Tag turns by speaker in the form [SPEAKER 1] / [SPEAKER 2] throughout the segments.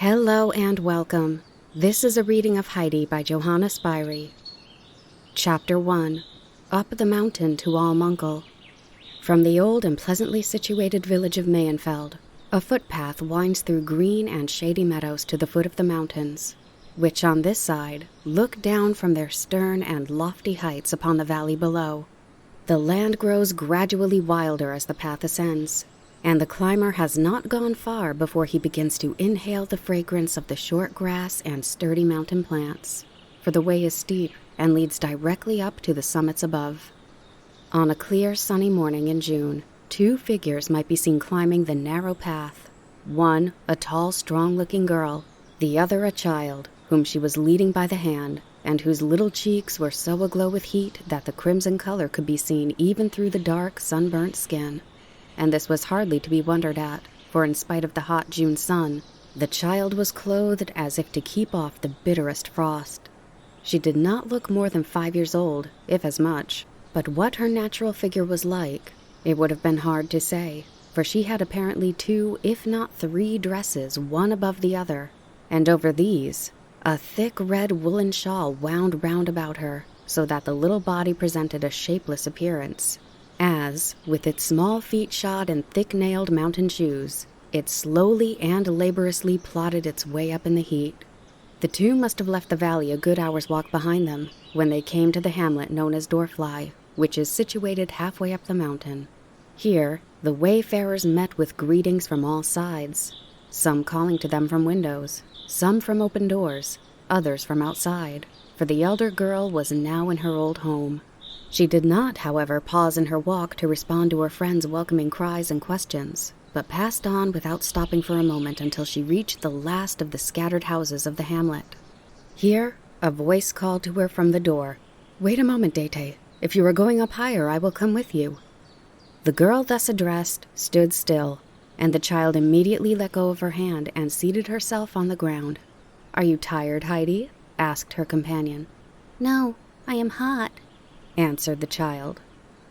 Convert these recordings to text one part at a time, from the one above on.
[SPEAKER 1] Hello and welcome. This is a reading of Heidi by Johanna Spyri. Chapter 1. Up the Mountain to Almunkel. From the old and pleasantly situated village of Mayenfeld, a footpath winds through green and shady meadows to the foot of the mountains, which on this side look down from their stern and lofty heights upon the valley below. The land grows gradually wilder as the path ascends, and the climber has not gone far before he begins to inhale the fragrance of the short grass and sturdy mountain plants, for the way is steep and leads directly up to the summits above. On a clear, sunny morning in June, two figures might be seen climbing the narrow path, one a tall, strong-looking girl, the other a child, whom she was leading by the hand, and whose little cheeks were so aglow with heat that the crimson color could be seen even through the dark, sunburnt skin. And this was hardly to be wondered at, for in spite of the hot June sun, the child was clothed as if to keep off the bitterest frost. She did not look more than 5 years old, if as much, but what her natural figure was like, it would have been hard to say, for she had apparently 2, if not 3 dresses, one above the other, and over these, a thick red woolen shawl wound round about her, so that the little body presented a shapeless appearance, as, with its small feet shod in thick-nailed mountain shoes, it slowly and laboriously plodded its way up in the heat. The two must have left the valley a good hour's walk behind them, when they came to the hamlet known as Dorfly, which is situated halfway up the mountain. Here, the wayfarers met with greetings from all sides, some calling to them from windows, some from open doors, others from outside, for the elder girl was now in her old home. She did not, however, pause in her walk to respond to her friends' welcoming cries and questions, but passed on without stopping for a moment until she reached the last of the scattered houses of the hamlet. Here, a voice called to her from the door, "Wait a moment, Dete. If you are going up higher, I will come with you." The girl thus addressed stood still, and the child immediately let go of her hand and seated herself on the ground. "Are you tired, Heidi?" asked her companion.
[SPEAKER 2] "No, I am hot,"
[SPEAKER 1] answered the child.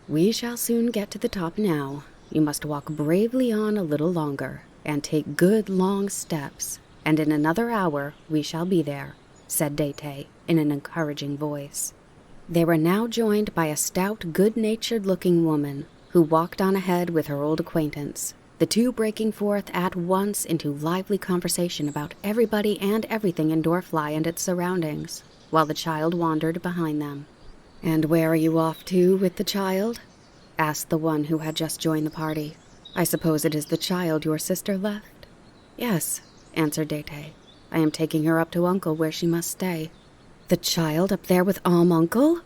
[SPEAKER 1] "We shall soon get to the top now. You must walk bravely on a little longer, and take good long steps, and in another hour we shall be there," said Dete in an encouraging voice. They were now joined by a stout, good-natured-looking woman, who walked on ahead with her old acquaintance, the two breaking forth at once into lively conversation about everybody and everything in Dorfly and its surroundings, while the child wandered behind them. "And where are you off to with the child?" asked the one who had just joined the party. "I suppose it is the child your sister left?" "Yes," answered Dete. "I am taking her up to Uncle where she must stay." "The child up there with Uncle?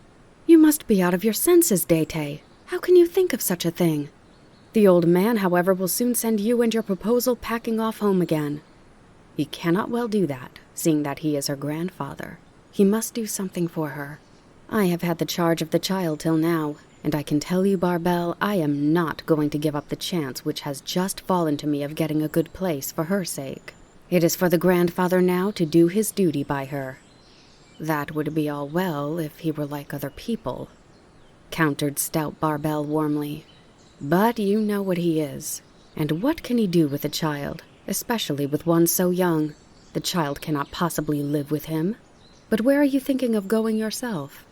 [SPEAKER 1] You must be out of your senses, Dete. How can you think of such a thing? The old man, however, will soon send you and your proposal packing off home again." "He cannot well do that, seeing that he is her grandfather. He must do something for her. I have had the charge of the child till now, and I can tell you, Barbel, I am not going to give up the chance which has just fallen to me of getting a good place for her sake. It is for the grandfather now to do his duty by her." "That would be all well if he were like other people," countered stout Barbel warmly. "But you know what he is, and what can he do with a child, especially with one so young? The child cannot possibly live with him. But where are you thinking of going yourself?"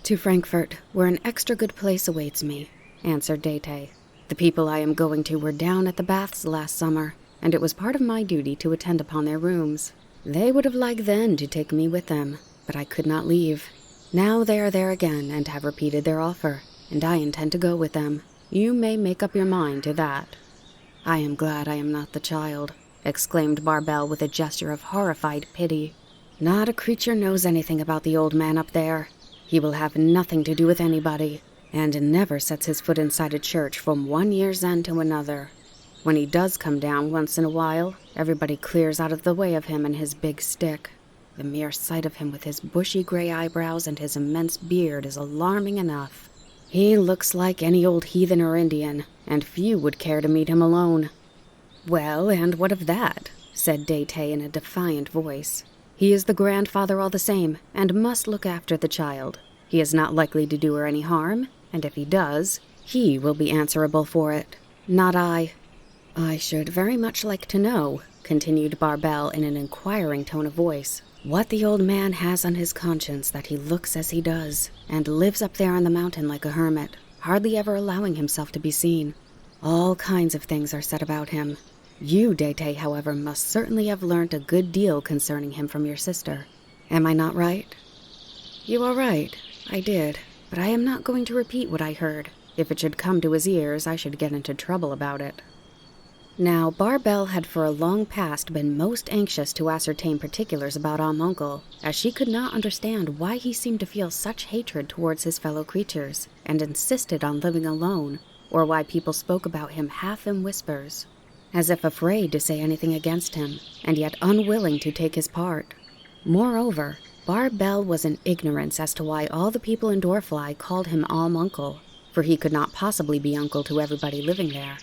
[SPEAKER 1] "To Frankfurt, where an extra good place awaits me," answered Dete. "The people I am going to were down at the baths last summer, and it was part of my duty to attend upon their rooms. They would have liked then to take me with them, but I could not leave. Now they are there again and have repeated their offer, and I intend to go with them. You may make up your mind to that." "I am glad I am not the child," exclaimed Barbel with a gesture of horrified pity. "Not a creature knows anything about the old man up there. He will have nothing to do with anybody, and never sets his foot inside a church from one year's end to another. When he does come down once in a while, everybody clears out of the way of him and his big stick. The mere sight of him with his bushy gray eyebrows and his immense beard is alarming enough. He looks like any old heathen or Indian, and few would care to meet him alone." "Well, and what of that?" said Dete in a defiant voice. "He is the grandfather all the same, and must look after the child. He is not likely to do her any harm, and if he does, he will be answerable for it, not I." "I should very much like to know," continued Barbel in an inquiring tone of voice, what the old man has on his conscience that he looks as he does, and lives up there on the mountain like a hermit, hardly ever allowing himself to be seen. All kinds of things are said about him. You, Dete, however, must certainly have learnt a good deal concerning him from your sister. Am I not right? You are right, I did, but I am not going to repeat what I heard. If it should come to his ears, I should get into trouble about it. Now, Barbel had for a long past been most anxious to ascertain particulars about Uncle, as she could not understand why he seemed to feel such hatred towards his fellow creatures, and insisted on living alone, or why people spoke about him half in whispers, as if afraid to say anything against him, and yet unwilling to take his part. Moreover, Barbel was in ignorance as to why all the people in Dorfly called him Uncle, for he could not possibly be uncle to everybody living there.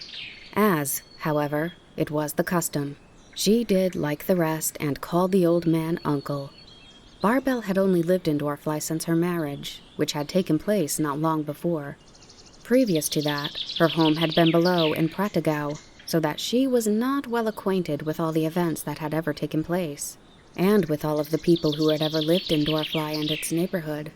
[SPEAKER 1] As, however, it was the custom, she did like the rest and called the old man Uncle. Barbel had only lived in Dorfly since her marriage, which had taken place not long before. Previous to that, her home had been below in Prattigau, so that she was not well acquainted with all the events that had ever taken place, and with all of the people who had ever lived in Dorfly and its neighborhood.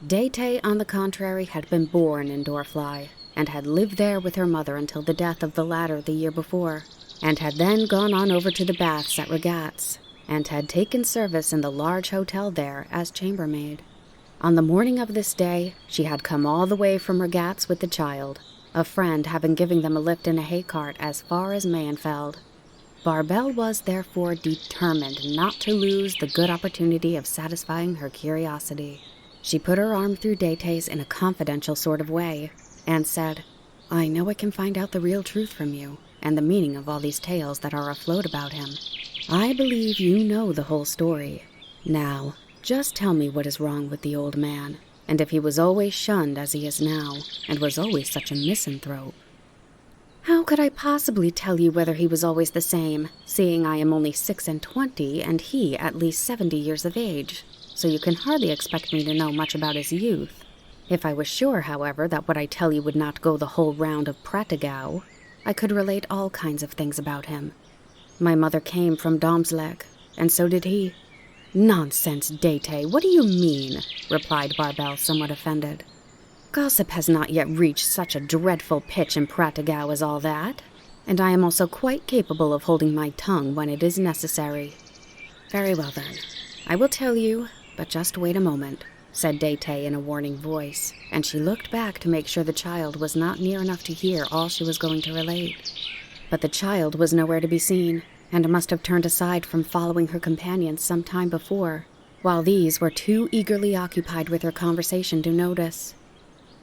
[SPEAKER 1] Dete, on the contrary, had been born in Dorfly, and had lived there with her mother until the death of the latter the year before, and had then gone on over to the baths at Regatz, and had taken service in the large hotel there as chambermaid. On the morning of this day, she had come all the way from Regatz with the child, a friend having given them a lift in a hay cart as far as Mayenfeld. Barbel was therefore determined not to lose the good opportunity of satisfying her curiosity. She put her arm through Date's in a confidential sort of way, and said, I know I can find out the real truth from you, and the meaning of all these tales that are afloat about him. I believe you know the whole story. Now, just tell me what is wrong with the old man, and if he was always shunned as he is now, and was always such a misanthrope. How could I possibly tell you whether he was always the same, seeing I am only 26 and he at least 70 years of age, so you can hardly expect me to know much about his youth. If I was sure, however, that what I tell you would not go the whole round of Prattigau, I could relate all kinds of things about him. My mother came from Domsleg, and so did he. Nonsense, Dete, what do you mean? Replied Barbel, somewhat offended. Gossip has not yet reached such a dreadful pitch in Prattigau as all that, and I am also quite capable of holding my tongue when it is necessary. Very well, then. I will tell you, but just wait a moment, said Dete in a warning voice, and she looked back to make sure the child was not near enough to hear all she was going to relate. But the child was nowhere to be seen, and must have turned aside from following her companions some time before, while these were too eagerly occupied with her conversation to notice.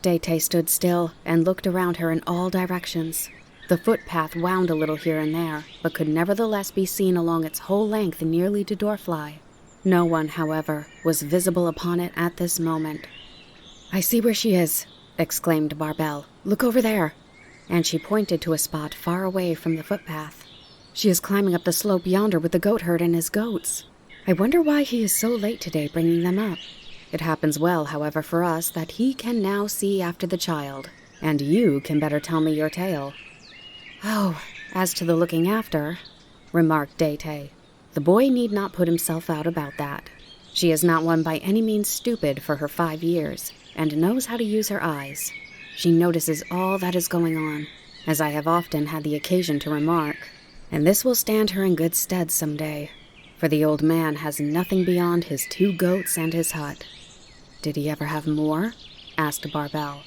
[SPEAKER 1] Dete stood still and looked around her in all directions. The footpath wound a little here and there, but could nevertheless be seen along its whole length nearly to Dorfly. No one, however, was visible upon it at this moment. I see where she is, exclaimed Barbel. Look over there. And she pointed to a spot far away from the footpath. She is climbing up the slope yonder with the goatherd and his goats. I wonder why he is so late today bringing them up. It happens well, however, for us that he can now see after the child, and you can better tell me your tale. Oh, as to the looking after, remarked Dete, the boy need not put himself out about that. She is not one by any means stupid for her 5 years, and knows how to use her eyes. She notices all that is going on, as I have often had the occasion to remark, and this will stand her in good stead some day, for the old man has nothing beyond his 2 goats and his hut. Did he ever have more? Asked Barbel.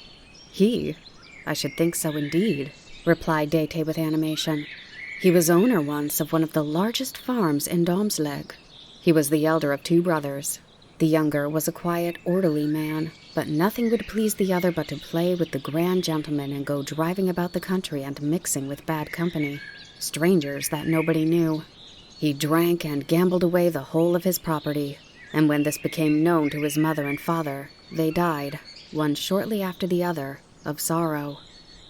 [SPEAKER 1] He? I should think so indeed, replied Dete with animation. He was owner once of one of the largest farms in Domsleg. He was the elder of 2 brothers. The younger was a quiet, orderly man, but nothing would please the other but to play with the grand gentleman and go driving about the country and mixing with bad company, strangers that nobody knew. He drank and gambled away the whole of his property, and when this became known to his mother and father, they died, one shortly after the other, of sorrow.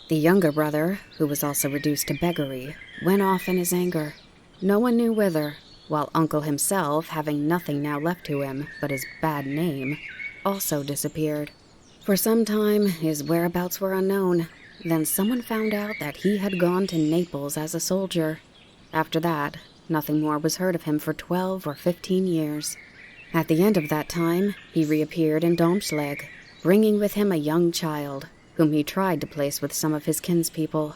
[SPEAKER 1] The younger brother, who was also reduced to beggary, went off in his anger. No one knew whither, while Uncle himself, having nothing now left to him but his bad name, also disappeared. For some time his whereabouts were unknown. Then someone found out that he had gone to Naples as a soldier. After that, Nothing more was heard of him for 12 or 15 years. At the end of that time, he reappeared in Domschleg, bringing with him a young child, whom he tried to place with some of his kinspeople.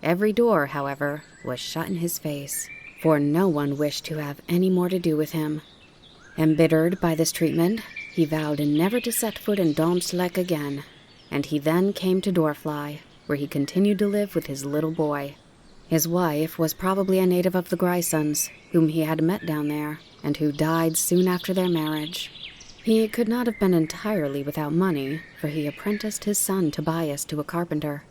[SPEAKER 1] Every door, however, was shut in his face, for no one wished to have any more to do with him. Embittered by this treatment, he vowed never to set foot in Domschleg again, and he then came to Dorfly, where he continued to live with his little boy. His wife was probably a native of the Grisons, whom he had met down there, and who died soon after their marriage. He could not have been entirely without money, for he apprenticed his son Tobias to a carpenter.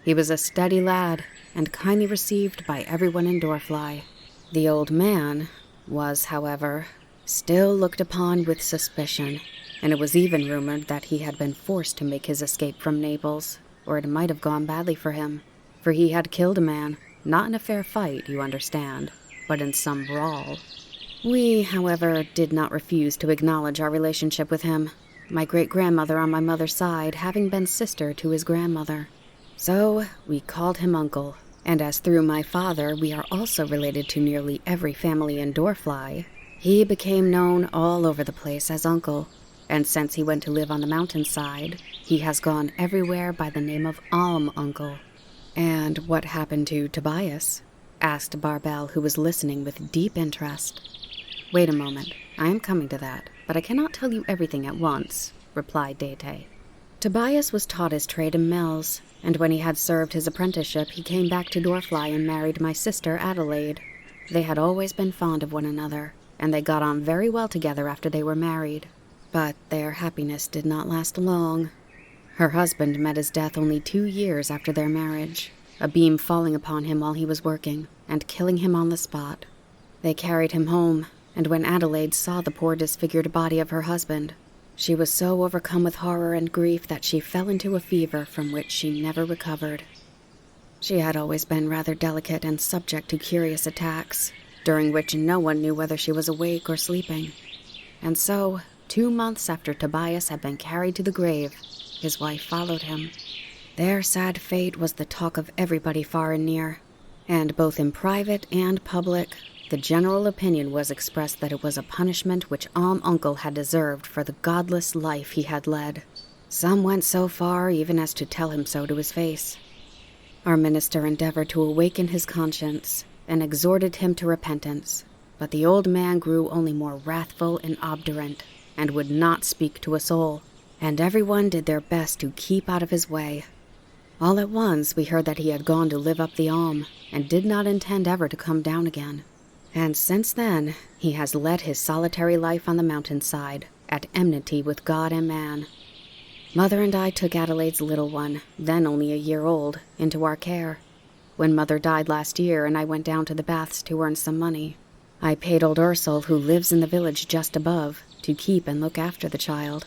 [SPEAKER 1] He was a steady lad, and kindly received by everyone in Dorfly. The old man was, however, still looked upon with suspicion, and it was even rumored that he had been forced to make his escape from Naples, or it might have gone badly for him, for he had killed a man, not in a fair fight, you understand, but in some brawl. We, however, did not refuse to acknowledge our relationship with him, my great-grandmother on my mother's side having been sister to his grandmother. So we called him Uncle, and as through my father we are also related to nearly every family in Dorfly, he became known all over the place as Uncle, and since he went to live on the mountainside, he has gone everywhere by the name of Uncle. "And what happened to Tobias?" asked Barbel, who was listening with deep interest. "Wait a moment, I am coming to that, but I cannot tell you everything at once," replied Dete. "Tobias was taught his trade in mills, and when he had served his apprenticeship, he came back to Dorfly and married my sister Adelaide. They had always been fond of one another, and they got on very well together after they were married. But their happiness did not last long. Her husband met his death only 2 years after their marriage, a beam falling upon him while he was working, and killing him on the spot. They carried him home, and when Adelaide saw the poor disfigured body of her husband, she was so overcome with horror and grief that she fell into a fever from which she never recovered. She had always been rather delicate and subject to curious attacks, during which no one knew whether she was awake or sleeping. And so, 2 months after Tobias had been carried to the grave, his wife followed him. Their sad fate was the talk of everybody far and near, and both in private and public, the general opinion was expressed that it was a punishment which Uncle had deserved for the godless life he had led. Some went so far even as to tell him so to his face. Our minister endeavored to awaken his conscience and exhorted him to repentance, but the old man grew only more wrathful and obdurate, and would not speak to a soul, and everyone did their best to keep out of his way. All at once we heard that he had gone to live up the Alm, and did not intend ever to come down again. And since then, he has led his solitary life on the mountainside, at enmity with God and man. Mother and I took Adelaide's little one, then only a year old, into our care. When Mother died last year and I went down to the baths to earn some money, I paid old Ursel, who lives in the village just above, to keep and look after the child.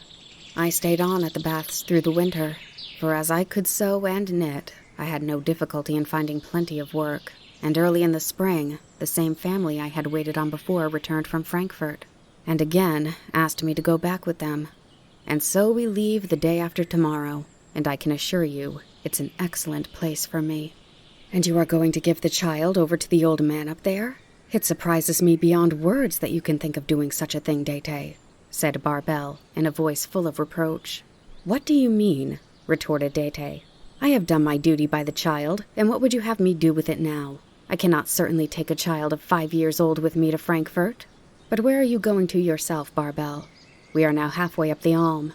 [SPEAKER 1] I stayed on at the baths through the winter, for as I could sew and knit, I had no difficulty in finding plenty of work, and early in the spring, the same family I had waited on before returned from Frankfurt, and again asked me to go back with them. And so we leave the day after tomorrow, and I can assure you it's an excellent place for me." "And you are going to give the child over to the old man up there? It surprises me beyond words that you can think of doing such a thing, Dete," said Barbel, in a voice full of reproach. "What do you mean?" retorted Dete. "I have done my duty by the child, and what would you have me do with it now? I cannot certainly take a child of 5 years old with me to Frankfurt. But where are you going to yourself, Barbel? We are now halfway up the Alm."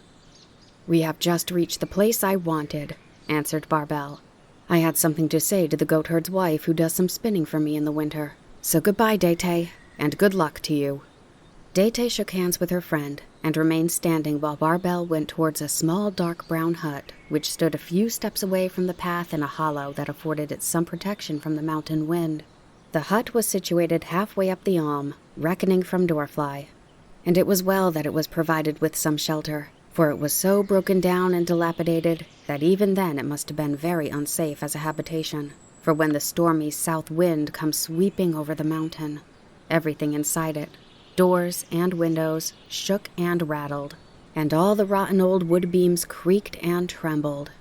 [SPEAKER 1] "We have just reached the place I wanted," answered Barbel. "I had something to say to the goatherd's wife who does some spinning for me in the winter. So goodbye, Dete, and good luck to you." Dete shook hands with her friend, and remained standing while Barbel went towards a small dark brown hut, which stood a few steps away from the path in a hollow that afforded it some protection from the mountain wind. The hut was situated halfway up the Alm, reckoning from Dorfly, and it was well that it was provided with some shelter, for it was so broken down and dilapidated that even then it must have been very unsafe as a habitation, for when the stormy south wind comes sweeping over the mountain, everything inside it, doors and windows, shook and rattled, and all the rotten old wood beams creaked and trembled.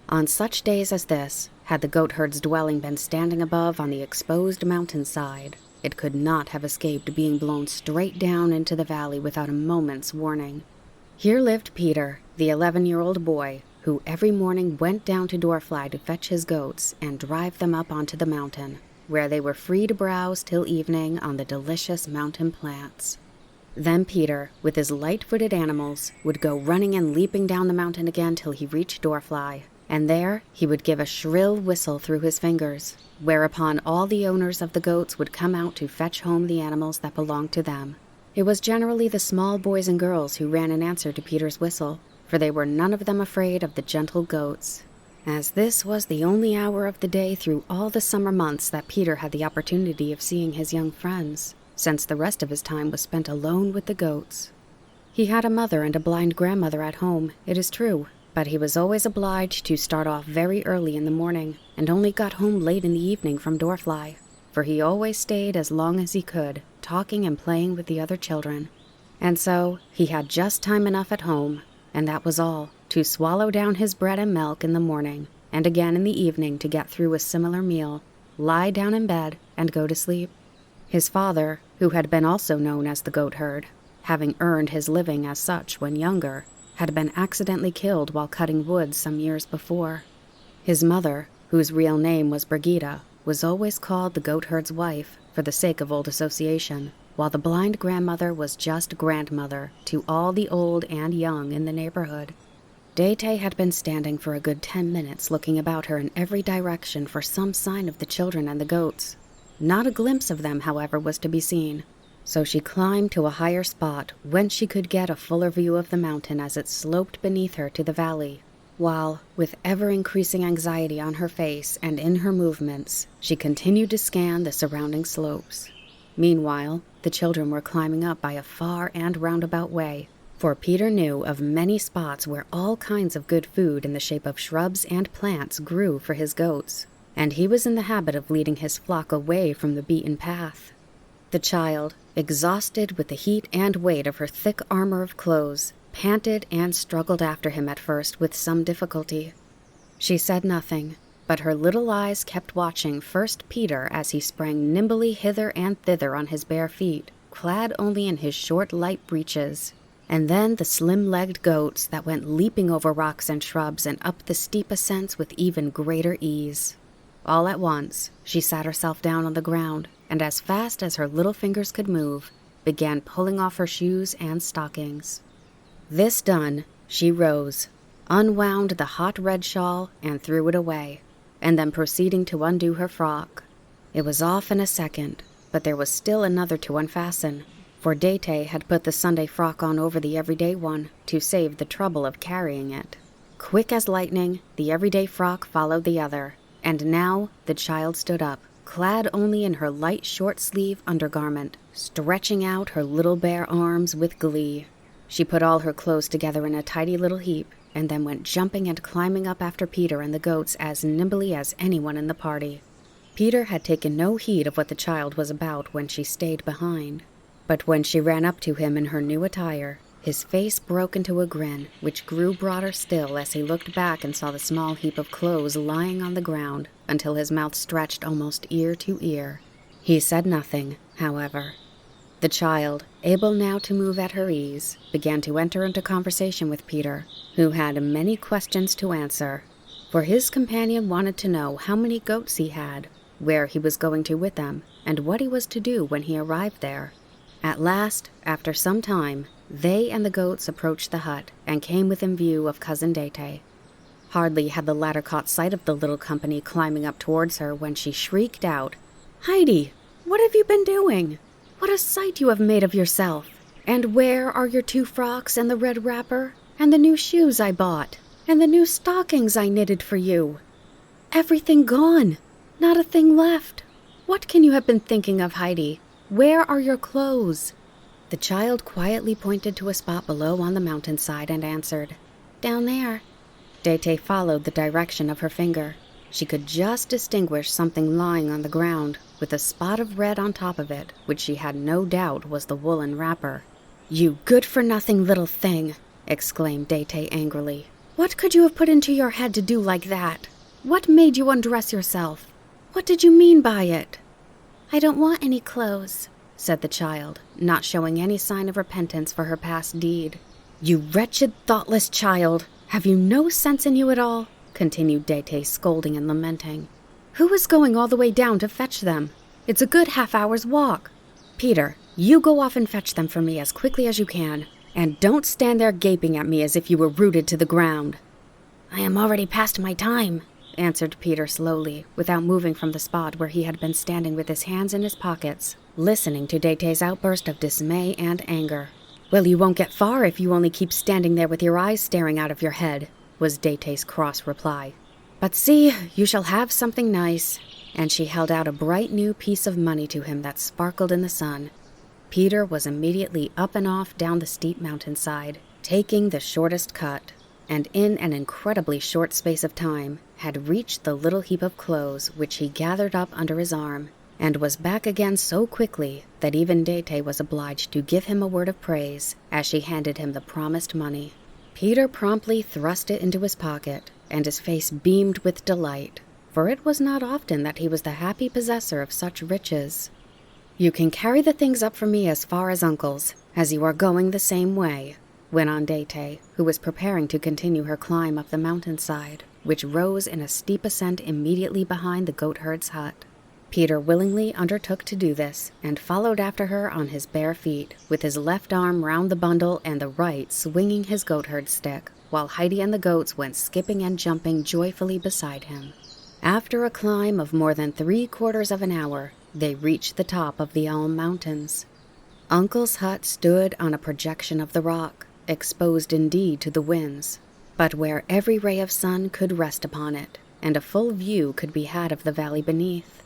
[SPEAKER 1] On such days as this, had the goatherd's dwelling been standing above on the exposed mountainside, it could not have escaped being blown straight down into the valley without a moment's warning. Here lived Peter, the 11-year-old boy, who every morning went down to Dorfly to fetch his goats and drive them up onto the mountain, where they were free to browse till evening on the delicious mountain plants. Then Peter, with his light-footed animals, would go running and leaping down the mountain again till he reached Dorfly, and there he would give a shrill whistle through his fingers, whereupon all the owners of the goats would come out to fetch home the animals that belonged to them. It was generally the small boys and girls who ran in answer to Peter's whistle, for they were none of them afraid of the gentle goats. As this was the only hour of the day through all the summer months that Peter had the opportunity of seeing his young friends, since the rest of his time was spent alone with the goats. He had a mother and a blind grandmother at home, it is true, but he was always obliged to start off very early in the morning, and only got home late in the evening from Dorfly, for he always stayed as long as he could, talking and playing with the other children. And so he had just time enough at home, and that was all, to swallow down his bread and milk in the morning, and again in the evening to get through a similar meal, lie down in bed, and go to sleep. His father, who had been also known as the goatherd, having earned his living as such when younger, had been accidentally killed while cutting wood some years before. His mother, whose real name was Brigida, was always called the goatherd's wife for the sake of old association, while the blind grandmother was just grandmother to all the old and young in the neighborhood. Dete had been standing for a good 10 minutes looking about her in every direction for some sign of the children and the goats. Not a glimpse of them, however, was to be seen, so she climbed to a higher spot whence she could get a fuller view of the mountain as it sloped beneath her to the valley, while, with ever-increasing anxiety on her face and in her movements, she continued to scan the surrounding slopes. Meanwhile, the children were climbing up by a far and roundabout way, for Peter knew of many spots where all kinds of good food in the shape of shrubs and plants grew for his goats, and he was in the habit of leading his flock away from the beaten path. The child, exhausted with the heat and weight of her thick armor of clothes, panted and struggled after him at first with some difficulty. She said nothing, but her little eyes kept watching first Peter as he sprang nimbly hither and thither on his bare feet, clad only in his short light breeches, and then the slim-legged goats that went leaping over rocks and shrubs and up the steep ascents with even greater ease. All at once, she sat herself down on the ground, and as fast as her little fingers could move, began pulling off her shoes and stockings. This done, she rose, unwound the hot red shawl and threw it away, and then proceeding to undo her frock. It was off in a second, but there was still another to unfasten, for Dete had put the Sunday frock on over the everyday one to save the trouble of carrying it. Quick as lightning, the everyday frock followed the other, and now the child stood up, clad only in her light short-sleeve undergarment, stretching out her little bare arms with glee. She put all her clothes together in a tidy little heap, and then went jumping and climbing up after Peter and the goats as nimbly as anyone in the party. Peter had taken no heed of what the child was about when she stayed behind, but when she ran up to him in her new attire, his face broke into a grin, which grew broader still as he looked back and saw the small heap of clothes lying on the ground until his mouth stretched almost ear to ear. He said nothing, however. The child, able now to move at her ease, began to enter into conversation with Peter, who had many questions to answer, for his companion wanted to know how many goats he had, where he was going to with them, and what he was to do when he arrived there. At last, after some time, they and the goats approached the hut and came within view of Cousin Dete. Hardly had the latter caught sight of the little company climbing up towards her when she shrieked out, "Heidi, what have you been doing? What a sight you have made of yourself! And where are your 2 frocks and the red wrapper, and the new shoes I bought, and the new stockings I knitted for you? Everything gone! Not a thing left! What can you have been thinking of, Heidi? Where are your clothes?" The child quietly pointed to a spot below on the mountainside and answered, "Down there." Dete followed the direction of her finger. She could just distinguish something lying on the ground, with a spot of red on top of it, which she had no doubt was the woolen wrapper. "You good-for-nothing little thing!" exclaimed Dete angrily. "What could you have put into your head to do like that? What made you undress yourself? What did you mean by it?"
[SPEAKER 2] I don't want any clothes,
[SPEAKER 1] said the child, not showing any sign of repentance for her past deed. You wretched, thoughtless child! Have you no sense in you at all? Continued Dete, scolding and lamenting. Who is going all the way down to fetch them? It's a good half-hour's walk. Peter, you go off and fetch them for me as quickly as you can, and don't stand there gaping at me as if you were rooted to the ground.
[SPEAKER 2] I am already past my time,
[SPEAKER 1] answered Peter slowly, without moving from the spot where he had been standing with his hands in his pockets, listening to Date's outburst of dismay and anger. Well, you won't get far if you only keep standing there with your eyes staring out of your head, was Date's cross reply. But see, you shall have something nice. And she held out a bright new piece of money to him that sparkled in the sun. Peter was immediately up and off down the steep mountainside, taking the shortest cut, and in an incredibly short space of time had reached the little heap of clothes which he gathered up under his arm, and was back again so quickly that even Dete was obliged to give him a word of praise as she handed him the promised money. Peter promptly thrust it into his pocket, and his face beamed with delight, for it was not often that he was the happy possessor of such riches. You can carry the things up for me as far as Uncle's, as you are going the same way, went on Dete, who was preparing to continue her climb up the mountainside, which rose in a steep ascent immediately behind the goatherd's hut. Peter willingly undertook to do this, and followed after her on his bare feet, with his left arm round the bundle and the right swinging his goatherd stick, while Heidi and the goats went skipping and jumping joyfully beside him. After a climb of more than 3/4 of an hour, they reached the top of the Elm Mountains. Uncle's hut stood on a projection of the rock, exposed indeed to the winds, but where every ray of sun could rest upon it, and a full view could be had of the valley beneath.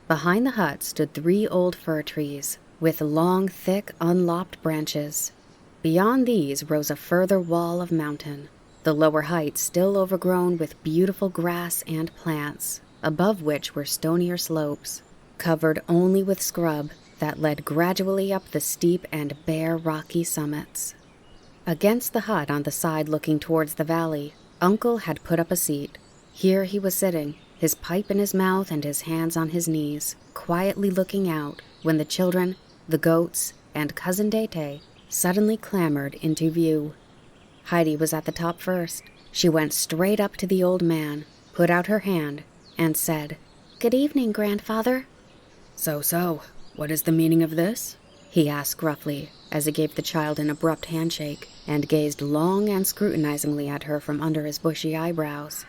[SPEAKER 1] Behind the hut stood 3 old fir trees, with long, thick, unlopped branches. Beyond these rose a further wall of mountain, the lower heights still overgrown with beautiful grass and plants, above which were stonier slopes, covered only with scrub that led gradually up the steep and bare rocky summits. Against the hut on the side looking towards the valley, Uncle had put up a seat. Here he was sitting, his pipe in his mouth and his hands on his knees, quietly looking out, when the children, the goats, and Cousin Dete suddenly clambered into view. Heidi was at the top first. She went straight up to the old man, put out her hand, and said,
[SPEAKER 2] "Good evening, Grandfather."
[SPEAKER 1] So, what is the meaning of this?" he asked gruffly, as he gave the child an abrupt handshake, and gazed long and scrutinizingly at her from under his bushy eyebrows.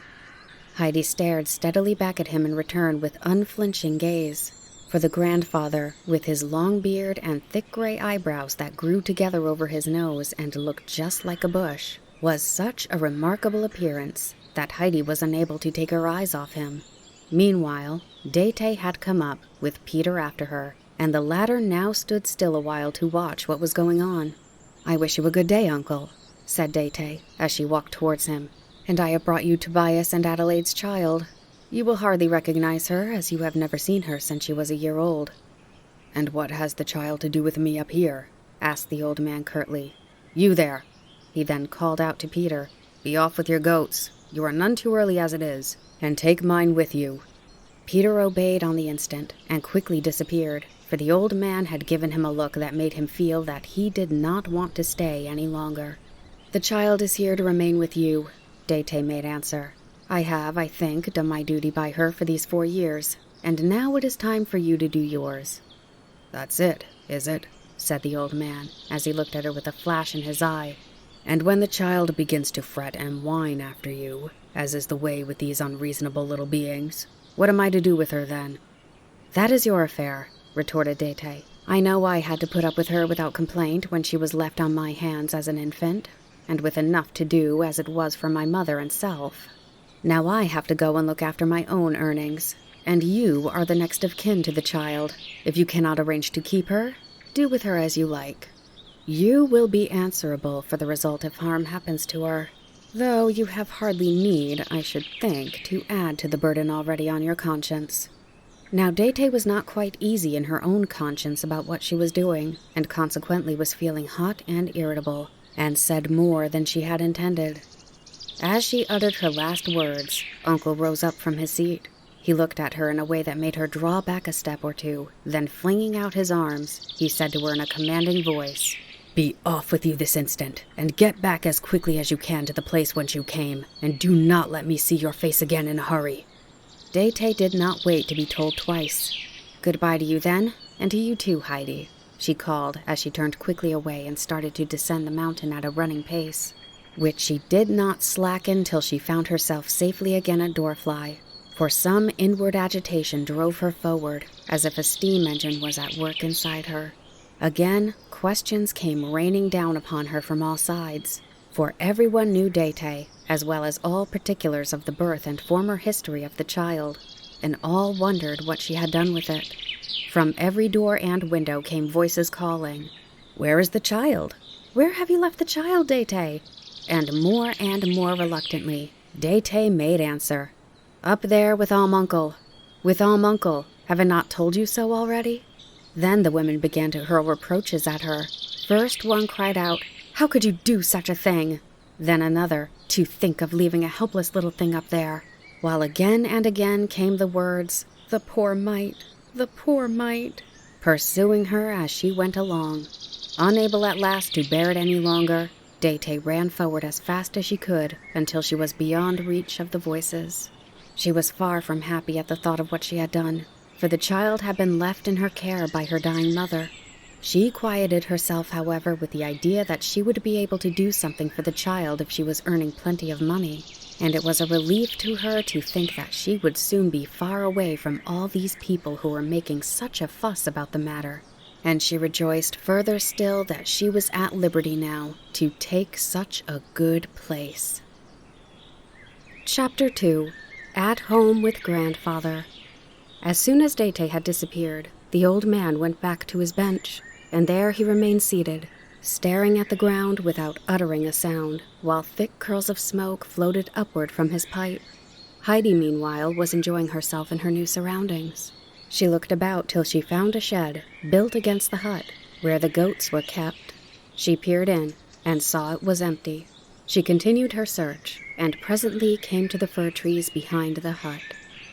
[SPEAKER 1] Heidi stared steadily back at him in return with unflinching gaze, for the grandfather, with his long beard and thick gray eyebrows that grew together over his nose and looked just like a bush, was such a remarkable appearance that Heidi was unable to take her eyes off him. Meanwhile, Dete had come up, with Peter after her, and the latter now stood still a while to watch what was going on. "I wish you a good day, Uncle," said Dete, as she walked towards him. "And I have brought you Tobias and Adelaide's child. You will hardly recognize her, as you have never seen her since she was a year old." "And what has the child to do with me up here?" asked the old man curtly. "You there," he then called out to Peter. "Be off with your goats. You are none too early as it is, and take mine with you." Peter obeyed on the instant, and quickly disappeared, for the old man had given him a look that made him feel that he did not want to stay any longer. "The child is here to remain with you," Dete made answer. "I have, I think, done my duty by her for these 4 years, and now it is time for you to do yours." "That's it, is it?" said the old man, as he looked at her with a flash in his eye. "And when the child begins to fret and whine after you, as is the way with these unreasonable little beings, what am I to do with her then?" "That is your affair," retorted Dete. "I know I had to put up with her without complaint when she was left on my hands as an infant, and with enough to do as it was for my mother and self. Now I have to go and look after my own earnings, and you are the next of kin to the child. If you cannot arrange to keep her, do with her as you like. You will be answerable for the result if harm happens to her, though you have hardly need, I should think, to add to the burden already on your conscience." Now Dete was not quite easy in her own conscience about what she was doing, and consequently was feeling hot and irritable, and said more than she had intended. As she uttered her last words, Uncle rose up from his seat. He looked at her in a way that made her draw back a step or two, then flinging out his arms, he said to her in a commanding voice, "Be off with you this instant, and get back as quickly as you can to the place whence you came, and do not let me see your face again in a hurry." Date did not wait to be told twice. "Goodbye to you then, and to you too, Heidi," she called as she turned quickly away and started to descend the mountain at a running pace, which she did not slacken till she found herself safely again at Dorfly, for some inward agitation drove her forward, as if a steam engine was at work inside her. Again, questions came raining down upon her from all sides, for everyone knew Date, as well as all particulars of the birth and former history of the child, and all wondered what she had done with it. From every door and window came voices calling, "Where is the child? Where have you left the child, Date?" And more reluctantly, Date made answer, "Up there with Uncle. With Uncle. Have I not told you so already?" Then the women began to hurl reproaches at her. First one cried out, "How could you do such a thing?" Then another, "To think of leaving a helpless little thing up there." While again and again came the words, "The poor mite, the poor mite," pursuing her as she went along. Unable at last to bear it any longer, Date ran forward as fast as she could until she was beyond reach of the voices. She was far from happy at the thought of what she had done, for the child had been left in her care by her dying mother. She quieted herself, however, with the idea that she would be able to do something for the child if she was earning plenty of money, and it was a relief to her to think that she would soon be far away from all these people who were making such a fuss about the matter, and she rejoiced further still that she was at liberty now to take such a good place. Chapter 2. At Home with Grandfather. As soon as Date had disappeared, the old man went back to his bench, and there he remained seated, staring at the ground without uttering a sound, while thick curls of smoke floated upward from his pipe. Heidi, meanwhile, was enjoying herself in her new surroundings. She looked about till she found a shed, built against the hut, where the goats were kept. She peered in, and saw it was empty. She continued her search, and presently came to the fir trees behind the hut.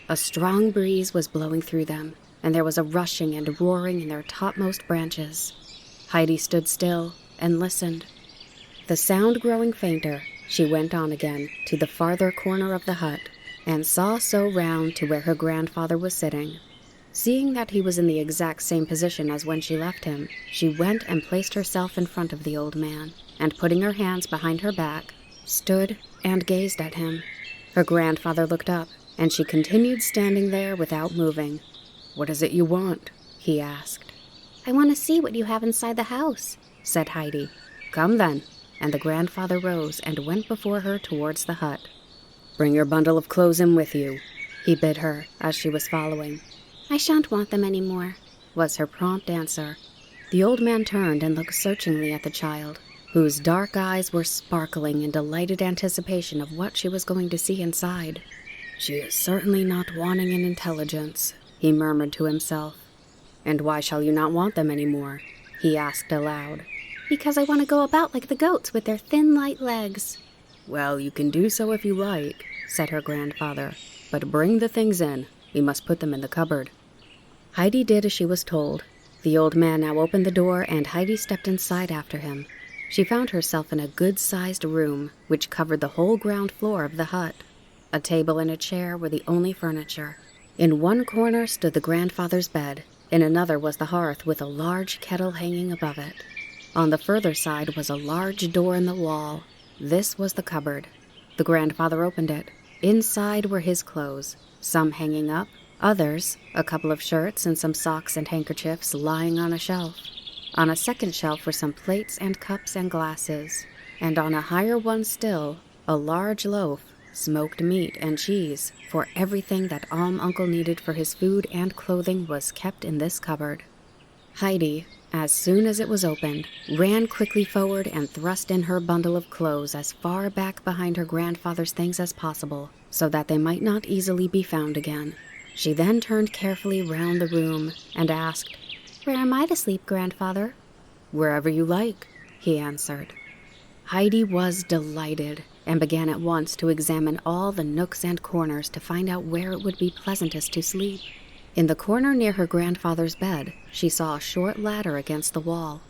[SPEAKER 1] A strong breeze was blowing through them, and there was a rushing and roaring in their topmost branches. Heidi stood still and listened. The sound growing fainter, she went on again to the farther corner of the hut, and saw so round to where her grandfather was sitting. Seeing that he was in the exact same position as when she left him, she went and placed herself in front of the old man, and putting her hands behind her back, stood and gazed at him. Her grandfather looked up, and she continued standing there without moving. "What is it you want?" he asked.
[SPEAKER 2] "I want to see what you have inside the house,"
[SPEAKER 1] said Heidi. "Come then," and the grandfather rose and went before her towards the hut. "Bring your bundle of clothes in with you," he bid her as she was following.
[SPEAKER 2] "I shan't want them any more,"
[SPEAKER 1] was her prompt answer. The old man turned and looked searchingly at the child, whose dark eyes were sparkling in delighted anticipation of what she was going to see inside. "She is certainly not wanting in intelligence," he murmured to himself. "And why shall you not want them any more?" he asked aloud.
[SPEAKER 2] "Because I want to go about like the goats with their thin, light legs."
[SPEAKER 1] "Well, you can do so if you like," said her grandfather. "But bring the things in. We must put them in the cupboard." Heidi did as she was told. The old man now opened the door, and Heidi stepped inside after him. She found herself in a good-sized room, which covered the whole ground floor of the hut. A table and a chair were the only furniture. In one corner stood the grandfather's bed. In another was the hearth with a large kettle hanging above it. On the further side was a large door in the wall. This was the cupboard. The grandfather opened it. Inside were his clothes, some hanging up, others, a couple of shirts and some socks and handkerchiefs, lying on a shelf. On a second shelf were some plates and cups and glasses, and on a higher one still, a large loaf, smoked meat and cheese, for everything that Uncle needed for his food and clothing was kept in this cupboard. Heidi, as soon as it was opened, ran quickly forward and thrust in her bundle of clothes as far back behind her grandfather's things as possible, so that they might not easily be found again. She then turned carefully round the room and asked,
[SPEAKER 2] "Where am I to sleep, Grandfather?"
[SPEAKER 1] "Wherever you like," he answered. Heidi was delighted. and began at once to examine all the nooks and corners to find out where it would be pleasantest to sleep. In the corner near her grandfather's bed, she saw a short ladder against the wall.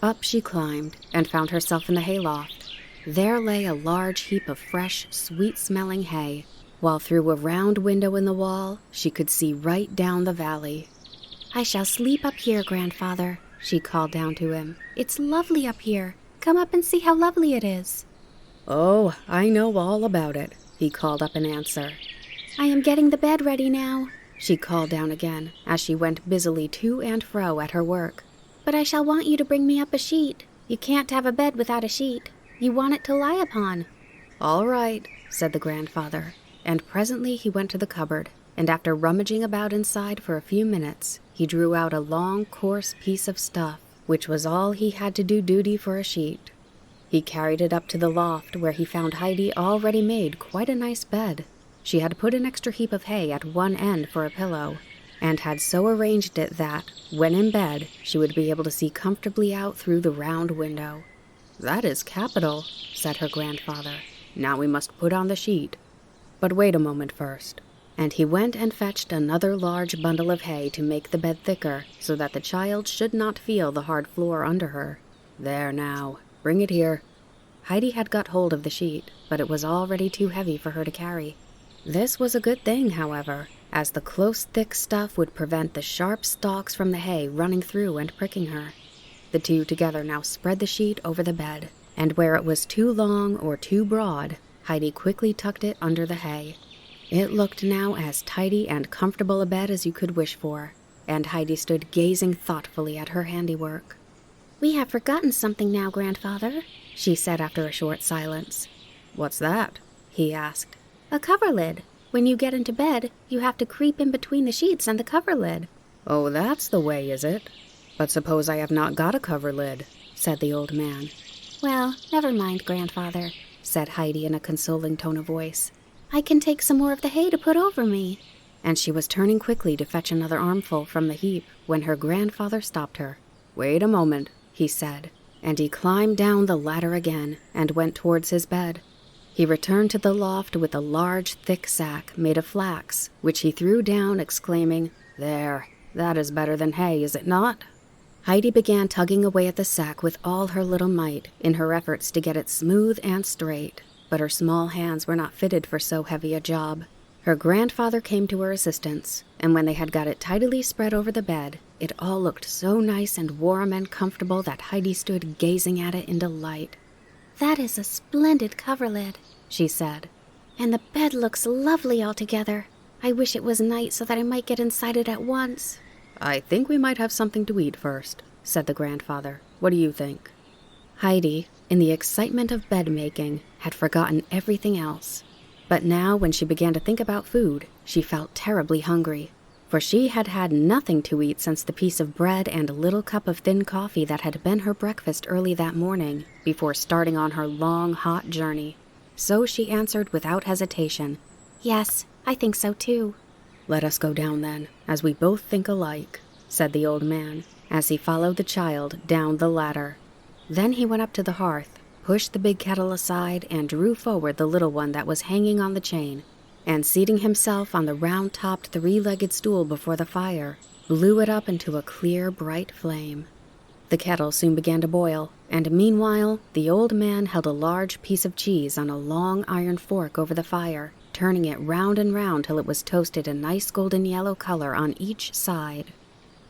[SPEAKER 1] Up she climbed and found herself in the hayloft. There lay a large heap of fresh, sweet-smelling hay, while through a round window in the wall, she could see right down the valley.
[SPEAKER 2] "I shall sleep up here, Grandfather," she called down to him. "It's lovely up here. Come up and see how lovely it is."
[SPEAKER 1] "Oh, I know all about it," he called up in answer.
[SPEAKER 2] "I am getting the bed ready now,"
[SPEAKER 1] she called down again as she went busily to and fro at her work.
[SPEAKER 2] "but I shall want you to bring me up a sheet. You can't have a bed without a sheet. You want it to lie upon."
[SPEAKER 1] "All right," said the grandfather, and presently he went to the cupboard, and after rummaging about inside for a few minutes, he drew out a long, coarse piece of stuff, which was all he had to do duty for a sheet. He carried it up to the loft, where he found Heidi already made quite a nice bed. She had put an extra heap of hay at one end for a pillow, and had so arranged it that, when in bed, she would be able to see comfortably out through the round window. "That is capital," said her grandfather. "Now we must put on the sheet. But wait a moment first." And he went and fetched another large bundle of hay to make the bed thicker, so that the child should not feel the hard floor under her. "There now, bring it here." Heidi had got hold of the sheet, but it was already too heavy for her to carry. This was a good thing, however, as the close, thick stuff would prevent the sharp stalks from the hay running through and pricking her. The two together now spread the sheet over the bed, and where it was too long or too broad, Heidi quickly tucked it under the hay. It looked now as tidy and comfortable a bed as you could wish for, and Heidi stood gazing thoughtfully at her handiwork.
[SPEAKER 2] "We have forgotten something now, Grandfather," she said after a short silence.
[SPEAKER 1] "What's that?" he asked.
[SPEAKER 2] "A coverlid. When you get into bed, you have to creep in between the sheets and the coverlid."
[SPEAKER 1] "Oh, that's the way, is it? But suppose I have not got a coverlid," said the old man.
[SPEAKER 2] "Well, never mind, Grandfather,"
[SPEAKER 1] said Heidi in a consoling tone of voice.
[SPEAKER 2] "I can take some more of the hay to put over me."
[SPEAKER 1] And she was turning quickly to fetch another armful from the heap when her grandfather stopped her. "Wait a moment," he said, and he climbed down the ladder again and went towards his bed. He returned to the loft with a large, thick sack made of flax, which he threw down, exclaiming, "There, that is better than hay, is it not?" Heidi began tugging away at the sack with all her little might in her efforts to get it smooth and straight, but her small hands were not fitted for so heavy a job. Her grandfather came to her assistance, and when they had got it tidily spread over the bed, it all looked so nice and warm and comfortable that Heidi stood gazing at it in delight.
[SPEAKER 2] "That is a splendid coverlid,"
[SPEAKER 1] she said.
[SPEAKER 2] "and the bed looks lovely altogether. I wish it was night so that I might get inside it at once."
[SPEAKER 1] "I think we might have something to eat first," said the grandfather. "What do you think?" Heidi, in the excitement of bed-making, had forgotten everything else. But now, when she began to think about food, she felt terribly hungry, for she had had nothing to eat since the piece of bread and little cup of thin coffee that had been her breakfast early that morning, before starting on her long, hot journey. So she answered without hesitation,
[SPEAKER 2] "Yes, I think so too."
[SPEAKER 1] "Let us go down then, as we both think alike," said the old man, as he followed the child down the ladder. Then he went up to the hearth, pushed the big kettle aside, and drew forward the little one that was hanging on the chain, and seating himself on the round-topped three-legged stool before the fire, blew it up into a clear, bright flame. The kettle soon began to boil, and meanwhile the old man held a large piece of cheese on a long iron fork over the fire, turning it round and round till it was toasted a nice golden yellow color on each side.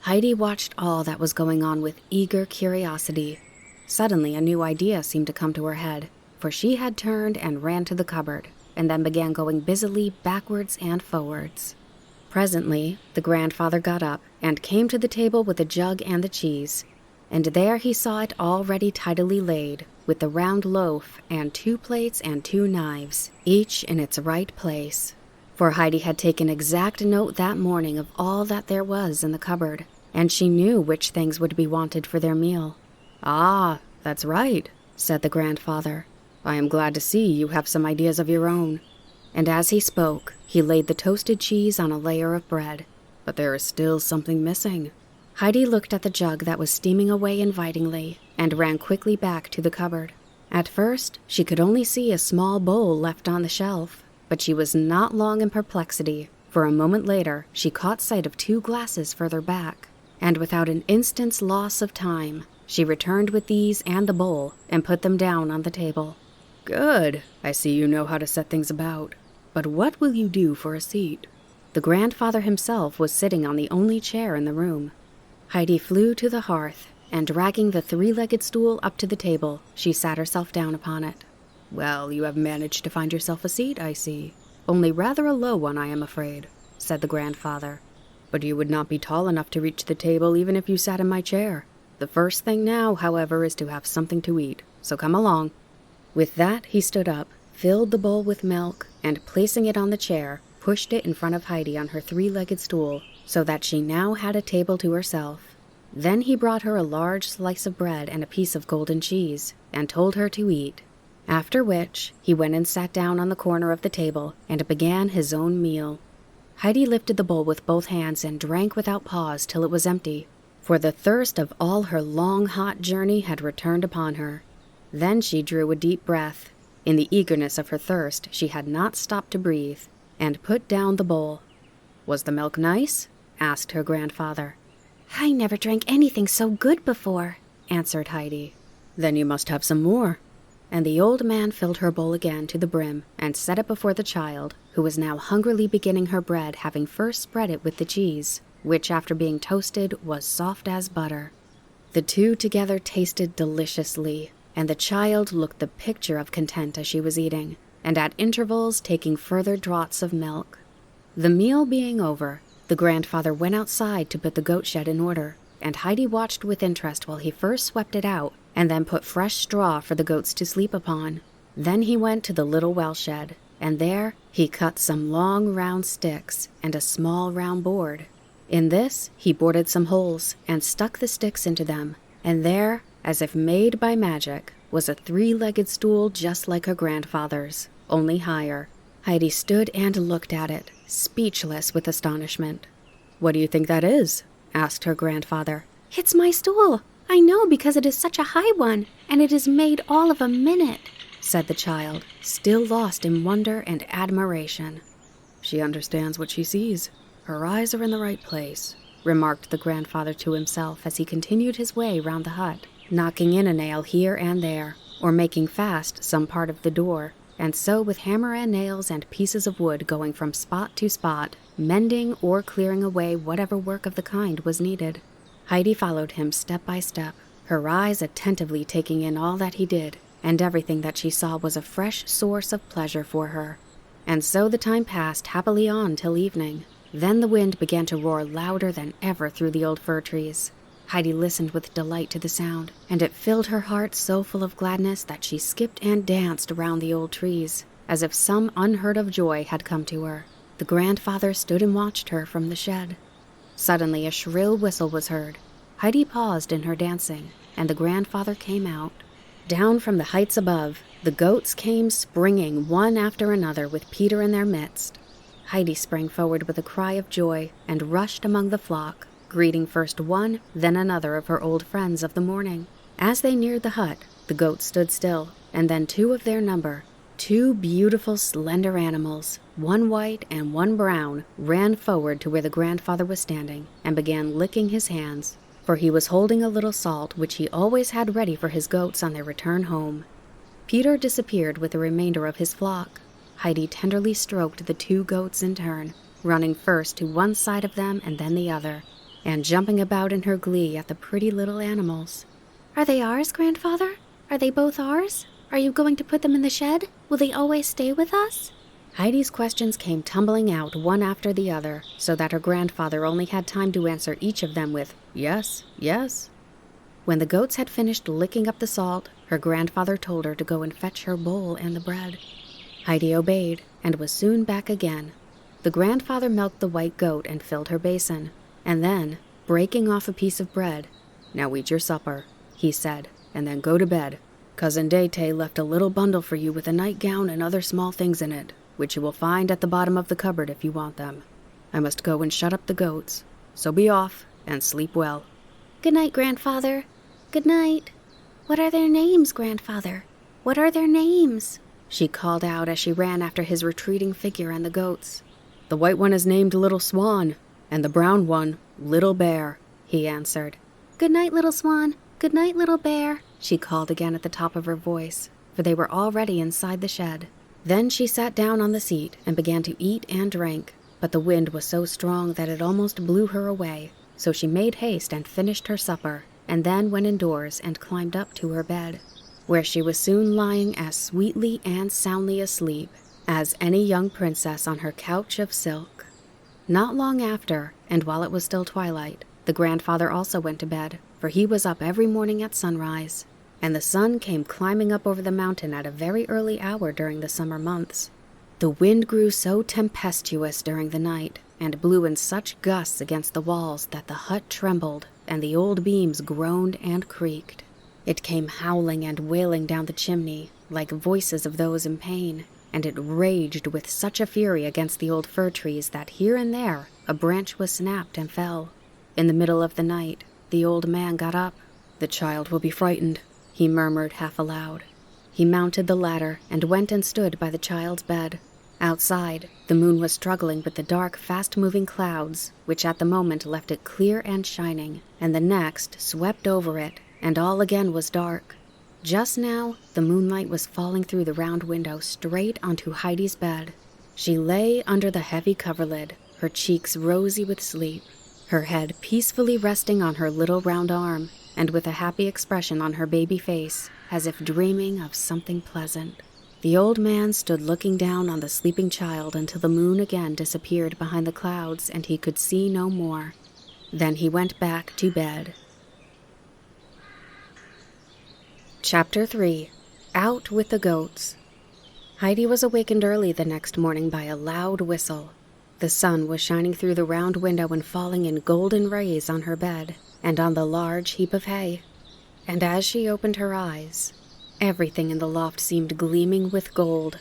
[SPEAKER 1] Heidi watched all that was going on with eager curiosity. Suddenly a new idea seemed to come to her head, for she had turned and ran to the cupboard, and then began going busily backwards and forwards. Presently the grandfather got up and came to the table with the jug and the cheese, and there he saw it already tidily laid, with the round loaf and 2 plates and 2 knives, each in its right place. For Heidi had taken exact note that morning of all that there was in the cupboard, and she knew which things would be wanted for their meal. "Ah, that's right," said the grandfather. "I am glad to see you have some ideas of your own." And as he spoke, he laid the toasted cheese on a layer of bread. "But there is still something missing." Heidi looked at the jug that was steaming away invitingly, and ran quickly back to the cupboard. At first, she could only see a small bowl left on the shelf, but she was not long in perplexity, for a moment later she caught sight of 2 glasses further back, and without an instant's loss of time, she returned with these and the bowl and put them down on the table. "Good. I see you know how to set things about. But what will you do for a seat?" The grandfather himself was sitting on the only chair in the room. Heidi flew to the hearth, and dragging the 3-legged stool up to the table, she sat herself down upon it. "Well, you have managed to find yourself a seat, I see. Only rather a low one, I am afraid," said the grandfather. "But you would not be tall enough to reach the table even if you sat in my chair. The first thing now, however, is to have something to eat, so come along." With that, he stood up, filled the bowl with milk, and placing it on the chair, pushed it in front of Heidi on her 3-legged stool, so that she now had a table to herself. Then he brought her a large slice of bread and a piece of golden cheese, and told her to eat. After which, he went and sat down on the corner of the table and began his own meal. Heidi lifted the bowl with both hands and drank without pause till it was empty, for the thirst of all her long, hot journey had returned upon her. Then she drew a deep breath. In the eagerness of her thirst, she had not stopped to breathe, and put down the bowl. "Was the milk nice?" asked her grandfather.
[SPEAKER 2] "I never drank anything so good before," answered Heidi.
[SPEAKER 1] "Then you must have some more." And the old man filled her bowl again to the brim and set it before the child, who was now hungrily beginning her bread, having first spread it with the cheese, which after being toasted was soft as butter. The 2 together tasted deliciously, and the child looked the picture of content as she was eating, and at intervals taking further draughts of milk. The meal being over, the grandfather went outside to put the goat shed in order, and Heidi watched with interest while he first swept it out, and then put fresh straw for the goats to sleep upon. Then he went to the little well shed, and there he cut some long round sticks and a small round board. In this he bored some holes and stuck the sticks into them, and there, as if made by magic, was a 3-legged stool just like her grandfather's, only higher. Heidi stood and looked at it, speechless with astonishment. "What do you think that is?" asked her grandfather.
[SPEAKER 2] "It's my stool. I know, because it is such a high one, and it is made all of a minute,"
[SPEAKER 1] said the child, still lost in wonder and admiration. "She understands what she sees. Her eyes are in the right place," remarked the grandfather to himself as he continued his way round the hut, knocking in a nail here and there, or making fast some part of the door, and so with hammer and nails and pieces of wood going from spot to spot, mending or clearing away whatever work of the kind was needed. Heidi followed him step by step, her eyes attentively taking in all that he did, and everything that she saw was a fresh source of pleasure for her. And so the time passed happily on till evening. Then the wind began to roar louder than ever through the old fir trees. Heidi listened with delight to the sound, and it filled her heart so full of gladness that she skipped and danced around the old trees, as if some unheard-of joy had come to her. The grandfather stood and watched her from the shed. Suddenly a shrill whistle was heard. Heidi paused in her dancing, and the grandfather came out. Down from the heights above, the goats came springing one after another with Peter in their midst. Heidi sprang forward with a cry of joy and rushed among the flock, greeting first one, then another of her old friends of the morning. As they neared the hut, the goats stood still, and then 2 of their number, 2 beautiful slender animals, one white and one brown, ran forward to where the grandfather was standing and began licking his hands, for he was holding a little salt which he always had ready for his goats on their return home. Peter disappeared with the remainder of his flock. Heidi tenderly stroked the 2 goats in turn, running first to one side of them and then the other, and jumping about in her glee at the pretty little animals.
[SPEAKER 2] "Are they ours, grandfather? Are they both ours? Are you going to put them in the shed? Will they always stay with us?"
[SPEAKER 1] Heidi's questions came tumbling out one after the other, so that her grandfather only had time to answer each of them with, "Yes, yes." When the goats had finished licking up the salt, her grandfather told her to go and fetch her bowl and the bread. Heidi obeyed, and was soon back again. The grandfather milked the white goat and filled her basin, and then, breaking off a piece of bread, "Now eat your supper," he said, "and then go to bed. Cousin Dete left a little bundle for you with a nightgown and other small things in it, which you will find at the bottom of the cupboard if you want them. I must go and shut up the goats, so be off and sleep well."
[SPEAKER 2] "Good night, grandfather. Good night. What are their names, grandfather?" What are their names?"
[SPEAKER 1] she called out as she ran after his retreating figure and the goats. "The white one is named Little Swan, and the brown one, Little Bear," he answered.
[SPEAKER 2] "Good night, Little Swan. Good night, Little Bear," she called again at the top of her voice, for they were already inside the shed. Then she sat down on the seat and began to eat and drink, but the wind was so strong that it almost blew her away, so she made haste and finished her supper, and then went indoors and climbed up to her bed, where she was soon lying as sweetly and soundly asleep as any young princess on her couch of silk. Not long after, and while it was still twilight, the grandfather also went to bed, for he was up every morning at sunrise, and the sun came climbing up over the mountain at a very early hour during the summer months. The wind grew so tempestuous during the night, and blew in such gusts against the walls that the hut trembled, and the old beams groaned and creaked. It came howling and wailing down the chimney, like voices of those in pain, and it raged with such a fury against the old fir trees that here and there a branch was snapped and fell. In the middle of the night, the old man got up. "The child will be frightened," he murmured half aloud. He mounted the ladder and went and stood by the child's bed. Outside, the moon was struggling with the dark, fast-moving clouds, which at the moment left it clear and shining, and the next swept over it, and all again was dark. Just now, the moonlight was falling through the round window straight onto Heidi's bed. She lay under the heavy coverlid, her cheeks rosy with sleep, her head peacefully resting on her little round arm, and with a happy expression on her baby face, as if dreaming of something pleasant. The old man stood looking down on the sleeping child until the moon again disappeared behind the clouds and he could see no more. Then he went back to bed. Chapter 3. Out with the Goats. Heidi was awakened early the next morning by a loud whistle. The sun was shining through the round window and falling in golden rays on her bed and on the large heap of hay. And as she opened her eyes, everything in the loft seemed gleaming with gold.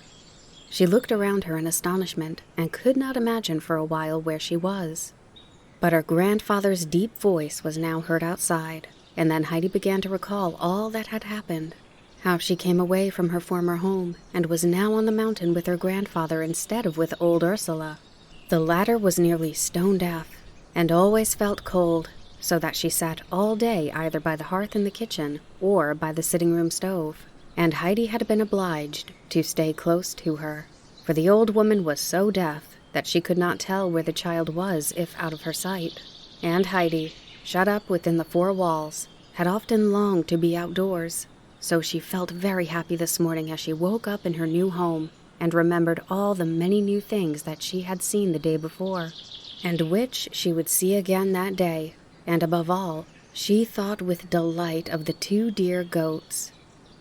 [SPEAKER 2] She looked around her in astonishment and could not imagine for a while where she was. But her grandfather's deep voice was now heard outside, and then Heidi began to recall all that had happened, how she came away from her former home and was now on the mountain with her grandfather instead of with old Ursula. The latter was nearly stone deaf, and always felt cold, so that she sat all day either by the hearth in the kitchen or by the sitting-room stove, and Heidi had been obliged to stay close to her, for the old woman was so deaf that she could not tell where the child was if out of her sight, and Heidi, shut up within the four walls, had often longed to be outdoors, so she felt very happy this morning as she woke up in her new home and remembered all the many new things that she had seen the day before, and which she would see again that day, and above all, she thought with delight of the 2 dear goats.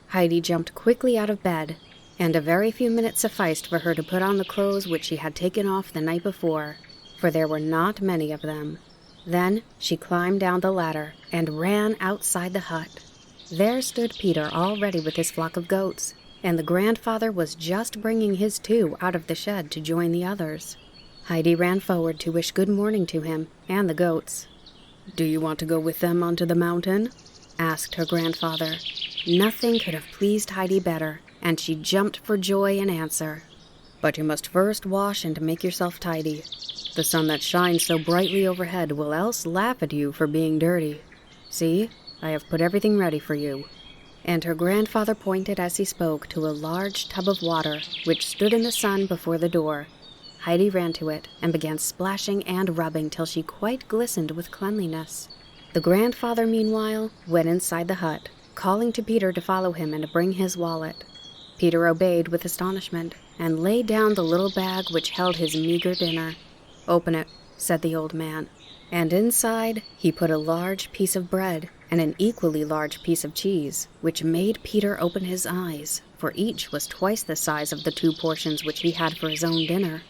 [SPEAKER 2] Heidi jumped quickly out of bed, and a very few minutes sufficed for her to put on the clothes which she had taken off the night before, for there were not many of them. Then she climbed down the ladder and ran outside the hut. There stood Peter all ready with his flock of goats, and the grandfather was just bringing his 2 out of the shed to join the others. Heidi ran forward to wish good morning to him and the goats. "Do you want to go with them onto the mountain?" asked her grandfather. Nothing could have pleased Heidi better, and she jumped for joy in answer. "But you must first wash and make yourself tidy. The sun that shines so brightly overhead will else laugh at you for being dirty. See, I have put everything ready for you." And her grandfather pointed as he spoke to a large tub of water which stood in the sun before the door. Heidi ran to it and began splashing and rubbing till she quite glistened with cleanliness. The grandfather, meanwhile, went inside the hut, calling to Peter to follow him and to bring his wallet. Peter obeyed with astonishment and laid down the little bag which held his meager dinner. "Open it," said the old man, and inside he put a large piece of bread and an equally large piece of cheese, which made Peter open his eyes, for each was twice the size of the 2 portions which he had for his own dinner.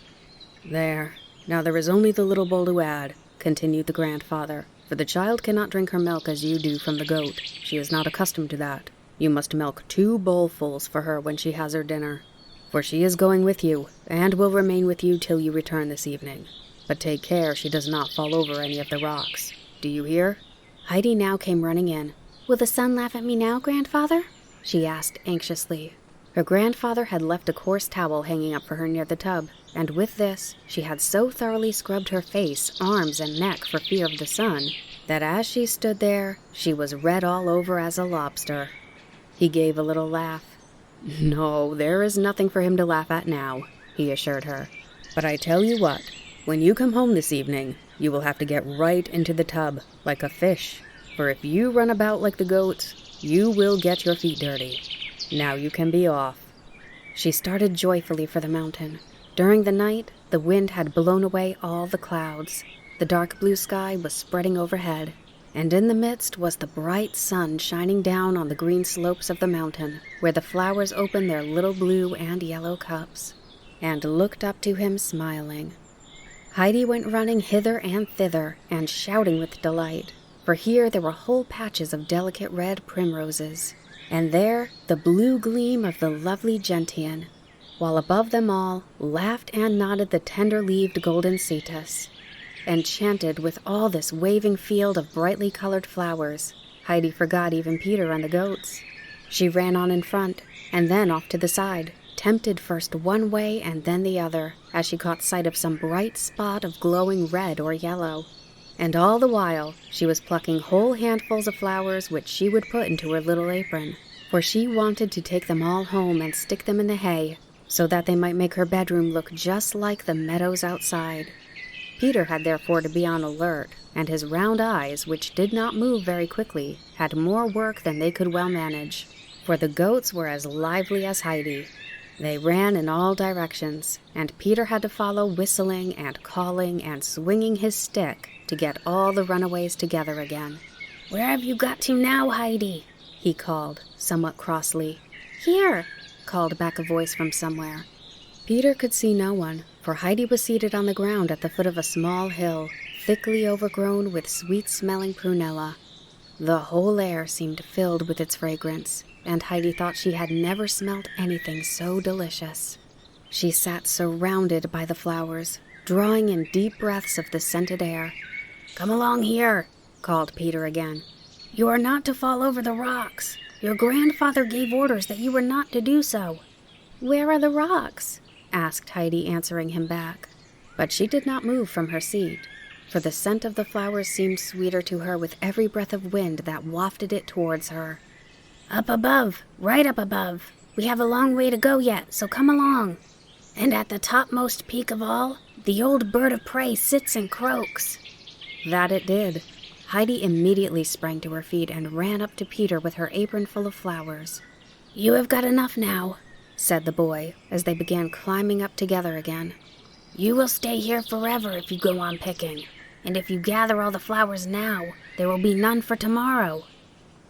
[SPEAKER 2] "There, now there is only the little bowl to add," continued the grandfather, "for the child cannot drink her milk as you do from the goat. She is not accustomed to that. You must milk 2 bowlfuls for her when she has her dinner, for she is going with you, and will remain with you till you return this evening. But take care she does not fall over any of the rocks. Do you hear?" Heidi now came running in. "Will the sun laugh at me now, grandfather?" she asked anxiously. Her grandfather had left a coarse towel hanging up for her near the tub, and with this she had so thoroughly scrubbed her face, arms, and neck for fear of the sun, that as she stood there, she was red all over as a lobster. He gave a little laugh. "No, there is nothing for him to laugh at now," he assured her. "But I tell you what, when you come home this evening, you will have to get right into the tub, like a fish, for if you run about like the goats, you will get your feet dirty. Now you can be off." She started joyfully for the mountain. During the night, the wind had blown away all the clouds. The dark blue sky was spreading overhead, and in the midst was the bright sun shining down on the green slopes of the mountain, where the flowers opened their little blue and yellow cups, and looked up to him smiling. Heidi went running hither and thither, and shouting with delight, for here there were whole patches of delicate red primroses, and there the blue gleam of the lovely gentian, while above them all laughed and nodded the tender-leaved golden cetus. Enchanted with all this waving field of brightly colored flowers, Heidi forgot even Peter and the goats. She ran on in front, and then off to the side, tempted first one way and then the other, as she caught sight of some bright spot of glowing red or yellow. And all the while she was plucking whole handfuls of flowers which she would put into her little apron, for she wanted to take them all home and stick them in the hay, so that they might make her bedroom look just like the meadows outside. Peter had therefore to be on alert, and his round eyes, which did not move very quickly, had more work than they could well manage, for the goats were as lively as Heidi. They ran in all directions, and Peter had to follow, whistling and calling and swinging his stick to get all the runaways together again. "Where have you got to now, Heidi?" he called, somewhat crossly. "Here," called back a voice from somewhere. Peter could see no one, for Heidi was seated on the ground at the foot of a small hill, thickly overgrown with sweet-smelling prunella. The whole air seemed filled with its fragrance, and Heidi thought she had never smelt anything so delicious. She sat surrounded by the flowers, drawing in deep breaths of the scented air. "Come along here," called Peter again. "You are not to fall over the rocks. Your grandfather gave orders that you were not to do so." "Where are the rocks?" asked Heidi, answering him back. But she did not move from her seat, for the scent of the flowers seemed sweeter to her with every breath of wind that wafted it towards her. "Up above, right up above. We have a long way to go yet, so come along. And at the topmost peak of all, the old bird of prey sits and croaks." That it did. Heidi immediately sprang to her feet and ran up to Peter with her apron full of flowers. "You have got enough now," said the boy, as they began climbing up together again. "You will stay here forever if you go on picking, and if you gather all the flowers now, there will be none for tomorrow."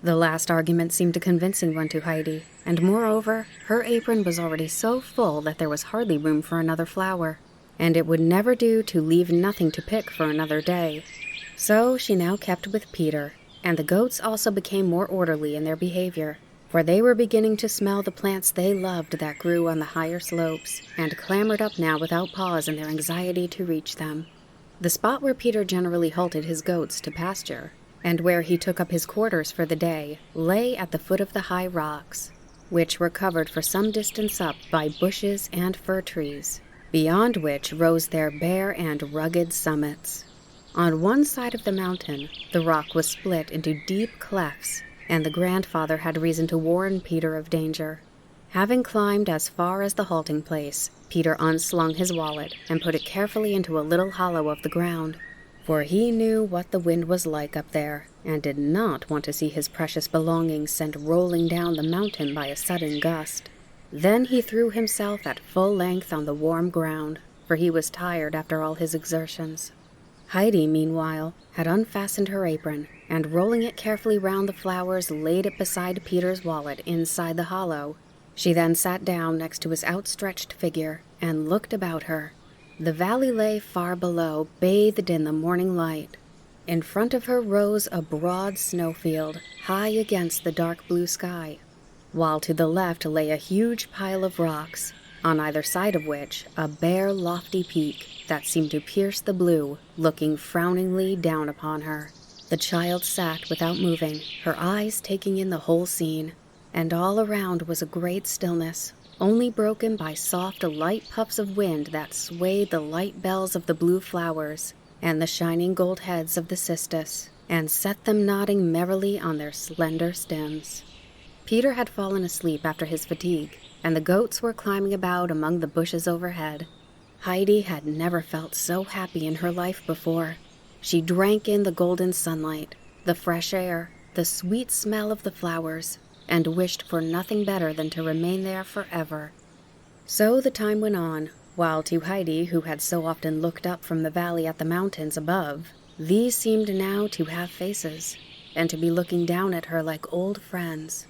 [SPEAKER 2] The last argument seemed a convincing one to Heidi, and moreover, her apron was already so full that there was hardly room for another flower, and it would never do to leave nothing to pick for another day. So she now kept with Peter, and the goats also became more orderly in their behavior, for they were beginning to smell the plants they loved that grew on the higher slopes, and clambered up now without pause in their anxiety to reach them. The spot where Peter generally halted his goats to pasture, and where he took up his quarters for the day, lay at the foot of the high rocks, which were covered for some distance up by bushes and fir trees, beyond which rose their bare and rugged summits. On one side of the mountain, the rock was split into deep clefts, and the grandfather had reason to warn Peter of danger. Having climbed as far as the halting place, Peter unslung his wallet and put it carefully into a little hollow of the ground, for he knew what the wind was like up there, and did not want to see his precious belongings sent rolling down the mountain by a sudden gust. Then he threw himself at full length on the warm ground, for he was tired after all his exertions. Heidi, meanwhile, had unfastened her apron, and rolling it carefully round the flowers, laid it beside Peter's wallet inside the hollow. She then sat down next to his outstretched figure, and looked about her. The valley lay far below, bathed in the morning light. In front of her rose a broad snowfield, high against the dark blue sky, while to the left lay a huge pile of rocks, on either side of which a bare, lofty peak that seemed to pierce the blue, looking frowningly down upon her. The child sat without moving, her eyes taking in the whole scene. and all around was a great stillness, only broken by soft, light puffs of wind that swayed the light bells of the blue flowers and the shining gold heads of the cistus, and set them nodding merrily on their slender stems. Peter had fallen asleep after his fatigue, and the goats were climbing about among the bushes overhead. Heidi had never felt so happy in her life before. She drank in the golden sunlight, the fresh air, the sweet smell of the flowers, and wished for nothing better than to remain there forever. So the time went on, while to Heidi, who had so often looked up from the valley at the mountains above, these seemed now to have faces, and to be looking down at her like old friends.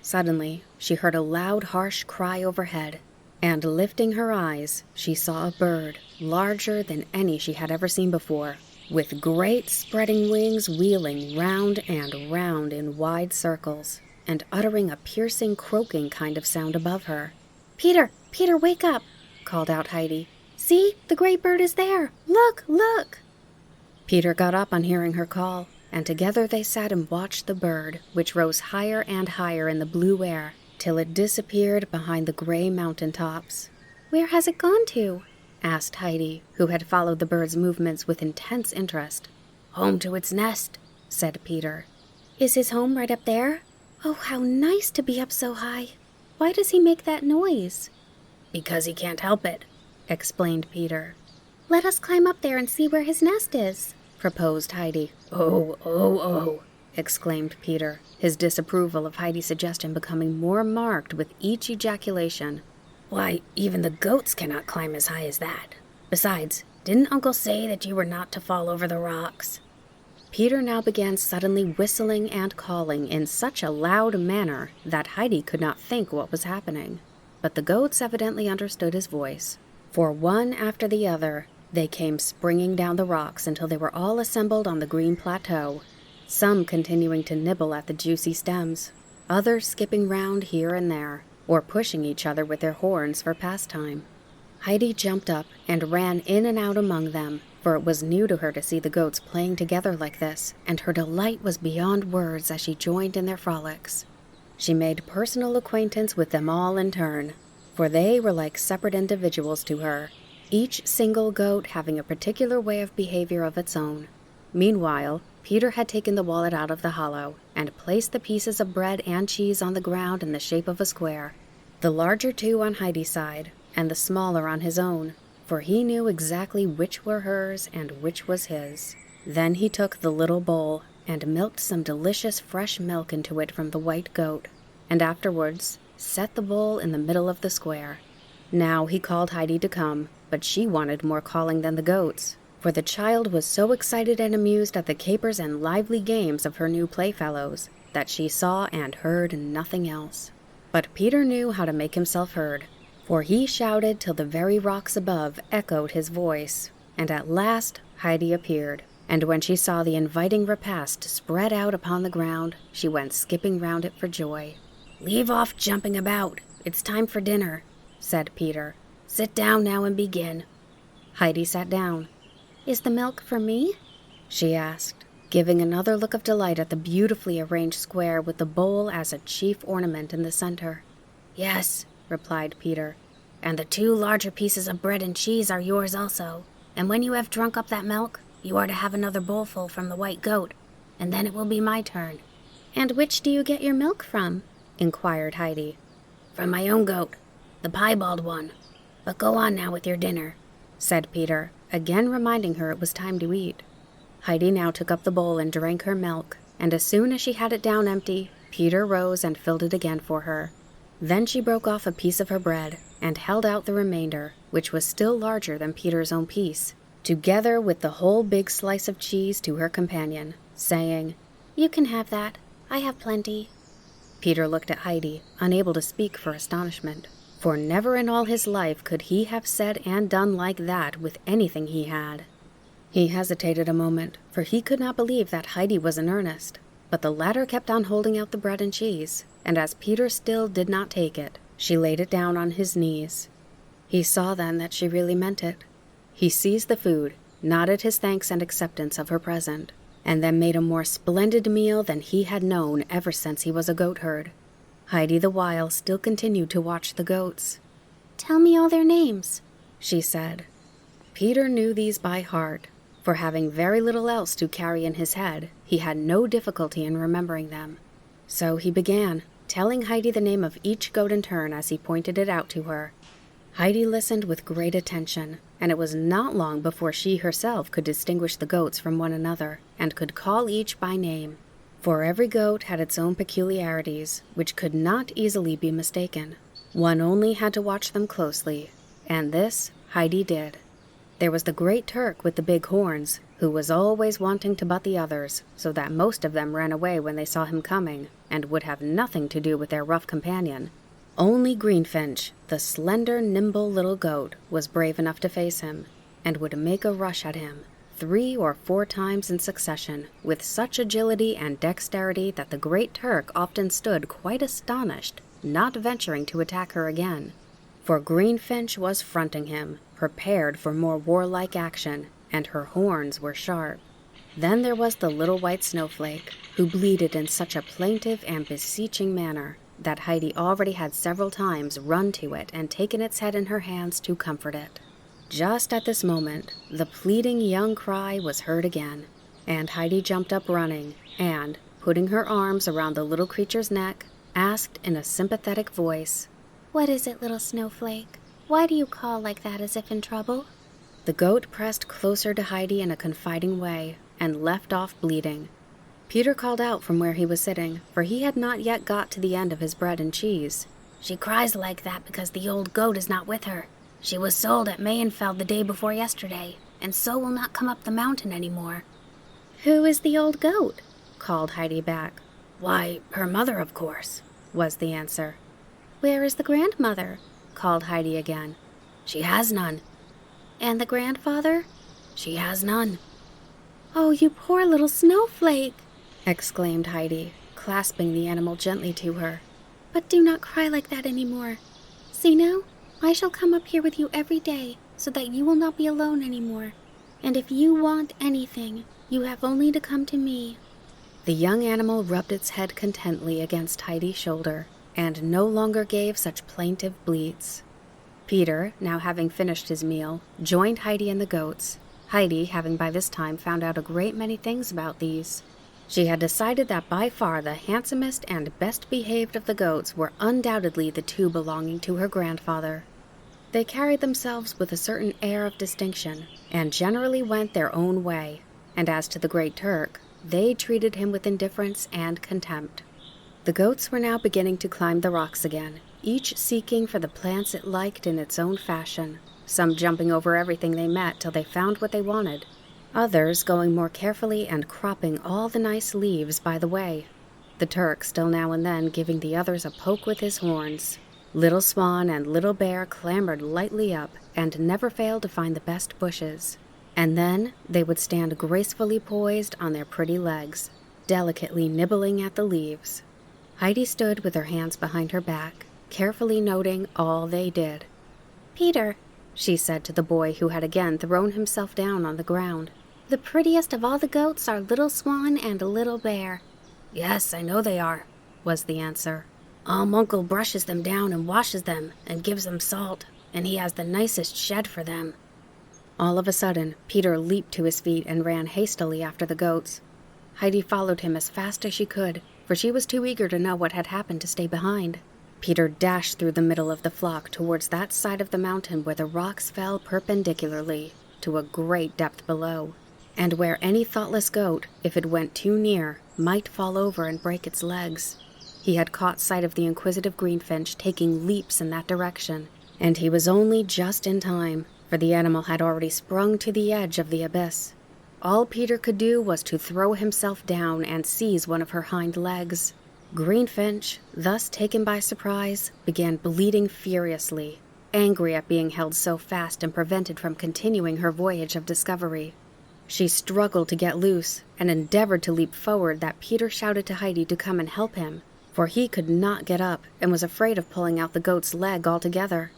[SPEAKER 2] Suddenly, she heard a loud, harsh cry overhead, and lifting her eyes, she saw a bird, larger than any she had ever seen before, with great spreading wings wheeling round and round in wide circles, and uttering a piercing, croaking kind of sound above her.
[SPEAKER 1] "Peter! Peter, wake up!" called out Heidi. "See, the great bird is there! Look, look!"
[SPEAKER 2] Peter got up on hearing her call, and together they sat and watched the bird, which rose higher and higher in the blue air, till it disappeared behind the gray mountain tops.
[SPEAKER 1] "Where has it gone to?"
[SPEAKER 2] asked Heidi, who had followed the bird's movements with intense interest.
[SPEAKER 3] "Home to its nest,"
[SPEAKER 2] said Peter.
[SPEAKER 1] "Is his home right up there? Oh, how nice to be up so high. Why does he make that noise?"
[SPEAKER 3] "Because he can't help it,"
[SPEAKER 2] explained Peter.
[SPEAKER 1] "Let us climb up there and see where his nest is,"
[SPEAKER 2] proposed Heidi.
[SPEAKER 3] Oh,
[SPEAKER 2] exclaimed Peter, his disapproval of Heidi's suggestion becoming more marked with each ejaculation.
[SPEAKER 3] "Why, even the goats cannot climb as high as that. Besides, didn't Uncle say that you were not to fall over the rocks?"
[SPEAKER 2] Peter now began suddenly whistling and calling in such a loud manner that Heidi could not think what was happening. But the goats evidently understood his voice, for one after the other, they came springing down the rocks until they were all assembled on the green plateau, some continuing to nibble at the juicy stems, others skipping round here and there, or pushing each other with their horns for pastime. Heidi jumped up and ran in and out among them, for it was new to her to see the goats playing together like this, and her delight was beyond words as she joined in their frolics. She made personal acquaintance with them all in turn, for they were like separate individuals to her, each single goat having a particular way of behavior of its own. Meanwhile, Peter had taken the wallet out of the hollow and placed the pieces of bread and cheese on the ground in the shape of a square, the larger two on Heidi's side and the smaller on his own, for he knew exactly which were hers and which was his. Then he took the little bowl and milked some delicious fresh milk into it from the white goat, and afterwards set the bowl in the middle of the square. Now he called Heidi to come, but she wanted more calling than the goats, for the child was so excited and amused at the capers and lively games of her new playfellows that she saw and heard nothing else. But Peter knew how to make himself heard, for he shouted till the very rocks above echoed his voice, and at last Heidi appeared, and when she saw the inviting repast spread out upon the ground, she went skipping round it for joy.
[SPEAKER 3] "Leave off jumping about. It's time for dinner," said Peter. "Sit down now and begin."
[SPEAKER 2] Heidi sat down.
[SPEAKER 1] "Is the milk for me?"
[SPEAKER 2] she asked, giving another look of delight at the beautifully arranged square with the bowl as a chief ornament in the center.
[SPEAKER 3] "Yes," replied Peter, "and the 2 larger pieces of bread and cheese are yours also. And when you have drunk up that milk, you are to have another bowlful from the white goat, and then it will be my turn."
[SPEAKER 1] "And which do you get your milk from?"
[SPEAKER 2] inquired Heidi.
[SPEAKER 3] "From my own goat, the piebald one. But go on now with your dinner,"
[SPEAKER 2] said Peter, again reminding her it was time to eat. Heidi now took up the bowl and drank her milk, and as soon as she had it down empty, Peter rose and filled it again for her. Then she broke off a piece of her bread and held out the remainder, which was still larger than Peter's own piece, together with the whole big slice of cheese to her companion, saying,
[SPEAKER 1] "You can have that. I have plenty."
[SPEAKER 2] Peter looked at Heidi, unable to speak for astonishment, for never in all his life could he have said and done like that with anything he had. He hesitated a moment, for he could not believe that Heidi was in earnest, but the latter kept on holding out the bread and cheese, and as Peter still did not take it, she laid it down on his knees. He saw then that she really meant it. He seized the food, nodded his thanks and acceptance of her present, and then made a more splendid meal than he had known ever since he was a goatherd. Heidi the while still continued to watch the goats.
[SPEAKER 3] "Tell me all their names,"
[SPEAKER 2] she said. Peter knew these by heart, for having very little else to carry in his head, he had no difficulty in remembering them. So he began, telling Heidi the name of each goat in turn as he pointed it out to her. Heidi listened with great attention, and it was not long before she herself could distinguish the goats from one another, and could call each by name. For every goat had its own peculiarities, which could not easily be mistaken. One only had to watch them closely, and this Heidi did. There was the great Turk with the big horns, who was always wanting to butt the others, so that most of them ran away when they saw him coming, and would have nothing to do with their rough companion. Only Greenfinch, the slender, nimble little goat, was brave enough to face him, and would make a rush at him, 3 or 4 times in succession, with such agility and dexterity that the great Turk often stood quite astonished, not venturing to attack her again. For Greenfinch was fronting him, prepared for more warlike action, and her horns were sharp. Then there was the little white snowflake, who bleated in such a plaintive and beseeching manner that Heidi already had several times run to it and taken its head in her hands to comfort it. Just at this moment, the pleading young cry was heard again, and Heidi jumped up running, and, putting her arms around the little creature's neck, asked in a sympathetic voice,
[SPEAKER 3] "What is it, little snowflake? Why do you call like that as if in trouble?"
[SPEAKER 2] The goat pressed closer to Heidi in a confiding way, and left off bleating. Peter called out from where he was sitting, for he had not yet got to the end of his bread and cheese.
[SPEAKER 3] "She cries like that because the old goat is not with her. She was sold at Mayenfeld the day before yesterday, and so will not come up the mountain any more."
[SPEAKER 2] "Who is the old goat?" called Heidi back.
[SPEAKER 3] "Why, her mother, of course,"
[SPEAKER 2] was the answer.
[SPEAKER 3] "Where is the grandmother?"
[SPEAKER 2] called Heidi again.
[SPEAKER 3] "She has none."
[SPEAKER 2] "And the grandfather?"
[SPEAKER 3] "She has none."
[SPEAKER 2] "Oh, you poor little snowflake!" exclaimed Heidi, clasping the animal gently to her.
[SPEAKER 3] "But do not cry like that any more. See now, I shall come up here with you every day, so that you will not be alone any more. And if you want anything, you have only to come to me."
[SPEAKER 2] The young animal rubbed its head contentedly against Heidi's shoulder, and no longer gave such plaintive bleats. Peter, now having finished his meal, joined Heidi and the goats, Heidi having by this time found out a great many things about these. She had decided that by far the handsomest and best behaved of the goats were undoubtedly the 2 belonging to her grandfather. They carried themselves with a certain air of distinction, and generally went their own way, and as to the great Turk, they treated him with indifference and contempt. The goats were now beginning to climb the rocks again, each seeking for the plants it liked in its own fashion, some jumping over everything they met till they found what they wanted, others going more carefully and cropping all the nice leaves by the way, the Turk still now and then giving the others a poke with his horns. Little Swan and Little Bear clambered lightly up and never failed to find the best bushes, and then they would stand gracefully poised on their pretty legs, delicately nibbling at the leaves. Heidi stood with her hands behind her back, carefully noting all they did.
[SPEAKER 3] "Peter,"
[SPEAKER 2] she said to the boy who had again thrown himself down on the ground,
[SPEAKER 3] "the prettiest of all the goats are Little Swan and Little Bear."
[SPEAKER 2] "Yes, I know they are," was the answer.
[SPEAKER 3] "Uncle brushes them down and washes them and gives them salt, and he has the nicest shed for them."
[SPEAKER 2] All of a sudden, Peter leaped to his feet and ran hastily after the goats. Heidi followed him as fast as she could, for she was too eager to know what had happened to stay behind. Peter dashed through the middle of the flock towards that side of the mountain where the rocks fell perpendicularly to a great depth below, and where any thoughtless goat, if it went too near, might fall over and break its legs. He had caught sight of the inquisitive Greenfinch taking leaps in that direction, and he was only just in time, for the animal had already sprung to the edge of the abyss. All Peter could do was to throw himself down and seize one of her hind legs. Greenfinch, thus taken by surprise, began bleating furiously, angry at being held so fast and prevented from continuing her voyage of discovery. She struggled to get loose and endeavored to leap forward that Peter shouted to Heidi to come and help him, for he could not get up and was afraid of pulling out the goat's leg altogether.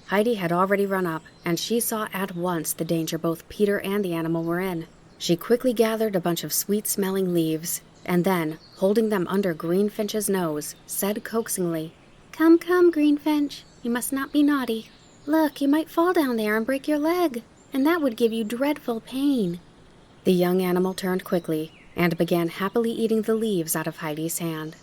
[SPEAKER 2] Heidi had already run up, and she saw at once the danger both Peter and the animal were in. She quickly gathered a bunch of sweet-smelling leaves, and then, holding them under Greenfinch's nose, said coaxingly,
[SPEAKER 3] "Come, come, Greenfinch, you must not be naughty. Look, you might fall down there and break your leg, and that would give you dreadful pain."
[SPEAKER 2] The young animal turned quickly and began happily eating the leaves out of Heidi's hand.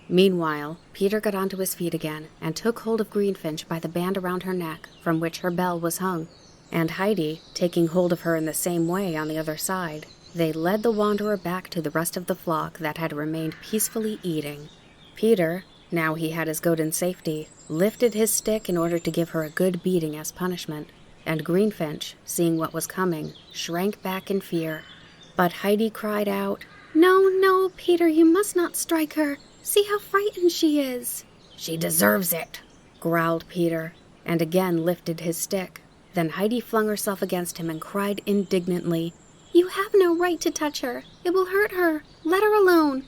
[SPEAKER 2] Meanwhile, Peter got onto his feet again and took hold of Greenfinch by the band around her neck from which her bell was hung, and Heidi, taking hold of her in the same way on the other side, they led the wanderer back to the rest of the flock that had remained peacefully eating. Peter, now he had his goat in safety, lifted his stick in order to give her a good beating as punishment, and Greenfinch, seeing what was coming, shrank back in fear. But Heidi cried out,
[SPEAKER 3] "No, no, Peter, you must not strike her. See how frightened she is."
[SPEAKER 1] "She deserves it,"
[SPEAKER 2] growled Peter, and again lifted his stick. Then Heidi flung herself against him and cried indignantly,
[SPEAKER 3] "You have no right to touch her. It will hurt her. Let her alone."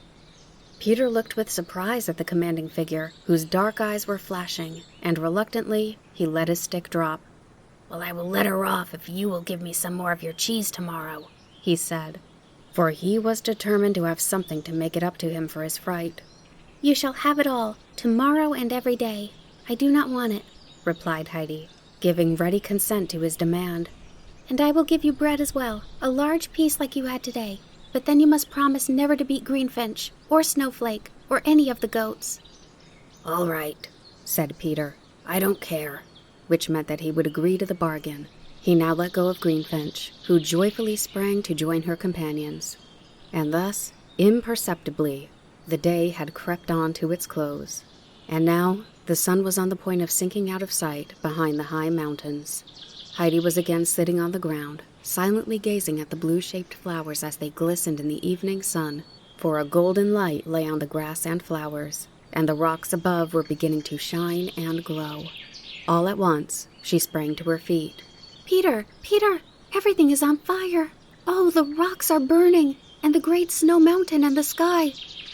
[SPEAKER 2] Peter looked with surprise at the commanding figure, whose dark eyes were flashing, and reluctantly he let his stick drop.
[SPEAKER 1] "Well, I will let her off if you will give me some more of your cheese tomorrow,"
[SPEAKER 2] he said, for he was determined to have something to make it up to him for his fright.
[SPEAKER 3] "You shall have it all, tomorrow and every day. I do not want it,"
[SPEAKER 2] replied Heidi, giving ready consent to his demand.
[SPEAKER 3] "And I will give you bread as well, a large piece like you had today. But then you must promise never to beat Greenfinch, or Snowflake, or any of the goats."
[SPEAKER 1] "All right," said Peter. "I don't care,"
[SPEAKER 2] which meant that he would agree to the bargain. He now let go of Greenfinch, who joyfully sprang to join her companions. And thus, imperceptibly, the day had crept on to its close. And now, the sun was on the point of sinking out of sight behind the high mountains. Heidi was again sitting on the ground, silently gazing at the blue-shaped flowers as they glistened in the evening sun, for a golden light lay on the grass and flowers, and the rocks above were beginning to shine and glow. All at once, she sprang to her feet.
[SPEAKER 3] Peter, Peter, everything is on fire. Oh, the rocks are burning, and the great snow mountain and the sky.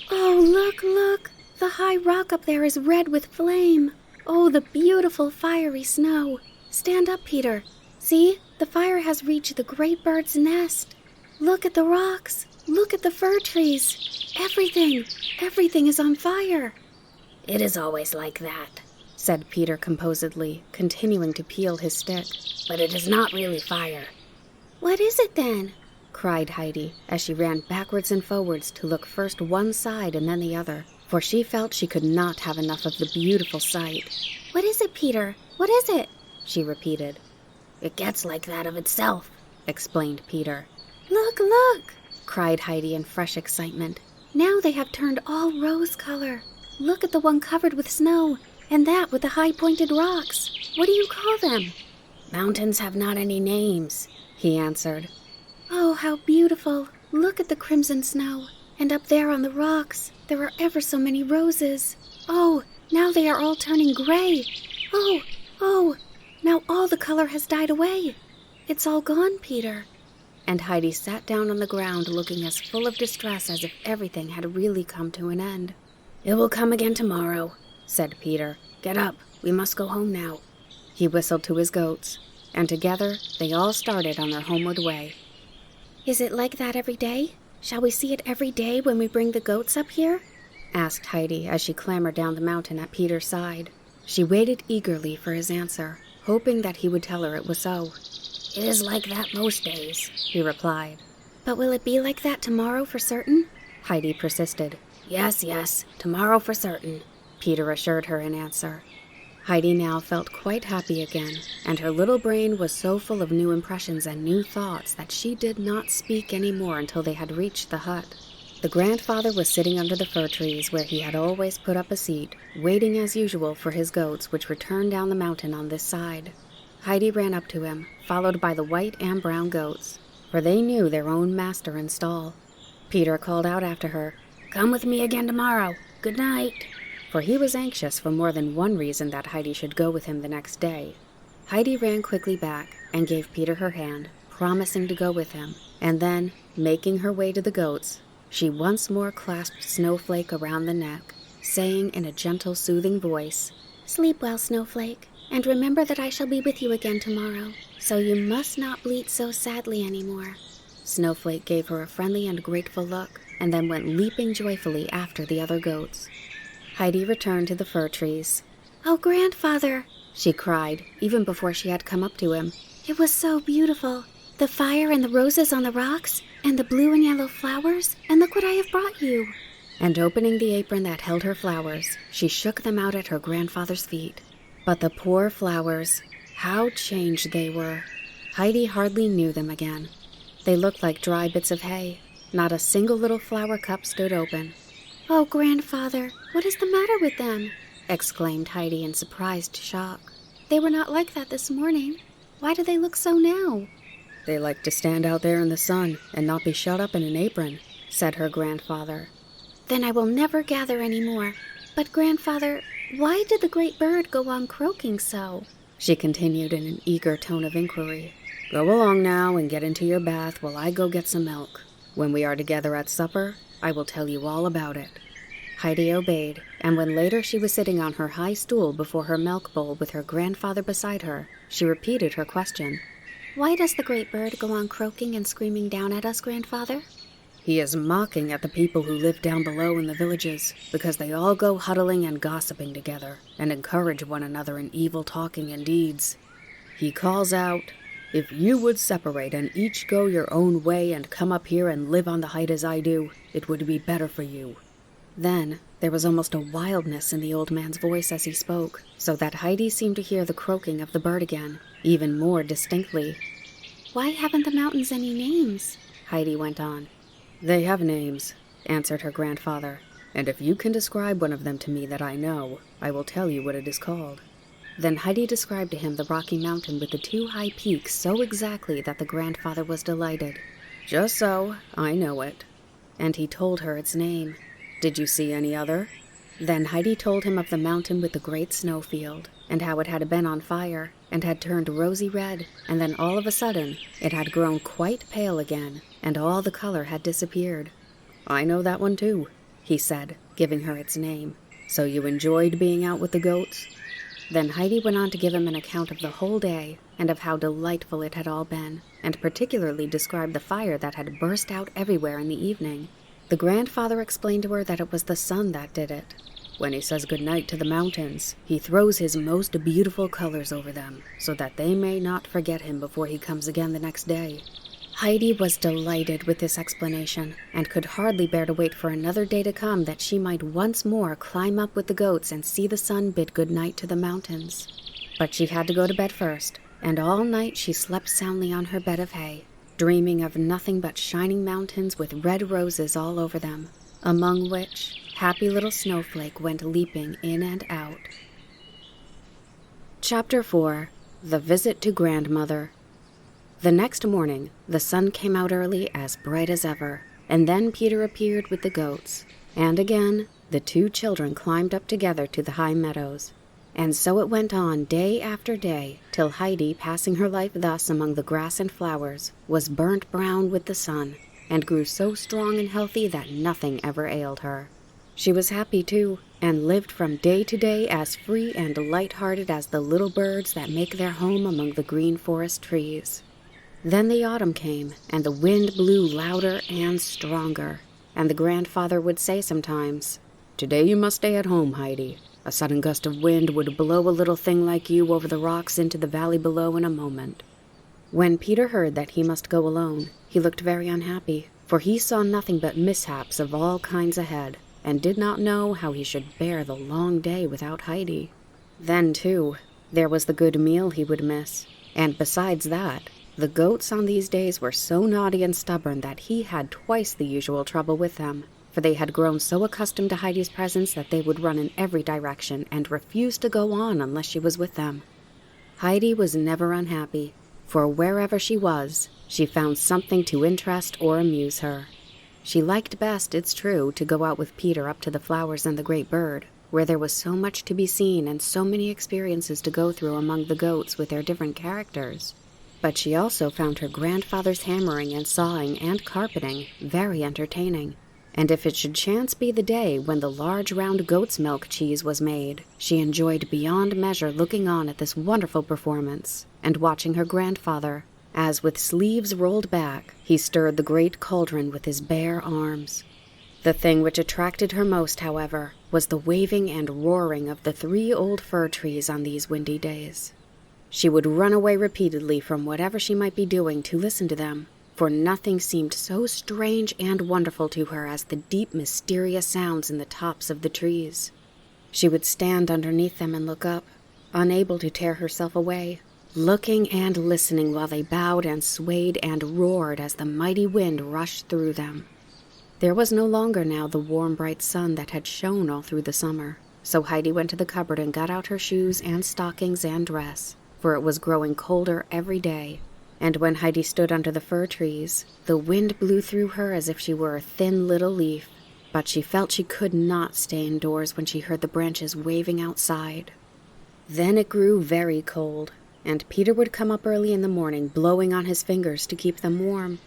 [SPEAKER 3] Oh, look, look, the high rock up there is red with flame. Oh, the beautiful fiery snow. Stand up, Peter. See, the fire has reached the great bird's nest. Look at the rocks. Look at the fir trees. Everything is on fire."
[SPEAKER 1] "It is always like that,"
[SPEAKER 2] said Peter composedly, continuing to peel his stick.
[SPEAKER 1] "But it is not really fire."
[SPEAKER 3] "What is it then?"
[SPEAKER 2] cried Heidi, as she ran backwards and forwards to look first one side and then the other, for she felt she could not have enough of the beautiful sight.
[SPEAKER 3] "What is it, Peter? What is it?"
[SPEAKER 2] she repeated.
[SPEAKER 1] "It gets like that of itself,"
[SPEAKER 2] explained Peter.
[SPEAKER 3] "Look, look!"
[SPEAKER 2] cried Heidi in fresh excitement.
[SPEAKER 3] "Now they have turned all rose color. Look at the one covered with snow, and that with the high-pointed rocks. What do you call them?"
[SPEAKER 1] "Mountains have not any names,"
[SPEAKER 2] he answered.
[SPEAKER 3] "Oh, how beautiful! Look at the crimson snow, and up there on the rocks, there are ever so many roses. Oh, now they are all turning gray. Oh, now all the color has died away. It's all gone, Peter."
[SPEAKER 2] And Heidi sat down on the ground looking as full of distress as if everything had really come to an end.
[SPEAKER 1] "It will come again tomorrow," said Peter. "Get up, we must go home now."
[SPEAKER 2] He whistled to his goats, and together they all started on their homeward way.
[SPEAKER 3] "Is it like that every day? Shall we see it every day when we bring the goats up here?"
[SPEAKER 2] asked Heidi as she clambered down the mountain at Peter's side. She waited eagerly for his answer, hoping that he would tell her it was so.
[SPEAKER 1] "It is like that most days," he replied.
[SPEAKER 3] "But will it be like that tomorrow for certain?"
[SPEAKER 2] Heidi persisted.
[SPEAKER 1] Yes, tomorrow for certain,"
[SPEAKER 2] Peter assured her in answer. Heidi now felt quite happy again, and her little brain was so full of new impressions and new thoughts that she did not speak any more until they had reached the hut. The grandfather was sitting under the fir trees where he had always put up a seat, waiting as usual for his goats, which were turned down the mountain on this side. Heidi ran up to him, followed by the white and brown goats, for they knew their own master and stall. Peter called out after her,
[SPEAKER 1] "Come with me again tomorrow. Good night."
[SPEAKER 2] For he was anxious for more than one reason that Heidi should go with him the next day. Heidi ran quickly back and gave Peter her hand, promising to go with him, and then, making her way to the goats, she once more clasped Snowflake around the neck, saying in a gentle, soothing voice,
[SPEAKER 3] "Sleep well, Snowflake, and remember that I shall be with you again tomorrow, so you must not bleat so sadly anymore."
[SPEAKER 2] Snowflake gave her a friendly and grateful look, and then went leaping joyfully after the other goats. Heidi returned to the fir trees.
[SPEAKER 3] "Oh, grandfather,"
[SPEAKER 2] she cried, even before she had come up to him.
[SPEAKER 3] "it was so beautiful. The fire and the roses on the rocks, and the blue and yellow flowers, and look what I have brought you."
[SPEAKER 2] And opening the apron that held her flowers, she shook them out at her grandfather's feet. But the poor flowers, how changed they were. Heidi hardly knew them again. They looked like dry bits of hay. Not a single little flower cup stood open.
[SPEAKER 3] "Oh, grandfather, what is the matter with them?"
[SPEAKER 2] exclaimed Heidi in surprised shock.
[SPEAKER 3] "They were not like that this morning. Why do they look so now?"
[SPEAKER 2] "They like to stand out there in the sun and not be shut up in an apron," said her grandfather.
[SPEAKER 3] "Then I will never gather any more. But, grandfather, why did the great bird go on croaking so?"
[SPEAKER 2] she continued in an eager tone of inquiry. "Go along now and get into your bath while I go get some milk. When we are together at supper, I will tell you all about it." Heidi obeyed, and when later she was sitting on her high stool before her milk bowl with her grandfather beside her, she repeated her question.
[SPEAKER 3] "Why does the great bird go on croaking and screaming down at us, grandfather?"
[SPEAKER 2] "He is mocking at the people who live down below in the villages, because they all go huddling and gossiping together, and encourage one another in evil talking and deeds. He calls out, 'If you would separate and each go your own way and come up here and live on the height as I do, it would be better for you.'" Then there was almost a wildness in the old man's voice as he spoke, so that Heidi seemed to hear the croaking of the bird again, even more distinctly.
[SPEAKER 3] "Why haven't the mountains any names?"
[SPEAKER 2] Heidi went on. "They have names," answered her grandfather, "and if you can describe one of them to me that I know, I will tell you what it is called." Then Heidi described to him the rocky mountain with the two high peaks so exactly that the grandfather was delighted. "Just so, I know it." And he told her its name. "Did you see any other?" Then Heidi told him of the mountain with the great snowfield, and how it had been on fire, and had turned rosy red, and then all of a sudden it had grown quite pale again, and all the color had disappeared. "I know that one too," he said, giving her its name. "So you enjoyed being out with the goats?" Then Heidi went on to give him an account of the whole day, and of how delightful it had all been, and particularly described the fire that had burst out everywhere in the evening. The grandfather explained to her that it was the sun that did it. "When he says good night to the mountains, he throws his most beautiful colors over them, so that they may not forget him before he comes again the next day." Heidi was delighted with this explanation, and could hardly bear to wait for another day to come that she might once more climb up with the goats and see the sun bid good night to the mountains. But she had to go to bed first, and all night she slept soundly on her bed of hay, dreaming of nothing but shining mountains with red roses all over them, among which happy little Snowflake went leaping in and out. Chapter 4. The Visit to Grandmother. The next morning, the sun came out early as bright as ever, and then Peter appeared with the goats, and again the two children climbed up together to the high meadows. And so it went on day after day, till Heidi, passing her life thus among the grass and flowers, was burnt brown with the sun, and grew so strong and healthy that nothing ever ailed her. She was happy, too, and lived from day to day as free and light-hearted as the little birds that make their home among the green forest trees. Then the autumn came, and the wind blew louder and stronger, and the grandfather would say sometimes, "Today you must stay at home, Heidi. A sudden gust of wind would blow a little thing like you over the rocks into the valley below in a moment." When Peter heard that he must go alone, he looked very unhappy, for he saw nothing but mishaps of all kinds ahead, and did not know how he should bear the long day without Heidi. Then, too, there was the good meal he would miss, and besides that, the goats on these days were so naughty and stubborn that he had twice the usual trouble with them, for they had grown so accustomed to Heidi's presence that they would run in every direction and refuse to go on unless she was with them. Heidi was never unhappy, for wherever she was, she found something to interest or amuse her. She liked best, it's true, to go out with Peter up to the flowers and the great bird, where there was so much to be seen and so many experiences to go through among the goats with their different characters. But she also found her grandfather's hammering and sawing and carpeting very entertaining, and if it should chance be the day when the large round goat's milk cheese was made, she enjoyed beyond measure looking on at this wonderful performance, and watching her grandfather, as with sleeves rolled back, he stirred the great cauldron with his bare arms. The thing which attracted her most, however, was the waving and roaring of the 3 old fir trees on these windy days. She would run away repeatedly from whatever she might be doing to listen to them, for nothing seemed so strange and wonderful to her as the deep, mysterious sounds in the tops of the trees. She would stand underneath them and look up, unable to tear herself away, looking and listening while they bowed and swayed and roared as the mighty wind rushed through them. There was no longer now the warm, bright sun that had shone all through the summer, so Heidi went to the cupboard and got out her shoes and stockings and dress, for it was growing colder every day. And when Heidi stood under the fir trees, the wind blew through her as if she were a thin little leaf, but she felt she could not stay indoors when she heard the branches waving outside. Then it grew very cold, and Peter would come up early in the morning blowing on his fingers to keep them warm.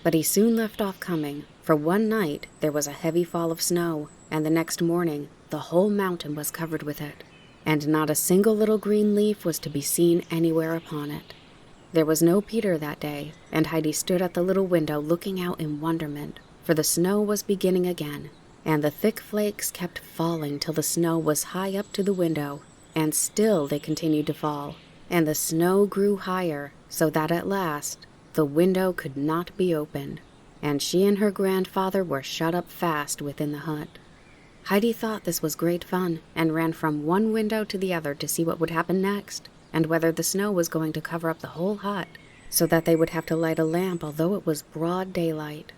[SPEAKER 2] But he soon left off coming, for one night there was a heavy fall of snow, and the next morning the whole mountain was covered with it, and not a single little green leaf was to be seen anywhere upon it. There was no Peter that day, and Heidi stood at the little window looking out in wonderment, for the snow was beginning again, and the thick flakes kept falling till the snow was high up to the window, and still they continued to fall, and the snow grew higher, so that at last the window could not be opened, and she and her grandfather were shut up fast within the hut. Heidi thought this was great fun, and ran from one window to the other to see what would happen next, and whether the snow was going to cover up the whole hut, so that they would have to light a lamp although it was broad daylight.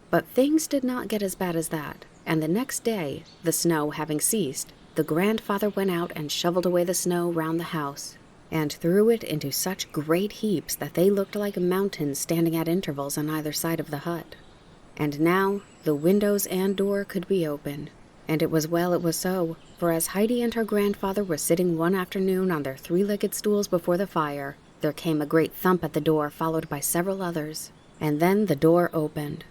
[SPEAKER 2] But things did not get as bad as that, and the next day, the snow having ceased, the grandfather went out and shoveled away the snow round the house, and threw it into such great heaps that they looked like mountains standing at intervals on either side of the hut. And now the windows and door could be opened, and it was well it was so, for as Heidi and her grandfather were sitting one afternoon on their 3-legged stools before the fire, there came a great thump at the door, followed by several others, and then the door opened.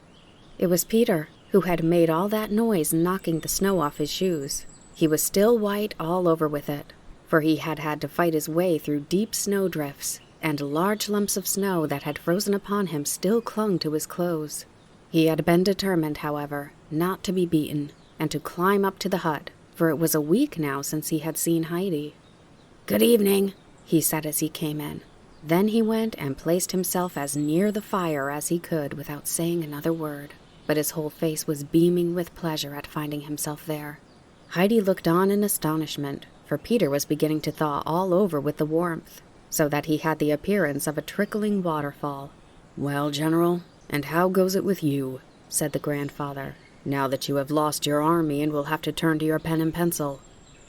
[SPEAKER 2] It was Peter, who had made all that noise knocking the snow off his shoes. He was still white all over with it, for he had had to fight his way through deep snowdrifts, and large lumps of snow that had frozen upon him still clung to his clothes. He had been determined, however, not to be beaten, and to climb up to the hut, for it was a week now since he had seen Heidi. "Good evening," he said as he came in. Then he went and placed himself as near the fire as he could without saying another word, but his whole face was beaming with pleasure at finding himself there. Heidi looked on in astonishment, for Peter was beginning to thaw all over with the warmth, so that he had the appearance of a trickling waterfall. "Well, General, and how goes it with you?" said the grandfather, "now that you have lost your army and will have to turn to your pen and pencil."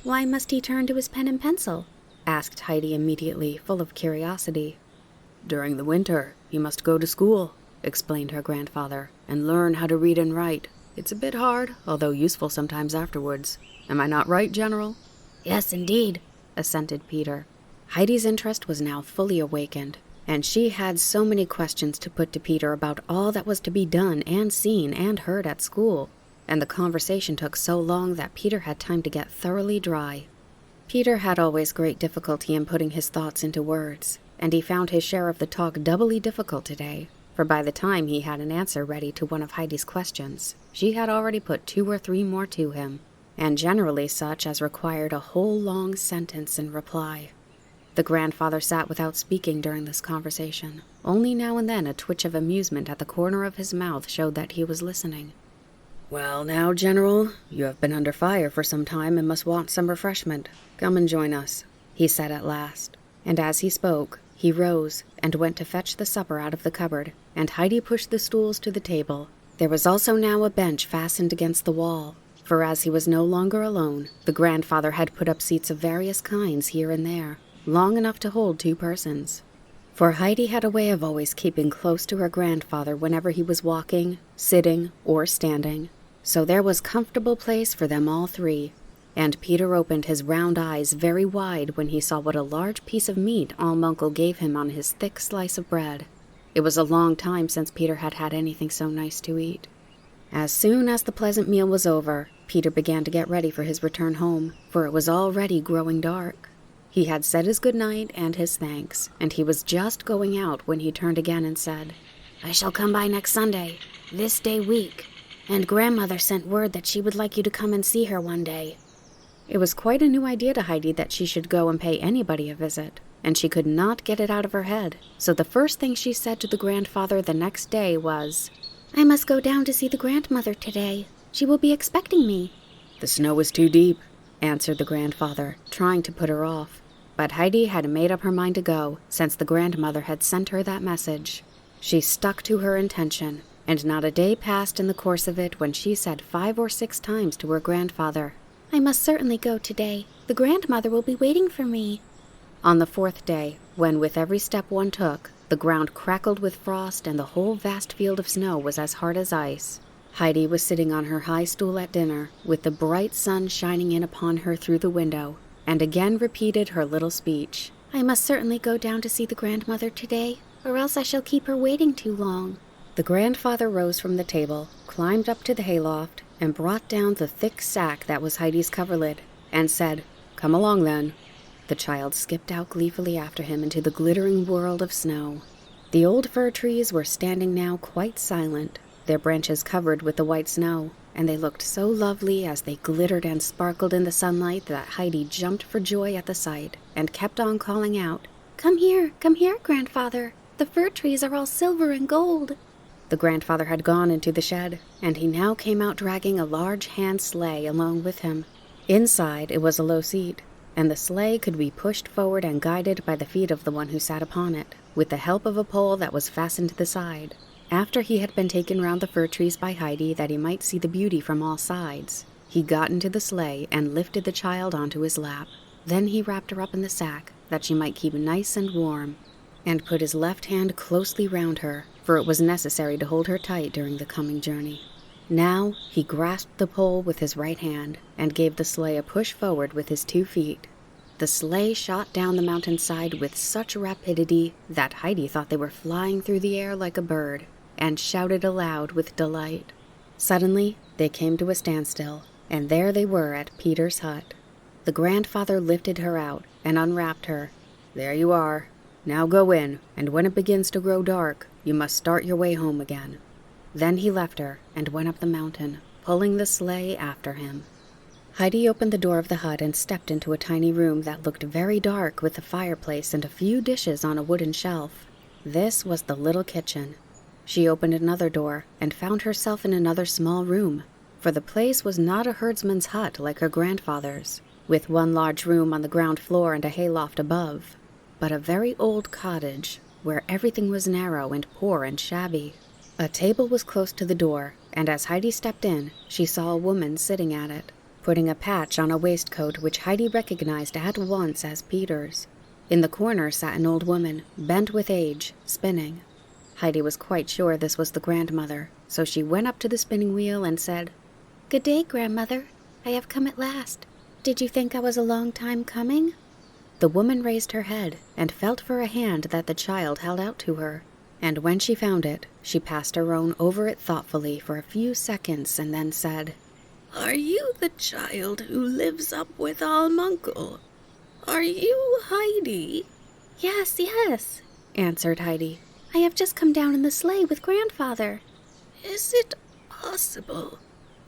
[SPEAKER 3] Why must he turn to his pen and pencil?
[SPEAKER 2] asked Heidi immediately, full of curiosity. "During the winter, you must go to school," explained her grandfather, "and learn how to read and write. It's a bit hard, although useful sometimes afterwards. Am I not right, General?"
[SPEAKER 3] Yes, indeed,
[SPEAKER 2] assented Peter. Heidi's interest was now fully awakened, and she had so many questions to put to Peter about all that was to be done and seen and heard at school, and the conversation took so long that Peter had time to get thoroughly dry. Peter had always great difficulty in putting his thoughts into words, and he found his share of the talk doubly difficult today, for by the time he had an answer ready to one of Heidi's questions, she had already put 2 or 3 more to him, and generally such as required a whole long sentence in reply. The grandfather sat without speaking during this conversation. Only now and then a twitch of amusement at the corner of his mouth showed that he was listening. "Well now, General, you have been under fire for some time and must want some refreshment. Come and join us," he said at last, and as he spoke, he rose and went to fetch the supper out of the cupboard, and Heidi pushed the stools to the table. There was also now a bench fastened against the wall, for as he was no longer alone, the grandfather had put up seats of various kinds here and there, long enough to hold 2 persons. For Heidi had a way of always keeping close to her grandfather whenever he was walking, sitting, or standing, so there was comfortable place for them all 3, and Peter opened his round eyes very wide when he saw what a large piece of meat Uncle gave him on his thick slice of bread. It was a long time since Peter had had anything so nice to eat. As soon as the pleasant meal was over, Peter began to get ready for his return home, for it was already growing dark. He had said his good night and his thanks, and he was just going out when he turned again and said,
[SPEAKER 3] "I shall come by next Sunday, this day week, And Grandmother sent word that she would like you to come and see her one day.
[SPEAKER 2] It was quite a new idea to Heidi that she should go and pay anybody a visit, and she could not get it out of her head. So the first thing she said to the grandfather the next day was,
[SPEAKER 3] "I must go down to see the grandmother today. She will be expecting me."
[SPEAKER 2] "The snow is too deep," answered the grandfather, trying to put her off. But Heidi had made up her mind to go, since the grandmother had sent her that message. She stuck to her intention, and not a day passed in the course of it when she said 5 or 6 times to her grandfather,
[SPEAKER 3] "I must certainly go today. The grandmother will be waiting for me."
[SPEAKER 2] On the 4th day, when with every step one took, the ground crackled with frost and the whole vast field of snow was as hard as ice, Heidi was sitting on her high stool at dinner, with the bright sun shining in upon her through the window, and again repeated her little speech.
[SPEAKER 3] "I must certainly go down to see the grandmother today, or else I shall keep her waiting too long."
[SPEAKER 2] The grandfather rose from the table, climbed up to the hayloft, and brought down the thick sack that was Heidi's coverlid, and said, "Come along, then." The child skipped out gleefully after him into the glittering world of snow. The old fir trees were standing now quite silent, their branches covered with the white snow, and they looked so lovely as they glittered and sparkled in the sunlight that Heidi jumped for joy at the sight, and kept on calling out,
[SPEAKER 3] come here, grandfather. The fir trees are all silver and gold."
[SPEAKER 2] The grandfather had gone into the shed, and he now came out dragging a large hand sleigh along with him. Inside it was a low seat, and the sleigh could be pushed forward and guided by the feet of the one who sat upon it, with the help of a pole that was fastened to the side. After he had been taken round the fir trees by Heidi that he might see the beauty from all sides, he got into the sleigh and lifted the child onto his lap. Then he wrapped her up in the sack that she might keep nice and warm, and put his left hand closely round her, for it was necessary to hold her tight during the coming journey. Now he grasped the pole with his right hand, and gave the sleigh a push forward with his 2 feet. The sleigh shot down the mountainside with such rapidity that Heidi thought they were flying through the air like a bird, and shouted aloud with delight. Suddenly they came to a standstill, and there they were at Peter's hut. The grandfather lifted her out and unwrapped her. "There you are. Now go in, and when it begins to grow dark, you must start your way home again." Then he left her and went up the mountain, pulling the sleigh after him. Heidi opened the door of the hut and stepped into a tiny room that looked very dark, with a fireplace and a few dishes on a wooden shelf. This was the little kitchen. She opened another door and found herself in another small room, for the place was not a herdsman's hut like her grandfather's, with one large room on the ground floor and a hayloft above, but a very old cottage, where everything was narrow and poor and shabby. A table was close to the door, and as Heidi stepped in, she saw a woman sitting at it, putting a patch on a waistcoat which Heidi recognized at once as Peter's. In the corner sat an old woman, bent with age, spinning. Heidi was quite sure this was the grandmother, so she went up to the spinning wheel and said,
[SPEAKER 3] "Good day, grandmother. I have come at last. Did you think I was a long time coming?"
[SPEAKER 2] The woman raised her head and felt for a hand that the child held out to her, and when she found it, she passed her own over it thoughtfully for a few seconds and then said,
[SPEAKER 4] "Are you the child who lives up with Uncle? Are you Heidi?"
[SPEAKER 3] Yes,
[SPEAKER 2] answered Heidi.
[SPEAKER 3] "I have just come down in the sleigh with grandfather."
[SPEAKER 4] "Is it possible?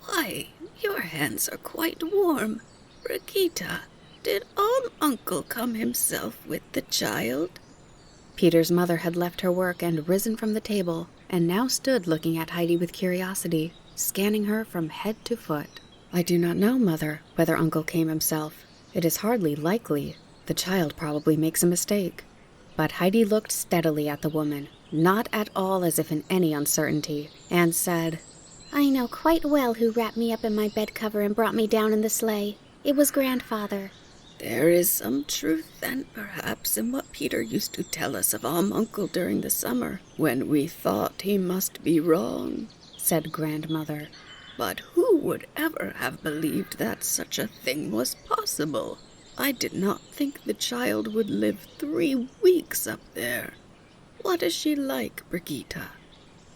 [SPEAKER 4] Why, your hands are quite warm. Brigitta, did Uncle come himself with the child?"
[SPEAKER 2] Peter's mother had left her work and risen from the table, and now stood looking at Heidi with curiosity, scanning her from head to foot. "I do not know, Mother, whether Uncle came himself. It is hardly likely. The child probably makes a mistake." But Heidi looked steadily at the woman, not at all as if in any uncertainty, and said,
[SPEAKER 3] "I know quite well who wrapped me up in my bed cover and brought me down in the sleigh. It was grandfather."
[SPEAKER 4] "There is some truth, then, perhaps, in what Peter used to tell us of Uncle during the summer, when we thought he must be wrong," said Grandmother. "But who would ever have believed that such a thing was possible? I did not think the child would live 3 weeks up there. What is she like, Brigitta?"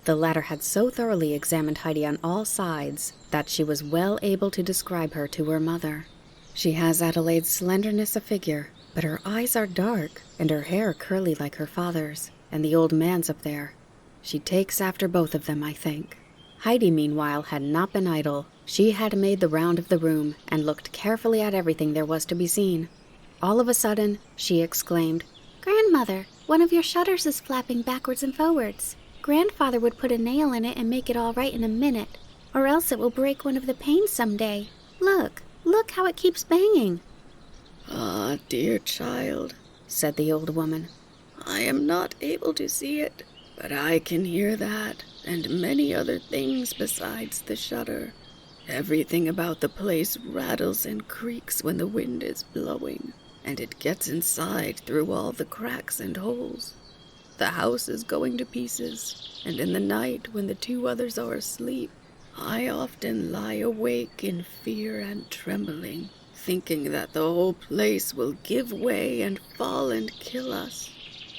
[SPEAKER 2] The latter had so thoroughly examined Heidi on all sides that she was well able to describe her to her mother. "She has Adelaide's slenderness of figure, but her eyes are dark, and her hair curly like her father's, and the old man's up there. She takes after both of them, I think." Heidi, meanwhile, had not been idle. She had made the round of the room and looked carefully at everything there was to be seen. All of a sudden, she exclaimed,
[SPEAKER 3] "Grandmother, one of your shutters is flapping backwards and forwards. Grandfather would put a nail in it and make it all right in a minute, or else it will break one of the panes someday. Look how it keeps banging."
[SPEAKER 4] "Ah, dear child," said the old woman, "I am not able to see it, but I can hear that, and many other things besides the shutter. Everything about the place rattles and creaks when the wind is blowing, and it gets inside through all the cracks and holes. The house is going to pieces, and in the night when the 2 others are asleep, I often lie awake in fear and trembling, thinking that the whole place will give way and fall and kill us.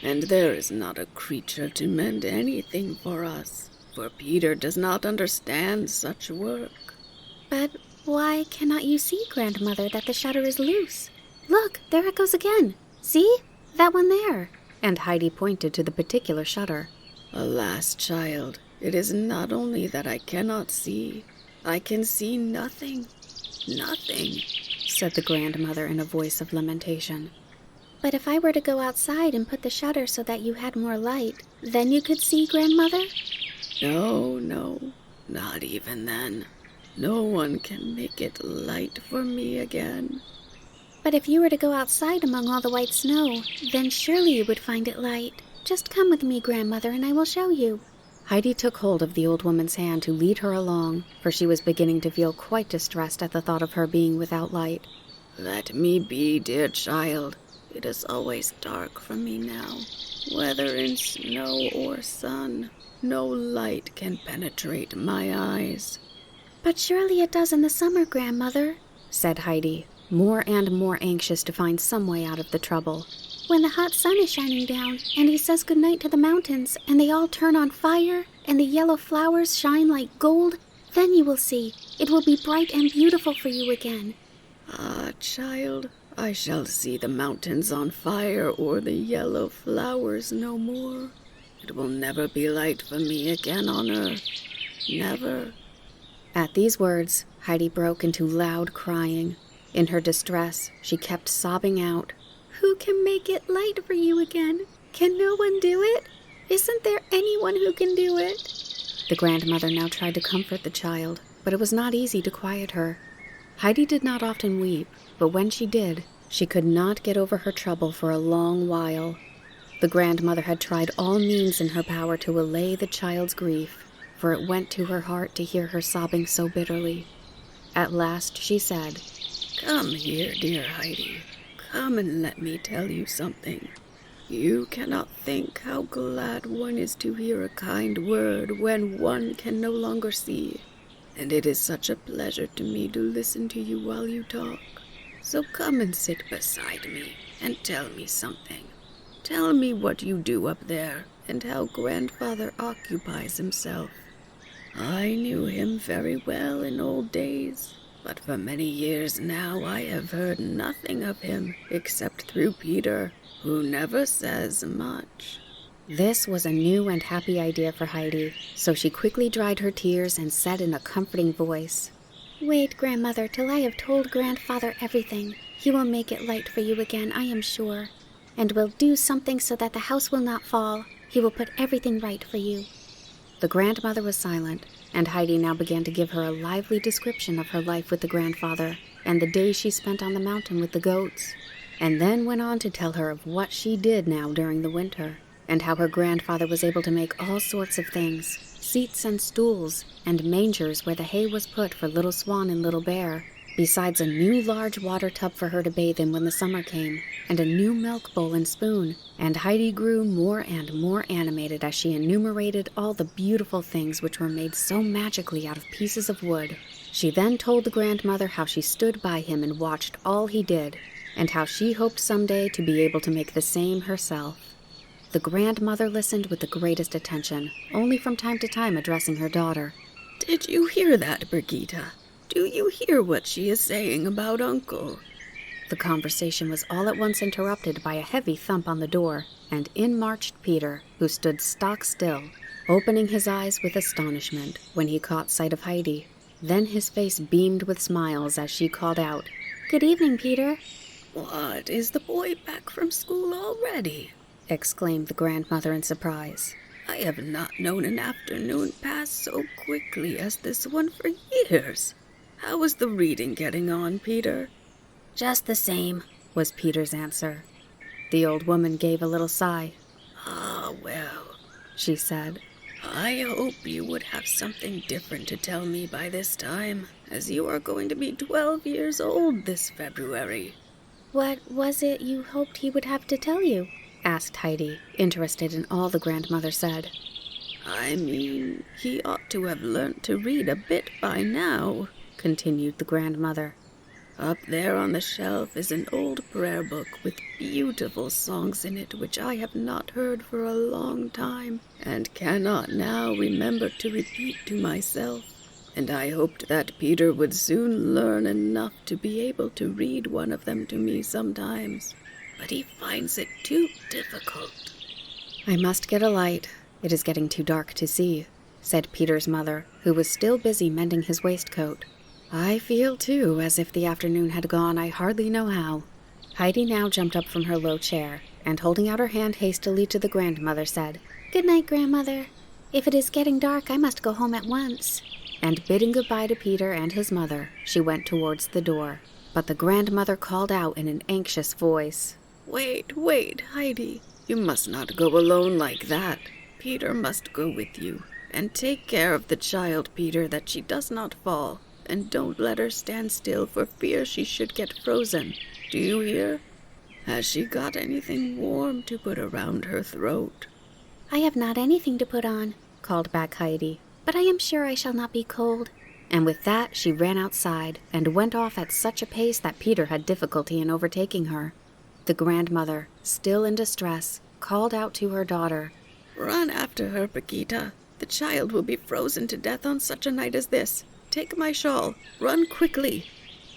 [SPEAKER 4] And there is not a creature to mend anything for us, for Peter does not understand such work."
[SPEAKER 3] "But why cannot you see, Grandmother, that the shutter is loose? Look, there it goes again. See? That one there."
[SPEAKER 2] And Heidi pointed to the particular shutter.
[SPEAKER 4] "Alas, child, it is not only that I cannot see, I can see nothing,
[SPEAKER 2] said the grandmother in a voice of lamentation.
[SPEAKER 3] "But if I were to go outside and put the shutter so that you had more light, then you could see, Grandmother?"
[SPEAKER 4] No, not even then. No one can make it light for me again."
[SPEAKER 3] "But if you were to go outside among all the white snow, then surely you would find it light. Just come with me, Grandmother, and I will show you."
[SPEAKER 2] Heidi took hold of the old woman's hand to lead her along, for she was beginning to feel quite distressed at the thought of her being without light.
[SPEAKER 4] "Let me be, dear child. It is always dark for me now. Whether in snow or sun, no light can penetrate my eyes."
[SPEAKER 3] "But surely it does in the summer, Grandmother,"
[SPEAKER 2] said Heidi, more and more anxious to find some way out of the trouble.
[SPEAKER 3] "When the hot sun is shining down, and he says good night to the mountains, and they all turn on fire, and the yellow flowers shine like gold, then you will see. It will be bright and beautiful for you again."
[SPEAKER 4] "Ah, child, I shall see the mountains on fire or the yellow flowers no more. It will never be light for me again on earth. Never."
[SPEAKER 2] At these words, Heidi broke into loud crying. In her distress, she kept sobbing out,
[SPEAKER 3] "Who can make it light for you again? Can no one do it? Isn't there anyone who can do it?"
[SPEAKER 2] The grandmother now tried to comfort the child, but it was not easy to quiet her. Heidi did not often weep, but when she did, she could not get over her trouble for a long while. The grandmother had tried all means in her power to allay the child's grief, for it went to her heart to hear her sobbing so bitterly. At last she said,
[SPEAKER 4] "Come here, dear Heidi. Come and let me tell you something. You cannot think how glad one is to hear a kind word when one can no longer see. And it is such a pleasure to me to listen to you while you talk. So come and sit beside me and tell me something. Tell me what you do up there and how Grandfather occupies himself. I knew him very well in old days, but for many years now I have heard nothing of him except through Peter, who never says much."
[SPEAKER 2] This was a new and happy idea for Heidi, so she quickly dried her tears and said in a comforting voice,
[SPEAKER 3] "Wait, Grandmother, till I have told Grandfather everything. He will make it light for you again, I am sure, and will do something so that the house will not fall. He will put everything right for you."
[SPEAKER 2] The grandmother was silent, and Heidi now began to give her a lively description of her life with the grandfather and the days she spent on the mountain with the goats, and then went on to tell her of what she did now during the winter, and how her grandfather was able to make all sorts of things, seats and stools, and mangers where the hay was put for Little Swan and Little Bear, besides a new large water tub for her to bathe in when the summer came, and a new milk bowl and spoon. And Heidi grew more and more animated as she enumerated all the beautiful things which were made so magically out of pieces of wood. She then told the grandmother how she stood by him and watched all he did, and how she hoped someday to be able to make the same herself. The grandmother listened with the greatest attention, only from time to time addressing her daughter.
[SPEAKER 4] "Did you hear that, Brigitte? Do you hear what she is saying about Uncle?"
[SPEAKER 2] The conversation was all at once interrupted by a heavy thump on the door, and in marched Peter, who stood stock still. opening his eyes with astonishment when he caught sight of Heidi. Then his face beamed with smiles as she called out,
[SPEAKER 3] "Good evening, Peter."
[SPEAKER 4] "What, is the boy back from school already?"
[SPEAKER 2] exclaimed the grandmother in surprise.
[SPEAKER 4] "I have not known an afternoon pass so quickly as this one for years. How is the reading getting on, Peter?"
[SPEAKER 3] "Just the same,"
[SPEAKER 2] was Peter's answer. The old woman gave a little sigh.
[SPEAKER 4] "Ah, well,"
[SPEAKER 2] she said.
[SPEAKER 4] "I hope you would have something different to tell me by this time, as you are going to be 12 years old this February."
[SPEAKER 3] "What was it you hoped he would have to tell you?"
[SPEAKER 2] asked Heidi, interested in all the grandmother said.
[SPEAKER 4] "I mean, he ought to have learnt to read a bit by now," continued the grandmother. "Up there on the shelf is an old prayer book with beautiful songs in it which I have not heard for a long time, and cannot now remember to repeat to myself. And I hoped that Peter would soon learn enough to be able to read one of them to me sometimes. But he finds it too difficult."
[SPEAKER 2] "I must get a light. It is getting too dark to see," said Peter's mother, who was still busy mending his waistcoat. "I feel, too, as if the afternoon had gone I hardly know how." Heidi now jumped up from her low chair, and holding out her hand hastily to the grandmother, said,
[SPEAKER 3] "Good night, grandmother. If it is getting dark, I must go home at once."
[SPEAKER 2] And bidding goodbye to Peter and his mother, she went towards the door. But the grandmother called out in an anxious voice,
[SPEAKER 4] Wait, Heidi. You must not go alone like that. Peter must go with you. And take care of the child, Peter, that she does not fall. And don't let her stand still for fear she should get frozen. Do you hear? Has she got anything warm to put around her throat?"
[SPEAKER 3] "I have not anything to put on,"
[SPEAKER 2] called back Heidi.
[SPEAKER 3] "but I am sure I shall not be cold."
[SPEAKER 2] And with that she ran outside and went off at such a pace that Peter had difficulty in overtaking her. The grandmother, still in distress, called out to her daughter,
[SPEAKER 4] "Run after her, Brigitte. The child will be frozen to death on such a night as this. Take my shawl. Run quickly."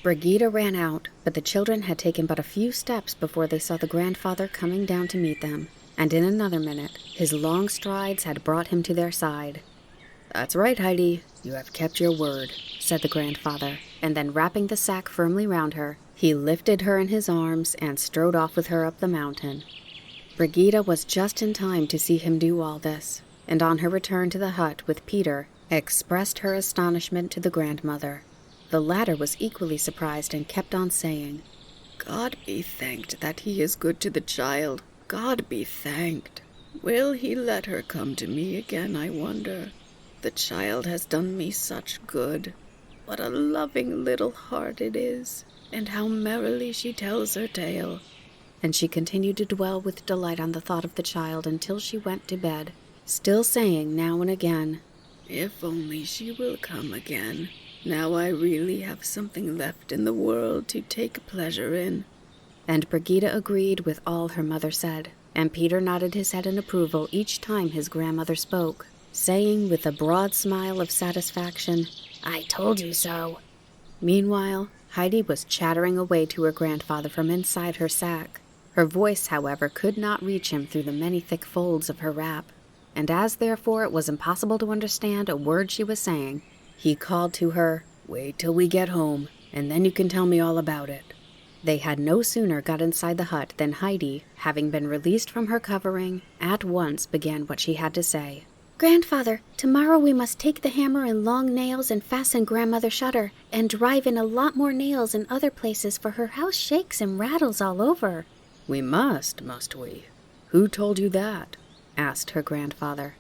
[SPEAKER 2] Brigitte ran out, but the children had taken but a few steps before they saw the grandfather coming down to meet them, and in another minute his long strides had brought him to their side. "That's right, Heidi. You have kept your word," said the grandfather, and then wrapping the sack firmly round her, he lifted her in his arms and strode off with her up the mountain. Brigitte was just in time to see him do all this, and on her return to the hut with Peter, expressed her astonishment to the grandmother. The latter was equally surprised and kept on saying,
[SPEAKER 4] "God be thanked that he is good to the child. God be thanked. Will he let her come to me again, I wonder? The child has done me such good. What a loving little heart it is, and how merrily she tells her tale."
[SPEAKER 2] And she continued to dwell with delight on the thought of the child until she went to bed, still saying now and again,
[SPEAKER 4] "If only she will come again. Now I really have something left in the world to take pleasure in."
[SPEAKER 2] And Brigitte agreed with all her mother said, and Peter nodded his head in approval each time his grandmother spoke, saying with a broad smile of satisfaction,
[SPEAKER 3] "I told you so."
[SPEAKER 2] Meanwhile, Heidi was chattering away to her grandfather from inside her sack. Her voice, however, could not reach him through the many thick folds of her wrap, and as therefore it was impossible to understand a word she was saying, he called to her, "Wait till we get home, and then you can tell me all about it." They had no sooner got inside the hut than Heidi, having been released from her covering, at once began what she had to say.
[SPEAKER 3] "Grandfather, tomorrow we must take the hammer and long nails and fasten grandmother's shutter, and drive in a lot more nails in other places, for her house shakes and rattles all over."
[SPEAKER 2] "We must we? Who told you that?" asked her grandfather.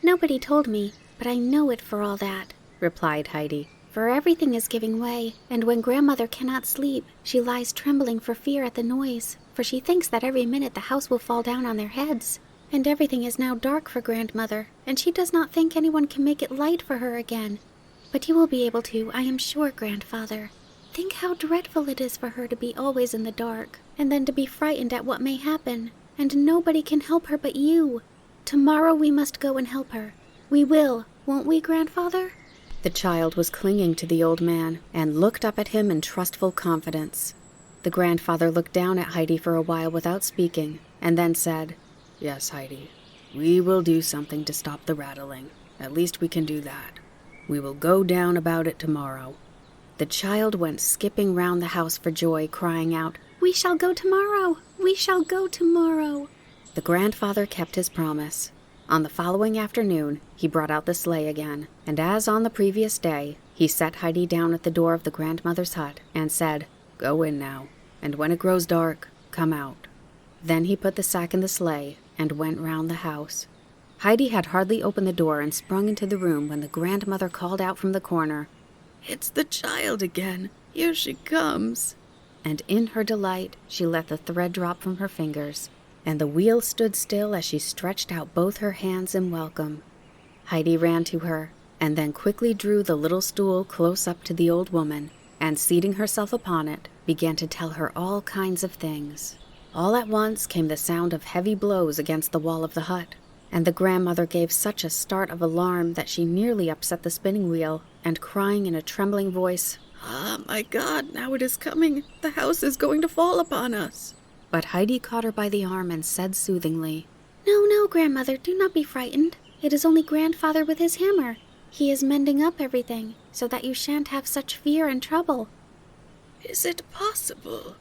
[SPEAKER 3] "Nobody told me, but I know it for all that,"
[SPEAKER 2] replied Heidi.
[SPEAKER 3] "For everything is giving way, and when grandmother cannot sleep, she lies trembling for fear at the noise, for she thinks that every minute the house will fall down on their heads. And everything is now dark for grandmother, and she does not think anyone can make it light for her again. But you will be able to, I am sure, grandfather. Think how dreadful it is for her to be always in the dark, and then to be frightened at what may happen, and nobody can help her but you. Tomorrow we must go and help her. We will, won't we, grandfather?"
[SPEAKER 2] The child was clinging to the old man and looked up at him in trustful confidence. The grandfather looked down at Heidi for a while without speaking, and then said, "Yes, Heidi,
[SPEAKER 1] We will do something to stop the rattling. At least we can do that. We will go down about it tomorrow."
[SPEAKER 2] The child went skipping round the house for joy, crying out, "We shall go tomorrow! We shall go tomorrow!" The grandfather kept his promise. On the following afternoon, he brought out the sleigh again, and as on the previous day, he set Heidi down at the door of the grandmother's hut and said, "Go in now, and when it grows dark, come out." Then he put the sack in the sleigh and went round the house. Heidi had hardly opened the door and sprung into the room when the grandmother called out from the corner,
[SPEAKER 4] "It's the child again. Here she comes."
[SPEAKER 2] And in her delight, she let the thread drop from her fingers, and the wheel stood still as she stretched out both her hands in welcome. Heidi ran to her, and then quickly drew the little stool close up to the old woman, and seating herself upon it, began to tell her all kinds of things. All at once came the sound of heavy blows against the wall of the hut, and the grandmother gave such a start of alarm that she nearly upset the spinning wheel, and crying in a trembling voice,
[SPEAKER 4] "Ah, my God, now it is coming. The house is going to fall upon us."
[SPEAKER 2] But Heidi caught her by the arm and said soothingly,
[SPEAKER 3] "No, no, grandmother, do not be frightened. It is only grandfather with his hammer. He is mending up everything, so that you shan't have such fear and trouble."
[SPEAKER 4] "Is it possible?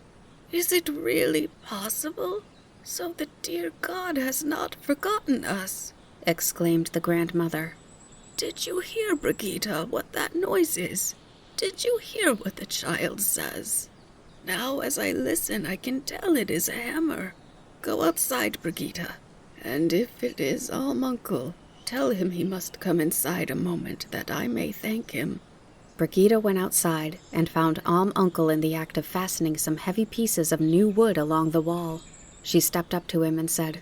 [SPEAKER 4] Is it really possible? So the dear God has not forgotten us,"
[SPEAKER 2] exclaimed the grandmother.
[SPEAKER 4] "Did you hear, Brigitte, what that noise is? Did you hear what the child says? Now as I listen, I can tell it is a hammer. Go outside, Brigitte, and if it is Uncle, tell him he must come inside a moment that I may thank him."
[SPEAKER 2] Brigitte went outside and found Uncle in the act of fastening some heavy pieces of new wood along the wall. She stepped up to him and said,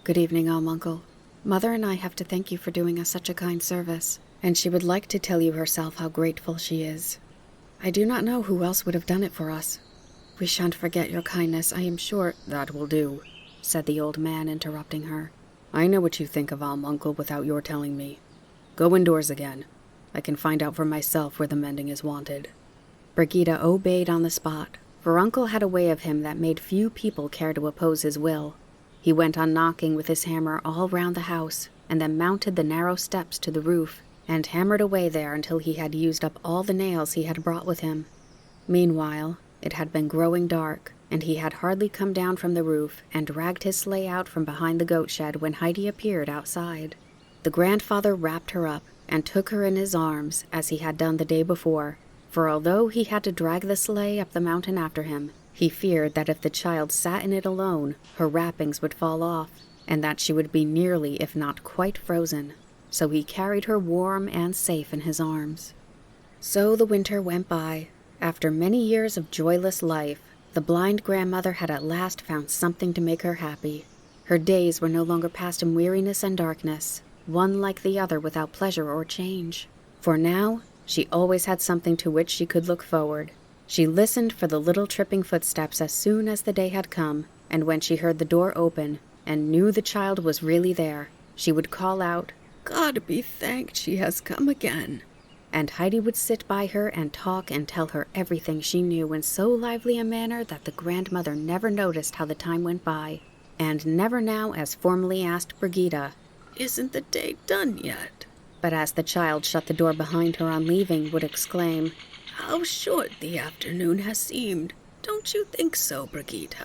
[SPEAKER 2] "Good evening, Uncle. Mother and I have to thank you for doing us such a kind service, and she would like to tell you herself how grateful she is. I do not know who else would have done it for us. We shan't forget your kindness, I am sure."
[SPEAKER 1] "That will do," said the old man, interrupting her. "I know what you think of Uncle without your telling me. Go indoors again. I can find out for myself where the mending is wanted."
[SPEAKER 2] Brigitte obeyed on the spot, for Uncle had a way of him that made few people care to oppose his will. He went on knocking with his hammer all round the house, and then mounted the narrow steps to the roof, and hammered away there until he had used up all the nails he had brought with him. Meanwhile, it had been growing dark, and he had hardly come down from the roof and dragged his sleigh out from behind the goat shed when Heidi appeared outside. The grandfather wrapped her up and took her in his arms as he had done the day before, for although he had to drag the sleigh up the mountain after him, he feared that if the child sat in it alone, her wrappings would fall off, and that she would be nearly, if not quite, frozen. So he carried her warm and safe in his arms. So the winter went by. After many years of joyless life, the blind grandmother had at last found something to make her happy. Her days were no longer passed in weariness and darkness, one like the other without pleasure or change. For now, she always had something to which she could look forward. She listened for the little tripping footsteps as soon as the day had come, and when she heard the door open and knew the child was really there, she would call out,
[SPEAKER 4] "God be thanked she has come again."
[SPEAKER 2] And Heidi would sit by her and talk and tell her everything she knew in so lively a manner that the grandmother never noticed how the time went by, and never now as formally asked Brigitte,
[SPEAKER 4] "Isn't the day done yet?"
[SPEAKER 2] But as the child shut the door behind her on leaving, would exclaim,
[SPEAKER 4] "How short the afternoon has seemed. Don't you think so, Brigitte?"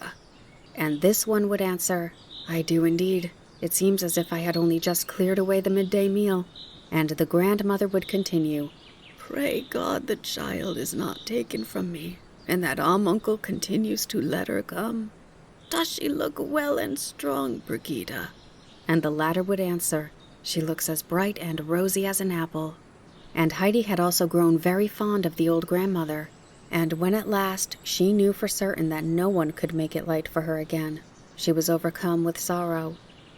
[SPEAKER 2] And this one would answer, "I do indeed. It seems as if I had only just cleared away the midday meal." And the grandmother would continue,
[SPEAKER 4] "Pray God the child is not taken from me, and that Uncle continues to let her come. Does she look well and strong, Brigitte?"
[SPEAKER 2] And the latter would answer, "She looks as bright and rosy as an apple." And Heidi had also grown very fond of the old grandmother, and when at last she knew for certain that no one could make it light for her again, she was overcome with sorrow.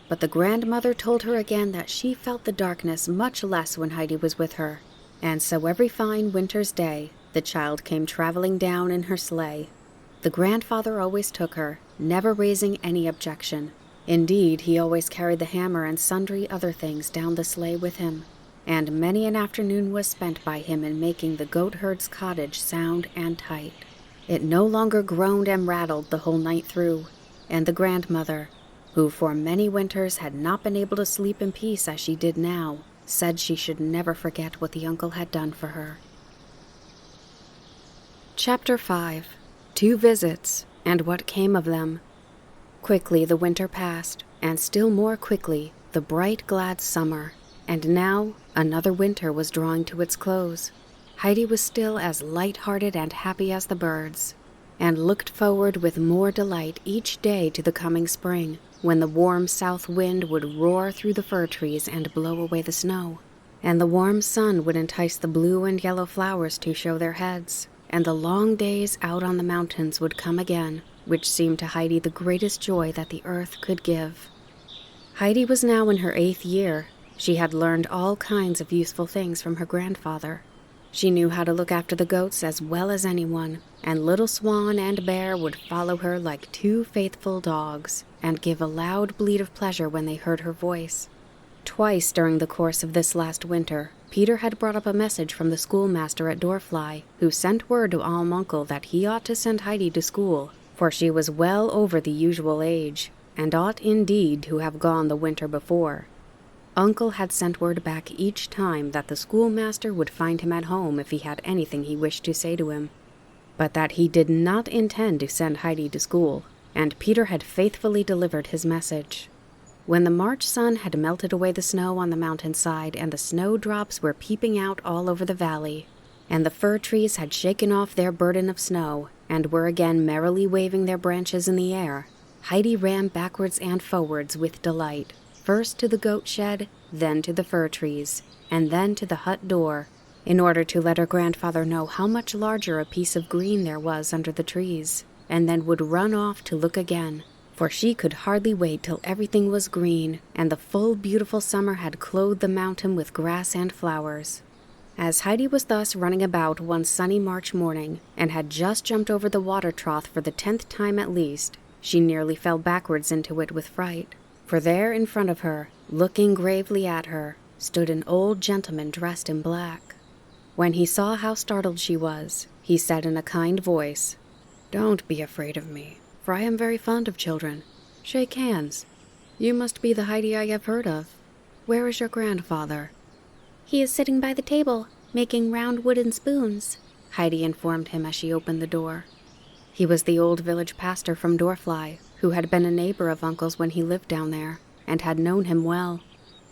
[SPEAKER 2] But the grandmother told her again that she felt the darkness much less when Heidi was with her, and so every fine winter's day the child came traveling down in her sleigh. The grandfather always took her, never raising any objection. Indeed, he always carried the hammer and sundry other things down the sleigh with him, and many an afternoon was spent by him in making the goatherd's cottage sound and tight. It no longer groaned and rattled the whole night through, and the grandmother, who for many winters had not been able to sleep in peace as she did now, said she should never forget what the uncle had done for her. Chapter 5. 2 Visits, and What Came of Them. Quickly the winter passed, and still more quickly the bright, glad summer, and now another winter was drawing to its close. Heidi was still as light-hearted and happy as the birds, and looked forward with more delight each day to the coming spring, when the warm south wind would roar through the fir trees and blow away the snow, and the warm sun would entice the blue and yellow flowers to show their heads, and the long days out on the mountains would come again, which seemed to Heidi the greatest joy that the earth could give. Heidi was now in her 8th year. She had learned all kinds of useful things from her grandfather. She knew how to look after the goats as well as anyone, and Little Swan and Bear would follow her like 2 faithful dogs, and give a loud bleat of pleasure when they heard her voice. Twice during the course of this last winter, Peter had brought up a message from the schoolmaster at Dorfly, who sent word to Alm Uncle that he ought to send Heidi to school, for she was well over the usual age, and ought indeed to have gone the winter before. Uncle had sent word back each time that the schoolmaster would find him at home if he had anything he wished to say to him, but that he did not intend to send Heidi to school, and Peter had faithfully delivered his message. When the March sun had melted away the snow on the mountainside and the snowdrops were peeping out all over the valley, and the fir trees had shaken off their burden of snow and were again merrily waving their branches in the air, Heidi ran backwards and forwards with delight, first to the goat shed, then to the fir trees, and then to the hut door, in order to let her grandfather know how much larger a piece of green there was under the trees, and then would run off to look again, for she could hardly wait till everything was green, and the full beautiful summer had clothed the mountain with grass and flowers. As Heidi was thus running about one sunny March morning, and had just jumped over the water trough for the 10th time at least, she nearly fell backwards into it with fright. For there in front of her, looking gravely at her, stood an old gentleman dressed in black. When he saw how startled she was, he said in a kind voice, "Don't be afraid of me, for I am very fond of children. Shake hands. You must be the Heidi I have heard of. Where is your grandfather?"
[SPEAKER 3] "He is sitting by the table, making round wooden spoons,"
[SPEAKER 2] Heidi informed him as she opened the door. He was the old village pastor from Dorfly, who had been a neighbor of Uncle's when he lived down there, and had known him well.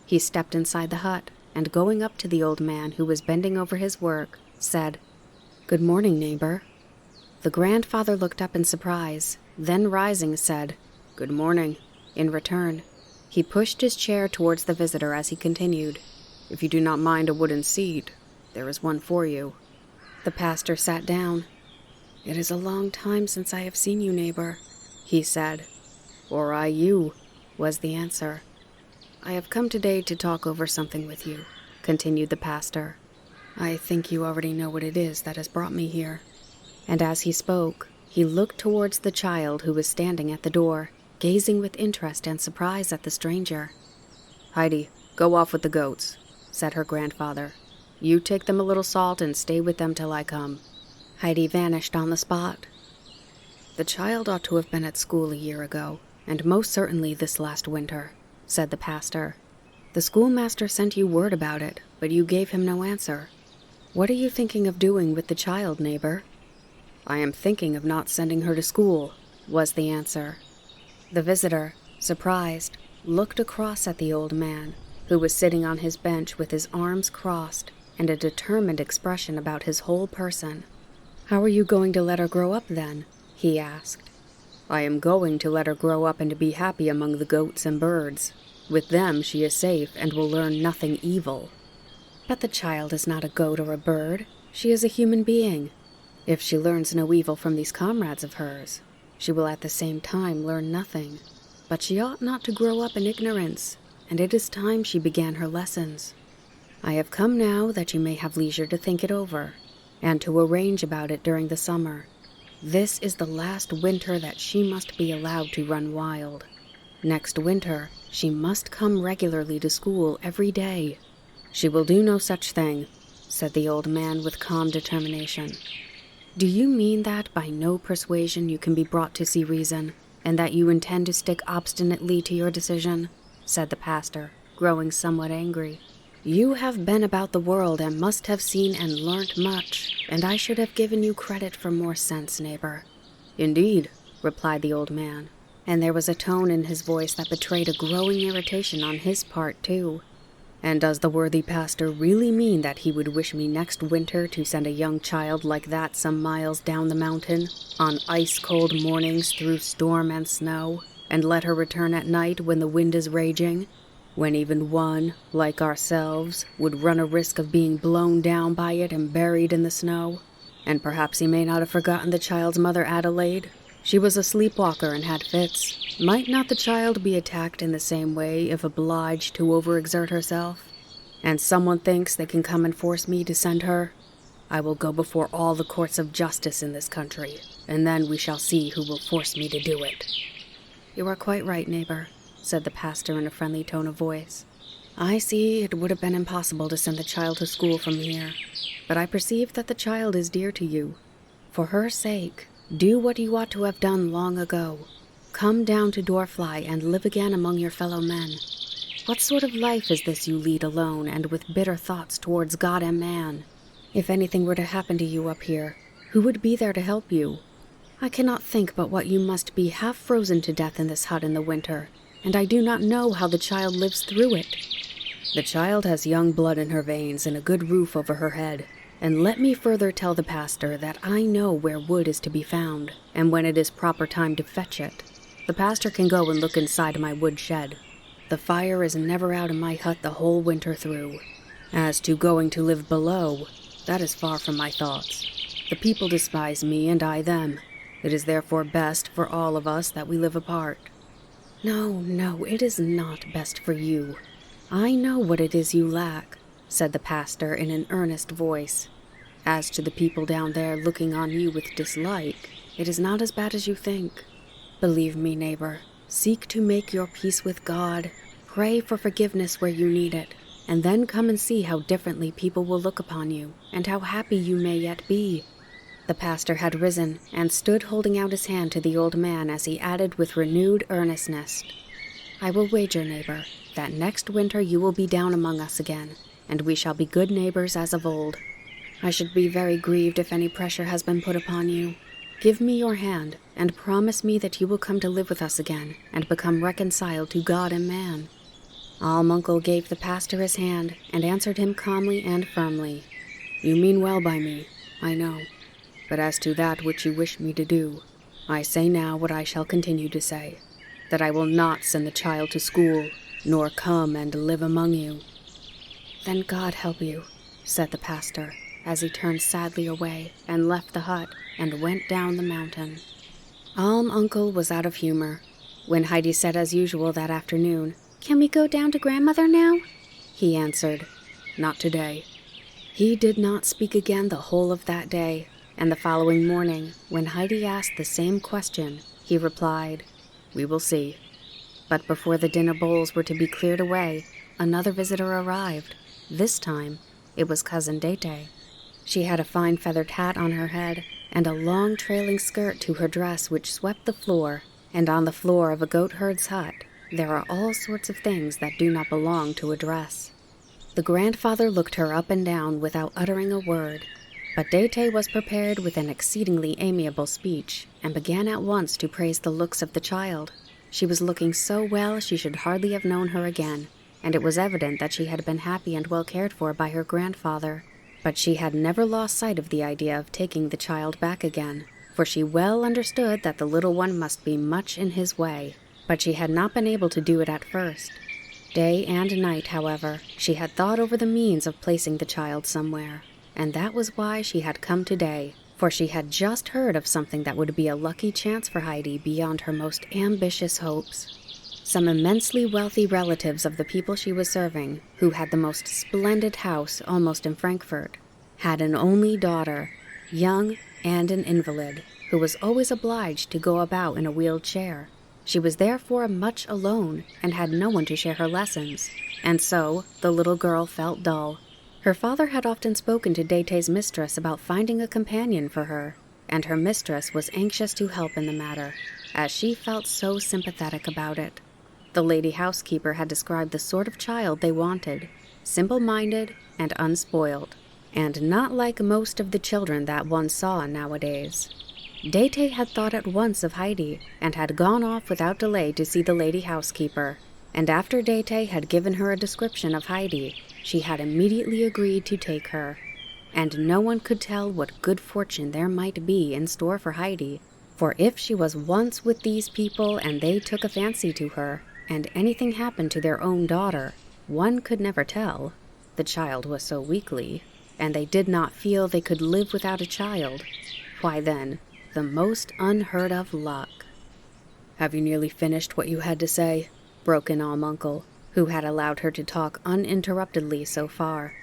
[SPEAKER 2] He stepped inside the hut, and going up to the old man who was bending over his work, said, "Good morning, neighbor." The grandfather looked up in surprise, then rising said, "Good morning," in return. He pushed his chair towards the visitor as he continued, "If you do not mind a wooden seat, there is one for you." The pastor sat down. "It is a long time since I have seen you, neighbor," he said. "Or I you," was the answer. "I have come today to talk over something with you," continued the pastor. "I think you already know what it is that has brought me here." And as he spoke, he looked towards the child who was standing at the door, gazing with interest and surprise at the stranger. "Heidi, go off with the goats," said her grandfather. "You take them a little salt and stay with them till I come." Heidi vanished on the spot. "The child ought to have been at school a year ago, and most certainly this last winter," said the pastor. "The schoolmaster sent you word about it, but you gave him no answer. What are you thinking of doing with the child, neighbor?" "I am thinking of not sending her to school," was the answer. The visitor, surprised, looked across at the old man, who was sitting on his bench with his arms crossed and a determined expression about his whole person. "How are you going to let her grow up, then?" he asked. "I am going to let her grow up and to be happy among the goats and birds. With them she is safe and will learn nothing evil." "But the child is not a goat or a bird. She is a human being. If she learns no evil from these comrades of hers, she will at the same time learn nothing. But she ought not to grow up in ignorance, and it is time she began her lessons. I have come now that you may have leisure to think it over, and to arrange about it during the summer. This is the last winter that she must be allowed to run wild. Next winter, she must come regularly to school every day." "She will do no such thing," said the old man with calm determination. "Do you mean that by no persuasion you can be brought to see reason?" and that you intend to stick obstinately to your decision," said the pastor, growing somewhat angry. "You have been about the world and must have seen and learnt much, and I should have given you credit for more sense, neighbor." "Indeed," replied the old man, and there was a tone in his voice that betrayed a growing irritation on his part, too. "And does the worthy pastor really mean that he would wish me next winter to send a young child like that some miles down the mountain, on ice-cold mornings through storm and snow, and let her return at night when the wind is raging, when even one, like ourselves, would run a risk of being blown down by it and buried in the snow? And perhaps he may not have forgotten the child's mother, Adelaide. She was a sleepwalker and had fits. Might not the child be attacked in the same way if obliged to overexert herself? And someone thinks they can come and force me to send her? I will go before all the courts of justice in this country, and then we shall see who will force me to do it." "You are quite right, neighbor," said the pastor in a friendly tone of voice. "I see it would have been impossible to send the child to school from here, but I perceive that the child is dear to you. For her sake, do what you ought to have done long ago. Come down to Dorfly and live again among your fellow men. What sort of life is this you lead alone and with bitter thoughts towards God and man? If anything were to happen to you up here, who would be there to help you? I cannot think but what you must be half frozen to death in this hut in the winter, and I do not know how the child lives through it." "The child has young blood in her veins and a good roof over her head. And let me further tell the pastor that I know where wood is to be found, and when it is proper time to fetch it. The pastor can go and look inside my wood shed. The fire is never out in my hut the whole winter through. As to going to live below, that is far from my thoughts. The people despise me and I them. It is therefore best for all of us that we live apart." No, it is not best for you. I know what it is you lack," said the pastor in an earnest voice. "As to the people down there looking on you with dislike, it is not as bad as you think. Believe me, neighbor, seek to make your peace with God, pray for forgiveness where you need it, and then come and see how differently people will look upon you, and how happy you may yet be." The pastor had risen and stood holding out his hand to the old man as he added with renewed earnestness, "I will wager, neighbor, that next winter you will be down among us again, and we shall be good neighbors as of old. I should be very grieved if any pressure has been put upon you. Give me your hand, and promise me that you will come to live with us again, and become reconciled to God and man." Almuncle gave the pastor his hand, and answered him calmly and firmly, "You mean well by me, I know. But as to that which you wish me to do, I say now what I shall continue to say, that I will not send the child to school, nor come and live among you." "Then God help you," said the pastor, as he turned sadly away and left the hut and went down the mountain. Almuncle was out of humor. When Heidi said as usual that afternoon, "Can we go down to grandmother now?" he answered, "Not today." He did not speak again the whole of that day, and the following morning, when Heidi asked the same question, he replied, "We will see." But before the dinner bowls were to be cleared away, another visitor arrived. This time, it was Cousin Dete. She had a fine feathered hat on her head, and a long trailing skirt to her dress which swept the floor, and on the floor of a goatherd's hut there are all sorts of things that do not belong to a dress. The grandfather looked her up and down without uttering a word, but Dete was prepared with an exceedingly amiable speech, and began at once to praise the looks of the child. She was looking so well she should hardly have known her again, and it was evident that she had been happy and well cared for by her grandfather. But she had never lost sight of the idea of taking the child back again, for she well understood that the little one must be much in his way, but she had not been able to do it at first. Day and night, however, she had thought over the means of placing the child somewhere, and that was why she had come today, for she had just heard of something that would be a lucky chance for Heidi beyond her most ambitious hopes. Some immensely wealthy relatives of the people she was serving, who had the most splendid house almost in Frankfurt, had an only daughter, young and an invalid, who was always obliged to go about in a wheeled chair. She was therefore much alone, and had no one to share her lessons, and so the little girl felt dull. Her father had often spoken to Dete's mistress about finding a companion for her, and her mistress was anxious to help in the matter. as she felt so sympathetic about it. The lady housekeeper had described the sort of child they wanted, simple-minded and unspoiled, and not like most of the children that one saw nowadays. Dete had thought at once of Heidi, and had gone off without delay to see the lady housekeeper, and after Dete had given her a description of Heidi, she had immediately agreed to take her. And no one could tell what good fortune there might be in store for Heidi, for if she was once with these people and they took a fancy to her, and anything happened to their own daughter, one could never tell. The child was so weakly, and they did not feel they could live without a child. Why then, the most unheard of luck.
[SPEAKER 1] "Have you nearly finished what you had to say?" broke in Uncle, who had allowed her to talk uninterruptedly so far.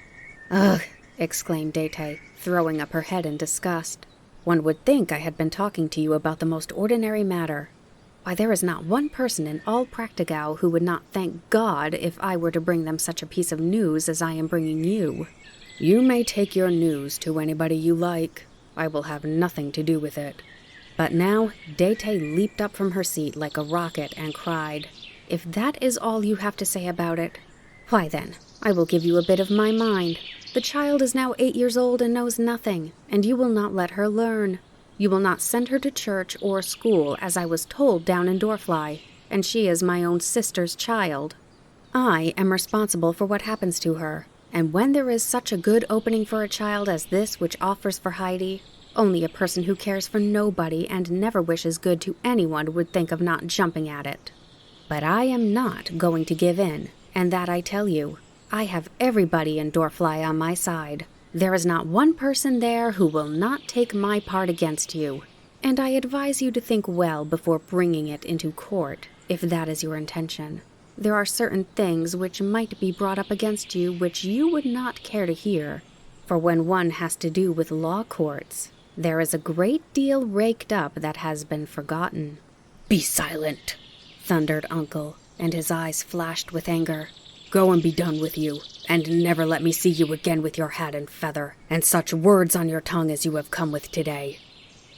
[SPEAKER 2] "Ugh!" exclaimed Dete, throwing up her head in disgust. "One would think I had been talking to you about the most ordinary matter. Why, there is not one person in all Practigau who would not thank God if I were to bring them such a piece of news as I am bringing you."
[SPEAKER 1] "You may take your news to anybody you like. I will have nothing to do with it."
[SPEAKER 2] But now Dete leaped up from her seat like a rocket and cried, "If that is all you have to say about it, why then, I will give you a bit of my mind. The child is now 8 years old and knows nothing, and you will not let her learn. You will not send her to church or school, as I was told down in Dorfly, and she is my own sister's child. I am responsible for what happens to her, and when there is such a good opening for a child as this which offers for Heidi, only a person who cares for nobody and never wishes good to anyone would think of not jumping at it. But I am not going to give in, and that I tell you. I have everybody in Dorfly on my side. There is not one person there who will not take my part against you, and I advise you to think well before bringing it into court, if that is your intention. There are certain things which might be brought up against you which you would not care to hear, for when one has to do with law courts, there is a great deal raked up that has been forgotten."
[SPEAKER 1] "Be silent,"
[SPEAKER 2] thundered Uncle, and his eyes flashed with anger.
[SPEAKER 1] "Go and be done with you, and never let me see you again with your hat and feather, and such words on your tongue as you have come with today."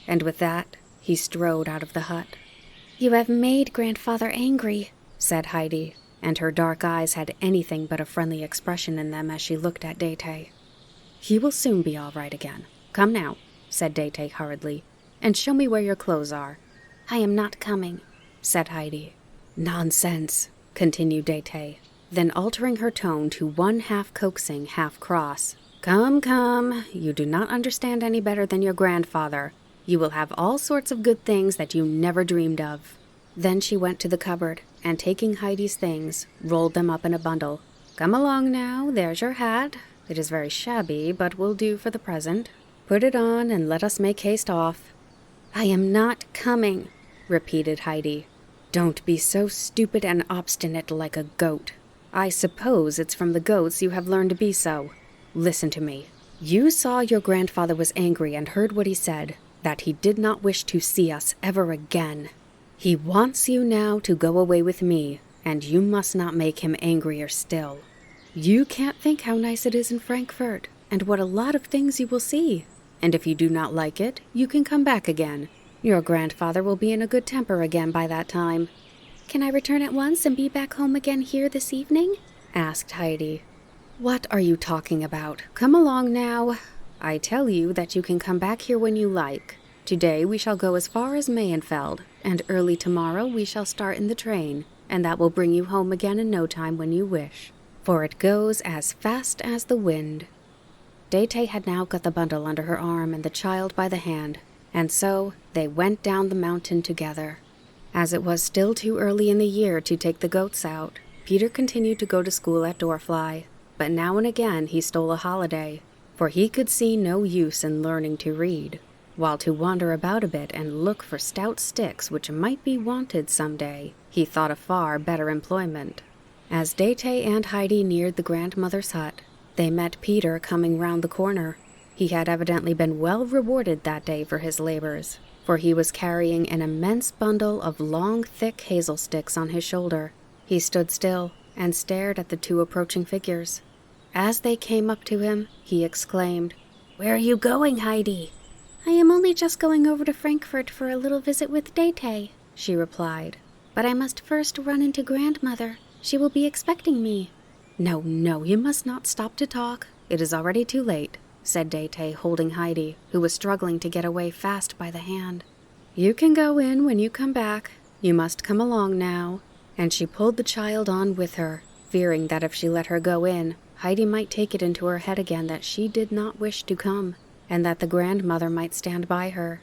[SPEAKER 2] And with that, he strode out of the hut.
[SPEAKER 3] "You have made Grandfather angry,"
[SPEAKER 2] said Heidi, and her dark eyes had anything but a friendly expression in them as she looked at Dete. "He will soon be all right again. Come now," said Dete hurriedly, "and show me where your clothes are."
[SPEAKER 3] "I am not coming,"
[SPEAKER 2] said Heidi. "Nonsense," continued Dete, then altering her tone to one half coaxing, half cross. "Come, come, you do not understand any better than your grandfather. You will have all sorts of good things that you never dreamed of." Then she went to the cupboard, and taking Heidi's things, rolled them up in a bundle. "Come along now, there's your hat. It is very shabby, but will do for the present. Put it on, and let us make haste off."
[SPEAKER 3] "I am not coming,"
[SPEAKER 2] repeated Heidi. "Don't be so stupid and obstinate like a goat. I suppose it's from the goats you have learned to be so. Listen to me. You saw your grandfather was angry and heard what he said, that he did not wish to see us ever again. He wants you now to go away with me, and you must not make him angrier still. You can't think how nice it is in Frankfurt, and what a lot of things you will see. And if you do not like it, you can come back again. Your grandfather will be in a good temper again by that time."
[SPEAKER 3] "Can I return at once and be back home again here this evening?"
[SPEAKER 2] asked Heidi. "What are you talking about? Come along now. I tell you that you can come back here when you like. Today we shall go as far as Mayenfeld, and early tomorrow we shall start in the train, and that will bring you home again in no time when you wish, for it goes as fast as the wind." Dete had now got the bundle under her arm and the child by the hand, and so they went down the mountain together. As it was still too early in the year to take the goats out, Peter continued to go to school at Dorfly, but now and again he stole a holiday, for he could see no use in learning to read, while to wander about a bit and look for stout sticks which might be wanted some day, he thought a far better employment. As Dete and Heidi neared the grandmother's hut, they met Peter coming round the corner. He had evidently been well rewarded that day for his labors, for he was carrying an immense bundle of long, thick hazel sticks on his shoulder. He stood still and stared at the two approaching figures. As they came up to him, he exclaimed,
[SPEAKER 3] "Where are you going, Heidi?" "I am only just going over to Frankfurt for a little visit with Dete,"
[SPEAKER 2] she replied. "But I must first run into grandmother. She will be expecting me." "No, no, you must not stop to talk. It is already too late," said Dete, holding Heidi, who was struggling to get away fast by the hand. "You can go in when you come back. You must come along now." And she pulled the child on with her, fearing that if she let her go in, Heidi might take it into her head again that she did not wish to come, and that the grandmother might stand by her.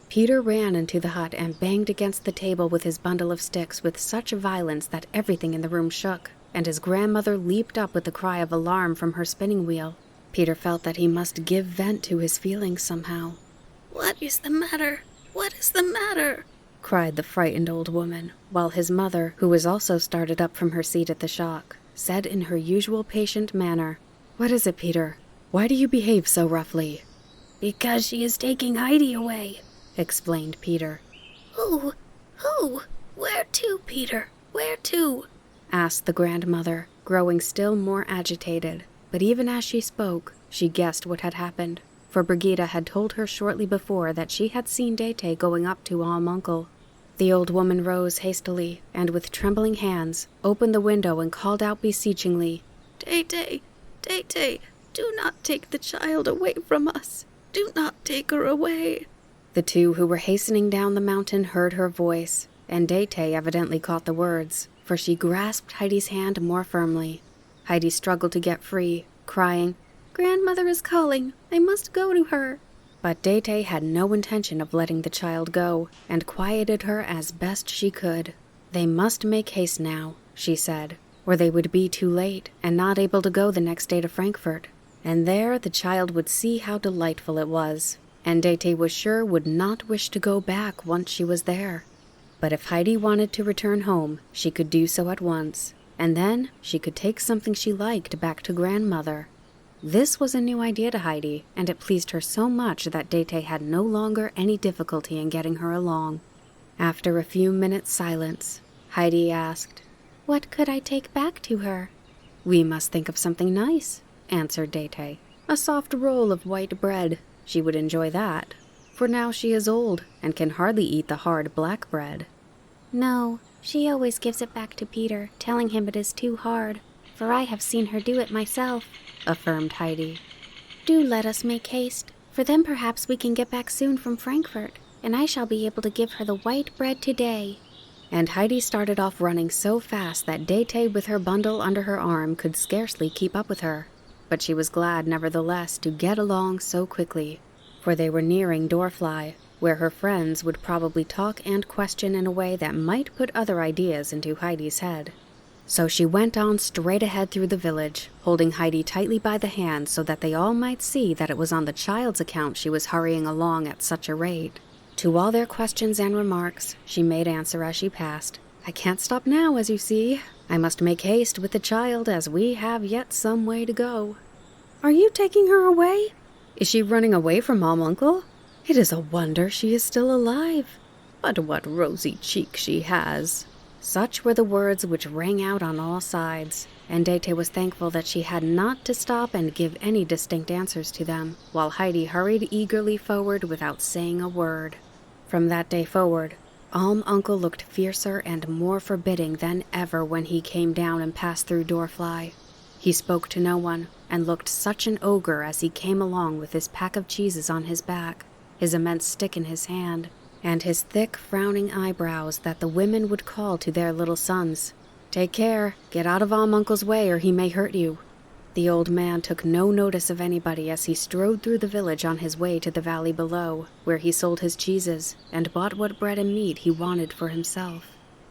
[SPEAKER 2] Peter ran into the hut and banged against the table with his bundle of sticks with such violence that everything in the room shook, and his grandmother leaped up with a cry of alarm from her spinning wheel. Peter felt that he must give vent to his feelings somehow.
[SPEAKER 4] "What is the matter? What is the matter?"
[SPEAKER 2] cried the frightened old woman, while his mother, who was also started up from her seat at the shock, said in her usual patient manner, "What is it, Peter? Why do you behave so roughly?"
[SPEAKER 3] "Because she is taking Heidi away,"
[SPEAKER 2] explained Peter.
[SPEAKER 4] Who? Where to, Peter? Where to?"
[SPEAKER 2] asked the grandmother, growing still more agitated. But even as she spoke, she guessed what had happened, for Brigida had told her shortly before that she had seen Dete going up to Uncle. The old woman rose hastily, and with trembling hands, opened the window and called out beseechingly,
[SPEAKER 4] Dete, do not take the child away from us. Do not take her away."
[SPEAKER 2] The two who were hastening down the mountain heard her voice, and Dete evidently caught the words, for she grasped Heidi's hand more firmly. Heidi struggled to get free, crying, "Grandmother is calling. I must go to her." But Dete had no intention of letting the child go, and quieted her as best she could. They must make haste now, she said, or they would be too late and not able to go the next day to Frankfurt. And there the child would see how delightful it was, and Dete was sure would not wish to go back once she was there. But if Heidi wanted to return home, she could do so at once, and then she could take something she liked back to grandmother. This was a new idea to Heidi, and it pleased her so much that Dete had no longer any difficulty in getting her along. After a few minutes' silence, Heidi asked, "What could I take back to her?" "We must think of something nice," answered Dete. "A soft roll of white bread. She would enjoy that, for now she is old and can hardly eat the hard black bread."
[SPEAKER 3] "No, she always gives it back to Peter, telling him it is too hard, for I have seen her do it myself," affirmed Heidi. "Do let us make haste, for then perhaps we can get back soon from Frankfurt, and I shall be able to give her the white bread today."
[SPEAKER 2] And Heidi started off running so fast that Dete, with her bundle under her arm, could scarcely keep up with her. But she was glad, nevertheless, to get along so quickly, for they were nearing Dorfly, where her friends would probably talk and question in a way that might put other ideas into Heidi's head. So she went on straight ahead through the village, holding Heidi tightly by the hand so that they all might see that it was on the child's account she was hurrying along at such a rate. To all their questions and remarks, she made answer as she passed, "I can't stop now, as you see. I must make haste with the child, as we have yet some way to go." "Are you taking her away? Is she running away from Uncle? It is a wonder she is still alive. But what rosy cheeks she has." Such were the words which rang out on all sides, and Dete was thankful that she had not to stop and give any distinct answers to them, while Heidi hurried eagerly forward without saying a word. From that day forward, Uncle looked fiercer and more forbidding than ever when he came down and passed through Dorfly. He spoke to no one, and looked such an ogre as he came along with his pack of cheeses on his back, his immense stick in his hand, and his thick, frowning eyebrows that the women would call to their little sons, "Take care, get out of Uncle's way or he may hurt you." The old man took no notice of anybody as he strode through the village on his way to the valley below, where he sold his cheeses and bought what bread and meat he wanted for himself.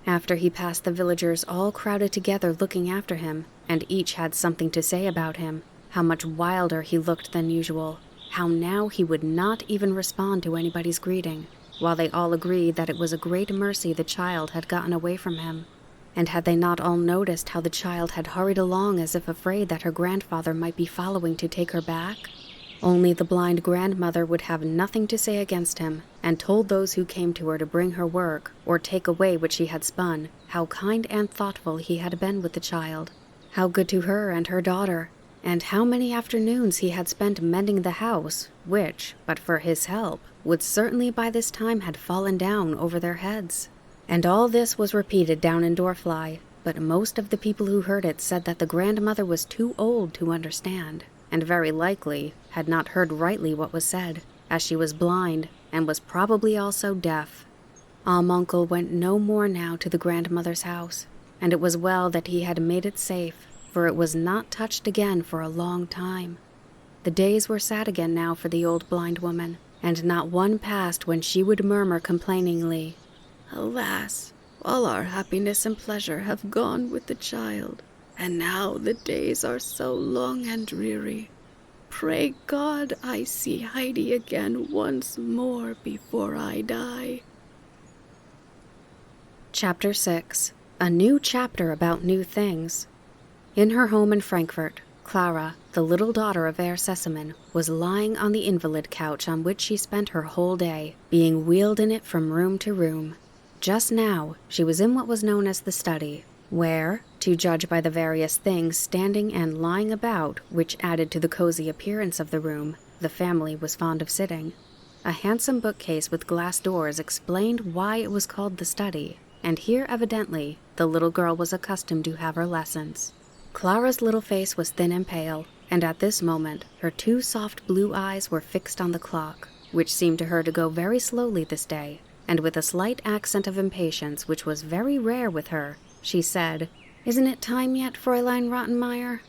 [SPEAKER 2] After he passed, the villagers all crowded together looking after him, and each had something to say about him, how much wilder he looked than usual, how now he would not even respond to anybody's greeting, while they all agreed that it was a great mercy the child had gotten away from him. And had they not all noticed how the child had hurried along as if afraid that her grandfather might be following to take her back? Only the blind grandmother would have nothing to say against him, and told those who came to her to bring her work, or take away what she had spun, how kind and thoughtful he had been with the child, how good to her and her daughter, and how many afternoons he had spent mending the house, which, but for his help, would certainly by this time had fallen down over their heads. And all this was repeated down in Dorfly, but most of the people who heard it said that the grandmother was too old to understand, and very likely had not heard rightly what was said, as she was blind and was probably also deaf. Uncle went no more now to the grandmother's house, and it was well that he had made it safe, for it was not touched again for a long time. The days were sad again now for the old blind woman, and not one passed when she would murmur complainingly,
[SPEAKER 4] "Alas, all our happiness and pleasure have gone with the child, and now the days are so long and dreary. Pray God I see Heidi again once more before I die."
[SPEAKER 2] Chapter 6. A new chapter about new things. In her home in Frankfurt, Clara, the little daughter of Herr Sesemann, was lying on the invalid couch on which she spent her whole day, being wheeled in it from room to room. Just now, she was in what was known as the study, where, to judge by the various things standing and lying about, which added to the cozy appearance of the room, the family was fond of sitting. A handsome bookcase with glass doors explained why it was called the study, and here evidently the little girl was accustomed to have her lessons. Clara's little face was thin and pale, and at this moment her two soft blue eyes were fixed on the clock, which seemed to her to go very slowly this day, and with a slight accent of impatience which was very rare with her, she said, "Isn't it time yet, Fräulein Rottenmeier?"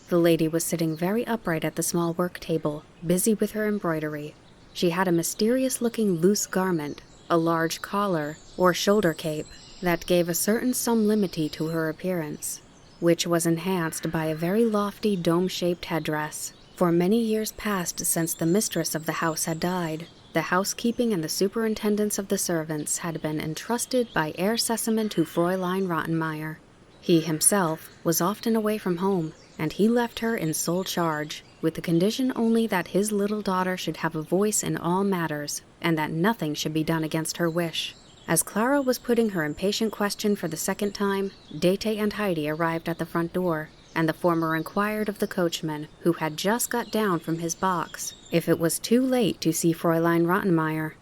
[SPEAKER 2] The lady was sitting very upright at the small work table, busy with her embroidery. She had a mysterious-looking loose garment, a large collar, or shoulder cape, that gave a certain sublimity to her appearance, which was enhanced by a very lofty dome-shaped headdress. For many years past since the mistress of the house had died, the housekeeping and the superintendence of the servants had been entrusted by Herr Sesemann to Fräulein Rottenmeier. He himself was often away from home, and he left her in sole charge, with the condition only that his little daughter should have a voice in all matters, and that nothing should be done against her wish. As Clara was putting her impatient question for the second time, Dete and Heidi arrived at the front door, and the former inquired of the coachman, who had just got down from his box, if it was too late to see Fräulein Rottenmeier.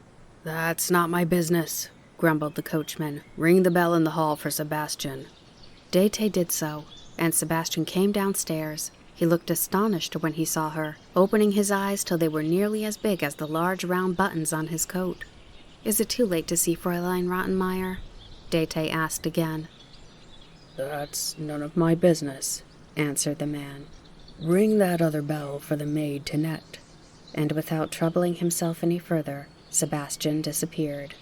[SPEAKER 2] "That's not my business," grumbled the coachman. "Ring the bell in the hall for Sebastian." Dete did so, and Sebastian came downstairs. He looked astonished when he saw her, opening his eyes till they were nearly as big as the large round buttons on his coat. "Is it too late to see Fräulein Rottenmeier?" Dete asked again. "That's none of my business," answered the man. "Ring that other bell for the maid Tinette." And without troubling himself any further, Sebastian disappeared.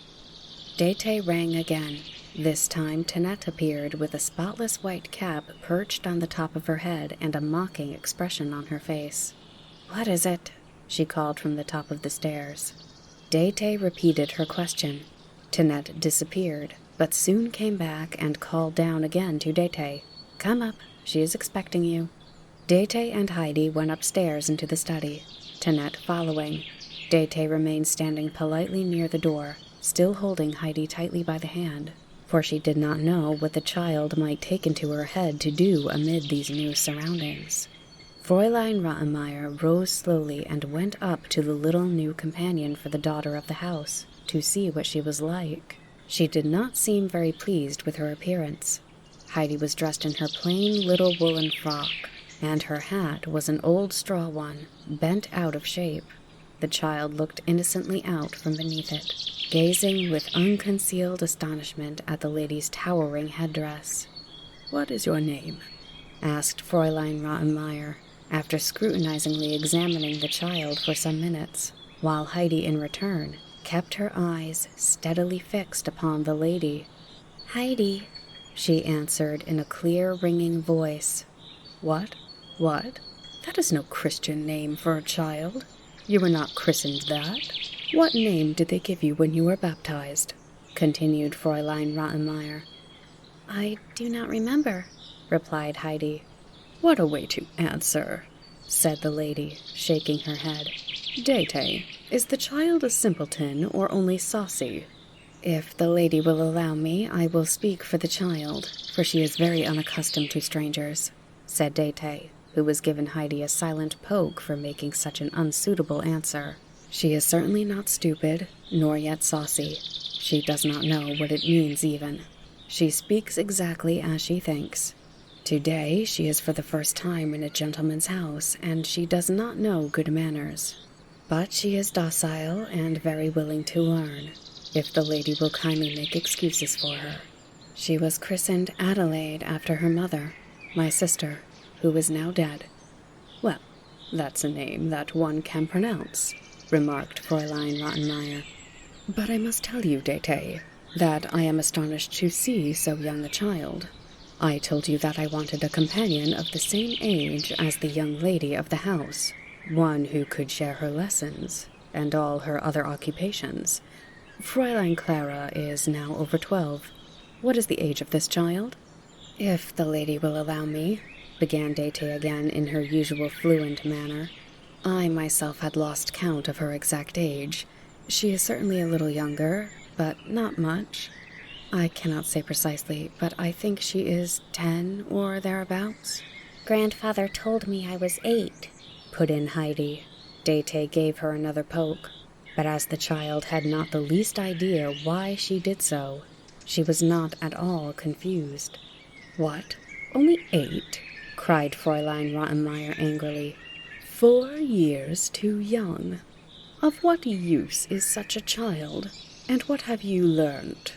[SPEAKER 2] Dete rang again. This time Tinette appeared with a spotless white cap perched on the top of her head and a mocking expression on her face. "What is it?" she called from the top of the stairs. Dete repeated her question. Tinette disappeared, but soon came back and called down again to Dete. "Come up, she is expecting you." Dete and Heidi went upstairs into the study, Tinette following. Dete remained standing politely near the door, still holding Heidi tightly by the hand, for she did not know what the child might take into her head to do amid these new surroundings. Fräulein Rottenmeier rose slowly and went up to the little new companion for the daughter of the house, to see what she was like. She did not seem very pleased with her appearance. Heidi was dressed in her plain little woolen frock, and her hat was an old straw one, bent out of shape. The child looked innocently out from beneath it, gazing with unconcealed astonishment at the lady's towering headdress. "What is your name?" asked Fräulein Rottenmeier, after scrutinizingly examining the child for some minutes, while Heidi in return kept her eyes steadily fixed upon the lady. "Heidi," she answered in a clear, ringing voice. What? That is no Christian name for a child. You were not christened that. What name did they give you when you were baptized?" continued Fräulein Rottenmeier. "I do not remember," replied Heidi. "What a way to answer," said the lady, shaking her head. "Dete, is the child a simpleton or only saucy?" "If the lady will allow me, I will speak for the child, for she is very unaccustomed to strangers," said Dete, who was given Heidi a silent poke for making such an unsuitable answer. "She is certainly not stupid, nor yet saucy.
[SPEAKER 1] She does not know what it means even. She speaks exactly as she thinks. Today she is for the first time in a gentleman's house, and she does not know good manners. But she is docile and very willing to learn, if the lady will kindly make excuses for her. She was christened Adelaide after her mother, my sister, who is now dead. Well, that's a name that one can pronounce, remarked Fräulein Rottenmeier. But I must tell you, Dete, that I am astonished to see so young a child. I told you that I wanted a companion of the same age as the young lady of the house, one who could share her lessons and all her other occupations. Fräulein Clara is now over 12. What is the age of this child? If the lady will allow me, began Dete again in her usual fluent manner. I myself had lost count of her exact age. She is certainly a little younger, but not much. I cannot say precisely, but I think she is 10 or thereabouts.
[SPEAKER 3] Grandfather told me I was 8,
[SPEAKER 1] put in Heidi. Dete gave her another poke, but as the child had not the least idea why she did so, she was not at all confused. What? Only 8? Cried Fräulein Rottenmeier angrily. 4 years too young. Of what use is such a child? And what have you learned?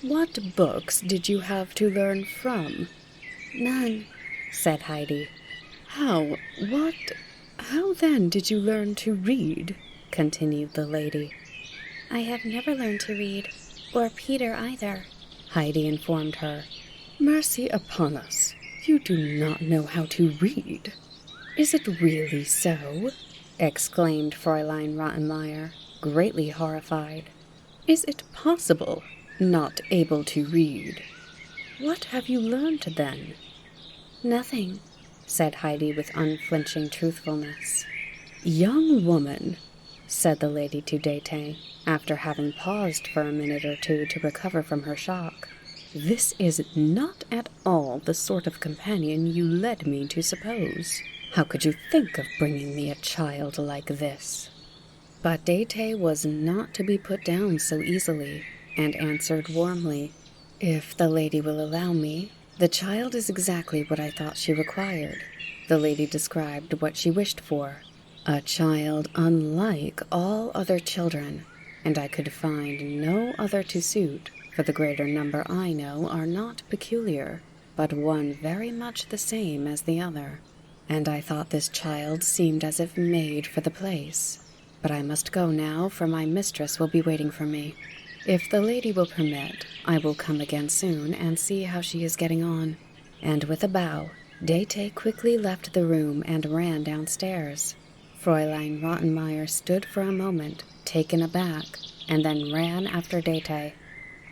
[SPEAKER 1] What books did you have to learn from?
[SPEAKER 3] None,
[SPEAKER 1] said Heidi. How then did you learn to read? Continued the lady.
[SPEAKER 3] I have never learned to read, or Peter either,
[SPEAKER 1] Heidi informed her. Mercy upon us, you do not know how to read. Is it really so? Exclaimed Fräulein Rottenmeier, greatly horrified. Is it possible? Not able to read. What have you learned then?
[SPEAKER 3] Nothing,
[SPEAKER 1] said Heidi with unflinching truthfulness. Young woman, said the lady to Dete, after having paused for a minute or two to recover from her shock. This is not at all the sort of companion you led me to suppose. How could you think of bringing me a child like this? But Dete was not to be put down so easily, and answered warmly, If the lady will allow me, the child is exactly what I thought she required. The lady described what she wished for, a child unlike all other children, and I could find no other to suit, for the greater number I know are not peculiar, but one very much the same as the other. And I thought this child seemed as if made for the place. But I must go now, for my mistress will be waiting for me. If the lady will permit, I will come again soon and see how she is getting on. And with a bow, Dete quickly left the room and ran downstairs. Fräulein Rottenmeier stood for a moment, taken aback, and then ran after Dete.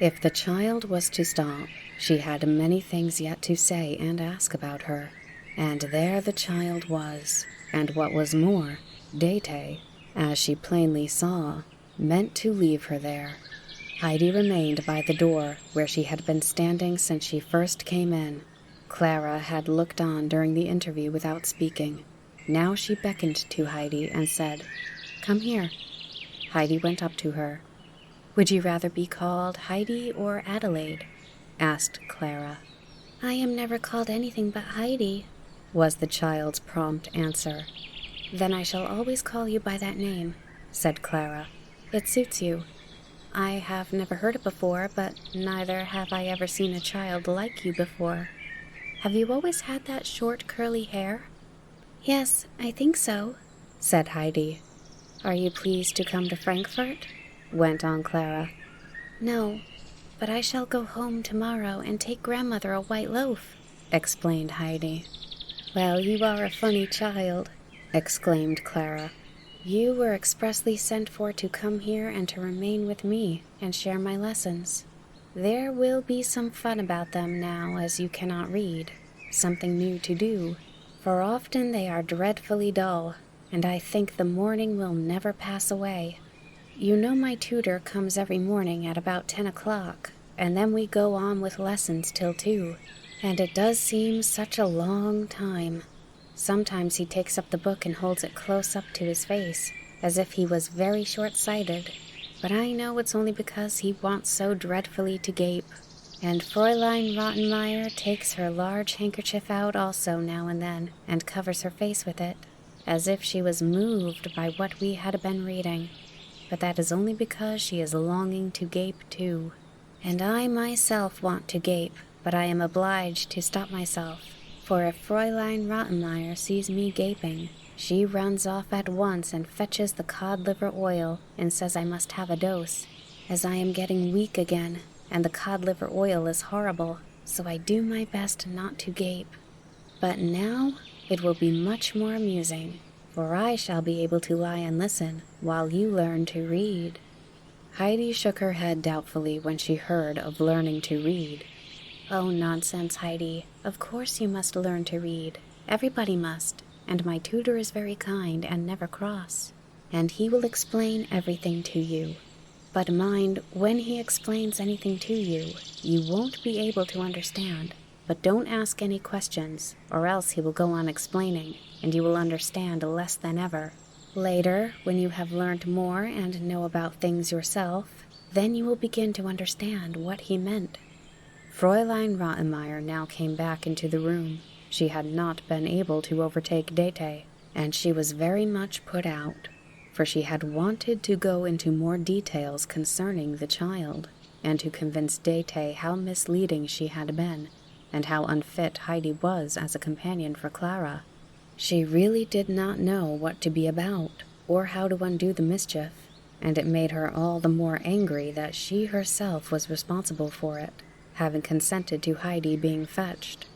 [SPEAKER 1] If the child was to stop, she had many things yet to say and ask about her. And there the child was, and what was more, Dete, as she plainly saw, meant to leave her there. Heidi remained by the door, where she had been standing since she first came in. Clara had looked on during the interview without speaking. Now she beckoned to Heidi and said, Come here. Heidi went up to her. Would you rather be called Heidi or Adelaide? Asked Clara.
[SPEAKER 3] I am never called anything but Heidi,
[SPEAKER 1] was the child's prompt answer.
[SPEAKER 3] Then I shall always call you by that name,
[SPEAKER 1] said Clara.
[SPEAKER 3] It suits you. I have never heard it before, but neither have I ever seen a child like you before. Have you always had that short curly hair? Yes, I think so,
[SPEAKER 1] said Heidi.
[SPEAKER 3] Are you pleased to come to Frankfurt?
[SPEAKER 1] Went on Clara.
[SPEAKER 3] No, but I shall go home tomorrow and take grandmother a white loaf,
[SPEAKER 1] explained Heidi.
[SPEAKER 3] Well, you are a funny child, exclaimed Clara. You were expressly sent for to come here and to remain with me and share my lessons. There will be some fun about them now, as you cannot read, something new to do, for often they are dreadfully dull, and I think the morning will never pass away. You know my tutor comes every morning at about 10 o'clock, and then we go on with lessons till 2, and it does seem such a long time. Sometimes he takes up the book and holds it close up to his face, as if he was very short-sighted.
[SPEAKER 2] but I know it's only because he wants so dreadfully to gape. And Fräulein Rottenmeier takes her large handkerchief out also now and then, and covers her face with it, as if she was moved by what we had been reading. But that is only because she is longing to gape too. And I myself want to gape, but I am obliged to stop myself, for if Fräulein Rottenmeier sees me gaping, she runs off at once and fetches the cod liver oil and says I must have a dose, as I am getting weak again, and the cod liver oil is horrible, so I do my best not to gape. But now it will be much more amusing, for I shall be able to lie and listen while you learn to read. Heidi shook her head doubtfully when she heard of learning to read.
[SPEAKER 3] Oh, nonsense, Heidi. Of course you must learn to read. Everybody must, and my tutor is very kind and never cross, and he will explain everything to you. But mind, when he explains anything to you, you won't be able to understand. But don't ask any questions, or else he will go on explaining, and you will understand less than ever. Later, when you have learned more and know about things yourself, then you will begin to understand what he meant.
[SPEAKER 2] Fräulein Rottenmeier now came back into the room. She had not been able to overtake Dete, and she was very much put out, for she had wanted to go into more details concerning the child, and to convince Dete how misleading she had been, and how unfit Heidi was as a companion for Clara. She really did not know what to be about, or how to undo the mischief, and it made her all the more angry that she herself was responsible for it, having consented to Heidi being fetched.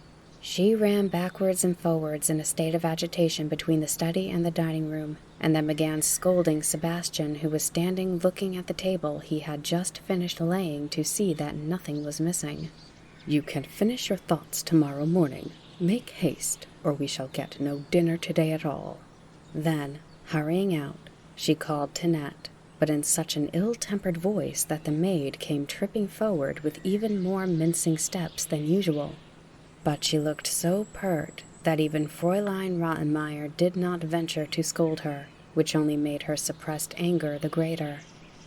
[SPEAKER 2] She ran backwards and forwards in a state of agitation between the study and the dining room, and then began scolding Sebastian, who was standing looking at the table he had just finished laying to see that nothing was missing. "You can finish your thoughts tomorrow morning. Make haste, or we shall get no dinner today at all." Then, hurrying out, she called Tinette, but in such an ill-tempered voice that the maid came tripping forward with even more mincing steps than usual. But she looked so pert that even Fräulein Rottenmeier did not venture to scold her, which only made her suppressed anger the greater.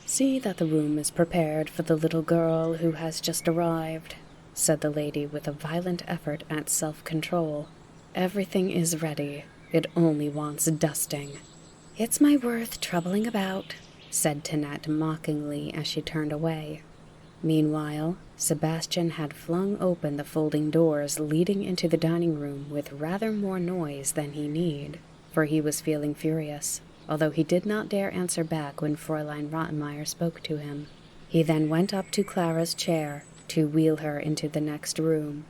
[SPEAKER 2] "See that the room is prepared for the little girl who has just arrived," said the lady with a violent effort at self-control. "Everything is ready. It only wants dusting." "It's my worth troubling about," said Tinette mockingly as she turned away. Meanwhile, Sebastian had flung open the folding doors leading into the dining room with rather more noise than he need, for he was feeling furious, although he did not dare answer back when Fräulein Rottenmeier spoke to him. He then went up to Clara's chair to wheel her into the next room.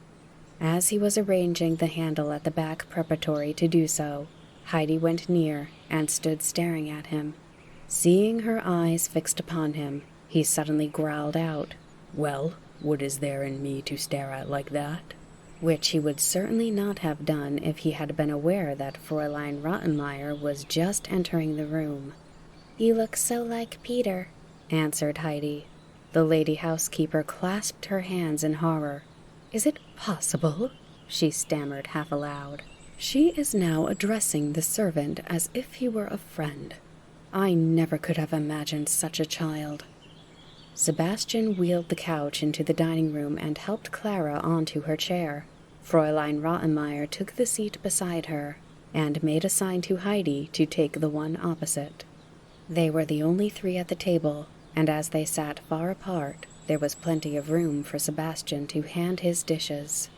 [SPEAKER 2] As he was arranging the handle at the back preparatory to do so, Heidi went near and stood staring at him. Seeing her eyes fixed upon him, he suddenly growled out, "Well, what is there in me to stare at like that?" Which he would certainly not have done if he had been aware that Fräulein Rottenmeier was just entering the room.
[SPEAKER 3] "You look so like Peter,"
[SPEAKER 2] answered Heidi. The lady housekeeper clasped her hands in horror. "Is it possible?" she stammered half aloud. "She is now addressing the servant as if he were a friend. I never could have imagined such a child." Sebastian wheeled the couch into the dining room and helped Clara onto her chair. Fräulein Rottenmeier took the seat beside her, and made a sign to Heidi to take the one opposite. They were the only three at the table, and as they sat far apart, there was plenty of room for Sebastian to hand his dishes.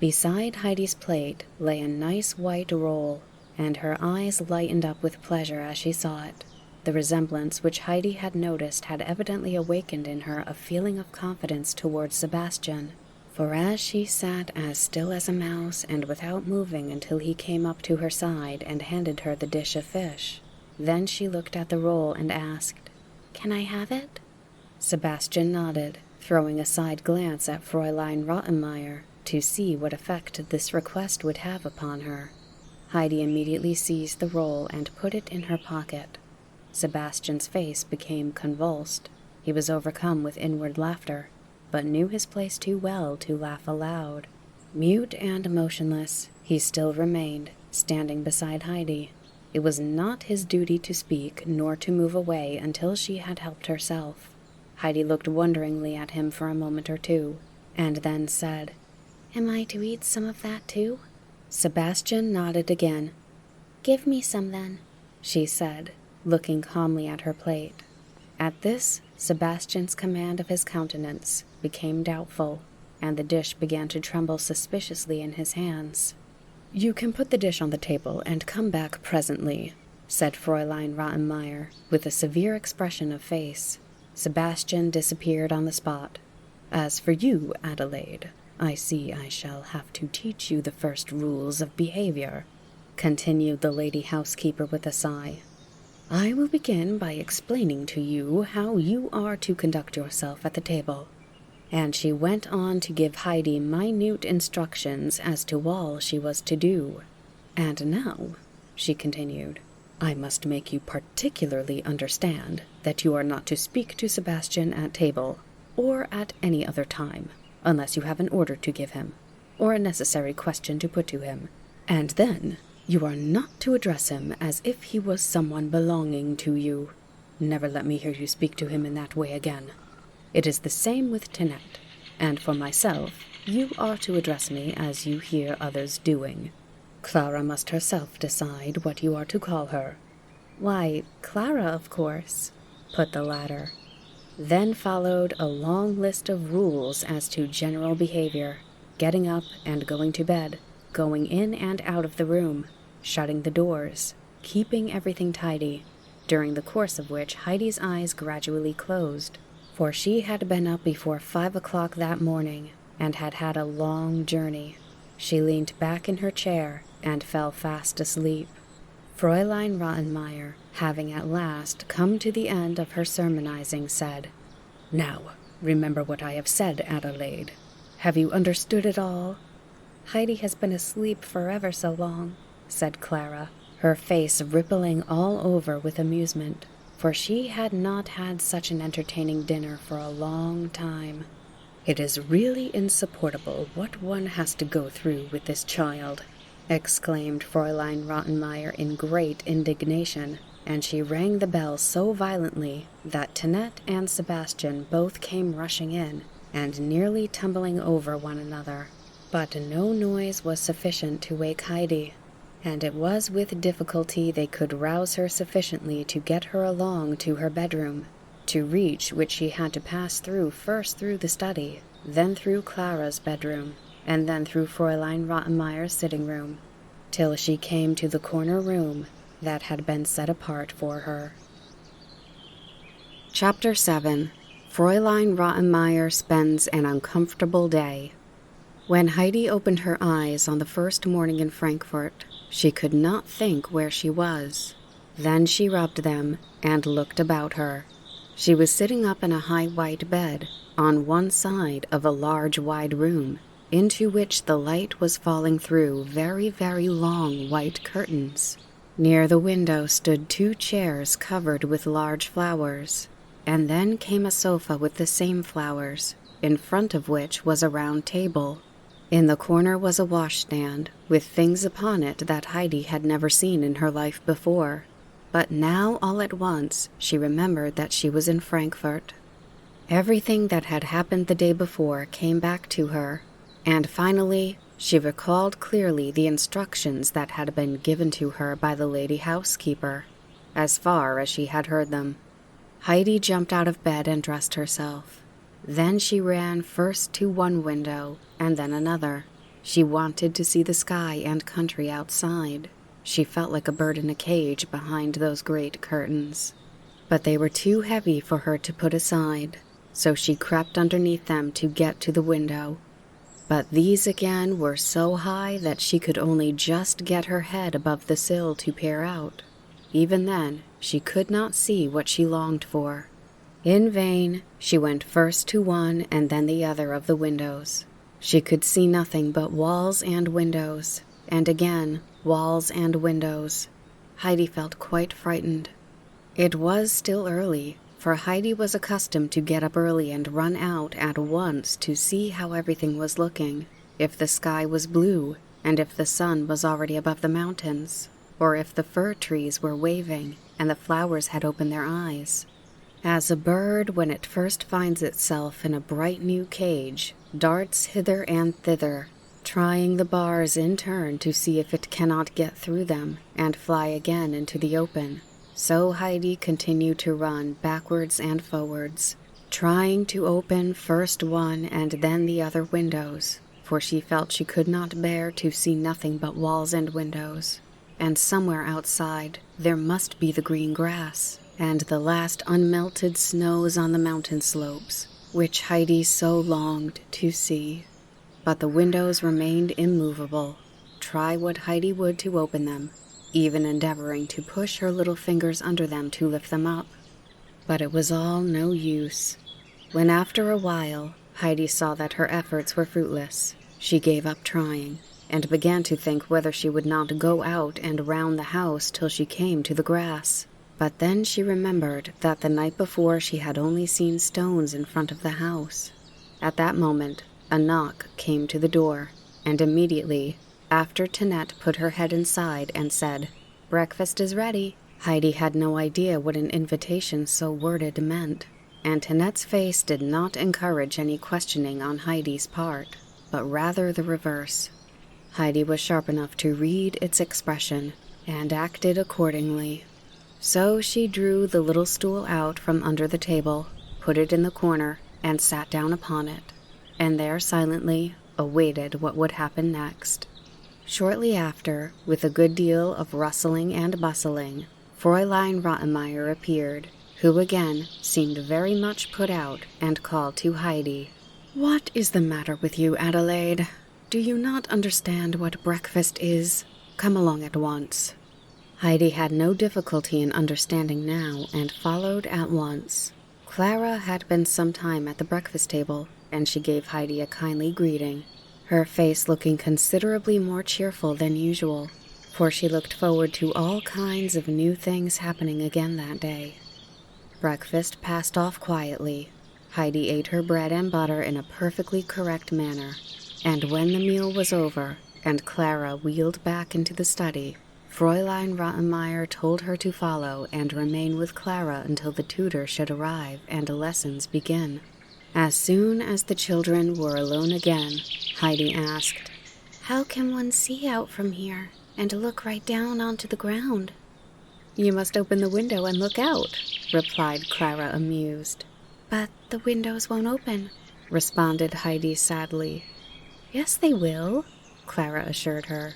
[SPEAKER 2] Beside Heidi's plate lay a nice white roll, and her eyes lightened up with pleasure as she saw it. The resemblance which Heidi had noticed had evidently awakened in her a feeling of confidence towards Sebastian, for as she sat as still as a mouse and without moving until he came up to her side and handed her the dish of fish, then she looked at the roll and asked,
[SPEAKER 3] "Can I have it?"
[SPEAKER 2] Sebastian nodded, throwing a side glance at Fräulein Rottenmeier to see what effect this request would have upon her. Heidi immediately seized the roll and put it in her pocket. Sebastian's face became convulsed. He was overcome with inward laughter, but knew his place too well to laugh aloud. Mute and motionless, he still remained, standing beside Heidi.
[SPEAKER 1] It was not his duty to speak nor to move away until she had helped herself. Heidi looked wonderingly at him for a moment or two, and then said,
[SPEAKER 3] "Am I to eat some of that too?"
[SPEAKER 1] Sebastian nodded again.
[SPEAKER 3] "Give me some then,"
[SPEAKER 1] she said, looking calmly at her plate. At this, Sebastian's command of his countenance became doubtful, and the dish began to tremble suspiciously in his hands. "You can put the dish on the table and come back presently," said Fräulein Rottenmeier, with a severe expression of face. Sebastian disappeared on the spot. "As for you, Adelaide, I see I shall have to teach you the first rules of behavior," continued the lady housekeeper with a sigh. "I will begin by explaining to you how you are to conduct yourself at the table." And she went on to give Heidi minute instructions as to all she was to do. "And now," she continued, "I must make you particularly understand that you are not to speak to Sebastian at table, or at any other time, unless you have an order to give him, or a necessary question to put to him. And then you are not to address him as if he was someone belonging to you. Never let me hear you speak to him in that way again. It is the same with Tinette, and for myself, you are to address me as you hear others doing. Clara must herself decide what you are to call her."
[SPEAKER 2] "Why, Clara, of course,"
[SPEAKER 1] put the latter. Then followed a long list of rules as to general behavior, getting up and going to bed, going in and out of the room, shutting the doors, keeping everything tidy, during the course of which Heidi's eyes gradually closed, for she had been up before 5 o'clock that morning and had had a long journey. She leaned back in her chair and fell fast asleep. Fräulein Rottenmeier, having at last come to the end of her sermonizing, said, "Now, remember what I have said, Adelaide. Have you understood it all?"
[SPEAKER 2] "Heidi has been asleep for ever so long,"
[SPEAKER 1] said Clara, her face rippling all over with amusement, for she had not had such an entertaining dinner for a long time. "It is really insupportable what one has to go through with this child," exclaimed Fräulein Rottenmeier in great indignation, and she rang the bell so violently that Tinette and Sebastian both came rushing in and nearly tumbling over one another. But no noise was sufficient to wake Heidi, and it was with difficulty they could rouse her sufficiently to get her along to her bedroom, to reach which she had to pass through first through the study, then through Clara's bedroom, and then through Fräulein Rottenmeier's sitting room, till she came to the corner room that had been set apart for her. Chapter 7. Fräulein Rottenmeier spends an uncomfortable day. When Heidi opened her eyes on the first morning in Frankfurt, she could not think where she was. Then she rubbed them and looked about her. She was sitting up in a high white bed on one side of a large wide room, into which the light was falling through very, very long white curtains. Near the window stood 2 chairs covered with large flowers, and then came a sofa with the same flowers, in front of which was a round table. In the corner was a washstand, with things upon it that Heidi had never seen in her life before. But now, all at once, she remembered that she was in Frankfurt. Everything that had happened the day before came back to her, and finally she recalled clearly the instructions that had been given to her by the lady housekeeper, as far as she had heard them. Heidi jumped out of bed and dressed herself. Then she ran first to one window and then another. She wanted to see the sky and country outside. She felt like a bird in a cage behind those great curtains. But they were too heavy for her to put aside, so she crept underneath them to get to the window. But these again were so high that she could only just get her head above the sill to peer out. Even then, she could not see what she longed for. In vain, she went first to one and then the other of the windows. She could see nothing but walls and windows, and again walls and windows. Heidi felt quite frightened. It was still early, for Heidi was accustomed to get up early and run out at once to see how everything was looking, if the sky was blue, and if the sun was already above the mountains.
[SPEAKER 2] or if the fir trees were waving and the flowers had opened their eyes. As a bird, when it first finds itself in a bright new cage, darts hither and thither, trying the bars in turn to see if it cannot get through them and fly again into the open, so Heidi continued to run backwards and forwards, trying to open first one and then the other windows, for she felt she could not bear to see nothing but walls and windows. And somewhere outside there must be the green grass and the last unmelted snows on the mountain slopes, which Heidi so longed to see. But the windows remained immovable, try what Heidi would to open them, even endeavoring to push her little fingers under them to lift them up. But it was all no use. When after a while Heidi saw that her efforts were fruitless, she gave up trying, and began to think whether she would not go out and round the house till she came to the grass. But then she remembered that the night before she had only seen stones in front of the house. At that moment, a knock came to the door, and immediately, after Tinette put her head inside and said, "Breakfast is ready," Heidi had no idea what an invitation so worded meant, and Tinette's face did not encourage any questioning on Heidi's part, but rather the reverse. Heidi was sharp enough to read its expression, and acted accordingly. So she drew the little stool out from under the table, put it in the corner, and sat down upon it, and there silently awaited what would happen next. Shortly after, with a good deal of rustling and bustling, Fräulein Rottenmeier appeared, who again seemed very much put out, and called to Heidi, "What is the matter with you, Adelaide? Do you not understand what breakfast is? Come along at once." Heidi had no difficulty in understanding now, and followed at once. Clara had been some time at the breakfast table, and she gave Heidi a kindly greeting, her face looking considerably more cheerful than usual, for she looked forward to all kinds of new things happening again that day. Breakfast passed off quietly. Heidi ate her bread and butter in a perfectly correct manner, and when the meal was over, and Clara wheeled back into the study, Fräulein Rottenmeier told her to follow and remain with Clara until the tutor should arrive and lessons begin. As soon as the children were alone again, Heidi asked,
[SPEAKER 3] "How can one see out from here and look right down onto the ground?"
[SPEAKER 2] "You must open the window and look out," replied Clara, amused.
[SPEAKER 3] "But the windows won't open,"
[SPEAKER 2] responded Heidi sadly.
[SPEAKER 3] "Yes, they will,"
[SPEAKER 2] Clara assured her.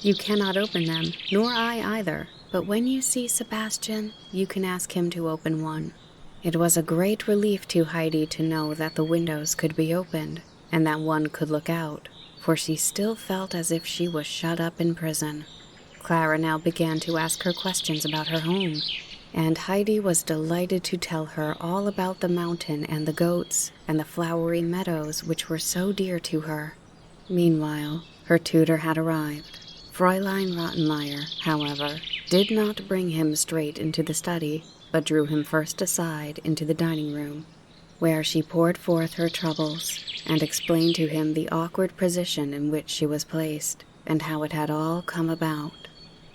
[SPEAKER 2] "You cannot open them, nor I either, but when you see Sebastian, you can ask him to open one." It was a great relief to Heidi to know that the windows could be opened, and that one could look out, for she still felt as if she was shut up in prison. Clara now began to ask her questions about her home, and Heidi was delighted to tell her all about the mountain and the goats and the flowery meadows which were so dear to her. Meanwhile, her tutor had arrived. Fräulein Rottenmeier, however, did not bring him straight into the study, but drew him first aside into the dining room, where she poured forth her troubles, and explained to him the awkward position in which she was placed, and how it had all come about.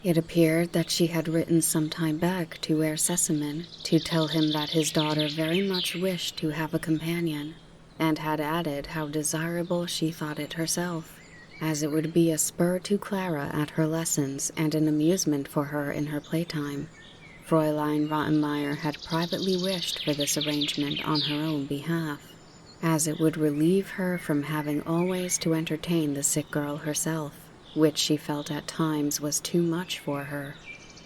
[SPEAKER 2] It appeared that she had written some time back to Herr Sesemann to tell him that his daughter very much wished to have a companion, and had added how desirable she thought it herself, as it would be a spur to Clara at her lessons and an amusement for her in her playtime. Fräulein Rottenmeier had privately wished for this arrangement on her own behalf, as it would relieve her from having always to entertain the sick girl herself, which she felt at times was too much for her.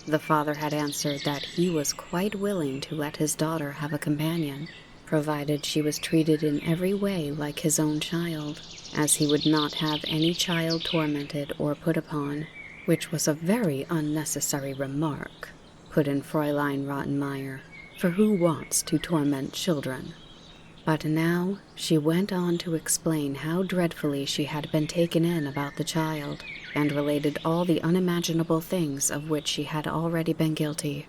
[SPEAKER 2] The father had answered that he was quite willing to let his daughter have a companion, provided she was treated in every way like his own child, as he would not have any child tormented or put upon, which was a very unnecessary remark, put in Fräulein Rottenmeier, for who wants to torment children? But now she went on to explain how dreadfully she had been taken in about the child, and related all the unimaginable things of which she had already been guilty,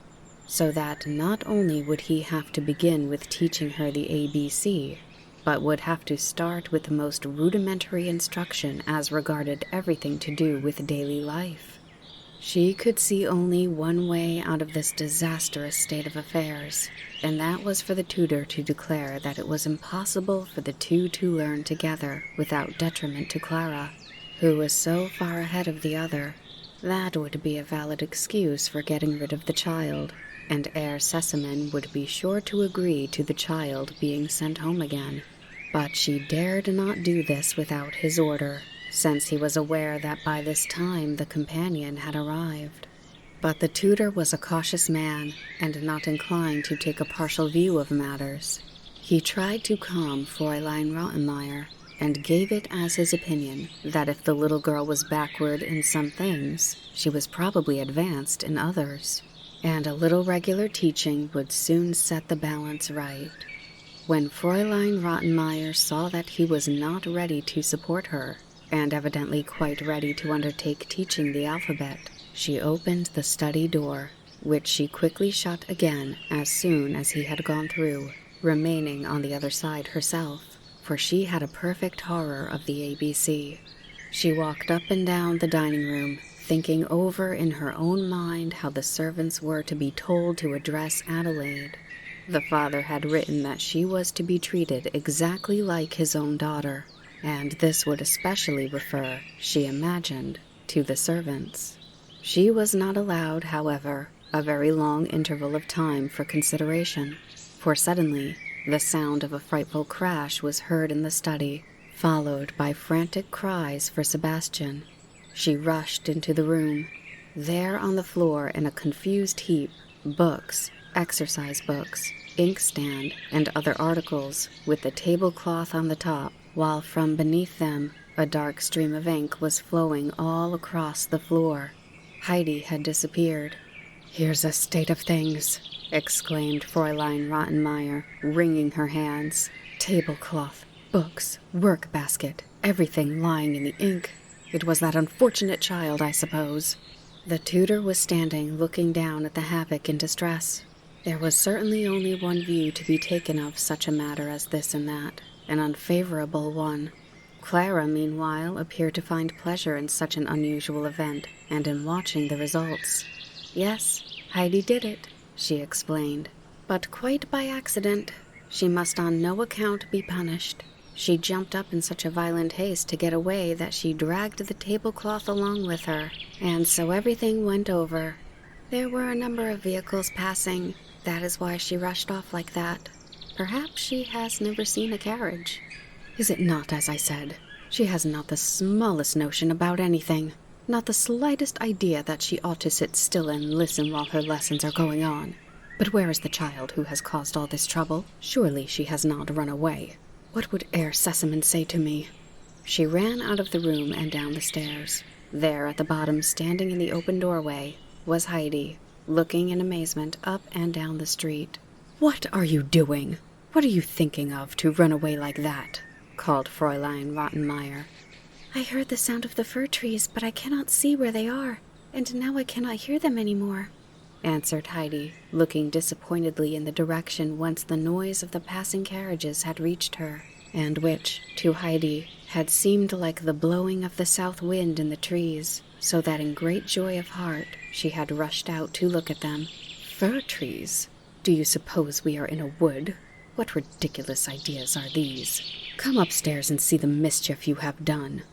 [SPEAKER 2] so that not only would he have to begin with teaching her the ABC, but would have to start with the most rudimentary instruction as regarded everything to do with daily life.
[SPEAKER 1] She could see only one way out of this disastrous state of affairs, and that was for the tutor to declare that it was impossible for the two to learn together without detriment to Clara, who was so far ahead of the other. That would be a valid excuse for getting rid of the child, and Herr Sesemann would be sure to agree to the child being sent home again. But she dared not do this without his order, since he was aware that by this time the companion had arrived. But the tutor was a cautious man, and not inclined to take a partial view of matters. He tried to calm Fräulein Rottenmeier, and gave it as his opinion that if the little girl was backward in some things, she was probably advanced in others, and a little regular teaching would soon set the balance right. When Fräulein Rottenmeier saw that he was not ready to support her, and evidently quite ready to undertake teaching the alphabet, she opened the study door, which she quickly shut again as soon as he had gone through, remaining on the other side herself, for she had a perfect horror of the ABC. She walked up and down the dining room, thinking over in her own mind how the servants were to be told to address Adelaide. The father had written that she was to be treated exactly like his own daughter, and this would especially refer, she imagined, to the servants. She was not allowed, however, a very long interval of time for consideration, for suddenly the sound of a frightful crash was heard in the study, followed by frantic cries for Sebastian. She rushed into the room. There on the floor in a confused heap, books, exercise books, inkstand, and other articles, with the tablecloth on the top, while from beneath them a dark stream of ink was flowing all across the floor. Heidi had disappeared. "Here's a state of things," exclaimed Fräulein Rottenmeier, wringing her hands. "Tablecloth, books, work basket, everything lying in the ink. It was that unfortunate child, I suppose." The tutor was standing looking down at the havoc in distress. There was certainly only one view to be taken of such a matter as this and that, an unfavorable one. Clara, meanwhile, appeared to find pleasure in such an unusual event, and in watching the results. "Yes, Heidi did it," she explained, "but quite by accident. She must on no account be punished. She jumped up in such a violent haste to get away that she dragged the tablecloth along with her, and so everything went over. There were a number of vehicles passing. That is why she rushed off like that. Perhaps she has never seen a carriage. Is it not as I said? She has not the smallest notion about anything, not the slightest idea that she ought to sit still and listen while her lessons are going on. But where is the child who has caused all this trouble? Surely she has not run away. What would Herr Sesemann say to me?" She ran out of the room and down the stairs. There at the bottom, standing in the open doorway, was Heidi, looking in amazement up and down the street. "What are you doing? What are you thinking of to run away like that?" called Fräulein Rottenmeier.
[SPEAKER 2] "I heard the sound of the fir trees, but I cannot see where they are, and now I cannot hear them any more," answered Heidi, looking disappointedly in the direction whence the noise of the passing carriages had reached her, and which, to Heidi, had seemed like the blowing of the south wind in the trees, so that in great joy of heart she had rushed out to look at them. "Fir trees? Do you suppose we are in a wood? What ridiculous ideas are these? Come upstairs and see the mischief you have done."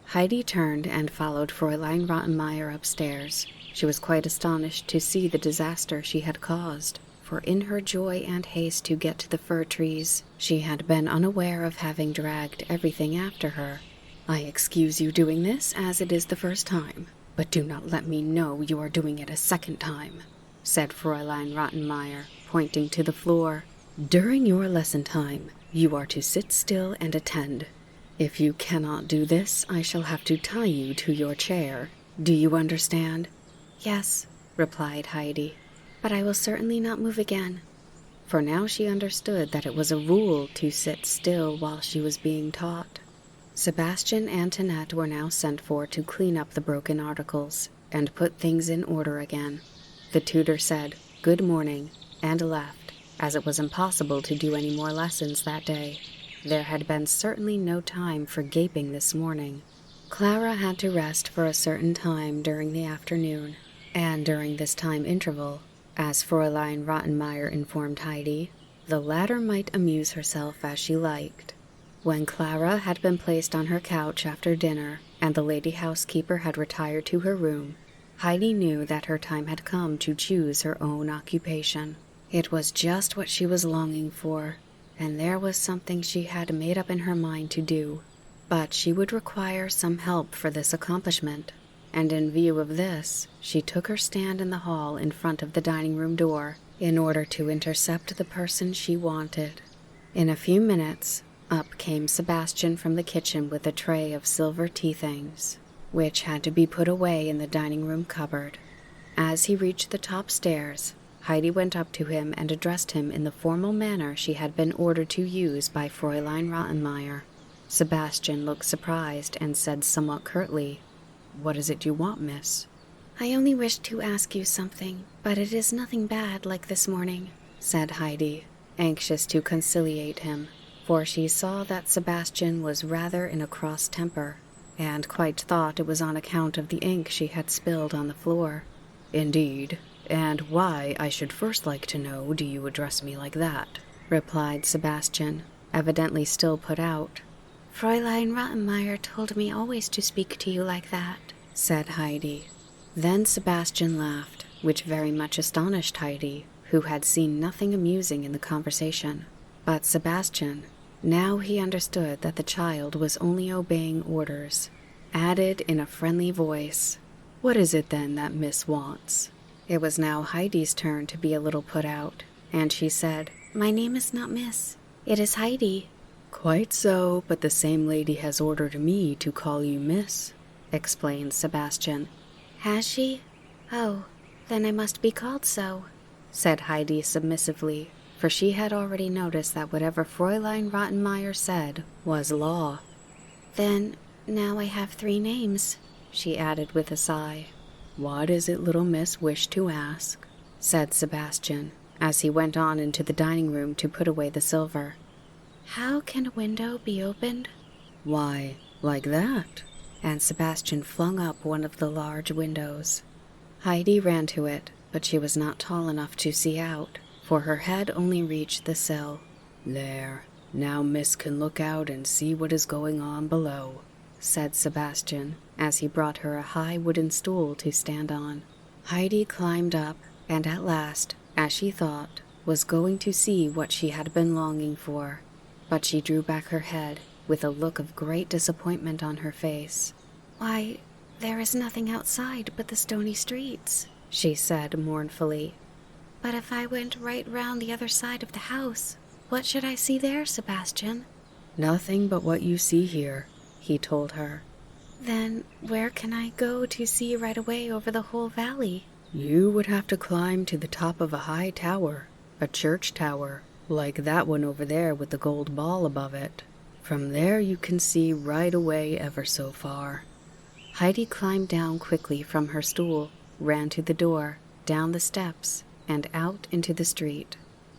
[SPEAKER 2] Heidi turned and followed Fräulein Rottenmeier upstairs. She was quite astonished to see the disaster she had caused, for in her joy and haste to get to the fir trees, she had been unaware of having dragged everything after her. "I excuse you doing this, as it is the first time, but do not let me know you are doing it a second time," said Fräulein Rottenmeier, pointing to the floor. "During your lesson time, you are to sit still and attend. If you cannot do this, I shall have to tie you to your chair. Do you understand?" "Yes," replied Heidi, "but I will certainly not move again."
[SPEAKER 1] For now she understood that it was a rule to sit still while she was being taught. Sebastian and Tinette were now sent for to clean up the broken articles and put things in order again. The tutor said, "Good morning," and left, as it was impossible to do any more lessons that day. There had been certainly no time for gaping this morning.
[SPEAKER 2] Clara had to rest for a certain time during the afternoon, and during this time interval, as Fräulein Rottenmeier informed Heidi, the latter might amuse herself as she liked. When Clara had been placed on her couch after dinner, and the lady housekeeper had retired to her room, Heidi knew that her time had come to choose her own occupation. It was just what she was longing for, and there was something she had made up in her mind to do. But she would require some help for this accomplishment, and in view of this, she took her stand in the hall in front of the dining room door in order to intercept the person she wanted. In a few minutes, up came Sebastian from the kitchen with a tray of silver tea things, which had to be put away in the dining room cupboard. As he reached the top stairs, Heidi went up to him and addressed him in the formal manner she had been ordered to use by Fräulein Rottenmeier. Sebastian looked surprised and said somewhat curtly, "What is it you want, miss?"
[SPEAKER 3] "I only wished to ask you something, but it is nothing bad like this morning,"
[SPEAKER 2] said Heidi, anxious to conciliate him, for she saw that Sebastian was rather in a cross temper, and quite thought it was on account of the ink she had spilled on the floor.
[SPEAKER 1] "Indeed, and why, I should first like to know, do you address me like that?"
[SPEAKER 2] replied Sebastian, evidently still put out.
[SPEAKER 3] "Fräulein Rottenmeier told me always to speak to you like that,"
[SPEAKER 2] said Heidi. Then Sebastian laughed, which very much astonished Heidi, who had seen nothing amusing in the conversation. But Sebastian, now he understood that the child was only obeying orders, added in a friendly voice,
[SPEAKER 1] "What is it then that miss wants?"
[SPEAKER 2] It was now Heidi's turn to be a little put out, and she said,
[SPEAKER 3] "My name is not Miss. It is Heidi."
[SPEAKER 1] "Quite so, but the same lady has ordered me to call you miss,"
[SPEAKER 2] explained Sebastian.
[SPEAKER 3] "Has she? Oh, then I must be called so,"
[SPEAKER 2] said Heidi submissively, for she had already noticed that whatever Fräulein Rottenmeier said was law.
[SPEAKER 3] "Then, now I have 3 names,"
[SPEAKER 2] she added with a sigh.
[SPEAKER 1] "What is it little miss wished to ask?"
[SPEAKER 2] said Sebastian, as he went on into the dining room to put away the silver.
[SPEAKER 3] "How can a window be opened?"
[SPEAKER 1] "Why, like that,"
[SPEAKER 2] and Sebastian flung up one of the large windows. Heidi ran to it, but she was not tall enough to see out, for her head only reached the sill.
[SPEAKER 1] "There, now miss can look out and see what is going on below,"
[SPEAKER 2] said Sebastian, as he brought her a high wooden stool to stand on. Heidi climbed up, and at last, as she thought, was going to see what she had been longing for. But she drew back her head, with a look of great disappointment on her face.
[SPEAKER 3] "Why, there is nothing outside but the stony streets,"
[SPEAKER 2] she said mournfully.
[SPEAKER 3] "But if I went right round the other side of the house, what should I see there, Sebastian?"
[SPEAKER 1] "Nothing but what you see here," he told her.
[SPEAKER 3] "Then where can I go to see right away over the whole valley?"
[SPEAKER 1] "You would have to climb to the top of a high tower, a church tower, like that one over there with the gold ball above it. From there you can see right away ever so far."
[SPEAKER 2] Heidi climbed down quickly from her stool, ran to the door, down the steps, and out into the street.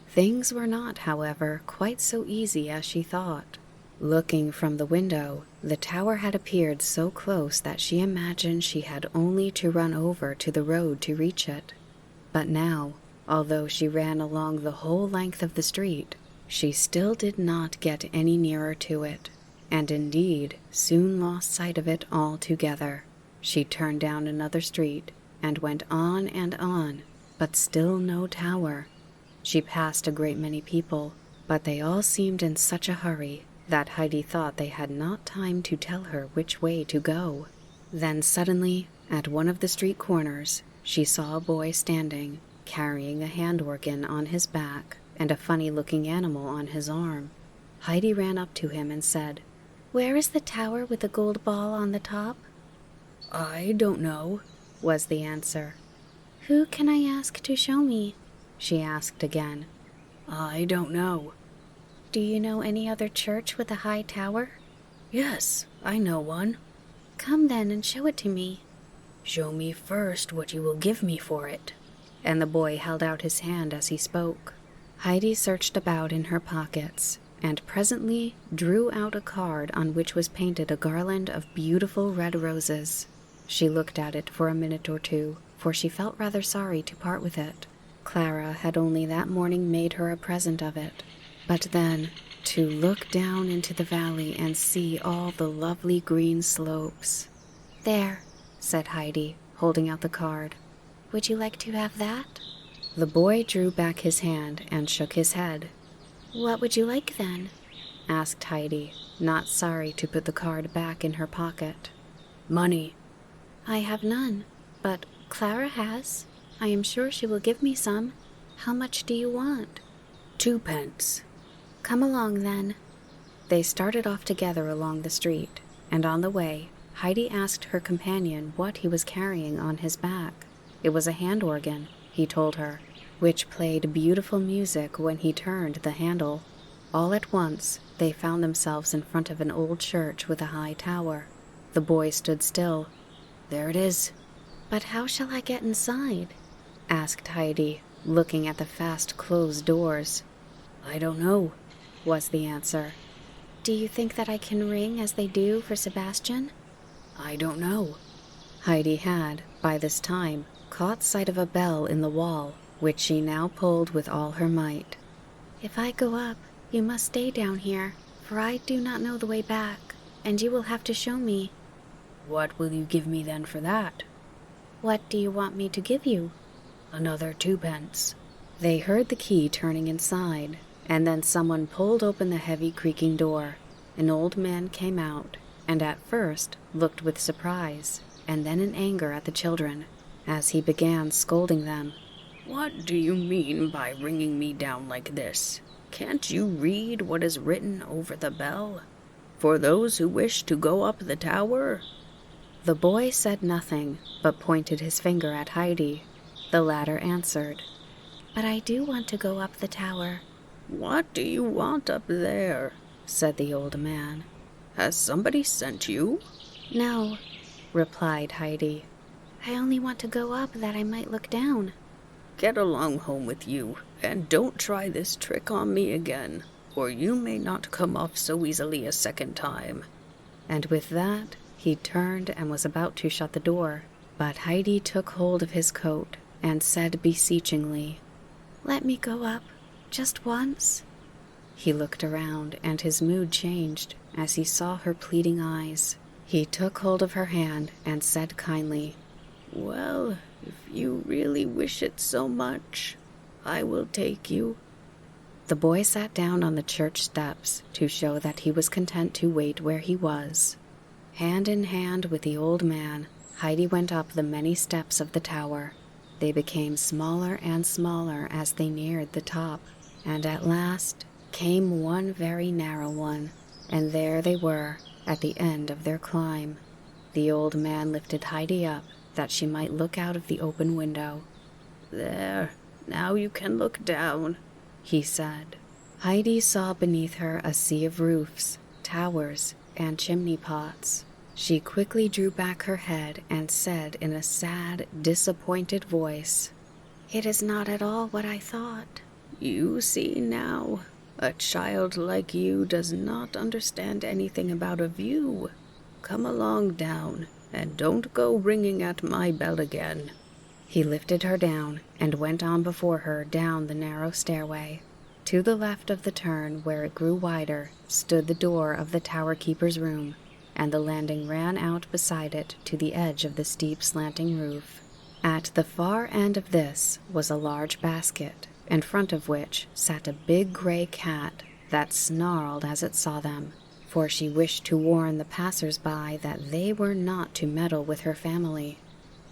[SPEAKER 2] Things were not, however, quite so easy as she thought. Looking from the window, the tower had appeared so close that she imagined she had only to run over to the road to reach it. But now, although she ran along the whole length of the street, she still did not get any nearer to it, and indeed soon lost sight of it altogether. She turned down another street, and went on, but still no tower. She passed a great many people, but they all seemed in such a hurry that Heidi thought they had not time to tell her which way to go. Then suddenly, at one of the street corners, she saw a boy standing, carrying a hand organ on his back and a funny-looking animal on his arm. Heidi ran up to him and said,
[SPEAKER 3] "Where is the tower with the gold ball on the top?"
[SPEAKER 1] "I don't know,"
[SPEAKER 2] was the answer.
[SPEAKER 3] "Who can I ask to show me?"
[SPEAKER 2] she asked again.
[SPEAKER 1] "I don't know."
[SPEAKER 3] "Do you know any other church with a high tower?"
[SPEAKER 1] "Yes, I know one."
[SPEAKER 3] "Come then and show it to me."
[SPEAKER 1] "Show me first what you will give me for it."
[SPEAKER 2] And the boy held out his hand as he spoke. Heidi searched about in her pockets, and presently drew out a card on which was painted a garland of beautiful red roses. She looked at it for a minute or two, for she felt rather sorry to part with it. Clara had only that morning made her a present of it. But then, to look down into the valley and see all the lovely green slopes.
[SPEAKER 3] There,
[SPEAKER 2] said Heidi, holding out the card.
[SPEAKER 3] would you like to have that?
[SPEAKER 2] The boy drew back his hand and shook his head.
[SPEAKER 3] What would you like then?
[SPEAKER 2] Asked Heidi, not sorry to put the card back in her pocket. Money.
[SPEAKER 3] I have none, but Clara has. I am sure she will give me some. How much do you want?
[SPEAKER 2] 2 pence.
[SPEAKER 3] Come along then.
[SPEAKER 2] They started off together along the street, and on the way, Heidi asked her companion what he was carrying on his back. It was a hand organ, he told her, which played beautiful music when he turned the handle. All at once, they found themselves in front of an old church with a high tower. The boy stood still. There it is.
[SPEAKER 3] But how shall I get inside?
[SPEAKER 2] Asked Heidi, looking at the fast-closed doors. I don't know, was the answer.
[SPEAKER 3] Do you think that I can ring as they do for Sebastian?
[SPEAKER 2] I don't know. Heidi had, by this time, caught sight of a bell in the wall, which she now pulled with all her might.
[SPEAKER 3] If I go up, you must stay down here, for I do not know the way back, and you will have to show me.
[SPEAKER 2] What will you give me then for that?
[SPEAKER 3] What do you want me to give you?
[SPEAKER 2] Another 2 pence. They heard the key turning inside, and then someone pulled open the heavy creaking door. An old man came out, and at first looked with surprise, and then in anger at the children, as he began scolding them. What do you mean by ringing me down like this? Can't you read what is written over the bell? For those who wish to go up the tower? The boy said nothing, but pointed his finger at Heidi. The latter answered,
[SPEAKER 3] But I do want to go up the tower.
[SPEAKER 2] What do you want up there? Said the old man. Has somebody sent you?
[SPEAKER 3] No,
[SPEAKER 2] replied Heidi.
[SPEAKER 3] I only want to go up that I might look down.
[SPEAKER 2] Get along home with you, and don't try this trick on me again, or you may not come off so easily a second time. And with that, he turned and was about to shut the door, but Heidi took hold of his coat and said beseechingly,
[SPEAKER 3] Let me go up, just once.
[SPEAKER 2] He looked around, and his mood changed as he saw her pleading eyes. He took hold of her hand and said kindly, Well, if you really wish it so much, I will take you. The boy sat down on the church steps to show that he was content to wait where he was. Hand in hand with the old man, Heidi went up the many steps of the tower. They became smaller and smaller as they neared the top, and at last came one very narrow one, and there they were at the end of their climb. The old man lifted Heidi up that she might look out of the open window. There, now you can look down, he said. Heidi saw beneath her a sea of roofs, towers, and chimney pots. She quickly drew back her head and said in a sad, disappointed voice,
[SPEAKER 3] It is not at all what I thought.
[SPEAKER 2] You see now, a child like you does not understand anything about a view. Come along down, and don't go ringing at my bell again. He lifted her down and went on before her down the narrow stairway. To the left of the turn, where it grew wider, stood the door of the tower keeper's room, and the landing ran out beside it to the edge of the steep slanting roof. At the far end of this was a large basket, in front of which sat a big gray cat that snarled as it saw them, for she wished to warn the passers-by that they were not to meddle with her family.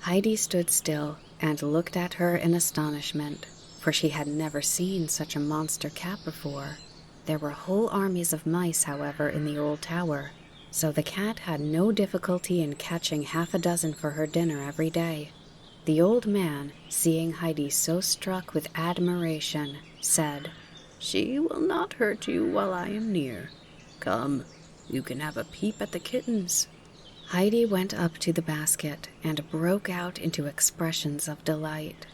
[SPEAKER 2] Heidi stood still and looked at her in astonishment, for she had never seen such a monster cat before. There were whole armies of mice, however, in the old tower, so the cat had no difficulty in catching 6 for her dinner every day. The old man, seeing Heidi so struck with admiration, said, She will not hurt you while I am near. Come, you can have a peep at the kittens. Heidi went up to the basket and broke out into expressions of delight.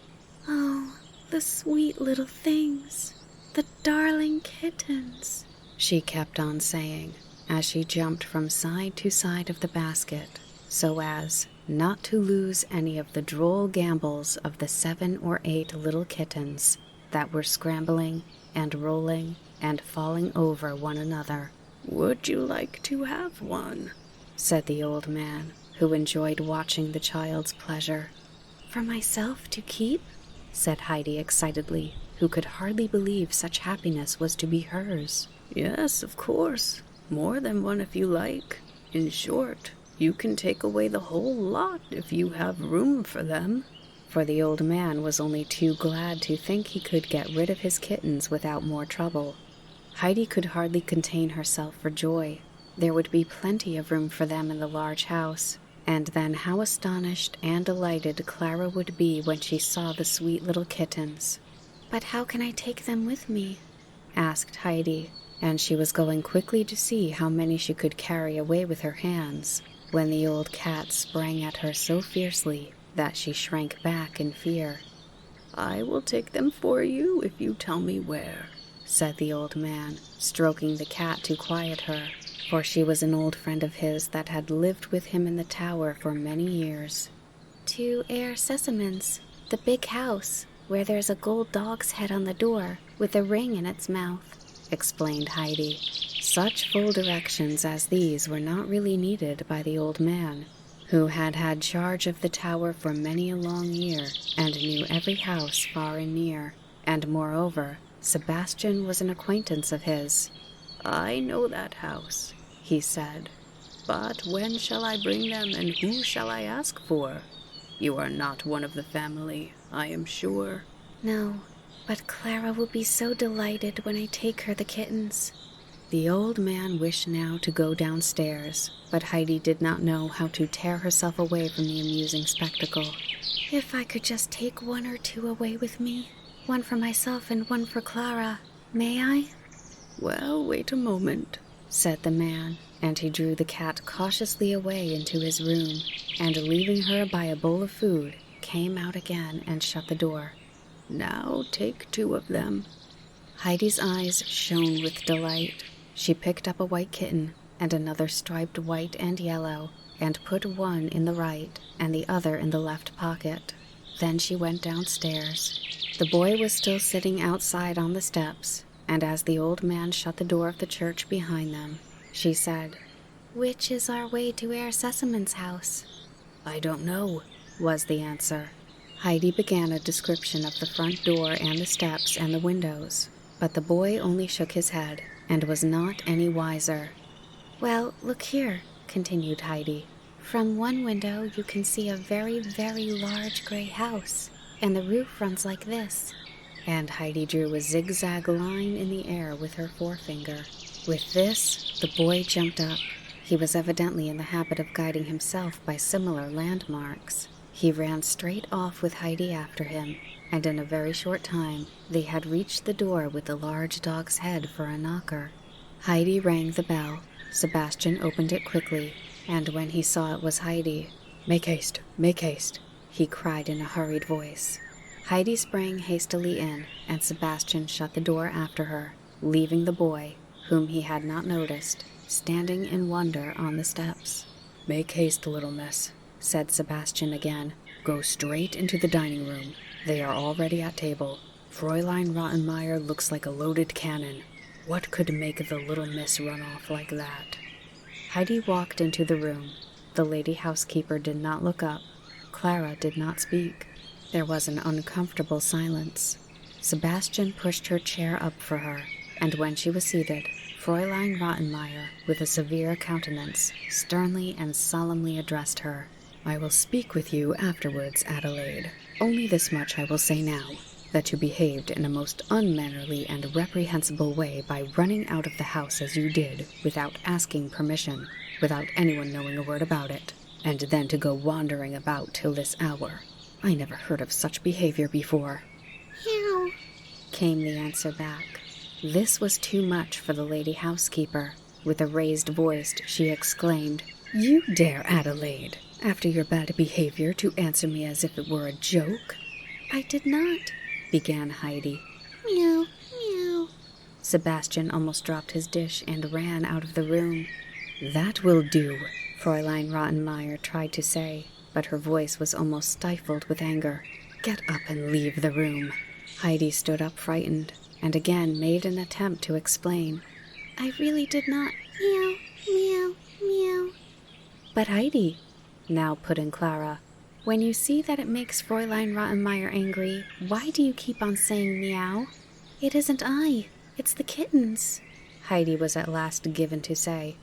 [SPEAKER 3] Oh, the sweet little things, the darling kittens.
[SPEAKER 2] she kept on saying, as she jumped from side to side of the basket, so as not to lose any of the droll gambols of the 7 or 8 little kittens that were scrambling and rolling and falling over one another.
[SPEAKER 4] "Would you like to have one?"
[SPEAKER 2] said the old man, who enjoyed watching the child's pleasure.
[SPEAKER 3] For myself to keep?
[SPEAKER 2] said Heidi excitedly, who could hardly believe such happiness was to be hers.
[SPEAKER 4] "Yes, of course. More than one if you like. In short, you can take away the whole lot if you have room for them."
[SPEAKER 2] For the old man was only too glad to think he could get rid of his kittens without more trouble. Heidi could hardly contain herself for joy. There would be plenty of room for them in the large house, and then how astonished and delighted Clara would be when she saw the sweet little kittens.
[SPEAKER 3] "But how can I take them with me?"
[SPEAKER 2] asked Heidi, and she was going quickly to see how many she could carry away with her hands, when the old cat sprang at her so fiercely that she shrank back in fear.
[SPEAKER 4] "I will take them for you if you tell me where,"
[SPEAKER 2] said the old man, stroking the cat to quiet her, for she was an old friend of his that had lived with him in the tower for many years.
[SPEAKER 3] "To Air Sesamens, the big house, where there's a gold dog's head on the door with a ring in its mouth," explained Heidi.
[SPEAKER 2] Such full directions as these were not really needed by the old man, who had had charge of the tower for many a long year and knew every house far and near, and moreover, Sebastian was an acquaintance of his.
[SPEAKER 4] "I know that house," he said. "But when shall I bring them, and who shall I ask for? You are not one of the family, I am sure."
[SPEAKER 3] "No, but Clara will be so delighted when I take her the kittens."
[SPEAKER 2] The old man wished now to go downstairs, but Heidi did not know how to tear herself away from the amusing spectacle.
[SPEAKER 3] "If I could just take 1 or 2 away with me, 1 for myself and 1 for Clara, may I?"
[SPEAKER 4] "Well, wait a moment,"
[SPEAKER 2] said the man, and he drew the cat cautiously away into his room, and leaving her by a bowl of food, came out again and shut the door.
[SPEAKER 4] "Now take 2 of them."
[SPEAKER 2] Heidi's eyes shone with delight. She picked up a white kitten and another striped white and yellow, and put one in the right and the other in the left pocket. Then she went downstairs. The boy was still sitting outside on the steps, and as the old man shut the door of the church behind them, she said,
[SPEAKER 3] "Which is our way to Air Sesamens' house?"
[SPEAKER 2] "I don't know," was the answer. Heidi began a description of the front door and the steps and the windows, but the boy only shook his head and was not any wiser.
[SPEAKER 3] "Well, look here," continued Heidi. "From one window you can see a very, very large gray house, and the roof runs like this."
[SPEAKER 2] And Heidi drew a zigzag line in the air with her forefinger. With this, the boy jumped up. He was evidently in the habit of guiding himself by similar landmarks. He ran straight off with Heidi after him, and in a very short time they had reached the door with the large dog's head for a knocker. Heidi rang the bell. Sebastian opened it quickly, and when he saw it was Heidi, make haste, he cried in a hurried voice. Heidi sprang hastily in, and Sebastian shut the door after her, leaving the boy, whom he had not noticed, standing in wonder on the steps. "Make haste, little miss," said Sebastian again. "Go straight into the dining room. They are already at table. Fräulein Rottenmeier looks like a loaded cannon. What could make the little miss run off like that?" Heidi walked into the room. The lady housekeeper did not look up. Clara did not speak. There was an uncomfortable silence. Sebastian pushed her chair up for her, and when she was seated, Fräulein Rottenmeier, with a severe countenance, sternly and solemnly addressed her. "I will speak with you afterwards, Adelaide. Only this much I will say now, that you behaved in a most unmannerly and reprehensible way by running out of the house as you did, without asking permission, without anyone knowing a word about it, and then to go wandering about till this hour. I never heard of such behavior before."
[SPEAKER 3] "Meow,"
[SPEAKER 2] came the answer back. This was too much for the lady housekeeper. With a raised voice, she exclaimed, "You dare, Adelaide, after your bad behavior, to answer me as if it were a joke?"
[SPEAKER 3] "I did not,"
[SPEAKER 2] began Heidi.
[SPEAKER 3] "Meow, meow."
[SPEAKER 2] Sebastian almost dropped his dish and ran out of the room. "That will do," Fräulein Rottenmeier tried to say, but her voice was almost stifled with anger. "Get up and leave the room." Heidi stood up frightened, and again made an attempt to explain.
[SPEAKER 3] "I really did not. Meow, meow, meow."
[SPEAKER 2] "But Heidi," now put in Clara, "when you see that it makes Fräulein Rottenmeier angry, why do you keep on saying meow?"
[SPEAKER 3] "It isn't I. It's the kittens,"
[SPEAKER 2] Heidi was at last given to say.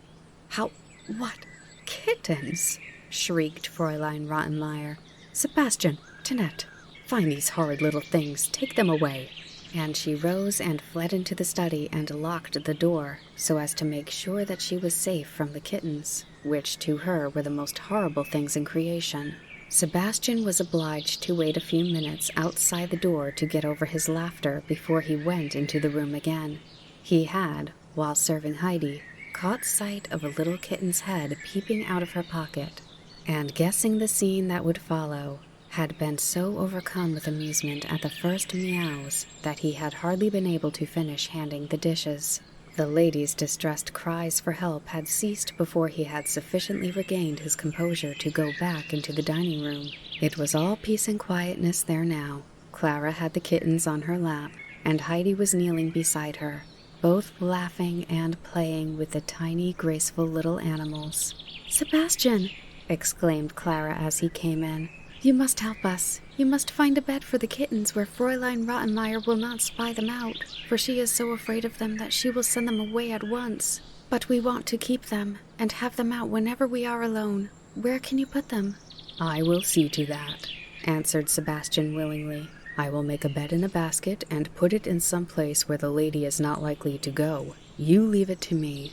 [SPEAKER 2] What? Kittens?" shrieked Fräulein Rottenmeier. "Sebastian, Tinette, find these horrid little things, take them away." And she rose and fled into the study and locked the door, so as to make sure that she was safe from the kittens, which to her were the most horrible things in creation. Sebastian was obliged to wait a few minutes outside the door to get over his laughter before he went into the room again. He had, while serving Heidi, caught sight of a little kitten's head peeping out of her pocket, and guessing the scene that would follow, had been so overcome with amusement at the first meows that he had hardly been able to finish handing the dishes. The lady's distressed cries for help had ceased before he had sufficiently regained his composure to go back into the dining room. It was all peace and quietness there now. Clara had the kittens on her lap, and Heidi was kneeling beside her, both laughing and playing with the tiny, graceful little animals. "Sebastian!" exclaimed Clara as he came in. "You must help us. You must find a bed for the kittens where Fräulein Rottenmeier will not spy them out, for she is so afraid of them that she will send them away at once. But we want to keep them, and have them out whenever we are alone. Where can you put them?" "I will see to that," answered Sebastian willingly. "I will make a bed in a basket and put it in some place where the lady is not likely to go. You leave it to me."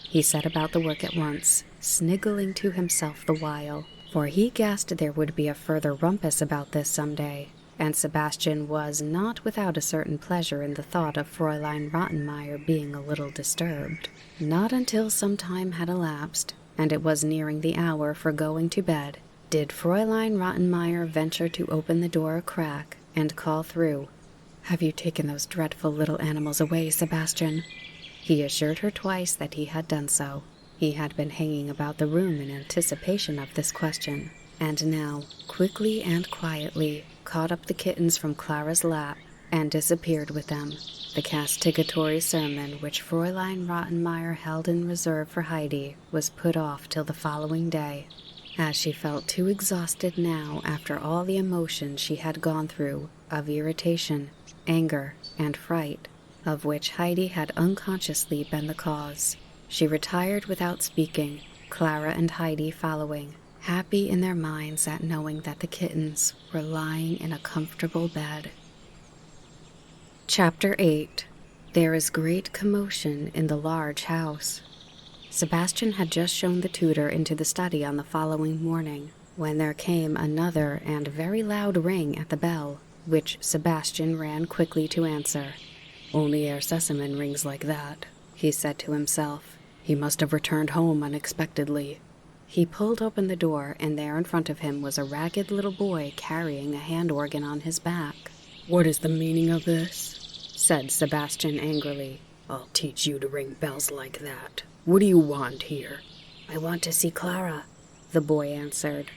[SPEAKER 2] He set about the work at once, sniggling to himself the while, for he guessed there would be a further rumpus about this some day, and Sebastian was not without a certain pleasure in the thought of Fräulein Rottenmeier being a little disturbed. Not until some time had elapsed, and it was nearing the hour for going to bed, did Fräulein Rottenmeier venture to open the door a crack and call through, "Have you taken those dreadful little animals away, Sebastian?" He assured her twice that he had done so. He had been hanging about the room in anticipation of this question, and now, quickly and quietly, caught up the kittens from Clara's lap and disappeared with them. The castigatory sermon which Fräulein Rottenmeier held in reserve for Heidi was put off till the following day, as she felt too exhausted now after all the emotions she had gone through of irritation, anger, and fright, of which Heidi had unconsciously been the cause. She retired without speaking, Clara and Heidi following, happy in their minds at knowing that the kittens were lying in a comfortable bed. Chapter 8. There is great commotion in the large house. Sebastian had just shown the tutor into the study on the following morning, when there came another and very loud ring at the bell, which Sebastian ran quickly to answer. "Only Herr Sesemann rings like that," he said to himself. "He must have returned home unexpectedly." He pulled open the door, and there in front of him was a ragged little boy carrying a hand organ on his back. "What is the meaning of this?" said Sebastian angrily. "I'll teach you to ring bells like that. What do you want here?"
[SPEAKER 3] "I want to see Clara,"
[SPEAKER 2] the boy answered.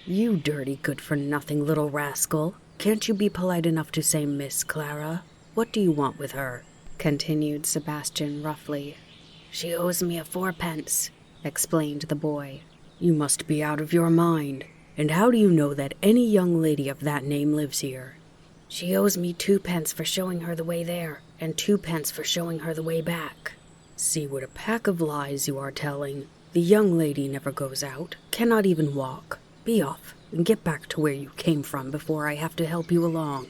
[SPEAKER 4] "You dirty good-for-nothing little rascal. Can't you be polite enough to say Miss Clara? What do you want with her?"
[SPEAKER 2] continued Sebastian roughly.
[SPEAKER 3] "She owes me a 4 pence,
[SPEAKER 2] explained the boy.
[SPEAKER 4] "You must be out of your mind. And how do you know that any young lady of that name lives here?"
[SPEAKER 3] "She owes me 2 pence for showing her the way there, and 2 pence for showing her the way back."
[SPEAKER 4] "See what a pack of lies you are telling. The young lady never goes out, cannot even walk. Be off, and get back to where you came from before I have to help you along."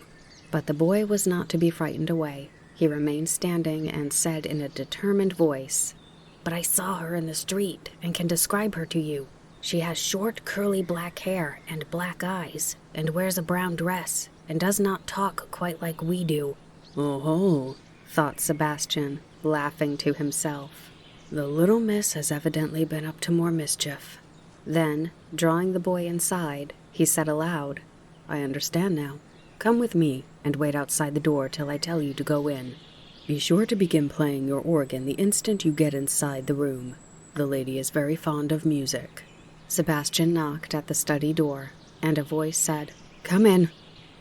[SPEAKER 2] But the boy was not to be frightened away. He remained standing and said in a determined voice,
[SPEAKER 3] "But I saw her in the street, and can describe her to you. She has short, curly black hair and black eyes, and wears a brown dress, and does not talk quite like we do."
[SPEAKER 4] "Oh-ho,"
[SPEAKER 2] thought Sebastian, laughing to himself.
[SPEAKER 4] "The little miss has evidently been up to more mischief."
[SPEAKER 2] Then, drawing the boy inside, he said aloud,
[SPEAKER 4] "I understand now. Come with me, and wait outside the door till I tell you to go in."
[SPEAKER 1] Be sure to begin playing your organ the instant you get inside the room. The lady is very fond of music."
[SPEAKER 2] Sebastian knocked at the study door, and a voice said, "Come in."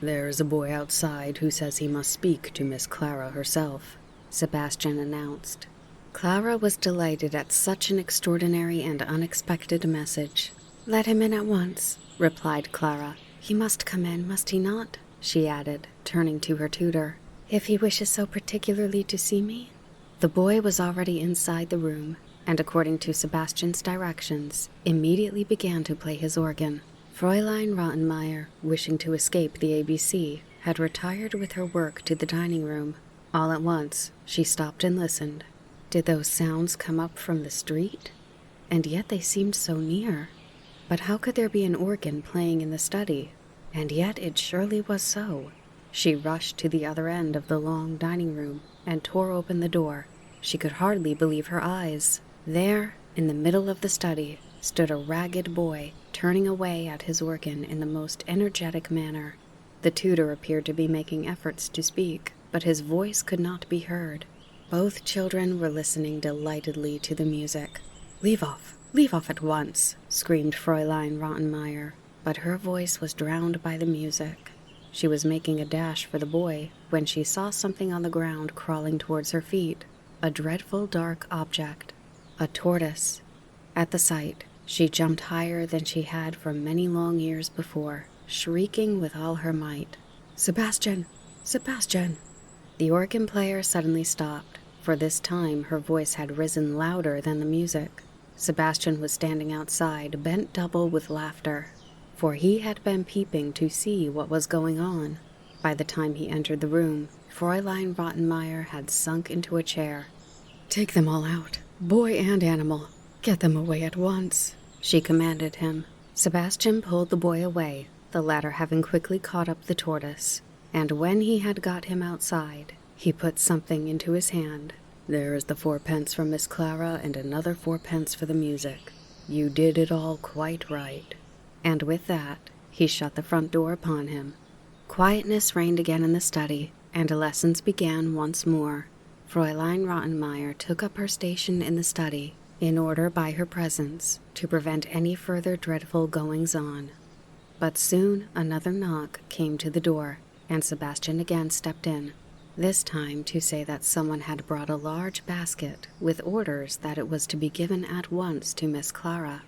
[SPEAKER 1] "There's a boy outside who says he must speak to Miss Clara herself,"
[SPEAKER 2] Sebastian announced. Clara was delighted at such an extraordinary and unexpected message. "Let him in at once," replied Clara. "He must come in, must he not?" she added, turning to her tutor. "If he wishes so particularly to see me?" The boy was already inside the room, and according to Sebastian's directions, immediately began to play his organ. Fräulein Rottenmeier, wishing to escape the ABC, had retired with her work to the dining room. All at once, she stopped and listened. Did those sounds come up from the street? And yet they seemed so near. But how could there be an organ playing in the study? And yet it surely was so. She rushed to the other end of the long dining room and tore open the door. She could hardly believe her eyes. There, in the middle of the study, stood a ragged boy, turning away at his organ in the most energetic manner. The tutor appeared to be making efforts to speak, but his voice could not be heard. Both children were listening delightedly to the music. Leave off at once," screamed Fräulein Rottenmeier, but her voice was drowned by the music. She was making a dash for the boy when she saw something on the ground crawling towards her feet, a dreadful dark object, a tortoise. At the sight, she jumped higher than she had for many long years before, shrieking with all her might, "Sebastian! Sebastian!" The organ player suddenly stopped, for this time her voice had risen louder than the music. Sebastian was standing outside, bent double with laughter, for he had been peeping to see what was going on. By the time he entered the room, Fräulein Rottenmeier had sunk into a chair. "Take them all out, boy and animal. Get them away at once," she commanded him. Sebastian pulled the boy away, the latter having quickly caught up the tortoise, and when he had got him outside, he put something into his hand. "There is the 4 pence from Miss Clara and another 4 pence for the music. You did it all quite right." And with that, he shut the front door upon him. Quietness reigned again in the study, and lessons began once more. Fräulein Rottenmeier took up her station in the study, in order by her presence to prevent any further dreadful goings-on. But soon another knock came to the door, and Sebastian again stepped in, this time to say that someone had brought a large basket with orders that it was to be given at once to Miss Clara.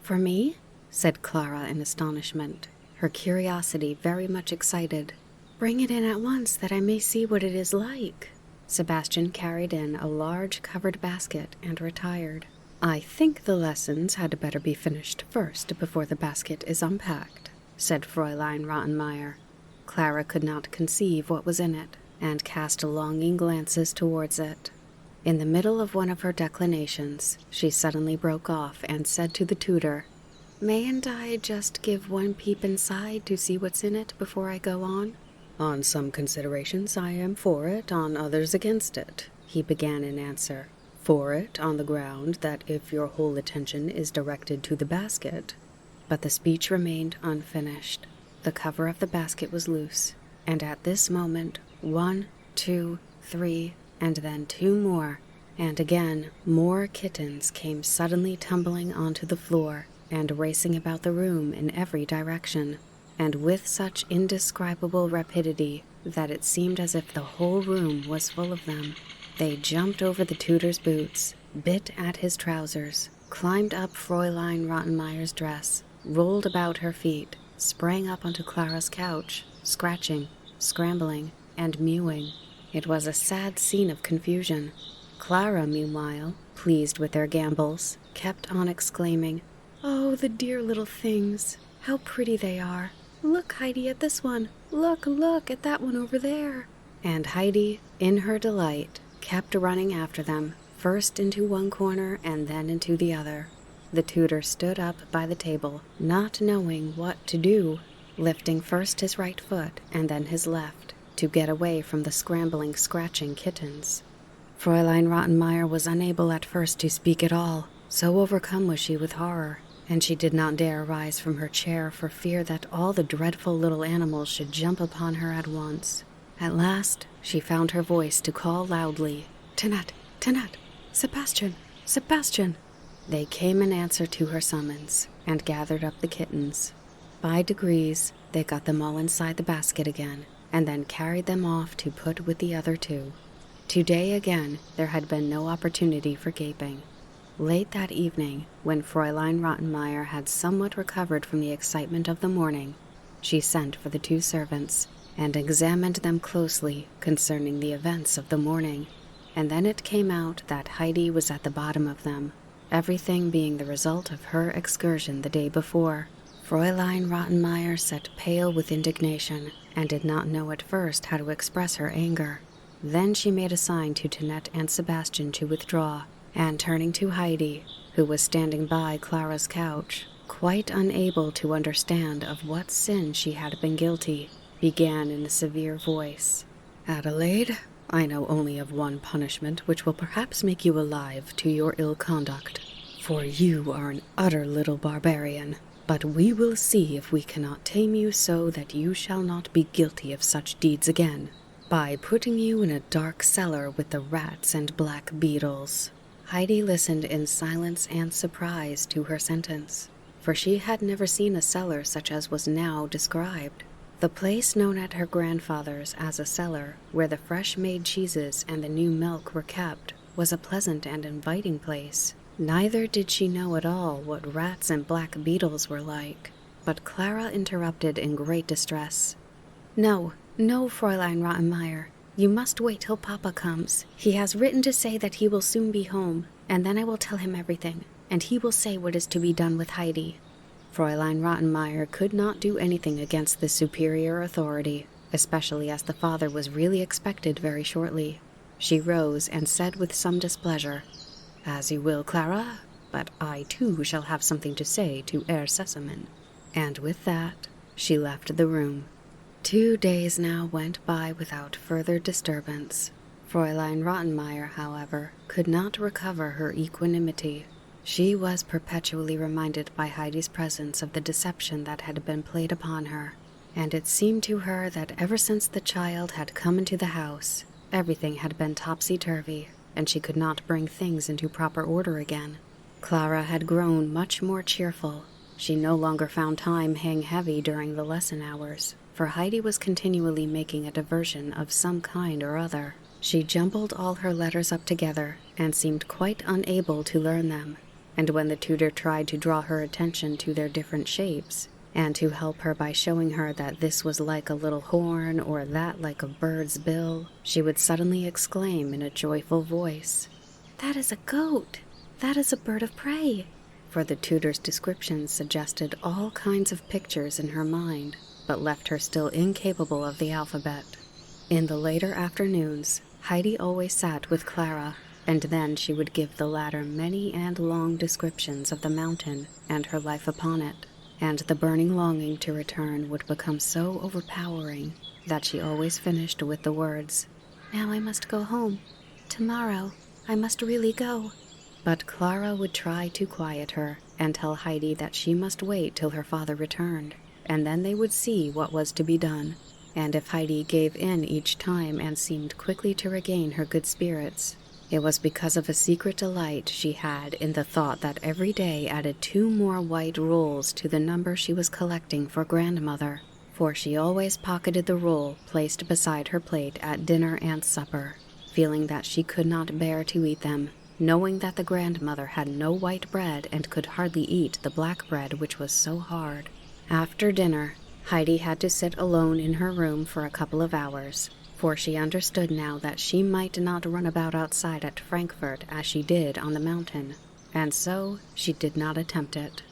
[SPEAKER 2] "For me?" said Clara in astonishment, her curiosity very much excited. "Bring it in at once that I may see what it is like." Sebastian carried in a large covered basket and retired. "I think the lessons had better be finished first before the basket is unpacked," said Fräulein Rottenmeier. Clara could not conceive what was in it, and cast longing glances towards it. In the middle of one of her declamations, she suddenly broke off and said to the tutor, "Mayn't I just give one peep inside to see what's in it before I go on?" "On some considerations I am for it, on others against it," he began in answer. "For it, on the ground that if your whole attention is directed to the basket—" But the speech remained unfinished. The cover of the basket was loose, and at this moment 1, 2, 3, and then 2 more, and again more kittens came suddenly tumbling onto the floor and racing about the room in every direction, and with such indescribable rapidity that it seemed as if the whole room was full of them. They jumped over the tutor's boots, bit at his trousers, climbed up Fräulein Rottenmeier's dress, rolled about her feet, sprang up onto Clara's couch, scratching, scrambling, and mewing. It was a sad scene of confusion. Clara, meanwhile, pleased with their gambols, kept on exclaiming, "Oh, the dear little things! How pretty they are! Look, Heidi, at this one! Look at that one over there!" And Heidi, in her delight, kept running after them, first into one corner and then into the other. The tutor stood up by the table, not knowing what to do, lifting first his right foot and then his left, to get away from the scrambling, scratching kittens. Fräulein Rottenmeier was unable at first to speak at all, so overcome was she with horror, and she did not dare rise from her chair for fear that all the dreadful little animals should jump upon her at once. At last, she found her voice to call loudly, "Tinette, Tinette, Sebastian, Sebastian!" They came in answer to her summons, and gathered up the kittens. By degrees, they got them all inside the basket again, and then carried them off to put with the other two. Today again, there had been no opportunity for gaping. Late that evening, when Fräulein Rottenmeier had somewhat recovered from the excitement of the morning, she sent for the two servants and examined them closely concerning the events of the morning, and then it came out that Heidi was at the bottom of them, everything being the result of her excursion the day before. Fräulein Rottenmeier sat pale with indignation and did not know at first how to express her anger. Then she made a sign to Tinette and Sebastian to withdraw, and turning to Heidi, who was standing by Clara's couch, quite unable to understand of what sin she had been guilty, began in a severe voice. "Adelaide, I know only of one punishment which will perhaps make you alive to your ill conduct, for you are an utter little barbarian. But we will see if we cannot tame you so that you shall not be guilty of such deeds again, by putting you in a dark cellar with the rats and black beetles." Heidi listened in silence and surprise to her sentence, for she had never seen a cellar such as was now described. The place known at her grandfather's as a cellar, where the fresh-made cheeses and the new milk were kept, was a pleasant and inviting place. Neither did she know at all what rats and black beetles were like, but Clara interrupted in great distress. "No, no, Fräulein Rottenmeier. You must wait till Papa comes. He has written to say that he will soon be home, and then I will tell him everything, and he will say what is to be done with Heidi." Fräulein Rottenmeier could not do anything against this superior authority, especially as the father was really expected very shortly. She rose and said with some displeasure, "As you will, Clara, but I too shall have something to say to Herr Sesemann." And with that, she left the room. 2 days now went by without further disturbance. Fräulein Rottenmeier, however, could not recover her equanimity. She was perpetually reminded by Heidi's presence of the deception that had been played upon her, and it seemed to her that ever since the child had come into the house, everything had been topsy-turvy, and she could not bring things into proper order again. Clara had grown much more cheerful. She no longer found time hang heavy during the lesson hours, for Heidi was continually making a diversion of some kind or other. She jumbled all her letters up together and seemed quite unable to learn them, and when the tutor tried to draw her attention to their different shapes, and to help her by showing her that this was like a little horn or that like a bird's bill, she would suddenly exclaim in a joyful voice, "That is a goat! That is a bird of prey!" For the tutor's descriptions suggested all kinds of pictures in her mind, but left her still incapable of the alphabet. In the later afternoons, Heidi always sat with Clara, and then she would give the latter many and long descriptions of the mountain and her life upon it, and the burning longing to return would become so overpowering that she always finished with the words, "Now I must go home. Tomorrow I must really go." But Clara would try to quiet her and tell Heidi that she must wait till her father returned, and then they would see what was to be done. And if Heidi gave in each time and seemed quickly to regain her good spirits, it was because of a secret delight she had in the thought that every day added 2 more white rolls to the number she was collecting for grandmother, for she always pocketed the roll placed beside her plate at dinner and supper, feeling that she could not bear to eat them, knowing that the grandmother had no white bread and could hardly eat the black bread which was so hard. After dinner, Heidi had to sit alone in her room for a couple of hours, for she understood now that she might not run about outside at Frankfurt as she did on the mountain, and so she did not attempt it.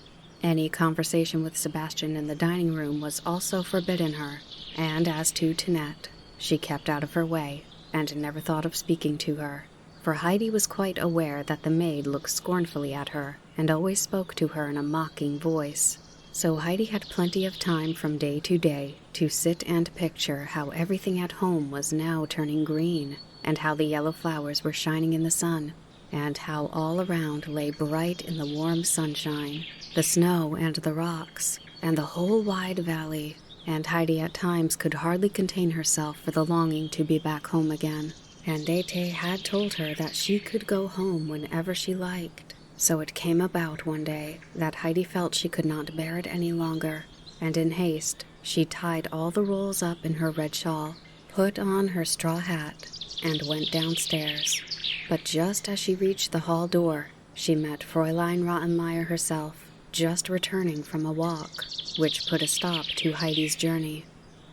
[SPEAKER 2] Any conversation with Sebastian in the dining room was also forbidden her, and as to Tinette, she kept out of her way, and never thought of speaking to her, for Heidi was quite aware that the maid looked scornfully at her, and always spoke to her in a mocking voice. So Heidi had plenty of time from day to day to sit and picture how everything at home was now turning green, and how the yellow flowers were shining in the sun, and how all around lay bright in the warm sunshine, the snow and the rocks, and the whole wide valley, and Heidi at times could hardly contain herself for the longing to be back home again. And Ete had told her that she could go home whenever she liked. So it came about one day that Heidi felt she could not bear it any longer, and in haste she tied all the rolls up in her red shawl, put on her straw hat, and went downstairs. But just as she reached the hall door, she met Fräulein Rottenmeier herself, just returning from a walk, which put a stop to Heidi's journey.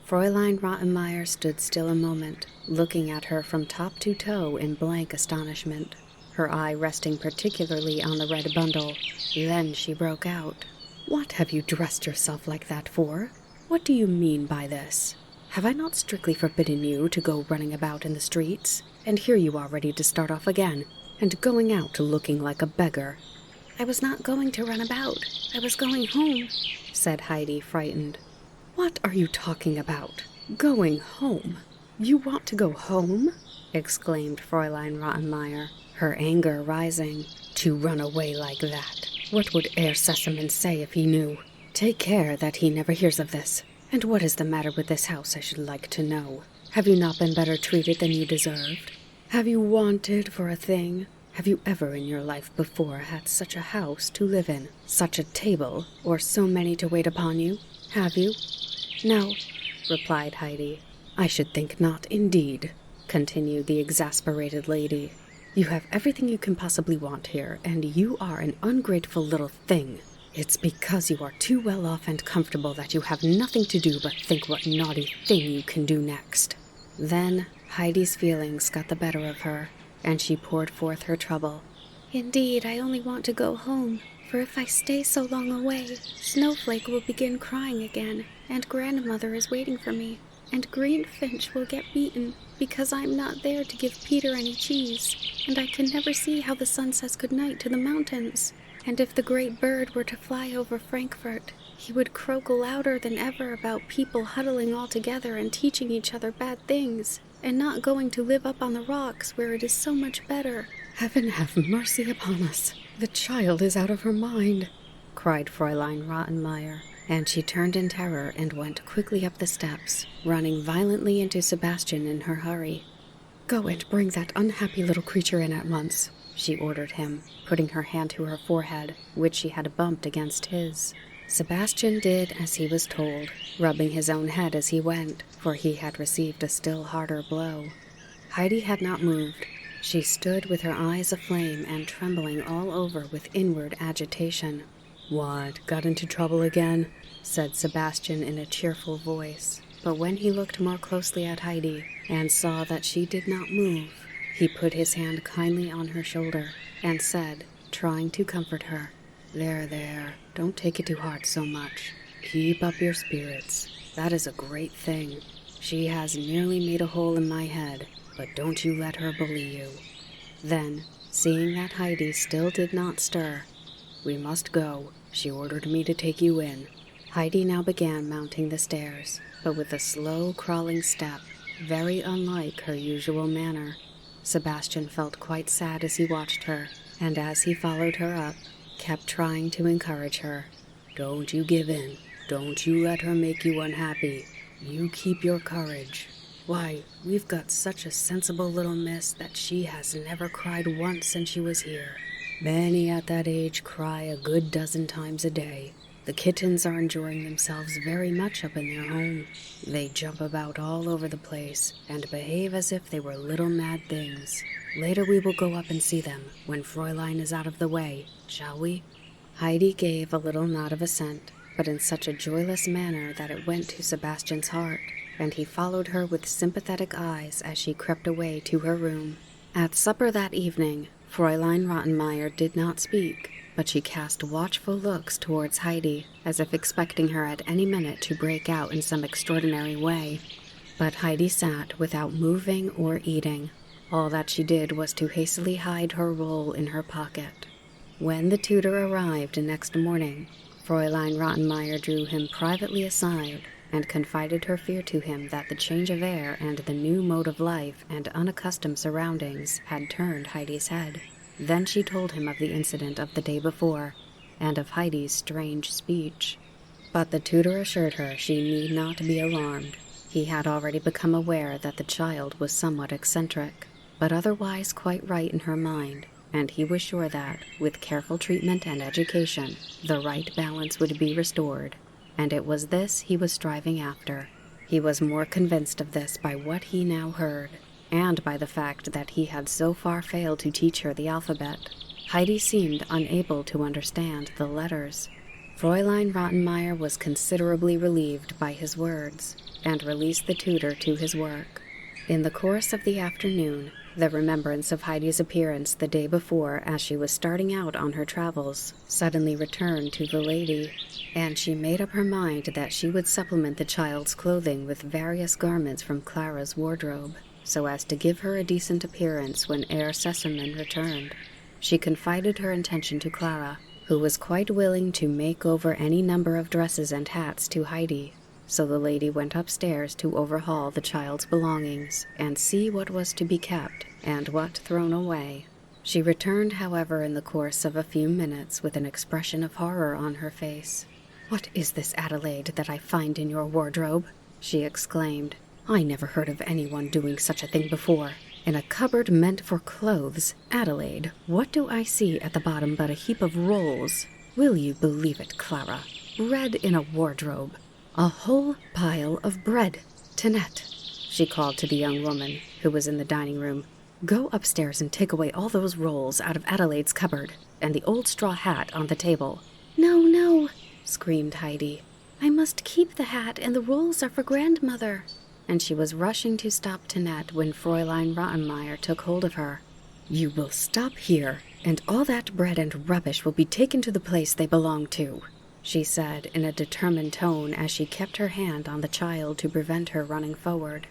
[SPEAKER 2] Fräulein Rottenmeier stood still a moment, looking at her from top to toe in blank astonishment, her eye resting particularly on the red bundle. Then she broke out. "What have you dressed yourself like that for? What do you mean by this? Have I not strictly forbidden you to go running about in the streets? And here you are ready to start off again, and going out looking like a beggar."
[SPEAKER 3] "I was not going to run about. I was going home,"
[SPEAKER 2] said Heidi, frightened. "What are you talking about? Going home? You want to go home?" exclaimed Fräulein Rottenmeier, her anger rising. "To run away like that? What would Herr Sesemann say if he knew? Take care that he never hears of this. And what is the matter with this house, I should like to know? Have you not been better treated than you deserved? Have you wanted for a thing? Have you ever in your life before had such a house to live in, such a table, or so many to wait upon you? Have you?" "No," replied Heidi. "I should think not, indeed," continued the exasperated lady. "You have everything you can possibly want here, and you are an ungrateful little thing. It's because you are too well off and comfortable that you have nothing to do but think what naughty thing you can do next." Then Heidi's feelings got the better of her, and she poured forth her trouble.
[SPEAKER 3] "Indeed, I only want to go home, for if I stay so long away, Snowflake will begin crying again, and Grandmother is waiting for me, and Greenfinch will get beaten because I'm not there to give Peter any cheese, and I can never see how the sun says goodnight to the mountains. And if the great bird were to fly over Frankfurt, he would croak louder than ever about people huddling all together and teaching each other bad things, and not going to live up on the rocks where it is so much better."
[SPEAKER 2] "Heaven have mercy upon us! The child is out of her mind," cried Fräulein Rottenmeier, and she turned in terror and went quickly up the steps, running violently into Sebastian in her hurry. "Go and bring that unhappy little creature in at once," she ordered him, putting her hand to her forehead, which she had bumped against his. Sebastian did as he was told, rubbing his own head as he went, for he had received a still harder blow. Heidi had not moved. She stood with her eyes aflame and trembling all over with inward agitation. "What, got into trouble again?" said Sebastian in a cheerful voice. But when he looked more closely at Heidi and saw that she did not move, he put his hand kindly on her shoulder and said, trying to comfort her, There, don't take it to heart so much. Keep up your spirits. That is a great thing. She has nearly made a hole in my head, but don't you let her bully you." Then, seeing that Heidi still did not stir, "We must go. She ordered me to take you in." Heidi now began mounting the stairs, but with a slow, crawling step, very unlike her usual manner. Sebastian felt quite sad as he watched her, and as he followed her up, kept trying to encourage her. "Don't you give in. Don't you let her make you unhappy. You keep your courage. Why, we've got such a sensible little miss that she has never cried once since she was here. Many at that age cry a good dozen times a day. The kittens are enjoying themselves very much up in their home. They jump about all over the place and behave as if they were little mad things. Later we will go up and see them, when Fräulein is out of the way, shall we?" Heidi gave a little nod of assent, but in such a joyless manner that it went to Sebastian's heart, and he followed her with sympathetic eyes as she crept away to her room. At supper that evening, Fräulein Rottenmeier did not speak, but she cast watchful looks towards Heidi, as if expecting her at any minute to break out in some extraordinary way. But Heidi sat without moving or eating. All that she did was to hastily hide her roll in her pocket. When the tutor arrived next morning, Fräulein Rottenmeier drew him privately aside and confided her fear to him that the change of air and the new mode of life and unaccustomed surroundings had turned Heidi's head. Then she told him of the incident of the day before, and of Heidi's strange speech. But the tutor assured her she need not be alarmed. He had already become aware that the child was somewhat eccentric, but otherwise quite right in her mind, and he was sure that, with careful treatment and education, the right balance would be restored, and it was this he was striving after. He was more convinced of this by what he now heard, and by the fact that he had so far failed to teach her the alphabet. Heidi seemed unable to understand the letters. Fräulein Rottenmeier was considerably relieved by his words, and released the tutor to his work. In the course of the afternoon, the remembrance of Heidi's appearance the day before as she was starting out on her travels suddenly returned to the lady, and she made up her mind that she would supplement the child's clothing with various garments from Clara's wardrobe, so as to give her a decent appearance when Herr Sesselmann returned. She confided her intention to Clara, who was quite willing to make over any number of dresses and hats to Heidi, so the lady went upstairs to overhaul the child's belongings and see what was to be kept and what thrown away. She returned, however, in the course of a few minutes with an expression of horror on her face. "What is this, Adelaide, that I find in your wardrobe?" she exclaimed. "I never heard of anyone doing such a thing before. In a cupboard meant for clothes. Adelaide, what do I see at the bottom but a heap of rolls? Will you believe it, Clara? Bread in a wardrobe. A whole pile of bread. Tinette," she called to the young woman, who was in the dining room, "go upstairs and take away all those rolls out of Adelaide's cupboard, and the old straw hat on the table."
[SPEAKER 3] "No, no," screamed Heidi. "I must keep the hat, and the rolls are for grandmother."
[SPEAKER 2] And she was rushing to stop Tinette when Fräulein Rottenmeier took hold of her. "You will stop here, and all that bread and rubbish will be taken to the place they belong to," she said in a determined tone as she kept her hand on the child to prevent her running forward.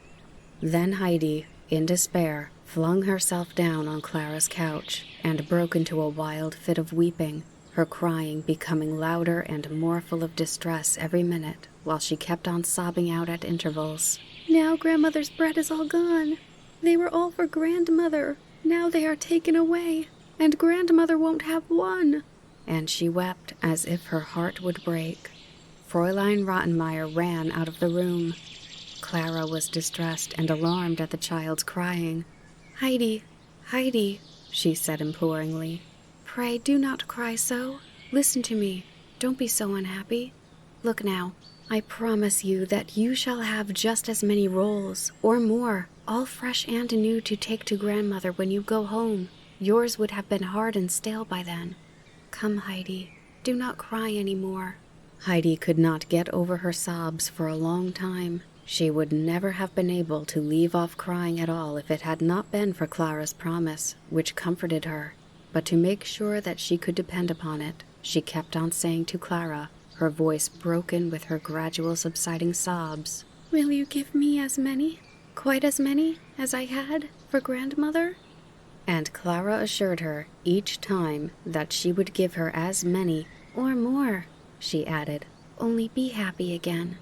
[SPEAKER 2] Then Heidi, in despair, flung herself down on Clara's couch and broke into a wild fit of weeping, her crying becoming louder and more full of distress every minute, while she kept on sobbing out at intervals.
[SPEAKER 3] "Now grandmother's bread is all gone. They were all for grandmother. Now they are taken away, and grandmother won't have one."
[SPEAKER 2] And she wept as if her heart would break. Fräulein Rottenmeier ran out of the room. Clara was distressed and alarmed at the child's crying. "Heidi, Heidi," she said imploringly, "pray do not cry so. Listen to me. Don't be so unhappy. Look now, I promise you that you shall have just as many rolls, or more, all fresh and new to take to grandmother when you go home. Yours would have been hard and stale by then. Come, Heidi, do not cry any more." Heidi could not get over her sobs for a long time. She would never have been able to leave off crying at all if it had not been for Clara's promise, which comforted her. But to make sure that she could depend upon it, she kept on saying to Clara, her voice broken with her gradual subsiding sobs,
[SPEAKER 3] "Will you give me as many, quite as many, as I had for grandmother?"
[SPEAKER 2] And Clara assured her each time that she would give her as many,
[SPEAKER 3] "Or more,"
[SPEAKER 2] she added.
[SPEAKER 3] "Only be happy again."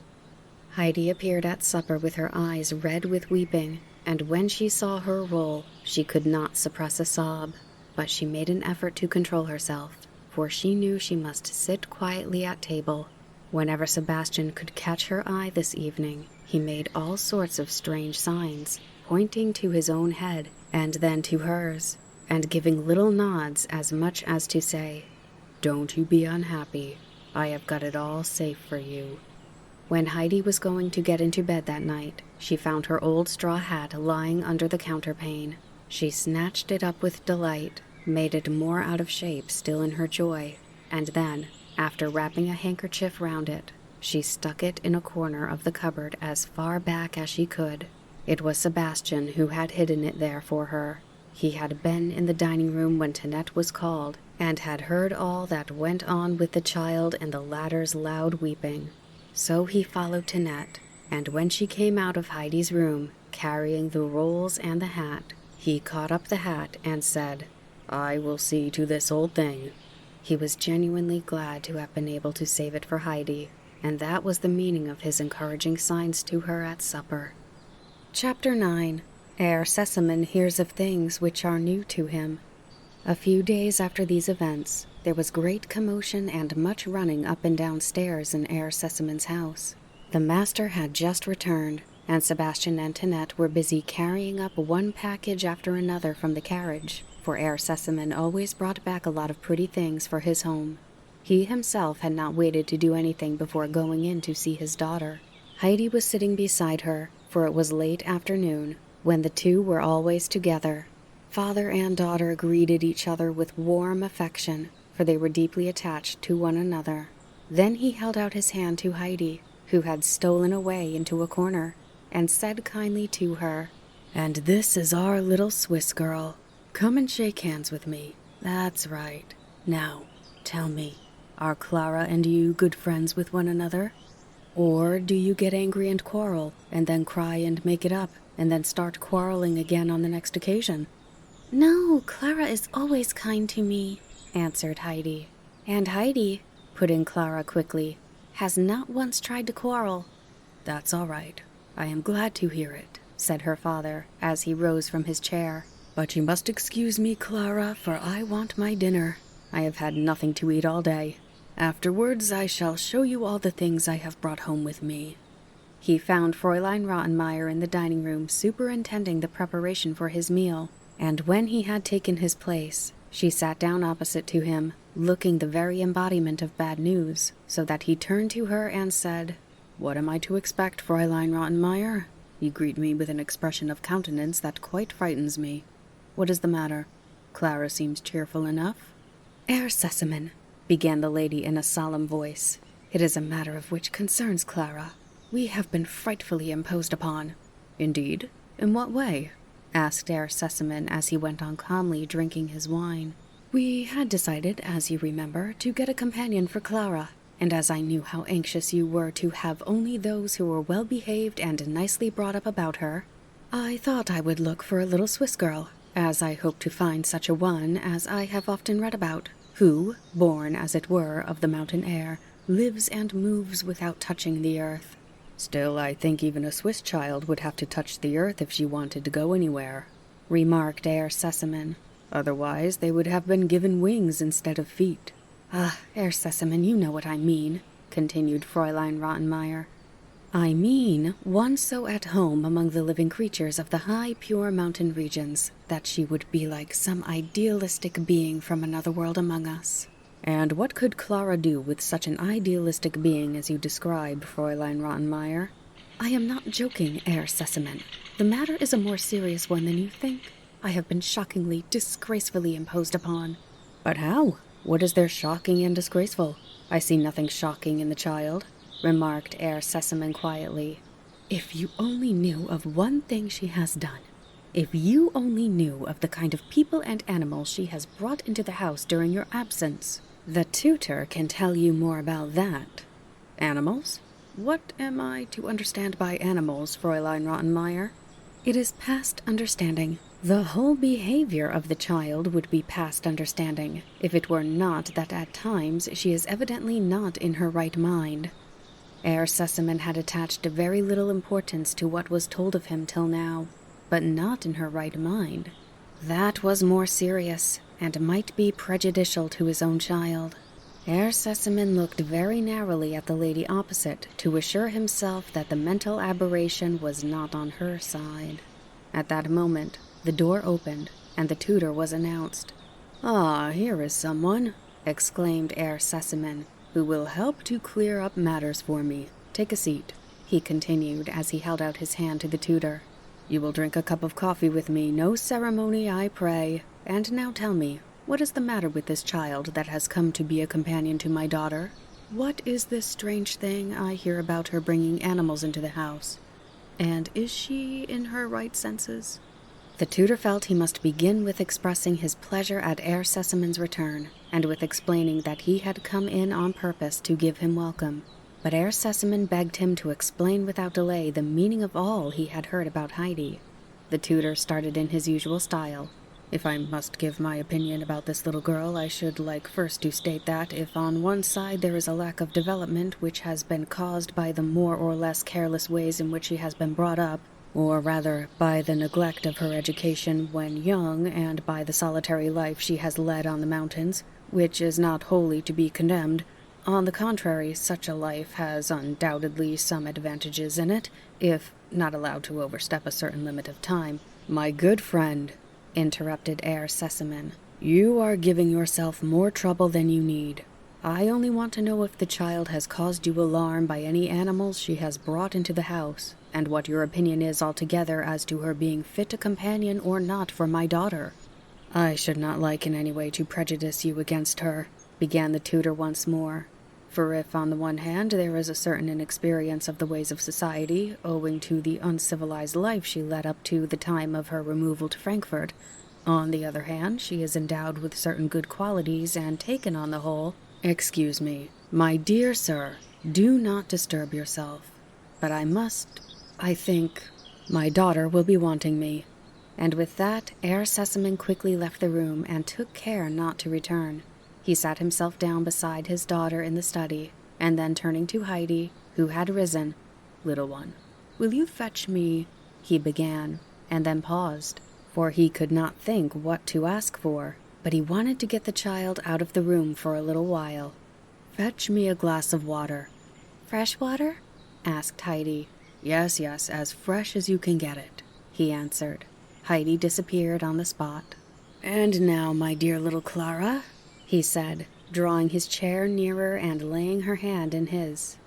[SPEAKER 2] Heidi appeared at supper with her eyes red with weeping, and when she saw her roll, she could not suppress a sob, but she made an effort to control herself, for she knew she must sit quietly at table. Whenever Sebastian could catch her eye this evening, he made all sorts of strange signs, pointing to his own head, and then to hers, and giving little nods as much as to say, "Don't you be unhappy. I have got it all safe for you." When Heidi was going to get into bed that night, she found her old straw hat lying under the counterpane. She snatched it up with delight, made it more out of shape still in her joy, and then, after wrapping a handkerchief round it, she stuck it in a corner of the cupboard as far back as she could. It was Sebastian who had hidden it there for her. He had been in the dining room when Tinette was called, and had heard all that went on with the child and the latter's loud weeping. So he followed Tinette, and when she came out of Heidi's room, carrying the rolls and the hat, he caught up the hat and said, "I will see to this old thing." He was genuinely glad to have been able to save it for Heidi, and that was the meaning of his encouraging signs to her at supper. Chapter 9. Herr Sesselmann hears of things which are new to him. A few days after these events, there was great commotion and much running up and down stairs in Herr Seseman's house. The master had just returned, and Sebastian and Tinette were busy carrying up one package after another from the carriage, for Herr Sesemann always brought back a lot of pretty things for his home. He himself had not waited to do anything before going in to see his daughter. Heidi was sitting beside her, for it was late afternoon, when the two were always together. Father and daughter greeted each other with warm affection, for they were deeply attached to one another. Then he held out his hand to Heidi, who had stolen away into a corner, and said kindly to her, "And this is our little Swiss girl. Come and shake hands with me. That's right. Now, tell me, are Clara and you good friends with one another? Or do you get angry and quarrel, and then cry and make it up, and then start quarreling again on the next occasion?"
[SPEAKER 3] "No, Clara is always kind to me,"
[SPEAKER 2] answered Heidi. "And Heidi," put in Clara quickly, "has not once tried to quarrel." "That's all right. I am glad to hear it," said her father, as he rose from his chair. "But you must excuse me, Clara, for I want my dinner. I have had nothing to eat all day. Afterwards I shall show you all the things I have brought home with me." He found Fräulein Rottenmeier in the dining room superintending the preparation for his meal, and when he had taken his place, she sat down opposite to him, looking the very embodiment of bad news, so that he turned to her and said, "What am I to expect, Fräulein Rottenmeier? You greet me with an expression of countenance that quite frightens me. What is the matter? Clara seems cheerful enough." "Herr Sesemann," began the lady in a solemn voice, "it is a matter of which concerns Clara. We have been frightfully imposed upon." "Indeed? In what way?" asked Herr Sesemann as he went on calmly drinking his wine. "We had decided, as you remember, to get a companion for Clara, and as I knew how anxious you were to have only those who were well-behaved and nicely brought up about her, I thought I would look for a little Swiss girl, as I hope to find such a one as I have often read about, who, born as it were of the mountain air, lives and moves without touching the earth." "Still, I think even a Swiss child would have to touch the earth if she wanted to go anywhere," remarked Herr Sesemann. "Otherwise they would have been given wings instead of feet." "Ah, Herr Sesemann, you know what I mean," continued Fräulein Rottenmeier. "I mean one so at home among the living creatures of the high, pure mountain regions that she would be like some idealistic being from another world among us." "And what could Clara do with such an idealistic being as you describe, Fräulein Rottenmeier?" "I am not joking, Herr Sesemann. The matter is a more serious one than you think. I have been shockingly, disgracefully imposed upon." "But how? What is there shocking and disgraceful? I see nothing shocking in the child," remarked Herr Sesemann quietly. "If you only knew of one thing she has done. If you only knew of the kind of people and animals she has brought into the house during your absence. The tutor can tell you more about that." "Animals? What am I to understand by animals, Fräulein Rottenmeier?" "It is past understanding. The whole behavior of the child would be past understanding, if it were not that at times she is evidently not in her right mind." Herr Sesemann had attached very little importance to what was told of him till now, but not in her right mind. That was more serious, and might be prejudicial to his own child. Herr Sesemann looked very narrowly at the lady opposite to assure himself that the mental aberration was not on her side. At that moment, the door opened, and the tutor was announced. "Ah, here is someone," exclaimed Herr Sesemann, "who will help to clear up matters for me. Take a seat," he continued as he held out his hand to the tutor. "You will drink a cup of coffee with me, no ceremony, I pray. And now tell me, what is the matter with this child that has come to be a companion to my daughter? What is this strange thing I hear about her bringing animals into the house? And is she in her right senses?" The tutor felt he must begin with expressing his pleasure at Herr Sesemann's return, and with explaining that he had come in on purpose to give him welcome. But Herr Sesemann begged him to explain without delay the meaning of all he had heard about Heidi. The tutor started in his usual style. "If I must give my opinion about this little girl, I should like first to state that if on one side there is a lack of development which has been caused by the more or less careless ways in which she has been brought up, or rather by the neglect of her education when young and by the solitary life she has led on the mountains,
[SPEAKER 1] which is not wholly to be condemned. On the contrary, such a life has undoubtedly some advantages in it, if not allowed to overstep a certain limit of time. My good friend, interrupted Herr Sesemann, you are giving yourself more trouble than you need. I only want to know if the child has caused you alarm by any animals she has brought into the house, and what your opinion is altogether as to her being fit a companion or not for my daughter. I should not like in any way to prejudice you against her, began the tutor once more. For if on the one hand there is a certain inexperience of the ways of society, owing to the uncivilized life she led up to the time of her removal to Frankfurt, on the other hand she is endowed with certain good qualities and taken on the whole— Excuse me, my dear sir, do not disturb yourself, but I think, my daughter will be wanting me. And with that, Herr Sesemann quickly left the room and took care not to return. He sat himself down beside his daughter in the study, and then turning to Heidi, who had risen, "Little one, will you fetch me—" he began, and then paused, for he could not think what to ask for, but he wanted to get the child out of the room for a little while. "Fetch me a glass of water."
[SPEAKER 2] "Fresh water?"
[SPEAKER 1] asked Heidi. Yes, as fresh as you can get it," he answered. Heidi disappeared on the spot. "And now, my dear little Clara," he said, drawing his chair nearer and laying her hand in his,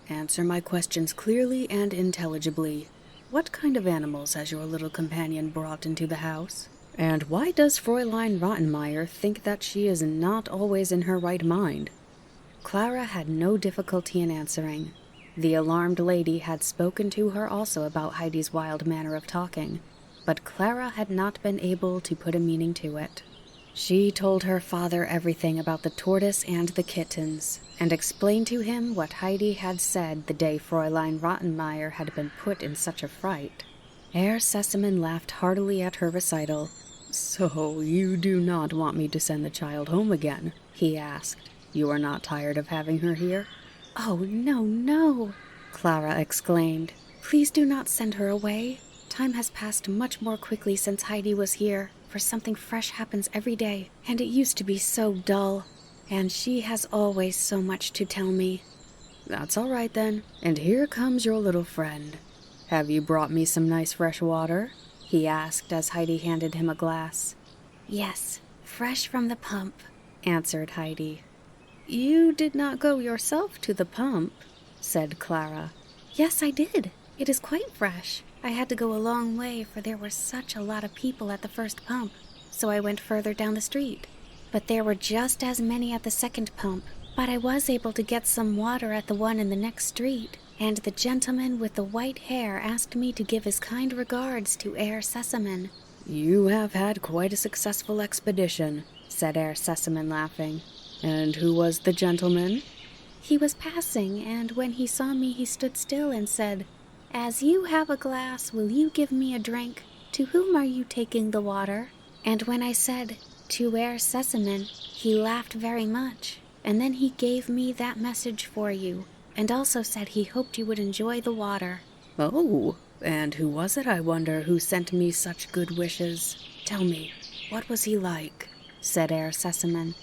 [SPEAKER 1] "answer my questions clearly and intelligibly. What kind of animals has your little companion brought into the house? And why does Fräulein Rottenmeier think that she is not always in her right mind?" Clara had no difficulty in answering. The alarmed lady had spoken to her also about Heidi's wild manner of talking, but Clara had not been able to put a meaning to it. She told her father everything about the tortoise and the kittens, and explained to him what Heidi had said the day Fräulein Rottenmeier had been put in such a fright. Herr Sesemann laughed heartily at her recital. "So you do not want me to send the child home again?" he asked. "You are not tired of having her here?"
[SPEAKER 2] "Oh, no," Clara exclaimed. "Please do not send her away. Time has passed much more quickly since Heidi was here, for something fresh happens every day, and it used to be so dull. And she has always so much to tell me."
[SPEAKER 1] "That's all right then, and here comes your little friend. Have you brought me some nice fresh water?" he asked as Heidi handed him a glass.
[SPEAKER 2] "Yes, fresh from the pump," answered Heidi.
[SPEAKER 1] "You did not go yourself to the pump," said Clara.
[SPEAKER 2] "Yes, I did. It is quite fresh. I had to go a long way, for there were such a lot of people at the first pump, so I went further down the street. But there were just as many at the second pump, but I was able to get some water at the one in the next street, and the gentleman with the white hair asked me to give his kind regards to Herr Sesemann."
[SPEAKER 1] "You have had quite a successful expedition," said Herr Sesemann, laughing. "And who was the gentleman?"
[SPEAKER 2] "He was passing, and when he saw me he stood still and said, 'As you have a glass, will you give me a drink? To whom are you taking the water?' And when I said, 'To Herr Sesemann,' he laughed very much, and then he gave me that message for you, and also said he hoped you would enjoy the water."
[SPEAKER 1] "Oh, and who was it, I wonder, who sent me such good wishes? Tell me, what was he like?" said Herr Sesemann.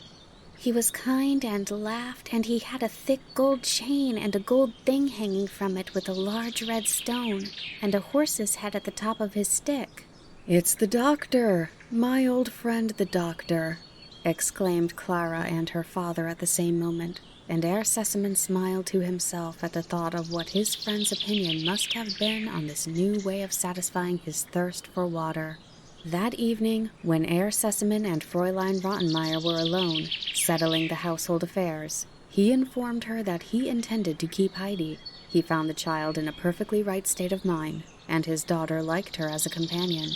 [SPEAKER 2] "He was kind and laughed, and he had a thick gold chain and a gold thing hanging from it with a large red stone, and a horse's head at the top of his stick."
[SPEAKER 1] "It's the doctor, my old friend the doctor," exclaimed Clara and her father at the same moment, and Herr Sesemann smiled to himself at the thought of what his friend's opinion must have been on this new way of satisfying his thirst for water. That evening, when Herr Sesemann and Fräulein Rottenmeier were alone, settling the household affairs, he informed her that he intended to keep Heidi. He found the child in a perfectly right state of mind, and his daughter liked her as a companion.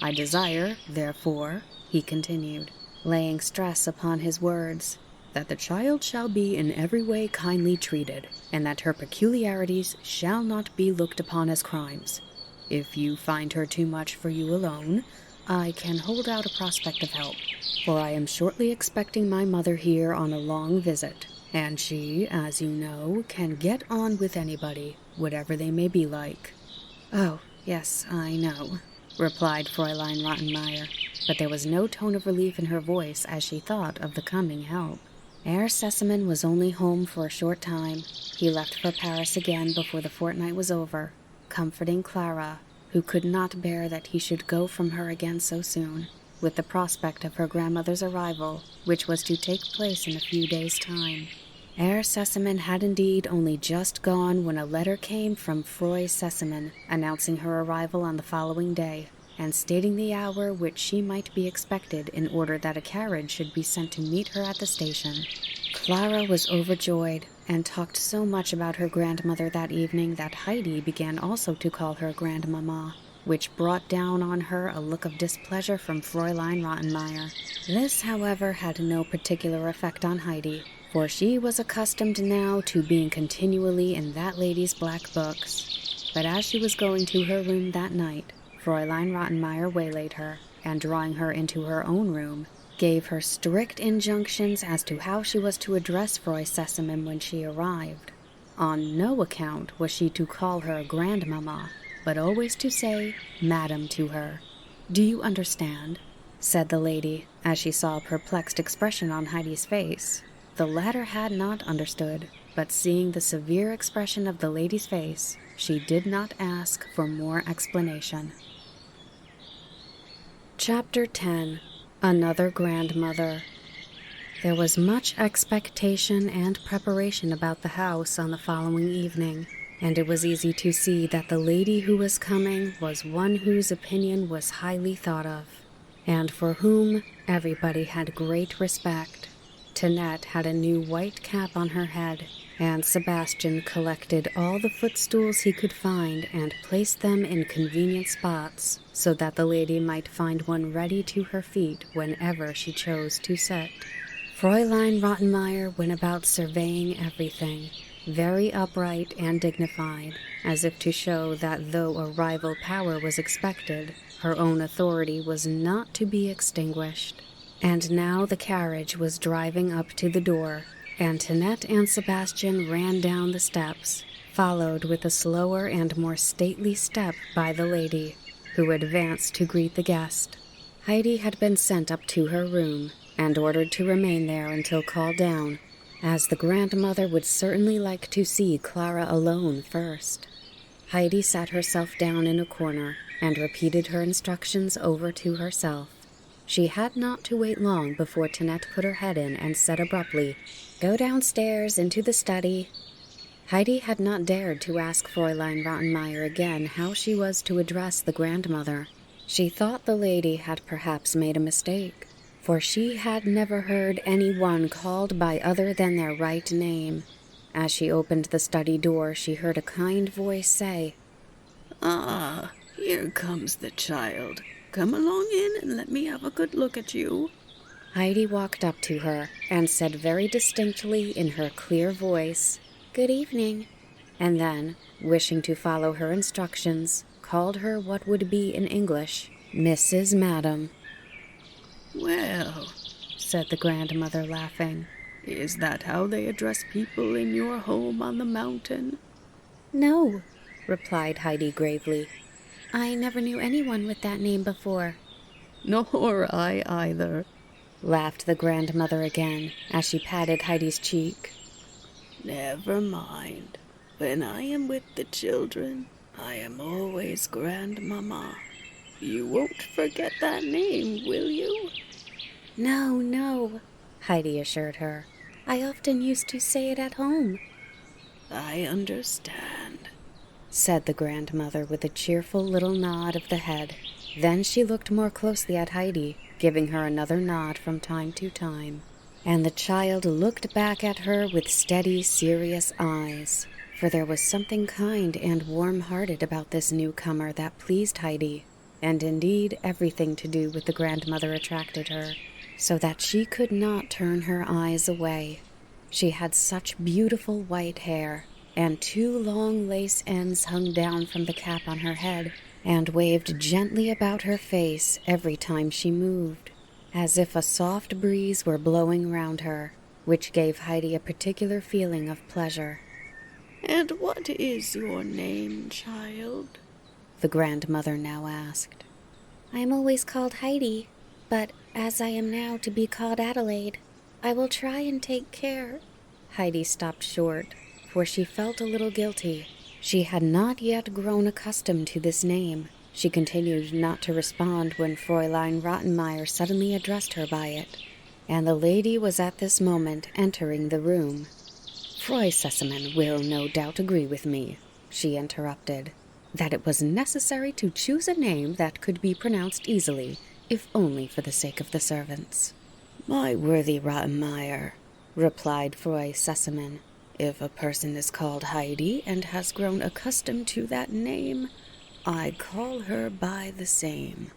[SPEAKER 1] "I desire, therefore," he continued, laying stress upon his words, "that the child shall be in every way kindly treated, and that her peculiarities shall not be looked upon as crimes. If you find her too much for you alone, I can hold out a prospect of help, for I am shortly expecting my mother here on a long visit, and she, as you know, can get on with anybody, whatever they may be like." "Oh, yes, I know," replied Fräulein Rottenmeier. but there was no tone of relief in her voice as she thought of the coming help. Herr Sesemann was only home for a short time. He left for Paris again before the fortnight was over, comforting Clara, who could not bear that he should go from her again so soon, with the prospect of her grandmother's arrival, which was to take place in a few days' time. Herr Sesemann had indeed only just gone when a letter came from Frau Sesemann announcing her arrival on the following day, and stating the hour which she might be expected in order that a carriage should be sent to meet her at the station. Clara was overjoyed, and talked so much about her grandmother that evening that Heidi began also to call her grandmamma, which brought down on her a look of displeasure from Fräulein Rottenmeier. This, however, had no particular effect on Heidi, for she was accustomed now to being continually in that lady's black books. But as she was going to her room that night, Fräulein Rottenmeier waylaid her, and drawing her into her own room, gave her strict injunctions as to how she was to address Frau Sesemann when she arrived. On no account was she to call her grandmamma, but always to say madam to her. "Do you understand?" said the lady, as she saw a perplexed expression on Heidi's face. The latter had not understood, but seeing the severe expression of the lady's face, she did not ask for more explanation. Chapter 10. Another Grandmother. There was much expectation and preparation about the house on the following evening, and it was easy to see that the lady who was coming was one whose opinion was highly thought of, and for whom everybody had great respect. Tinette had a new white cap on her head, and Sebastian collected all the footstools he could find and placed them in convenient spots, so that the lady might find one ready to her feet whenever she chose to sit. Fräulein Rottenmeier went about surveying everything, very upright and dignified, as if to show that though a rival power was expected, her own authority was not to be extinguished. And now the carriage was driving up to the door, and Tinette and Sebastian ran down the steps, followed with a slower and more stately step by the lady, who advanced to greet the guest. Heidi had been sent up to her room, and ordered to remain there until called down, as the grandmother would certainly like to see Clara alone first. Heidi sat herself down in a corner, and repeated her instructions over to herself. She had not to wait long before Tinette put her head in and said abruptly, "Go downstairs into the study." Heidi had not dared to ask Fräulein Rottenmeier again how she was to address the grandmother. She thought the lady had perhaps made a mistake, for she had never heard any one called by other than their right name. As she opened the study door, she heard a kind voice say,
[SPEAKER 4] "Ah, here comes the child. Come along in and let me have a good look at you."
[SPEAKER 1] Heidi walked up to her and said very distinctly in her clear voice, "Good evening," and then, wishing to follow her instructions, called her what would be in English, Mrs. Madam.
[SPEAKER 4] "Well,"
[SPEAKER 1] said the grandmother, laughing,
[SPEAKER 4] "is that how they address people in your home on the mountain?"
[SPEAKER 1] "No," replied Heidi gravely. "I never knew anyone with that name before."
[SPEAKER 4] "Nor I either,"
[SPEAKER 1] laughed the grandmother again, as she patted Heidi's cheek.
[SPEAKER 4] "Never mind. When I am with the children, I am always grandmamma. You won't forget that name, will you?"
[SPEAKER 1] "No, no," Heidi assured her. "I often used to say it at home."
[SPEAKER 4] "I understand,"
[SPEAKER 1] said the grandmother with a cheerful little nod of the head. Then she looked more closely at Heidi, giving her another nod from time to time. And the child looked back at her with steady, serious eyes, for there was something kind and warm-hearted about this newcomer that pleased Heidi, and indeed everything to do with the grandmother attracted her, so that she could not turn her eyes away. She had such beautiful white hair, and 2 long lace ends hung down from the cap on her head, and waved gently about her face every time she moved, as if a soft breeze were blowing round her, which gave Heidi a particular feeling of pleasure.
[SPEAKER 4] "And what is your name, child?"
[SPEAKER 1] the grandmother now asked.
[SPEAKER 2] "I am always called Heidi,"
[SPEAKER 3] But as I am now to be called Adelaide, I will try and take care.
[SPEAKER 2] Heidi stopped short, for she felt a little guilty. She had not yet grown accustomed to this name. She continued not to respond when Fräulein Rottenmeier suddenly addressed her by it, and the lady was at this moment entering the room. Fräulein Sesemann will no doubt agree with me, she interrupted, that it was necessary to choose a name that could be pronounced easily, if only for the sake of the servants. My worthy Rottenmeier, replied Fräulein Sesemann, if a person is called Heidi and has grown accustomed to that name, I call her by the same,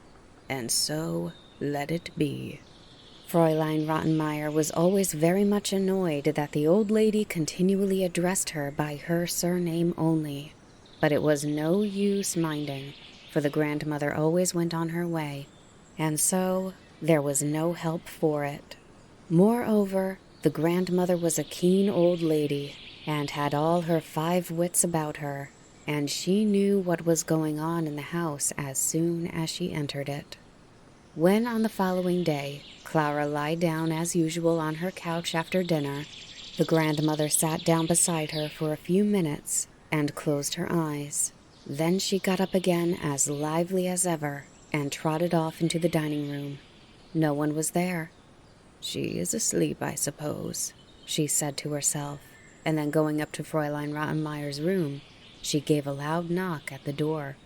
[SPEAKER 2] and so let it be. Fräulein Rottenmeier was always very much annoyed that the old lady continually addressed her by her surname only, but it was no use minding, for the grandmother always went on her way, and so there was no help for it. Moreover, the grandmother was a keen old lady, and had all her 5 wits about her, and she knew what was going on in the house as soon as she entered it. When on the following day, Clara lay down as usual on her couch after dinner, the grandmother sat down beside her for a few minutes and closed her eyes. Then she got up again as lively as ever and trotted off into the dining room. No one was there. She is asleep, I suppose, she said to herself, and then going up to Fräulein Rottenmeier's room, she gave a loud knock at the door.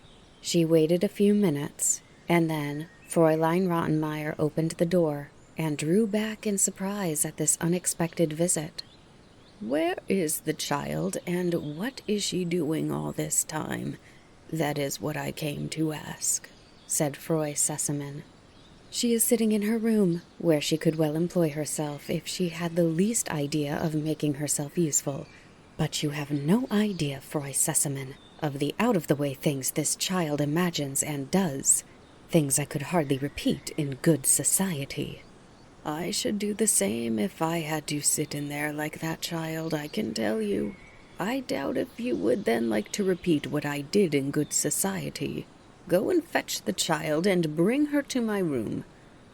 [SPEAKER 2] She waited a few minutes, and then Fräulein Rottenmeier opened the door and drew back in surprise at this unexpected visit. Where is the child, and what is she doing all this time? That is what I came to ask, said Fräulein Sesemann. She is sitting in her room, where she could well employ herself if she had the least idea of making herself useful. But you have no idea, Fräulein Sesemann, of the out-of-the-way things this child imagines and does, things I could hardly repeat in good society. I should do the same if I had to sit in there like that child, I can tell you. I doubt if you would then like to repeat what I did in good society. Go and fetch the child and bring her to my room.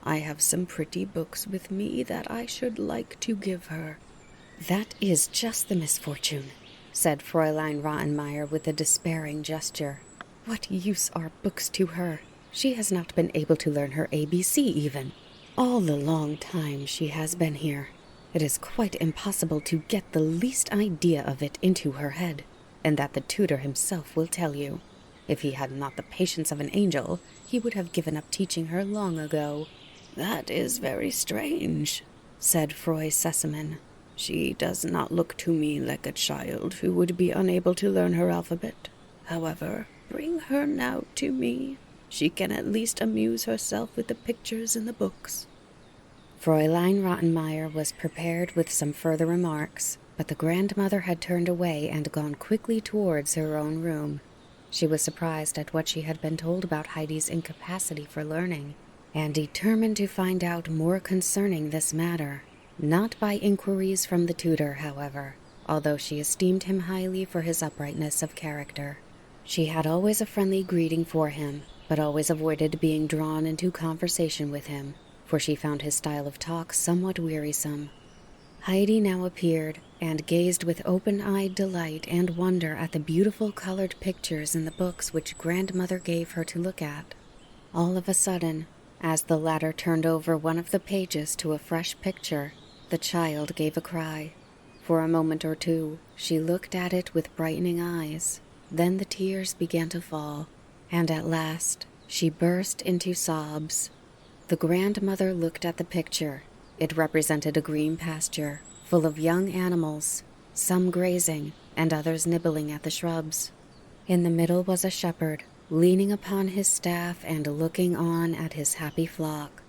[SPEAKER 2] I have some pretty books with me that I should like to give her. That is just the misfortune, said Fräulein Rottenmeier with a despairing gesture. What use are books to her? She has not been able to learn her ABC even. All the long time she has been here, it is quite impossible to get the least idea of it into her head, and that the tutor himself will tell you. If he had not the patience of an angel, he would have given up teaching her long ago. That is very strange, said Fräulein Sesemann. She does not look to me like a child who would be unable to learn her alphabet. However, bring her now to me. She can at least amuse herself with the pictures in the books. Fräulein Rottenmeier was prepared with some further remarks, but the grandmother had turned away and gone quickly towards her own room. She was surprised at what she had been told about Heidi's incapacity for learning, and determined to find out more concerning this matter. Not by inquiries from the tutor, however, although she esteemed him highly for his uprightness of character. She had always a friendly greeting for him, but always avoided being drawn into conversation with him, for she found his style of talk somewhat wearisome. Heidi now appeared, and gazed with open-eyed delight and wonder at the beautiful colored pictures in the books which grandmother gave her to look at. All of a sudden, as the latter turned over one of the pages to a fresh picture, the child gave a cry. For a moment or two, she looked at it with brightening eyes. Then the tears began to fall, and at last she burst into sobs. The grandmother looked at the picture. It represented a green pasture, full of young animals, some grazing and others nibbling at the shrubs. In the middle was a shepherd, leaning upon his staff and looking on at his happy flock.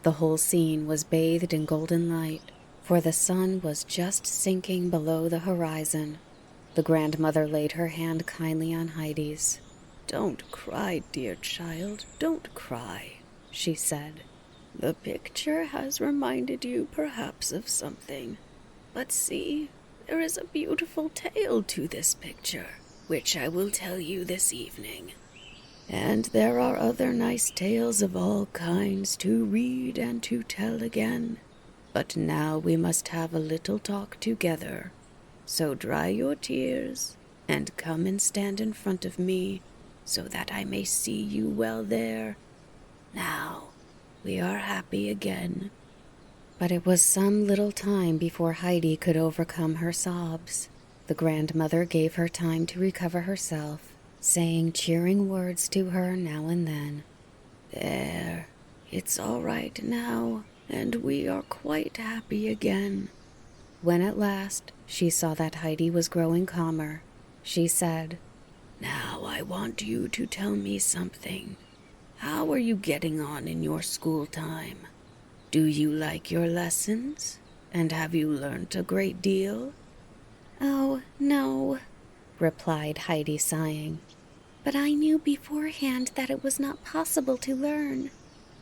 [SPEAKER 2] The whole scene was bathed in golden light, for the sun was just sinking below the horizon. The grandmother laid her hand kindly on Heidi's. "Don't cry, dear child, don't cry," she said. "The picture has reminded you perhaps of something. But see, there is a beautiful tale to this picture, which I will tell you this evening."
[SPEAKER 4] And there are other nice tales of all kinds to read and to tell again. But now we must have a little talk together. So dry your tears and come and stand in front of me so that I may see you well there. Now, we are happy again."
[SPEAKER 2] But it was some little time before Heidi could overcome her sobs. The grandmother gave her time to recover herself, saying cheering words to her now and then.
[SPEAKER 4] "There, it's all right now, and we are quite happy again."
[SPEAKER 2] When at last she saw that Heidi was growing calmer, she said,
[SPEAKER 4] "Now I want you to tell me something. How are you getting on in your school time? Do you like your lessons? And have you learnt a great deal?"
[SPEAKER 3] "Oh, no,"
[SPEAKER 2] replied Heidi, sighing.
[SPEAKER 3] "but I knew beforehand that it was not possible to learn."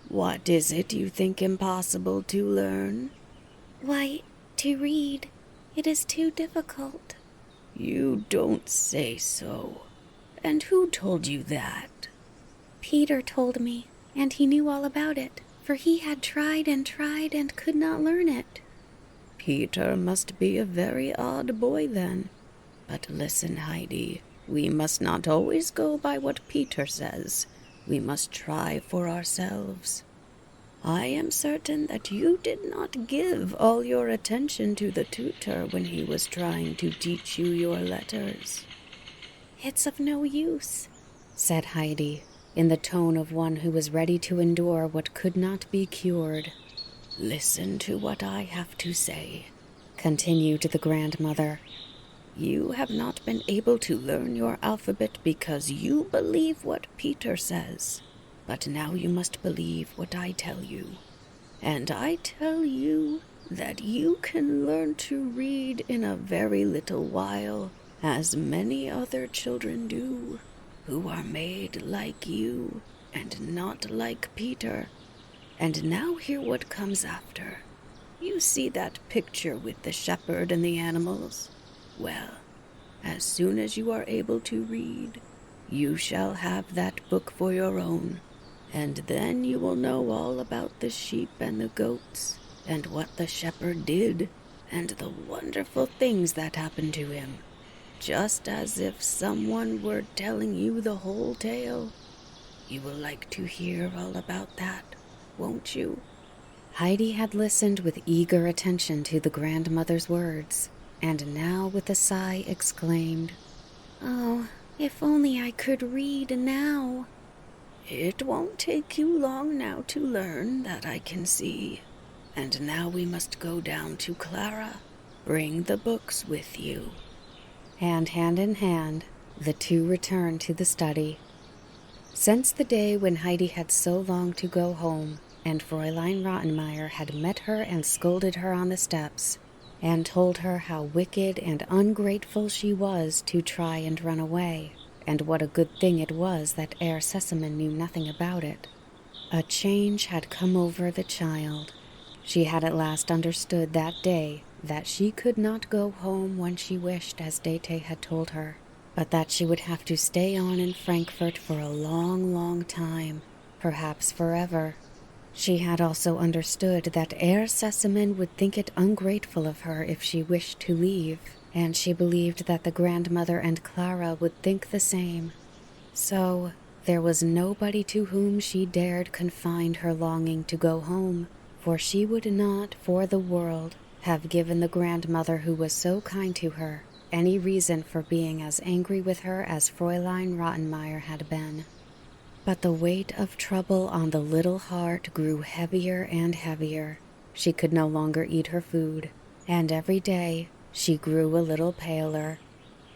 [SPEAKER 4] "What is it you think impossible to learn?"
[SPEAKER 3] "Why, to read. It is too difficult."
[SPEAKER 4] "You don't say so. And who told you that?"
[SPEAKER 3] "Peter told me, and he knew all about it, for he had tried and could not learn it."
[SPEAKER 4] "Peter must be a very odd boy then. But listen, Heidi, we must not always go by what Peter says. We must try for ourselves. I am certain that you did not give all your attention to the tutor when he was trying to teach you your letters."
[SPEAKER 3] "It's of no use,"
[SPEAKER 2] said Heidi, in the tone of one who was ready to endure what could not be cured.
[SPEAKER 4] "Listen to what I have to say,"
[SPEAKER 2] continued the grandmother.
[SPEAKER 4] "You have not been able to learn your alphabet because you believe what Peter says. But now you must believe what I tell you. And I tell you that you can learn to read in a very little while, as many other children do, who are made like you and not like Peter. And now hear what comes after. You see that picture with the shepherd and the animals? Well, as soon as you are able to read, you shall have that book for your own, and then you will know all about the sheep and the goats, and what the shepherd did, and the wonderful things that happened to him, just as if someone were telling you the whole tale. You will like to hear all about that, won't you?"
[SPEAKER 2] Heidi had listened with eager attention to the grandmother's words, and now with a sigh exclaimed,
[SPEAKER 3] "Oh, if only I could read now."
[SPEAKER 4] "It won't take you long now to learn, that I can see. And now we must go down to Clara. Bring the books with you."
[SPEAKER 2] And hand in hand, the two returned to the study. Since the day when Heidi had so longed to go home, and Fräulein Rottenmeier had met her and scolded her on the steps, and told her how wicked and ungrateful she was to try and run away, and what a good thing it was that Herr Sesemann knew nothing about it, a change had come over the child. She had at last understood that day that she could not go home when she wished, as Dete had told her, but that she would have to stay on in Frankfurt for a long, long time, perhaps forever. She had also understood that Herr Sesemann would think it ungrateful of her if she wished to leave, and she believed that the grandmother and Clara would think the same. So there was nobody to whom she dared confide her longing to go home, for she would not, for the world, have given the grandmother who was so kind to her any reason for being as angry with her as Fräulein Rottenmeier had been. But the weight of trouble on the little heart grew heavier and heavier. She could no longer eat her food, and every day she grew a little paler.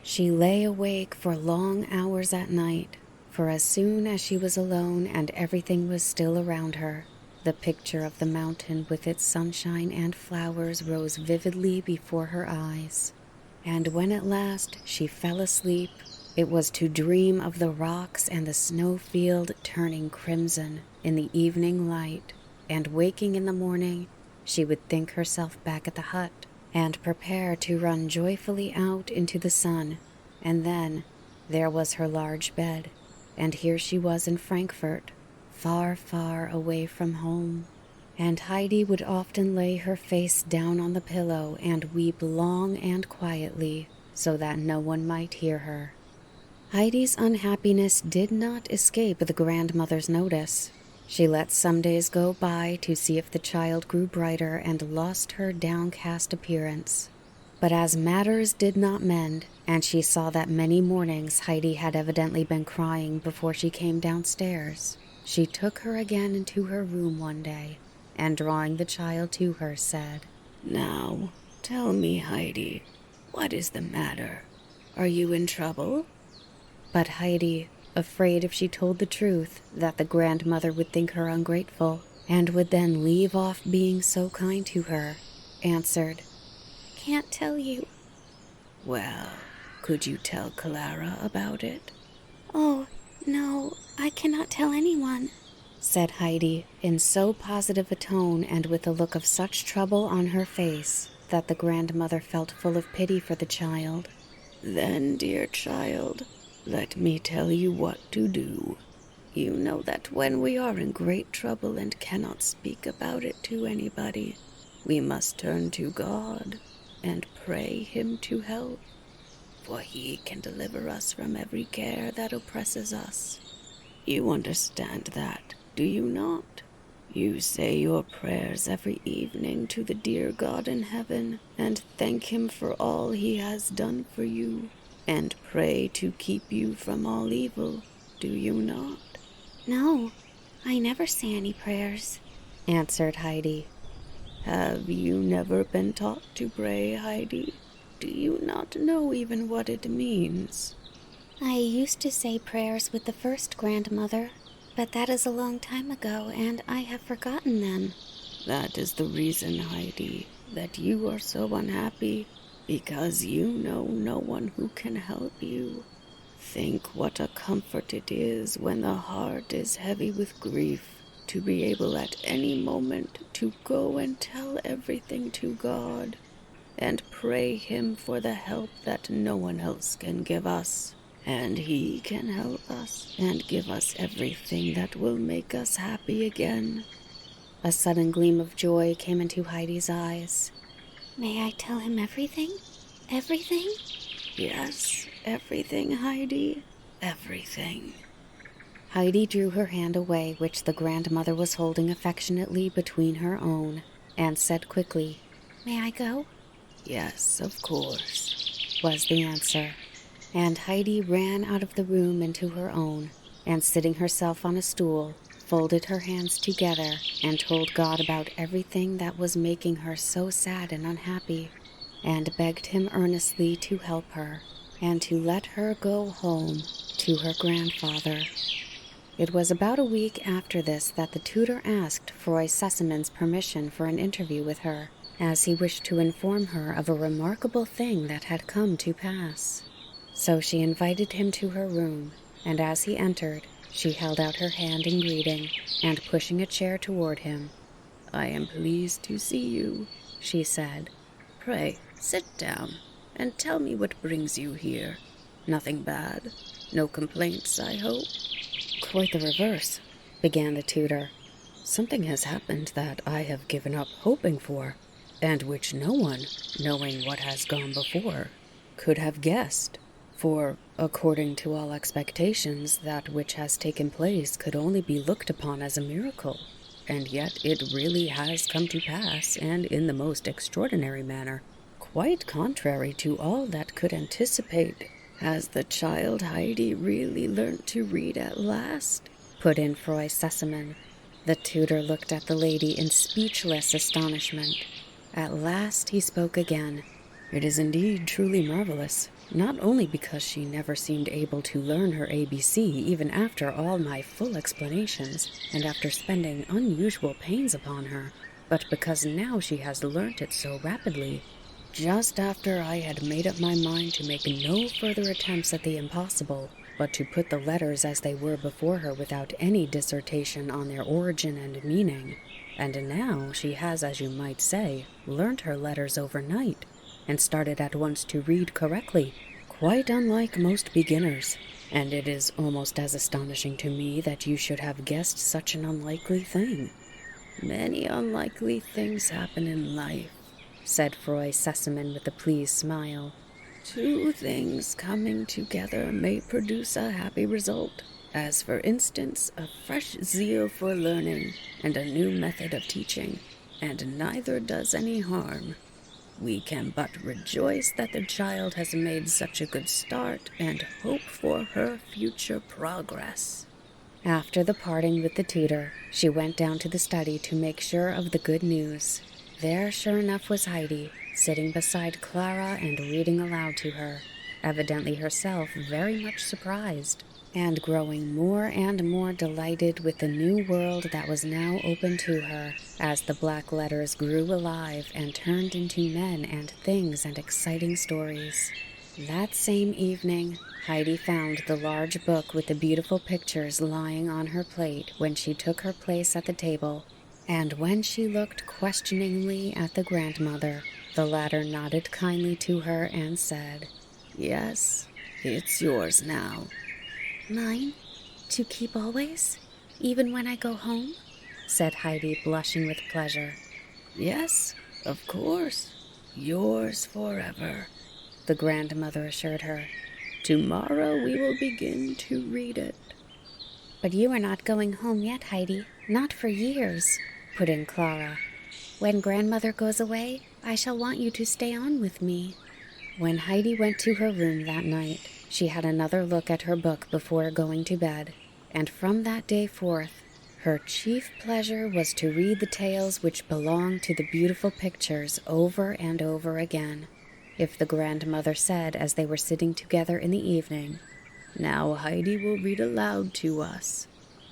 [SPEAKER 2] She lay awake for long hours at night, for as soon as she was alone and everything was still around her, the picture of the mountain with its sunshine and flowers rose vividly before her eyes. And when at last she fell asleep, it was to dream of the rocks and the snowfield turning crimson in the evening light, and waking in the morning, she would think herself back at the hut, and prepare to run joyfully out into the sun, and then there was her large bed, and here she was in Frankfurt, far, far away from home. And Heidi would often lay her face down on the pillow and weep long and quietly, so that no one might hear her. Heidi's unhappiness did not escape the grandmother's notice. She let some days go by to see if the child grew brighter and lost her downcast appearance. But as matters did not mend, and she saw that many mornings Heidi had evidently been crying before she came downstairs, she took her again into her room one day, and drawing the child to her, said,
[SPEAKER 4] "Now, tell me, Heidi, what is the matter? Are you in trouble?"
[SPEAKER 2] But Heidi, afraid if she told the truth that the grandmother would think her ungrateful, and would then leave off being so kind to her, answered, "Can't tell you."
[SPEAKER 4] "Well, could you tell Clara about it?"
[SPEAKER 3] "Oh, no, I cannot tell anyone,"
[SPEAKER 2] said Heidi in so positive a tone and with a look of such trouble on her face that the grandmother felt full of pity for the child.
[SPEAKER 4] "Then, dear child, let me tell you what to do. You know that when we are in great trouble and cannot speak about it to anybody, we must turn to God and pray Him to help, for He can deliver us from every care that oppresses us. You understand that, do you not? You say your prayers every evening to the dear God in heaven and thank Him for all He has done for you, and pray to keep you from all evil, do you not?"
[SPEAKER 3] "No, I never say any prayers,"
[SPEAKER 2] answered Heidi.
[SPEAKER 4] "Have you never been taught to pray, Heidi? Do you not know even what it means?"
[SPEAKER 3] "I used to say prayers with the first grandmother, but that is a long time ago, and I have forgotten them."
[SPEAKER 4] "That is the reason, Heidi, that you are so unhappy, because you know no one who can help you. Think what a comfort it is when the heart is heavy with grief to be able at any moment to go and tell everything to God and pray Him for the help that no one else can give us. And He can help us and give us everything that will make us happy again."
[SPEAKER 2] A sudden gleam of joy came into Heidi's eyes.
[SPEAKER 3] "May I tell him everything? Everything?"
[SPEAKER 4] "Yes, everything, Heidi, everything."
[SPEAKER 2] Heidi drew her hand away, which the grandmother was holding affectionately between her own, and said quickly,
[SPEAKER 3] "May I go?"
[SPEAKER 4] "Yes, of course,"
[SPEAKER 2] was the answer. And Heidi ran out of the room into her own, and sitting herself on a stool, folded her hands together and told God about everything that was making her so sad and unhappy, and begged Him earnestly to help her, and to let her go home to her grandfather. It was about a week after this that the tutor asked Froy Sesam's permission for an interview with her, as he wished to inform her of a remarkable thing that had come to pass. So she invited him to her room, and as he entered, she held out her hand in greeting, and pushing a chair toward him,
[SPEAKER 4] "I am pleased to see you,"
[SPEAKER 2] she said.
[SPEAKER 4] "Pray, sit down, and tell me what brings you here. Nothing bad? No complaints, I hope?"
[SPEAKER 2] "Quite the reverse," began the tutor. "Something has happened that I have given up hoping for, and which no one, knowing what has gone before, could have guessed. For, according to all expectations, that which has taken place could only be looked upon as a miracle, and yet it really has come to pass, and in the most extraordinary manner, quite contrary to all that could anticipate."
[SPEAKER 4] "Has the child Heidi really learnt to read at last?"
[SPEAKER 2] put in Froy Sesame. The tutor looked at the lady in speechless astonishment. At last he spoke again. "It is indeed truly marvelous, not only because she never seemed able to learn her ABC even after all my full explanations, and after spending unusual pains upon her, but because now she has learnt it so rapidly. Just after I had made up my mind to make no further attempts at the impossible, but to put the letters as they were before her without any dissertation on their origin and meaning. And now she has, as you might say, learnt her letters overnight, and started at once to read correctly,
[SPEAKER 1] quite unlike most beginners, and it is almost as astonishing to me that you should have guessed such an unlikely thing."
[SPEAKER 4] "Many unlikely things happen in life,"
[SPEAKER 1] said Froy Sessamon with a pleased smile.
[SPEAKER 4] "Two things coming together may produce a happy result, as for instance a fresh zeal for learning and a new method of teaching, and neither does any harm. We can but rejoice that the child has made such a good start and hope for her future progress."
[SPEAKER 1] After the parting with the tutor, she went down to the study to make sure of the good news. There, sure enough, was Heidi, sitting beside Clara and reading aloud to her, evidently herself very much surprised, and growing more and more delighted with the new world that was now open to her, as the black letters grew alive and turned into men and things and exciting stories. That same evening, Heidi found the large book with the beautiful pictures lying on her plate when she took her place at the table, and when she looked questioningly at the grandmother, the latter nodded kindly to her and said,
[SPEAKER 4] "Yes, it's yours now."
[SPEAKER 3] "Mine? To keep always? Even when I go home?"
[SPEAKER 1] said Heidi, blushing with pleasure.
[SPEAKER 4] "Yes, of course. Yours forever,"
[SPEAKER 1] the grandmother assured her.
[SPEAKER 4] "Tomorrow we will begin to read it."
[SPEAKER 3] "But you are not going home yet, Heidi. Not for years," put in Clara. "When grandmother goes away, I shall want you to stay on with me."
[SPEAKER 1] When Heidi went to her room that night, she had another look at her book before going to bed, and from that day forth, her chief pleasure was to read the tales which belonged to the beautiful pictures over and over again. If the grandmother said as they were sitting together in the evening,
[SPEAKER 4] "Now Heidi will read aloud to us,"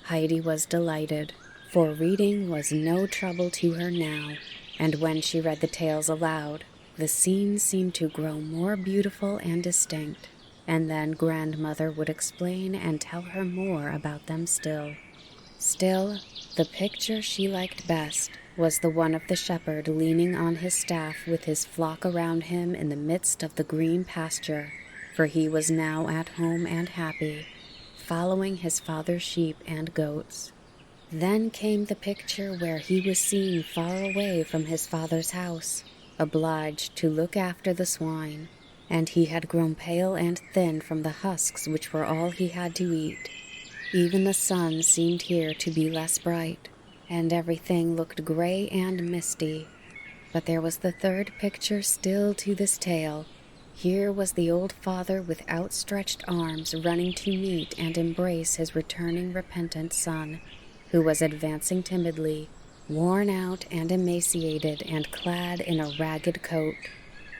[SPEAKER 1] Heidi was delighted, for reading was no trouble to her now, and when she read the tales aloud, the scenes seemed to grow more beautiful and distinct, and then grandmother would explain and tell her more about them still. Still, the picture she liked best was the one of the shepherd leaning on his staff with his flock around him in the midst of the green pasture, for he was now at home and happy, following his father's sheep and goats. Then came the picture where he was seen far away from his father's house, obliged to look after the swine, and he had grown pale and thin from the husks which were all he had to eat. Even the sun seemed here to be less bright, and everything looked gray and misty. But there was the third picture still to this tale. Here was the old father with outstretched arms running to meet and embrace his returning repentant son, who was advancing timidly, worn out and emaciated and clad in a ragged coat.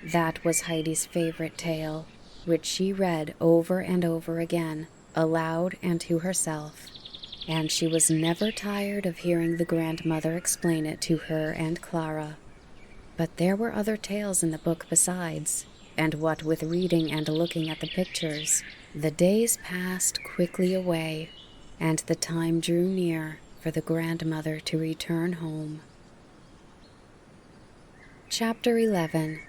[SPEAKER 1] That was Heidi's favorite tale, which she read over and over again, aloud and to herself, and she was never tired of hearing the grandmother explain it to her and Clara. But there were other tales in the book besides, and what with reading and looking at the pictures, the days passed quickly away, and the time drew near for the grandmother to return home. Chapter 11.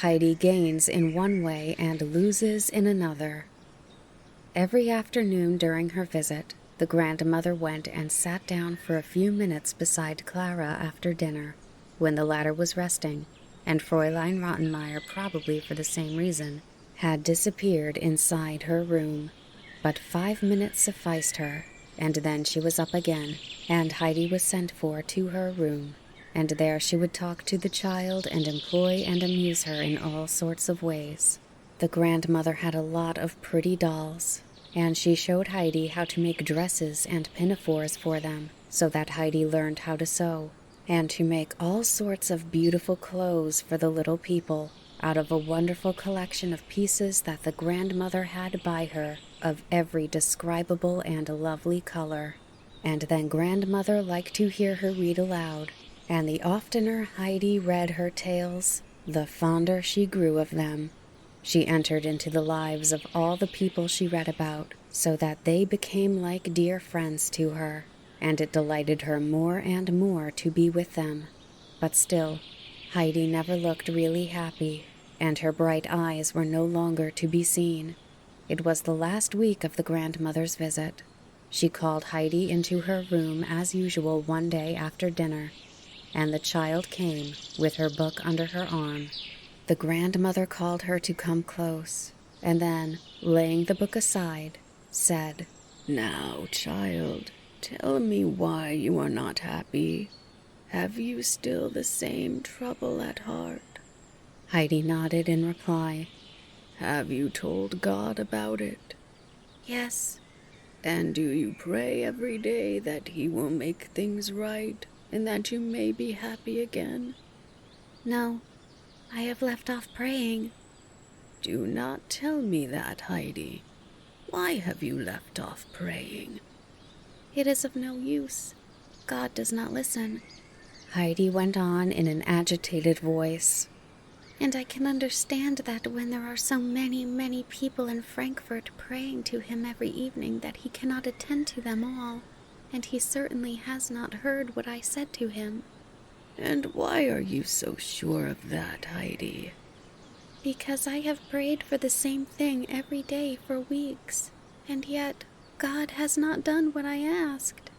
[SPEAKER 1] Heidi gains in one way and loses in another. Every afternoon during her visit, the grandmother went and sat down for a few minutes beside Clara after dinner, when the latter was resting, and Fräulein Rottenmeier, probably for the same reason, had disappeared inside her room. But 5 minutes sufficed her, and then she was up again, and Heidi was sent for to her room, and there she would talk to the child and employ and amuse her in all sorts of ways. The grandmother had a lot of pretty dolls, and she showed Heidi how to make dresses and pinafores for them, so that Heidi learned how to sew, and to make all sorts of beautiful clothes for the little people, out of a wonderful collection of pieces that the grandmother had by her, of every describable and lovely color. And then grandmother liked to hear her read aloud, and the oftener Heidi read her tales, the fonder she grew of them. She entered into the lives of all the people she read about, so that they became like dear friends to her, and it delighted her more and more to be with them. But still, Heidi never looked really happy,
[SPEAKER 2] and her bright eyes were no longer to be seen. It was the last week of the grandmother's visit. She called Heidi into her room as usual one day after dinner, and the child came with her book under her arm. The grandmother called her to come close, and then, laying the book aside, said,
[SPEAKER 4] "Now, child, tell me why you are not happy. Have you still the same trouble at heart?"
[SPEAKER 2] Heidi nodded in reply.
[SPEAKER 4] "Have you told God about it?
[SPEAKER 3] Yes.
[SPEAKER 4] And do you pray every day that He will make things right and that you may be happy again?"
[SPEAKER 3] No, I have left off praying.
[SPEAKER 4] "Do not tell me that, Heidi. Why have you left off praying?"
[SPEAKER 3] It is of no use. God does not listen.
[SPEAKER 2] Heidi went on in an agitated voice.
[SPEAKER 3] And I can understand that when there are so many, many people in Frankfurt praying to him every evening that he cannot attend to them all, and he certainly has not heard what I said to him.
[SPEAKER 4] "And why are you so sure of that, Heidi?"
[SPEAKER 3] Because I have prayed for the same thing every day for weeks, and yet God has not done what I asked.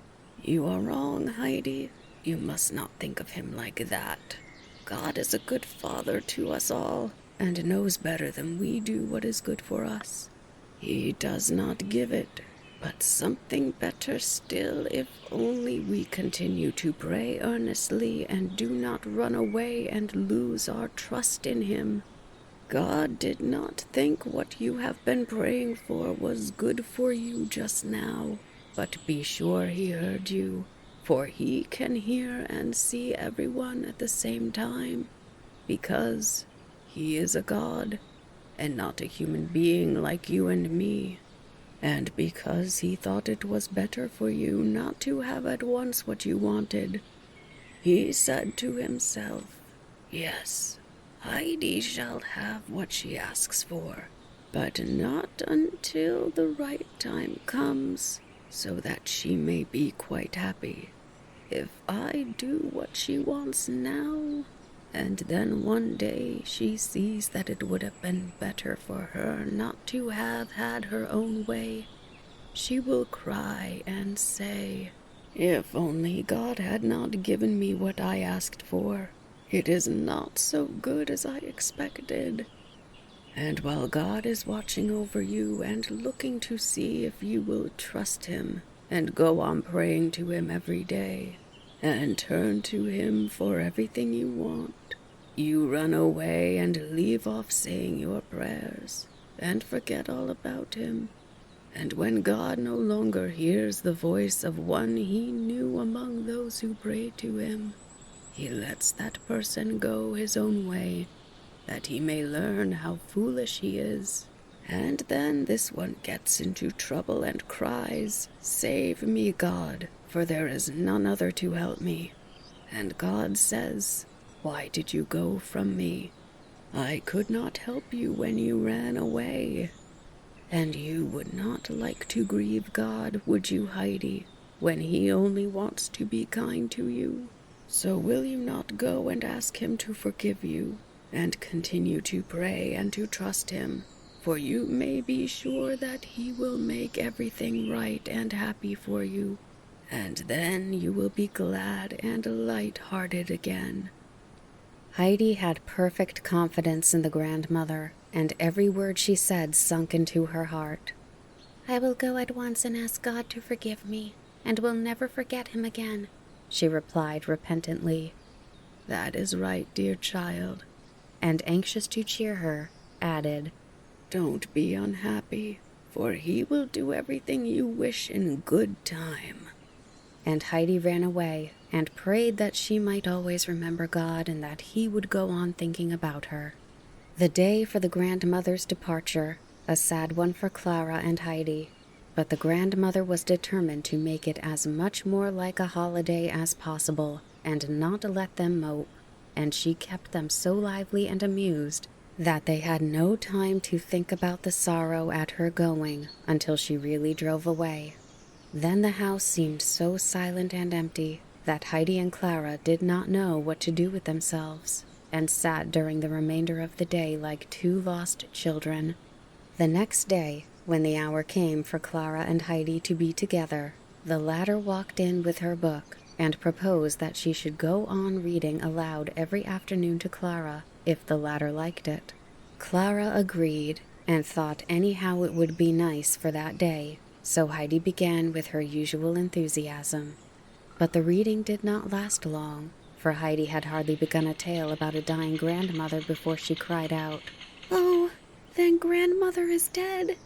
[SPEAKER 4] "You are wrong, Heidi. You must not think of him like that. God is a good father to us all, and knows better than we do what is good for us. He does not give it, but something better still if only we continue to pray earnestly and do not run away and lose our trust in him. God did not think what you have been praying for was good for you just now, but be sure he heard you. For he can hear and see everyone at the same time, because he is a god, and not a human being like you and me, and because he thought it was better for you not to have at once what you wanted. He said to himself, 'Yes, Heidi shall have what she asks for, but not until the right time comes, so that she may be quite happy. If I do what she wants now, and then one day she sees that it would have been better for her not to have had her own way, she will cry and say, "If only God had not given me what I asked for. It is not so good as I expected." And while God is watching over you and looking to see if you will trust him and go on praying to him every day, and turn to him for everything you want, you run away and leave off saying your prayers, and forget all about him. And when God no longer hears the voice of one he knew among those who prayed to him, he lets that person go his own way, that he may learn how foolish he is. And then this one gets into trouble and cries, "Save me, God, for there is none other to help me." And God says, "Why did you go from me? I could not help you when you ran away." And you would not like to grieve God, would you, Heidi, when he only wants to be kind to you? So will you not go and ask him to forgive you, and continue to pray and to trust him? For you may be sure that he will make everything right and happy for you, and then you will be glad and light-hearted again.
[SPEAKER 2] Heidi had perfect confidence in the grandmother, and every word she said sunk into her heart.
[SPEAKER 3] I will go at once and ask God to forgive me, and will never forget him again,
[SPEAKER 2] she replied repentantly.
[SPEAKER 4] That is right, dear child.
[SPEAKER 2] And anxious to cheer her, added,
[SPEAKER 4] Don't be unhappy, for he will do everything you wish in good time.
[SPEAKER 2] And Heidi ran away and prayed that she might always remember God and that he would go on thinking about her. The day for the grandmother's departure, a sad one for Clara and Heidi, but the grandmother was determined to make it as much more like a holiday as possible and not let them mope, and she kept them so lively and amused that they had no time to think about the sorrow at her going until she really drove away. Then the house seemed so silent and empty that Heidi and Clara did not know what to do with themselves.
[SPEAKER 1] and sat during the remainder of the day like two lost children. The next day, when the hour came for Clara and Heidi to be together, the latter walked in with her book and proposed that she should go on reading aloud every afternoon to Clara, if the latter liked it. Clara agreed, and thought anyhow it would be nice for that day, so Heidi began with her usual enthusiasm. But the reading did not last long, for Heidi had hardly begun a tale about a dying grandmother before she cried out,
[SPEAKER 2] "Oh, then grandmother is dead,"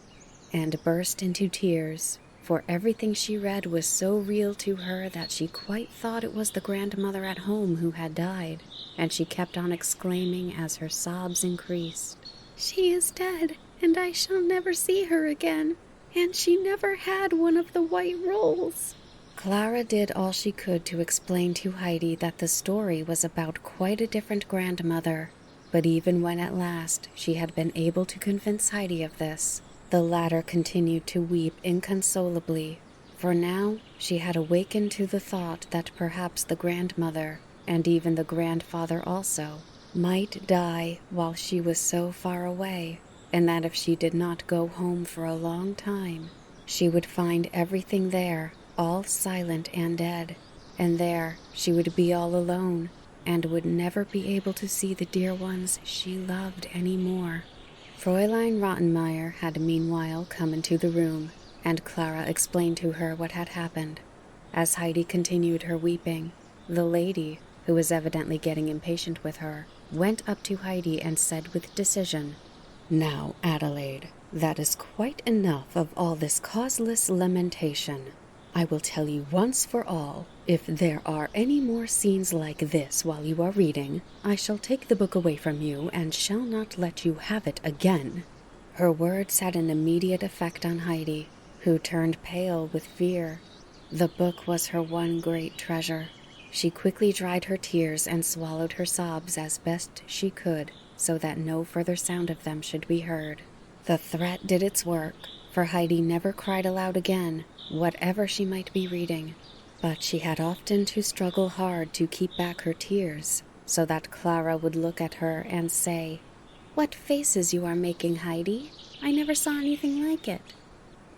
[SPEAKER 1] and burst into tears, for everything she read was so real to her that she quite thought it was the grandmother at home who had died, and she kept on exclaiming as her sobs increased,
[SPEAKER 2] "She is dead, and I shall never see her again, and she never had one of the white rolls."
[SPEAKER 1] Clara did all she could to explain to Heidi that the story was about quite a different grandmother, but even when at last she had been able to convince Heidi of this, the latter continued to weep inconsolably, for now she had awakened to the thought that perhaps the grandmother, and even the grandfather also, might die while she was so far away, and that if she did not go home for a long time, she would find everything there all silent and dead, and there she would be all alone, and would never be able to see the dear ones she loved any more. Fräulein Rottenmeier had meanwhile come into the room, and Clara explained to her what had happened. As Heidi continued her weeping, the lady, who was evidently getting impatient with her, went up to Heidi and said with decision, "Now, Adelaide, that is quite enough of all this causeless lamentation. I will tell you once for all, if there are any more scenes like this while you are reading, I shall take the book away from you and shall not let you have it again." Her words had an immediate effect on Heidi, who turned pale with fear. The book was her one great treasure. She quickly dried her tears and swallowed her sobs as best she could, so that no further sound of them should be heard. The threat did its work, for Heidi never cried aloud again, whatever she might be reading, but she had often to struggle hard to keep back her tears, so that Clara would look at her and say,
[SPEAKER 2] "What faces you are making, Heidi! I never saw anything like it."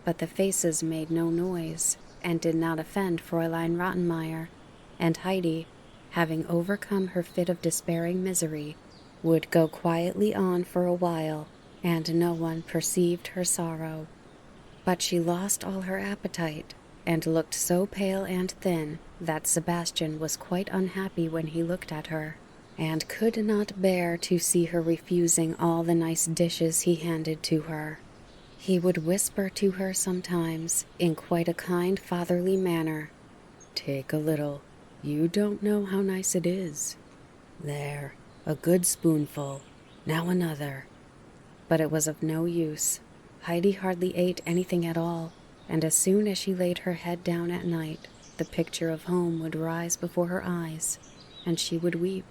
[SPEAKER 1] But the faces made no noise, and did not offend Fräulein Rottenmeier, and Heidi, having overcome her fit of despairing misery, would go quietly on for a while, and no one perceived her sorrow. But she lost all her appetite, and looked so pale and thin that Sebastian was quite unhappy when he looked at her, and could not bear to see her refusing all the nice dishes he handed to her. He would whisper to her sometimes, in quite a kind fatherly manner, "Take a little, you don't know how nice it is. There, a good spoonful, now another." But it was of no use. Heidi hardly ate anything at all, and as soon as she laid her head down at night, the picture of home would rise before her eyes, and she would weep,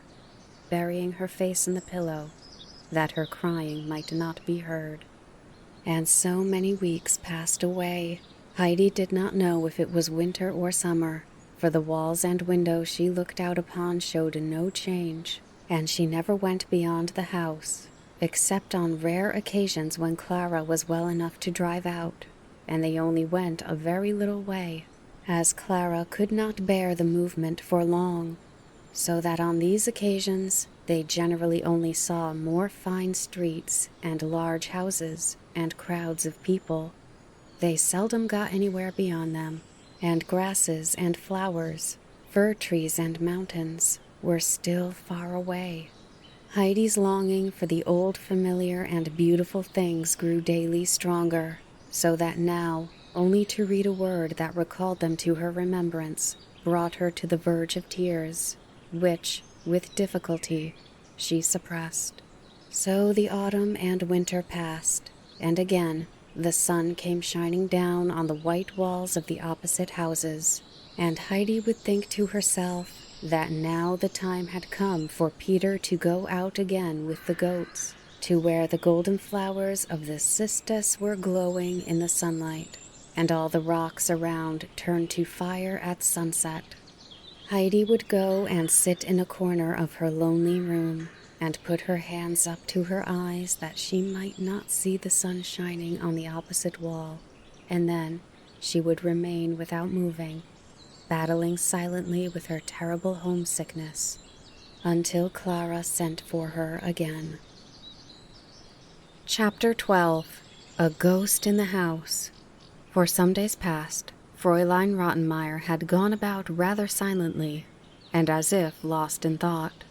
[SPEAKER 1] burying her face in the pillow, that her crying might not be heard. And so many weeks passed away. Heidi did not know if it was winter or summer, for the walls and windows she looked out upon showed no change, and she never went beyond the house, except on rare occasions when Clara was well enough to drive out, and they only went a very little way, as Clara could not bear the movement for long, so that on these occasions they generally only saw more fine streets and large houses and crowds of people. They seldom got anywhere beyond them, and grasses and flowers, fir trees and mountains were still far away. Heidi's longing for the old familiar and beautiful things grew daily stronger, so that now only to read a word that recalled them to her remembrance brought her to the verge of tears, which, with difficulty, she suppressed. So the autumn and winter passed, and again the sun came shining down on the white walls of the opposite houses, and Heidi would think to herself that now the time had come for Peter to go out again with the goats, to where the golden flowers of the cistus were glowing in the sunlight, and all the rocks around turned to fire at sunset. Heidi would go and sit in a corner of her lonely room,
[SPEAKER 2] and put her hands up to her eyes that she might not see the sun shining on the opposite wall, and then she would remain without moving, battling silently with her terrible homesickness, until Clara sent for her again. Chapter 12. A Ghost in the House. For some days past, Fräulein Rottenmeier had gone about rather silently, and as if lost in thought.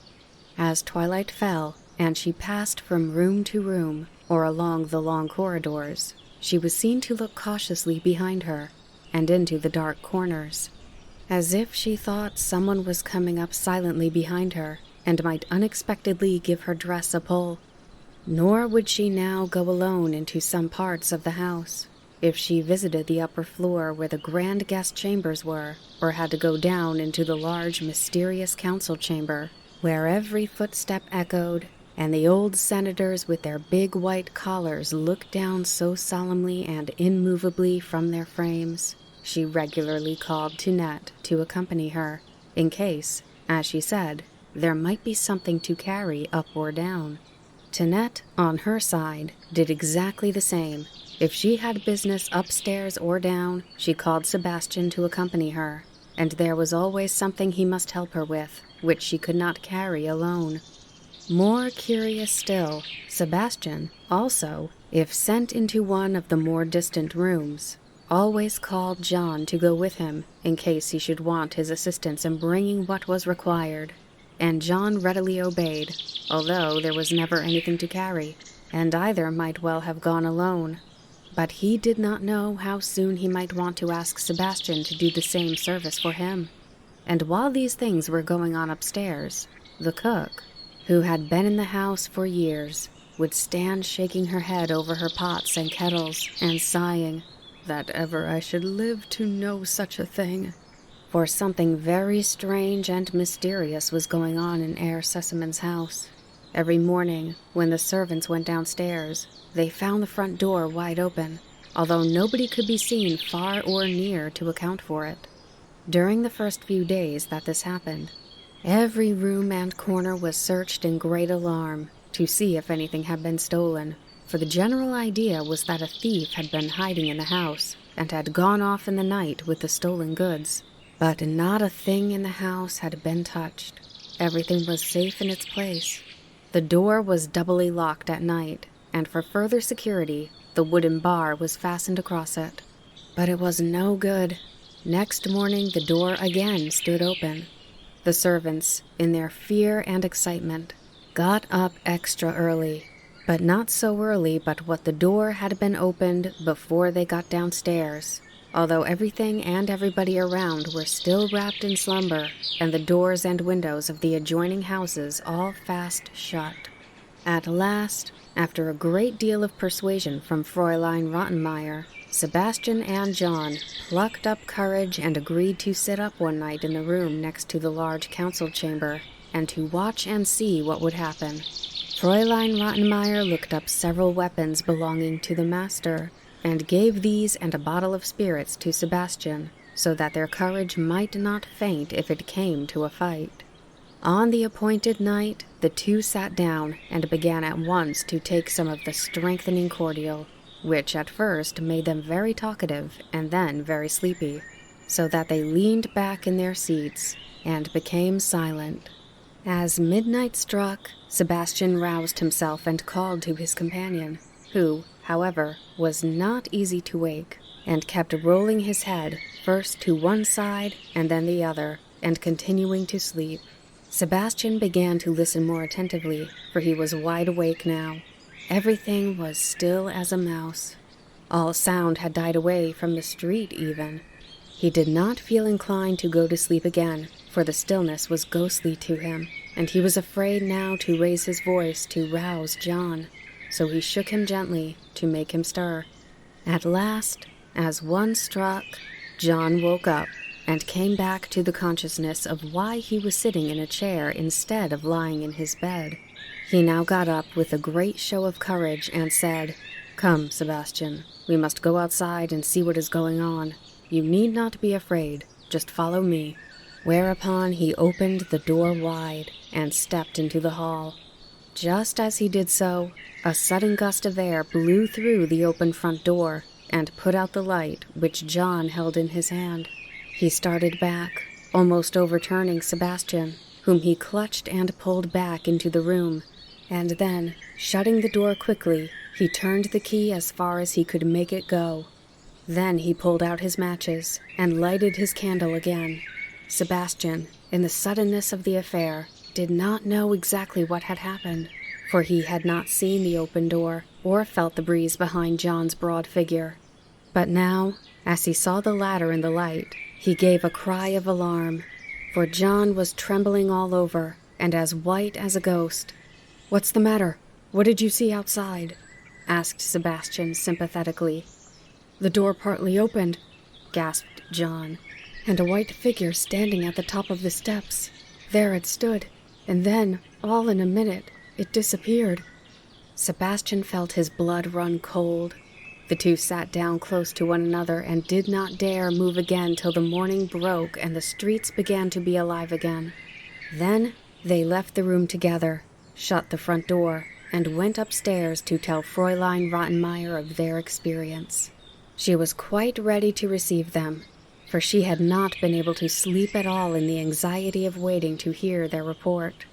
[SPEAKER 2] As twilight fell, and she passed from room to room, or along the long corridors, she was seen to look cautiously behind her, and into the dark corners, as if she thought someone was coming up silently behind her, and might unexpectedly give her dress a pull. Nor would she now go alone into some parts of the house. If she visited the upper floor where the grand guest chambers were, or had to go down into the large mysterious council chamber, where every footstep echoed, and the old senators with their big white collars looked down so solemnly and immovably from their frames, she regularly called Tunette to accompany her, in case, as she said, there might be something to carry up or down. Tunette, on her side, did exactly the same. If she had business upstairs or down, she called Sebastian to accompany her, and there was always something he must help her with, which she could not carry alone. More curious still, Sebastian, also, if sent into one of the more distant rooms, always called John to go with him, in case he should want his assistance in bringing what was required. And John readily obeyed, although there was never anything to carry, and either might well have gone alone. But he did not know how soon he might want to ask Sebastian to do the same service for him. And while these things were going on upstairs, the cook, who had been in the house for years, would stand shaking her head over her pots and kettles, and sighing, "That ever I should live to know such a thing." For something very strange and mysterious was going on in Herr Seseman's house. Every morning, when the servants went downstairs, they found the front door wide open, although nobody could be seen far or near to account for it. During the first few days that this happened, every room and corner was searched in great alarm to see if anything had been stolen, for the general idea was that a thief had been hiding in the house and had gone off in the night with the stolen goods. But not a thing in the house had been touched. Everything was safe in its place. The door was doubly locked at night, and for further security, the wooden bar was fastened across it. But it was no good. Next morning, the door again stood open. The servants, in their fear and excitement, got up extra early, but not so early but what the door had been opened before they got downstairs, although everything and everybody around were still wrapped in slumber, and the doors and windows of the adjoining houses all fast shut. At last, after a great deal of persuasion from Fräulein Rottenmeier, Sebastian and John plucked up courage and agreed to sit up one night in the room next to the large council chamber, and to watch and see what would happen. Fräulein Rottenmeier looked up several weapons belonging to the master, and gave these and a bottle of spirits to Sebastian, so that their courage might not faint if it came to a fight. On the appointed night, the two sat down and began at once to take some of the strengthening cordial, which at first made them very talkative and then very sleepy, so that they leaned back in their seats and became silent. As midnight struck, Sebastian roused himself and called to his companion, who, however, was not easy to wake, and kept rolling his head first to one side and then the other, and continuing to sleep. Sebastian began to listen more attentively, for he was wide awake now. Everything was still as a mouse. All sound had died away from the street even. He did not feel inclined to go to sleep again, for the stillness was ghostly to him, and he was afraid now to raise his voice to rouse John. So he shook him gently to make him stir. At last, as one struck, John woke up and came back to the consciousness of why he was sitting in a chair instead of lying in his bed. He now got up with a great show of courage and said, "Come, Sebastian, we must go outside and see what is going on. You need not be afraid, just follow me." Whereupon he opened the door wide and stepped into the hall. Just as he did so, a sudden gust of air blew through the open front door and put out the light which John held in his hand. He started back, almost overturning Sebastian, whom he clutched and pulled back into the room, and then, shutting the door quickly, he turned the key as far as he could make it go. Then he pulled out his matches and lighted his candle again. Sebastian, in the suddenness of the affair, did not know exactly what had happened, for he had not seen the open door or felt the breeze behind John's broad figure. But now, as he saw the latter in the light, he gave a cry of alarm, for John was trembling all over and as white as a ghost. "What's the matter? What did you see outside?" asked Sebastian sympathetically. "The door partly opened," gasped John, "and a white figure standing at the top of the steps. There it stood, and then, all in a minute, it disappeared." Sebastian felt his blood run cold. The two sat down close to one another and did not dare move again till the morning broke and the streets began to be alive again. Then they left the room together, shut the front door, and went upstairs to tell Fräulein Rottenmeier of their experience. She was quite ready to receive them, for she had not been able to sleep at all in the anxiety of waiting to hear their report.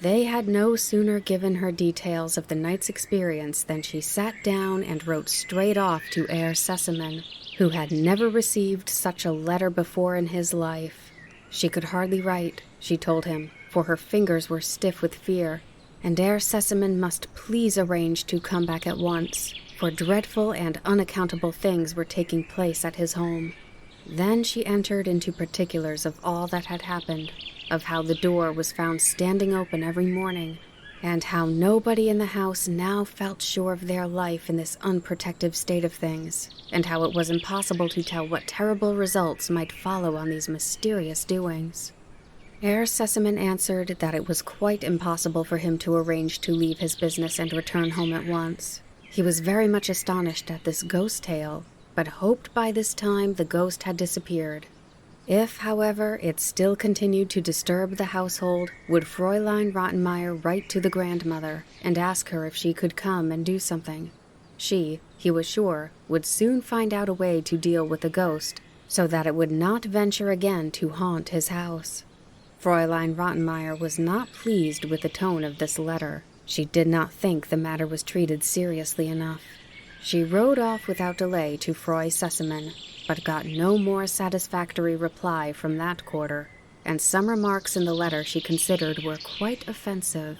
[SPEAKER 2] They had no sooner given her details of the night's experience than she sat down and wrote straight off to Herr Sesemann, who had never received such a letter before in his life. She could hardly write, she told him, for her fingers were stiff with fear, and Herr Sesemann must please arrange to come back at once, for dreadful and unaccountable things were taking place at his home. Then she entered into particulars of all that had happened, of how the door was found standing open every morning, and how nobody in the house now felt sure of their life in this unprotected state of things, and how it was impossible to tell what terrible results might follow on these mysterious doings. Herr Sesemann answered that it was quite impossible for him to arrange to leave his business and return home at once. He was very much astonished at this ghost tale, but hoped by this time the ghost had disappeared. If, however, it still continued to disturb the household, would Fräulein Rottenmeier write to the grandmother and ask her if she could come and do something. She, he was sure, would soon find out a way to deal with the ghost, so that it would not venture again to haunt his house. Fräulein Rottenmeier was not pleased with the tone of this letter. She did not think the matter was treated seriously enough. She rode off without delay to Frau Sesemann, but got no more satisfactory reply from that quarter, and some remarks in the letter she considered were quite offensive.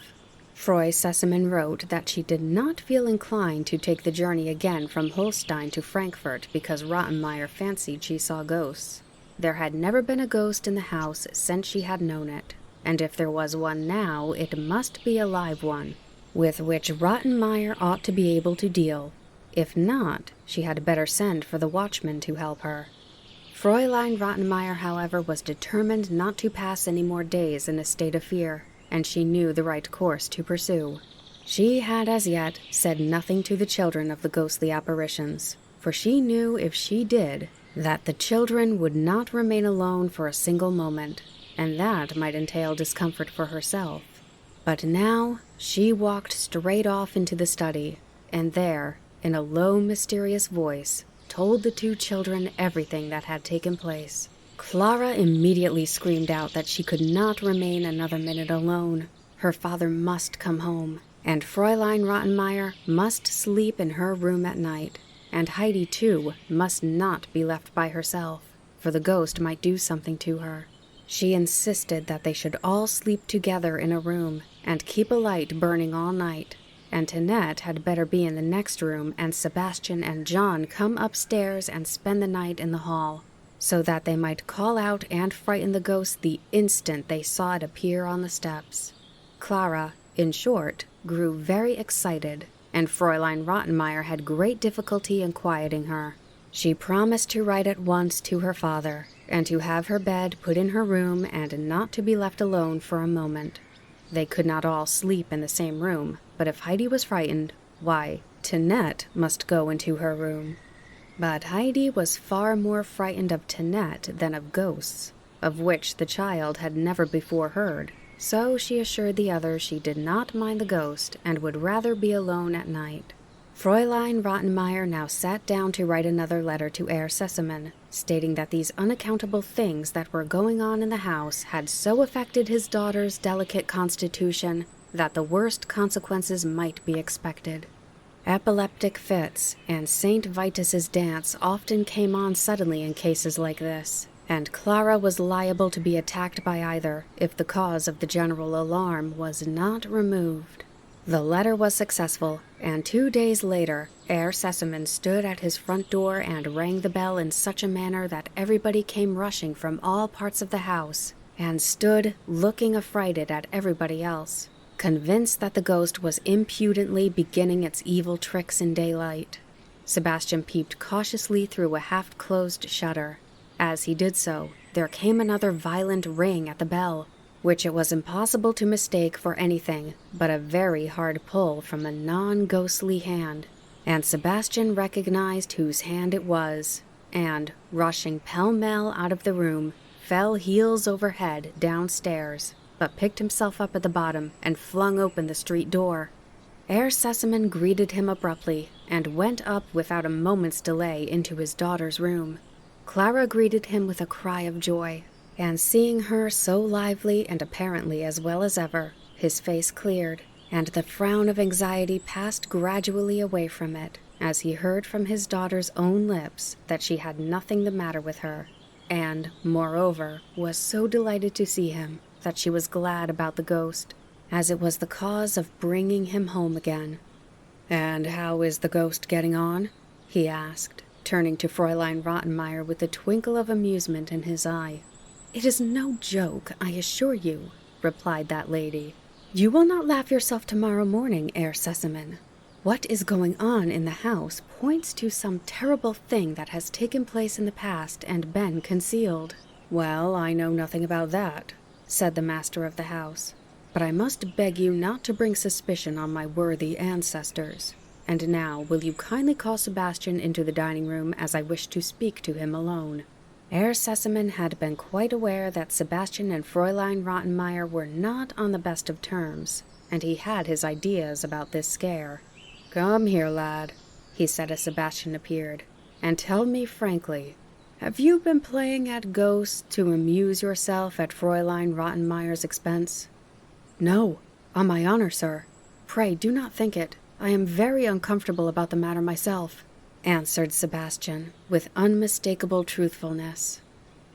[SPEAKER 2] Frau Sesemann wrote that she did not feel inclined to take the journey again from Holstein to Frankfurt because Rottenmeier fancied she saw ghosts. There had never been a ghost in the house since she had known it, and if there was one now, it must be a live one, with which Rottenmeier ought to be able to deal. If not, she had better send for the watchman to help her. Fräulein Rottenmeier, however, was determined not to pass any more days in a state of fear, and she knew the right course to pursue. She had as yet said nothing to the children of the ghostly apparitions, for she knew if she did, that the children would not remain alone for a single moment, and that might entail discomfort for herself. But now she walked straight off into the study, and there, in a low, mysterious voice, told the two children everything that had taken place. Clara immediately screamed out that she could not remain another minute alone. Her father must come home, and Fräulein Rottenmeier must sleep in her room at night, and Heidi, too, must not be left by herself, for the ghost might do something to her. She insisted that they should all sleep together in a room, and keep a light burning all night, and Tinette had better be in the next room, and Sebastian and John come upstairs and spend the night in the hall, so that they might call out and frighten the ghost the instant they saw it appear on the steps. Clara, in short, grew very excited, and Fräulein Rottenmeier had great difficulty in quieting her. She promised to write at once to her father, and to have her bed put in her room and not to be left alone for a moment. They could not all sleep in the same room, but if Heidi was frightened, why, Tinette must go into her room. But Heidi was far more frightened of Tinette than of ghosts, of which the child had never before heard, so she assured the others she did not mind the ghost and would rather be alone at night. Fräulein Rottenmeier now sat down to write another letter to Herr Sesemann, stating that these unaccountable things that were going on in the house had so affected his daughter's delicate constitution that the worst consequences might be expected. Epileptic fits and St. Vitus's dance often came on suddenly in cases like this, and Clara was liable to be attacked by either if the cause of the general alarm was not removed. The letter was successful, and 2 days later, Herr Sesemann stood at his front door and rang the bell in such a manner that everybody came rushing from all parts of the house, and stood looking affrighted at everybody else, convinced that the ghost was impudently beginning its evil tricks in daylight. Sebastian peeped cautiously through a half-closed shutter. As he did so, there came another violent ring at the bell, which it was impossible to mistake for anything but a very hard pull from a non-ghostly hand, and Sebastian recognized whose hand it was, and, rushing pell-mell out of the room, fell heels over head downstairs, but picked himself up at the bottom and flung open the street door. Herr Sesemann greeted him abruptly and went up without a moment's delay into his daughter's room. Clara greeted him with a cry of joy, and seeing her so lively and apparently as well as ever, his face cleared, and the frown of anxiety passed gradually away from it, as he heard from his daughter's own lips that she had nothing the matter with her, and, moreover, was so delighted to see him that she was glad about the ghost, as it was the cause of bringing him home again. "And how is the ghost getting on?" he asked, turning to Fräulein Rottenmeier with a twinkle of amusement in his eye. "It is no joke, I assure you," replied that lady. "You will not laugh yourself tomorrow morning, Herr Sesemann. What is going on in the house points to some terrible thing that has taken place in the past and been concealed." "Well, I know nothing about that," said the master of the house, "but I must beg you not to bring suspicion on my worthy ancestors. And now, will you kindly call Sebastian into the dining room, as I wish to speak to him alone." Herr Sesemann had been quite aware that Sebastian and Fräulein Rottenmeier were not on the best of terms, and he had his ideas about this scare. "Come here, lad," he said as Sebastian appeared, "and tell me frankly, have you been playing at ghosts to amuse yourself at Fräulein Rottenmeier's expense?" "No, on my honor, sir. Pray do not think it. I am very uncomfortable about the matter myself," answered Sebastian, with unmistakable truthfulness.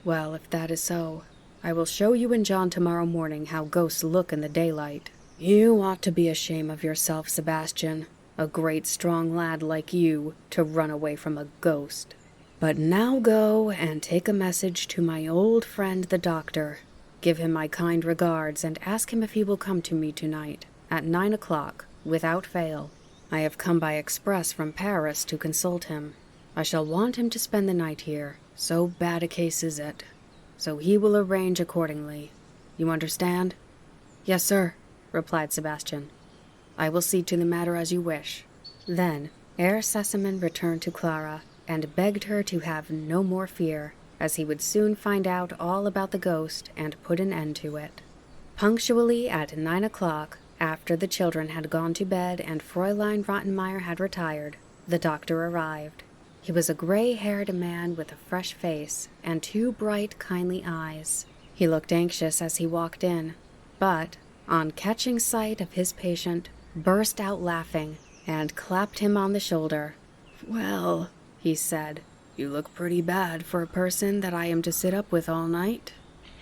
[SPEAKER 2] "Well, if that is so, I will show you and John tomorrow morning how ghosts look in the daylight. You ought to be ashamed of yourself, Sebastian, a great strong lad like you, to run away from a ghost. But now go and take a message to my old friend the doctor. Give him my kind regards and ask him if he will come to me tonight, at 9 o'clock, without fail. I have come by express from Paris to consult him. I shall want him to spend the night here, so bad a case is it. So he will arrange accordingly. You understand?" "Yes, sir," replied Sebastian. "I will see to the matter as you wish." Then Herr Sesemann returned to Clara, and begged her to have no more fear, as he would soon find out all about the ghost and put an end to it. Punctually at 9 o'clock, after the children had gone to bed and Fräulein Rottenmeier had retired, the doctor arrived. He was a gray-haired man with a fresh face and 2 bright, kindly eyes. He looked anxious as he walked in, but, on catching sight of his patient, burst out laughing and clapped him on the shoulder. "Well," he said, "you look pretty bad for a person that I am to sit up with all night."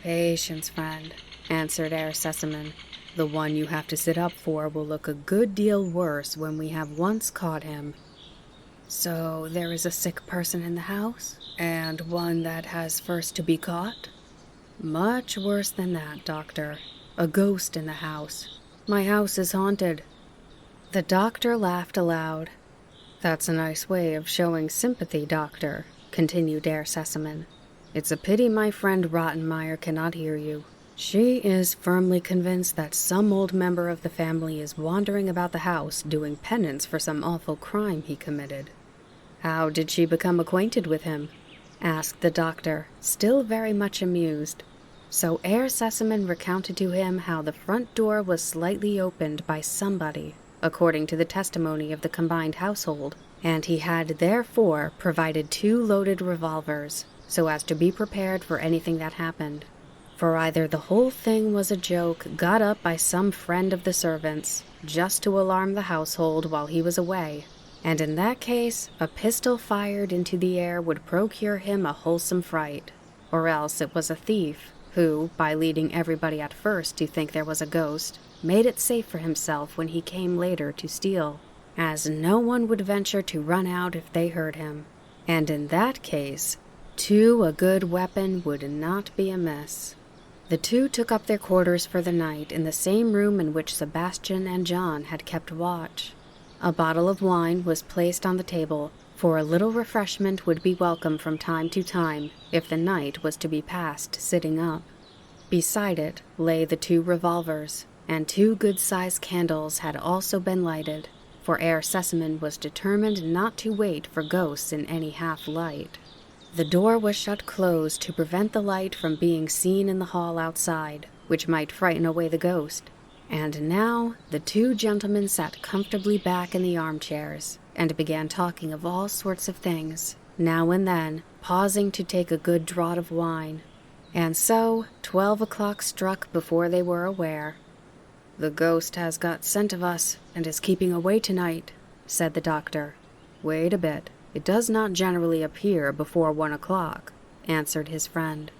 [SPEAKER 2] "Patience, friend," answered Herr Sesemann. "The one you have to sit up for will look a good deal worse when we have once caught him." "So there is a sick person in the house, and one that has first to be caught?" "Much worse than that, doctor. A ghost in the house. My house is haunted." The doctor laughed aloud. "That's a nice way of showing sympathy, doctor," continued Herr Sesemann. "It's a pity my friend Rottenmeier cannot hear you. She is firmly convinced that some old member of the family is wandering about the house doing penance for some awful crime he committed." "How did she become acquainted with him?" asked the doctor, still very much amused. So Herr Sesemann recounted to him how the front door was slightly opened by somebody, according to the testimony of the combined household, and he had therefore provided 2 loaded revolvers, so as to be prepared for anything that happened. For either the whole thing was a joke got up by some friend of the servants, just to alarm the household while he was away, and in that case, a pistol fired into the air would procure him a wholesome fright, or else it was a thief, who, by leading everybody at first to think there was a ghost, made it safe for himself when he came later to steal, as no one would venture to run out if they heard him, and in that case, 2 a good weapon would not be amiss. The 2 took up their quarters for the night in the same room in which Sebastian and John had kept watch. A bottle of wine was placed on the table, for a little refreshment would be welcome from time to time if the night was to be passed sitting up. Beside it lay the 2 revolvers, and 2 good-sized candles had also been lighted, for Herr Sesemann was determined not to wait for ghosts in any half-light. The door was shut close to prevent the light from being seen in the hall outside, which might frighten away the ghost, and now the 2 gentlemen sat comfortably back in the armchairs, and began talking of all sorts of things, now and then pausing to take a good draught of wine. And so 12 o'clock struck before they were aware. "The ghost has got scent of us, and is keeping away tonight," said the doctor. "Wait a bit. It does not generally appear before 1 o'clock," answered his friend.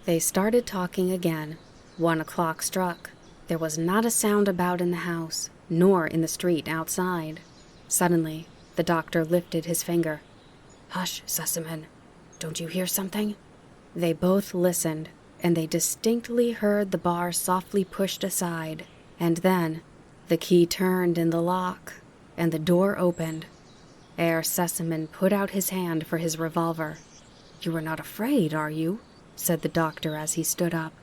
[SPEAKER 2] They started talking again. 1 o'clock struck. There was not a sound about in the house, nor in the street outside. Suddenly, the doctor lifted his finger. "Hush, Sesemann. Don't you hear something?" They both listened, and they distinctly heard the bar softly pushed aside, and then the key turned in the lock, and the door opened. Herr Sesemann put out his hand for his revolver. "You are not afraid, are you?" said the doctor as he stood up.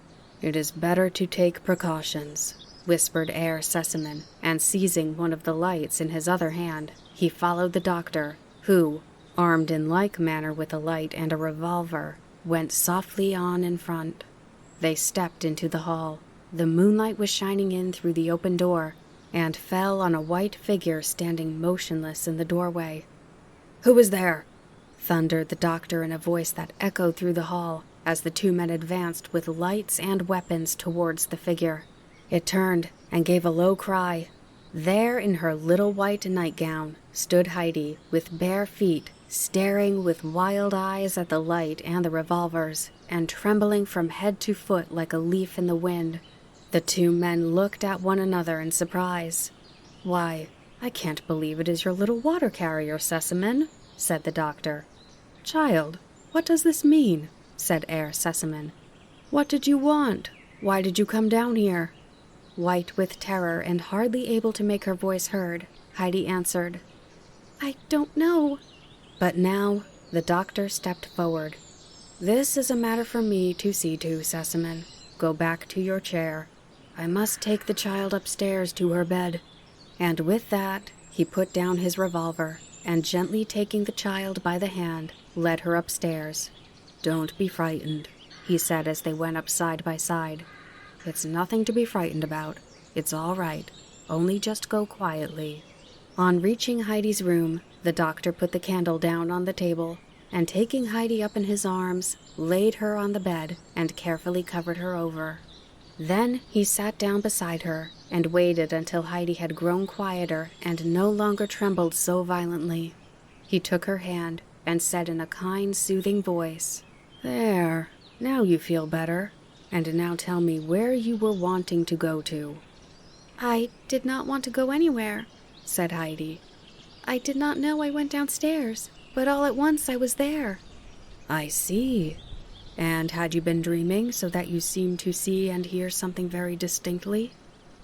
[SPEAKER 2] "It is better to take precautions," whispered Herr Sesemann, and seizing one of the lights in his other hand, he followed the doctor, who, armed in like manner with a light and a revolver, went softly on in front. They stepped into the hall. The moonlight was shining in through the open door, and fell on a white figure standing motionless in the doorway. "Who is there?" thundered the doctor in a voice that echoed through the hall, as the 2 men advanced with lights and weapons towards the figure. It turned and gave a low cry. There, in her little white nightgown, stood Heidi, with bare feet, staring with wild eyes at the light and the revolvers, and trembling from head to foot like a leaf in the wind. The 2 men looked at one another in surprise. "Why, I can't believe it is your little water carrier, Sesemann," said the doctor. "Child, what does this mean?" said Herr Sesemann. "What did you want? Why did you come down here?" White with terror and hardly able to make her voice heard, Heidi answered, "I don't know." But now the doctor stepped forward. "This is a matter for me to see to, Sesemann. Go back to your chair. I must take the child upstairs to her bed." And with that, he put down his revolver, and gently taking the child by the hand, led her upstairs. "Don't be frightened," he said as they went up side by side. "It's nothing to be frightened about. It's all right. Only just go quietly." On reaching Heidi's room, the doctor put the candle down on the table, and taking Heidi up in his arms, laid her on the bed and carefully covered her over. Then he sat down beside her and waited until Heidi had grown quieter and no longer trembled so violently. He took her hand and said in a kind, soothing voice, "There, now you feel better. And now tell me where you were wanting to go to." "I did not want to go anywhere," said Heidi. "I did not know I went downstairs, but all at once I was there."
[SPEAKER 1] "I see. And had you been dreaming so that you seemed to see and hear something very distinctly?"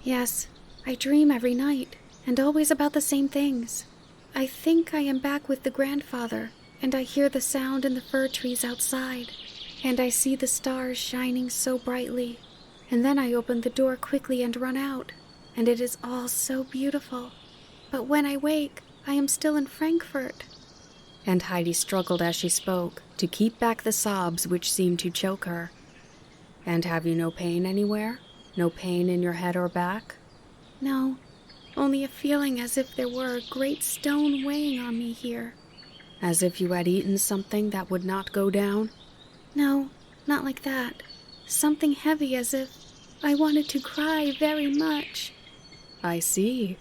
[SPEAKER 2] "Yes, I dream every night, and always about the same things. I think I am back with the grandfather, and I hear the sound in the fir trees outside, and I see the stars shining so brightly, and then I open the door quickly and run out, and it is all so beautiful. But when I wake, I am still in Frankfurt."
[SPEAKER 1] And Heidi struggled as she spoke to keep back the sobs which seemed to choke her.
[SPEAKER 2] And have you no pain anywhere? No pain in your head or back?
[SPEAKER 1] No, only a feeling as if there were a great stone weighing on me here.
[SPEAKER 2] As if you had eaten something that would not go down?
[SPEAKER 1] No, not like that. Something heavy as if I wanted to cry very much.
[SPEAKER 2] I see.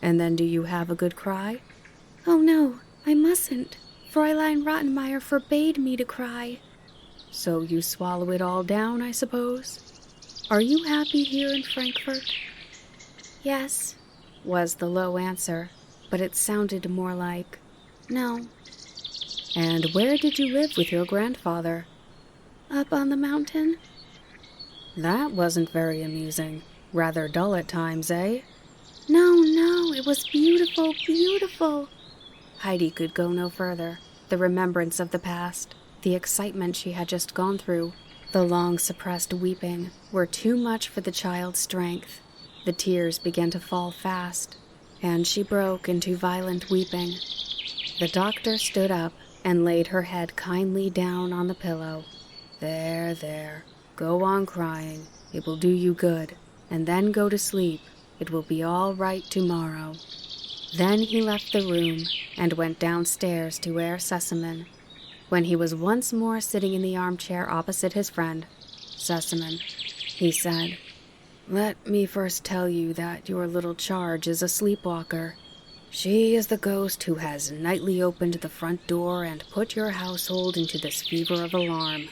[SPEAKER 2] And then do you have a good cry?
[SPEAKER 1] Oh no, I mustn't. Fräulein Rottenmeier forbade me to cry.
[SPEAKER 2] So you swallow it all down, I suppose?
[SPEAKER 1] Are you happy here in Frankfurt? Yes,
[SPEAKER 2] was the low answer, but it sounded more like,
[SPEAKER 1] no.
[SPEAKER 2] And where did you live with your grandfather?
[SPEAKER 1] Up on the mountain.
[SPEAKER 2] That wasn't very amusing. Rather dull at times, eh?
[SPEAKER 1] No, it was beautiful, beautiful.
[SPEAKER 2] Heidi could go no further. The remembrance of the past, the excitement she had just gone through, the long-suppressed weeping were too much for the child's strength. The tears began to fall fast, and she broke into violent weeping. The doctor stood up and laid her head kindly down on the pillow. There. Go on crying. It will do you good. And then go to sleep. It will be all right tomorrow. Then he left the room and went downstairs to Herr Sesemann. When he was once more sitting in the armchair opposite his friend, Sesemann, he said, "Let me first tell you that your little charge is a sleepwalker. She is the ghost who has nightly opened the front door and put your household into this fever of alarm.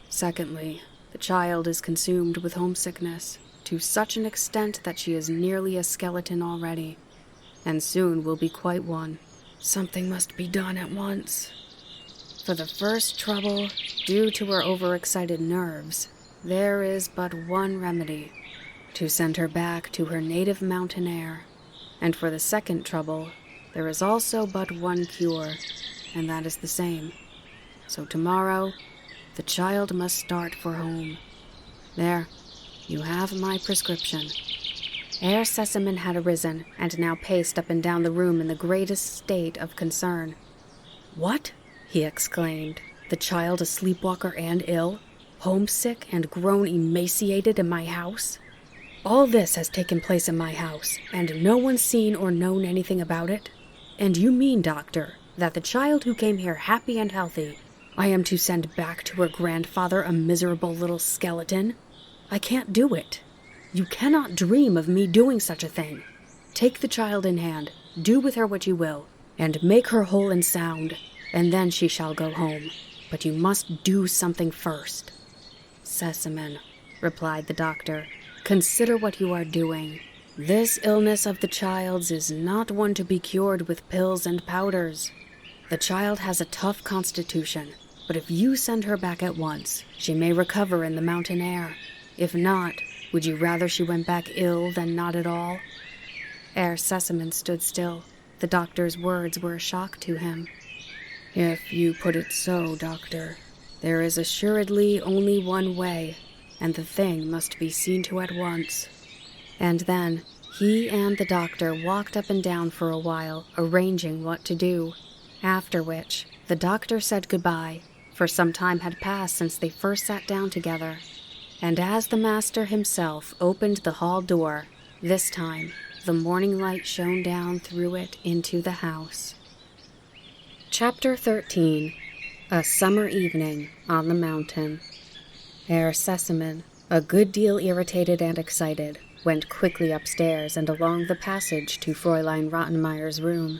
[SPEAKER 2] Secondly, the child is consumed with homesickness, to such an extent that she is nearly a skeleton already, and soon will be quite one. Something must be done at once. For the first trouble, due to her overexcited nerves, there is but one remedy, to send her back to her native mountain air. And for the second trouble, there is also but one cure, and that is the same. So tomorrow, the child must start for home. There, you have my prescription." Herr Sesemann had arisen, and now paced up and down the room in the greatest state of concern. "What?" he exclaimed. "The child a sleepwalker and ill, homesick and grown emaciated in my house? All this has taken place in my house, and no one's seen or known anything about it? And you mean, doctor, that the child who came here happy and healthy, I am to send back to her grandfather a miserable little skeleton? I can't do it. You cannot dream of me doing such a thing. Take the child in hand, do with her what you will, and make her whole and sound, and then she shall go home. But you must do something first." "Sesemann," replied the doctor, "consider what you are doing. This illness of the child's is not one to be cured with pills and powders. The child has a tough constitution, but if you send her back at once, she may recover in the mountain air. If not, would you rather she went back ill than not at all?" Herr Sesemann stood still. The doctor's words were a shock to him. "If you put it so, doctor, there is assuredly only one way, and the thing must be seen to at once." And then he and the doctor walked up and down for a while, arranging what to do, after which the doctor said goodbye, for some time had passed since they first sat down together. And as the master himself opened the hall door, this time the morning light shone down through it into the house. Chapter 13. A Summer Evening on the Mountain. Herr Sesemann, a good deal irritated and excited, went quickly upstairs and along the passage to Fräulein Rottenmeier's room,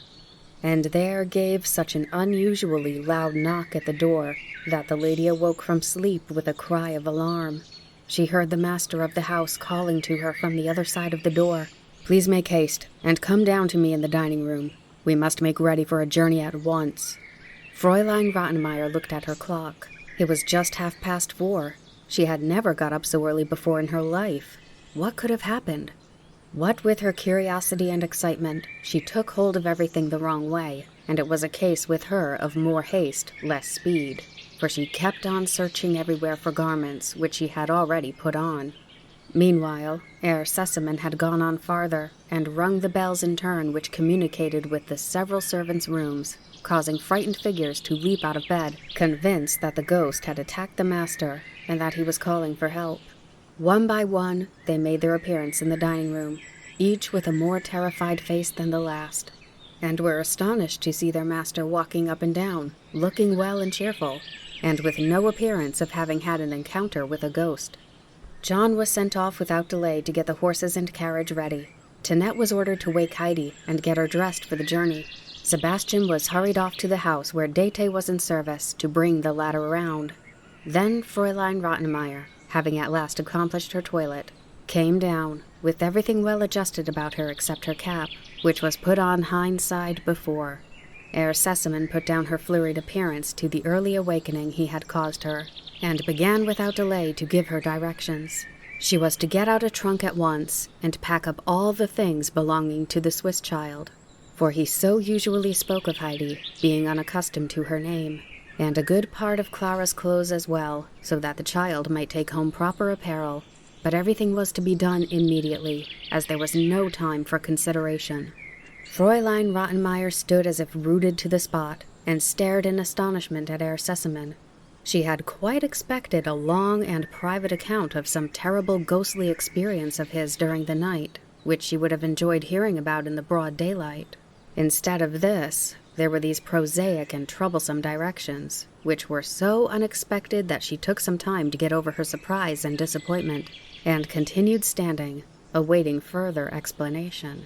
[SPEAKER 2] and there gave such an unusually loud knock at the door that the lady awoke from sleep with a cry of alarm. She heard the master of the house calling to her from the other side of the door. "Please make haste, and come down to me in the dining room. We must make ready for a journey at once." Fräulein Rottenmeier looked at her clock. It was just 4:30. She had never got up so early before in her life. What could have happened? What with her curiosity and excitement, she took hold of everything the wrong way, and it was a case with her of more haste, less speed, for she kept on searching everywhere for garments which she had already put on. Meanwhile, Herr Sesemann had gone on farther and rung the bells in turn which communicated with the several servants' rooms, causing frightened figures to leap out of bed, convinced that the ghost had attacked the master and that he was calling for help. One by one, they made their appearance in the dining room, each with a more terrified face than the last, and were astonished to see their master walking up and down, looking well and cheerful, and with no appearance of having had an encounter with a ghost. John was sent off without delay to get the horses and carriage ready. Tinette was ordered to wake Heidi and get her dressed for the journey. Sebastian was hurried off to the house where Dete was in service to bring the latter around. Then Fräulein Rottenmeier, having at last accomplished her toilet, came down, with everything well adjusted about her except her cap, which was put on hindside before. Herr Sesemann put down her flurried appearance to the early awakening he had caused her, and began without delay to give her directions. She was to get out a trunk at once and pack up all the things belonging to the Swiss child, for he so usually spoke of Heidi, being unaccustomed to her name, and a good part of Clara's clothes as well, so that the child might take home proper apparel, but everything was to be done immediately, as there was no time for consideration. Fräulein Rottenmeier stood as if rooted to the spot, and stared in astonishment at Herr Sesemann. She had quite expected a long and private account of some terrible ghostly experience of his during the night, which she would have enjoyed hearing about in the broad daylight. Instead of this, there were these prosaic and troublesome directions, which were so unexpected that she took some time to get over her surprise and disappointment, and continued standing, awaiting further explanation.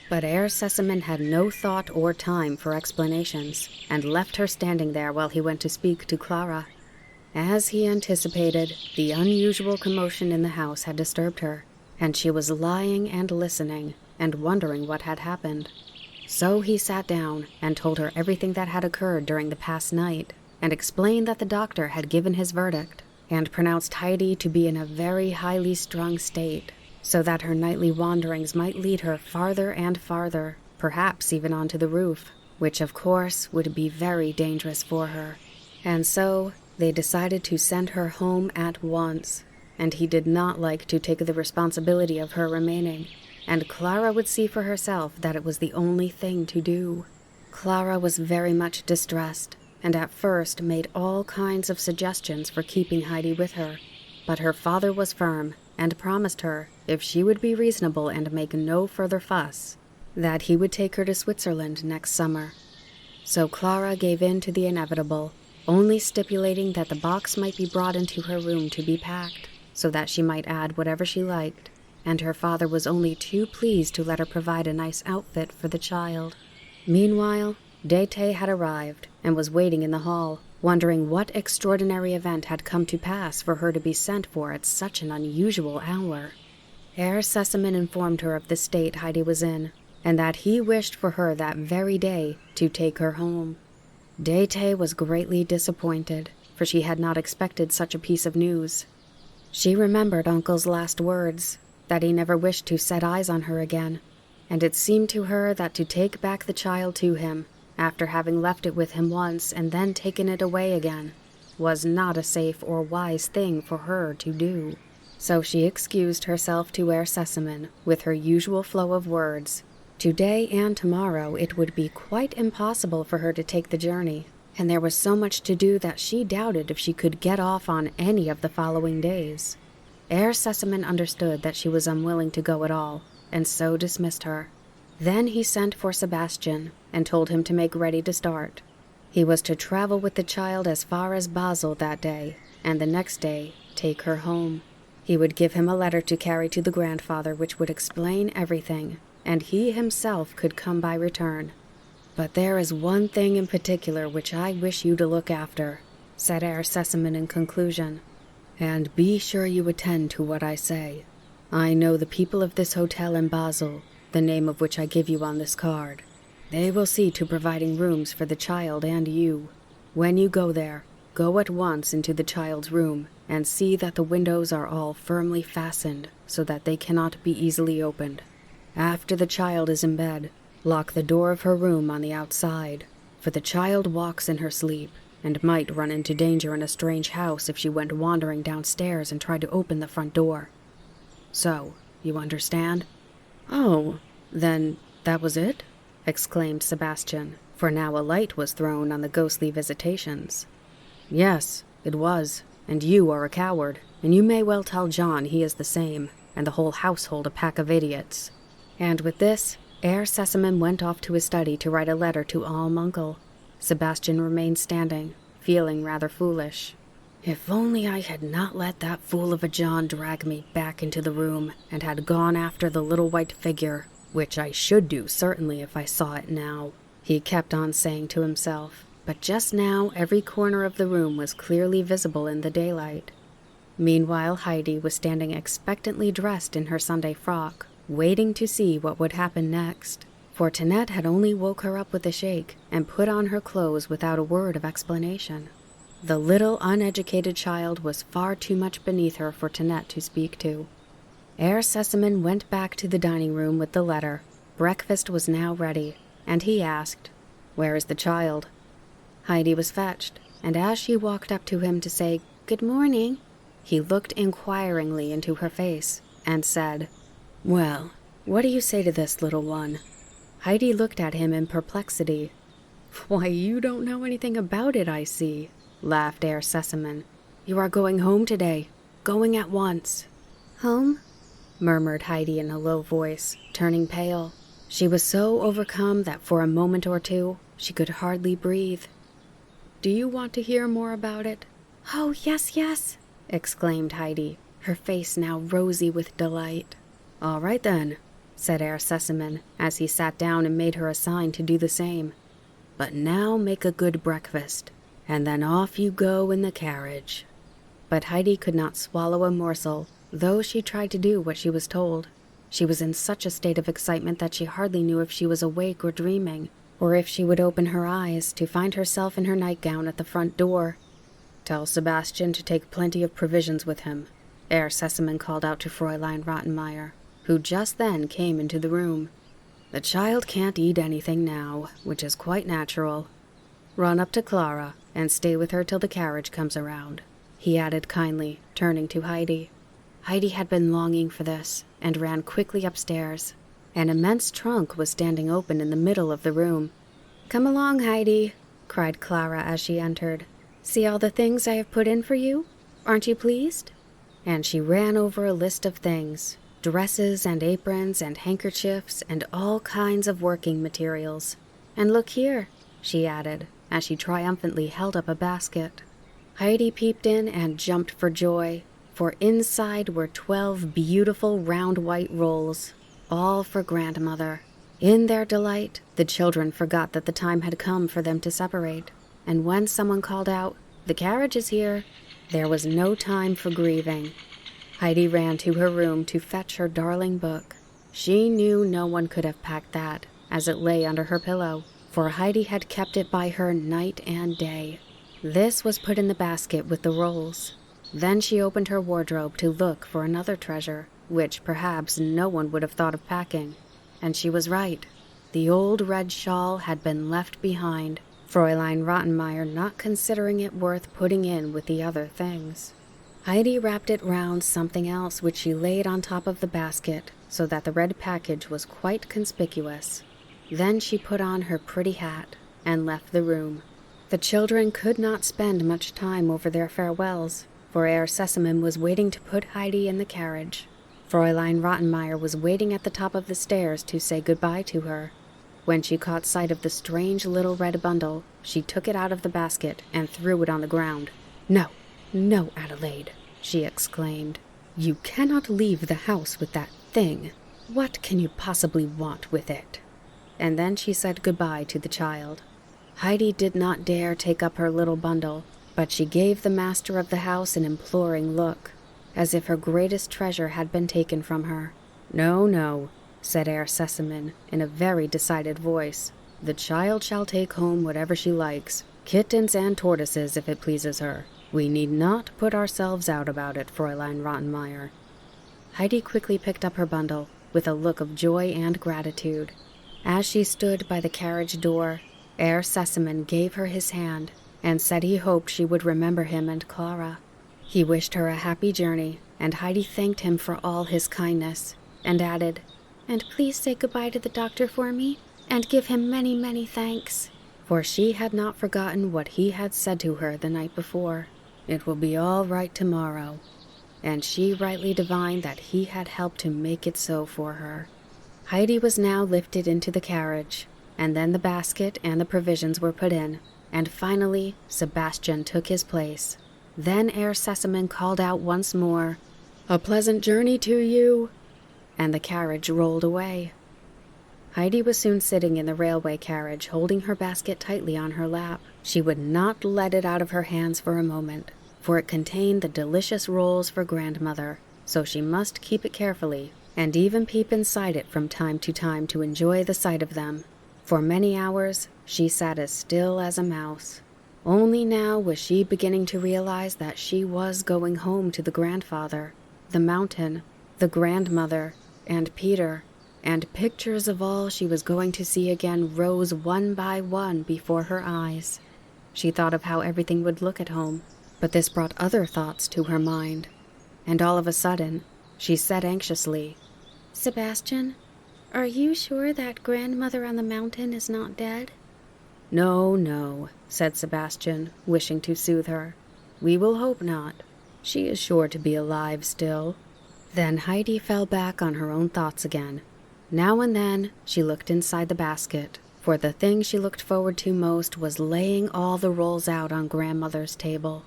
[SPEAKER 2] But Herr Sesemann had no thought or time for explanations, and left her standing there while he went to speak to Clara. As he anticipated, the unusual commotion in the house had disturbed her, and she was lying and listening, and wondering what had happened. So he sat down and told her everything that had occurred during the past night, and explained that the doctor had given his verdict, and pronounced Heidi to be in a very highly strung state, so that her nightly wanderings might lead her farther and farther, perhaps even onto the roof, which of course would be very dangerous for her. And so they decided to send her home at once, and he did not like to take the responsibility of her remaining, and Clara would see for herself that it was the only thing to do. Clara was very much distressed, and at first made all kinds of suggestions for keeping Heidi with her, but her father was firm, and promised her, if she would be reasonable and make no further fuss, that he would take her to Switzerland next summer. So Clara gave in to the inevitable, only stipulating that the box might be brought into her room to be packed, so that she might add whatever she liked, and her father was only too pleased to let her provide a nice outfit for the child. Meanwhile, Dete had arrived, and was waiting in the hall, wondering what extraordinary event had come to pass for her to be sent for at such an unusual hour. Herr Sesemann informed her of the state Heidi was in, and that he wished for her that very day to take her home. Dete was greatly disappointed, for she had not expected such a piece of news. She remembered Uncle's last words, that he never wished to set eyes on her again, and it seemed to her that to take back the child to him, after having left it with him once and then taken it away again, was not a safe or wise thing for her to do. So she excused herself to Herr Sesemann with her usual flow of words. Today and tomorrow it would be quite impossible for her to take the journey, and there was so much to do that she doubted if she could get off on any of the following days. Herr Sesemann understood that she was unwilling to go at all, and so dismissed her. Then he sent for Sebastian and told him to make ready to start. He was to travel with the child as far as Basel that day, and the next day take her home. He would give him a letter to carry to the grandfather which would explain everything, and he himself could come by return. "But there is one thing in particular which I wish you to look after," said Herr Sesemann in conclusion, "and be sure you attend to what I say. I know the people of this hotel in Basel, the name of which I give you on this card. They will see to providing rooms for the child and you. When you go there, go at once into the child's room and see that the windows are all firmly fastened so that they cannot be easily opened. After the child is in bed, lock the door of her room on the outside, for the child walks in her sleep and might run into danger in a strange house if she went wandering downstairs and tried to open the front door.
[SPEAKER 1] So, you understand?" "Oh, then that was it?" exclaimed Sebastian, for now a light was thrown on the ghostly visitations. "Yes, it was, and you are a coward, and you may well tell John he is the same, and the whole household a pack of idiots." And with this, Herr Sesamem went off to his study to write a letter to Alm Uncle. Sebastian remained standing, feeling rather foolish. If only I had not let that fool of a John drag me back into the room and had gone after the little white figure, which I should do certainly if I saw it now, he kept on saying to himself, but just now every corner of the room was clearly visible in the daylight. Meanwhile, Heidi was standing expectantly dressed in her Sunday frock, waiting to see what would happen next, for Tinette had only woke her up with a shake and put on her clothes without a word of explanation. The little uneducated child was far too much beneath her for Tinette to speak to. Herr Sesamem went back to the dining room with the letter. Breakfast was now ready, and he asked, "Where is the child?" Heidi was fetched, and as she walked up to him to say, "Good morning," he looked inquiringly into her face and said, "Well, what do you say to this, little one?" Heidi looked at him in perplexity. "Why, you don't know anything about it, I see," laughed Herr Sesamem. "You are going home today, going at once."
[SPEAKER 2] "Home?"
[SPEAKER 1] murmured Heidi in a low voice, turning pale. She was so overcome that for a moment or two she could hardly breathe. "Do you want to hear more about it?"
[SPEAKER 2] "Oh, yes, yes,"
[SPEAKER 1] exclaimed Heidi, her face now rosy with delight. "All right then," said Herr Sesamem, as he sat down and made her a sign to do the same. "But now make a good breakfast, and then off you go in the carriage." But Heidi could not swallow a morsel, though she tried to do what she was told. She was in such a state of excitement that she hardly knew if she was awake or dreaming, or if she would open her eyes to find herself in her nightgown at the front door. "Tell Sebastian to take plenty of provisions with him," Herr Sesamem called out to Fräulein Rottenmeier, who just then came into the room. "The child can't eat anything now, which is quite natural. Run up to Clara and stay with her till the carriage comes around," he added kindly, turning to Heidi. Heidi had been longing for this, and ran quickly upstairs. An immense trunk was standing open in the middle of the room. "Come along, Heidi," cried Clara as she entered. "See all the things I have put in for you? Aren't you pleased?" And she ran over a list of things, dresses and aprons and handkerchiefs and all kinds of working materials. "And look here," she added, as she triumphantly held up a basket. Heidi peeped in and jumped for joy, for inside were 12 beautiful round white rolls, all for grandmother. In their delight, the children forgot that the time had come for them to separate, and when someone called out, "The carriage is here," there was no time for grieving. Heidi ran to her room to fetch her darling book. She knew no one could have packed that, as it lay under her pillow, for Heidi had kept it by her night and day. This was put in the basket with the rolls. Then she opened her wardrobe to look for another treasure, which perhaps no one would have thought of packing. And she was right. The old red shawl had been left behind, Fräulein Rottenmeier not considering it worth putting in with the other things. Heidi wrapped it round something else which she laid on top of the basket, so that the red package was quite conspicuous. Then she put on her pretty hat and left the room. The children could not spend much time over their farewells, for Herr Sesamem was waiting to put Heidi in the carriage. Fräulein Rottenmeier was waiting at the top of the stairs to say goodbye to her. When she caught sight of the strange little red bundle, she took it out of the basket and threw it on the ground. "No, no, Adelaide," she exclaimed. "You cannot leave the house with that thing. What can you possibly want with it?" And then she said goodbye to the child. Heidi did not dare take up her little bundle, but she gave the master of the house an imploring look, as if her greatest treasure had been taken from her. "No, no," said Herr Sesamem in a very decided voice. "The child shall take home whatever she likes, kittens and tortoises if it pleases her. We need not put ourselves out about it, Fräulein Rottenmeier." Heidi quickly picked up her bundle, with a look of joy and gratitude. As she stood by the carriage door, Herr Sesamem gave her his hand, and said he hoped she would remember him and Clara. He wished her a happy journey,
[SPEAKER 2] and Heidi thanked him for all his kindness, and added, "And please say goodbye to the doctor for me, and give him many, many thanks." For she had not forgotten what he had said to her the night before. It will be all right tomorrow. And she rightly divined that he had helped to make it so for her. Heidi was now lifted into the carriage, and then the basket and the provisions were put in, and finally Sebastian took his place. Then Herr Sesemann called out once more, "A pleasant journey to you," and the carriage rolled away. Heidi was soon sitting in the railway carriage, holding her basket tightly on her lap. She would not let it out of her hands for a moment, for it contained the delicious rolls for grandmother, so she must keep it carefully, and even peep inside it from time to time to enjoy the sight of them. For many hours she sat as still as a mouse. Only now was she beginning to realize that she was going home to the grandfather, the mountain, the grandmother, and Peter, and pictures of all she was going to see again rose one by one before her eyes. She thought of how everything would look at home, but this brought other thoughts to her mind, and all of a sudden she said anxiously, "Sebastian, are you sure that grandmother on the mountain is not dead?" "No, no," said Sebastian, wishing to soothe her. "We will hope not. She is sure to be alive still." Then Heidi fell back on her own thoughts again. Now and then she looked inside the basket, for the thing she looked forward to most was laying all the rolls out on grandmother's table.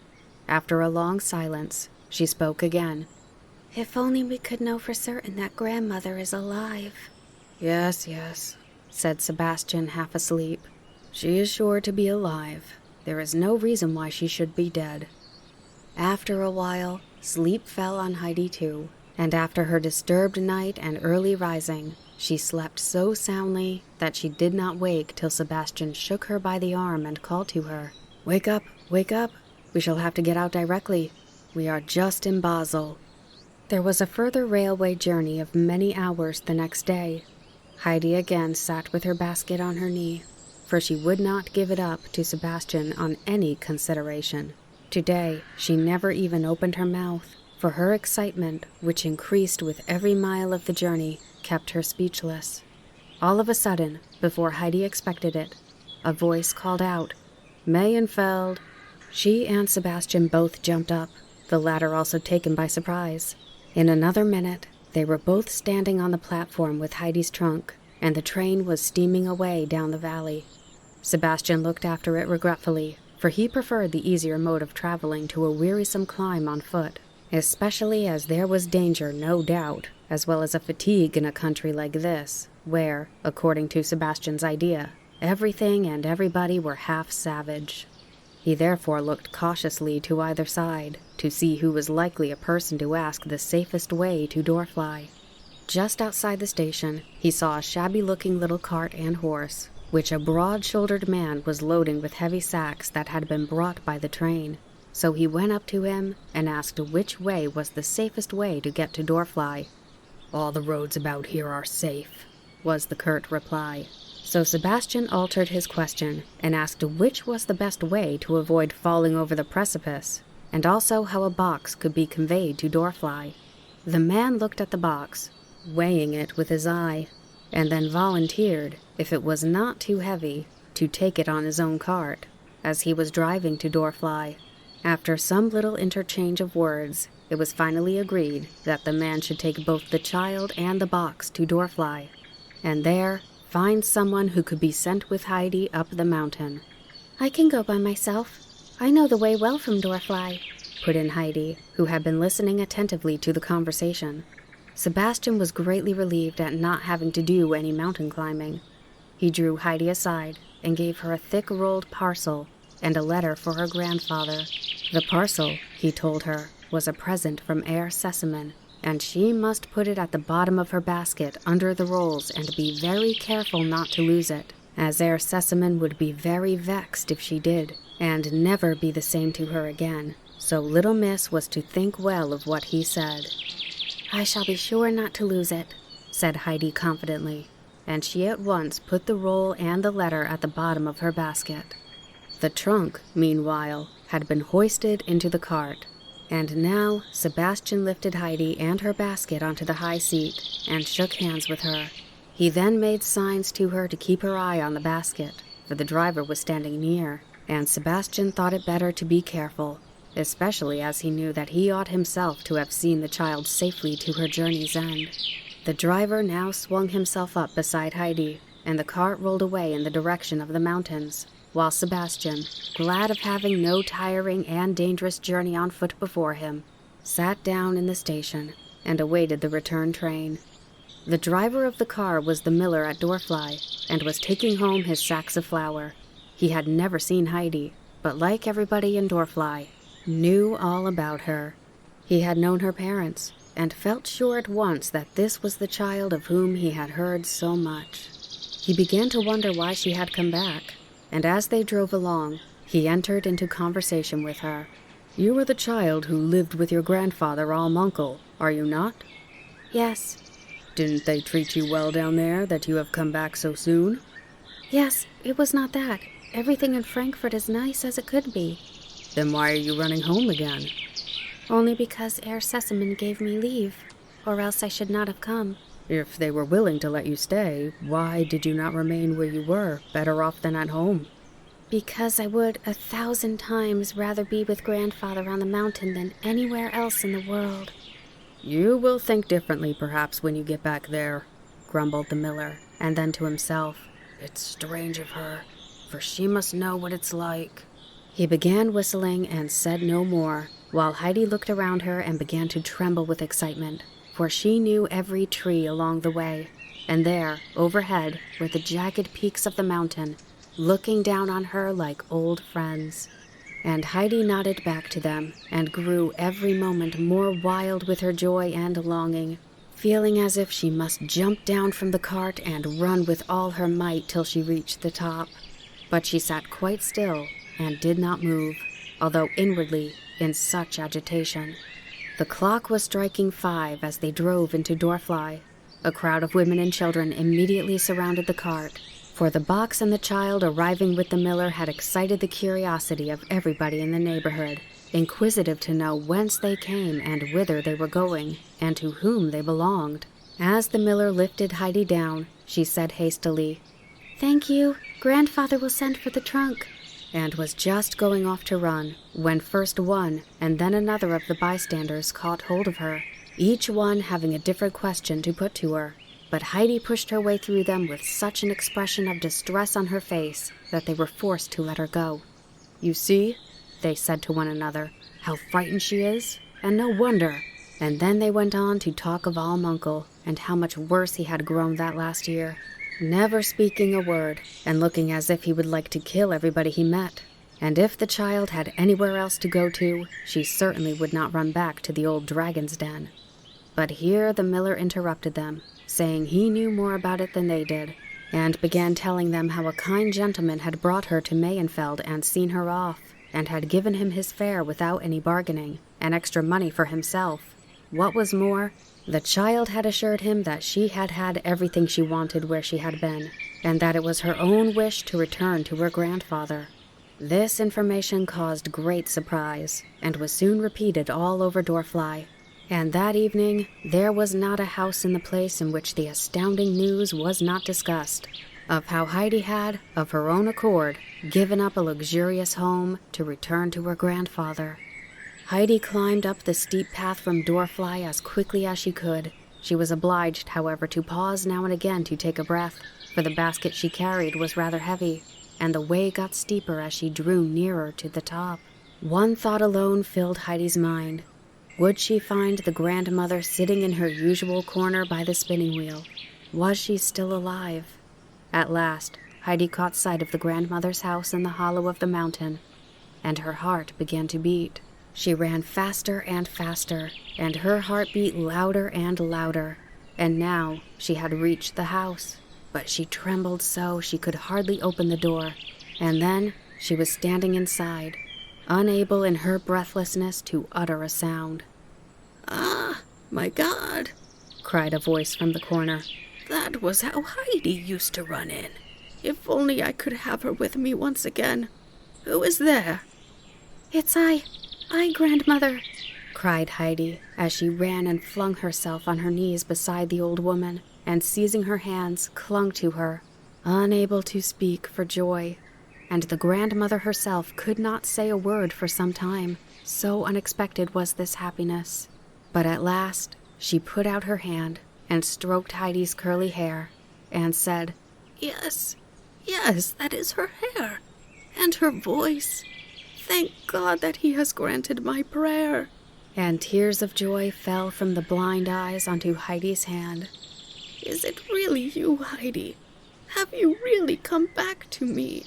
[SPEAKER 2] After a long silence, she spoke again. "If only we could know for certain that grandmother is alive." "Yes, yes," said Sebastian, half asleep. "She is sure to be alive. There is no reason why she should be dead." After a while, sleep fell on Heidi too, and after her disturbed night and early rising, she slept so soundly that she did not wake till Sebastian shook her by the arm and called to her, "Wake up, wake up. We shall have to get out directly. We are just in Basel." There was a further railway journey of many hours the next day. Heidi again sat with her basket on her knee, for she would not give it up to Sebastian on any consideration. Today she never even opened her mouth, for her excitement, which increased with every mile of the journey, kept her speechless. All of a sudden, before Heidi expected it, a voice called out, "Mayenfeld." She and Sebastian both jumped up, the latter also taken by surprise. In another minute, they were both standing on the platform with Heidi's trunk, and the train was steaming away down the valley. Sebastian looked after it regretfully, for he preferred the easier mode of traveling to a wearisome climb on foot, especially as there was danger, no doubt, as well as a fatigue in a country like this, where, according to Sebastian's idea, everything and everybody were half savage. He therefore looked cautiously to either side, to see who was likely a person to ask the safest way to Dorfly. Just outside the station, he saw a shabby-looking little cart and horse, which a broad-shouldered man was loading with heavy sacks that had been brought by the train. So he went up to him and asked which way was the safest way to get to Dorfly. "All the roads about here are safe," was the curt reply. So Sebastian altered his question and asked which was the best way to avoid falling over the precipice, and also how a box could be conveyed to Dorfly. The man looked at the box, weighing it with his eye, and then volunteered, if it was not too heavy, to take it on his own cart, as he was driving to Dorfly. After some little interchange of words, it was finally agreed that the man should take both the child and the box to Dorfly, and there find someone who could be sent with Heidi up the mountain. "I can go by myself. I know the way well from Dorfly," put in Heidi, who had been listening attentively to the conversation. Sebastian was greatly relieved at not having to do any mountain climbing. He drew Heidi aside and gave her a thick-rolled parcel and a letter for her grandfather. The parcel, he told her, was a present from Herr Sesemann, and she must put it at the bottom of her basket under the rolls and be very careful not to lose it, as Herr Sesemann would be very vexed if she did, and never be the same to her again. So little miss was to think well of what he said.
[SPEAKER 3] "I shall be sure not to lose it,"
[SPEAKER 2] said Heidi confidently, and she at once put the roll and the letter at the bottom of her basket. The trunk, meanwhile, had been hoisted into the cart, And now Sebastian lifted Heidi and her basket onto the high seat and shook hands with her. He then made signs to her to keep her eye on the basket, for the driver was standing near, and Sebastian thought it better to be careful, especially as he knew that he ought himself to have seen the child safely to her journey's end. The driver now swung himself up beside Heidi, and the cart rolled away in the direction of the mountains, while Sebastian, glad of having no tiring and dangerous journey on foot before him, sat down in the station and awaited the return train. The driver of the car was the miller at Dorfly, and was taking home his sacks of flour. He had never seen Heidi, but like everybody in Dorfly, knew all about her. He had known her parents, and felt sure at once that this was the child of whom he had heard so much. He began to wonder why she had come back, and as they drove along, he entered into conversation with her. "You are the child who lived with your grandfather, Almuncle, are you not?"
[SPEAKER 3] Yes.
[SPEAKER 2] "Didn't they treat you well down there, that you have come back so soon?"
[SPEAKER 3] Yes, it was not that. Everything in Frankfurt is nice as it could be.
[SPEAKER 2] "Then why are you running home again?"
[SPEAKER 3] Only because Herr Sesemann gave me leave, or else I should not have come.
[SPEAKER 2] "If they were willing to let you stay, why did you not remain where you were, better off than at home?"
[SPEAKER 3] Because I would 1,000 times rather be with grandfather on the mountain than anywhere else in the world.
[SPEAKER 2] "You will think differently, perhaps, when you get back there," grumbled the miller, and then to himself, "It's strange of her, for she must know what it's like." He began whistling and said no more, while Heidi looked around her and began to tremble with excitement, for she knew every tree along the way, and there, overhead, were the jagged peaks of the mountain, looking down on her like old friends. And Heidi nodded back to them, and grew every moment more wild with her joy and longing, feeling as if she must jump down from the cart and run with all her might till she reached the top. But she sat quite still and did not move, although inwardly in such agitation. The clock was striking 5 as they drove into Dorfly. A crowd of women and children immediately surrounded the cart, for the box and the child arriving with the miller had excited the curiosity of everybody in the neighborhood, inquisitive to know whence they came and whither they were going, and to whom they belonged. As the miller lifted Heidi down, she said hastily,
[SPEAKER 3] "Thank you. Grandfather will send for the trunk,"
[SPEAKER 2] and was just going off to run, when first one and then another of the bystanders caught hold of her, each one having a different question to put to her. But Heidi pushed her way through them with such an expression of distress on her face that they were forced to let her go. "You see," they said to one another, "how frightened she is, and no wonder." And then they went on to talk of Almuncle, and how much worse he had grown that last year, never speaking a word, and looking as if he would like to kill everybody he met. And if the child had anywhere else to go to, she certainly would not run back to the old dragon's den. But here the miller interrupted them, saying he knew more about it than they did, and began telling them how a kind gentleman had brought her to Mayenfeld and seen her off, and had given him his fare without any bargaining, and extra money for himself. What was more, the child had assured him that she had had everything she wanted where she had been, and that it was her own wish to return to her grandfather. This information caused great surprise, and was soon repeated all over Dorfly. And that evening, there was not a house in the place in which the astounding news was not discussed, of how Heidi had, of her own accord, given up a luxurious home to return to her grandfather. Heidi climbed up the steep path from Dorfly as quickly as she could. She was obliged, however, to pause now and again to take a breath, for the basket she carried was rather heavy, and the way got steeper as she drew nearer to the top. One thought alone filled Heidi's mind. Would she find the grandmother sitting in her usual corner by the spinning wheel? Was she still alive? At last, Heidi caught sight of the grandmother's house in the hollow of the mountain, and her heart began to beat. She ran faster and faster, and her heart beat louder and louder, and now she had reached the house. But she trembled so she could hardly open the door, and then she was standing inside, unable in her breathlessness to utter a sound.
[SPEAKER 4] "Ah, my God!"
[SPEAKER 2] cried a voice from the corner.
[SPEAKER 4] "That was how Heidi used to run in. If only I could have her with me once again. Who is there?"
[SPEAKER 3] "It's I, grandmother.
[SPEAKER 2] cried Heidi as she ran and flung herself on her knees beside the old woman and, seizing her hands, clung to her, unable to speak for joy. And the grandmother herself could not say a word for some time, so unexpected was this happiness. But at last she put out her hand and stroked Heidi's curly hair and said,
[SPEAKER 4] Yes, that is her hair, and her voice. Thank God that he has granted my prayer.
[SPEAKER 2] And tears of joy fell from the blind eyes onto Heidi's hand.
[SPEAKER 4] Is it really you, Heidi? Have you really come back to me?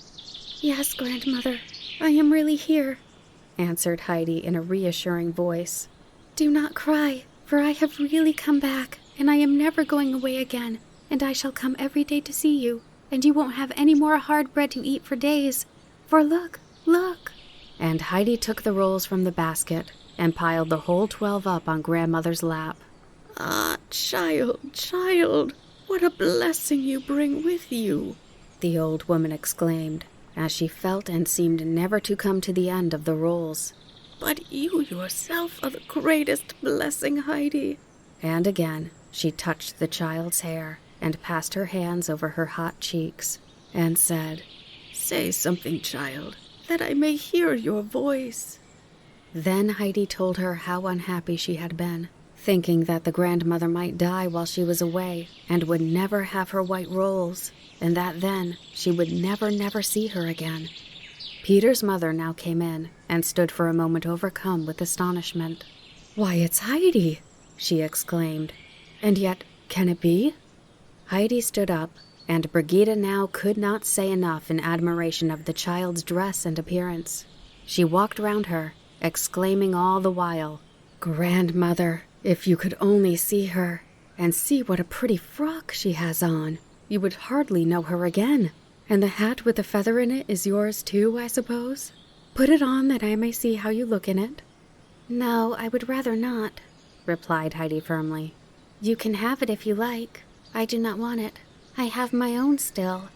[SPEAKER 2] Yes, grandmother, I am really here, answered Heidi in a reassuring voice. Do not cry, for I have really come back, and I am never going away again, and I shall come every day to see you, and you won't have any more hard bread to eat for days. For look! And Heidi took the rolls from the basket and piled the whole 12 up on grandmother's lap.
[SPEAKER 4] Ah, child, what a blessing you bring with you,
[SPEAKER 2] the old woman exclaimed, as she felt and seemed never to come to the end of the rolls.
[SPEAKER 4] But you yourself are the greatest blessing, Heidi.
[SPEAKER 2] And again she touched the child's hair and passed her hands over her hot cheeks and said,
[SPEAKER 4] Say something, child, that I may hear your voice.
[SPEAKER 2] Then Heidi told her how unhappy she had been, thinking that the grandmother might die while she was away and would never have her white rolls, and that then she would never see her again. Peter's mother now came in and stood for a moment overcome with astonishment. Why, it's Heidi, she exclaimed. And yet, can it be? Heidi stood up, and Brigida now could not say enough in admiration of the child's dress and appearance. She walked round her, exclaiming all the while, Grandmother, if you could only see her, and see what a pretty frock she has on, you would hardly know her again. And the hat with the feather in it is yours too, I suppose? Put it on that I may see how you look in it. No, I would rather not, replied Heidi firmly. You can have it if you like. I do not want it. I have my own still.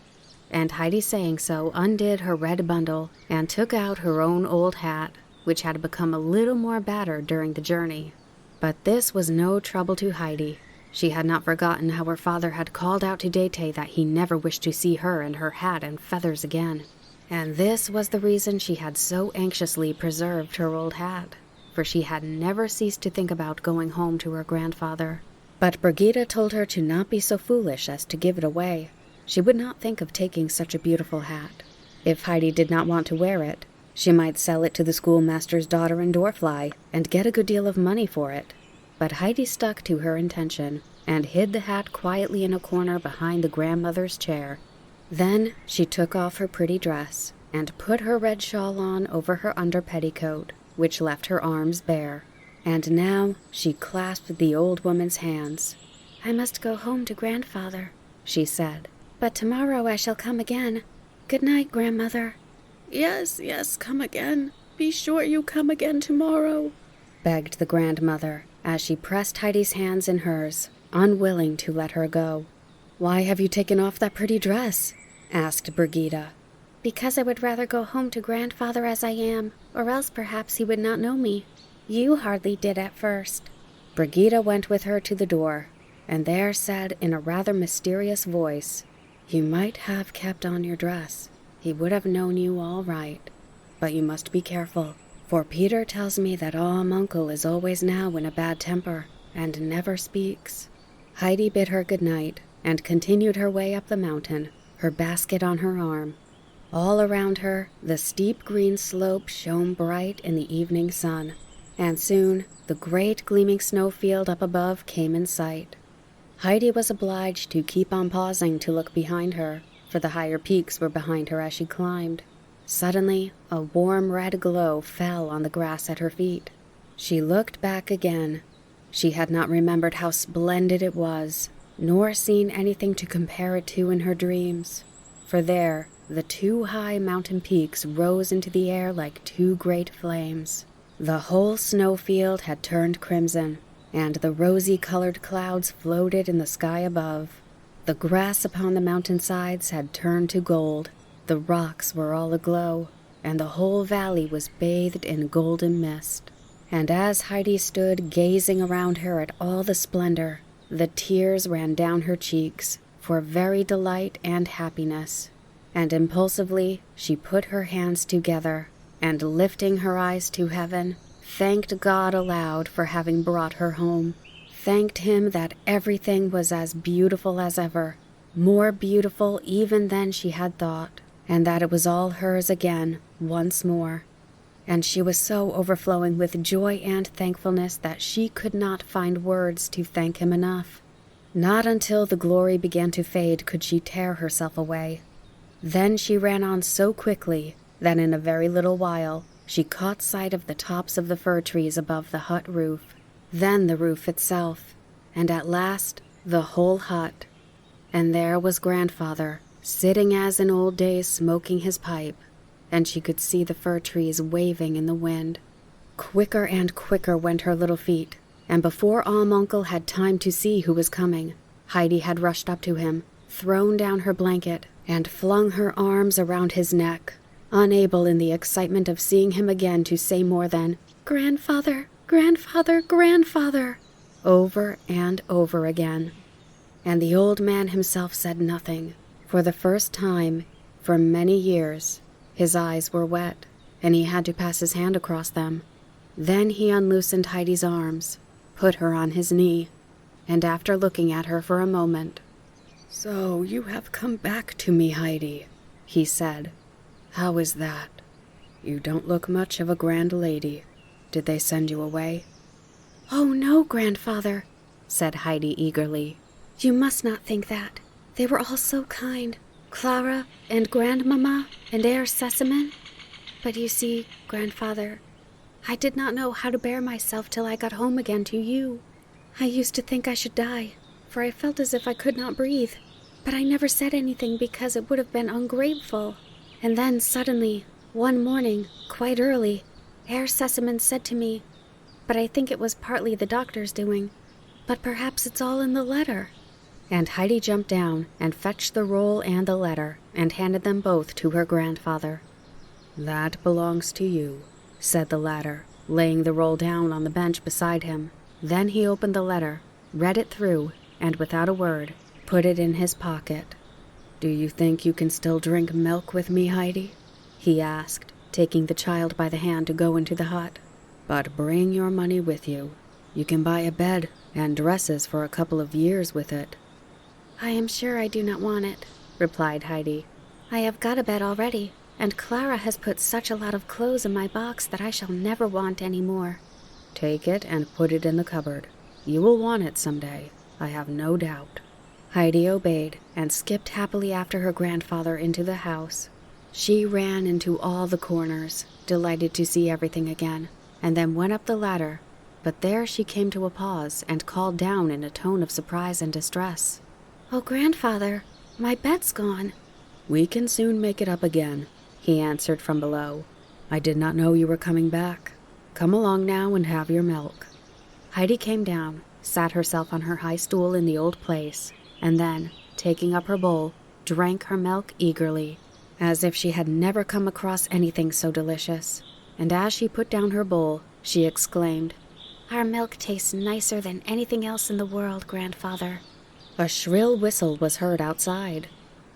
[SPEAKER 2] And Heidi, saying so, undid her red bundle and took out her own old hat, which had become a little more battered during the journey. But this was no trouble to Heidi. She had not forgotten how her father had called out to Dete that he never wished to see her in her hat and feathers again. And this was the reason she had so anxiously preserved her old hat, for she had never ceased to think about going home to her grandfather. But Brigida told her to not be so foolish as to give it away. She would not think of taking such a beautiful hat. If Heidi did not want to wear it, she might sell it to the schoolmaster's daughter in Dorfly and get a good deal of money for it. But Heidi stuck to her intention and hid the hat quietly in a corner behind the grandmother's chair. Then she took off her pretty dress and put her red shawl on over her under petticoat, which left her arms bare. And now she clasped the old woman's hands. I must go home to grandfather, she said. But tomorrow I shall come again. Good night, grandmother.
[SPEAKER 4] Yes, come again. Be sure you come again tomorrow,
[SPEAKER 2] begged the grandmother, as she pressed Heidi's hands in hers, unwilling to let her go. Why have you taken off that pretty dress? Asked Brigida. Because I would rather go home to grandfather as I am, or else perhaps he would not know me. You hardly did at first. Brigida went with her to the door, and there said in a rather mysterious voice, You might have kept on your dress. He would have known you all right. But you must be careful, for Peter tells me that Uncle is always now in a bad temper, and never speaks. Heidi bid her good night, and continued her way up the mountain, her basket on her arm. All around her, the steep green slope shone bright in the evening sun, and soon the great gleaming snowfield up above came in sight. Heidi was obliged to keep on pausing to look behind her, for the higher peaks were behind her as she climbed. Suddenly, a warm red glow fell on the grass at her feet. She looked back again. She had not remembered how splendid it was, nor seen anything to compare it to in her dreams. For there, the two high mountain peaks rose into the air like two great flames. The whole snowfield had turned crimson, and the rosy-colored clouds floated in the sky above. The grass upon the mountainsides had turned to gold, the rocks were all aglow, and the whole valley was bathed in golden mist. And as Heidi stood gazing around her at all the splendor, the tears ran down her cheeks for very delight and happiness. And impulsively she put her hands together, and lifting her eyes to heaven, thanked God aloud for having brought her home, thanked him that everything was as beautiful as ever, more beautiful even than she had thought, and that it was all hers again, once more. And she was so overflowing with joy and thankfulness that she could not find words to thank him enough. Not until the glory began to fade could she tear herself away. Then she ran on so quickly that in a very little while she caught sight of the tops of the fir trees above the hut roof, then the roof itself, and at last the whole hut. And there was Grandfather, sitting as in old days smoking his pipe, and she could see the fir trees waving in the wind. Quicker and quicker went her little feet, and before Uncle had time to see who was coming, Heidi had rushed up to him, thrown down her blanket, and flung her arms around his neck, unable in the excitement of seeing him again to say more than, "Grandfather, Grandfather, Grandfather," over and over again. And the old man himself said nothing. For the first time for many years, his eyes were wet, and he had to pass his hand across them. Then he unloosened Heidi's arms, put her on his knee, and after looking at her for a moment, "So you have come back to me, Heidi," he said. "How is that? You don't look much of a grand lady. Did they send you away?" "Oh, no, Grandfather," said Heidi eagerly. "You must not think that. They were all so kind, Clara and Grandmamma and Herr Sesemann. But you see, Grandfather, I did not know how to bear myself till I got home again to you. I used to think I should die, for I felt as if I could not breathe. But I never said anything because it would have been ungrateful. And then suddenly, one morning, quite early, Herr Sesemann said to me, but I think it was partly the doctor's doing, but perhaps it's all in the letter." And Heidi jumped down and fetched the roll and the letter and handed them both to her grandfather. "That belongs to you," said the latter, laying the roll down on the bench beside him. Then he opened the letter, read it through, and without a word, put it in his pocket. "Do you think you can still drink milk with me, Heidi?" he asked, taking the child by the hand to go into the hut. "But bring your money with you. You can buy a bed and dresses for a couple of years with it." "I am sure I do not want it," replied Heidi. "I have got a bed already, and Clara has put such a lot of clothes in my box that I shall never want any more." "Take it and put it in the cupboard. You will want it some day, I have no doubt." Heidi obeyed and skipped happily after her grandfather into the house. She ran into all the corners, delighted to see everything again, and then went up the ladder, but there she came to a pause and called down in a tone of surprise and distress, "Oh, Grandfather, my bed's gone." "We can soon make it up again," he answered from below. "I did not know you were coming back. Come along now and have your milk." Heidi came down, sat herself on her high stool in the old place, and then, taking up her bowl, drank her milk eagerly, as if she had never come across anything so delicious. And as she put down her bowl, she exclaimed, "Our milk tastes nicer than anything else in the world, Grandfather." A shrill whistle was heard outside.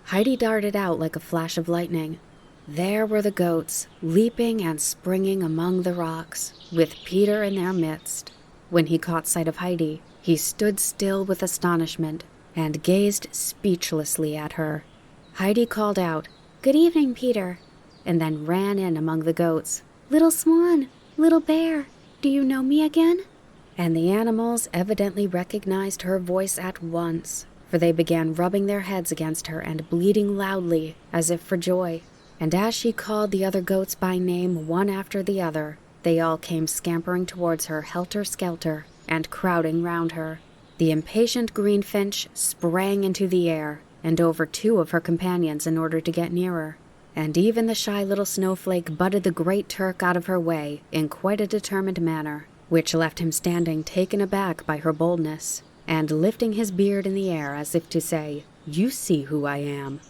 [SPEAKER 2] Heidi darted out like a flash of lightning. There were the goats, leaping and springing among the rocks, with Peter in their midst. When he caught sight of Heidi, he stood still with astonishment and gazed speechlessly at her. Heidi called out, "Good evening, Peter," and then ran in among the goats. "Little Swan, Little Bear, do you know me again?" And the animals evidently recognized her voice at once, for they began rubbing their heads against her and bleating loudly, as if for joy. And as she called the other goats by name one after the other, they all came scampering towards her helter-skelter and crowding round her. The impatient greenfinch sprang into the air and over 2 of her companions in order to get nearer, and even the shy little snowflake butted the great Turk out of her way in quite a determined manner, which left him standing taken aback by her boldness, and lifting his beard in the air as if to say, "You see who I am."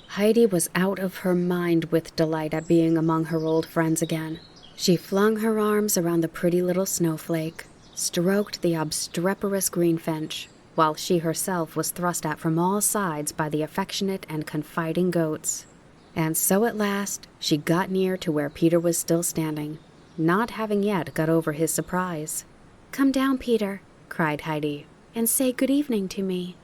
[SPEAKER 2] Heidi was out of her mind with delight at being among her old friends again. She flung her arms around the pretty little snowflake, stroked the obstreperous greenfinch, while she herself was thrust at from all sides by the affectionate and confiding goats. And so at last she got near to where Peter was still standing, not having yet got over his surprise.
[SPEAKER 3] "Come down, Peter," cried Heidi, "and say good evening to me."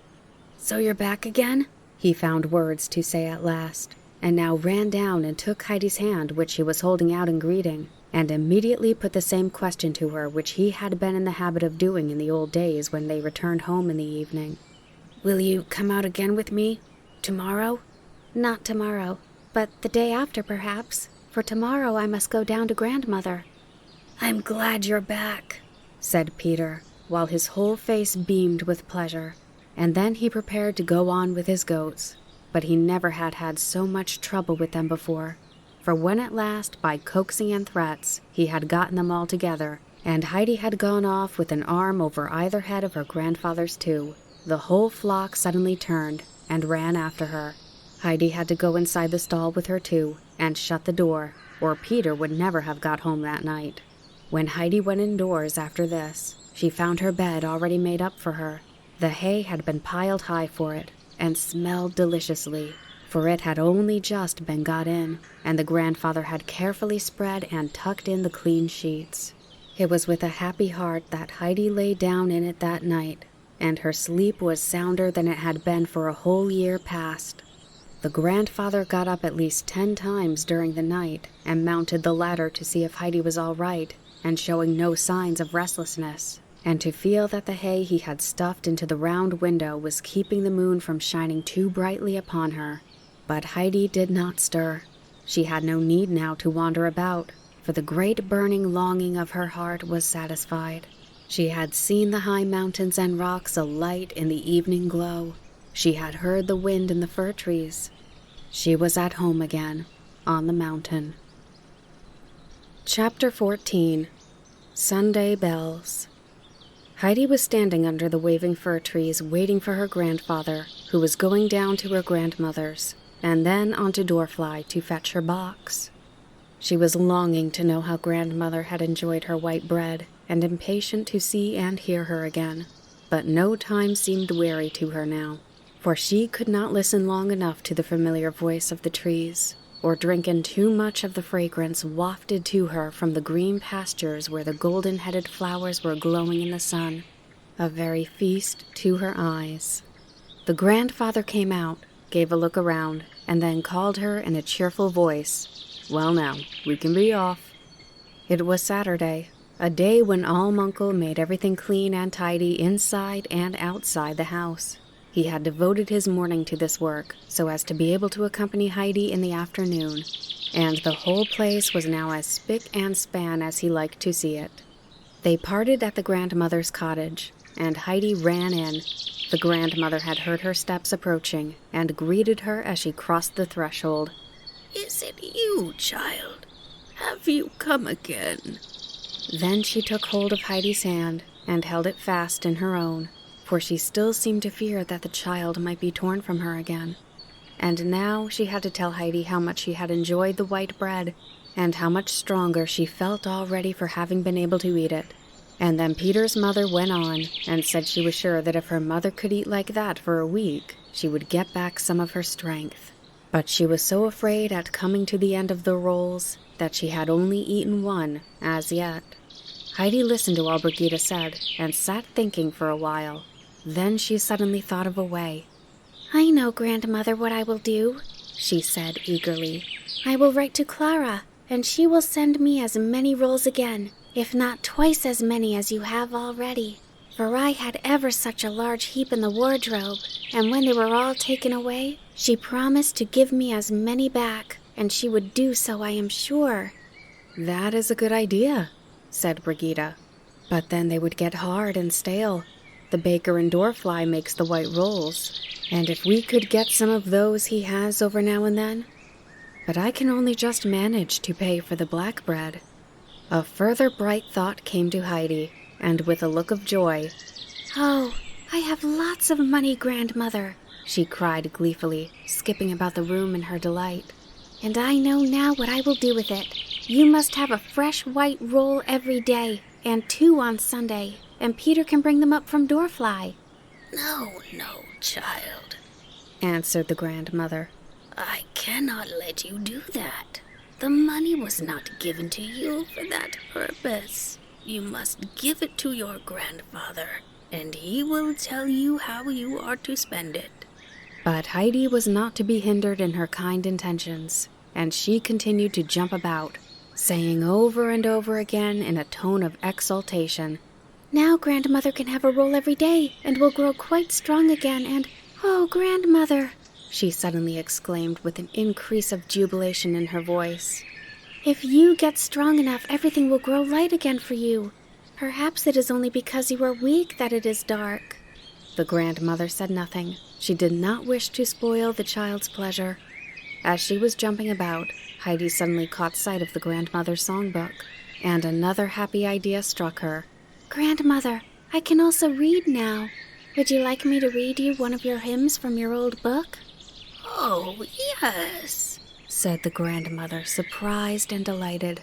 [SPEAKER 2] "So you're back again?" he found words to say at last, and now ran down and took Heidi's hand, which he was holding out in greeting, and immediately put the same question to her which he had been in the habit of doing in the old days when they returned home in the evening. "Will you come out again with me tomorrow?"
[SPEAKER 3] "Not tomorrow, but the day after perhaps, for tomorrow I must go down to grandmother."
[SPEAKER 2] "I'm glad you're back," said Peter, while his whole face beamed with pleasure, and then he prepared to go on with his goats. But he never had had so much trouble with them before, for when at last, by coaxing and threats, he had gotten them all together, and Heidi had gone off with an arm over either head of her grandfather's too, the whole flock suddenly turned and ran after her. Heidi had to go inside the stall with her too, and shut the door, or Peter would never have got home that night. When Heidi went indoors after this, she found her bed already made up for her. The hay had been piled high for it, and smelled deliciously, for it had only just been got in, and the grandfather had carefully spread and tucked in the clean sheets. It was with a happy heart that Heidi lay down in it that night, and her sleep was sounder than it had been for a whole year past. The grandfather got up at least 10 times during the night and mounted the ladder to see if Heidi was all right and showing no signs of restlessness, and to feel that the hay he had stuffed into the round window was keeping the moon from shining too brightly upon her. But Heidi did not stir. She had no need now to wander about, for the great burning longing of her heart was satisfied. She had seen the high mountains and rocks alight in the evening glow. She had heard the wind in the fir trees. She was at home again, on the mountain. Chapter 14. Sunday Bells. Heidi was standing under the waving fir trees waiting for her grandfather, who was going down to her grandmother's, and then on to Dorfly to fetch her box. She was longing to know how grandmother had enjoyed her white bread, and impatient to see and hear her again, but no time seemed weary to her now, for she could not listen long enough to the familiar voice of the trees, or drink in too much of the fragrance wafted to her from the green pastures where the golden-headed flowers were glowing in the sun, a very feast to her eyes. The grandfather came out, gave a look around, and then called her in a cheerful voice, "Well now, we can be off." It was Saturday, a day when Almuncle made everything clean and tidy inside and outside the house. He had devoted his morning to this work, so as to be able to accompany Heidi in the afternoon, and the whole place was now as spick and span as he liked to see it. They parted at the grandmother's cottage, and Heidi ran in. The grandmother had heard her steps approaching, and greeted her as she crossed the threshold.
[SPEAKER 4] "Is it you, child? Have you come again?"
[SPEAKER 2] Then she took hold of Heidi's hand, and held it fast in her own, for she still seemed to fear that the child might be torn from her again. And now she had to tell Heidi how much she had enjoyed the white bread, and how much stronger she felt already for having been able to eat it. And then Peter's mother went on, and said she was sure that if her mother could eat like that for a week, she would get back some of her strength. But she was so afraid at coming to the end of the rolls that she had only eaten one as yet. Heidi listened to all Brigida said, and sat thinking for a while. Then she suddenly thought of a way.
[SPEAKER 3] "I know, grandmother, what I will do," she said eagerly. "I will write to Clara, and she will send me as many rolls again, if not twice as many as you have already. For I had ever such a large heap in the wardrobe, and when they were all taken away, she promised to give me as many back, and she would do so, I am sure."
[SPEAKER 2] "That is a good idea," said Brigida. "But then they would get hard and stale. The baker in Dorfly makes the white rolls, and if we could get some of those he has over now and then. But I can only just manage to pay for the black bread." A further bright thought came to Heidi, and with a look of joy,
[SPEAKER 3] "Oh, I have lots of money, grandmother," she cried gleefully, skipping about the room in her delight. "And I know now what I will do with it. You must have a fresh white roll every day, and 2 on Sunday, and Peter can bring them up from Doorfly."
[SPEAKER 4] "No, no, child,"
[SPEAKER 2] answered the grandmother.
[SPEAKER 4] "I cannot let you do that. The money was not given to you for that purpose. You must give it to your grandfather, and he will tell you how you are to spend it."
[SPEAKER 2] But Heidi was not to be hindered in her kind intentions, and she continued to jump about, saying over and over again in a tone of exultation,
[SPEAKER 3] "Now grandmother can have a roll every day, and will grow quite strong again, and, oh, grandmother,"
[SPEAKER 2] she suddenly exclaimed with an increase of jubilation in her voice,
[SPEAKER 3] "if you get strong enough, everything will grow light again for you. Perhaps it is only because you are weak that it is dark."
[SPEAKER 2] The grandmother said nothing. She did not wish to spoil the child's pleasure. As she was jumping about, Heidi suddenly caught sight of the grandmother's songbook, and another happy idea struck her.
[SPEAKER 3] "Grandmother, I can also read now. Would you like me to read you one of your hymns from your old book?"
[SPEAKER 4] "Oh, yes,"
[SPEAKER 2] said the grandmother, surprised and delighted.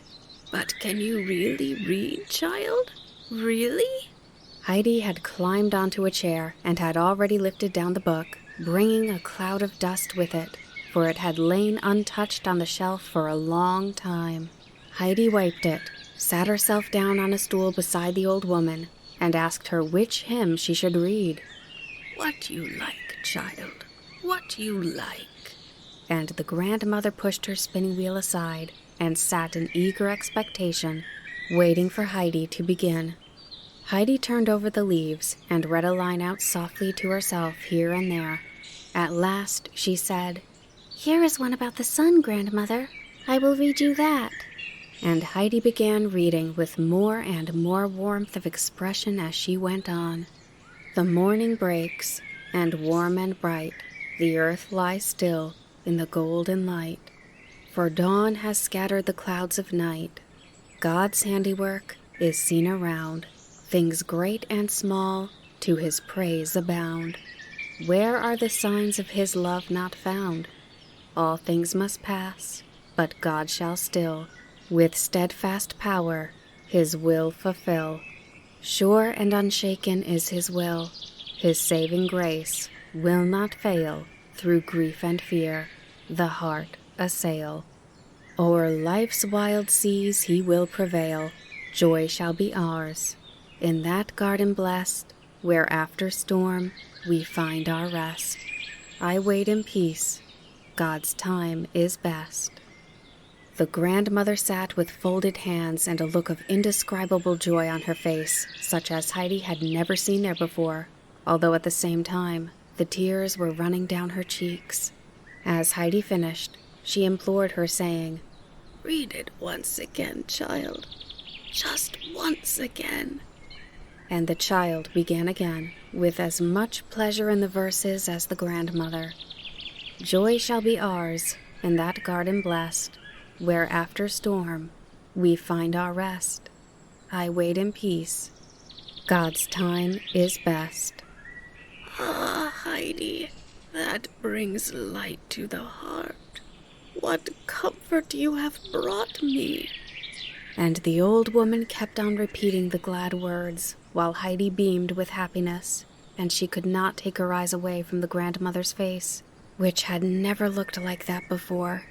[SPEAKER 4] "But can you really read, child? Really?"
[SPEAKER 2] Heidi had climbed onto a chair and had already lifted down the book, bringing a cloud of dust with it, for it had lain untouched on the shelf for a long time. Heidi wiped it, sat herself down on a stool beside the old woman, and asked her which hymn she should read.
[SPEAKER 4] "What you like, child, what you like."
[SPEAKER 2] And the grandmother pushed her spinning wheel aside and sat in eager expectation, waiting for Heidi to begin. Heidi turned over the leaves and read a line out softly to herself here and there. At last she said,
[SPEAKER 3] "Here is one about the sun, grandmother. I will read you that."
[SPEAKER 2] And Heidi began reading with more and more warmth of expression as she went on. "The morning breaks, and warm and bright, the earth lies still in the golden light. For dawn has scattered the clouds of night. God's handiwork is seen around. Things great and small to his praise abound. Where are the signs of his love not found? All things must pass, but God shall still, with steadfast power, his will fulfill. Sure and unshaken is his will. His saving grace will not fail. Through grief and fear, the heart assail. O'er life's wild seas he will prevail. Joy shall be ours. In that garden blessed, where after storm we find our rest. I wait in peace. God's time is best." The grandmother sat with folded hands and a look of indescribable joy on her face, such as Heidi had never seen there before, although at the same time the tears were running down her cheeks. As Heidi finished, she implored her, saying,
[SPEAKER 4] "Read it once again, child. Just once again."
[SPEAKER 2] And the child began again, with as much pleasure in the verses as the grandmother. "Joy shall be ours in that garden blessed, where after storm we find our rest. I wait in peace. God's time is best."
[SPEAKER 4] "Ah, Heidi, that brings light to the heart. What comfort you have brought me."
[SPEAKER 2] And the old woman kept on repeating the glad words, while Heidi beamed with happiness, and she could not take her eyes away from the grandmother's face, which had never looked like that before.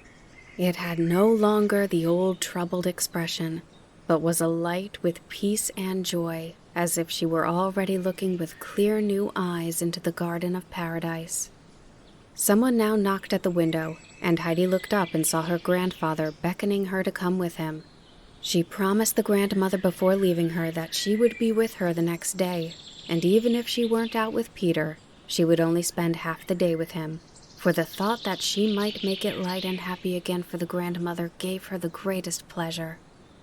[SPEAKER 2] It had no longer the old troubled expression, but was alight with peace and joy, as if she were already looking with clear new eyes into the garden of paradise. Someone now knocked at the window, and Heidi looked up and saw her grandfather beckoning her to come with him. She promised the grandmother before leaving her that she would be with her the next day, and even if she weren't out with Peter, she would only spend half the day with him, for the thought that she might make it light and happy again for the grandmother gave her the greatest pleasure,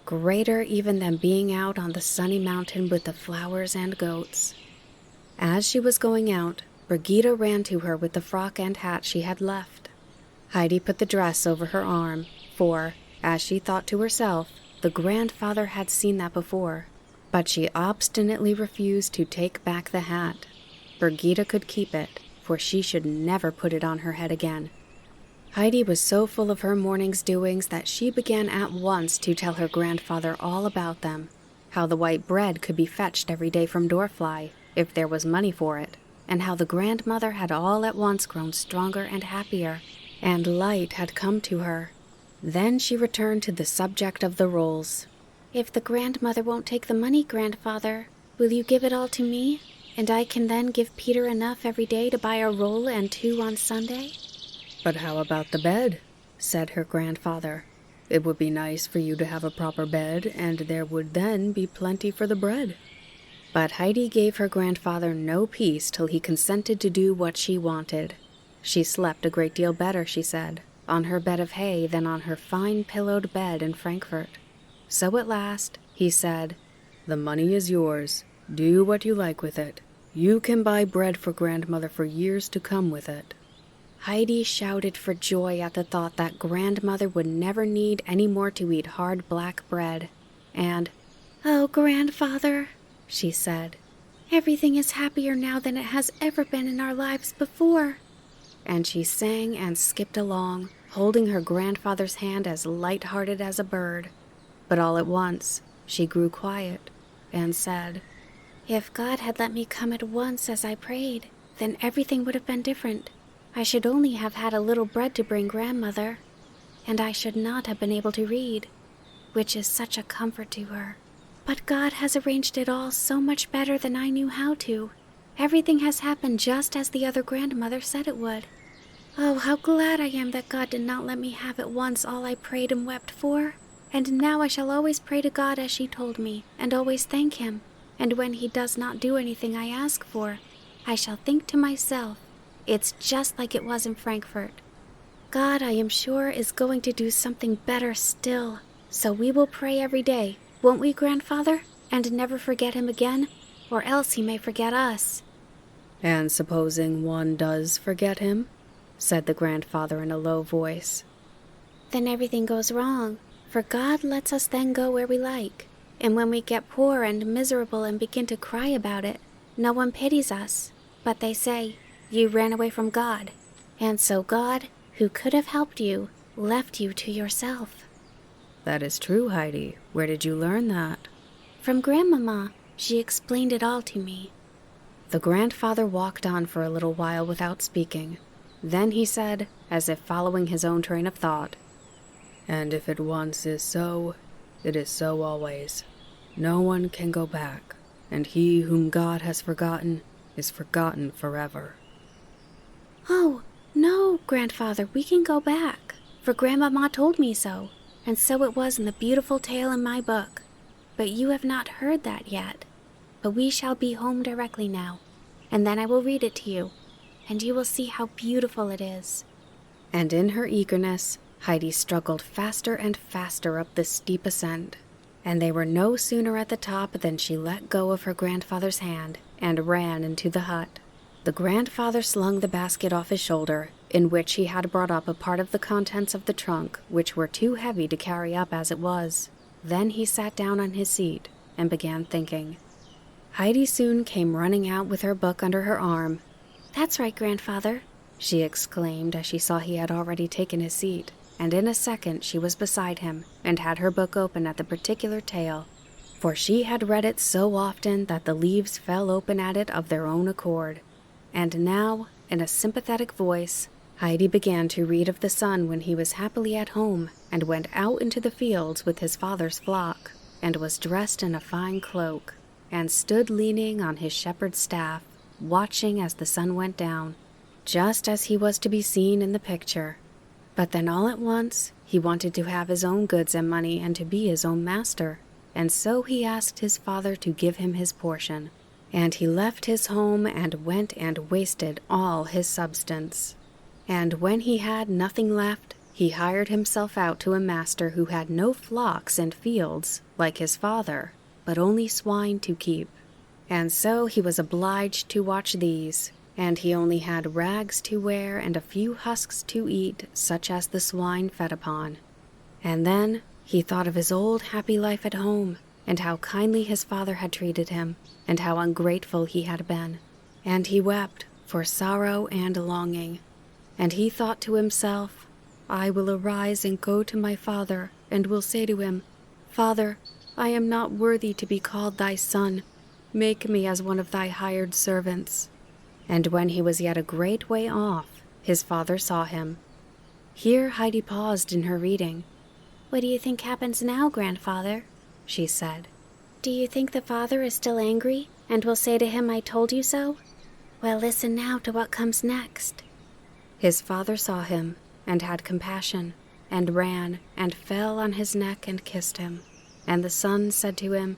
[SPEAKER 2] greater even than being out on the sunny mountain with the flowers and goats. As she was going out, Brigida ran to her with the frock and hat she had left. Heidi put the dress over her arm, for, as she thought to herself, the grandfather had seen that before, but she obstinately refused to take back the hat. Brigida could keep it, for she should never put it on her head again. Heidi was so full of her morning's doings that she began at once to tell her grandfather all about them, how the white bread could be fetched every day from Doorfly, if there was money for it, and how the grandmother had all at once grown stronger and happier, and light had come to her. Then she returned to the subject of the rolls.
[SPEAKER 3] If the grandmother won't take the money, grandfather, will you give it all to me? And I can then give Peter enough every day to buy a roll and 2 on Sunday?
[SPEAKER 2] But how about the bed? Said her grandfather. It would be nice for you to have a proper bed, and there would then be plenty for the bread. But Heidi gave her grandfather no peace till he consented to do what she wanted. She slept a great deal better, she said, on her bed of hay than on her fine pillowed bed in Frankfurt. So at last he said, "The money is yours. Do what you like with it. You can buy bread for grandmother for years to come with it." Heidi shouted for joy at the thought that grandmother would never need any more to eat hard black bread. And,
[SPEAKER 3] "Oh, grandfather," she said, "everything is happier now than it has ever been in our lives before."
[SPEAKER 2] And she sang and skipped along, holding her grandfather's hand as light-hearted as a bird. But all at once she grew quiet and said,
[SPEAKER 3] "If God had let me come at once as I prayed, then everything would have been different. I should only have had a little bread to bring grandmother, and I should not have been able to read, which is such a comfort to her. But God has arranged it all so much better than I knew how to. Everything has happened just as the other grandmother said it would. Oh, how glad I am that God did not let me have at once all I prayed and wept for. And now I shall always pray to God as she told me, and always thank him. And when he does not do anything I ask for, I shall think to myself, it's just like it was in Frankfurt. God, I am sure, is going to do something better still. So we will pray every day, won't we, grandfather? And never forget him again, or else he may forget us."
[SPEAKER 2] "And supposing one does forget him?" said the grandfather in a low voice.
[SPEAKER 3] "Then everything goes wrong, for God lets us then go where we like. And when we get poor and miserable and begin to cry about it, no one pities us, but they say, 'You ran away from God.' And so God, who could have helped you, left you to yourself."
[SPEAKER 2] "That is true, Heidi. Where did you learn that?"
[SPEAKER 3] "From Grandmama. She explained it all to me."
[SPEAKER 2] The grandfather walked on for a little while without speaking. Then he said, as if following his own train of thought, "And if it once is so, it is so always. No one can go back, and he whom God has forgotten is forgotten forever."
[SPEAKER 3] "Oh, no, grandfather, we can go back, for Grandmama told me so, and so it was in the beautiful tale in my book. But you have not heard that yet. But we shall be home directly now, and then I will read it to you, and you will see how beautiful it is."
[SPEAKER 2] And in her eagerness, Heidi struggled faster and faster up the steep ascent, and they were no sooner at the top than she let go of her grandfather's hand and ran into the hut. The grandfather slung the basket off his shoulder, in which he had brought up a part of the contents of the trunk, which were too heavy to carry up as it was. Then he sat down on his seat and began thinking. Heidi soon came running out with her book under her arm.
[SPEAKER 3] "That's right, grandfather,"
[SPEAKER 2] she exclaimed as she saw he had already taken his seat, and in a second she was beside him and had her book open at the particular tale, for she had read it so often that the leaves fell open at it of their own accord. And now, in a sympathetic voice, Heidi began to read of the son when he was happily at home and went out into the fields with his father's flock, and was dressed in a fine cloak, and stood leaning on his shepherd's staff, watching as the sun went down, just as he was to be seen in the picture. But then all at once he wanted to have his own goods and money and to be his own master, and so he asked his father to give him his portion. And he left his home and went and wasted all his substance. And when he had nothing left, he hired himself out to a master who had no flocks and fields, like his father, but only swine to keep. And so he was obliged to watch these, and he only had rags to wear and a few husks to eat, such as the swine fed upon. And then he thought of his old happy life at home, and how kindly his father had treated him, and how ungrateful he had been. And he wept for sorrow and longing. And he thought to himself, I will arise and go to my father, and will say to him, 'Father, I am not worthy to be called thy son. Make me as one of thy hired servants.' And when he was yet a great way off, his father saw him." Here Heidi paused in her reading.
[SPEAKER 3] "What do you think happens now, grandfather?"
[SPEAKER 2] she said.
[SPEAKER 3] "Do you think the father is still angry and will say to him, 'I told you so'? Well, listen now to what comes next."
[SPEAKER 2] His father saw him and had compassion, and ran and fell on his neck and kissed him. And the son said to him,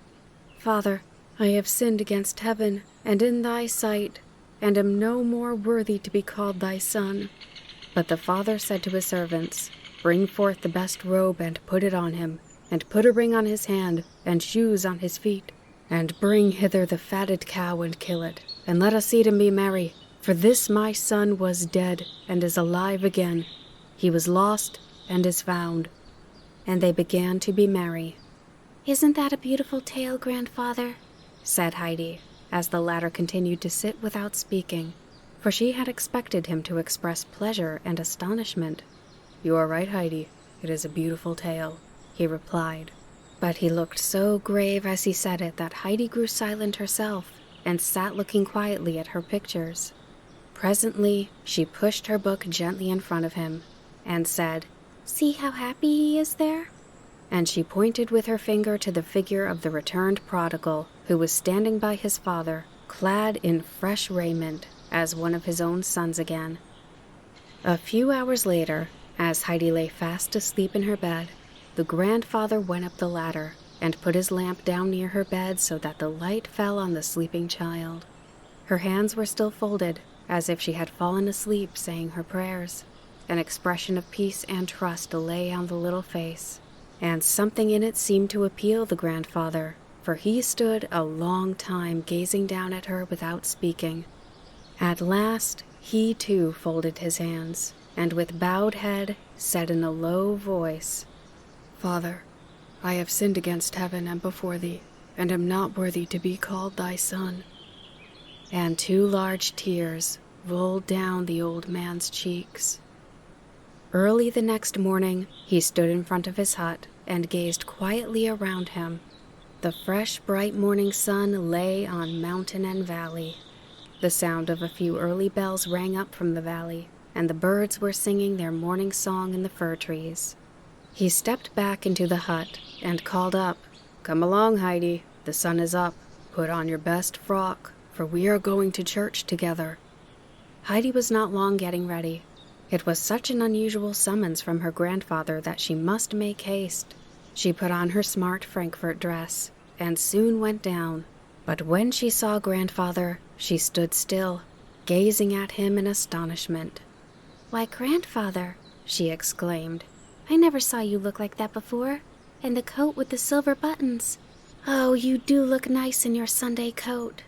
[SPEAKER 2] "Father, I have sinned against heaven and in thy sight, and am no more worthy to be called thy son." But the father said to his servants, "Bring forth the best robe and put it on him, and put a ring on his hand and shoes on his feet. And bring hither the fatted cow and kill it, and let us eat and be merry. For this my son was dead and is alive again. He was lost and is found." And they began to be merry.
[SPEAKER 3] "Isn't that a beautiful tale, grandfather?"
[SPEAKER 2] said Heidi, as the latter continued to sit without speaking, for she had expected him to express pleasure and astonishment. "You are right, Heidi. It is a beautiful tale," he replied. But he looked so grave as he said it that Heidi grew silent herself and sat looking quietly at her pictures. Presently, she pushed her book gently in front of him and said,
[SPEAKER 3] "See how happy he is there?"
[SPEAKER 2] And she pointed with her finger to the figure of the returned prodigal, who was standing by his father, clad in fresh raiment, as one of his own sons again. A few hours later, as Heidi lay fast asleep in her bed, the grandfather went up the ladder and put his lamp down near her bed so that the light fell on the sleeping child. Her hands were still folded, as if she had fallen asleep saying her prayers. An expression of peace and trust lay on the little face, and something in it seemed to appeal the grandfather, for he stood a long time gazing down at her without speaking. At last, he too folded his hands, and with bowed head said in a low voice, "Father, I have sinned against heaven and before thee, and am not worthy to be called thy son." And 2 large tears rolled down the old man's cheeks. Early the next morning, he stood in front of his hut and gazed quietly around him. The fresh, bright morning sun lay on mountain and valley. The sound of a few early bells rang up from the valley, and the birds were singing their morning song in the fir trees. He stepped back into the hut and called up, "Come along, Heidi, the sun is up. Put on your best frock, for we are going to church together." Heidi was not long getting ready. It was such an unusual summons from her grandfather that she must make haste. She put on her smart Frankfurt dress and soon went down. But when she saw grandfather, she stood still, gazing at him in astonishment.
[SPEAKER 3] "Why, grandfather," she exclaimed, "I never saw you look like that before. And the coat with the silver buttons. Oh, you do look nice in your Sunday coat."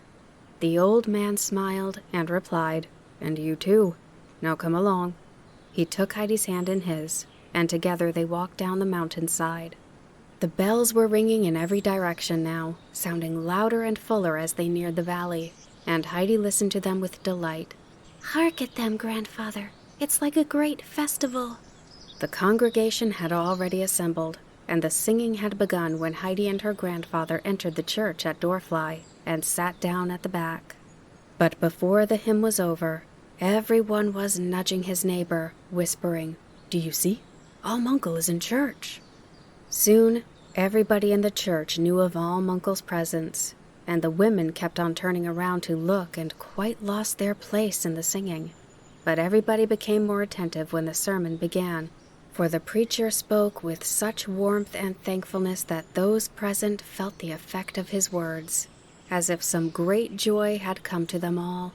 [SPEAKER 2] The old man smiled and replied, "And you too. Now come along." He took Heidi's hand in his, and together they walked down the mountainside. The bells were ringing in every direction now, sounding louder and fuller as they neared the valley, and Heidi listened to them with delight.
[SPEAKER 3] "Hark at them, grandfather. It's like a great festival."
[SPEAKER 2] The congregation had already assembled, and the singing had begun when Heidi and her grandfather entered the church at Doorfly and sat down at the back. But before the hymn was over, everyone was nudging his neighbor, whispering, "Do you see? Almunkel is in church." Soon, everybody in the church knew of Almunkel's presence, and the women kept on turning around to look and quite lost their place in the singing. But everybody became more attentive when the sermon began, for the preacher spoke with such warmth and thankfulness that those present felt the effect of his words, as if some great joy had come to them all.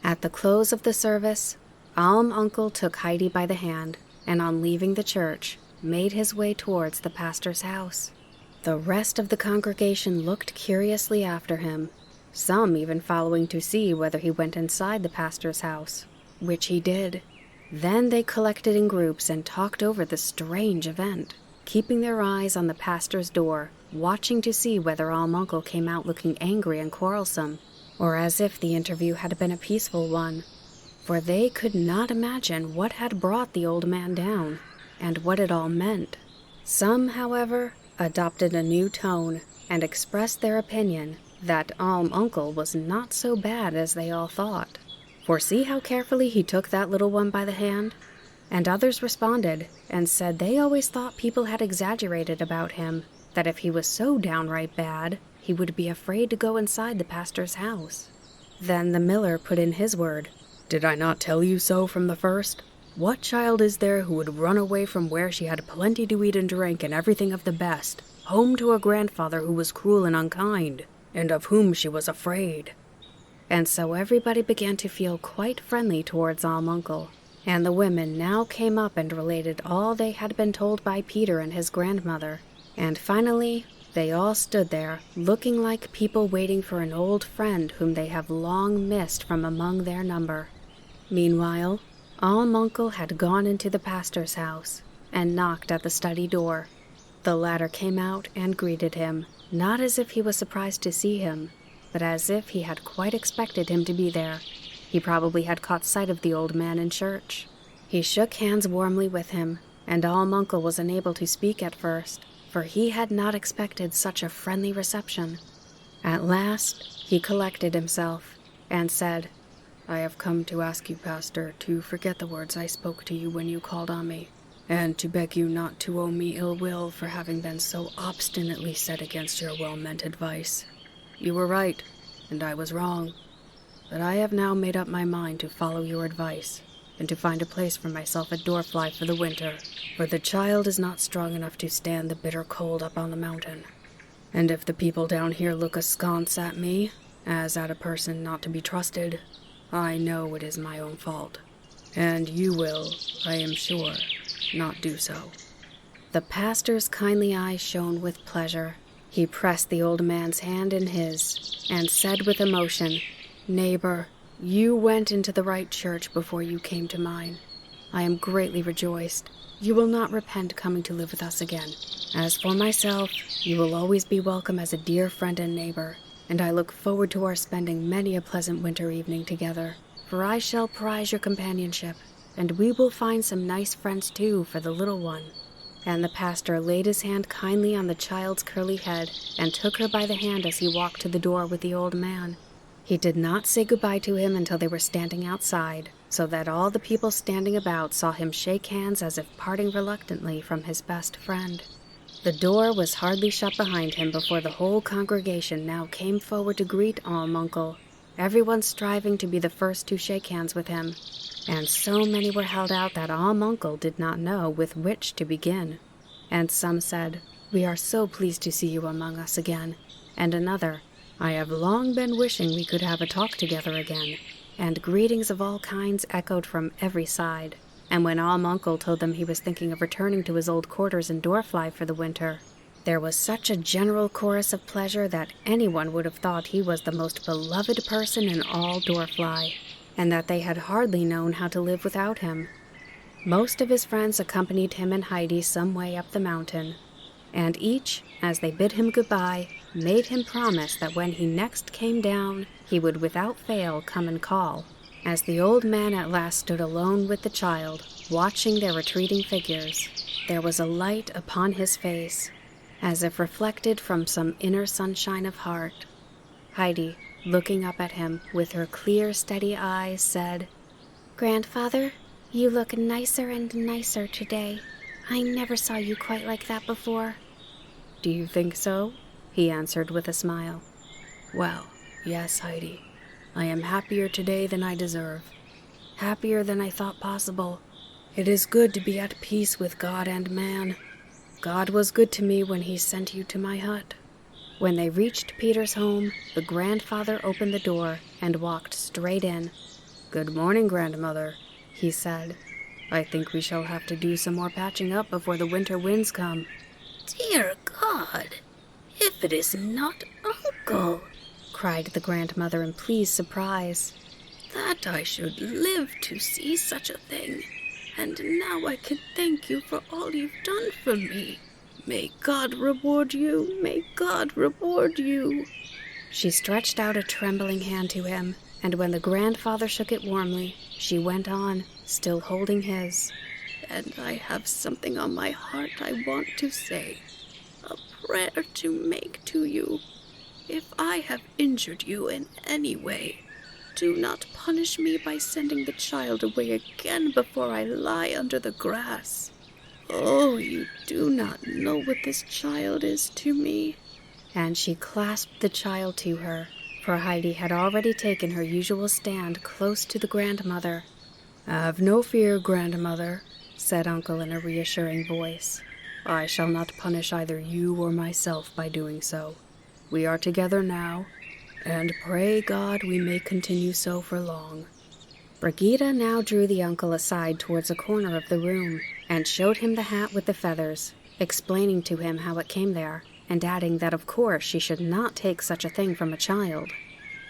[SPEAKER 2] At the close of the service, Almunkel took Heidi by the hand, and on leaving the church, made his way towards the pastor's house. The rest of the congregation looked curiously after him, some even following to see whether he went inside the pastor's house, which he did. Then they collected in groups and talked over the strange event, keeping their eyes on the pastor's door, watching to see whether Almunkel came out looking angry and quarrelsome, or as if the interview had been a peaceful one. for they could not imagine what had brought the old man down, and what it all meant. Some, however, adopted a new tone, and expressed their opinion that Uncle was not so bad as they all thought. For see how carefully he took that little one by the hand? And others responded, and said they always thought people had exaggerated about him, that if he was so downright bad, he would be afraid to go inside the pastor's house. Then the miller put in his word. "Did I not tell you so from the first? What child is there who would run away from where she had plenty to eat and drink and everything of the best, home to a grandfather who was cruel and unkind, and of whom she was afraid?" And so everybody began to feel quite friendly towards Uncle, and the women now came up and related all they had been told by Peter and his grandmother, and finally they all stood there, looking like people waiting for an old friend whom they have long missed from among their number. Meanwhile, Uncle had gone into the pastor's house and knocked at the study door. The latter came out and greeted him, not as if he was surprised to see him, but as if he had quite expected him to be there. He probably had caught sight of the old man in church. He shook hands warmly with him, and Uncle was unable to speak at first, for he had not expected such a friendly reception. At last, he collected himself and said, "I have come to ask you, Pastor, to forget the words I spoke to you when you called on me, and to beg you not to owe me ill will for having been so obstinately set against your well-meant advice. You were right, and I was wrong. But I have now made up my mind to follow your advice, and to find a place for myself at Dorfly for the winter, for the child is not strong enough to stand the bitter cold up on the mountain. And if the people down here look askance at me, as at a person not to be trusted, I know it is my own fault, and you will, I am sure, not do so." The pastor's kindly eyes shone with pleasure. He pressed the old man's hand in his, and said with emotion, "Neighbor, you went into the right church before you came to mine. I am greatly rejoiced. You will not repent coming to live with us again. As for myself, you will always be welcome as a dear friend and neighbor, and I look forward to our spending many a pleasant winter evening together, for I shall prize your companionship, and we will find some nice friends too for the little one." And the pastor laid his hand kindly on the child's curly head and took her by the hand as he walked to the door with the old man. He did not say goodbye to him until they were standing outside, so that all the people standing about saw him shake hands as if parting reluctantly from his best friend. The door was hardly shut behind him before the whole congregation now came forward to greet Uncle, everyone striving to be the first to shake hands with him, and so many were held out that Uncle did not know with which to begin. And some said, "We are so pleased to see you among us again," and another, "I have long been wishing we could have a talk together again," and greetings of all kinds echoed from every side. And when Uncle told them he was thinking of returning to his old quarters in Dorfly for the winter, there was such a general chorus of pleasure that anyone would have thought he was the most beloved person in all Dorfly, and that they had hardly known how to live without him. Most of his friends accompanied him and Heidi some way up the mountain, and each, as they bid him goodbye, made him promise that when he next came down, he would without fail come and call. As the old man at last stood alone with the child, watching their retreating figures, there was a light upon his face, as if reflected from some inner sunshine of heart. Heidi, looking up at him with her clear, steady eyes, said, "Grandfather, you look nicer and nicer today. I never saw you quite like that before." "Do you think so?" he answered with a smile. "Well, yes, Heidi. I am happier today than I deserve. Happier than I thought possible. It is good to be at peace with God and man. God was good to me when he sent you to my hut." When they reached Peter's home, the grandfather opened the door and walked straight in. "Good morning, grandmother," he said. "I think we shall have to do some more patching up before the winter winds come."
[SPEAKER 3] "Dear God, if it is not Uncle!"
[SPEAKER 2] cried the grandmother in pleased surprise.
[SPEAKER 4] "That I should live to see such a thing, and now I can thank you for all you've done for me. May God reward you, may God reward you."
[SPEAKER 2] She stretched out a trembling hand to him, and when the grandfather shook it warmly, she went on, still holding his.
[SPEAKER 4] "And I have something on my heart I want to say, a prayer to make to you. If I have injured you in any way, do not punish me by sending the child away again before I lie under the grass. Oh, you do not know what this child is to me."
[SPEAKER 2] And she clasped the child to her, for Heidi had already taken her usual stand close to the grandmother. "Have no fear, grandmother," said Uncle in a reassuring voice. "I shall not punish either you or myself by doing so. We are together now, and pray God we may continue so for long." Brigida now drew the uncle aside towards a corner of the room and showed him the hat with the feathers, explaining to him how it came there, and adding that of course she should not take such a thing from a child.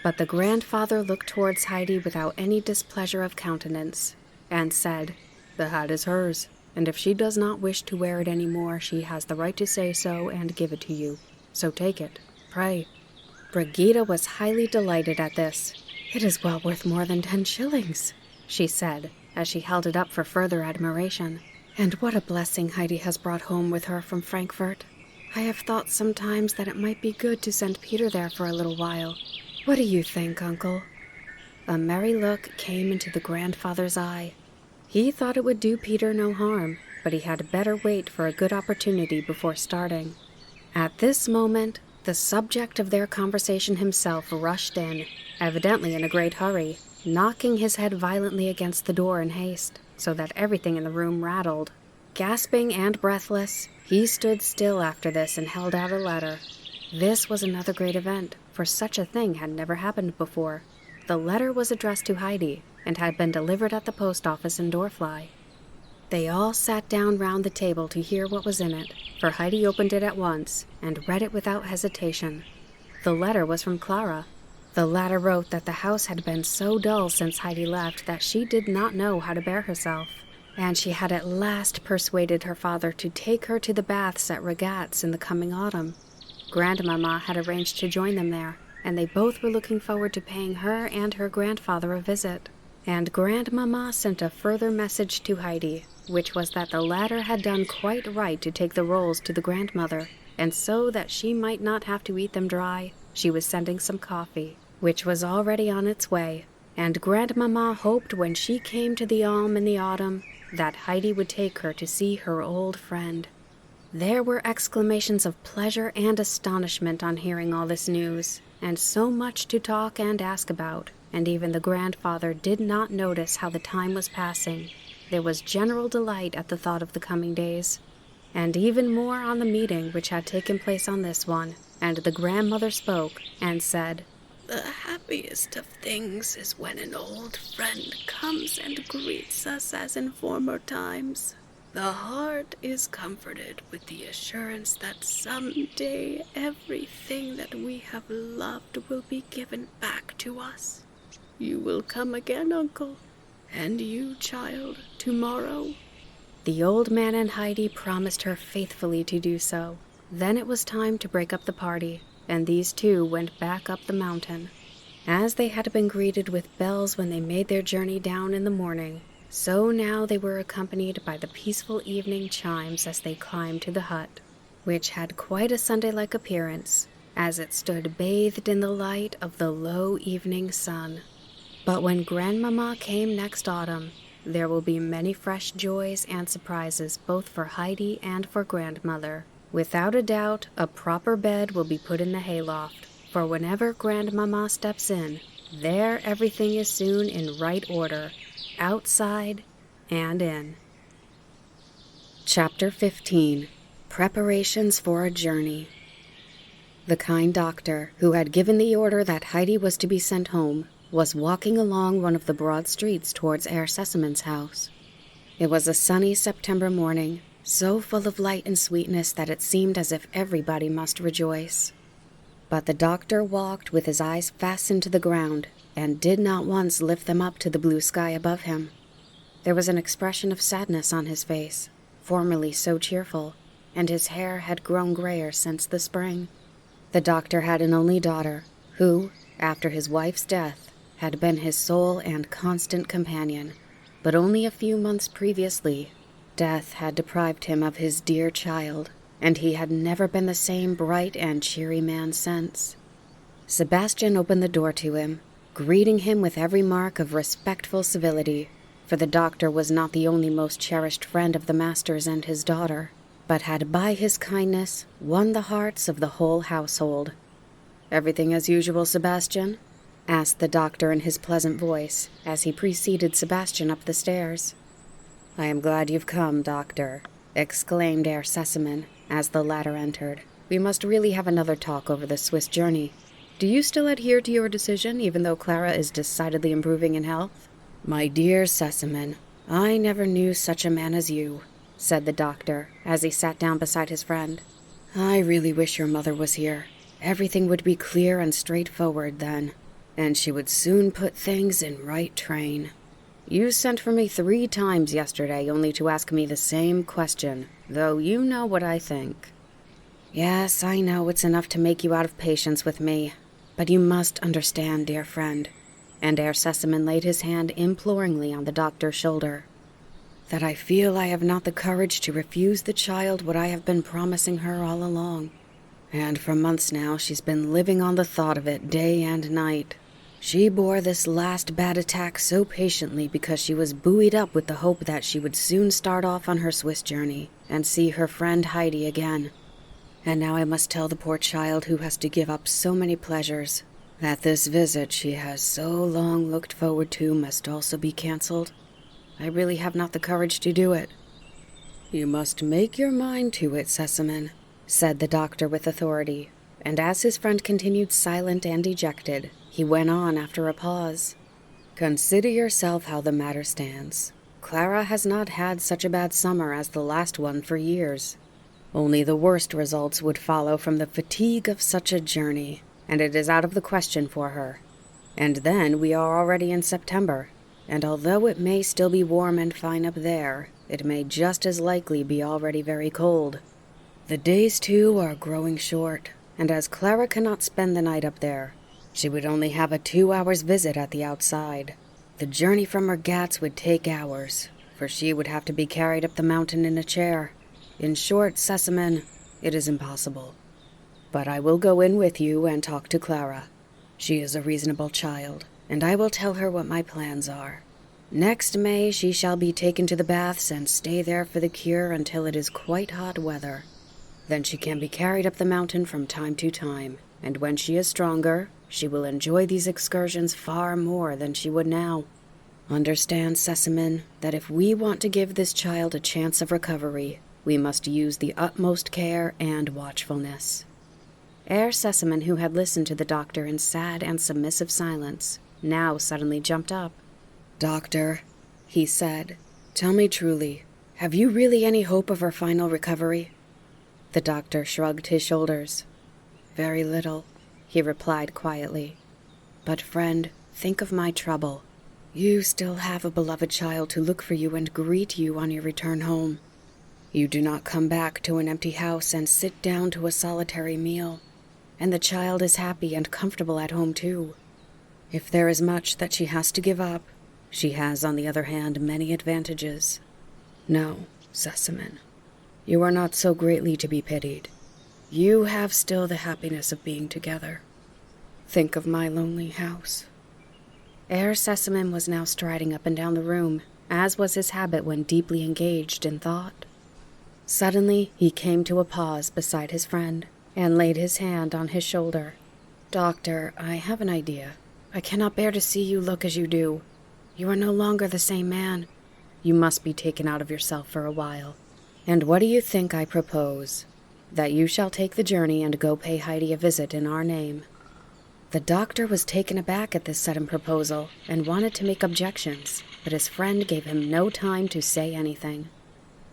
[SPEAKER 2] But the grandfather looked towards Heidi without any displeasure of countenance, and said, "The hat is hers, and if she does not wish to wear it any more, she has the right to say so and give it to you. So take it, pray." Brigida was highly delighted at this. "It is well worth more than 10 shillings, she said, as she held it up for further admiration. "And what a blessing Heidi has brought home with her from Frankfurt. I have thought sometimes that it might be good to send Peter there for a little while. What do you think, Uncle?" A merry look came into the grandfather's eye. He thought it would do Peter no harm, but he had better wait for a good opportunity before starting. At this moment, the subject of their conversation himself rushed in, evidently in a great hurry, knocking his head violently against the door in haste, so that everything in the room rattled. Gasping and breathless, he stood still after this and held out a letter. This was another great event, for such a thing had never happened before. The letter was addressed to Heidi, and had been delivered at the post office in Dorfly. They all sat down round the table to hear what was in it, for Heidi opened it at once, and read it without hesitation. The letter was from Clara. The latter wrote that the house had been so dull since Heidi left that she did not know how to bear herself, and she had at last persuaded her father to take her to the baths at Regat's in the coming autumn. Grandmamma had arranged to join them there, and they both were looking forward to paying her and her grandfather a visit. And Grandmamma sent a further message to Heidi, which was that the latter had done quite right to take the rolls to the grandmother, and so that she might not have to eat them dry, she was sending some coffee, which was already on its way, and Grandmamma hoped when she came to the Alm in the autumn that Heidi would take her to see her old friend. There were exclamations of pleasure and astonishment on hearing all this news, and so much to talk and ask about, and even the grandfather did not notice how the time was passing. There was general delight at the thought of the coming days, and even more on the meeting which had taken place on this one, and the grandmother spoke and said,
[SPEAKER 4] "The happiest of things is when an old friend comes and greets us as in former times. The heart is comforted with the assurance that someday everything that we have loved will be given back to us. You will come again, Uncle, and you, child, tomorrow."
[SPEAKER 2] The old man and Heidi promised her faithfully to do so. Then it was time to break up the party, and these two went back up the mountain. As they had been greeted with bells when they made their journey down in the morning, so now they were accompanied by the peaceful evening chimes as they climbed to the hut, which had quite a Sunday-like appearance, as it stood bathed in the light of the low evening sun. But when Grandmamma came next autumn, there will be many fresh joys and surprises both for Heidi and for Grandmother. Without a doubt, a proper bed will be put in the hayloft, for whenever Grandmamma steps in, there everything is soon in right order, outside and in. Chapter 15. Preparations for a Journey. The kind doctor, who had given the order that Heidi was to be sent home, was walking along one of the broad streets towards Herr Seseman's house. It was a sunny September morning, so full of light and sweetness that it seemed as if everybody must rejoice. But the doctor walked with his eyes fastened to the ground, and did not once lift them up to the blue sky above him. There was an expression of sadness on his face, formerly so cheerful, and his hair had grown grayer since the spring. The doctor had an only daughter, who, after his wife's death, had been his sole and constant companion, but only a few months previously, death had deprived him of his dear child, and he had never been the same bright and cheery man since. Sebastian opened the door to him, greeting him with every mark of respectful civility, for the doctor was not the only most cherished friend of the master's and his daughter, but had by his kindness won the hearts of the whole household. "Everything as usual, Sebastian?" asked the doctor in his pleasant voice, as he preceded Sebastian up the stairs. "I am glad you've come, doctor," exclaimed Herr Sesemann, as the latter entered. "We must really have another talk over the Swiss journey. Do you still adhere to your decision, even though Clara is decidedly improving in health?" "My dear Sesemann, I never knew such a man as you," said the doctor, as he sat down beside his friend. "I really wish your mother was here. Everything would be clear and straightforward then, and she would soon put things in right train. You sent for me 3 times yesterday only to ask me the same question, though you know what I think." "Yes, I know it's enough to make you out of patience with me, but you must understand, dear friend," and Herr Sesemann laid his hand imploringly on the doctor's shoulder, "that I feel I have not the courage to refuse the child what I have been promising her all along. And for months now she's been living on the thought of it day and night. She bore this last bad attack so patiently because she was buoyed up with the hope that she would soon start off on her Swiss journey and see her friend Heidi again. And now I must tell the poor child who has to give up so many pleasures that this visit she has so long looked forward to must also be cancelled. I really have not the courage to do it." "You must make your mind to it, Sesemann," said the doctor with authority, and as his friend continued silent and dejected, he went on after a pause. "Consider yourself how the matter stands. Clara has not had such a bad summer as the last one for years. Only the worst results would follow from the fatigue of such a journey, and it is out of the question for her. And then we are already in September, and although it may still be warm and fine up there, it may just as likely be already very cold. The days, too, are growing short, and as Clara cannot spend the night up there, she would only have a 2-hour visit at the outside. The journey from her Gatz would take hours, for she would have to be carried up the mountain in a chair. In short, Sesemann, it is impossible. But I will go in with you and talk to Clara. She is a reasonable child, and I will tell her what my plans are. Next May she shall be taken to the baths and stay there for the cure until it is quite hot weather. Then she can be carried up the mountain from time to time, and when she is stronger, she will enjoy these excursions far more than she would now. Understand, Sesemann, that if we want to give this child a chance of recovery, we must use the utmost care and watchfulness." Herr Sesemann, who had listened to the doctor in sad and submissive silence, now suddenly jumped up. "Doctor," he said, "tell me truly, have you really any hope of her final recovery?" The doctor shrugged his shoulders. "Very little," he replied quietly. "But friend, think of my trouble. You still have a beloved child to look for you and greet you on your return home. You do not come back to an empty house and sit down to a solitary meal, and the child is happy and comfortable at home too. If there is much that she has to give up, she has, on the other hand, many advantages. No, Sesemann, you are not so greatly to be pitied. You have still the happiness of being together. Think of my lonely house." Herr Sesemann was now striding up and down the room, as was his habit when deeply engaged in thought. Suddenly he came to a pause beside his friend, and laid his hand on his shoulder. "Doctor, I have an idea. I cannot bear to see you look as you do. You are no longer the same man. You must be taken out of yourself for a while. And what do you think I propose? That you shall take the journey and go pay Heidi a visit in our name." The doctor was taken aback at this sudden proposal and wanted to make objections, but his friend gave him no time to say anything.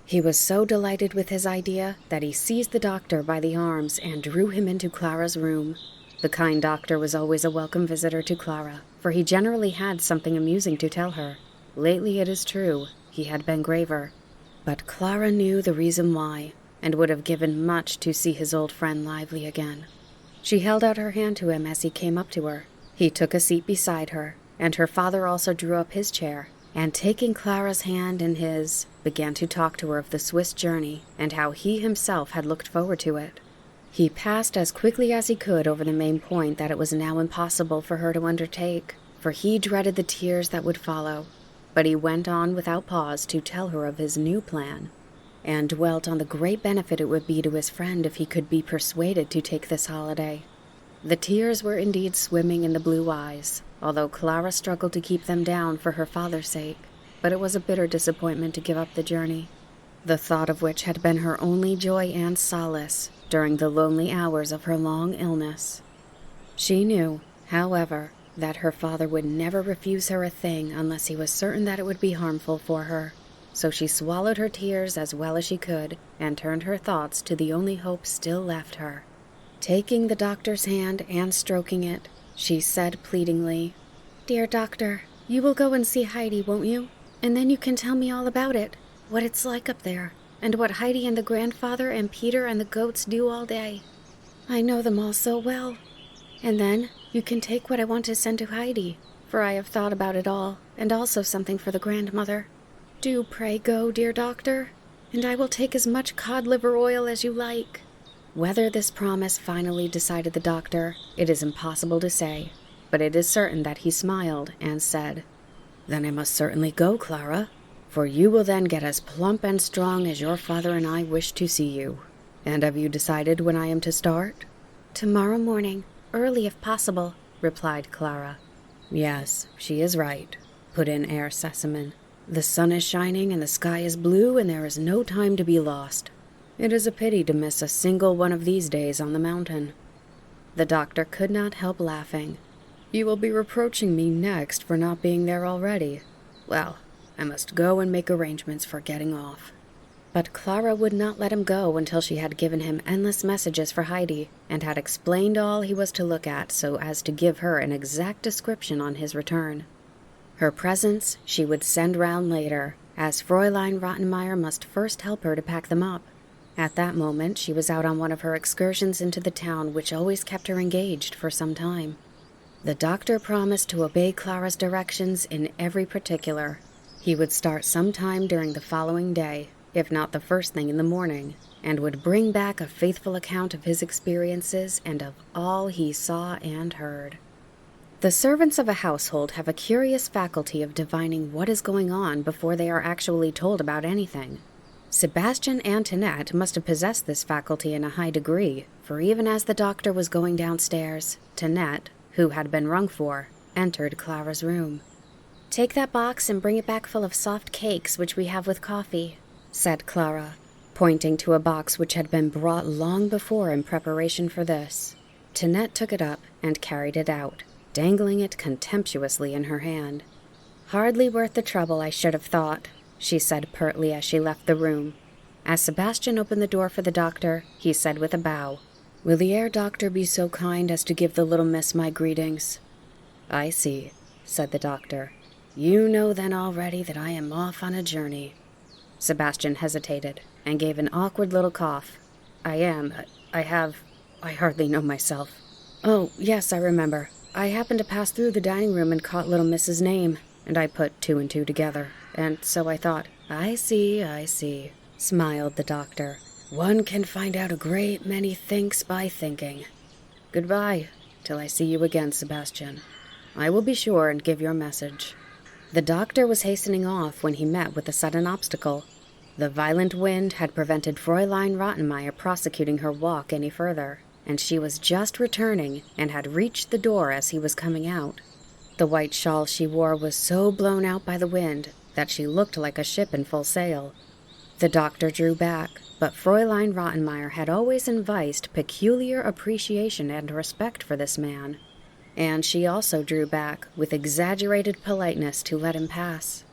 [SPEAKER 2] He was so delighted with his idea that he seized the doctor by the arms and drew him into Clara's room. The kind doctor was always a welcome visitor to Clara, for he generally had something amusing to tell her. Lately, it is true, he had been graver, but Clara knew the reason why, and would have given much to see his old friend lively again. She held out her hand to him as he came up to her. He took a seat beside her, and her father also drew up his chair, and taking Clara's hand in his, began to talk to her of the Swiss journey and how he himself had looked forward to it. He passed as quickly as he could over the main point that it was now impossible for her to undertake, for he dreaded the tears that would follow. But he went on without pause to tell her of his new plan, and dwelt on the great benefit it would be to his friend if he could be persuaded to take this holiday. The tears were indeed swimming in the blue eyes, although Clara struggled to keep them down for her father's sake, but it was a bitter disappointment to give up the journey, the thought of which had been her only joy and solace during the lonely hours of her long illness. She knew, however, that her father would never refuse her a thing unless he was certain that it would be harmful for her, so she swallowed her tears as well as she could and turned her thoughts to the only hope still left her. Taking the doctor's hand and stroking it, she said pleadingly, "Dear doctor, you will go and see Heidi, won't you? And then you can tell me all about it, what it's like up there, and what Heidi and the grandfather and Peter and the goats do all day. I know them all so well. And then you can take what I want to send to Heidi, for I have thought about it all, and also something for the grandmother. Do pray go, dear doctor, and I will take as much cod liver oil as you like." Whether this promise finally decided the doctor, it is impossible to say, but it is certain that he smiled and said, "Then I must certainly go, Clara, for you will then get as plump and strong as your father and I wish to see you. And have you decided when I am to start?" "Tomorrow morning, early if possible," replied Clara. "Yes, she is right," put in Herr Sesemann. "The sun is shining and the sky is blue and there is no time to be lost. It is a pity to miss a single one of these days on the mountain." The doctor could not help laughing. "You will be reproaching me next for not being there already. Well, I must go and make arrangements for getting off." But Clara would not let him go until she had given him endless messages for Heidi, and had explained all he was to look at so as to give her an exact description on his return. Her presents she would send round later, as Fräulein Rottenmeier must first help her to pack them up. At that moment she was out on one of her excursions into the town which always kept her engaged for some time. The doctor promised to obey Clara's directions in every particular. He would start some time during the following day, if not the first thing in the morning, and would bring back a faithful account of his experiences and of all he saw and heard. The servants of a household have a curious faculty of divining what is going on before they are actually told about anything. Sebastian and Tinette must have possessed this faculty in a high degree, for even as the doctor was going downstairs, Tinette, who had been rung for, entered Clara's room. "Take that box and bring it back full of soft cakes which we have with coffee," said Clara, pointing to a box which had been brought long before in preparation for this. Tinette took it up and carried it out, dangling it contemptuously in her hand. "Hardly worth the trouble, I should have thought," she said pertly as she left the room. As Sebastian opened the door for the doctor, he said with a bow, "Will the Herr Doctor be so kind as to give the little miss my greetings?" "I see," said the doctor. "You know then already that I am off on a journey." Sebastian hesitated and gave an awkward little cough. I hardly know myself. "Oh, yes, I remember. I happened to pass through the dining room and caught little Miss's name, and I put two and two together, and so I thought." I see, smiled the doctor. "One can find out a great many thinks by thinking. Goodbye, till I see you again, Sebastian. I will be sure and give your message." The doctor was hastening off when he met with a sudden obstacle. The violent wind had prevented Fräulein Rottenmeier prosecuting her walk any further, and she was just returning and had reached the door as he was coming out. The white shawl she wore was so blown out by the wind that she looked like a ship in full sail. The doctor drew back, but Fräulein Rottenmeier had always evinced peculiar appreciation and respect for this man, and she also drew back with exaggerated politeness to let him pass.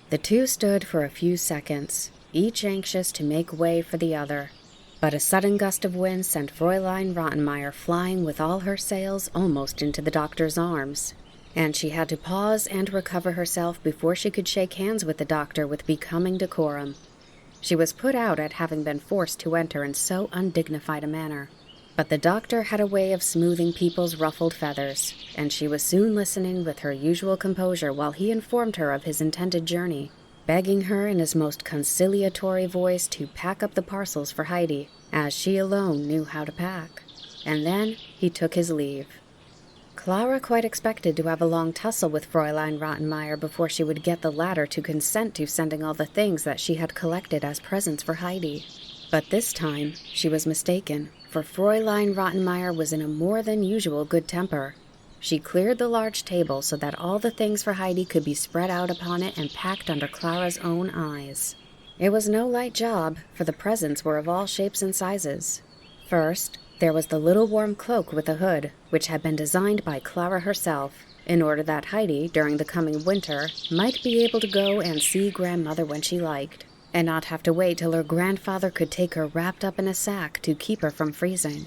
[SPEAKER 2] The two stood for a few seconds, each anxious to make way for the other, but a sudden gust of wind sent Fräulein Rottenmeier flying with all her sails almost into the doctor's arms, and she had to pause and recover herself before she could shake hands with the doctor with becoming decorum. She was put out at having been forced to enter in so undignified a manner, But the doctor had a way of smoothing people's ruffled feathers, and she was soon listening with her usual composure while he informed her of his intended journey, begging her in his most conciliatory voice to pack up the parcels for Heidi, as she alone knew how to pack. And then he took his leave. Clara quite expected to have a long tussle with Fräulein Rottenmeier before she would get the latter to consent to sending all the things that she had collected as presents for Heidi. But this time she was mistaken, for Fräulein Rottenmeier was in a more than usual good temper. She cleared the large table so that all the things for Heidi could be spread out upon it and packed under Clara's own eyes. It was no light job, for the presents were of all shapes and sizes. First, there was the little warm cloak with a hood, which had been designed by Clara herself, in order that Heidi, during the coming winter, might be able to go and see grandmother when she liked, and not have to wait till her grandfather could take her wrapped up in a sack to keep her from freezing.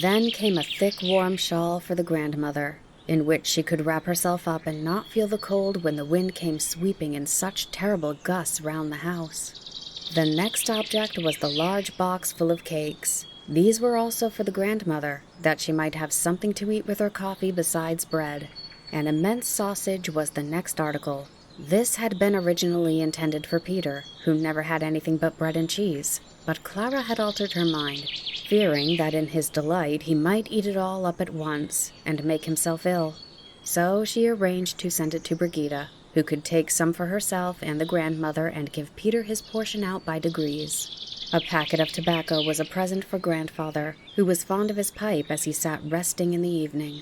[SPEAKER 2] Then came a thick warm shawl for the grandmother, in which she could wrap herself up and not feel the cold when the wind came sweeping in such terrible gusts round the house. The next object was the large box full of cakes. These were also for the grandmother, that she might have something to eat with her coffee besides bread. An immense sausage was the next article. This had been originally intended for Peter, who never had anything but bread and cheese, but Clara had altered her mind, fearing that in his delight he might eat it all up at once and make himself ill. So she arranged to send it to Brigitte, who could take some for herself and the grandmother and give Peter his portion out by degrees. A packet of tobacco was a present for grandfather, who was fond of his pipe as he sat resting in the evening.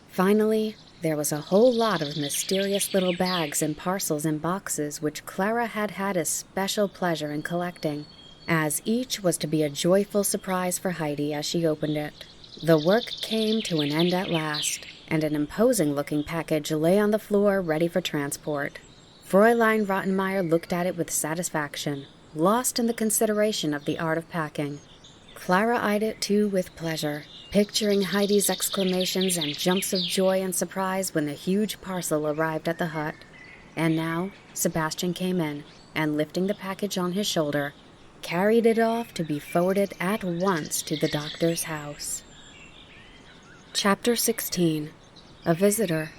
[SPEAKER 2] Finally, there was a whole lot of mysterious little bags and parcels and boxes which Clara had had a special pleasure in collecting, as each was to be a joyful surprise for Heidi as she opened it. The work came to an end at last, and an imposing-looking package lay on the floor ready for transport. Fräulein Rottenmeier looked at it with satisfaction, lost in the consideration of the art of packing. Clara eyed it too with pleasure, picturing Heidi's exclamations and jumps of joy and surprise when the huge parcel arrived at the hut. And now Sebastian came in, and lifting the package on his shoulder, carried it off to be forwarded at once to the doctor's house. Chapter 16. A Visitor.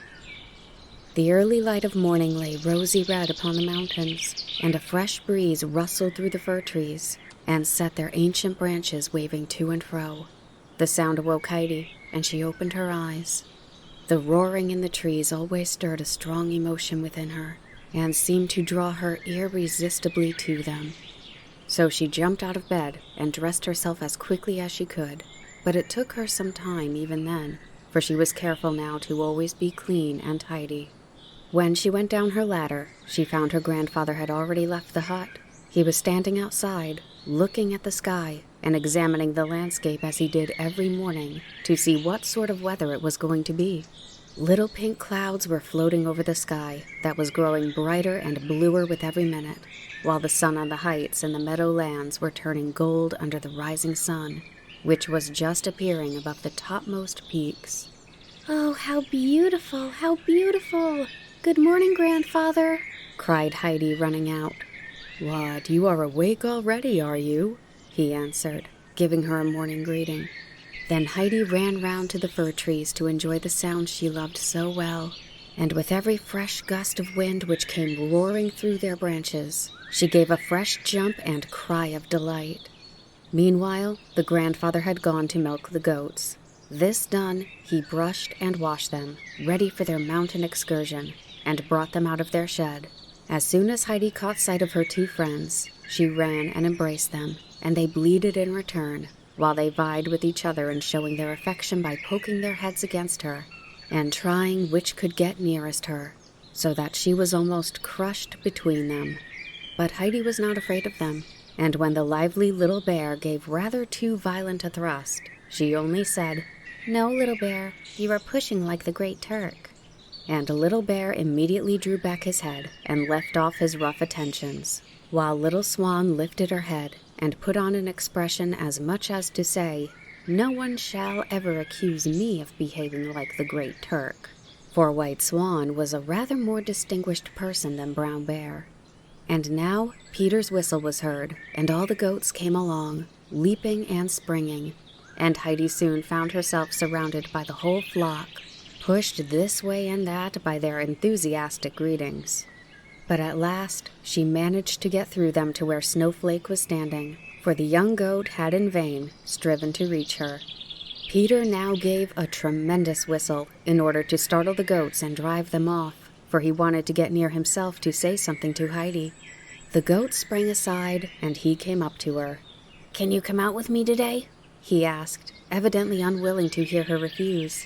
[SPEAKER 2] The early light of morning lay rosy red upon the mountains, and a fresh breeze rustled through the fir trees, and set their ancient branches waving to and fro. The sound awoke Heidi, and she opened her eyes. The roaring in the trees always stirred a strong emotion within her, and seemed to draw her irresistibly to them. So she jumped out of bed and dressed herself as quickly as she could, but it took her some time even then, for she was careful now to always be clean and tidy. When she went down her ladder, she found her grandfather had already left the hut. He was standing outside, looking at the sky and examining the landscape as he did every morning to see what sort of weather it was going to be. Little pink clouds were floating over the sky that was growing brighter and bluer with every minute, while the sun on the heights and the meadowlands were turning gold under the rising sun, which was just appearing above the topmost peaks.
[SPEAKER 3] "Oh, how beautiful, how beautiful! Good morning, Grandfather,"
[SPEAKER 2] cried Heidi, running out. "What, you are awake already, are you?" he answered, giving her a morning greeting. Then Heidi ran round to the fir trees to enjoy the sounds she loved so well, and with every fresh gust of wind which came roaring through their branches, she gave a fresh jump and cry of delight. Meanwhile, the grandfather had gone to milk the goats. This done, he brushed and washed them, ready for their mountain excursion, and brought them out of their shed. As soon as Heidi caught sight of her two friends, she ran and embraced them, and they bleated in return, while they vied with each other in showing their affection by poking their heads against her, and trying which could get nearest her, so that she was almost crushed between them. But Heidi was not afraid of them, and when the lively little bear gave rather too violent a thrust, she only said,
[SPEAKER 3] "No, little bear, you are pushing like the Great Turk."
[SPEAKER 2] And Little Bear immediately drew back his head and left off his rough attentions, while Little Swan lifted her head and put on an expression as much as to say, "No one shall ever accuse me of behaving like the Great Turk," for White Swan was a rather more distinguished person than Brown Bear. And now Peter's whistle was heard, and all the goats came along, leaping and springing. and Heidi soon found herself surrounded by the whole flock, pushed this way and that by their enthusiastic greetings. But at last she managed to get through them to where Snowflake was standing, for the young goat had in vain striven to reach her. Peter now gave a tremendous whistle in order to startle the goats and drive them off, for he wanted to get near himself to say something to Heidi. The goat sprang aside, and he came up to her.
[SPEAKER 3] "Can you come out with me today?"
[SPEAKER 2] he asked, evidently unwilling to hear her refuse.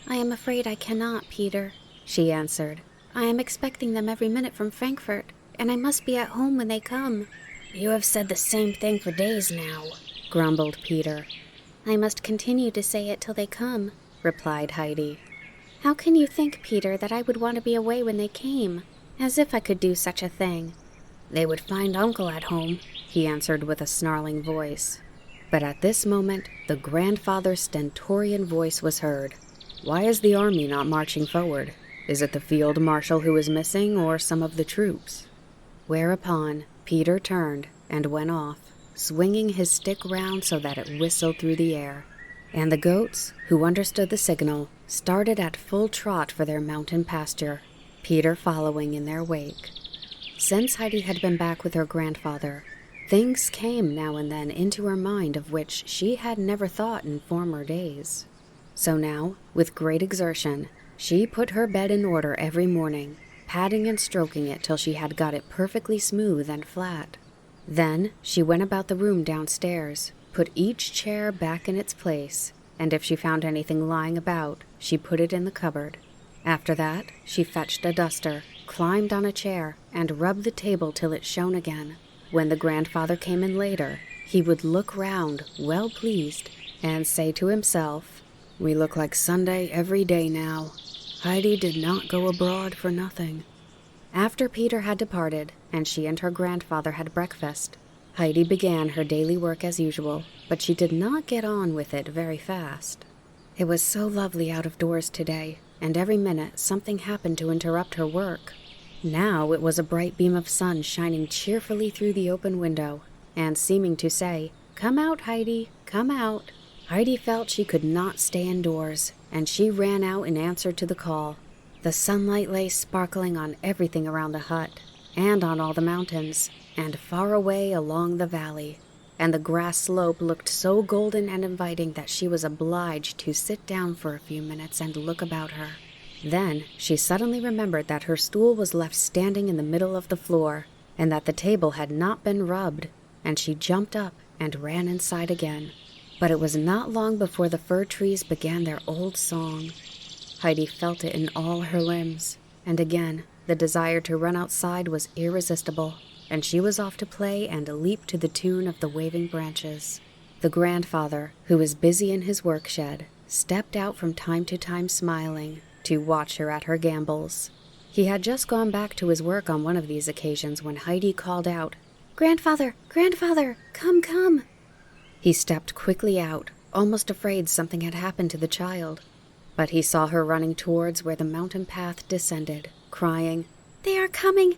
[SPEAKER 1] "I am afraid I cannot, Peter," she answered. "I am expecting them every minute from Frankfurt, and I must be at home when they come."
[SPEAKER 3] "You have said the same thing for days now,"
[SPEAKER 2] grumbled Peter.
[SPEAKER 1] "I must continue to say it till they come," replied Heidi. "How can you think, Peter, that I would want to be away when they came? As if I could do such a thing."
[SPEAKER 3] "They would find Uncle at home,"
[SPEAKER 2] he answered with a snarling voice. But at this moment, the grandfather's stentorian voice was heard. "Why is the army not marching forward? Is it the field marshal who is missing, or some of the troops?" Whereupon Peter turned and went off, swinging his stick round so that it whistled through the air. And the goats, who understood the signal, started at full trot for their mountain pasture, Peter following in their wake. Since Heidi had been back with her grandfather, things came now and then into her mind of which she had never thought in former days. So now, with great exertion, she put her bed in order every morning, patting and stroking it till she had got it perfectly smooth and flat. Then she went about the room downstairs, put each chair back in its place, and if she found anything lying about, she put it in the cupboard. After that, she fetched a duster, climbed on a chair, and rubbed the table till it shone again. When the grandfather came in later, he would look round, well pleased, and say to himself, "We look like Sunday every day now. Heidi did not go abroad for nothing." After Peter had departed, and she and her grandfather had breakfast, Heidi began her daily work as usual, but she did not get on with it very fast. It was so lovely out of doors today, and every minute something happened to interrupt her work. Now it was a bright beam of sun shining cheerfully through the open window, and seeming to say, "Come out, Heidi, come out." Heidi felt she could not stay indoors, and she ran out in answer to the call. The sunlight lay sparkling on everything around the hut, and on all the mountains, and far away along the valley, and the grass slope looked so golden and inviting that she was obliged to sit down for a few minutes and look about her. Then she suddenly remembered that her stool was left standing in the middle of the floor, and that the table had not been rubbed, and she jumped up and ran inside again. But it was not long before the fir trees began their old song. Heidi felt it in all her limbs, and again the desire to run outside was irresistible, and she was off to play and leap to the tune of the waving branches. The grandfather, who was busy in his work shed, stepped out from time to time smiling to watch her at her gambols. He had just gone back to his work on one of these occasions when Heidi called out, "Grandfather, grandfather, come, come." He stepped quickly out, almost afraid something had happened to the child. But he saw her running towards where the mountain path descended, crying, they are coming,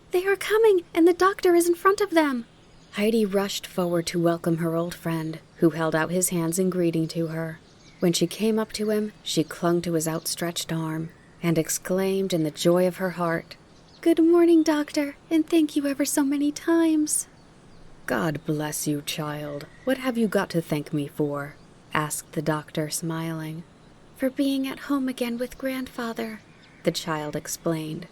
[SPEAKER 2] and the doctor is in front of them." Heidi rushed forward to welcome her old friend, who held out his hands in greeting to her. When she came up to him, she clung to his outstretched arm, and exclaimed in the joy of her heart, "Good morning, doctor, and thank you ever so many times." "God bless you, child. What have you got to thank me for?" asked the doctor, smiling. "For being at home again with grandfather," the child explained.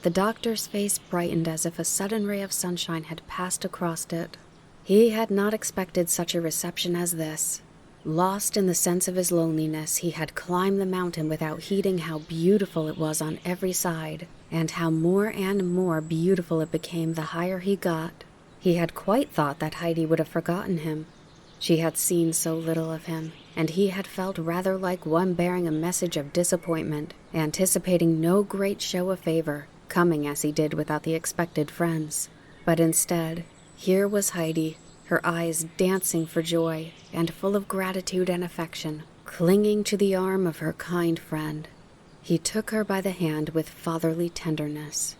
[SPEAKER 2] The doctor's face brightened as if a sudden ray of sunshine had passed across it. He had not expected such a reception as this. Lost in the sense of his loneliness, he had climbed the mountain without heeding how beautiful it was on every side, and how more and more beautiful it became the higher he got. He had quite thought that Heidi would have forgotten him. She had seen so little of him, and he had felt rather like one bearing a message of disappointment, anticipating no great show of favor, coming as he did without the expected friends. But instead, here was Heidi, her eyes dancing for joy, and full of gratitude and affection, clinging to the arm of her kind friend. He took her by the hand with fatherly tenderness.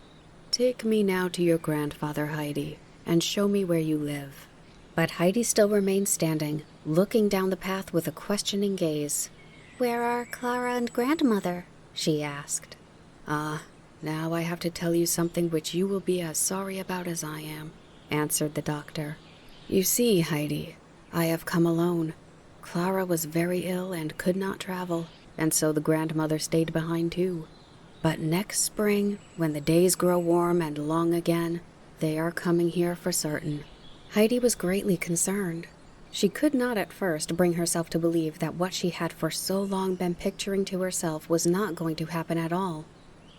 [SPEAKER 2] "Take me now to your grandfather, Heidi, and show me where you live." But Heidi still remained standing, looking down the path with a questioning gaze.
[SPEAKER 3] "Where are Clara and grandmother?" she asked.
[SPEAKER 1] Now I have to tell you something which you will be as sorry about as I am," answered the doctor. "You see, Heidi, I have come alone. Clara was very ill and could not travel, and so the grandmother stayed behind too. But next spring, when the days grow warm and long again, they are coming here for certain."
[SPEAKER 2] Heidi was greatly concerned. She could not at first bring herself to believe that what she had for so long been picturing to herself was not going to happen at all.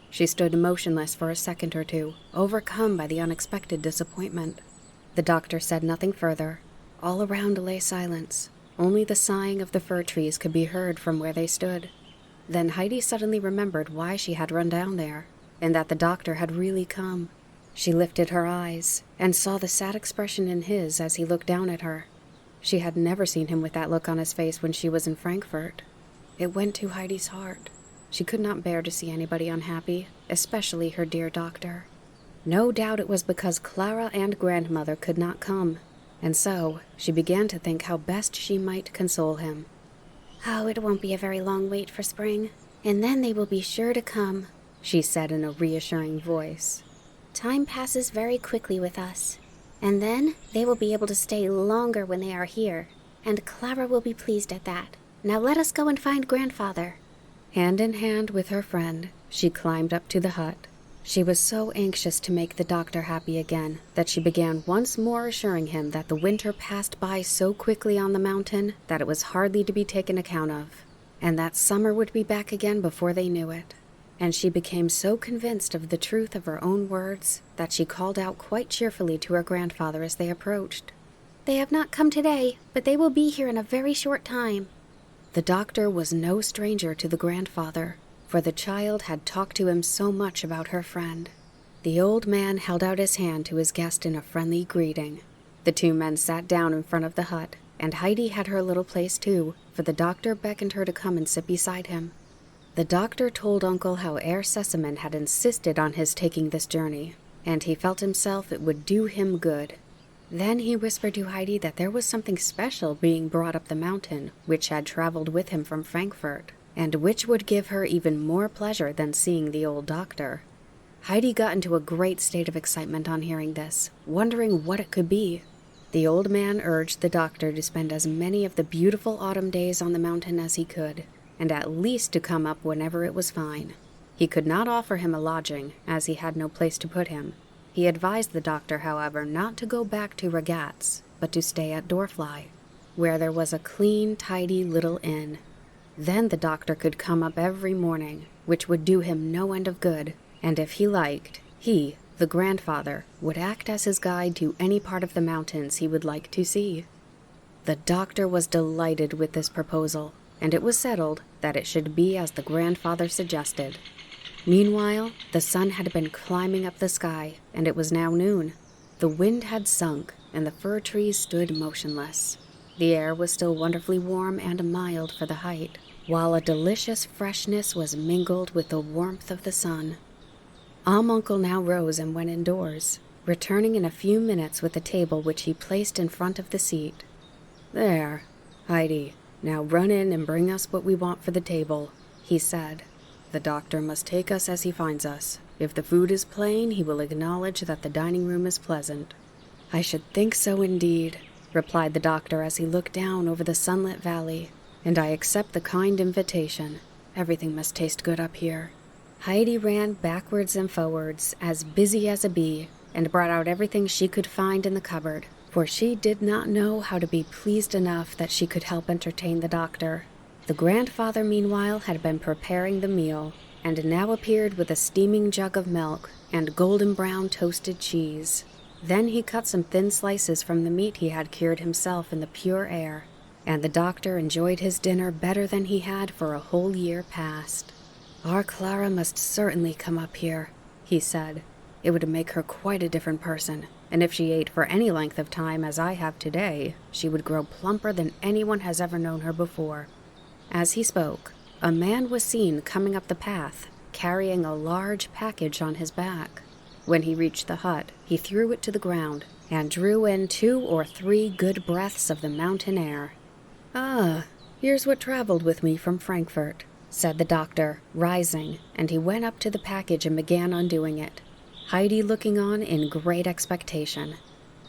[SPEAKER 2] She stood motionless for a second or two, overcome by the unexpected disappointment. The doctor said nothing further. All around lay silence. Only the sighing of the fir trees could be heard from where they stood. Then Heidi suddenly remembered why she had run down there, and that the doctor had really come. She lifted her eyes and saw the sad expression in his as he looked down at her. She had never seen him with that look on his face when she was in Frankfurt. It went to Heidi's heart. She could not bear to see anybody unhappy, especially her dear doctor. No doubt it was because Clara and grandmother could not come, and so she began to think how best she might console him.
[SPEAKER 3] "Oh, it won't be a very long wait for spring, and then they will be sure to come," she said in a reassuring voice. "Time passes very quickly with us, and then they will be able to stay longer when they are here, and Clara will be pleased at that. Now let us go and find grandfather."
[SPEAKER 2] Hand in hand with her friend, she climbed up to the hut. She was so anxious to make the doctor happy again that she began once more assuring him that the winter passed by so quickly on the mountain that it was hardly to be taken account of, and that summer would be back again before they knew it. And she became so convinced of the truth of her own words that she called out quite cheerfully to her grandfather as they approached.
[SPEAKER 3] "They have not come today, but they will be here in a very short time."
[SPEAKER 2] The doctor was no stranger to the grandfather, for the child had talked to him so much about her friend. The old man held out his hand to his guest in a friendly greeting. The two men sat down in front of the hut, and Heidi had her little place too, for the doctor beckoned her to come and sit beside him. The doctor told Uncle how Herr Sesemann had insisted on his taking this journey, and he felt himself it would do him good. Then he whispered to Heidi that there was something special being brought up the mountain, which had traveled with him from Frankfurt, and which would give her even more pleasure than seeing the old doctor. Heidi got into a great state of excitement on hearing this, wondering what it could be. The old man urged the doctor to spend as many of the beautiful autumn days on the mountain as he could, and at least to come up whenever it was fine. He could not offer him a lodging, as he had no place to put him. He advised the doctor, however, not to go back to Ragatz, but to stay at Dorfly, where there was a clean, tidy little inn. Then the doctor could come up every morning, which would do him no end of good, and if he liked, he, the grandfather, would act as his guide to any part of the mountains he would like to see. The doctor was delighted with this proposal, and it was settled that it should be as the grandfather suggested. Meanwhile, the sun had been climbing up the sky, and it was now noon. The wind had sunk, and the fir trees stood motionless. The air was still wonderfully warm and mild for the height, while a delicious freshness was mingled with the warmth of the sun. Uncle now rose and went indoors, returning in a few minutes with a table which he placed in front of the seat. "There, Heidi, now run in and bring us what we want for the table," he said. "The doctor must take us as he finds us. If the food is plain, he will acknowledge that the dining room is pleasant." "I should think so indeed," replied the doctor as he looked down over the sunlit valley. "And I accept the kind invitation. Everything must taste good up here." Heidi ran backwards and forwards, as busy as a bee, and brought out everything she could find in the cupboard, for she did not know how to be pleased enough that she could help entertain the doctor. The grandfather, meanwhile, had been preparing the meal, and now appeared with a steaming jug of milk and golden-brown toasted cheese. Then he cut some thin slices from the meat he had cured himself in the pure air, and the doctor enjoyed his dinner better than he had for a whole year past. "Our Clara must certainly come up here," he said. "It would make her quite a different person, and if she ate for any length of time as I have today, she would grow plumper than anyone has ever known her before." As he spoke, a man was seen coming up the path, carrying a large package on his back. When he reached the hut, he threw it to the ground and drew in 2 or 3 good breaths of the mountain air. "Ah, here's what traveled with me from Frankfurt," said the doctor, rising, and he went up to the package and began undoing it, Heidi looking on in great expectation.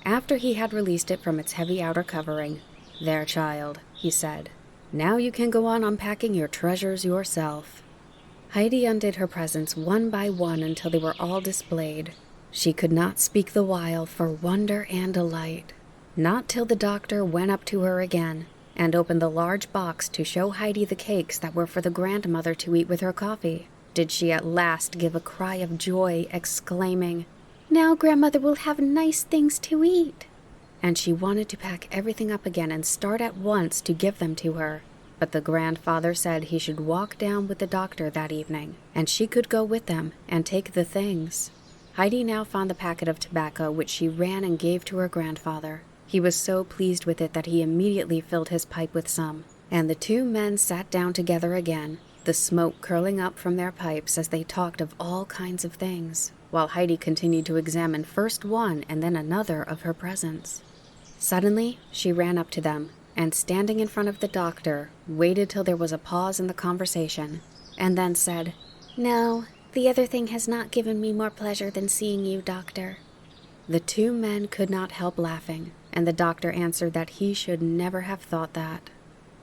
[SPEAKER 2] After he had released it from its heavy outer covering, "There, child," he said. "Now you can go on unpacking your treasures yourself." Heidi undid her presents one by one until they were all displayed. She could not speak the while for wonder and delight. Not till the doctor went up to her again and opened the large box to show Heidi the cakes that were for the grandmother to eat with her coffee did she at last give a cry of joy, exclaiming, "Now grandmother will have nice things to eat." And she wanted to pack everything up again and start at once to give them to her. But the grandfather said he should walk down with the doctor that evening, and she could go with them and take the things. Heidi now found the packet of tobacco, which she ran and gave to her grandfather. He was so pleased with it that he immediately filled his pipe with some, and the 2 men sat down together again, the smoke curling up from their pipes as they talked of all kinds of things, while Heidi continued to examine first one and then another of her presents. Suddenly, she ran up to them, and standing in front of the doctor, waited till there was a pause in the conversation, and then said,
[SPEAKER 3] "No, the other thing has not given me more pleasure than seeing you, doctor."
[SPEAKER 2] The 2 men could not help laughing, and the doctor answered that he should never have thought that.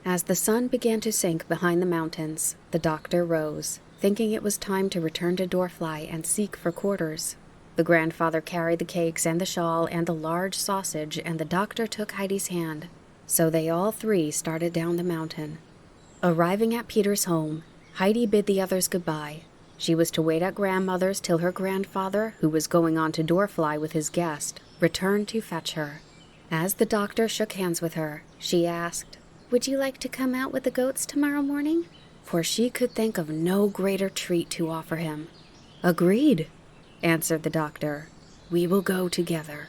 [SPEAKER 2] As the sun began to sink behind the mountains, the doctor rose, thinking it was time to return to Dorfly and seek for quarters. The grandfather carried the cakes and the shawl and the large sausage, and the doctor took Heidi's hand. So they all 3 started down the mountain. Arriving at Peter's home, Heidi bid the others goodbye. She was to wait at grandmother's till her grandfather, who was going on to Dorfly with his guest, returned to fetch her. As the doctor shook hands with her, she asked,
[SPEAKER 3] "Would you like to come out with the goats tomorrow morning?"
[SPEAKER 2] For she could think of no greater treat to offer him. "Agreed," answered the doctor. "We will go together."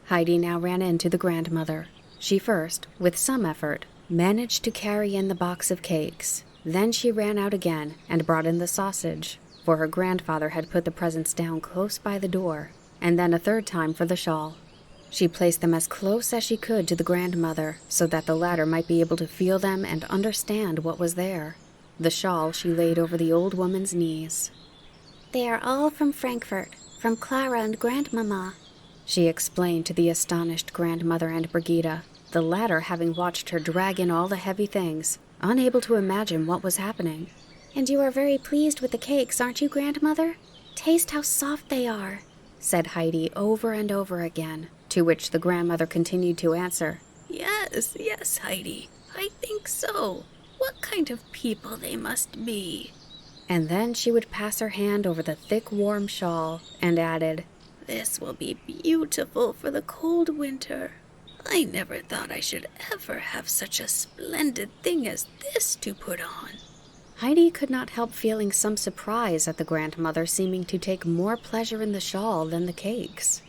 [SPEAKER 2] Heidi now ran in to the grandmother. She first, with some effort, managed to carry in the box of cakes. Then she ran out again and brought in the sausage, for her grandfather had put the presents down close by the door, and then a 3rd time for the shawl. She placed them as close as she could to the grandmother, so that the latter might be able to feel them and understand what was there. The shawl she laid over the old woman's knees.
[SPEAKER 3] "They are all from Frankfurt, from Clara and Grandmama,"
[SPEAKER 2] she explained to the astonished grandmother and Brigitte, the latter having watched her drag in all the heavy things, unable to imagine what was happening.
[SPEAKER 3] "And you are very pleased with the cakes, aren't you, grandmother? Taste how soft they are,"
[SPEAKER 2] said Heidi over and over again, to which the grandmother continued to answer,
[SPEAKER 4] Yes, yes, Heidi, I think so. What kind of people they must be."
[SPEAKER 2] And then she would pass her hand over the thick warm shawl and added,
[SPEAKER 4] "This will be beautiful for the cold winter. I never thought I should ever have such a splendid thing as this to put on."
[SPEAKER 2] Heidi could not help feeling some surprise at the grandmother seeming to take more pleasure in the shawl than the cakes.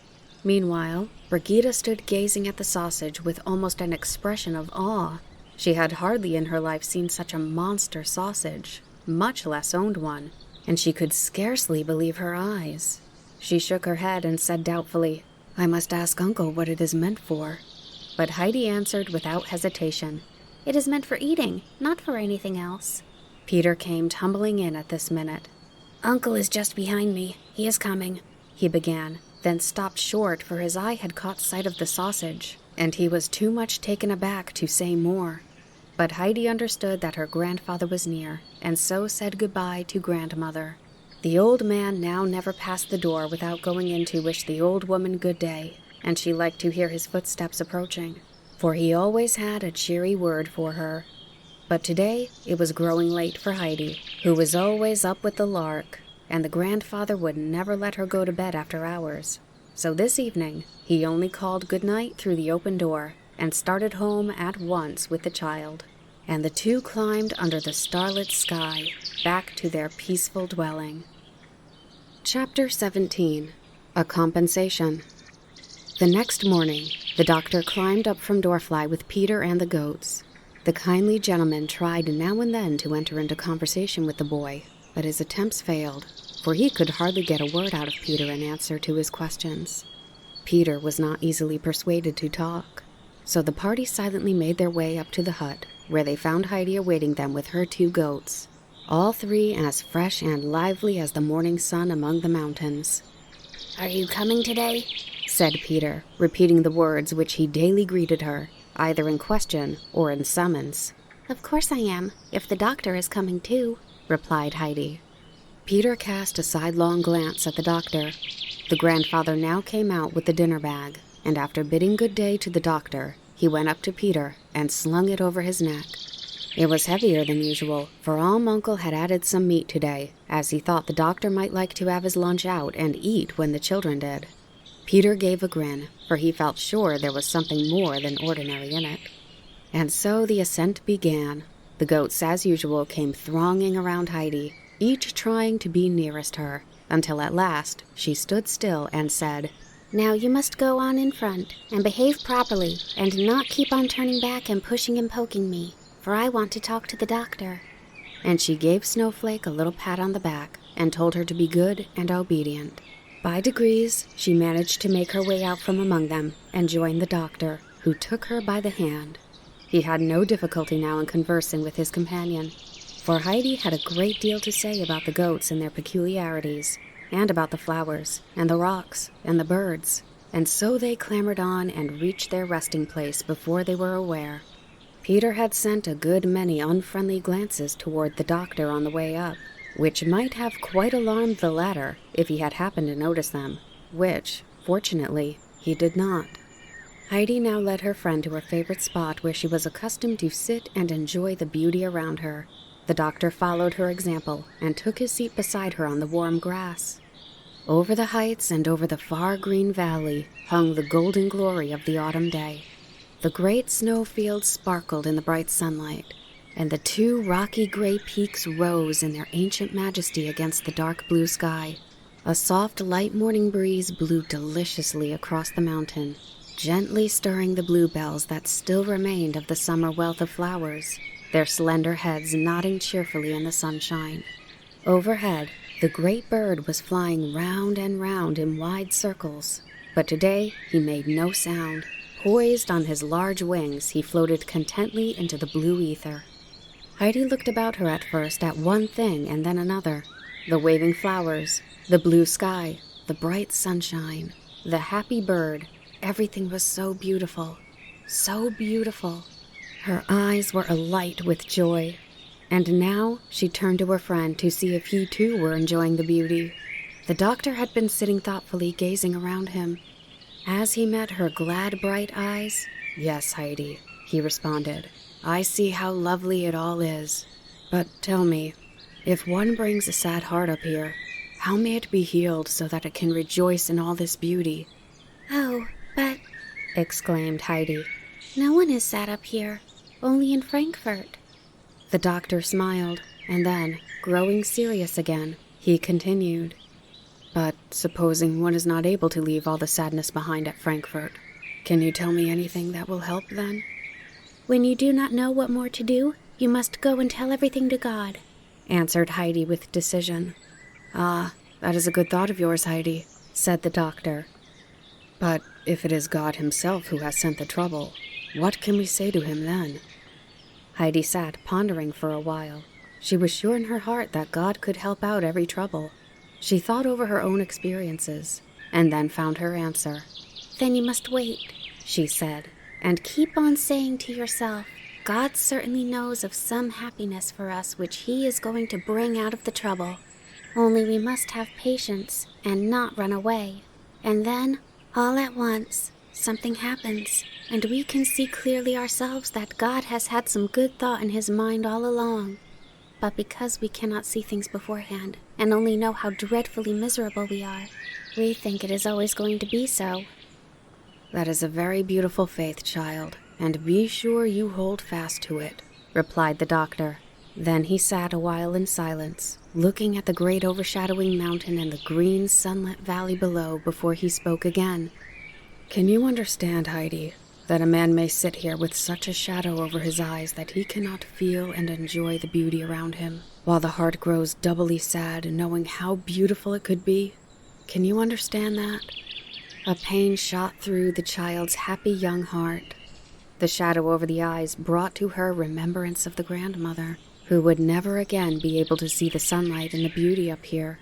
[SPEAKER 2] Meanwhile, Brigitte stood gazing at the sausage with almost an expression of awe. She had hardly in her life seen such a monster sausage, much less owned one, and she could scarcely believe her eyes. She shook her head and said doubtfully, "I must ask Uncle what it is meant for." But Heidi answered without hesitation,
[SPEAKER 3] "It is meant for eating, not for anything else."
[SPEAKER 2] Peter came tumbling in at this minute.
[SPEAKER 3] "Uncle is just behind me. He is coming,"
[SPEAKER 2] he began, then stopped short, for his eye had caught sight of the sausage, and he was too much taken aback to say more. But Heidi understood that her grandfather was near, and so said goodbye to grandmother. The old man now never passed the door without going in to wish the old woman good day, and she liked to hear his footsteps approaching, for he always had a cheery word for her. But today it was growing late for Heidi, who was always up with the lark, and the grandfather would never let her go to bed after hours. So this evening he only called good night through the open door and started home at once with the child, and the 2 climbed under the starlit sky back to their peaceful dwelling. Chapter 17. A Compensation. The next morning, the doctor climbed up from Dorfly with Peter and the goats. The kindly gentleman tried now and then to enter into conversation with the boy, but his attempts failed, for he could hardly get a word out of Peter in answer to his questions. Peter was not easily persuaded to talk, so the party silently made their way up to the hut, where they found Heidi awaiting them with her 2 goats, all 3 as fresh and lively as the morning sun among the mountains.
[SPEAKER 3] "Are you coming today?"
[SPEAKER 2] said Peter, repeating the words which he daily greeted her, either in question or in summons.
[SPEAKER 3] "Of course I am, if the doctor is coming too,"
[SPEAKER 2] replied Heidi. Peter cast a sidelong glance at the doctor. The grandfather now came out with the dinner bag, and after bidding good day to the doctor, he went up to Peter and slung it over his neck. It was heavier than usual, for Uncle had added some meat today, as he thought the doctor might like to have his lunch out and eat when the children did. Peter gave a grin, for he felt sure there was something more than ordinary in it. And so the ascent began. The goats, as usual, came thronging around Heidi, each trying to be nearest her, until at last she stood still and said,
[SPEAKER 3] "Now you must go on in front, and behave properly, and not keep on turning back and pushing and poking me, for I want to talk to the doctor."
[SPEAKER 2] And she gave Snowflake a little pat on the back, and told her to be good and obedient. By degrees, she managed to make her way out from among them, and join the doctor, who took her by the hand. He had no difficulty now in conversing with his companion, for Heidi had a great deal to say about the goats and their peculiarities, and about the flowers, and the rocks, and the birds, and so they clambered on and reached their resting place before they were aware. Peter had sent a good many unfriendly glances toward the doctor on the way up, which might have quite alarmed the latter if he had happened to notice them, which, fortunately, he did not. Heidi now led her friend to her favorite spot where she was accustomed to sit and enjoy the beauty around her. The doctor followed her example and took his seat beside her on the warm grass. Over the heights and over the far green valley hung the golden glory of the autumn day. The great snow fields sparkled in the bright sunlight, and the 2 rocky gray peaks rose in their ancient majesty against the dark blue sky. A soft, light morning breeze blew deliciously across the mountain, gently stirring the bluebells that still remained of the summer wealth of flowers, their slender heads nodding cheerfully in the sunshine. Overhead, the great bird was flying round and round in wide circles, but today he made no sound. Poised on his large wings, he floated contentedly into the blue ether. Heidi looked about her at first at one thing and then another. The waving flowers, the blue sky, the bright sunshine, the happy bird. Everything was so beautiful, so beautiful. Her eyes were alight with joy, and now she turned to her friend to see if he too were enjoying the beauty. The doctor had been sitting thoughtfully gazing around him. As he met her glad, bright eyes, "Yes, Heidi," he responded. "I see how lovely it all is. But tell me, if one brings a sad heart up here, how may it be healed so that it can rejoice in all this beauty?"
[SPEAKER 3] "Oh, but,"
[SPEAKER 2] exclaimed Heidi,
[SPEAKER 3] "no one is sad up here, only in Frankfurt."
[SPEAKER 2] The doctor smiled, and then, growing serious again, he continued, "But supposing one is not able to leave all the sadness behind at Frankfurt, can you tell me anything that will help then?"
[SPEAKER 3] "When you do not know what more to do, you must go and tell everything to God,"
[SPEAKER 2] answered Heidi with decision. "Ah, that is a good thought of yours, Heidi," said the doctor. "But if it is God himself who has sent the trouble, what can we say to him then?" Heidi sat pondering for a while. She was sure in her heart that God could help out every trouble. She thought over her own experiences, and then found her answer.
[SPEAKER 3] "Then you must wait," she said, "and keep on saying to yourself, God certainly knows of some happiness for us which he is going to bring out of the trouble. Only we must have patience and not run away. And then, all at once, something happens, and we can see clearly ourselves that God has had some good thought in his mind all along. But because we cannot see things beforehand, and only know how dreadfully miserable we are, we think it is always going to be so."
[SPEAKER 2] "That is a very beautiful faith, child, and be sure you hold fast to it," replied the doctor. Then he sat a while in silence, looking at the great overshadowing mountain and the green sunlit valley below before he spoke again. "Can you understand, Heidi? that a man may sit here with such a shadow over his eyes that he cannot feel and enjoy the beauty around him, while the heart grows doubly sad knowing how beautiful it could be? Can you understand that? A pain shot through the child's happy young heart. The shadow over the eyes brought to her remembrance of the grandmother, who would never again be able to see the sunlight and the beauty up here.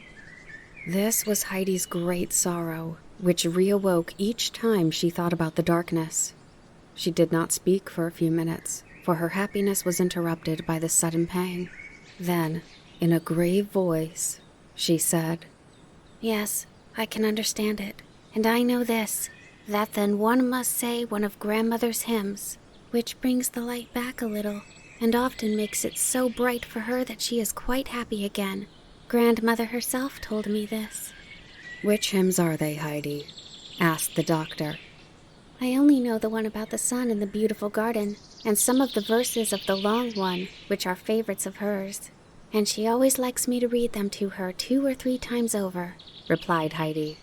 [SPEAKER 2] This was Heidi's great sorrow, which reawoke each time she thought about the darkness. She did not speak for a few minutes, for her happiness was interrupted by the sudden pang. Then, in a grave voice, she said,
[SPEAKER 3] Yes, I can understand it. And I know this, that then one must say one of grandmother's hymns, which brings the light back a little, and often makes it so bright for her that she is quite happy again. Grandmother herself told me this.
[SPEAKER 2] "Which hymns are they, Heidi?" asked the doctor.
[SPEAKER 3] I only know the one about the sun in the beautiful garden, and some of the verses of the long one, which are favorites of hers. And she always likes me to read them to her 2 or 3 times over, replied Heidi.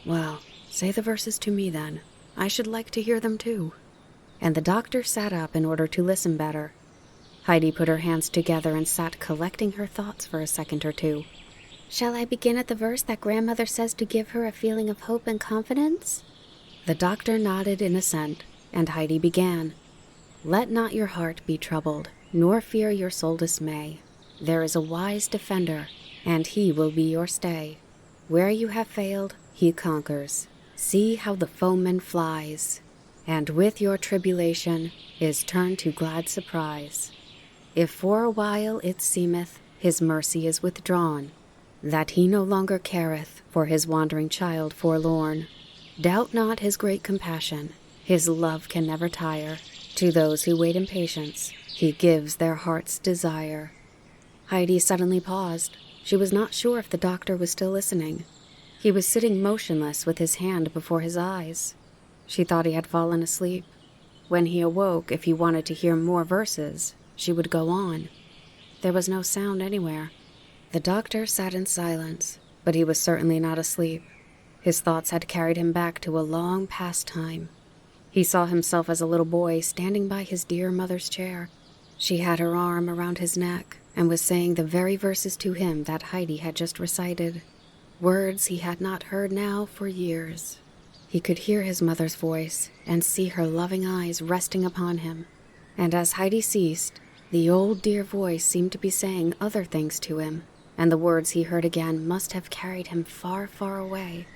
[SPEAKER 2] Well, say the verses to me then. I should like to hear them too. And the doctor sat up in order to listen better. Heidi put her hands together and sat collecting her thoughts for a second or two.
[SPEAKER 3] Shall I begin at the verse that grandmother says to give her a feeling of hope and confidence?
[SPEAKER 2] The doctor nodded in assent, and Heidi began. Let not your heart be troubled, nor fear your soul dismay. There is a wise defender, and he will be your stay. Where you have failed, he conquers. See how the foeman flies, and with your tribulation is turned to glad surprise. If for a while it seemeth his mercy is withdrawn, that he no longer careth for his wandering child forlorn, doubt not his great compassion, his love can never tire. To those who wait in patience, he gives their heart's desire. Heidi suddenly paused. She was not sure if the doctor was still listening. He was sitting motionless with his hand before his eyes. She thought he had fallen asleep. When he awoke, if he wanted to hear more verses, she would go on. There was no sound anywhere. The doctor sat in silence, but he was certainly not asleep. His thoughts had carried him back to a long past time. He saw himself as a little boy standing by his dear mother's chair. She had her arm around his neck and was saying the very verses to him that Heidi had just recited, words he had not heard now for years. He could hear his mother's voice and see her loving eyes resting upon him. And as Heidi ceased, the old dear voice seemed to be saying other things to him, and the words he heard again must have carried him far, far away,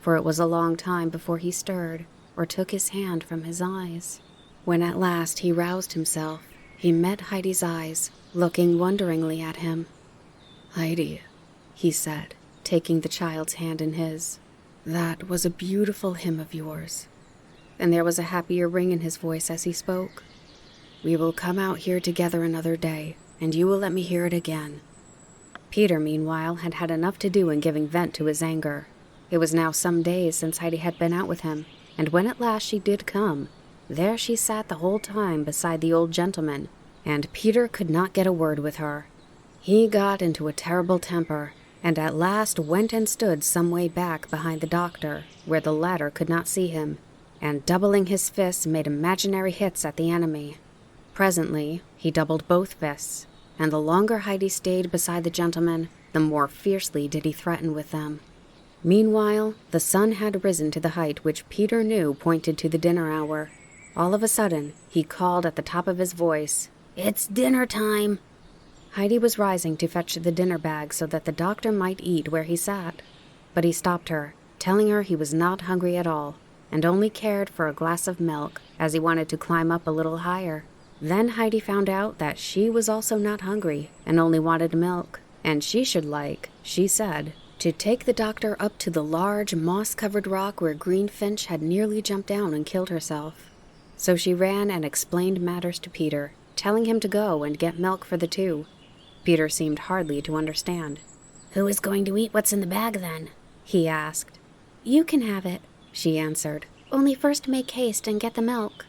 [SPEAKER 2] for it was a long time before he stirred or took his hand from his eyes. When at last he roused himself, he met Heidi's eyes, looking wonderingly at him. "Heidi," he said, taking the child's hand in his, "that was a beautiful hymn of yours." And there was a happier ring in his voice as he spoke. "We will come out here together another day, and you will let me hear it again." Peter, meanwhile, had had enough to do in giving vent to his anger. It was now some days since Heidi had been out with him, and when at last she did come, there she sat the whole time beside the old gentleman, and Peter could not get a word with her. He got into a terrible temper, and at last went and stood some way back behind the doctor, where the latter could not see him, and doubling his fists made imaginary hits at the enemy. Presently, he doubled both fists, and the longer Heidi stayed beside the gentleman, the more fiercely did he threaten with them. Meanwhile, the sun had risen to the height which Peter knew pointed to the dinner hour. All of a sudden, he called at the top of his voice, "It's dinner time!" Heidi was rising to fetch the dinner bag so that the doctor might eat where he sat, but he stopped her, telling her he was not hungry at all, and only cared for a glass of milk, as he wanted to climb up a little higher. Then Heidi found out that she was also not hungry, and only wanted milk, and she should like, she said, to take the doctor up to the large, moss-covered rock where Greenfinch had nearly jumped down and killed herself. So she ran and explained matters to Peter, telling him to go and get milk for the two. Peter seemed hardly to understand.
[SPEAKER 3] "Who is going to eat what's in the bag, then?"
[SPEAKER 2] he asked.
[SPEAKER 3] "You can have it,"
[SPEAKER 2] she answered.
[SPEAKER 3] "Only first make haste and get the milk."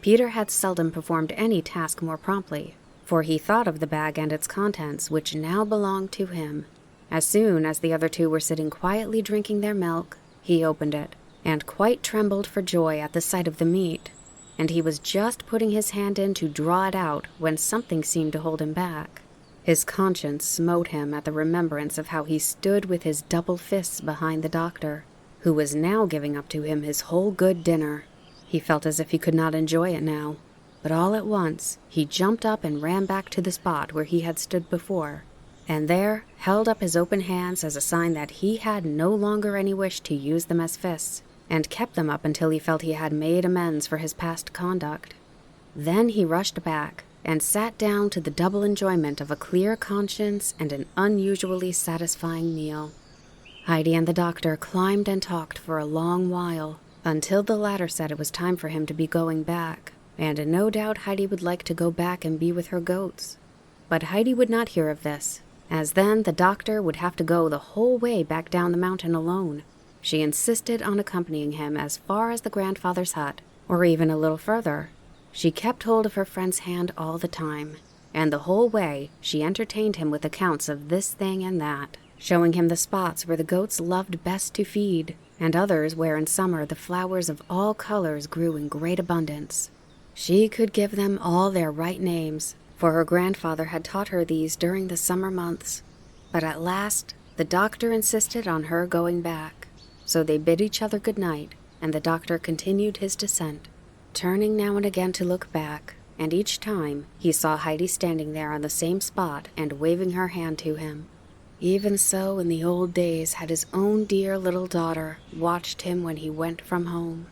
[SPEAKER 2] Peter had seldom performed any task more promptly, for he thought of the bag and its contents, which now belonged to him. As soon as the other two were sitting quietly drinking their milk, he opened it, and quite trembled for joy at the sight of the meat, and he was just putting his hand in to draw it out when something seemed to hold him back. His conscience smote him at the remembrance of how he stood with his double fists behind the doctor, who was now giving up to him his whole good dinner. He felt as if he could not enjoy it now, but all at once he jumped up and ran back to the spot where he had stood before, and there held up his open hands as a sign that he had no longer any wish to use them as fists, and kept them up until he felt he had made amends for his past conduct. Then he rushed back and sat down to the double enjoyment of a clear conscience and an unusually satisfying meal. Heidi and the doctor climbed and talked for a long while, until the latter said it was time for him to be going back, and no doubt Heidi would like to go back and be with her goats. But Heidi would not hear of this, as then the doctor would have to go the whole way back down the mountain alone. She insisted on accompanying him as far as the grandfather's hut, or even a little further. She kept hold of her friend's hand all the time, and the whole way she entertained him with accounts of this thing and that, showing him the spots where the goats loved best to feed, and others where in summer the flowers of all colors grew in great abundance. She could give them all their right names, for her grandfather had taught her these during the summer months. But at last the doctor insisted on her going back, so they bid each other good night, and the doctor continued his descent, turning now and again to look back, and each time he saw Heidi standing there on the same spot and waving her hand to him. Even so, in the old days, had his own dear little daughter watched him when he went from home.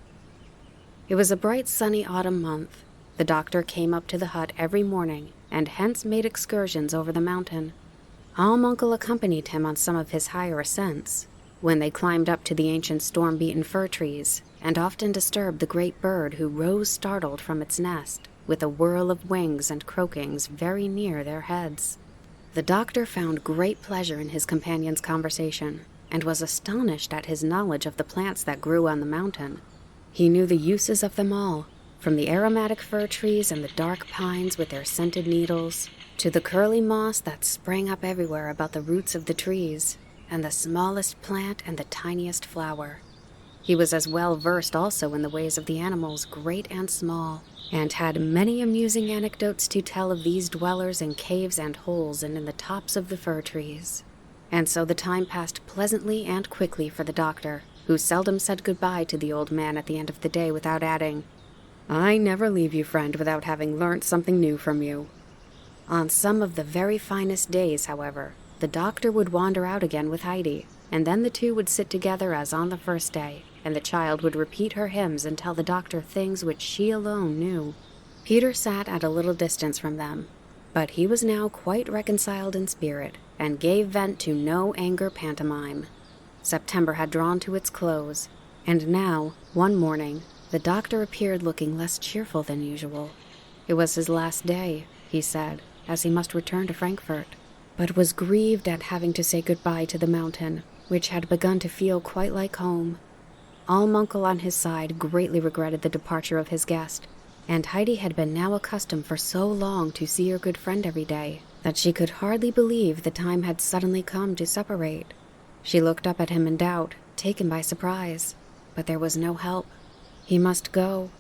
[SPEAKER 2] It was a bright sunny autumn month. The doctor came up to the hut every morning, and hence made excursions over the mountain. Uncle accompanied him on some of his higher ascents, when they climbed up to the ancient storm-beaten fir trees, and often disturbed the great bird who rose startled from its nest, with a whirl of wings and croakings very near their heads. The doctor found great pleasure in his companion's conversation, and was astonished at his knowledge of the plants that grew on the mountain. He knew the uses of them all, from the aromatic fir trees and the dark pines with their scented needles, to the curly moss that sprang up everywhere about the roots of the trees, and the smallest plant and the tiniest flower. He was as well versed also in the ways of the animals, great and small, and had many amusing anecdotes to tell of these dwellers in caves and holes and in the tops of the fir trees. And so the time passed pleasantly and quickly for the doctor, who seldom said goodbye to the old man at the end of the day without adding, "I never leave you, friend, without having learnt something new from you." On some of the very finest days, however, the doctor would wander out again with Heidi, and then the two would sit together as on the first day, and the child would repeat her hymns and tell the doctor things which she alone knew. Peter sat at a little distance from them, but he was now quite reconciled in spirit, and gave vent to no anger pantomime. September had drawn to its close, and now, one morning, the doctor appeared looking less cheerful than usual. It was his last day, he said, as he must return to Frankfurt, but was grieved at having to say goodbye to the mountain, which had begun to feel quite like home. Uncle on his side greatly regretted the departure of his guest, and Heidi had been now accustomed for so long to see her good friend every day that she could hardly believe the time had suddenly come to separate. She looked up at him in doubt, taken by surprise, but there was no help. He must go.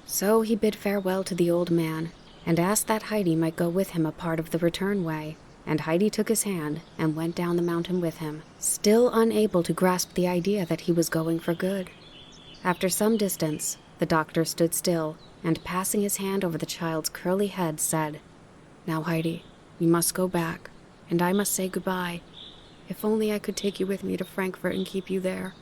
[SPEAKER 2] So he bid farewell to the old man, and asked that Heidi might go with him a part of the return way, and Heidi took his hand and went down the mountain with him, still unable to grasp the idea that he was going for good. After some distance, the doctor stood still, and passing his hand over the child's curly head, said, "Now, Heidi, you must go back, and I must say goodbye. If only I could take you with me to Frankfurt and keep you there."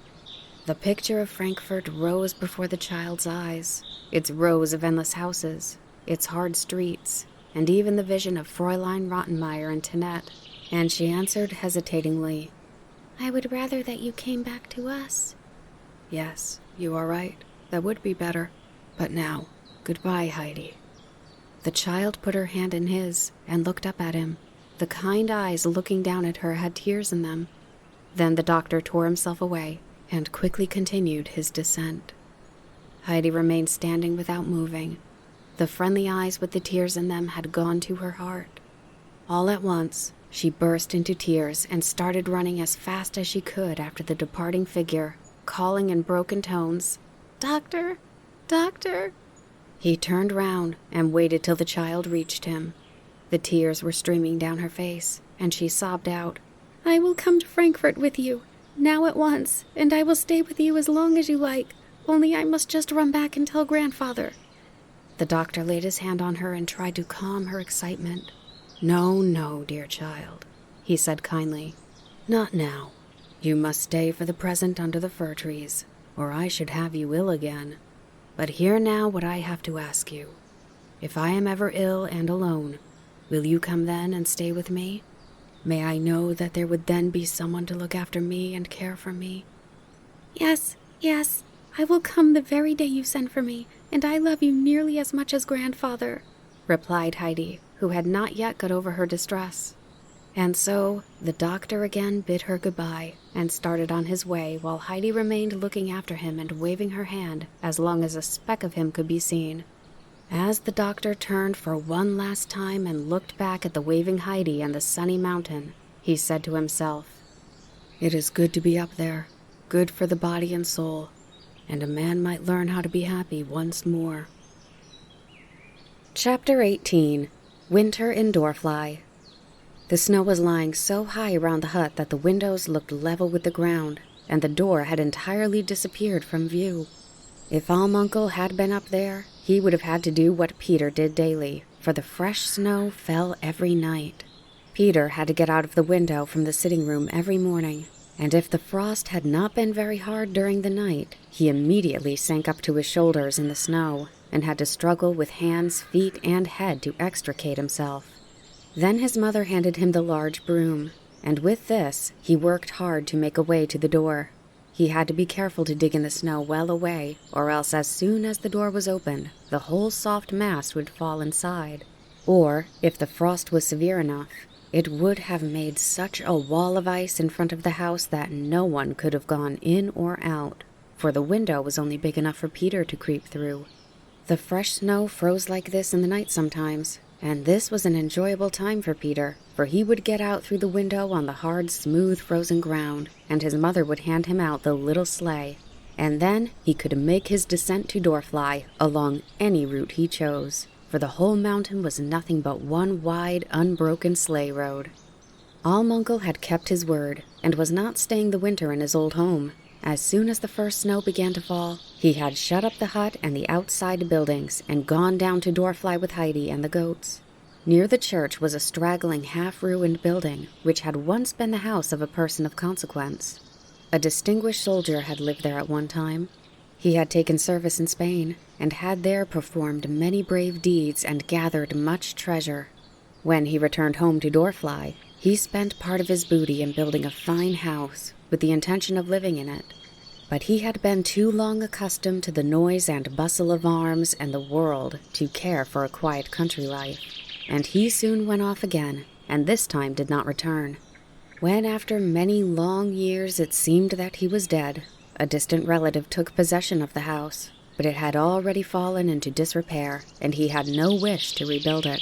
[SPEAKER 2] The picture of Frankfurt rose before the child's eyes, its rows of endless houses, its hard streets, and even the vision of Fräulein Rottenmeier and Tinette, and she answered hesitatingly,
[SPEAKER 3] "I would rather that you came back to us."
[SPEAKER 2] "Yes, you are right. That would be better. But now, goodbye, Heidi." The child put her hand in his and looked up at him. The kind eyes looking down at her had tears in them. Then the doctor tore himself away and quickly continued his descent. Heidi remained standing without moving. The friendly eyes with the tears in them had gone to her heart. All at once, she burst into tears and started running as fast as she could after the departing figure, calling in broken tones, "Doctor! Doctor!" He turned round and waited till the child reached him. The tears were streaming down her face, and she sobbed out, "I will come to Frankfurt with you, now at once, and I will stay with you as long as you like, only I must just run back and tell grandfather." The doctor laid his hand on her and tried to calm her excitement. "No, no, dear child," he said kindly. "Not now. You must stay for the present under the fir trees, or I should have you ill again. But hear now what I have to ask you. If I am ever ill and alone, will you come then and stay with me? May I know that there would then be someone to look after me and care for me?"
[SPEAKER 3] Yes, yes, I will come the very day you send for me, and I love you nearly as much as grandfather,"
[SPEAKER 2] replied Heidi, who had not yet got over her distress. And so the doctor again bid her goodbye and started on his way, while Heidi remained looking after him and waving her hand as long as a speck of him could be seen. As the doctor turned for one last time and looked back at the waving Heidi and the sunny mountain, he said to himself, "It is good to be up there, good for the body and soul, and a man might learn how to be happy once more." Chapter 18. Winter in Dorfly. The snow was lying so high around the hut that the windows looked level with the ground, and the door had entirely disappeared from view. If Almunkel had been up there, he would have had to do what Peter did daily, for the fresh snow fell every night. Peter had to get out of the window from the sitting room every morning, and if the frost had not been very hard during the night, he immediately sank up to his shoulders in the snow, and had to struggle with hands, feet, and head to extricate himself. Then his mother handed him the large broom, and with this he worked hard to make a way to the door. He had to be careful to dig in the snow well away, or else as soon as the door was opened, the whole soft mass would fall inside. Or, if the frost was severe enough, it would have made such a wall of ice in front of the house that no one could have gone in or out, for the window was only big enough for Peter to creep through. The fresh snow froze like this in the night sometimes, and this was an enjoyable time for Peter, for he would get out through the window on the hard, smooth, frozen ground, and his mother would hand him out the little sleigh, and then he could make his descent to Dorfly along any route he chose, for the whole mountain was nothing but one wide, unbroken sleigh road. Almunkel had kept his word, and was not staying the winter in his old home. As soon as the first snow began to fall, he had shut up the hut and the outside buildings and gone down to Dorfly with Heidi and the goats. Near the church was a straggling, half-ruined building, which had once been the house of a person of consequence. A distinguished soldier had lived there at one time. He had taken service in Spain, and had there performed many brave deeds and gathered much treasure. When he returned home to Dorfly, he spent part of his booty in building a fine house, with the intention of living in it. But he had been too long accustomed to the noise and bustle of arms and the world to care for a quiet country life, and he soon went off again, and this time did not return. When after many long years it seemed that he was dead, a distant relative took possession of the house, but it had already fallen into disrepair, and he had no wish to rebuild it.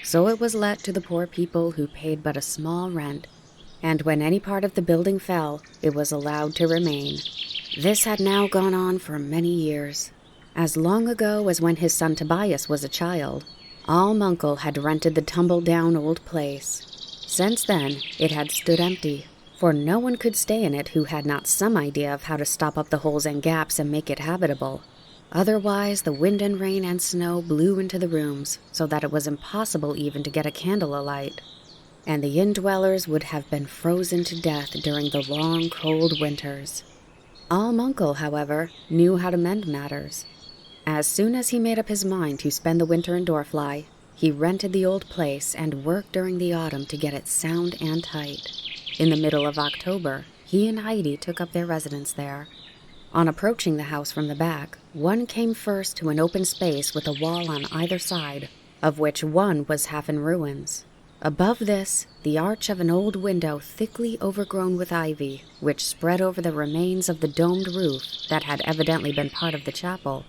[SPEAKER 2] So it was let to the poor people who paid but a small rent, and when any part of the building fell, it was allowed to remain. This had now gone on for many years. As long ago as when his son Tobias was a child, Almunkel had rented the tumble-down old place. Since then, it had stood empty, for no one could stay in it who had not some idea of how to stop up the holes and gaps and make it habitable. Otherwise, the wind and rain and snow blew into the rooms, so that it was impossible even to get a candle alight, and the indwellers would have been frozen to death during the long, cold winters. Almunkel, however, knew how to mend matters. As soon as he made up his mind to spend the winter in Dorfly, he rented the old place and worked during the autumn to get it sound and tight. In the middle of October, he and Heidi took up their residence there. On approaching the house from the back, one came first to an open space with a wall on either side, of which one was half in ruins. Above this, the arch of an old window thickly overgrown with ivy, which spread over the remains of the domed roof that had evidently been part of the chapel.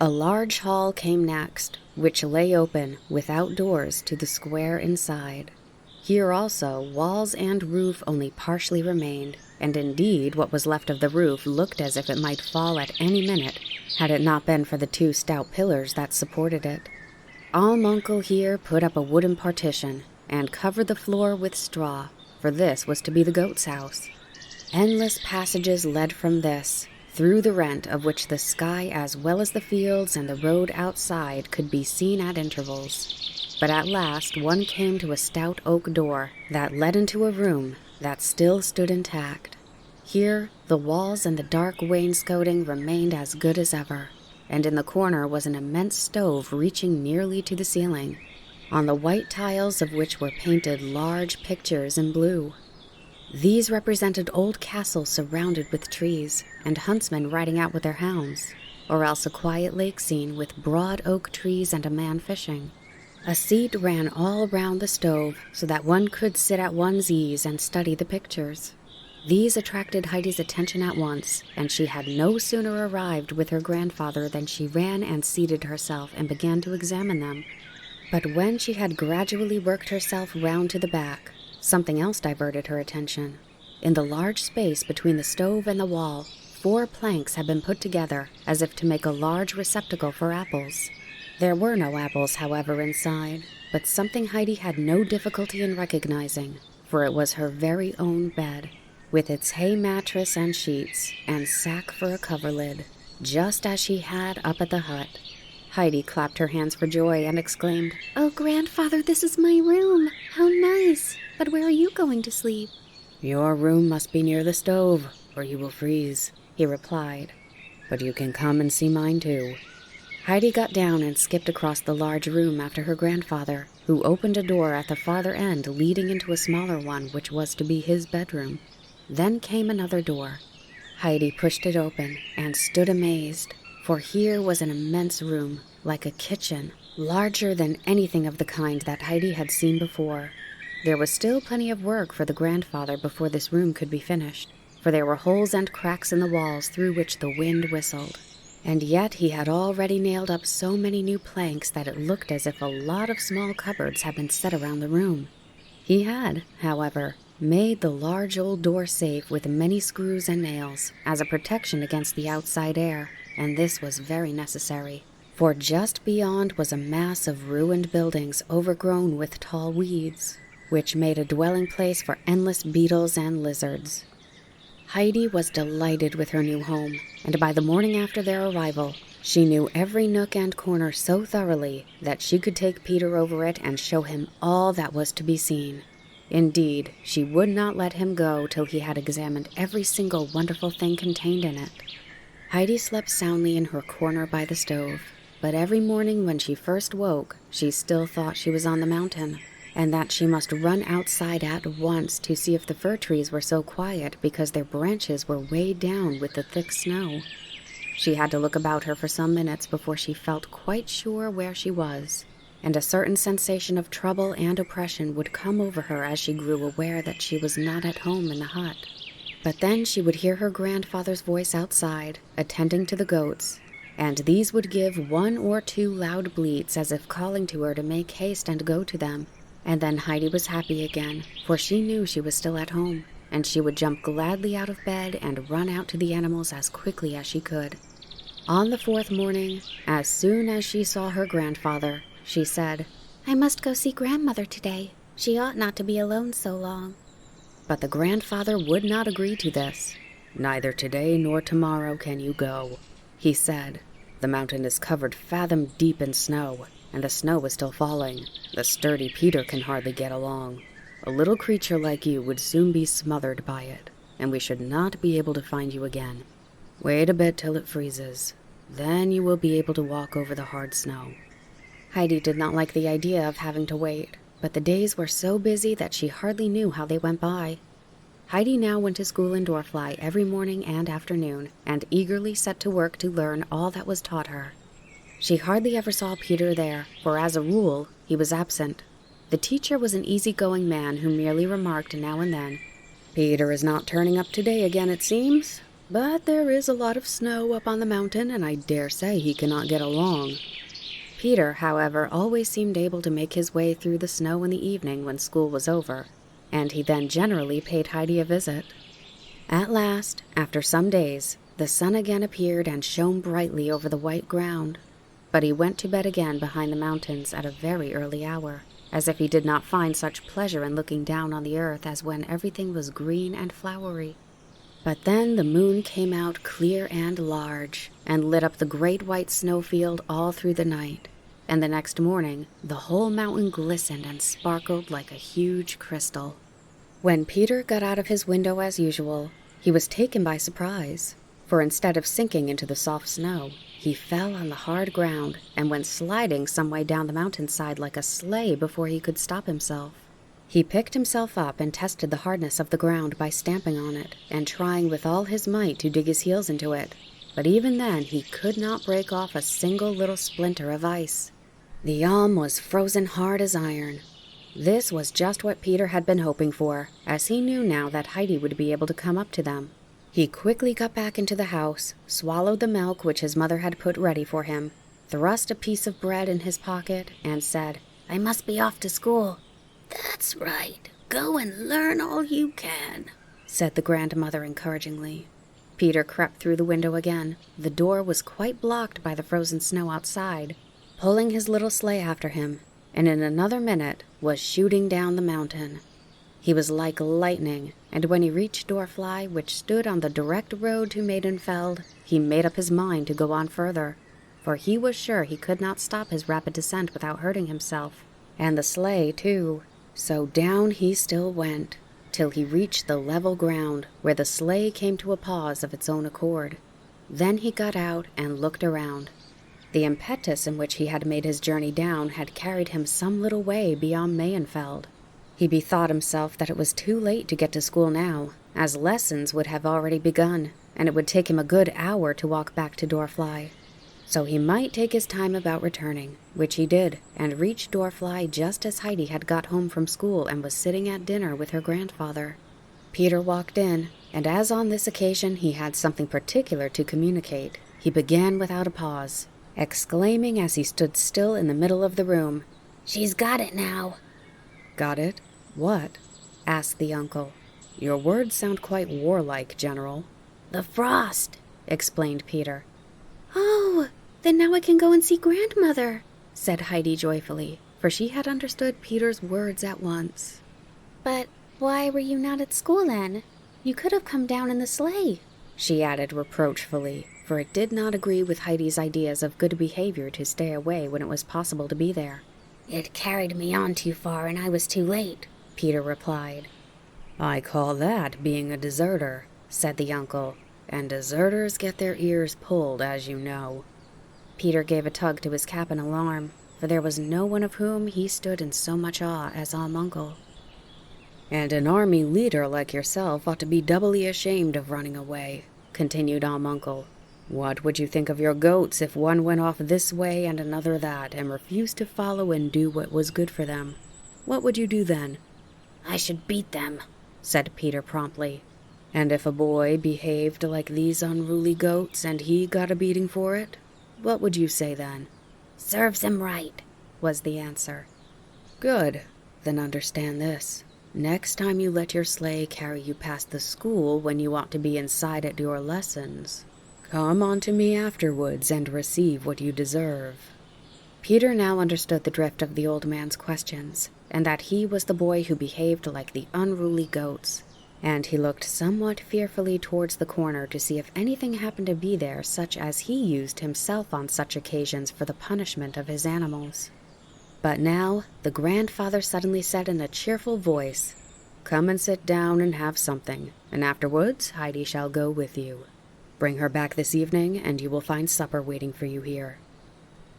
[SPEAKER 2] A large hall came next, which lay open, without doors, to the square inside.
[SPEAKER 1] Here also, walls and roof only partially remained, and indeed what was left of the roof looked as if it might fall at any minute, had it not been for the 2 stout pillars that supported it. Uncle here put up a wooden partition, and covered the floor with straw, for this was to be the goat's house. Endless passages led from this, through the rent of which the sky as well as the fields and the road outside could be seen at intervals. But at last one came to a stout oak door that led into a room that still stood intact. Here the walls and the dark wainscoting remained as good as ever, and in the corner was an immense stove reaching nearly to the ceiling, on the white tiles of which were painted large pictures in blue. These represented old castles surrounded with trees, and huntsmen riding out with their hounds, or else a quiet lake scene with broad oak trees and a man fishing. A seat ran all round the stove, so that one could sit at one's ease and study the pictures. These attracted Heidi's attention at once, and she had no sooner arrived with her grandfather than she ran and seated herself and began to examine them. But when she had gradually worked herself round to the back, something else diverted her attention. In the large space between the stove and the wall, 4 planks had been put together as if to make a large receptacle for apples. There were no apples, however, inside, but something Heidi had no difficulty in recognizing, for it was her very own bed, with its hay mattress and sheets, and sack for a coverlid, just as she had up at the hut. Heidi clapped her hands for joy and exclaimed,
[SPEAKER 2] "Oh, Grandfather, this is my room! How nice! But where are you going to sleep?"
[SPEAKER 1] "Your room must be near the stove, or you will freeze," he replied. "But you can come and see mine too." Heidi got down and skipped across the large room after her grandfather, who opened a door at the farther end leading into a smaller one which was to be his bedroom. Then came another door. Heidi pushed it open and stood amazed, for here was an immense room, like a kitchen, larger than anything of the kind that Heidi had seen before. There was still plenty of work for the grandfather before this room could be finished, for there were holes and cracks in the walls through which the wind whistled. And yet he had already nailed up so many new planks that it looked as if a lot of small cupboards had been set around the room. He had, however, made the large old door safe with many screws and nails as a protection against the outside air, and this was very necessary, for just beyond was a mass of ruined buildings overgrown with tall weeds, which made a dwelling place for endless beetles and lizards. Heidi was delighted with her new home, and by the morning after their arrival, she knew every nook and corner so thoroughly that she could take Peter over it and show him all that was to be seen. Indeed, she would not let him go till he had examined every single wonderful thing contained in it. Heidi slept soundly in her corner by the stove, but every morning when she first woke, she still thought she was on the mountain, and that she must run outside at once to see if the fir trees were so quiet because their branches were weighed down with the thick snow. She had to look about her for some minutes before she felt quite sure where she was, and a certain sensation of trouble and oppression would come over her as she grew aware that she was not at home in the hut. But then she would hear her grandfather's voice outside, attending to the goats, and these would give 1 or 2 loud bleats as if calling to her to make haste and go to them. And then Heidi was happy again, for she knew she was still at home, and she would jump gladly out of bed and run out to the animals as quickly as she could. On the 4th morning, as soon as she saw her grandfather, she said,
[SPEAKER 2] "I must go see Grandmother today. She ought not to be alone so long."
[SPEAKER 1] But the grandfather would not agree to this. "Neither today nor tomorrow can you go," he said. "The mountain is covered fathom deep in snow, and the snow is still falling. The sturdy Peter can hardly get along. A little creature like you would soon be smothered by it, and we should not be able to find you again. Wait a bit till it freezes. Then you will be able to walk over the hard snow." Heidi did not like the idea of having to wait, but the days were so busy that she hardly knew how they went by. Heidi now went to school in Dorfly every morning and afternoon, and eagerly set to work to learn all that was taught her. She hardly ever saw Peter there, for as a rule, he was absent. The teacher was an easy-going man who merely remarked now and then, "Peter is not turning up today again, it seems, but there is a lot of snow up on the mountain, and I dare say he cannot get along." Peter, however, always seemed able to make his way through the snow in the evening when school was over, and he then generally paid Heidi a visit. At last, after some days, the sun again appeared and shone brightly over the white ground, but he went to bed again behind the mountains at a very early hour, as if he did not find such pleasure in looking down on the earth as when everything was green and flowery. But then the moon came out clear and large, and lit up the great white snowfield all through the night, and the next morning the whole mountain glistened and sparkled like a huge crystal. When Peter got out of his window as usual, he was taken by surprise, for instead of sinking into the soft snow, he fell on the hard ground and went sliding some way down the mountainside like a sleigh before he could stop himself. He picked himself up and tested the hardness of the ground by stamping on it and trying with all his might to dig his heels into it, but even then he could not break off a single little splinter of ice. The Alm was frozen hard as iron. This was just what Peter had been hoping for, as he knew now that Heidi would be able to come up to them. He quickly got back into the house, swallowed the milk which his mother had put ready for him, thrust a piece of bread in his pocket, and said,
[SPEAKER 3] "I must be off to school."
[SPEAKER 4] "That's right. Go and learn all you can,"
[SPEAKER 1] said the grandmother encouragingly. Peter crept through the window again. The door was quite blocked by the frozen snow outside, pulling his little sleigh after him, and in another minute was shooting down the mountain. He was like lightning, and when he reached Dorfly, which stood on the direct road to Maidenfeld, he made up his mind to go on further, for he was sure he could not stop his rapid descent without hurting himself, and the sleigh too. So down he still went, till he reached the level ground, where the sleigh came to a pause of its own accord. Then he got out and looked around. The impetus in which he had made his journey down had carried him some little way beyond Maidenfeld. He bethought himself that it was too late to get to school now, as lessons would have already begun, and it would take him a good hour to walk back to Dorfly. So he might take his time about returning, which he did, and reached Dorfly just as Heidi had got home from school and was sitting at dinner with her grandfather. Peter walked in, and as on this occasion he had something particular to communicate, he began without a pause, exclaiming as he stood still in the middle of the room,
[SPEAKER 3] "She's got it now."
[SPEAKER 1] "Got it? What?" asked the uncle. "Your words sound quite warlike, General."
[SPEAKER 3] "The frost,"
[SPEAKER 1] explained Peter.
[SPEAKER 2] "Oh, then now I can go and see Grandmother," said Heidi joyfully, for she had understood Peter's words at once.
[SPEAKER 3] "But why were you not at school then? You could have come down in the sleigh,"
[SPEAKER 1] she added reproachfully, for it did not agree with Heidi's ideas of good behavior to stay away when it was possible to be there.
[SPEAKER 3] "It carried me on too far and I was too late,"
[SPEAKER 1] Peter replied. "I call that being a deserter," said the uncle, "and deserters get their ears pulled, as you know." Peter gave a tug to his cap in alarm, for there was no one of whom he stood in so much awe as Uncle. "And an army leader like yourself ought to be doubly ashamed of running away," continued Uncle. "What would you think of your goats if one went off this way and another that, and refused to follow and do what was good for them? What would you do then?"
[SPEAKER 3] "I should beat them,"
[SPEAKER 1] said Peter promptly. "And if a boy behaved like these unruly goats and he got a beating for it, what would you say then?"
[SPEAKER 3] "Serves him right,"
[SPEAKER 1] was the answer. "Good. Then understand this. Next time you let your sleigh carry you past the school when you ought to be inside at your lessons, come on to me afterwards and receive what you deserve." Peter now understood the drift of the old man's questions, and that he was the boy who behaved like the unruly goats, and he looked somewhat fearfully towards the corner to see if anything happened to be there such as he used himself on such occasions for the punishment of his animals. But now the grandfather suddenly said in a cheerful voice, "Come and sit down and have something, and afterwards Heidi shall go with you. Bring her back this evening, and you will find supper waiting for you here."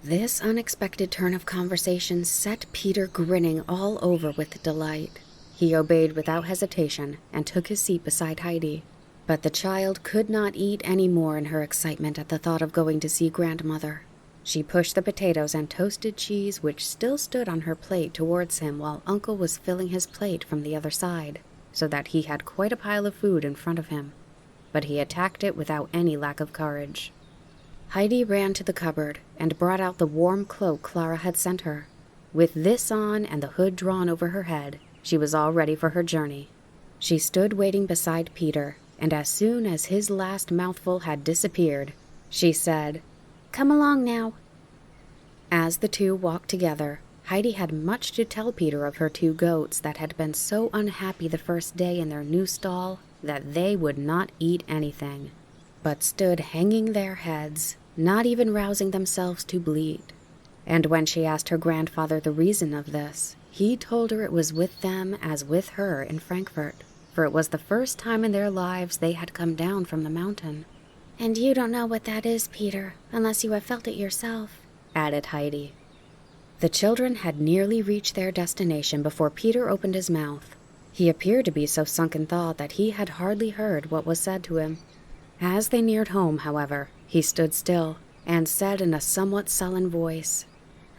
[SPEAKER 1] This unexpected turn of conversation set Peter grinning all over with delight. He obeyed without hesitation and took his seat beside Heidi. But the child could not eat any more in her excitement at the thought of going to see Grandmother. She pushed the potatoes and toasted cheese which still stood on her plate towards him while Uncle was filling his plate from the other side, so that he had quite a pile of food in front of him. But he attacked it without any lack of courage.
[SPEAKER 2] Heidi ran to the cupboard and brought out the warm cloak Clara had sent her. With this on and the hood drawn over her head, she was all ready for her journey. She stood waiting beside Peter, and as soon as his last mouthful had disappeared, she said,
[SPEAKER 3] "Come along now."
[SPEAKER 2] As the two walked together, Heidi had much to tell Peter of her 2 goats that had been so unhappy the first day in their new stall that they would not eat anything, but stood hanging their heads, not even rousing themselves to bleat. And when she asked her grandfather the reason of this, he told her it was with them as with her in Frankfurt, for it was the first time in their lives they had come down from the mountain.
[SPEAKER 3] "And you don't know what that is, Peter, unless you have felt it yourself,"
[SPEAKER 2] added Heidi. The children had nearly reached their destination before Peter opened his mouth. He appeared to be so sunk in thought that he had hardly heard what was said to him. As they neared home, however, he stood still and said in a somewhat sullen voice,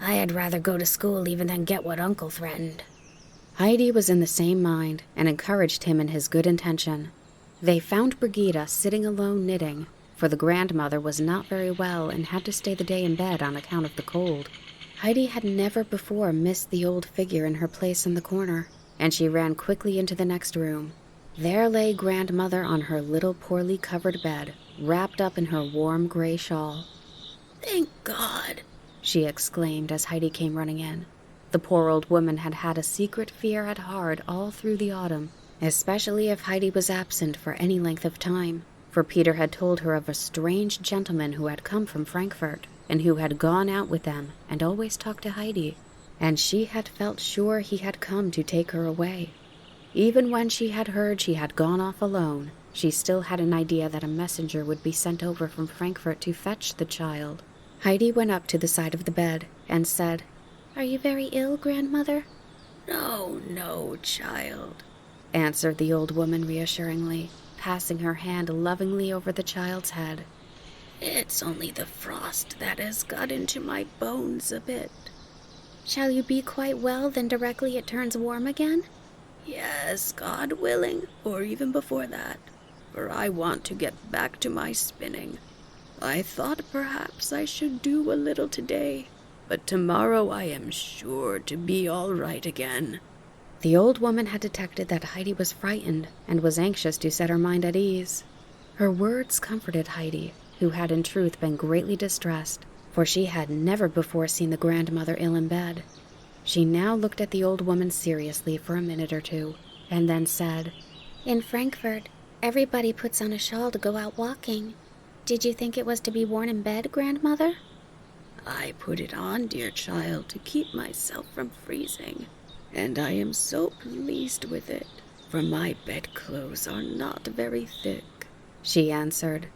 [SPEAKER 3] "I had rather go to school even than get what Uncle threatened."
[SPEAKER 2] Heidi was in the same mind and encouraged him in his good intention. They found Brigida sitting alone knitting, for the grandmother was not very well and had to stay the day in bed on account of the cold. Heidi had never before missed the old figure in her place in the corner, and she ran quickly into the next room. There lay grandmother on her little poorly covered bed, wrapped up in her warm gray shawl.
[SPEAKER 4] "Thank God,"
[SPEAKER 2] she exclaimed as Heidi came running in. The poor old woman had had a secret fear at heart all through the autumn, especially if Heidi was absent for any length of time, for Peter had told her of a strange gentleman who had come from Frankfurt, and who had gone out with them and always talked to Heidi, and she had felt sure he had come to take her away. Even when she had heard she had gone off alone, she still had an idea that a messenger would be sent over from Frankfurt to fetch the child. Heidi went up to the side of the bed and said,
[SPEAKER 3] "Are you very ill, grandmother?"
[SPEAKER 4] "No, no, child,"
[SPEAKER 2] answered the old woman reassuringly, passing her hand lovingly over the child's head.
[SPEAKER 4] "It's only the frost that has got into my bones a bit."
[SPEAKER 3] "Shall you be quite well then directly it turns warm again?"
[SPEAKER 4] "Yes, God willing, or even before that, for I want to get back to my spinning. I thought perhaps I should do a little today, but tomorrow I am sure to be all right again."
[SPEAKER 2] The old woman had detected that Heidi was frightened and was anxious to set her mind at ease. Her words comforted Heidi, who had in truth been greatly distressed, for she had never before seen the grandmother ill in bed. She now looked at the old woman seriously for a minute or two, and then said,
[SPEAKER 3] "In Frankfurt, everybody puts on a shawl to go out walking. Did you think it was to be worn in bed, grandmother?"
[SPEAKER 4] "I put it on, dear child, to keep myself from freezing, and I am so pleased with it, for my bedclothes are not very thick,"
[SPEAKER 2] she answered.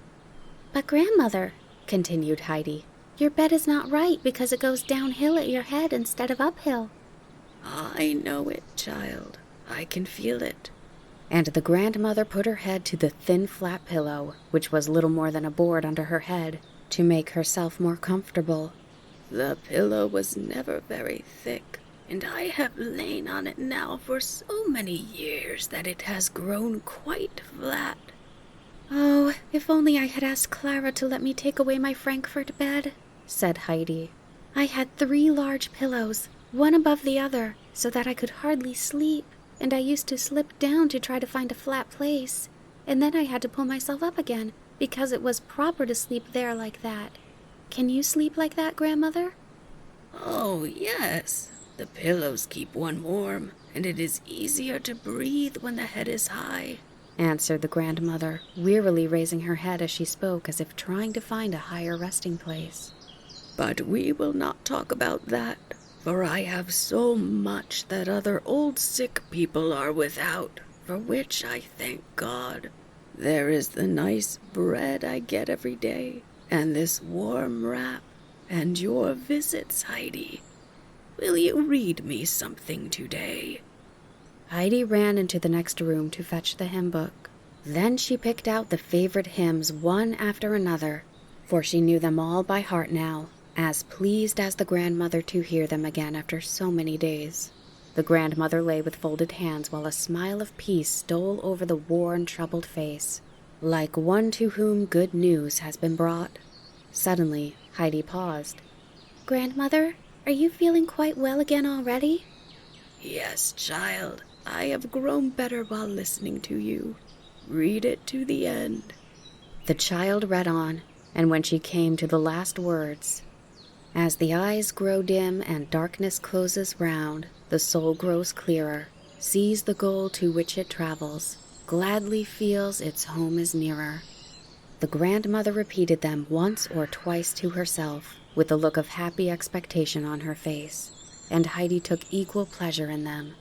[SPEAKER 3] "But grandmother," continued Heidi, "your bed is not right because it goes downhill at your head instead of uphill."
[SPEAKER 4] "I know it, child. I can feel it."
[SPEAKER 2] And the grandmother put her head to the thin flat pillow, which was little more than a board under her head, to make herself more comfortable.
[SPEAKER 4] "The pillow was never very thick, and I have lain on it now for so many years that it has grown quite flat."
[SPEAKER 3] "Oh, if only I had asked Clara to let me take away my Frankfurt bed," said Heidi. "I had 3 large pillows, one above the other, so that I could hardly sleep, and I used to slip down to try to find a flat place, and then I had to pull myself up again, because it was proper to sleep there like that. Can you sleep like that, grandmother?"
[SPEAKER 4] "Oh, yes. The pillows keep one warm, and it is easier to breathe when the head is high,"
[SPEAKER 2] answered the grandmother, wearily raising her head as she spoke as if trying to find a higher resting place.
[SPEAKER 4] "But we will not talk about that, for I have so much that other old sick people are without, for which I thank God. There is the nice bread I get every day, and this warm wrap, and your visits, Heidi. Will you read me something today?"
[SPEAKER 2] Heidi ran into the next room to fetch the hymn book. Then she picked out the favorite hymns one after another, for she knew them all by heart now, as pleased as the grandmother to hear them again after so many days. The grandmother lay with folded hands while a smile of peace stole over the worn, troubled face, like one to whom good news has been brought. Suddenly, Heidi paused. "Grandmother, are you feeling quite well again already?"
[SPEAKER 4] "Yes, child. I have grown better while listening to you. Read it to the end."
[SPEAKER 2] The child read on, and when she came to the last words, "As the eyes grow dim and darkness closes round, the soul grows clearer, sees the goal to which it travels, gladly feels its home is nearer." The grandmother repeated them once or twice to herself, with a look of happy expectation on her face, and Heidi took equal pleasure in them.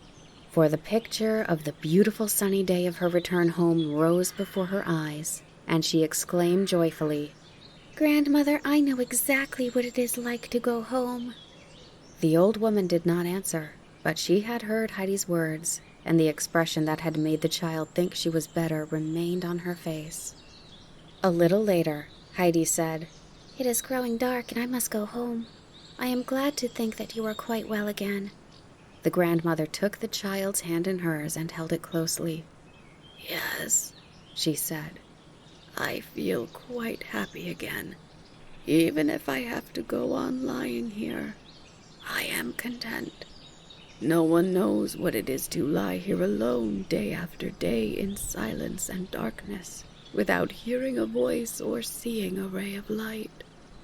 [SPEAKER 2] For the picture of the beautiful sunny day of her return home rose before her eyes, and she exclaimed joyfully,
[SPEAKER 3] "Grandmother, I know exactly what it is like to go home."
[SPEAKER 2] The old woman did not answer, but she had heard Heidi's words, and the expression that had made the child think she was better remained on her face. A little later, Heidi said,
[SPEAKER 3] "It is growing dark and I must go home. I am glad to think that you are quite well again."
[SPEAKER 2] The grandmother took the child's hand in hers and held it closely.
[SPEAKER 4] "Yes," she said, "I feel quite happy again. Even if I have to go on lying here, I am content. No one knows what it is to lie here alone day after day in silence and darkness, without hearing a voice or seeing a ray of light.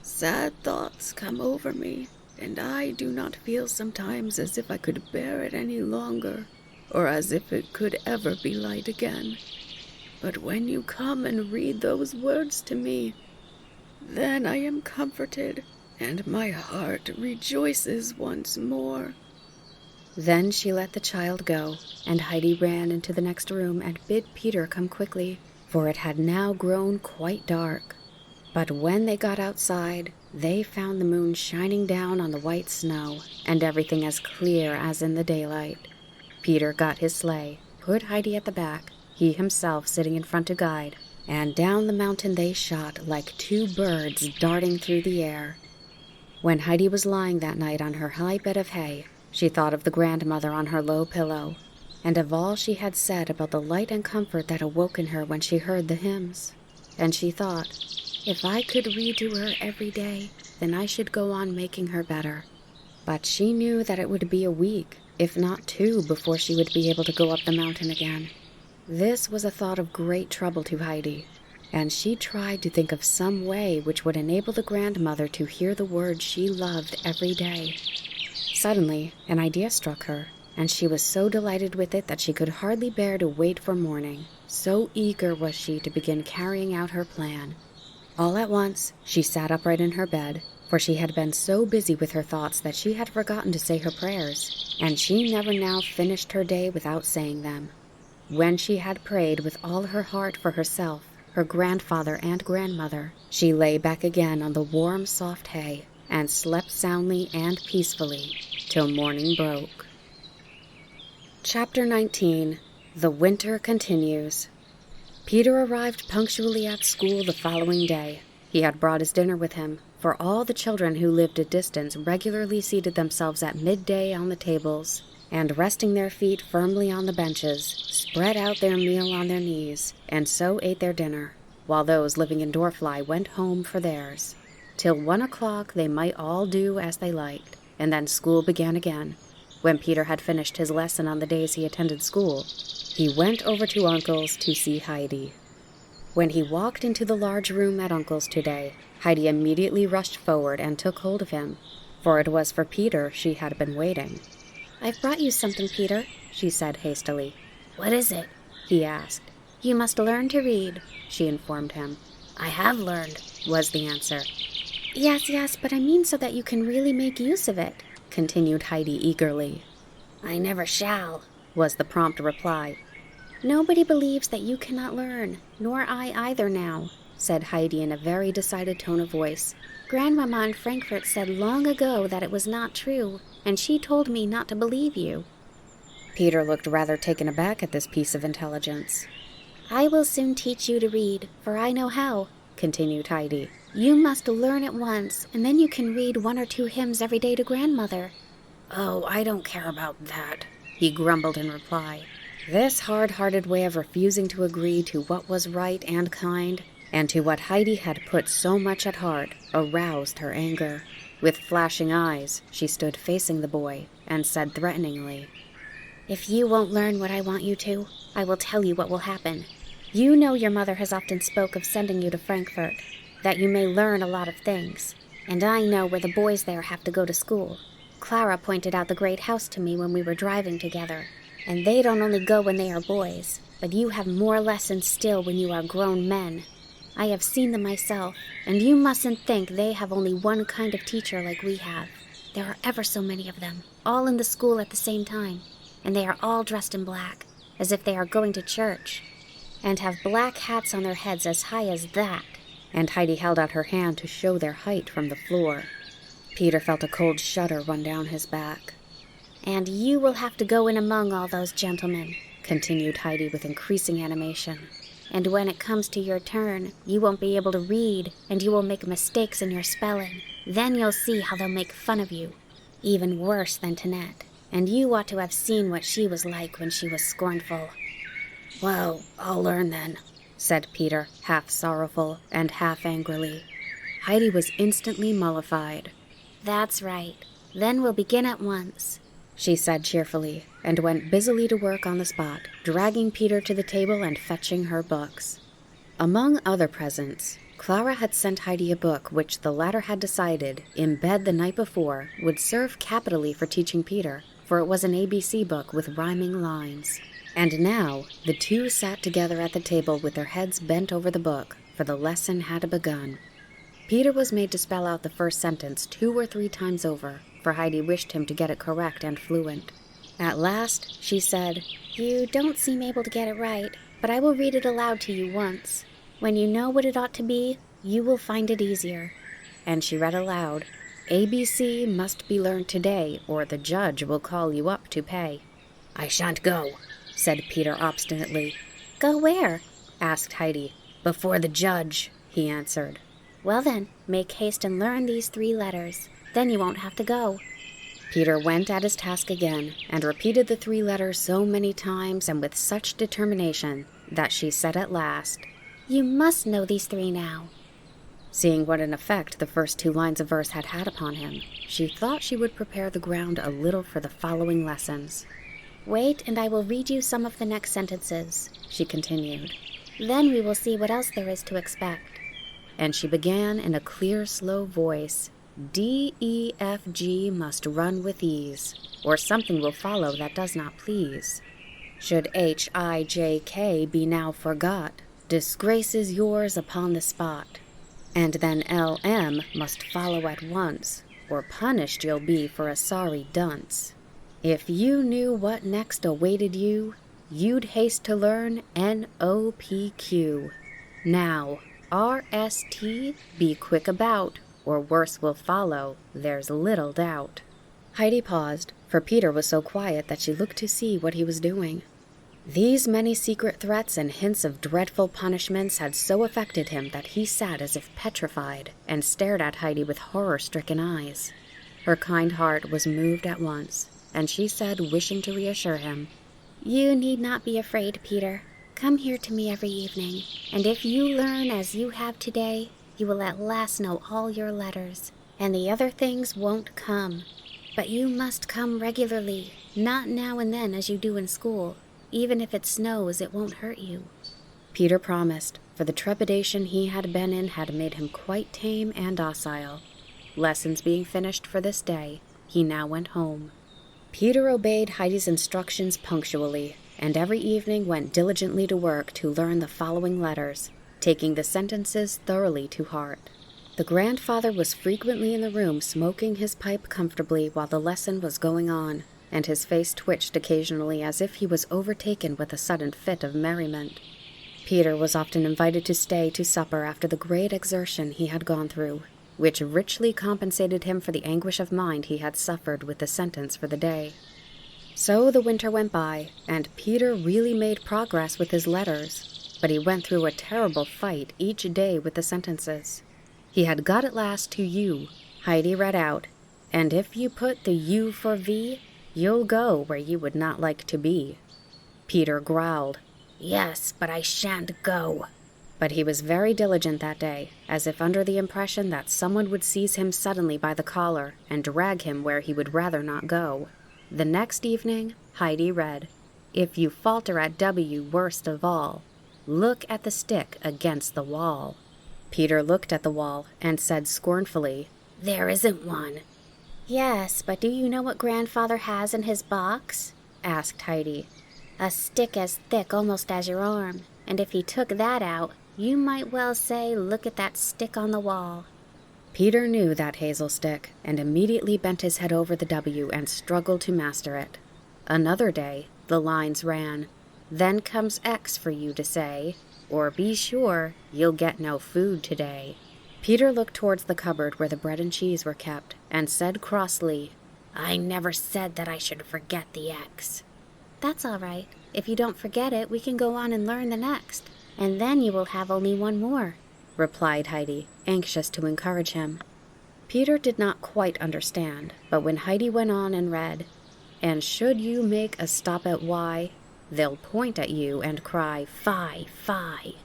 [SPEAKER 4] Sad thoughts come over me, and I do not feel sometimes as if I could bear it any longer, or as if it could ever be light again. But when you come and read those words to me, then I am comforted, and my heart rejoices once more."
[SPEAKER 2] Then she let the child go, and Heidi ran into the next room and bid Peter come quickly, for it had now grown quite dark. But when they got outside, they found the moon shining down on the white snow, and everything as clear as in the daylight. Peter got his sleigh, put Heidi at the back, he himself sitting in front to guide, and down the mountain they shot like two birds darting through the air. When Heidi was lying that night on her high bed of hay, she thought of the grandmother on her low pillow, and of all she had said about the light and comfort that awoke in her when she heard the hymns. And she thought, if I could read to her every day, then I should go on making her better. But she knew that it would be a week, if not 2, before she would be able to go up the mountain again. This was a thought of great trouble to Heidi, and she tried to think of some way which would enable the grandmother to hear the words she loved every day. Suddenly, an idea struck her, and she was so delighted with it that she could hardly bear to wait for morning. So eager was she to begin carrying out her plan. All at once, she sat upright in her bed, for she had been so busy with her thoughts that she had forgotten to say her prayers, and she never now finished her day without saying them. When she had prayed with all her heart for herself, her grandfather and grandmother, she lay back again on the warm, soft hay, and slept soundly and peacefully till morning broke. Chapter 19. The Winter Continues. Peter arrived punctually at school the following day. He had brought his dinner with him, for all the children who lived at distance regularly seated themselves at midday on the tables, and resting their feet firmly on the benches, spread out their meal on their knees, and so ate their dinner, while those living in Dorfly went home for theirs. Till 1 o'clock they might all do as they liked, and then school began again. When Peter had finished his lesson on the days he attended school, he went over to Uncle's to see Heidi. When he walked into the large room at Uncle's today, Heidi immediately rushed forward and took hold of him, for it was for Peter she had been waiting.
[SPEAKER 3] "I've brought you something, Peter," she said hastily.
[SPEAKER 2] "What is it?" he asked.
[SPEAKER 3] "You must learn to read," she informed him.
[SPEAKER 2] "I have learned," was the answer.
[SPEAKER 3] Yes, but I mean so that you can really make use of it,"
[SPEAKER 2] continued Heidi eagerly.
[SPEAKER 3] "I never shall,"
[SPEAKER 2] was the prompt reply.
[SPEAKER 3] "Nobody believes that you cannot learn, nor I either now," said Heidi in a very decided tone of voice. "Grandmama in Frankfurt said long ago that it was not true, and she told me not to believe you."
[SPEAKER 2] Peter looked rather taken aback at this piece of intelligence.
[SPEAKER 3] "I will soon teach you to read, for I know how," continued Heidi. "You must learn at once, and then you can read 1 or 2 hymns every day to grandmother."
[SPEAKER 2] "Oh, I don't care about that," he grumbled in reply. This hard-hearted way of refusing to agree to what was right and kind and to what Heidi had put so much at heart aroused her anger. With flashing eyes, she stood facing the boy and said threateningly,
[SPEAKER 3] "If you won't learn what I want you to, I will tell you what will happen. You know your mother has often spoke of sending you to Frankfurt, that you may learn a lot of things. And I know where the boys there have to go to school. Clara pointed out the great house to me when we were driving together. And they don't only go when they are boys, but you have more lessons still when you are grown men. I have seen them myself, and you mustn't think they have only one kind of teacher like we have. There are ever so many of them, all in the school at the same time, and they are all dressed in black, as if they are going to church, and have black hats on their heads as high as that."
[SPEAKER 2] And Heidi held out her hand to show their height from the floor. Peter felt a cold shudder run down his back.
[SPEAKER 3] "And you will have to go in among all those gentlemen,"
[SPEAKER 2] continued Heidi with increasing animation.
[SPEAKER 3] "And when it comes to your turn, you won't be able to read, and you will make mistakes in your spelling. Then you'll see how they'll make fun of you. Even worse than Tinette. And you ought to have seen what she was like when she was scornful."
[SPEAKER 4] "Well, I'll learn then,"
[SPEAKER 2] said Peter, half sorrowful and half angrily. Heidi was instantly mollified.
[SPEAKER 3] "That's right. Then we'll begin at once,"
[SPEAKER 2] she said cheerfully, and went busily to work on the spot, dragging Peter to the table and fetching her books. Among other presents, Clara had sent Heidi a book which the latter had decided, in bed the night before, would serve capitally for teaching Peter, for it was an ABC book with rhyming lines. And now the two sat together at the table with their heads bent over the book, for the lesson had begun. Peter was made to spell out the first sentence 2 or 3 times over, for Heidi wished him to get it correct and fluent. At last she said,
[SPEAKER 3] "You don't seem able to get it right, but I will read it aloud to you once. When you know what it ought to be, you will find it easier."
[SPEAKER 2] And she read aloud, "ABC must be learned today, or the judge will call you up to pay."
[SPEAKER 4] "I shan't go,"
[SPEAKER 2] said Peter obstinately.
[SPEAKER 3] "Go where?"
[SPEAKER 2] asked Heidi.
[SPEAKER 4] "Before the judge,"
[SPEAKER 2] he answered.
[SPEAKER 3] "Well then, make haste and learn these 3 letters. Then you won't have to go."
[SPEAKER 2] Peter went at his task again, and repeated the 3 letters so many times and with such determination that she said at last,
[SPEAKER 3] "You must know these 3 now."
[SPEAKER 2] Seeing what an effect the first 2 lines of verse had had upon him, she thought she would prepare the ground a little for the following lessons.
[SPEAKER 3] "Wait, and I will read you some of the next sentences," she continued. "Then we will see what else there is to expect."
[SPEAKER 2] And she began in a clear, slow voice, "D, E, F, G must run with ease, or something will follow that does not please. Should H, I, J, K be now forgot, disgrace is yours upon the spot. And then L, M must follow at once, or punished you'll be for a sorry dunce. If you knew what next awaited you, you'd haste to learn N-O-P-Q. Now, R-S-T, be quick about, or worse will follow, there's little doubt." Heidi paused, for Peter was so quiet that she looked to see what he was doing. These many secret threats and hints of dreadful punishments had so affected him that he sat as if petrified, and stared at Heidi with horror-stricken eyes. Her kind heart was moved at once, and she said, wishing to reassure him,
[SPEAKER 3] "You need not be afraid, Peter. Come here to me every evening, and if you learn as you have today, you will at last know all your letters, and the other things won't come. But you must come regularly, not now and then as you do in school. Even if it snows, it won't hurt you."
[SPEAKER 2] Peter promised, for the trepidation he had been in had made him quite tame and docile. Lessons being finished for this day, he now went home. Peter obeyed Heidi's instructions punctually, and every evening went diligently to work to learn the following letters, taking the sentences thoroughly to heart. The grandfather was frequently in the room smoking his pipe comfortably while the lesson was going on, and his face twitched occasionally as if he was overtaken with a sudden fit of merriment. Peter was often invited to stay to supper after the great exertion he had gone through, which richly compensated him for the anguish of mind he had suffered with the sentence for the day. So the winter went by, and Peter really made progress with his letters, but he went through a terrible fight each day with the sentences. He had got at last to U. Heidi read out, "And if you put the U for V, you'll go where you would not like to be." Peter growled,
[SPEAKER 4] "Yes, but I shan't go."
[SPEAKER 2] But he was very diligent that day, as if under the impression that someone would seize him suddenly by the collar and drag him where he would rather not go. The next evening, Heidi read, "If you falter at W worst of all, look at the stick against the wall." Peter looked at the wall and said scornfully,
[SPEAKER 3] "There isn't one."
[SPEAKER 1] "Yes, but do you know what Grandfather has in his box?"
[SPEAKER 2] asked Heidi.
[SPEAKER 1] "A stick as thick almost as your arm, and if he took that out, you might well say, 'Look at that stick on the wall.'"
[SPEAKER 2] Peter knew that hazel stick and immediately bent his head over the W and struggled to master it. Another day, the lines ran, "Then comes X for you to say, or be sure you'll get no food today." Peter looked towards the cupboard where the bread and cheese were kept and said crossly,
[SPEAKER 3] "I never said that I should forget the X."
[SPEAKER 1] "That's all right. If you don't forget it, we can go on and learn the next, and then you will have only one more,"
[SPEAKER 2] replied Heidi, anxious to encourage him. Peter did not quite understand, but when Heidi went on and read, "And should you make a stop at Y, they'll point at you and cry, 'Fie, fie!'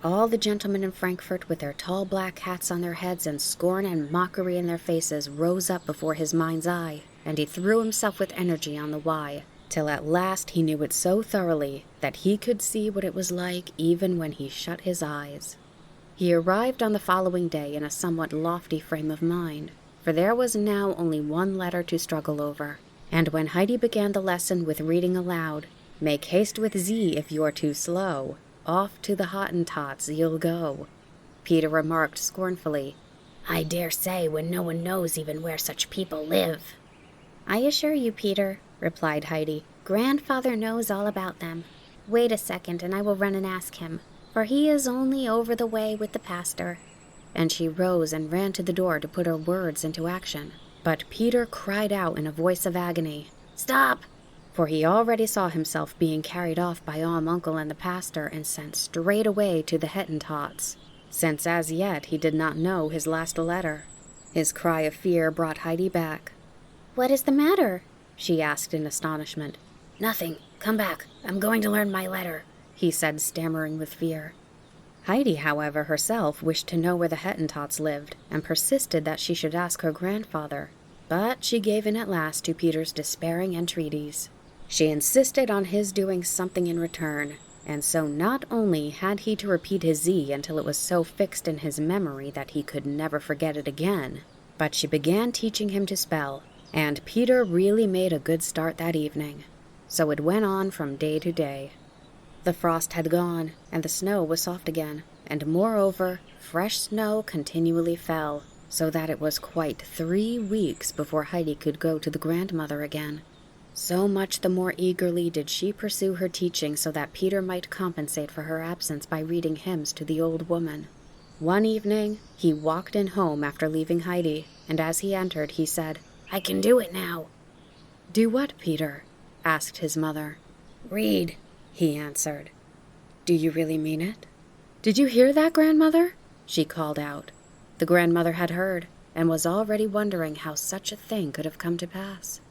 [SPEAKER 2] All the gentlemen in Frankfurt with their tall black hats on their heads and scorn and mockery in their faces rose up before his mind's eye, and he threw himself with energy on the Y, till at last he knew it so thoroughly that he could see what it was like even when he shut his eyes. He arrived on the following day in a somewhat lofty frame of mind, for there was now only one letter to struggle over, and when Heidi began the lesson with reading aloud, "Make haste with Z if you're too slow, off to the Hottentots you'll go," Peter remarked scornfully,
[SPEAKER 3] "I dare say when no one knows even where such people live."
[SPEAKER 1] "I assure you, Peter," replied Heidi, "Grandfather knows all about them. Wait a second and I will run and ask him, for he is only over the way with the pastor."
[SPEAKER 2] And she rose and ran to the door to put her words into action. But Peter cried out in a voice of agony,
[SPEAKER 3] "Stop!"
[SPEAKER 2] for he already saw himself being carried off by Uncle and the pastor and sent straight away to the Hottentots, since as yet he did not know his last letter. His cry of fear brought Heidi back.
[SPEAKER 1] "What is the matter?"
[SPEAKER 2] she asked in astonishment.
[SPEAKER 3] "Nothing. Come back. I'm going to learn my letter,"
[SPEAKER 2] he said, stammering with fear. Heidi, however, herself wished to know where the Hottentots lived, and persisted that she should ask her grandfather, but she gave in at last to Peter's despairing entreaties. She insisted on his doing something in return, and so not only had he to repeat his Z until it was so fixed in his memory that he could never forget it again, but she began teaching him to spell, and Peter really made a good start that evening. So it went on from day to day. The frost had gone, and the snow was soft again, and moreover, fresh snow continually fell, so that it was quite 3 weeks before Heidi could go to the grandmother again. So much the more eagerly did she pursue her teaching so that Peter might compensate for her absence by reading hymns to the old woman. One evening, he walked in home after leaving Heidi, and as he entered, he said,
[SPEAKER 3] "I can do it now."
[SPEAKER 2] "Do what, Peter?" asked his mother.
[SPEAKER 3] "Read,"
[SPEAKER 2] he answered. "Do you really mean it? Did you hear that, grandmother?" she called out. The grandmother had heard, and was already wondering how such a thing could have come to pass.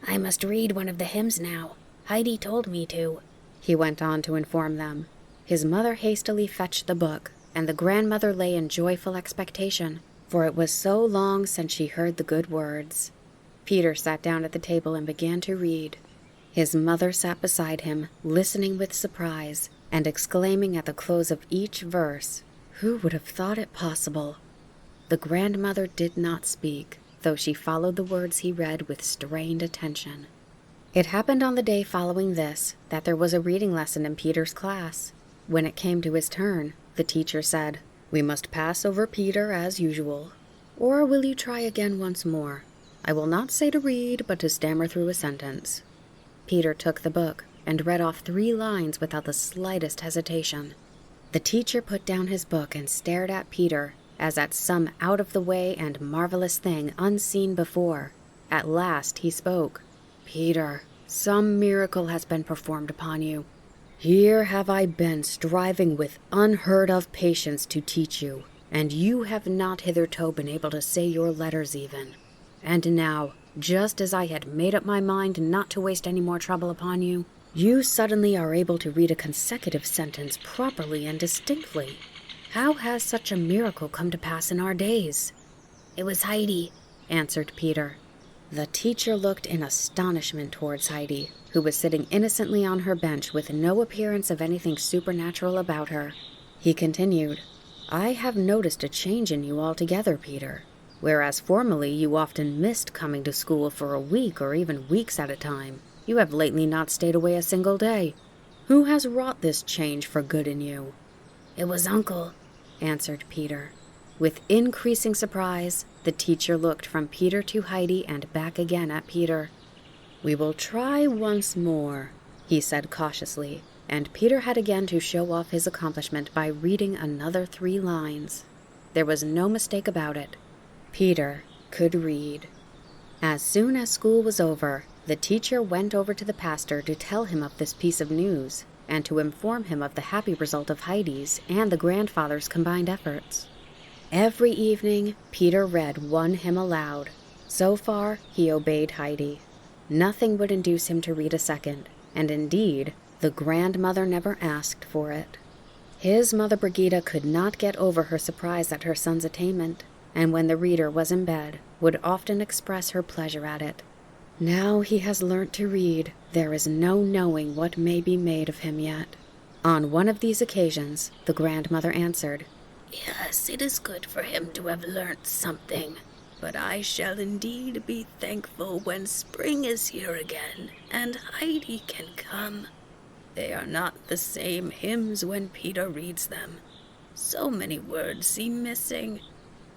[SPEAKER 3] "I must read one of the hymns now. Heidi told me to,"
[SPEAKER 2] he went on to inform them. His mother hastily fetched the book, and the grandmother lay in joyful expectation, for it was so long since she heard the good words. Peter sat down at the table and began to read. His mother sat beside him, listening with surprise, and exclaiming at the close of each verse, "Who would have thought it possible?" The grandmother did not speak, though she followed the words he read with strained attention. It happened on the day following this that there was a reading lesson in Peter's class. When it came to his turn, the teacher said, "We must pass over Peter as usual. Or will you try again once more? I will not say to read, but to stammer through a sentence." Peter took the book and read off 3 lines without the slightest hesitation. The teacher put down his book and stared at Peter as at some out-of-the-way and marvelous thing unseen before. At last he spoke. "Peter, some miracle has been performed upon you. Here have I been striving with unheard-of patience to teach you, and you have not hitherto been able to say your letters even. And now, just as I had made up my mind not to waste any more trouble upon you, You suddenly are able to read a consecutive sentence properly and distinctly. How has such a miracle come to pass in our days?"
[SPEAKER 3] "It was Heidi,"
[SPEAKER 2] answered Peter. The teacher looked in astonishment towards Heidi, who was sitting innocently on her bench with no appearance of anything supernatural about her. He continued, "I have noticed a change in you altogether, Peter. Whereas formerly you often missed coming to school for a week or even weeks at a time, you have lately not stayed away a single day. Who has wrought this change for good in you?"
[SPEAKER 3] "It was Uncle,"
[SPEAKER 2] answered Peter. With increasing surprise, the teacher looked from Peter to Heidi and back again at Peter. "We will try once more," he said cautiously, and Peter had again to show off his accomplishment by reading another 3 lines. There was no mistake about it. Peter could read. As soon as school was over, the teacher went over to the pastor to tell him of this piece of news, and to inform him of the happy result of Heidi's and the grandfather's combined efforts. Every evening, Peter read one hymn aloud. So far, he obeyed Heidi. Nothing would induce him to read a second, and indeed, the grandmother never asked for it. His mother Brigida could not get over her surprise at her son's attainment, and when the reader was in bed, would often express her pleasure at it. Now he has learnt to read, there is no knowing what may be made of him yet. On one of these occasions, the grandmother answered,
[SPEAKER 4] "Yes, it is good for him to have learnt something, but I shall indeed be thankful when spring is here again, and Heidi can come. They are not the same hymns when Peter reads them. So many words seem missing,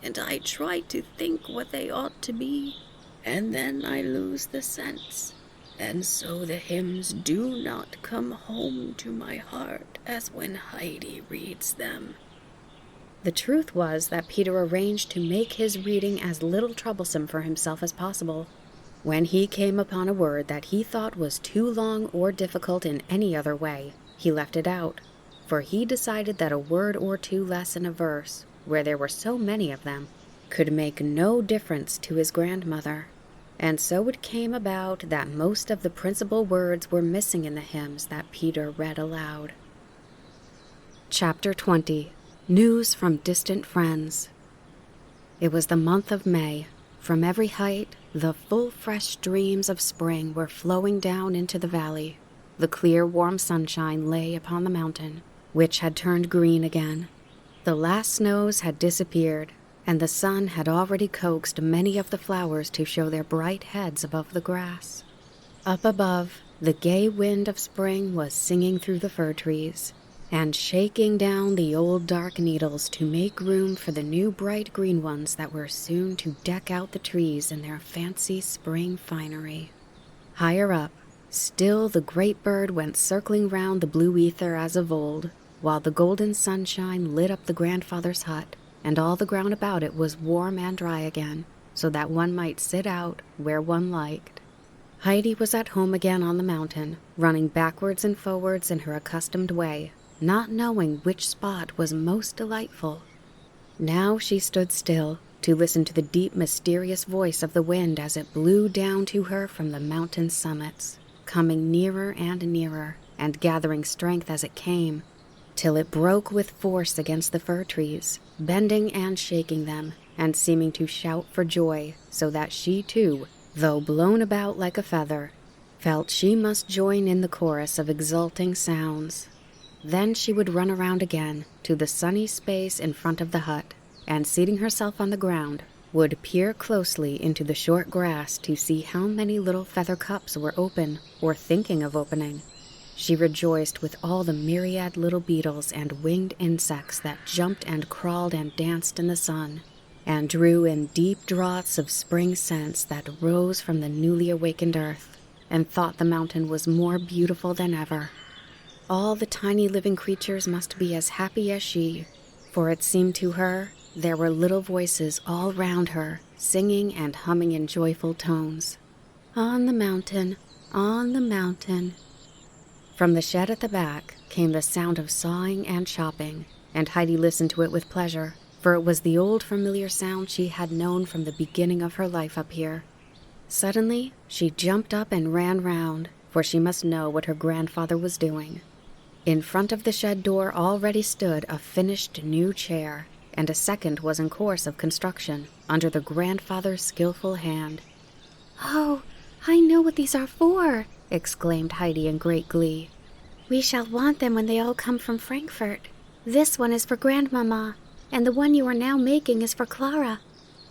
[SPEAKER 4] and I try to think what they ought to be, and then I lose the sense, and so the hymns do not come home to my heart as when Heidi reads them."
[SPEAKER 2] The truth was that Peter arranged to make his reading as little troublesome for himself as possible. When he came upon a word that he thought was too long or difficult in any other way, he left it out, for he decided that a word or two less in a verse, where there were so many of them, could make no difference to his grandmother. And so it came about that most of the principal words were missing in the hymns that Peter read aloud. Chapter 20. News from Distant Friends. It was the month of May. From every height, the full fresh streams of spring were flowing down into the valley. The clear warm sunshine lay upon the mountain, which had turned green again. The last snows had disappeared, and the sun had already coaxed many of the flowers to show their bright heads above the grass. Up above, the gay wind of spring was singing through the fir trees, and shaking down the old dark needles to make room for the new bright green ones that were soon to deck out the trees in their fancy spring finery. Higher up, still the great bird went circling round the blue ether as of old, while the golden sunshine lit up the grandfather's hut, and all the ground about it was warm and dry again, so that one might sit out where one liked. Heidi was at home again on the mountain, running backwards and forwards in her accustomed way, not knowing which spot was most delightful. Now she stood still to listen to the deep, mysterious voice of the wind as it blew down to her from the mountain summits, coming nearer and nearer, and gathering strength as it came, till it broke with force against the fir trees, bending and shaking them, and seeming to shout for joy, so that she too, though blown about like a feather, felt she must join in the chorus of exulting sounds. Then she would run around again to the sunny space in front of the hut, and seating herself on the ground, would peer closely into the short grass to see how many little feather cups were open or thinking of opening. She rejoiced with all the myriad little beetles and winged insects that jumped and crawled and danced in the sun, and drew in deep draughts of spring scents that rose from the newly awakened earth, and thought the mountain was more beautiful than ever. All the tiny living creatures must be as happy as she, for it seemed to her there were little voices all round her, singing and humming in joyful tones. On the mountain, on the mountain. From the shed at the back came the sound of sawing and chopping, and Heidi listened to it with pleasure, for it was the old familiar sound she had known from the beginning of her life up here. Suddenly she jumped up and ran round,
[SPEAKER 1] for she must know what her grandfather was doing. In front of the shed door already stood a finished new chair, and a second was in course of construction, under the grandfather's skillful hand.
[SPEAKER 2] "Oh, I know what these are for," exclaimed Heidi in great glee. "We shall want them when they all come from Frankfurt. This one is for Grandmama, and the one you are now making is for Clara.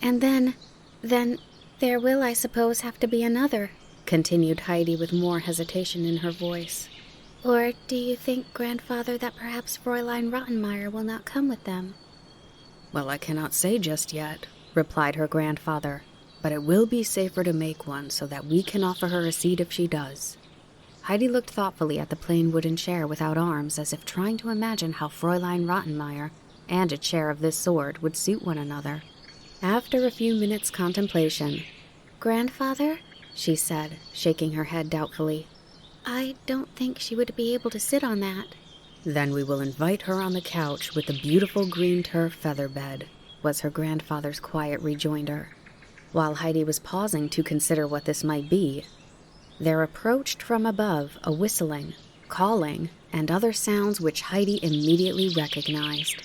[SPEAKER 2] And then there will, I suppose, have to be another," continued Heidi with more hesitation in her voice. "Or do you think, Grandfather, that perhaps Fräulein Rottenmeier will not come with them?"
[SPEAKER 1] "Well, I cannot say just yet," replied her grandfather, "but it will be safer to make one so that we can offer her a seat if she does." Heidi looked thoughtfully at the plain wooden chair without arms, as if trying to imagine how Fräulein Rottenmeier and a chair of this sort would suit one another. After a few minutes' contemplation,
[SPEAKER 2] "Grandfather," she said, shaking her head doubtfully, "I don't think she would be able to sit on that."
[SPEAKER 1] "Then we will invite her on the couch with the beautiful green turf feather bed," was her grandfather's quiet rejoinder. While Heidi was pausing to consider what this might be, there approached from above a whistling, calling, and other sounds which Heidi immediately recognized.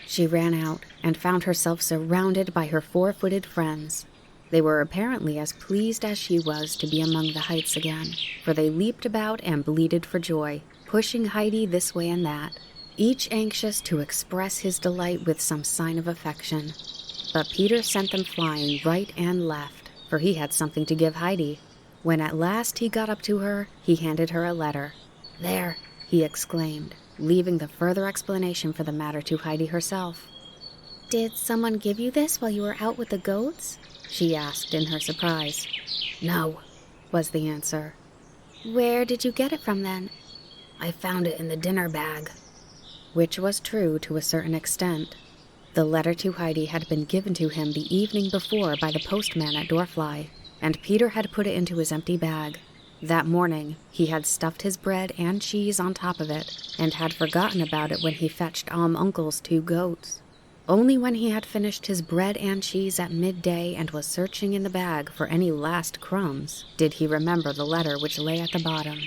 [SPEAKER 1] She ran out and found herself surrounded by her four-footed friends. They were apparently as pleased as she was to be among the heights again, for they leaped about and bleated for joy, pushing Heidi this way and that, each anxious to express his delight with some sign of affection. But Peter sent them flying right and left, for he had something to give Heidi. When at last he got up to her, he handed her a letter. "There," he exclaimed, leaving the further explanation for the matter to Heidi herself.
[SPEAKER 2] "Did someone give you this while you were out with the goats?"
[SPEAKER 1] she asked in her surprise. "No," was the answer.
[SPEAKER 2] "Where did you get it from then?"
[SPEAKER 1] "I found it in the dinner bag." Which was true to a certain extent. The letter to Heidi had been given to him the evening before by the postman at Dorfly, and Peter had put it into his empty bag. That morning, he had stuffed his bread and cheese on top of it, and had forgotten about it when he fetched Uncle's 2 goats. Only when he had finished his bread and cheese at midday and was searching in the bag for any last crumbs, did he remember the letter which lay at the bottom.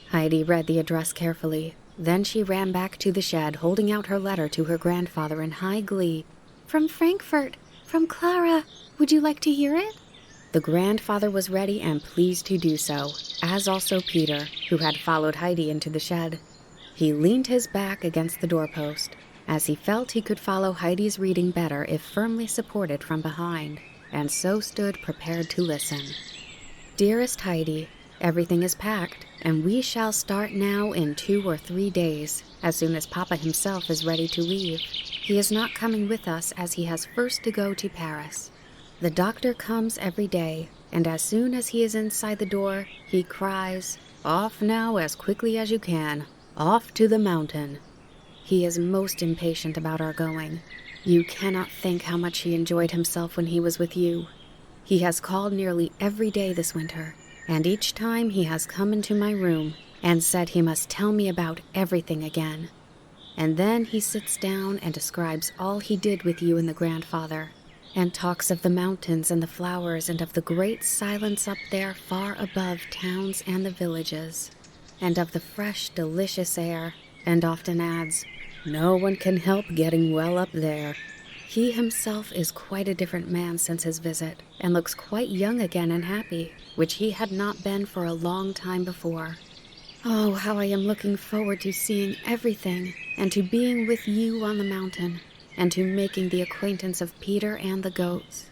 [SPEAKER 1] Heidi read the address carefully. Then she ran back to the shed, holding out her letter to her grandfather in high glee.
[SPEAKER 2] "From Frankfurt! From Clara! Would you like to hear it?"
[SPEAKER 1] The grandfather was ready and pleased to do so, as also Peter, who had followed Heidi into the shed. He leaned his back against the doorpost, as he felt he could follow Heidi's reading better if firmly supported from behind, and so stood prepared to listen. "Dearest Heidi, everything is packed, and we shall start now in 2 or 3 days, as soon as Papa himself is ready to leave. He is not coming with us, as he has first to go to Paris. The doctor comes every day, and as soon as he is inside the door, he cries, 'Off now as quickly as you can, off to the mountain.' He is most impatient about our going. You cannot think how much he enjoyed himself when he was with you. He has called nearly every day this winter, and each time he has come into my room and said he must tell me about everything again. And then he sits down and describes all he did with you and the grandfather, and talks of the mountains and the flowers and of the great silence up there far above towns and the villages, and of the fresh, delicious air, and often adds, 'No one can help getting well up there.' He himself is quite a different man since his visit, and looks quite young again and happy, which he had not been for a long time before. Oh, how I am looking forward to seeing everything, and to being with you on the mountain, and to making the acquaintance of Peter and the goats.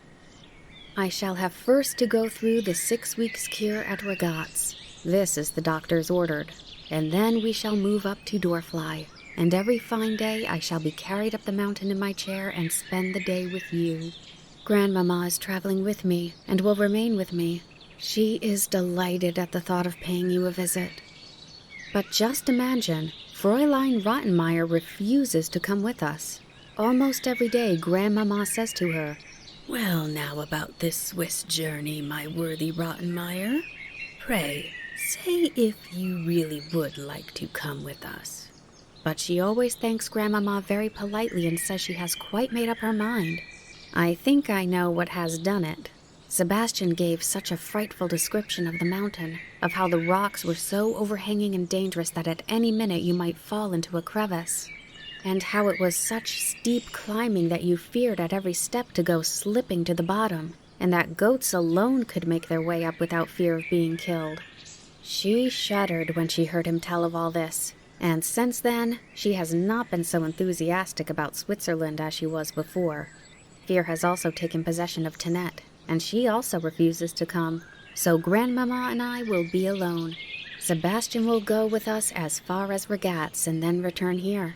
[SPEAKER 1] I shall have first to go through the 6 weeks' cure at Regatz. This is the doctor's ordered, and then we shall move up to Dorfly, and every fine day I shall be carried up the mountain in my chair and spend the day with you. Grandmama is traveling with me, and will remain with me. She is delighted at the thought of paying you a visit. But just imagine, Fräulein Rottenmeier refuses to come with us. Almost every day Grandmama says to her, 'Well, now about this Swiss journey, my worthy Rottenmeier. Pray, say if you really would like to come with us.' But she always thanks Grandmama very politely and says she has quite made up her mind. I think I know what has done it.
[SPEAKER 2] Sebastian gave such a frightful description of the mountain, of how the rocks were so overhanging and dangerous that at any minute you might fall into a crevice, and how it was such steep climbing that you feared at every step to go slipping to the bottom, and that goats alone could make their way up without fear of being killed. She shuddered when she heard him tell of all this, and since then, she has not been so enthusiastic about Switzerland as she was before. Fear has also taken possession of Tinette, and she also refuses to come, so Grandmama and I will be alone. Sebastian will go with us as far as Regatz and then return here.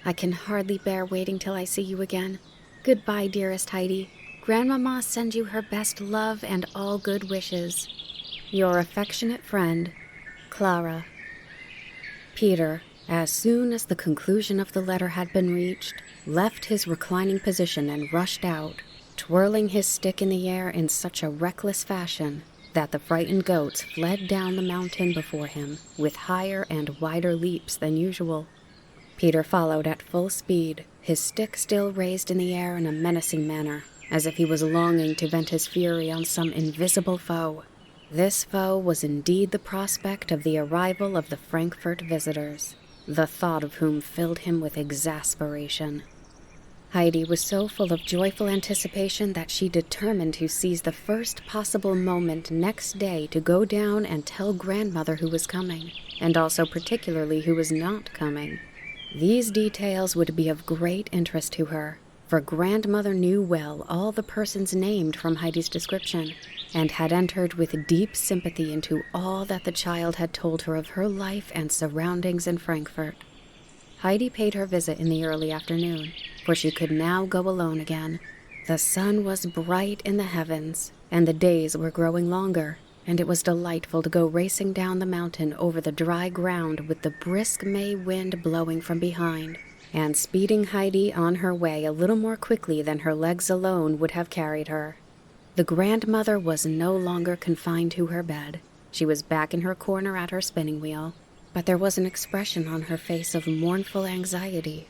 [SPEAKER 2] I can hardly bear waiting till I see you again. Goodbye, dearest Heidi. Grandmama sends you her best love and all good wishes. Your affectionate friend, Clara. Peter, as soon as the conclusion of the letter had been reached, left his reclining position and rushed out, twirling his stick in the air in such a reckless fashion that the frightened goats fled down the mountain before him with higher and wider leaps than usual. Peter followed at full speed, his stick still raised in the air in a menacing manner, as if he was longing to vent his fury on some invisible foe. This foe was indeed the prospect of the arrival of the Frankfurt visitors, the thought of whom filled him with exasperation. Heidi was so full of joyful anticipation that she determined to seize the first possible moment next day to go down and tell Grandmother who was coming, and also particularly who was not coming. These details would be of great interest to her, for Grandmother knew well all the persons named from Heidi's description, and had entered with deep sympathy into all that the child had told her of her life and surroundings in Frankfurt. Heidi paid her visit in the early afternoon, for she could now go alone again. The sun was bright in the heavens, and the days were growing longer, and it was delightful to go racing down the mountain over the dry ground with the brisk May wind blowing from behind, and speeding Heidi on her way a little more quickly than her legs alone would have carried her. The grandmother was no longer confined to her bed. She was back in her corner at her spinning wheel, but there was an expression on her face of mournful anxiety.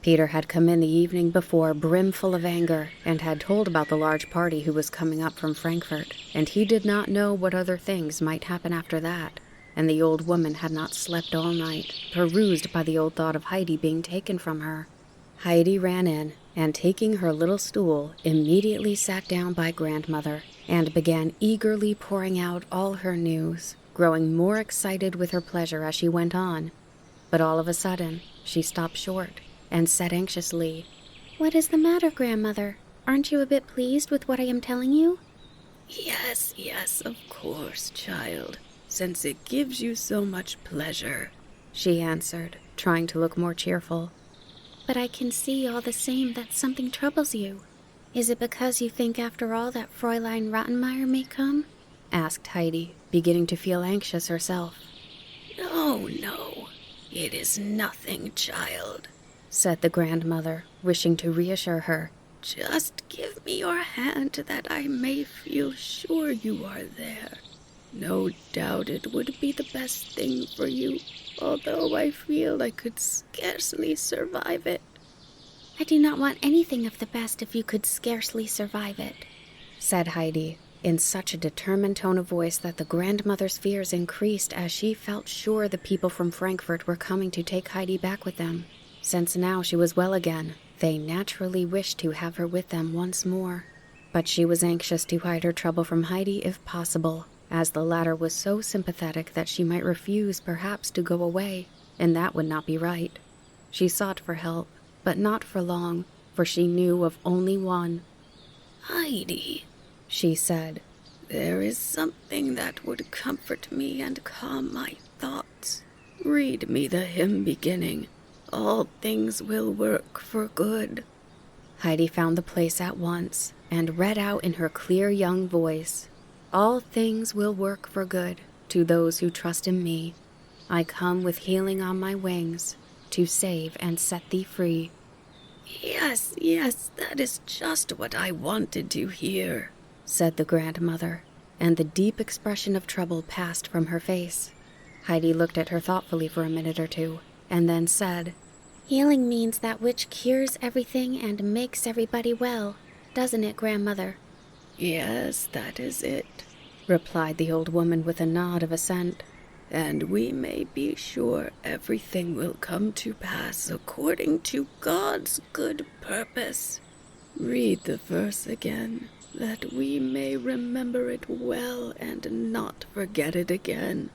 [SPEAKER 2] Peter had come in the evening before brimful of anger, and had told about the large party who was coming up from Frankfurt, and he did not know what other things might happen after that, and the old woman had not slept all night, perused by the old thought of Heidi being taken from her. Heidi ran in, and taking her little stool, immediately sat down by Grandmother, and began eagerly pouring out all her news, growing more excited with her pleasure as she went on. But all of a sudden, she stopped short, and said anxiously,
[SPEAKER 3] "What is the matter, Grandmother? Aren't you a bit pleased with what I am telling you?"
[SPEAKER 4] Yes, of course, child, since it gives you so much pleasure,"
[SPEAKER 2] she answered, trying to look more cheerful.
[SPEAKER 3] "But I can see all the same that something troubles you. Is it because you think after all that Fräulein Rottenmeier may come?"
[SPEAKER 2] asked Heidi, beginning to feel anxious herself.
[SPEAKER 4] No, it is nothing, child,"
[SPEAKER 2] said the grandmother, wishing to reassure her.
[SPEAKER 4] "Just give me your hand that I may feel sure you are there. No doubt it would be the best thing for you, although I feel I could scarcely survive it."
[SPEAKER 3] "I do not want anything of the best if you could scarcely survive it,"
[SPEAKER 2] said Heidi, in such a determined tone of voice that the grandmother's fears increased as she felt sure the people from Frankfurt were coming to take Heidi back with them. Since now she was well again, they naturally wished to have her with them once more. But she was anxious to hide her trouble from Heidi if possible, as the latter was so sympathetic that she might refuse perhaps to go away, and that would not be right. She sought for help, but not for long, for she knew of only one.
[SPEAKER 4] "Heidi,"
[SPEAKER 2] she said,
[SPEAKER 4] "there is something that would comfort me and calm my thoughts. Read me the hymn beginning, 'All things will work for good.'"
[SPEAKER 2] Heidi found the place at once, and read out in her clear young voice, "All things will work for good to those who trust in me. I come with healing on my wings, to save and set thee free."
[SPEAKER 4] Yes, that is just what I wanted to hear,"
[SPEAKER 2] said the grandmother, and the deep expression of trouble passed from her face. Heidi looked at her thoughtfully for a minute or two, and then said,
[SPEAKER 3] "Healing means that which cures everything and makes everybody well, doesn't it, Grandmother?"
[SPEAKER 4] Yes, that is it, replied the old woman with a nod of assent. And we may be sure everything will come to pass according to God's good purpose. Read the verse again, that we may remember it well and not forget it again.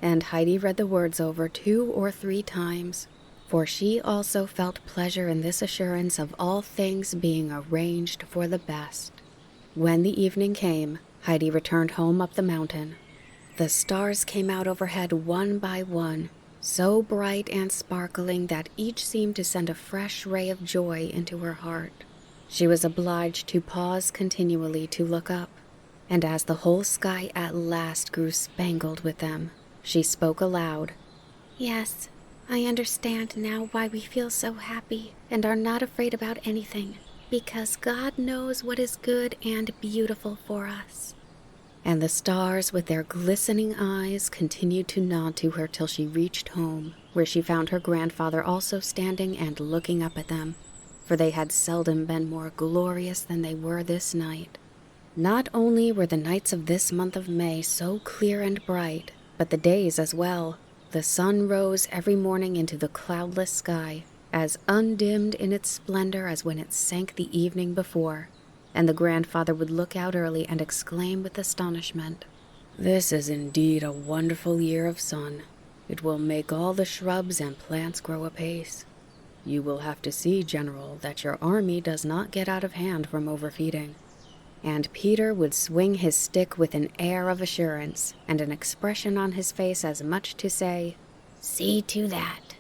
[SPEAKER 2] And Heidi read the words over 2 or 3 times, for she also felt pleasure in this assurance of all things being arranged for the best. When the evening came, Heidi returned home up the mountain. The stars came out overhead one by one, so bright and sparkling that each seemed to send a fresh ray of joy into her heart. She was obliged to pause continually to look up, and as the whole sky at last grew spangled with them, she spoke aloud.
[SPEAKER 3] Yes, I understand now why we feel so happy and are not afraid about anything, because God knows what is good and beautiful for us.
[SPEAKER 2] And the stars with their glistening eyes continued to nod to her till she reached home, where she found her grandfather also standing and looking up at them, for they had seldom been more glorious than they were this night. Not only were the nights of this month of May so clear and bright, but the days as well. The sun rose every morning into the cloudless sky, as undimmed in its splendor as when it sank the evening before, and the grandfather would look out early and exclaim with astonishment, "This is indeed a wonderful year of sun. It will make all the shrubs and plants grow apace. You will have to see, General, that your army does not get out of hand from overfeeding." And Peter would swing his stick with an air of assurance and an expression on his face as much to say,
[SPEAKER 3] "See to that."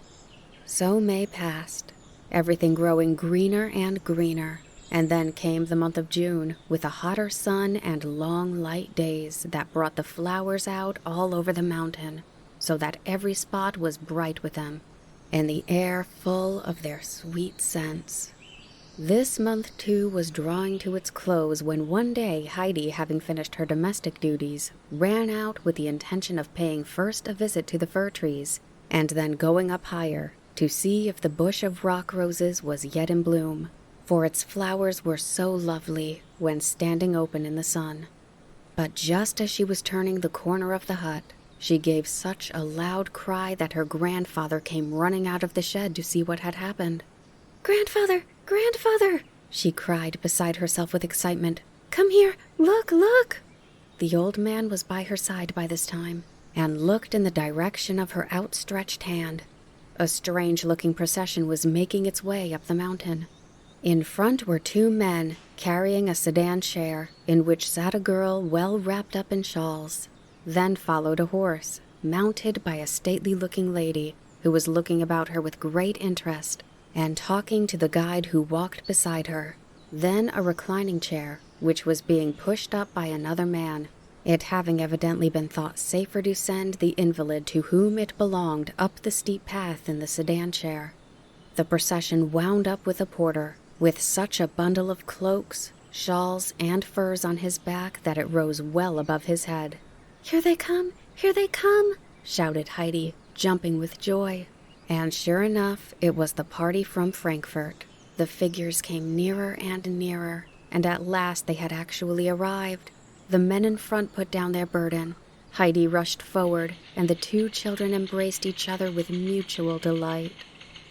[SPEAKER 2] So May passed, everything growing greener and greener, and then came the month of June with a hotter sun and long light days that brought the flowers out all over the mountain, so that every spot was bright with them, and the air full of their sweet scents. This month, too, was drawing to its close when one day Heidi, having finished her domestic duties, ran out with the intention of paying first a visit to the fir trees, and then going up higher to see if the bush of rock roses was yet in bloom, for its flowers were so lovely when standing open in the sun. But just as she was turning the corner of the hut, she gave such a loud cry that her grandfather came running out of the shed to see what had happened.
[SPEAKER 3] "Grandfather! Grandfather!"
[SPEAKER 2] she cried beside herself with excitement. "Come here! Look, look!" The old man was by her side by this time, and looked in the direction of her outstretched hand. A strange-looking procession was making its way up the mountain. In front were 2 men carrying a sedan chair in which sat a girl well wrapped up in shawls. Then followed a horse, mounted by a stately-looking lady who was looking about her with great interest and talking to the guide who walked beside her. Then a reclining chair, which was being pushed up by another man, it having evidently been thought safer to send the invalid to whom it belonged up the steep path in the sedan chair. The procession wound up with a porter, with such a bundle of cloaks, shawls, and furs on his back that it rose well above his head.
[SPEAKER 3] "Here they come! Here they come!"
[SPEAKER 2] shouted Heidi, jumping with joy. And sure enough, it was the party from Frankfurt. The figures came nearer and nearer, and at last they had actually arrived. The men in front put down their burden. Heidi rushed forward, and the 2 children embraced each other with mutual delight.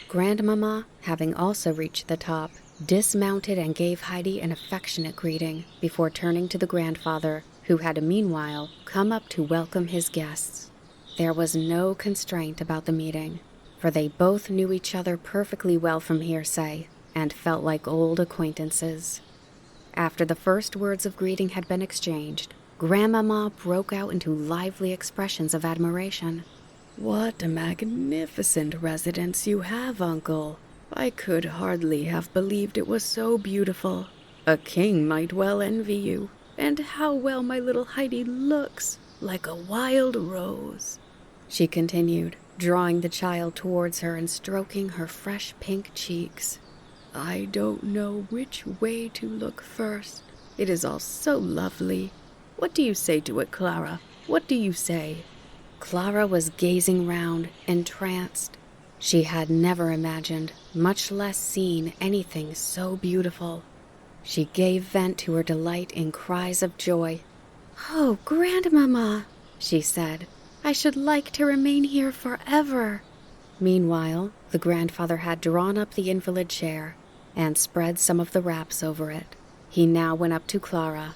[SPEAKER 2] Grandmamma, having also reached the top, dismounted and gave Heidi an affectionate greeting before turning to the grandfather, who had meanwhile come up to welcome his guests. There was no constraint about the meeting, for they both knew each other perfectly well from hearsay, and felt like old acquaintances. After the first words of greeting had been exchanged, Grandmamma broke out into lively expressions of admiration. "What a magnificent residence you have, Uncle! I could hardly have believed it was so beautiful. A king might well envy you. And how well my little Heidi looks, like a wild rose," she continued, drawing the child towards her and stroking her fresh pink cheeks. "I don't know which way to look first. It is all so lovely. What do you say to it, Clara? What do you say?" Clara was gazing round, entranced. She had never imagined, much less seen, anything so beautiful. She gave vent to her delight in cries of joy.
[SPEAKER 1] "Oh, Grandmamma," she said, "I should like to remain here forever."
[SPEAKER 2] Meanwhile, the grandfather had drawn up the invalid chair and spread some of the wraps over it. He now went up to Clara.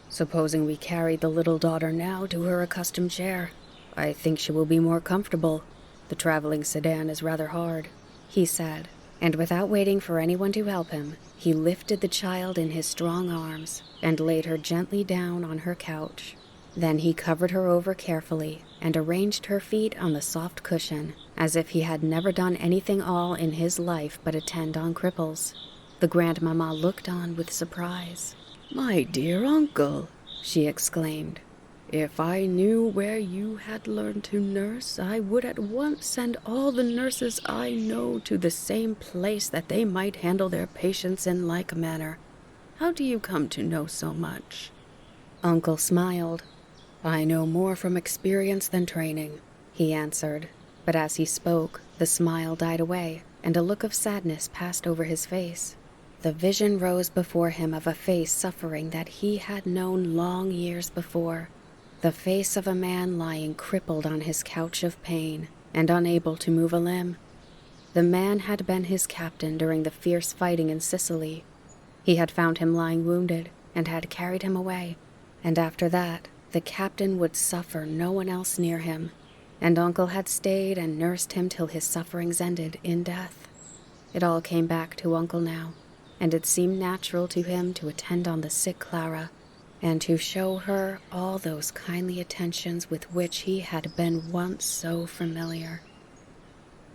[SPEAKER 2] "Supposing we carry the little daughter now to her accustomed chair. I think she will be more comfortable. The traveling sedan is rather hard," he said, and without waiting for anyone to help him, he lifted the child in his strong arms and laid her gently down on her couch. Then he covered her over carefully and arranged her feet on the soft cushion, as if he had never done anything all in his life but attend on cripples. The grandmamma looked on with surprise.
[SPEAKER 4] "My dear uncle," she exclaimed, "if I knew where you had learned to nurse, I would at once send all the nurses I know to the same place that they might handle their patients in like manner. How do you come to know so much?"
[SPEAKER 2] Uncle smiled. "I know more from experience than training," he answered. But as he spoke, the smile died away, and a look of sadness passed over his face. The vision rose before him of a face suffering that he had known long years before, the face of a man lying crippled on his couch of pain and unable to move a limb. The man had been his captain during the fierce fighting in Sicily. He had found him lying wounded and had carried him away, and after that, the captain would suffer no one else near him, and Uncle had stayed and nursed him till his sufferings ended in death. It all came back to Uncle now, and it seemed natural to him to attend on the sick Clara, and to show her all those kindly attentions with which he had been once so familiar.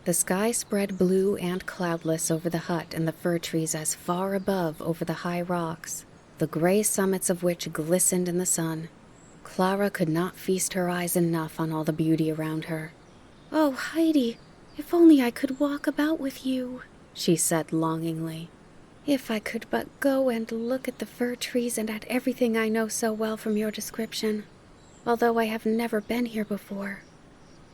[SPEAKER 2] The sky spread blue and cloudless over the hut and the fir trees as far above over the high rocks, the gray summits of which glistened in the sun. Clara could not feast her eyes enough on all the beauty around her.
[SPEAKER 1] "Oh, Heidi, if only I could walk about with you,"
[SPEAKER 2] she said longingly.
[SPEAKER 1] "If I could but go and look at the fir trees and at everything I know so well from your description, although I have never been here before."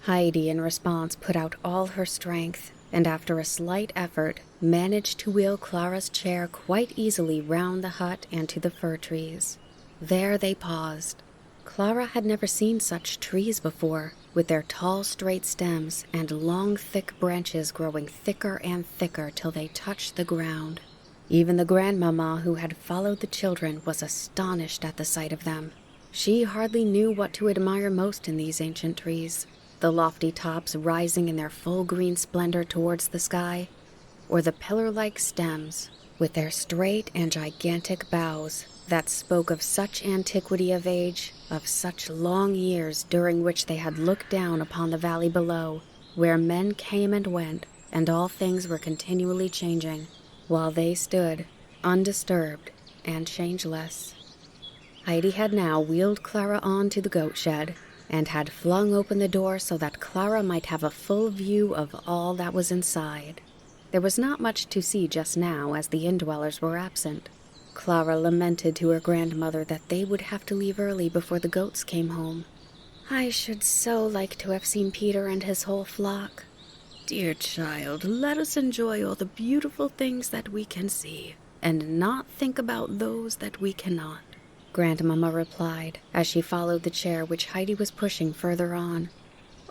[SPEAKER 2] Heidi, in response, put out all her strength, and after a slight effort, managed to wheel Clara's chair quite easily round the hut and to the fir trees. There they paused. Clara had never seen such trees before, with their tall, straight stems and long, thick branches growing thicker and thicker till they touched the ground. Even the grandmamma who had followed the children was astonished at the sight of them. She hardly knew what to admire most in these ancient trees, the lofty tops rising in their full green splendor towards the sky, or the pillar-like stems with their straight and gigantic boughs that spoke of such antiquity of age, of such long years during which they had looked down upon the valley below, where men came and went, and all things were continually changing, while they stood, undisturbed and changeless. Heidi had now wheeled Clara on to the goat shed, and had flung open the door so that Clara might have a full view of all that was inside. There was not much to see just now, as the indwellers were absent. Clara lamented to her grandmother that they would have to leave early before the goats came home.
[SPEAKER 1] "I should so like to have seen Peter and his whole flock."
[SPEAKER 4] "Dear child, let us enjoy all the beautiful things that we can see, and not think about those that we cannot,"
[SPEAKER 2] Grandmamma replied, as she followed the chair which Heidi was pushing further on.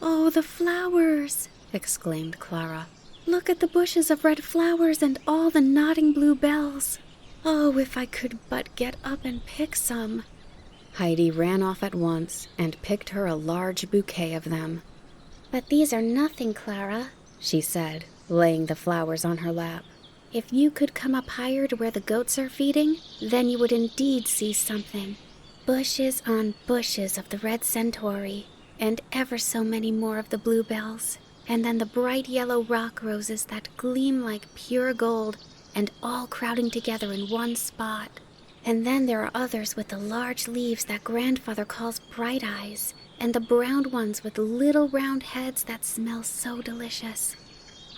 [SPEAKER 1] "Oh, the flowers!" exclaimed Clara. "Look at the bushes of red flowers and all the nodding blue bells. Oh, if I could but get up and pick some."
[SPEAKER 2] Heidi ran off at once and picked her a large bouquet of them.
[SPEAKER 3] "But these are nothing, Clara,"
[SPEAKER 2] she said, laying the flowers on her lap.
[SPEAKER 3] "If you could come up higher to where the goats are feeding, then you would indeed see something. Bushes on bushes of the red centauri, and ever so many more of the bluebells, and then the bright yellow rock roses that gleam like pure gold, and all crowding together in one spot. And then there are others with the large leaves that grandfather calls bright eyes, and the brown ones with little round heads that smell so delicious.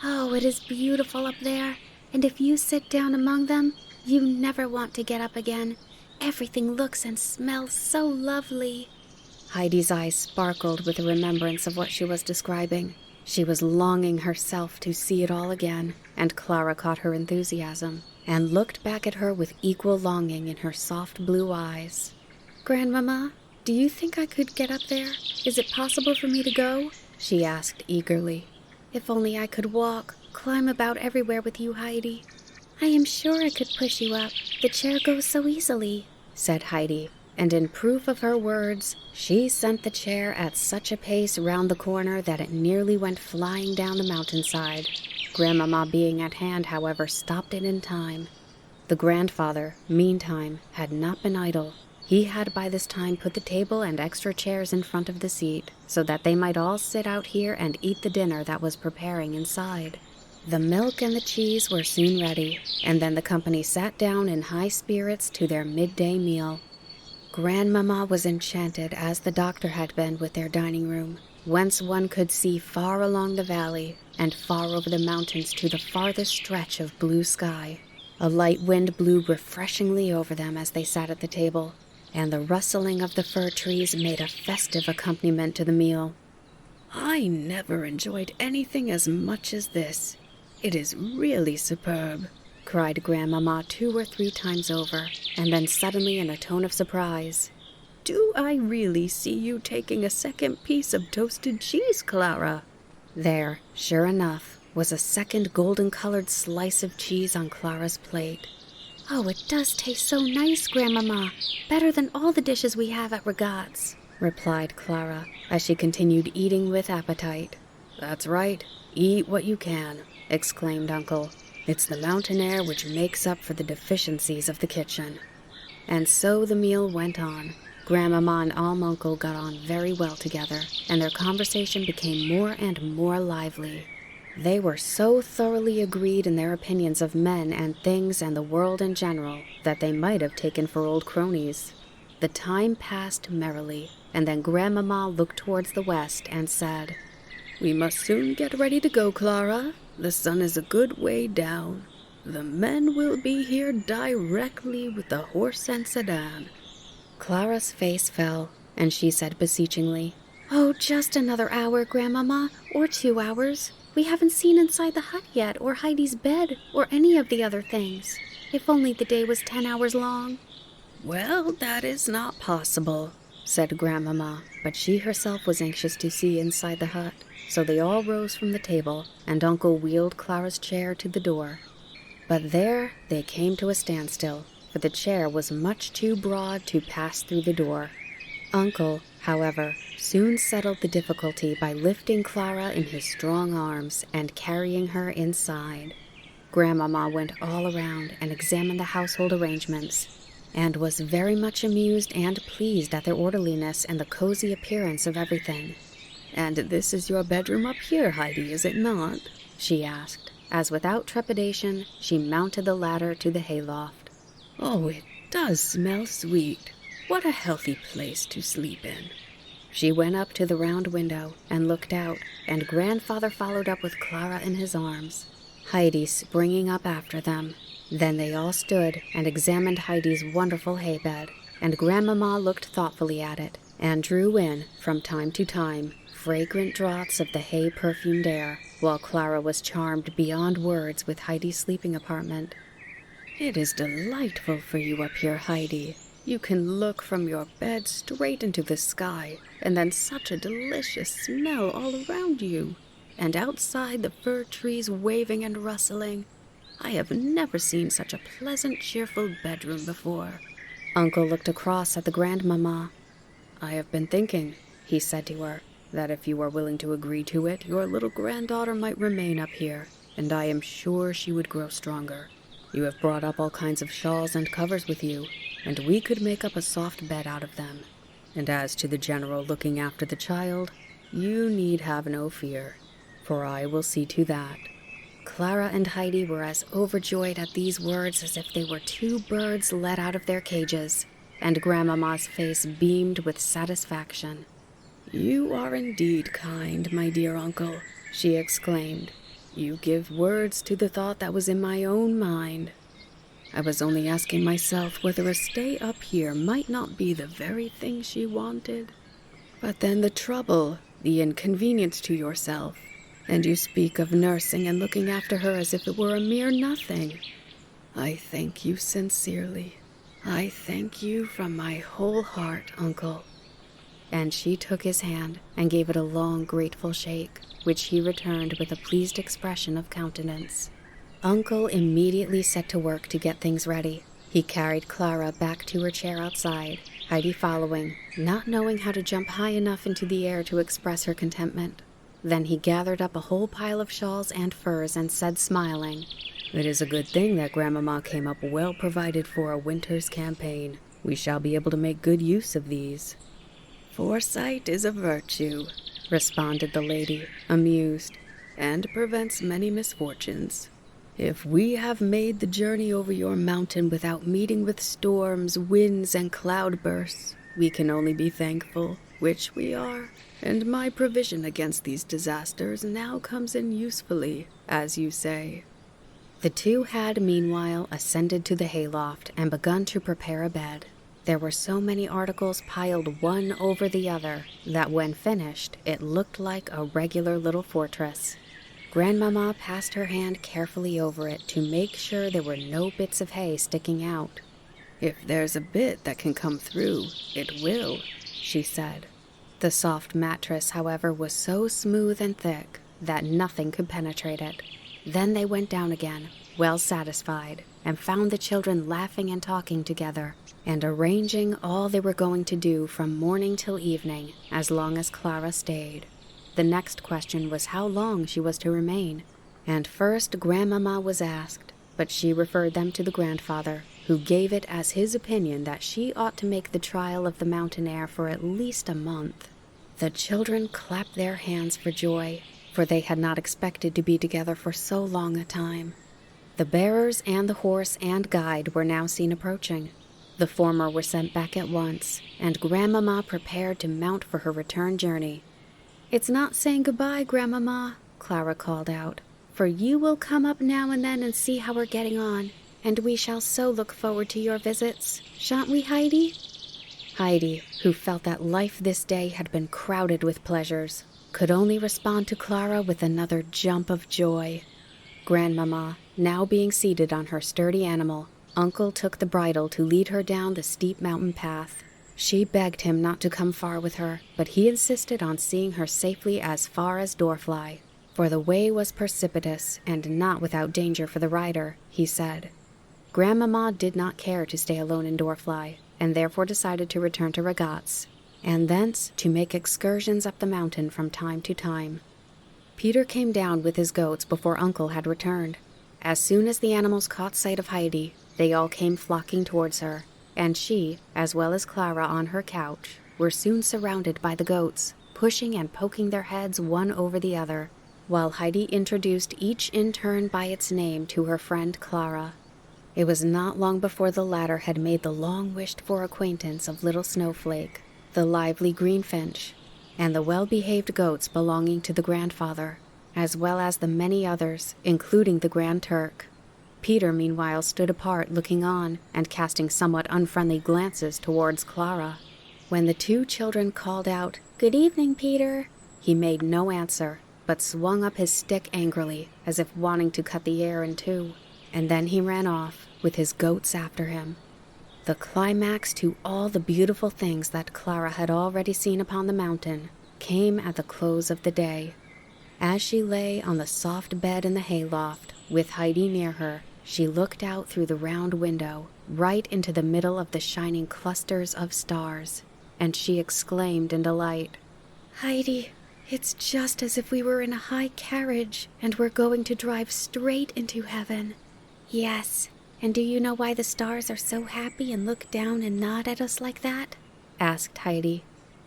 [SPEAKER 3] Oh, it is beautiful up there, and if you sit down among them, you never want to get up again. Everything looks and smells so lovely."
[SPEAKER 2] Heidi's eyes sparkled with the remembrance of what she was describing. She was longing herself to see it all again, and Clara caught her enthusiasm and looked back at her with equal longing in her soft blue eyes. "Grandmama, do you think I could get up there? Is it possible for me to go?" she asked eagerly. "If only I could walk, climb about everywhere with you, Heidi."
[SPEAKER 3] "I am sure I could push you up. The chair goes so easily,"
[SPEAKER 2] said Heidi, and in proof of her words, she sent the chair at such a pace round the corner that it nearly went flying down the mountainside. Grandmama, being at hand, however, stopped it in time. The grandfather, meantime, had not been idle. He had by this time put the table and extra chairs in front of the seat, so that they might all sit out here and eat the dinner that was preparing inside. The milk and the cheese were soon ready, and then the company sat down in high spirits to their midday meal. Grandmama was enchanted, as the doctor had been, with their dining room, whence one could see far along the valley and far over the mountains to the farthest stretch of blue sky. A light wind blew refreshingly over them as they sat at the table, and the rustling of the fir trees made a festive accompaniment to the meal.
[SPEAKER 4] "I never enjoyed anything as much as this. It is really superb,"
[SPEAKER 2] cried Grandmama 2 or 3 times over, and then suddenly in a tone of surprise,
[SPEAKER 4] "Do I really see you taking a second piece of toasted cheese, Clara?"
[SPEAKER 2] There, sure enough, was a second golden-colored slice of cheese on Clara's plate.
[SPEAKER 3] "Oh, it does taste so nice, Grandmama. Better than all the dishes we have at Regat's,"
[SPEAKER 2] replied Clara, as she continued eating with appetite.
[SPEAKER 4] "That's right. Eat what you can," exclaimed Uncle. "It's the mountain air which makes up for the deficiencies of the kitchen."
[SPEAKER 2] And so the meal went on. Grandmama and Uncle got on very well together, and their conversation became more and more lively. They were so thoroughly agreed in their opinions of men and things and the world in general that they might have taken for old cronies. The time passed merrily, and then Grandmama looked towards the west and said,
[SPEAKER 4] "We must soon get ready to go, Clara. The sun is a good way down. The men will be here directly with the horse and sedan."
[SPEAKER 2] Clara's face fell, and she said beseechingly,
[SPEAKER 3] "Oh, just another hour, Grandmama, or 2 hours. We haven't seen inside the hut yet, or Heidi's bed, or any of the other things. If only the day was 10 hours long."
[SPEAKER 4] "Well, that is not possible,"
[SPEAKER 2] said Grandmama, but she herself was anxious to see inside the hut, so they all rose from the table, and Uncle wheeled Clara's chair to the door. But there they came to a standstill, for the chair was much too broad to pass through the door. Uncle, however, soon settled the difficulty by lifting Clara in his strong arms and carrying her inside. Grandmama went all around and examined the household arrangements, and was very much amused and pleased at their orderliness and the cozy appearance of everything.
[SPEAKER 4] "And this is your bedroom up here, Heidi, is it not?"
[SPEAKER 2] she asked, as without trepidation she mounted the ladder to the hayloft.
[SPEAKER 4] "Oh, it does smell sweet. What a healthy place to sleep in."
[SPEAKER 2] She went up to the round window and looked out, and Grandfather followed up with Clara in his arms, Heidi springing up after them. Then they all stood and examined Heidi's wonderful hay bed, and Grandmama looked thoughtfully at it, and drew in, from time to time, fragrant draughts of the hay-perfumed air, while Clara was charmed beyond words with Heidi's sleeping apartment.
[SPEAKER 4] "It is delightful for you up here, Heidi. You can look from your bed straight into the sky, and then such a delicious smell all around you, and outside the fir trees waving and rustling. I have never seen such a pleasant, cheerful bedroom before."
[SPEAKER 2] Uncle looked across at the Grandmama.
[SPEAKER 4] "I have been thinking," he said to her, "that if you are willing to agree to it, your little granddaughter might remain up here, and I am sure she would grow stronger. You have brought up all kinds of shawls and covers with you, and we could make up a soft bed out of them. And as to the general looking after the child, you need have no fear, for I will see to that."
[SPEAKER 2] Clara and Heidi were as overjoyed at these words as if they were 2 birds let out of their cages, and Grandmama's face beamed with satisfaction.
[SPEAKER 4] "You are indeed kind, my dear uncle," she exclaimed. "You give words to the thought that was in my own mind. I was only asking myself whether a stay up here might not be the very thing she wanted. But then the trouble, the inconvenience to yourself, and you speak of nursing and looking after her as if it were a mere nothing. I thank you sincerely. I thank you from my whole heart, Uncle."
[SPEAKER 2] And she took his hand and gave it a long, grateful shake, which he returned with a pleased expression of countenance. Uncle immediately set to work to get things ready. He carried Clara back to her chair outside, Heidi following, not knowing how to jump high enough into the air to express her contentment. Then he gathered up a whole pile of shawls and furs and said, smiling, "It is a good thing that Grandmama came up well provided for a winter's campaign. We shall be able to make good use of these."
[SPEAKER 4] "Foresight is a virtue,"
[SPEAKER 2] responded the lady, amused,
[SPEAKER 4] "and prevents many misfortunes. If we have made the journey over your mountain without meeting with storms, winds, and cloudbursts, we can only be thankful, which we are, and my provision against these disasters now comes in usefully, as you say."
[SPEAKER 2] The two had, meanwhile, ascended to the hayloft and begun to prepare a bed. There were so many articles piled one over the other that when finished, it looked like a regular little fortress. Grandmama passed her hand carefully over it to make sure there were no bits of hay sticking out.
[SPEAKER 4] "If there's a bit that can come through, it will," she said.
[SPEAKER 2] The soft mattress, however, was so smooth and thick that nothing could penetrate it. Then they went down again, well satisfied, and found the children laughing and talking together, and arranging all they were going to do from morning till evening, as long as Clara stayed. The next question was how long she was to remain, and first Grandmama was asked, but she referred them to the grandfather, who gave it as his opinion that she ought to make the trial of the mountain air for at least a month. The children clapped their hands for joy, for they had not expected to be together for so long a time. The bearers and the horse and guide were now seen approaching. The former were sent back at once, and Grandmama prepared to mount for her return journey. "It's not saying goodbye, Grandmama," Clara called out, "for you will come up now and then and see how we're getting on, and we shall so look forward to your visits. Shan't we, Heidi?" Heidi, who felt that life this day had been crowded with pleasures, could only respond to Clara with another jump of joy. Grandmama, now being seated on her sturdy animal, Uncle took the bridle to lead her down the steep mountain path. She begged him not to come far with her, but he insisted on seeing her safely as far as Dorfly, for the way was precipitous and not without danger for the rider, he said. Grandmama did not care to stay alone in Dorfly, and therefore decided to return to Ragaz, and thence to make excursions up the mountain from time to time. Peter came down with his goats before Uncle had returned. As soon as the animals caught sight of Heidi, they all came flocking towards her, and she, as well as Clara on her couch, were soon surrounded by the goats, pushing and poking their heads one over the other, while Heidi introduced each in turn by its name to her friend Clara. It was not long before the latter had made the long-wished-for acquaintance of Little Snowflake, the lively greenfinch, and the well-behaved goats belonging to the grandfather, as well as the many others, including the Grand Turk. Peter, meanwhile, stood apart looking on and casting somewhat unfriendly glances towards Clara. When the two children called out, "Good evening, Peter," he made no answer, but swung up his stick angrily, as if wanting to cut the air in two, and then he ran off, with his goats after him. The climax to all the beautiful things that Clara had already seen upon the mountain came at the close of the day. As she lay on the soft bed in the hayloft, with Heidi near her, she looked out through the round window, right into the middle of the shining clusters of stars, and she exclaimed in delight, "Heidi, it's just as if we were in a high carriage, and we're going to drive straight into heaven."
[SPEAKER 3] "Yes, and do you know why the stars are so happy and look down and nod at us like that?"
[SPEAKER 2] asked Heidi.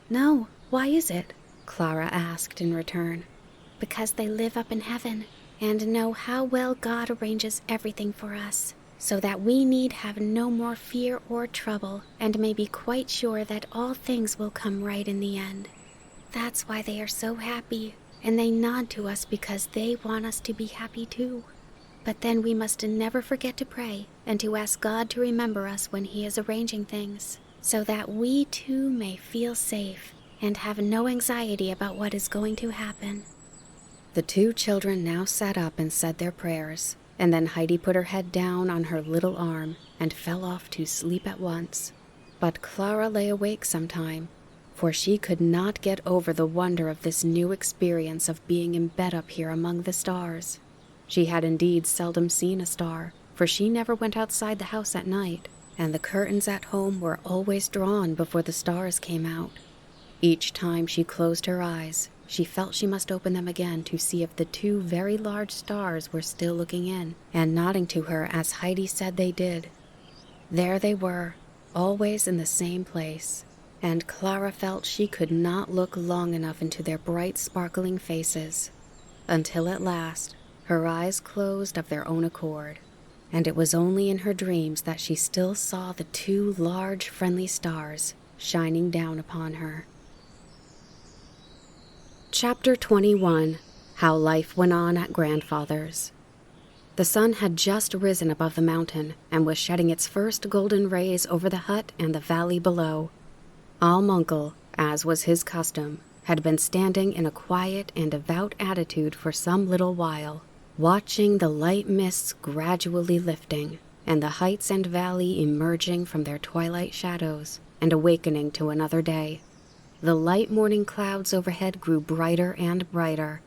[SPEAKER 2] "No, why is it?" Clara asked in return.
[SPEAKER 3] "Because they live up in heaven and know how well God arranges everything for us, so that we need have no more fear or trouble, and may be quite sure that all things will come right in the end. That's why they are so happy, and they nod to us because they want us to be happy too. But then we must never forget to pray and to ask God to remember us when He is arranging things, so that we too may feel safe and have no anxiety about what is going to happen."
[SPEAKER 2] The two children now sat up and said their prayers, and then Heidi put her head down on her little arm and fell off to sleep at once. But Clara lay awake some time, for she could not get over the wonder of this new experience of being in bed up here among the stars. She had indeed seldom seen a star, for she never went outside the house at night, and the curtains at home were always drawn before the stars came out. Each time she closed her eyes, she felt she must open them again to see if the two very large stars were still looking in and nodding to her as Heidi said they did. There they were, always in the same place, and Clara felt she could not look long enough into their bright, sparkling faces, until at last her eyes closed of their own accord, and it was only in her dreams that she still saw the two large, friendly stars shining down upon her. Chapter 21. How Life Went On at Grandfather's. The sun had just risen above the mountain and was shedding its first golden rays over the hut and the valley below. Almunkel, as was his custom, had been standing in a quiet and devout attitude for some little while, watching the light mists gradually lifting, and the heights and valley emerging from their twilight shadows and awakening to another day. The light morning clouds overhead grew brighter and brighter,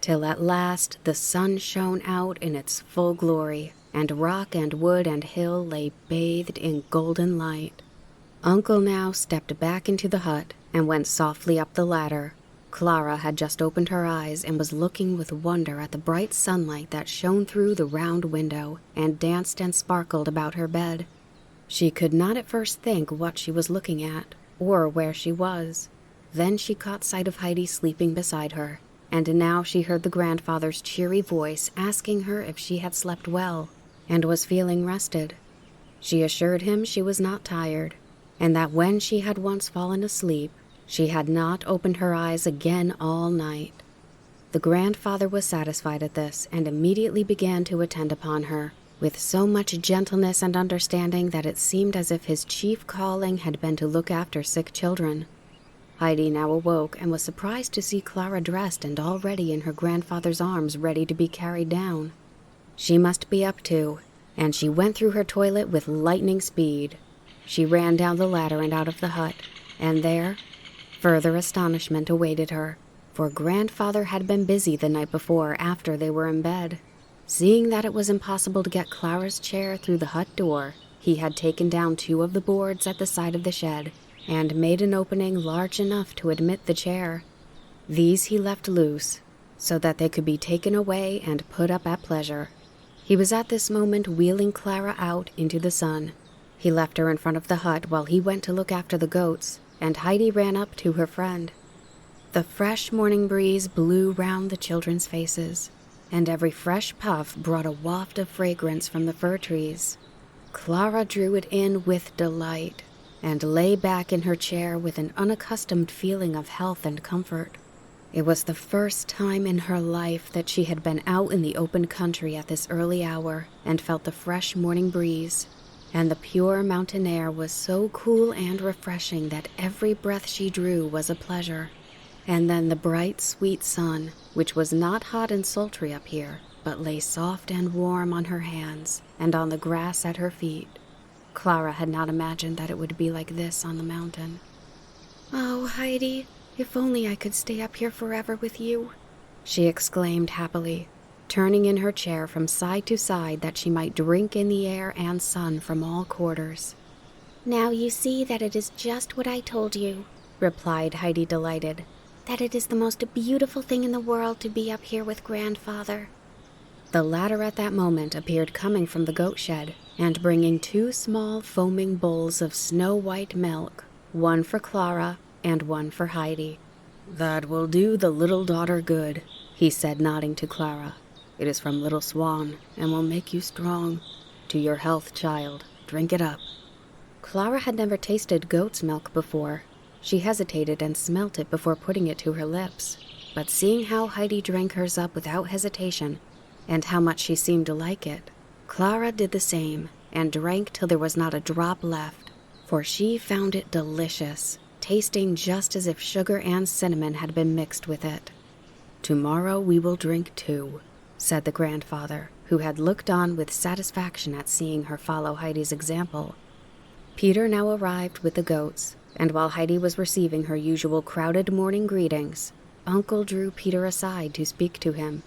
[SPEAKER 2] till at last the sun shone out in its full glory, and rock and wood and hill lay bathed in golden light. Uncle now stepped back into the hut and went softly up the ladder. Clara had just opened her eyes and was looking with wonder at the bright sunlight that shone through the round window and danced and sparkled about her bed. She could not at first think what she was looking at, or where she was. Then she caught sight of Heidi sleeping beside her, and now she heard the grandfather's cheery voice asking her if she had slept well and was feeling rested. She assured him she was not tired, and that when she had once fallen asleep, she had not opened her eyes again all night. The grandfather was satisfied at this and immediately began to attend upon her, with so much gentleness and understanding that it seemed as if his chief calling had been to look after sick children. Heidi now awoke and was surprised to see Clara dressed and already in her grandfather's arms ready to be carried down. She must be up too, and she went through her toilet with lightning speed. She ran down the ladder and out of the hut, and there, further astonishment awaited her, for Grandfather had been busy the night before after they were in bed. Seeing that it was impossible to get Clara's chair through the hut door, he had taken down 2 of the boards at the side of the shed and made an opening large enough to admit the chair. These he left loose, so that they could be taken away and put up at pleasure. He was at this moment wheeling Clara out into the sun. He left her in front of the hut while he went to look after the goats, and Heidi ran up to her friend. The fresh morning breeze blew round the children's faces, and every fresh puff brought a waft of fragrance from the fir trees. Clara drew it in with delight, and lay back in her chair with an unaccustomed feeling of health and comfort. It was the first time in her life that she had been out in the open country at this early hour and felt the fresh morning breeze, and the pure mountain air was so cool and refreshing that every breath she drew was a pleasure. And then the bright, sweet sun, which was not hot and sultry up here, but lay soft and warm on her hands and on the grass at her feet. Clara had not imagined that it would be like this on the mountain. "Oh, Heidi, if only I could stay up here forever with you," she exclaimed happily, turning in her chair from side to side that she might drink in the air and sun from all quarters.
[SPEAKER 3] "Now you see that it is just what I told you," replied Heidi, delighted, "that it is the most beautiful thing in the world to be up here with Grandfather."
[SPEAKER 2] The latter at that moment appeared coming from the goat shed and bringing 2 small foaming bowls of snow-white milk, one for Clara and one for Heidi. "That will do the little daughter good," he said, nodding to Clara. "It is from Little Swan and will make you strong. To your health, child. Drink it up." Clara had never tasted goat's milk before. She hesitated and smelt it before putting it to her lips, but seeing how Heidi drank hers up without hesitation, and how much she seemed to like it, Clara did the same and drank till there was not a drop left, for she found it delicious, tasting just as if sugar and cinnamon had been mixed with it. "Tomorrow we will drink 2, said the grandfather, who had looked on with satisfaction at seeing her follow Heidi's example. Peter now arrived with the goats, and while Heidi was receiving her usual crowded morning greetings, Uncle drew Peter aside to speak to him.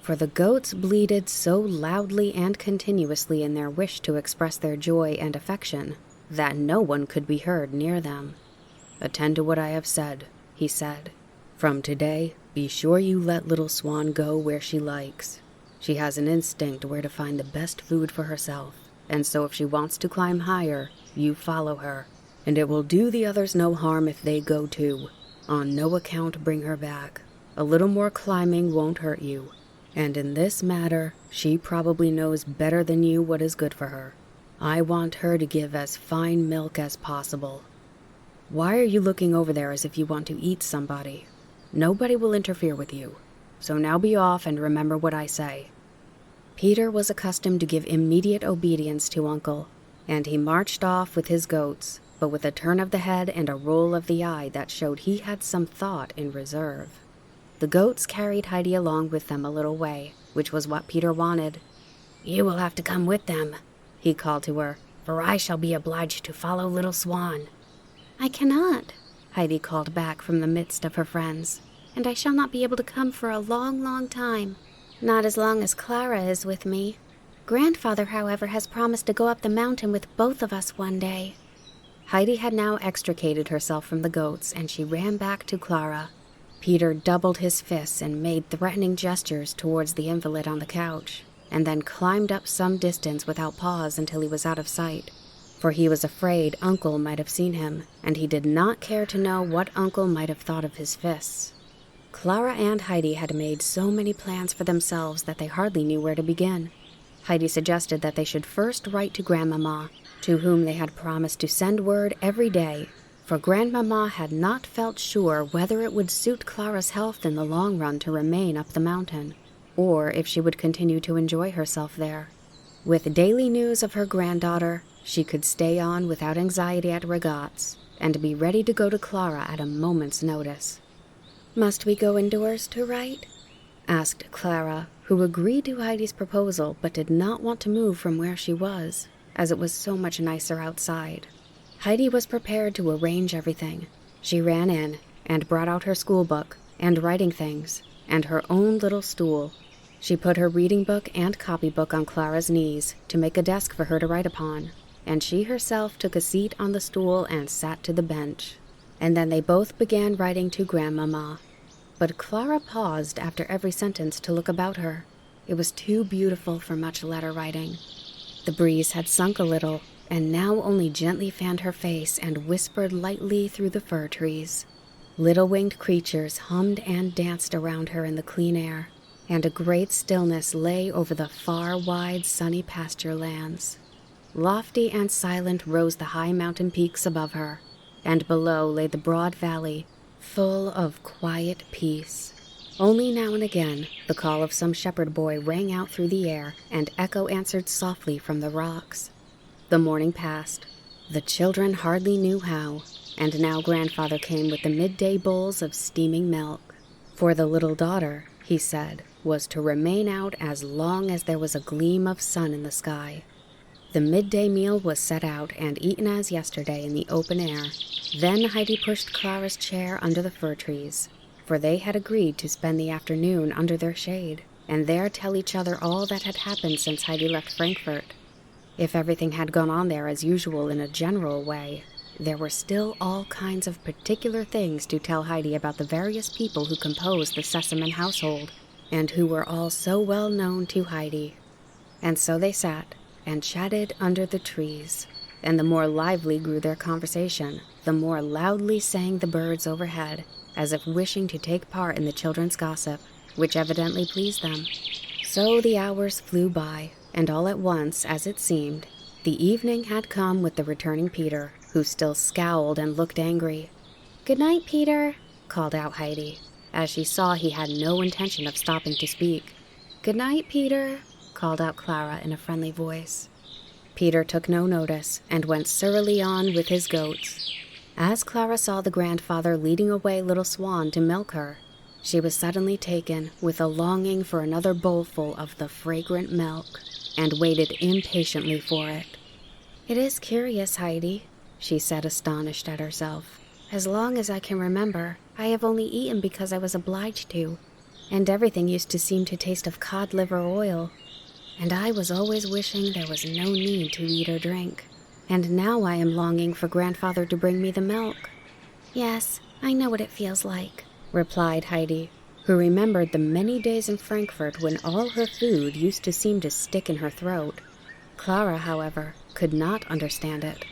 [SPEAKER 2] For the goats bleated so loudly and continuously in their wish to express their joy and affection that no one could be heard near them. "Attend to what I have said," he said. "From today, be sure you let little Swan go where she likes. She has an instinct where to find the best food for herself, and so if she wants to climb higher, you follow her, and it will do the others no harm if they go too. On no account bring her back. A little more climbing won't hurt you, and in this matter, she probably knows better than you what is good for her. I want her to give as fine milk as possible. Why are you looking over there as if you want to eat somebody? Nobody will interfere with you. So now be off and remember what I say." Peter was accustomed to give immediate obedience to Uncle, and he marched off with his goats, but with a turn of the head and a roll of the eye that showed he had some thought in reserve. The goats carried Heidi along with them a little way, which was what Peter wanted.
[SPEAKER 3] "You will have to come with them," he called to her, "for I shall be obliged to follow little Swan."
[SPEAKER 2] "I cannot," Heidi called back from the midst of her friends, "and I shall not be able to come for a long, long time. Not as long as Clara is with me. Grandfather, however, has promised to go up the mountain with both of us one day." Heidi had now extricated herself from the goats, and she ran back to Clara. Peter doubled his fists and made threatening gestures towards the invalid on the couch, and then climbed up some distance without pause until he was out of sight, for he was afraid Uncle might have seen him, and he did not care to know what Uncle might have thought of his fists. Clara and Heidi had made so many plans for themselves that they hardly knew where to begin. Heidi suggested that they should first write to Grandmama, to whom they had promised to send word every day, for Grandmama had not felt sure whether it would suit Clara's health in the long run to remain up the mountain, or if she would continue to enjoy herself there. With daily news of her granddaughter, she could stay on without anxiety at regattes, and be ready to go to Clara at a moment's notice. "Must we go indoors to write?" asked Clara, who agreed to Heidi's proposal but did not want to move from where she was, as it was so much nicer outside. Heidi was prepared to arrange everything. She ran in and brought out her school book and writing things and her own little stool. She put her reading book and copybook on Clara's knees to make a desk for her to write upon, and she herself took a seat on the stool and sat to the bench. And then they both began writing to Grandmama. But Clara paused after every sentence to look about her. It was too beautiful for much letter writing. The breeze had sunk a little, and now only gently fanned her face and whispered lightly through the fir trees. Little winged creatures hummed and danced around her in the clean air, and a great stillness lay over the far, wide, sunny pasture lands. Lofty and silent rose the high mountain peaks above her, and below lay the broad valley, full of quiet peace. Only now and again the call of some shepherd boy rang out through the air, and echo answered softly from the rocks. The morning passed. The children hardly knew how, and now Grandfather came with the midday bowls of steaming milk. For the little daughter, he said, was to remain out as long as there was a gleam of sun in the sky. The midday meal was set out and eaten as yesterday in the open air. Then Heidi pushed Clara's chair under the fir trees, for they had agreed to spend the afternoon under their shade, and there tell each other all that had happened since Heidi left Frankfurt. If everything had gone on there as usual in a general way, there were still all kinds of particular things to tell Heidi about the various people who composed the Sesamon household, and who were all so well known to Heidi. And so they sat and chatted under the trees, and the more lively grew their conversation, the more loudly sang the birds overhead, as if wishing to take part in the children's gossip, which evidently pleased them. So the hours flew by, and all at once, as it seemed, the evening had come with the returning Peter, who still scowled and looked angry. "Good night, Peter," called out Heidi, as she saw he had no intention of stopping to speak. "Good night, Peter," called out Clara in a friendly voice. Peter took no notice and went surlily on with his goats. As Clara saw the grandfather leading away little Swan to milk her, She was suddenly taken with a longing for another bowlful of the fragrant milk, and waited impatiently for it. "It is curious, Heidi," she said, astonished at herself. "As long as I can remember, I have only eaten because I was obliged to, and everything used to seem to taste of cod liver oil. And I was always wishing there was no need to eat or drink. And now I am longing for grandfather to bring me the milk."
[SPEAKER 3] "Yes, I know what it feels like,"
[SPEAKER 2] replied Heidi, who remembered the many days in Frankfurt when all her food used to seem to stick in her throat. Clara, however, could not understand it.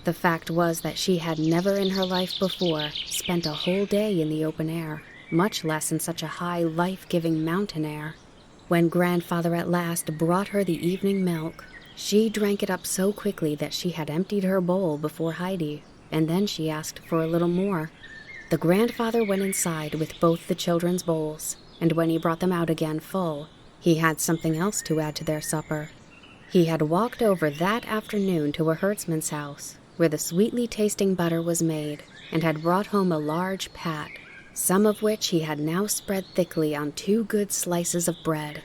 [SPEAKER 2] The fact was that she had never in her life before spent a whole day in the open air, much less in such a high, life-giving mountain air. When grandfather at last brought her the evening milk, she drank it up so quickly that she had emptied her bowl before Heidi, and then she asked for a little more. The grandfather went inside with both the children's bowls, and when he brought them out again full, he had something else to add to their supper. He had walked over that afternoon to a herdsman's house, where the sweetly tasting butter was made, and had brought home a large pat, some of which he had now spread thickly on 2 good slices of bread.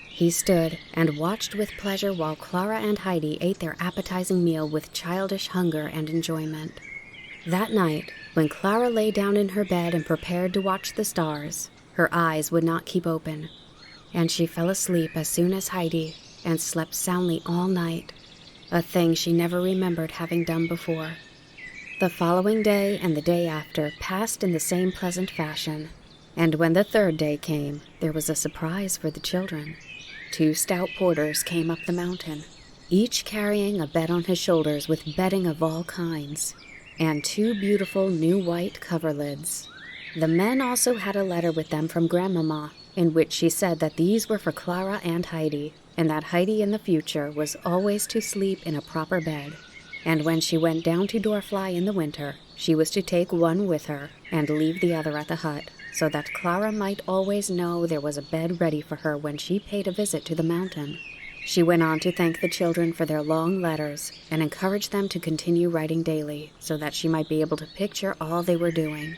[SPEAKER 2] He stood and watched with pleasure while Clara and Heidi ate their appetizing meal with childish hunger and enjoyment. That night, when Clara lay down in her bed and prepared to watch the stars, her eyes would not keep open, and she fell asleep as soon as Heidi, and slept soundly all night, a thing she never remembered having done before. The following day and the day after passed in the same pleasant fashion, and when the 3rd day came, there was a surprise for the children. 2 stout porters came up the mountain, each carrying a bed on his shoulders with bedding of all kinds, and 2 beautiful new white coverlids. The men also had a letter with them from Grandmama, in which she said that these were for Clara and Heidi, and that Heidi in the future was always to sleep in a proper bed, and when she went down to Dorfly in the winter, she was to take one with her and leave the other at the hut, so that Clara might always know there was a bed ready for her when she paid a visit to the mountain. She went on to thank the children for their long letters and encouraged them to continue writing daily so that she might be able to picture all they were doing.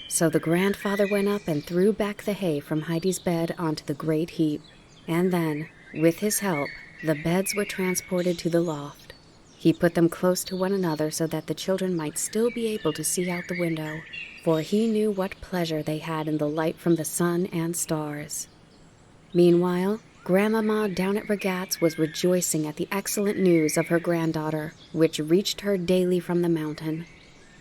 [SPEAKER 2] So the grandfather went up and threw back the hay from Heidi's bed onto the great heap, and then, with his help, the beds were transported to the loft. He put them close to one another so that the children might still be able to see out the window, for he knew what pleasure they had in the light from the sun and stars. Meanwhile, Grandmama down at Regat's was rejoicing at the excellent news of her granddaughter, which reached her daily from the mountain.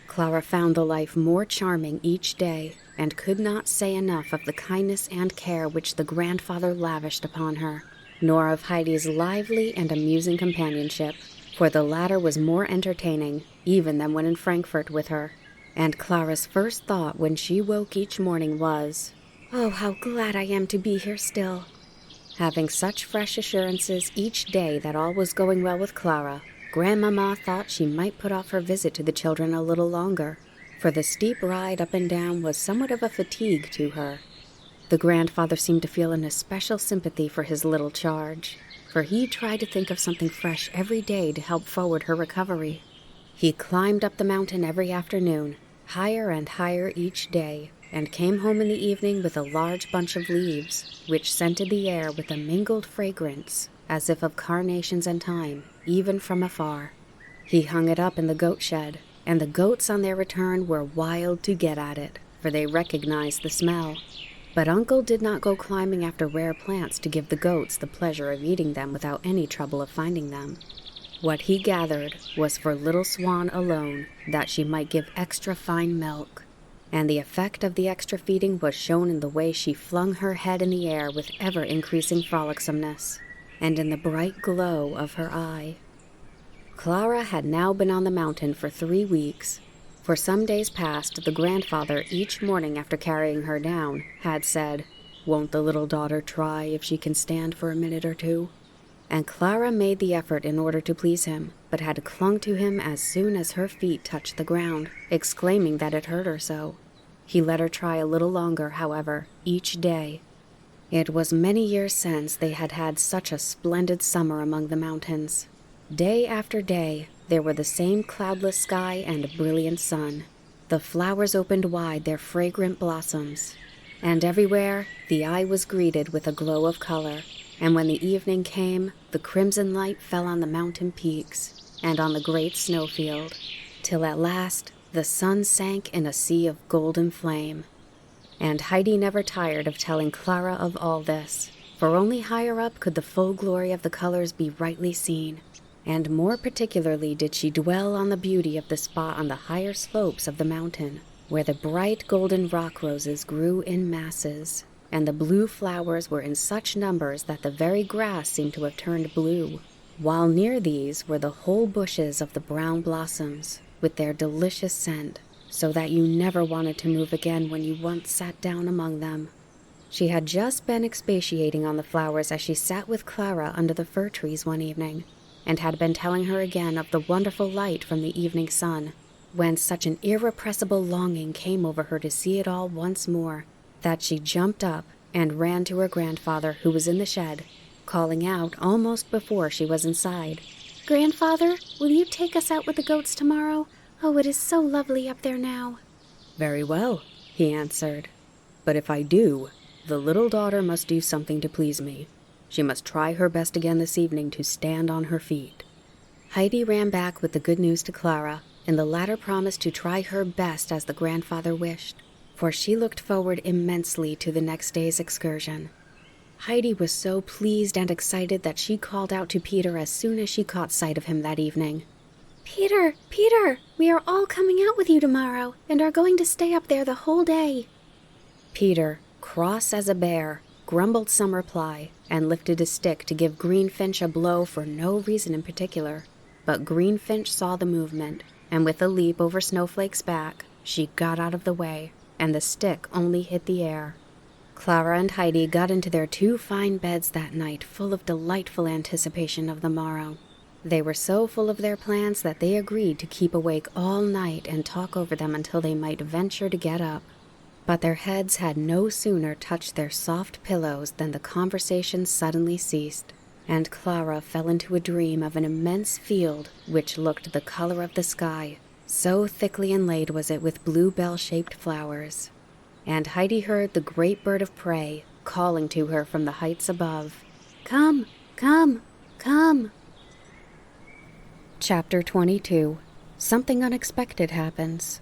[SPEAKER 2] Clara found the life more charming each day, and could not say enough of the kindness and care which the grandfather lavished upon her, nor of Heidi's lively and amusing companionship, for the latter was more entertaining even than when in Frankfurt with her, and Clara's first thought when she woke each morning was, "Oh, how glad I am to be here still." Having such fresh assurances each day that all was going well with Clara, Grandmama thought she might put off her visit to the children a little longer, for the steep ride up and down was somewhat of a fatigue to her. The grandfather seemed to feel an especial sympathy for his little charge, for he tried to think of something fresh every day to help forward her recovery. He climbed up the mountain every afternoon, higher and higher each day, and came home in the evening with a large bunch of leaves, which scented the air with a mingled fragrance, as if of carnations and thyme, even from afar. He hung it up in the goat shed, and the goats on their return were wild to get at it, for they recognized the smell. But Uncle did not go climbing after rare plants to give the goats the pleasure of eating them without any trouble of finding them. What he gathered was for Little Swan alone, that she might give extra fine milk, and the effect of the extra feeding was shown in the way she flung her head in the air with ever-increasing frolicsomeness, and in the bright glow of her eye. Clara had now been on the mountain for 3 weeks. For some days past, the grandfather, each morning after carrying her down, had said, "Won't the little daughter try if she can stand for a minute or two?" And Clara made the effort in order to please him, but had clung to him as soon as her feet touched the ground, exclaiming that it hurt her so. He let her try a little longer, however, each day. It was many years since they had had such a splendid summer among the mountains. Day after day, there were the same cloudless sky and brilliant sun. The flowers opened wide their fragrant blossoms. And everywhere, the eye was greeted with a glow of color, and when the evening came, the crimson light fell on the mountain peaks and on the great snowfield, till at last the sun sank in a sea of golden flame. And Heidi never tired of telling Clara of all this, for only higher up could the full glory of the colors be rightly seen, and more particularly did she dwell on the beauty of the spot on the higher slopes of the mountain, where the bright golden rock roses grew in masses, and the blue flowers were in such numbers that the very grass seemed to have turned blue, while near these were the whole bushes of the brown blossoms, with their delicious scent, so that you never wanted to move again when you once sat down among them. She had just been expatiating on the flowers as she sat with Clara under the fir trees one evening, and had been telling her again of the wonderful light from the evening sun, when such an irrepressible longing came over her to see it all once more, that she jumped up and ran to her grandfather, who was in the shed, calling out almost before she was inside,
[SPEAKER 3] "Grandfather, will you take us out with the goats tomorrow? Oh, it is so lovely up there now."
[SPEAKER 2] "Very well," he answered. "But if I do, the little daughter must do something to please me. She must try her best again this evening to stand on her feet." Heidi ran back with the good news to Clara, and the latter promised to try her best as the grandfather wished, for she looked forward immensely to the next day's excursion. Heidi was so pleased and excited that she called out to Peter as soon as she caught sight of him that evening.
[SPEAKER 3] Peter, we are all coming out with you tomorrow, and are going to stay up there the whole day."
[SPEAKER 2] Peter, cross as a bear, grumbled some reply, and lifted his stick to give Greenfinch a blow for no reason in particular. But Greenfinch saw the movement, and with a leap over Snowflake's back, she got out of the way, and the stick only hit the air. Clara and Heidi got into their 2 fine beds that night, full of delightful anticipation of the morrow. They were so full of their plans that they agreed to keep awake all night and talk over them until they might venture to get up. But their heads had no sooner touched their soft pillows than the conversation suddenly ceased, and Clara fell into a dream of an immense field which looked the color of the sky, so thickly inlaid was it with blue bell-shaped flowers. And Heidi heard the great bird of prey calling to her from the heights above, "Come, come, come." Chapter 22. Something unexpected happens.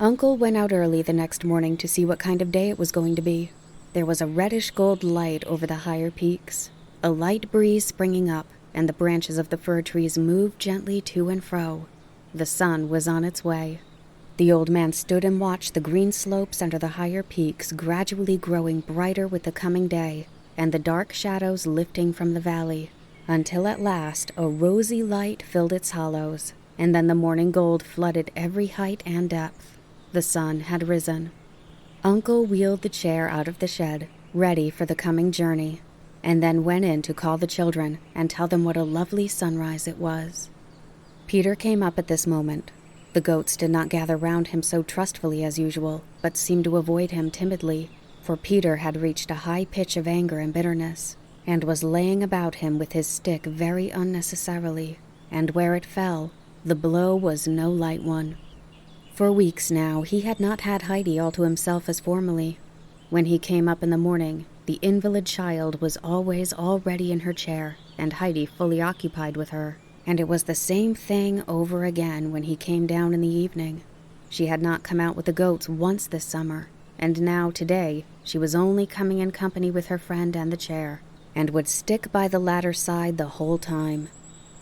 [SPEAKER 2] Uncle went out early the next morning to see what kind of day it was going to be. There was a reddish gold light over the higher peaks, a light breeze springing up, and the branches of the fir trees moved gently to and fro. The sun was on its way. The old man stood and watched the green slopes under the higher peaks gradually growing brighter with the coming day, and the dark shadows lifting from the valley, until at last a rosy light filled its hollows, and then the morning gold flooded every height and depth. The sun had risen. Uncle wheeled the chair out of the shed, ready for the coming journey, and then went in to call the children and tell them what a lovely sunrise it was. Peter came up at this moment. The goats did not gather round him so trustfully as usual, but seemed to avoid him timidly, for Peter had reached a high pitch of anger and bitterness, and was laying about him with his stick very unnecessarily, and where it fell, the blow was no light one. For weeks now he had not had Heidi all to himself as formerly. When he came up in the morning, the invalid child was always already in her chair, and Heidi fully occupied with her, and it was the same thing over again when he came down in the evening. She had not come out with the goats once this summer, and now today she was only coming in company with her friend and the chair, and would stick by the latter's side the whole time.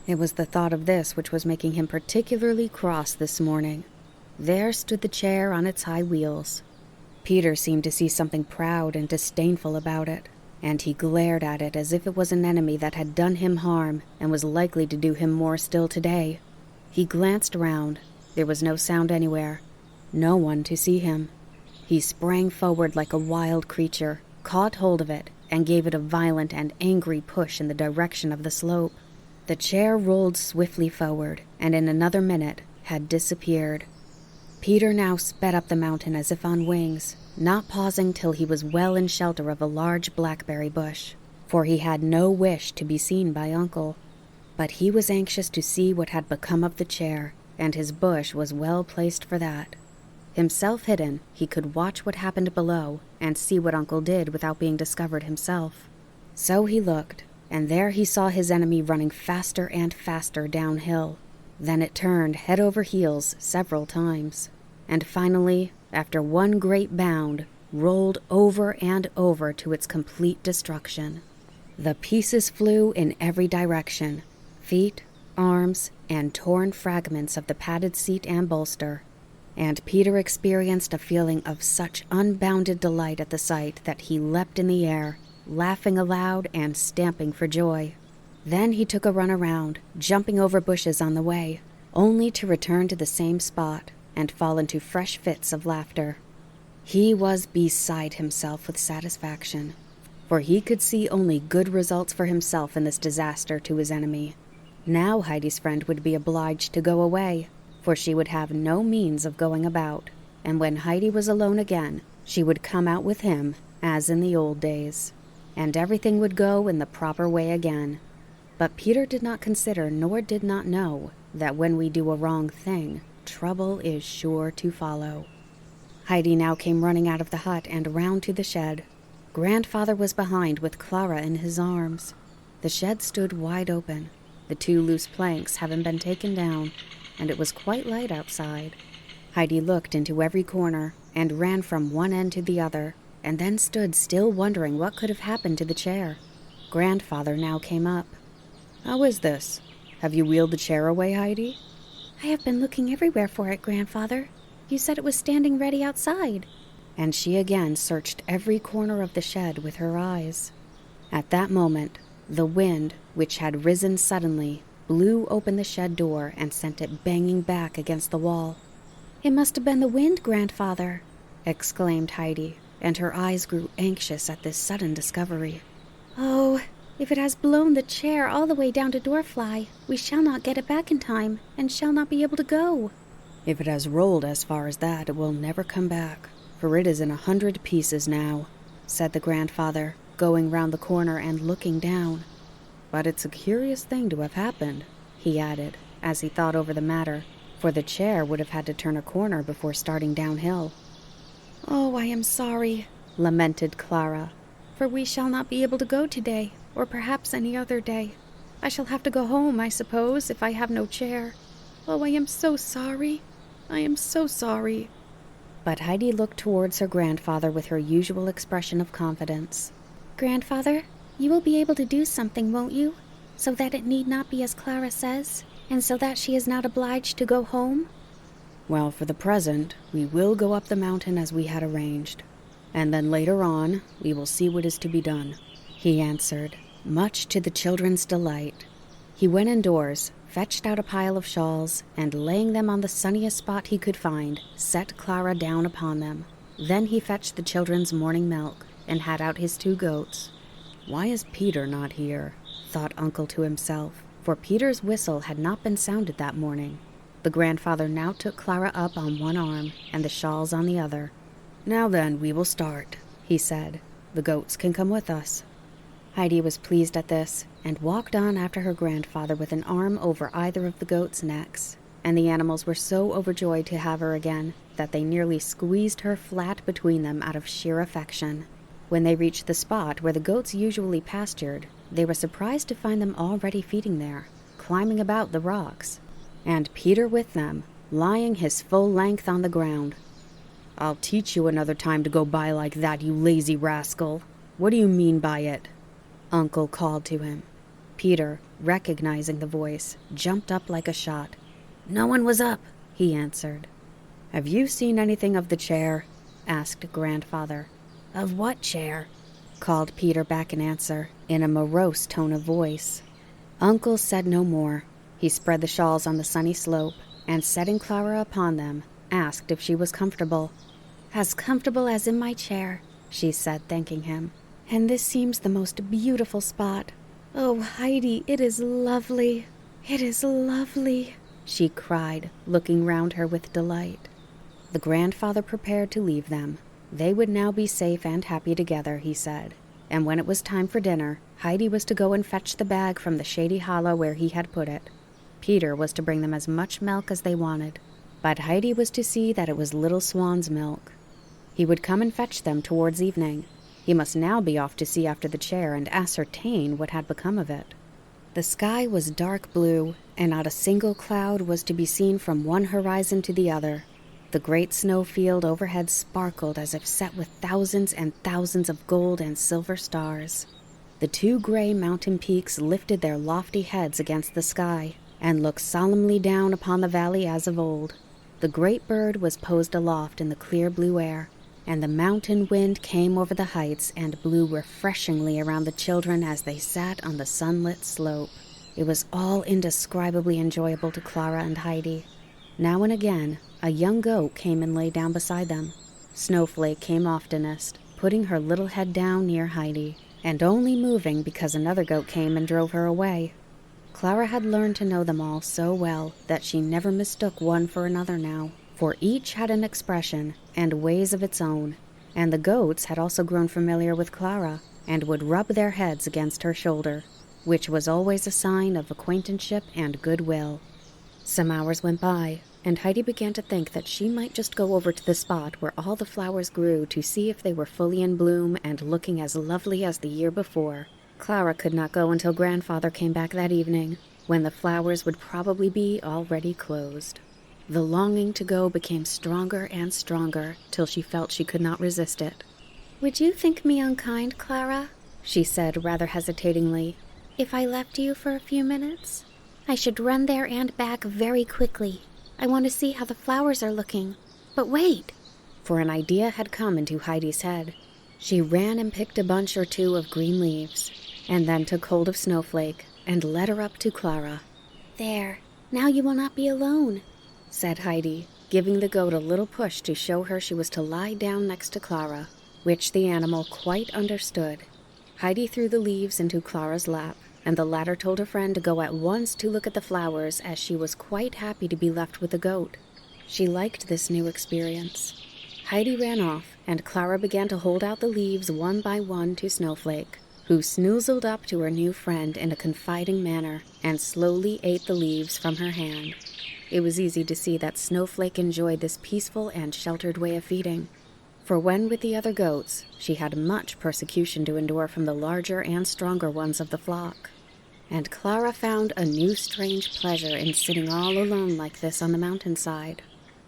[SPEAKER 2] It was the thought of this which was making him particularly cross this morning. There stood the chair on its high wheels. Peter seemed to see something proud and disdainful about it, and he glared at it as if it was an enemy that had done him harm and was likely to do him more still today. He glanced round. There was no sound anywhere, no one to see him. He sprang forward like a wild creature, caught hold of it, and gave it a violent and angry push in the direction of the slope. The chair rolled swiftly forward, and in another minute had disappeared. Peter now sped up the mountain as if on wings, not pausing till he was well in shelter of a large blackberry bush, for he had no wish to be seen by Uncle. But he was anxious to see what had become of the chair, and his bush was well placed for that. Himself hidden, he could watch what happened below and see what Uncle did without being discovered himself. So he looked, and there he saw his enemy running faster and faster downhill. Then it turned head over heels several times, and finally, after one great bound, rolled over and over to its complete destruction. The pieces flew in every direction, feet, arms, and torn fragments of the padded seat and bolster, and Peter experienced a feeling of such unbounded delight at the sight that he leapt in the air, laughing aloud and stamping for joy. Then he took a run around, jumping over bushes on the way, only to return to the same spot and fall into fresh fits of laughter. He was beside himself with satisfaction, for he could see only good results for himself in this disaster to his enemy. Now Heidi's friend would be obliged to go away, for she would have no means of going about, and when Heidi was alone again, she would come out with him, as in the old days, and everything would go in the proper way again. But Peter did not consider nor did not know that when we do a wrong thing, trouble is sure to follow. Heidi now came running out of the hut and round to the shed. Grandfather was behind with Clara in his arms. The shed stood wide open, the 2 loose planks having been taken down, and it was quite light outside. Heidi looked into every corner and ran from one end to the other, and then stood still wondering what could have happened to the chair. Grandfather now came up. "How is this? Have you wheeled the chair away, Heidi?"
[SPEAKER 3] "I have been looking everywhere for it, Grandfather. You said it was standing ready outside."
[SPEAKER 2] And she again searched every corner of the shed with her eyes. At that moment, the wind, which had risen suddenly, blew open the shed door and sent it banging back against the wall.
[SPEAKER 3] "It must have been the wind, Grandfather,"
[SPEAKER 2] exclaimed Heidi, and her eyes grew anxious at this sudden discovery.
[SPEAKER 3] "Oh, if it has blown the chair all the way down to Doorfly, we shall not get it back in time, and shall not be able to go."
[SPEAKER 2] "If it has rolled as far as that, it will never come back, for it is in 100 pieces now," said the grandfather, going round the corner and looking down. "But it's a curious thing to have happened," he added, as he thought over the matter, for the chair would have had to turn a corner before starting downhill.
[SPEAKER 3] "Oh, I am sorry," lamented Clara, "for we shall not be able to go today, or perhaps any other day. I shall have to go home, I suppose, if I have no chair. Oh, I am so sorry. I am so sorry."
[SPEAKER 2] But Heidi looked towards her grandfather with her usual expression of confidence.
[SPEAKER 3] "Grandfather, you will be able to do something, won't you? So that it need not be as Clara says, and so that she is not obliged to go home?"
[SPEAKER 2] "Well, for the present, we will go up the mountain as we had arranged, and then later on we will see what is to be done," he answered, much to the children's delight. He went indoors, fetched out a pile of shawls, and laying them on the sunniest spot he could find, set Clara down upon them. Then he fetched the children's morning milk, and had out his 2 goats. "Why is Peter not here?" thought Uncle to himself, for Peter's whistle had not been sounded that morning. The grandfather now took Clara up on one arm, and the shawls on the other. "Now then, we will start," he said. "The goats can come with us." Heidi was pleased at this, and walked on after her grandfather with an arm over either of the goats' necks, and the animals were so overjoyed to have her again that they nearly squeezed her flat between them out of sheer affection. When they reached the spot where the goats usually pastured, they were surprised to find them already feeding there, climbing about the rocks, and Peter with them, lying his full length on the ground. "I'll teach you another time to go by like that, you lazy rascal. What do you mean by it?" Uncle called to him. Peter, recognizing the voice, jumped up like a shot.
[SPEAKER 3] "No one was up,"
[SPEAKER 2] he answered. "Have you seen anything of the chair?" asked Grandfather.
[SPEAKER 3] "Of what chair?"
[SPEAKER 2] called Peter back in answer, in a morose tone of voice. Uncle said no more. He spread the shawls on the sunny slope, and setting Clara upon them, asked if she was comfortable.
[SPEAKER 3] "As comfortable as in my chair,"
[SPEAKER 2] she said, thanking him.
[SPEAKER 3] "And this seems the most beautiful spot. Oh, Heidi, it is lovely. It is lovely," she cried, looking round her with delight.
[SPEAKER 2] The grandfather prepared to leave them. They would now be safe and happy together, he said, and when it was time for dinner, Heidi was to go and fetch the bag from the shady hollow where he had put it. Peter was to bring them as much milk as they wanted.
[SPEAKER 1] but Heidi was to see that it was little swan's milk. He would come and fetch them towards evening. He must now be off to see after the chair and ascertain what had become of it. The sky was dark blue, and not a single cloud was to be seen from one horizon to the other. The great snowfield overhead sparkled as if set with thousands and thousands of gold and silver stars. The 2 gray mountain peaks lifted their lofty heads against the sky and looked solemnly down upon the valley as of old. The great bird was posed aloft in the clear blue air, and the mountain wind came over the heights and blew refreshingly around the children as they sat on the sunlit slope. It was all indescribably enjoyable to Clara and Heidi. Now and again, a young goat came and lay down beside them. Snowflake came oftenest, putting her little head down near Heidi, and only moving because another goat came and drove her away. Clara had learned to know them all so well that she never mistook one for another now, for each had an expression and ways of its own, and the goats had also grown familiar with Clara and would rub their heads against her shoulder, which was always a sign of acquaintanceship and goodwill. Some hours went by, and Heidi began to think that she might just go over to the spot where all the flowers grew to see if they were fully in bloom and looking as lovely as the year before. Clara could not go until Grandfather came back that evening, when the flowers would probably be already closed. The longing to go became stronger and stronger till she felt she could not resist it.
[SPEAKER 2] "Would you think me unkind, Clara?" she said rather hesitatingly, "if I left you for a few minutes? I should run there and back very quickly. I want to see how the flowers are looking. But wait!"
[SPEAKER 1] For an idea had come into Heidi's head. She ran and picked a bunch or 2 of green leaves, and then took hold of Snowflake and led her up to Clara.
[SPEAKER 2] "There, now you will not be alone,"
[SPEAKER 1] said Heidi, giving the goat a little push to show her she was to lie down next to Clara, which the animal quite understood. Heidi threw the leaves into Clara's lap, and the latter told her friend to go at once to look at the flowers, as she was quite happy to be left with the goat. She liked this new experience. Heidi ran off, and Clara began to hold out the leaves one by one to Snowflake, who snoozled up to her new friend in a confiding manner and slowly ate the leaves from her hand. It was easy to see that Snowflake enjoyed this peaceful and sheltered way of feeding, for when with the other goats, she had much persecution to endure from the larger and stronger ones of the flock. And Clara found a new strange pleasure in sitting all alone like this on the mountainside.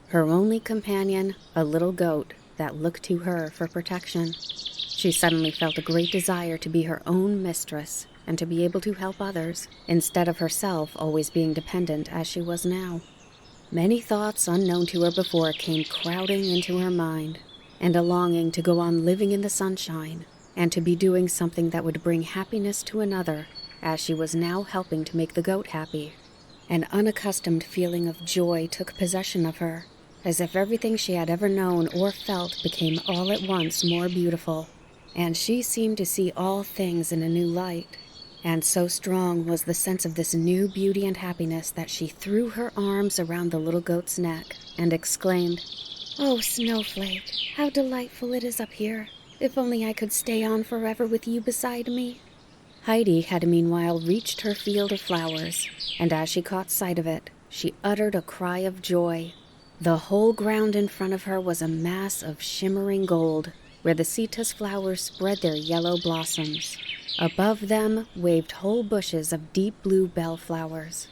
[SPEAKER 1] Her only companion, a little goat that looked to her for protection. She suddenly felt a great desire to be her own mistress and to be able to help others, instead of herself always being dependent as she was now. Many thoughts unknown to her before came crowding into her mind, and a longing to go on living in the sunshine, and to be doing something that would bring happiness to another, as she was now helping to make the goat happy. An unaccustomed feeling of joy took possession of her, as if everything she had ever known or felt became all at once more beautiful, and she seemed to see all things in a new light. And so strong was the sense of this new beauty and happiness that she threw her arms around the little goat's neck and exclaimed, "Oh, Snowflake, how delightful it is up here! If only I could stay on forever with you beside me." Heidi had meanwhile reached her field of flowers, and as she caught sight of it, she uttered a cry of joy. The whole ground in front of her was a mass of shimmering gold, where the cetus flowers spread their yellow blossoms. Above them waved whole bushes of deep blue bellflowers,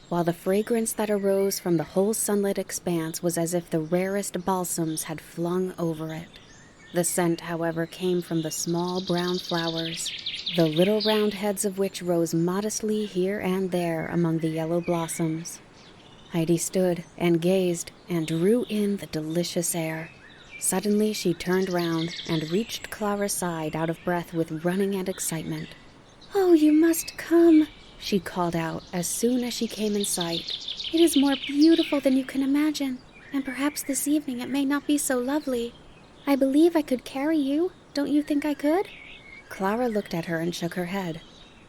[SPEAKER 1] while the fragrance that arose from the whole sunlit expanse was as if the rarest balsams had flung over it. The scent, however, came from the small brown flowers, the little round heads of which rose modestly here and there among the yellow blossoms. Heidi stood and gazed and drew in the delicious air. Suddenly she turned round and reached Clara's side, out of breath with running and excitement.
[SPEAKER 2] "Oh, you must come," she called out as soon as she came in sight. "It is more beautiful than you can imagine, and perhaps this evening it may not be so lovely. I believe I could carry you. Don't you think I could?"
[SPEAKER 1] Clara looked at her and shook her head.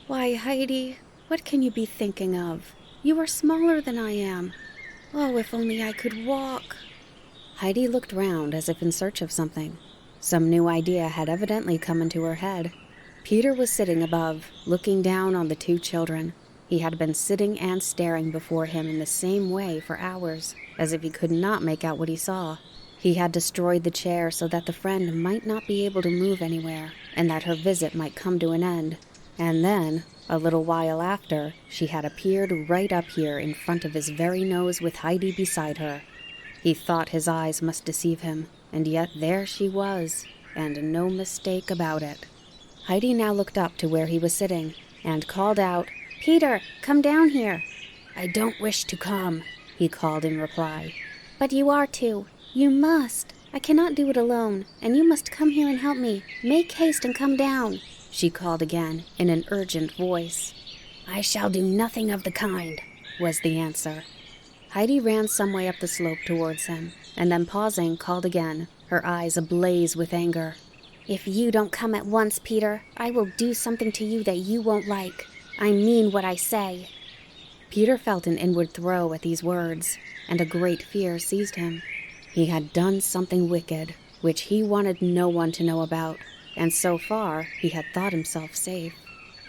[SPEAKER 1] "Why, Heidi, what can you be thinking of? You are smaller than I am. Oh, if only I could walk." Heidi looked round as if in search of something. Some new idea had evidently come into her head. Peter was sitting above, looking down on the 2 children. He
[SPEAKER 2] He had been sitting and staring before him in the same way for hours, as if he could not make out what he saw. He had destroyed the chair so that the friend might not be able to move anywhere, and that her visit might come to an end. And then, a little while after, she had appeared right up here in front of his very nose with Heidi beside her. He thought his eyes must deceive him, and yet there she was, and no mistake about it. Heidi now looked up to where he was sitting, and called out,
[SPEAKER 3] "Peter, come down here."
[SPEAKER 2] "I don't wish to come," he called in reply.
[SPEAKER 3] "But you are to. You must. I cannot do it alone, and you must come here and help me. Make haste and come down,"
[SPEAKER 2] she called again in an urgent voice.
[SPEAKER 3] "I shall do nothing of the kind,"
[SPEAKER 2] was the answer. Heidi ran some way up the slope towards him, and then pausing, called again, her eyes ablaze with anger.
[SPEAKER 3] "If you don't come at once, Peter, I will do something to you that you won't like. I mean what I say."
[SPEAKER 2] Peter felt an inward throe at these words, and a great fear seized him. He had done something wicked, which he wanted no one to know about, and so far he had thought himself safe.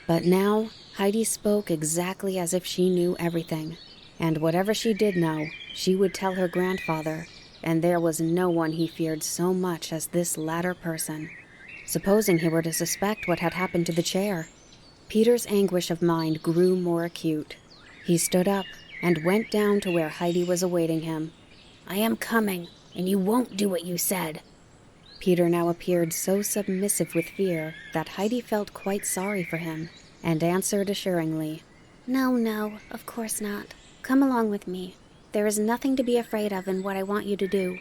[SPEAKER 2] But now Heidi spoke exactly as if she knew everything, and whatever she did know, she would tell her grandfather, and there was no one he feared so much as this latter person. Supposing he were to suspect what had happened to the chair? Peter's anguish of mind grew more acute. He stood up and went down to where Heidi was awaiting him.
[SPEAKER 3] "I am coming, and you won't do what you said."
[SPEAKER 2] Peter now appeared so submissive with fear that Heidi felt quite sorry for him, and answered assuringly,
[SPEAKER 3] No, of course not. Come along with me. There is nothing to be afraid of in what I want you to do."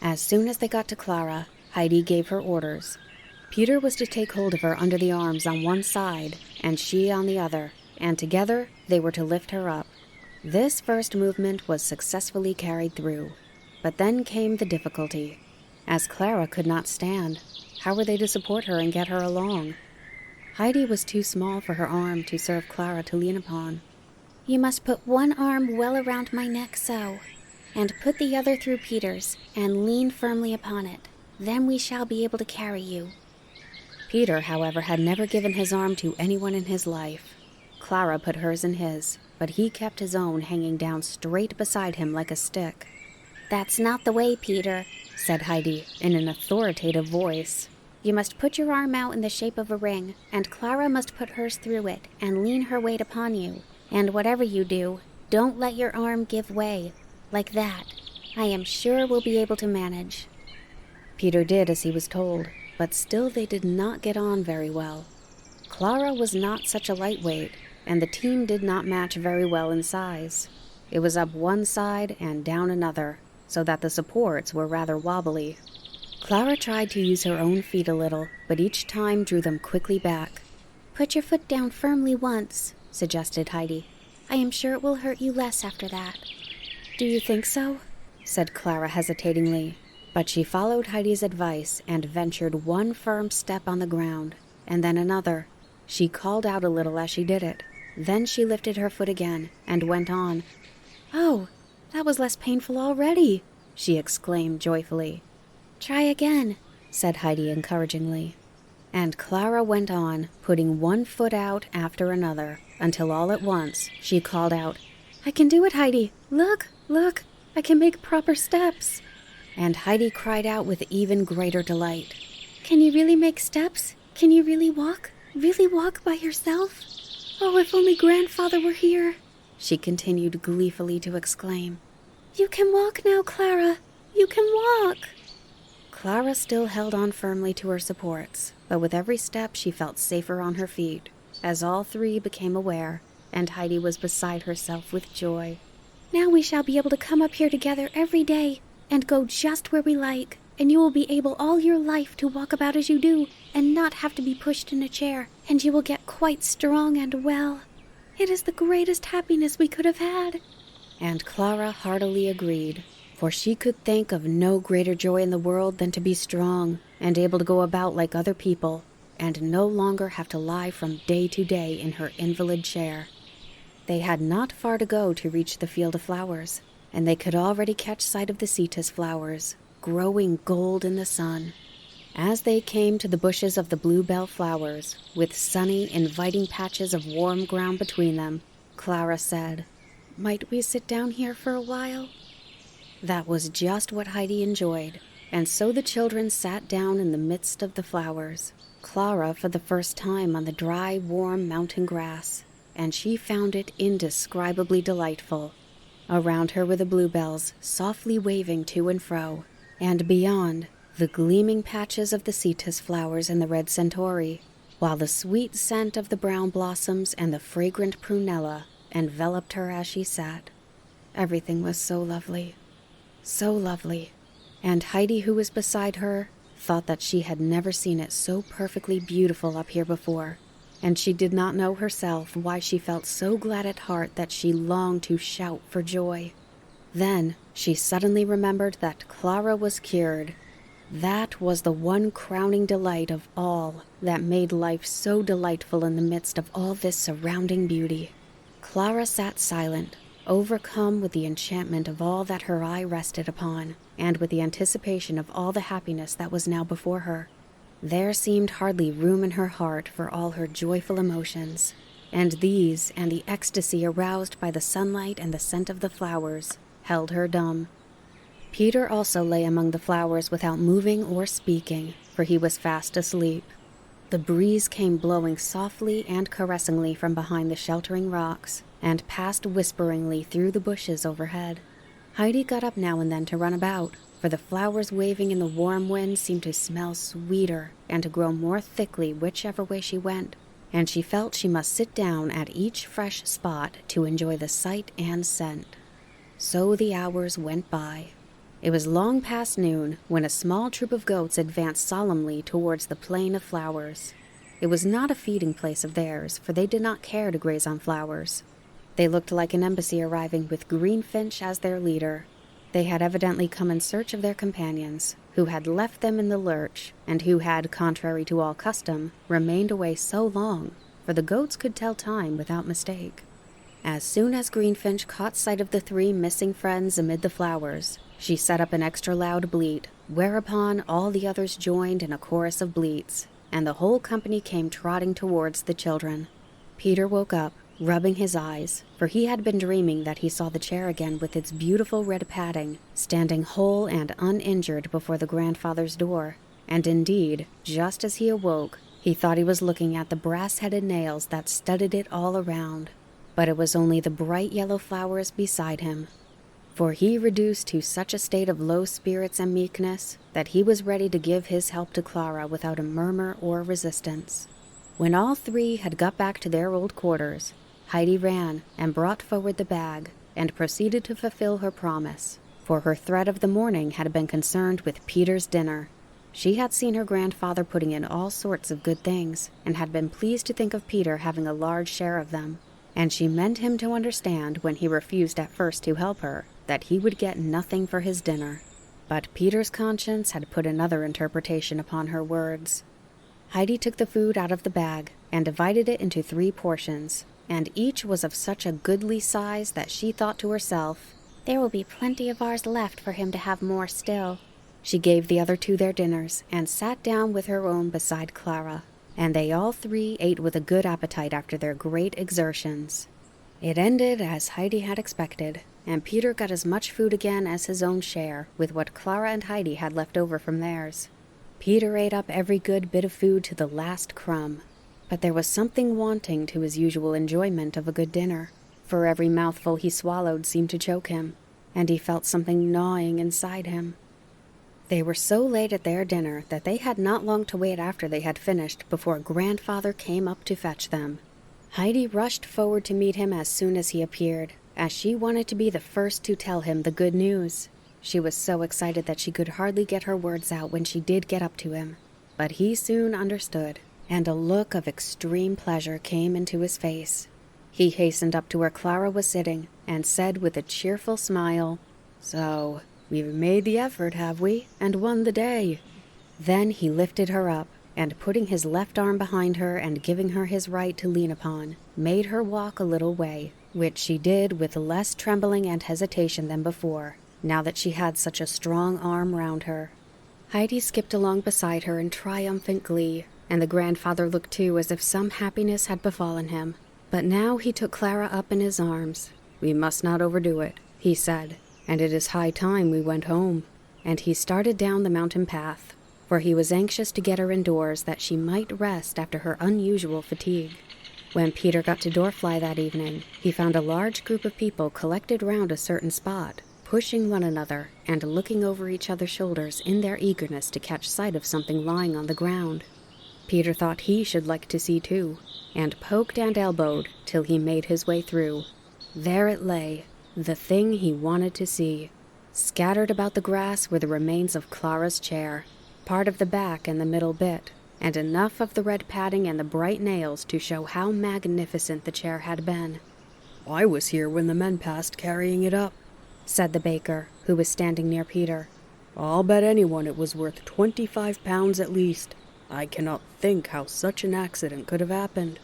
[SPEAKER 2] As soon as they got to Clara, Heidi gave her orders. Peter was to take hold of her under the arms on one side, and she on the other, and together they were to lift her up. This first movement was successfully carried through. But then came the difficulty. As Clara could not stand, how were they to support her and get her along? Heidi was too small for her arm to serve Clara to lean upon.
[SPEAKER 3] "You must put one arm well around my neck so, and put the other through Peter's, and lean firmly upon it. Then we shall be able to carry you."
[SPEAKER 2] Peter, however, had never given his arm to anyone in his life. Clara put hers in his, but he kept his own hanging down straight beside him like a stick.
[SPEAKER 3] "That's not the way, Peter,"
[SPEAKER 2] said Heidi in an authoritative voice.
[SPEAKER 3] "You must put your arm out in the shape of a ring, and Clara must put hers through it and lean her weight upon you. And whatever you do, don't let your arm give way. Like that. I am sure we'll be able to manage."
[SPEAKER 2] Peter did as he was told, but still they did not get on very well. Clara was not such a lightweight, and the team did not match very well in size. It was up one side and down another, so that the supports were rather wobbly. Clara tried to use her own feet a little, but each time drew them quickly back.
[SPEAKER 3] "Put your foot down firmly once," suggested Heidi. "I am sure it will hurt you less after that."
[SPEAKER 2] "Do you think so?" said Clara hesitatingly, but she followed Heidi's advice and ventured one firm step on the ground, and then another. She called out a little as she did it. Then she lifted her foot again and went on. "Oh, that was less painful already," she exclaimed joyfully.
[SPEAKER 3] "Try again,"
[SPEAKER 2] said Heidi encouragingly. And Clara went on, putting one foot out after another, until all at once she called out, "I can do it, Heidi! Look, I can make proper steps!" And Heidi cried out with even greater delight,
[SPEAKER 3] "Can you really make steps? Can you really walk? Really walk by yourself? Oh, if only Grandfather were here!"
[SPEAKER 2] she continued gleefully to exclaim.
[SPEAKER 3] "You can walk now, Clara! You can walk!"
[SPEAKER 2] Clara still held on firmly to her supports, but with every step she felt safer on her feet, as all three became aware, and Heidi was beside herself with joy.
[SPEAKER 3] "Now we shall be able to come up here together every day, and go just where we like, and you will be able all your life to walk about as you do, and not have to be pushed in a chair, and you will get quite strong and well. It is the greatest happiness we could have had."
[SPEAKER 2] And Clara heartily agreed, for she could think of no greater joy in the world than to be strong and able to go about like other people, and no longer have to lie from day to day in her invalid chair. They had not far to go to reach the field of flowers, and they could already catch sight of the cetus flowers, growing gold in the sun. As they came to the bushes of the bluebell flowers, with sunny, inviting patches of warm ground between them, Clara said. "Might we sit down here for a while?" That was just what Heidi enjoyed, and so the children sat down in the midst of the flowers. Clara for the first time on the dry, warm mountain grass, and she found it indescribably delightful. Around her were the bluebells, softly waving to and fro, and beyond, the gleaming patches of the cetus flowers and the red centauri, while the sweet scent of the brown blossoms and the fragrant prunella enveloped her as she sat. Everything was so lovely, and Heidi, who was beside her, thought that she had never seen it so perfectly beautiful up here before, and she did not know herself why she felt so glad at heart that she longed to shout for joy. Then she suddenly remembered that Clara was cured. That was the one crowning delight of all that made life so delightful in the midst of all this surrounding beauty. Clara sat silent, overcome with the enchantment of all that her eye rested upon, and with the anticipation of all the happiness that was now before her. There seemed hardly room in her heart for all her joyful emotions, and these and the ecstasy aroused by the sunlight and the scent of the flowers held her dumb. Peter also lay among the flowers without moving or speaking, for he was fast asleep. The breeze came blowing softly and caressingly from behind the sheltering rocks, and passed whisperingly through the bushes overhead. Heidi got up now and then to run about, for the flowers waving in the warm wind seemed to smell sweeter and to grow more thickly whichever way she went, and she felt she must sit down at each fresh spot to enjoy the sight and scent. So the hours went by. It was long past noon when a small troop of goats advanced solemnly towards the plain of flowers. It was not a feeding place of theirs, for they did not care to graze on flowers. They looked like an embassy arriving with Greenfinch as their leader. They had evidently come in search of their companions, who had left them in the lurch, and who had, contrary to all custom, remained away so long, for the goats could tell time without mistake. As soon as Greenfinch caught sight of the three missing friends amid the flowers, she set up an extra loud bleat, whereupon all the others joined in a chorus of bleats, and the whole company came trotting towards the children. Peter woke up, rubbing his eyes, for he had been dreaming that he saw the chair again with its beautiful red padding, standing whole and uninjured before the grandfather's door, and indeed, just as he awoke, he thought he was looking at the brass-headed nails that studded it all around, but it was only the bright yellow flowers beside him. For he reduced to such a state of low spirits and meekness that he was ready to give his help to Clara without a murmur or resistance. When all three had got back to their old quarters, Heidi ran and brought forward the bag and proceeded to fulfill her promise, for her threat of the morning had been concerned with Peter's dinner. She had seen her grandfather putting in all sorts of good things, and had been pleased to think of Peter having a large share of them, and she meant him to understand when he refused at first to help her that he would get nothing for his dinner. But Peter's conscience had put another interpretation upon her words. Heidi took the food out of the bag and divided it into 3 portions, and each was of such a goodly size that she thought to herself,
[SPEAKER 3] "There will be plenty of ours left for him to have more still."
[SPEAKER 2] She gave the other 2 their dinners and sat down with her own beside Clara, and they all 3 ate with a good appetite after their great exertions. It ended as Heidi had expected, and Peter got as much food again as his own share, with what Clara and Heidi had left over from theirs. Peter ate up every good bit of food to the last crumb, but there was something wanting to his usual enjoyment of a good dinner, for every mouthful he swallowed seemed to choke him, and he felt something gnawing inside him. They were so late at their dinner that they had not long to wait after they had finished before Grandfather came up to fetch them. Heidi rushed forward to meet him as soon as he appeared, as she wanted to be the first to tell him the good news. She was so excited that she could hardly get her words out when she did get up to him, but he soon understood, and a look of extreme pleasure came into his face. He hastened up to where Clara was sitting, and said with a cheerful smile, "So, we've made the effort, have we, and won the day?" Then he lifted her up, and putting his left arm behind her and giving her his right to lean upon, made her walk a little way, which she did with less trembling and hesitation than before, now that she had such a strong arm round her. Heidi skipped along beside her in triumphant glee, and the grandfather looked too as if some happiness had befallen him, But now he took Clara up in his arms. "We must not overdo it," he said, "and it is high time we went home." And he started down the mountain path, for he was anxious to get her indoors that she might rest after her unusual fatigue. When Peter got to Dorfly that evening, he found a large group of people collected round a certain spot, pushing one another and looking over each other's shoulders in their eagerness to catch sight of something lying on the ground. Peter thought he should like to see too, and poked and elbowed till he made his way through. There it lay, the thing he wanted to see. Scattered about the grass were the remains of Clara's chair, part of the back and the middle bit, and enough of the red padding and the bright nails to show how magnificent the chair had been.
[SPEAKER 5] "I was here when the men passed carrying it up,"
[SPEAKER 2] said the baker, who was standing near Peter.
[SPEAKER 5] "I'll bet anyone it was worth 25 pounds at least. I cannot think how such an accident could have happened."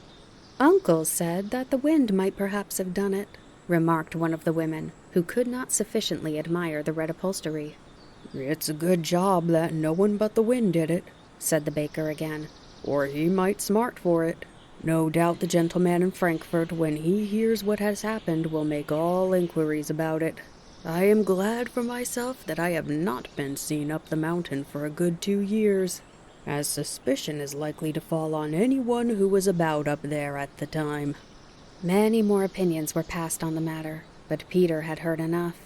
[SPEAKER 2] "Uncle said that the wind might perhaps have done it," remarked one of the women, who could not sufficiently admire the red upholstery.
[SPEAKER 5] "It's a good job that no one but the wind did it," said the baker again, "or he might smart for it. No doubt the gentleman in Frankfurt, when he hears what has happened, will make all inquiries about it. I am glad for myself that I have not been seen up the mountain for a good 2 years, as suspicion is likely to fall on anyone who was about up there at the time."
[SPEAKER 2] Many more opinions were passed on the matter, but Peter had heard enough.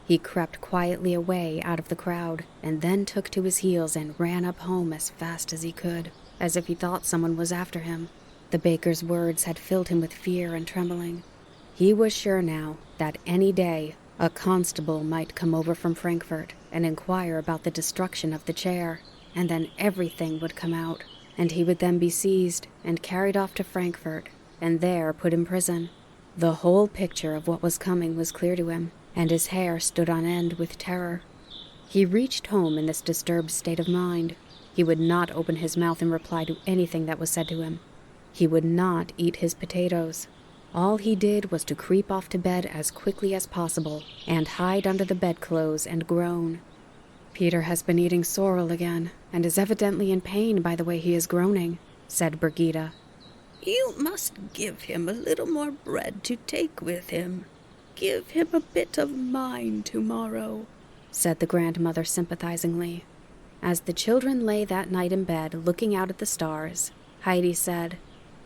[SPEAKER 2] He crept quietly away out of the crowd, and then took to his heels and ran up home as fast as he could, as if he thought someone was after him. The baker's words had filled him with fear and trembling. He was sure now that any day a constable might come over from Frankfurt and inquire about the destruction of the chair, and then everything would come out, and he would then be seized and carried off to Frankfurt, and there put in prison. The whole picture of what was coming was clear to him, and his hair stood on end with terror. He reached home in this disturbed state of mind. He would not open his mouth in reply to anything that was said to him. He would not eat his potatoes. All he did was to creep off to bed as quickly as possible and hide under the bedclothes and groan. "Peter has been eating sorrel again, and is evidently in pain by the way he is groaning," said Brigida.
[SPEAKER 4] "You must give him a little more bread to take with him. Give him a bit of mine tomorrow,"
[SPEAKER 2] said the grandmother sympathizingly. As the children lay that night in bed looking out at the stars, Heidi said,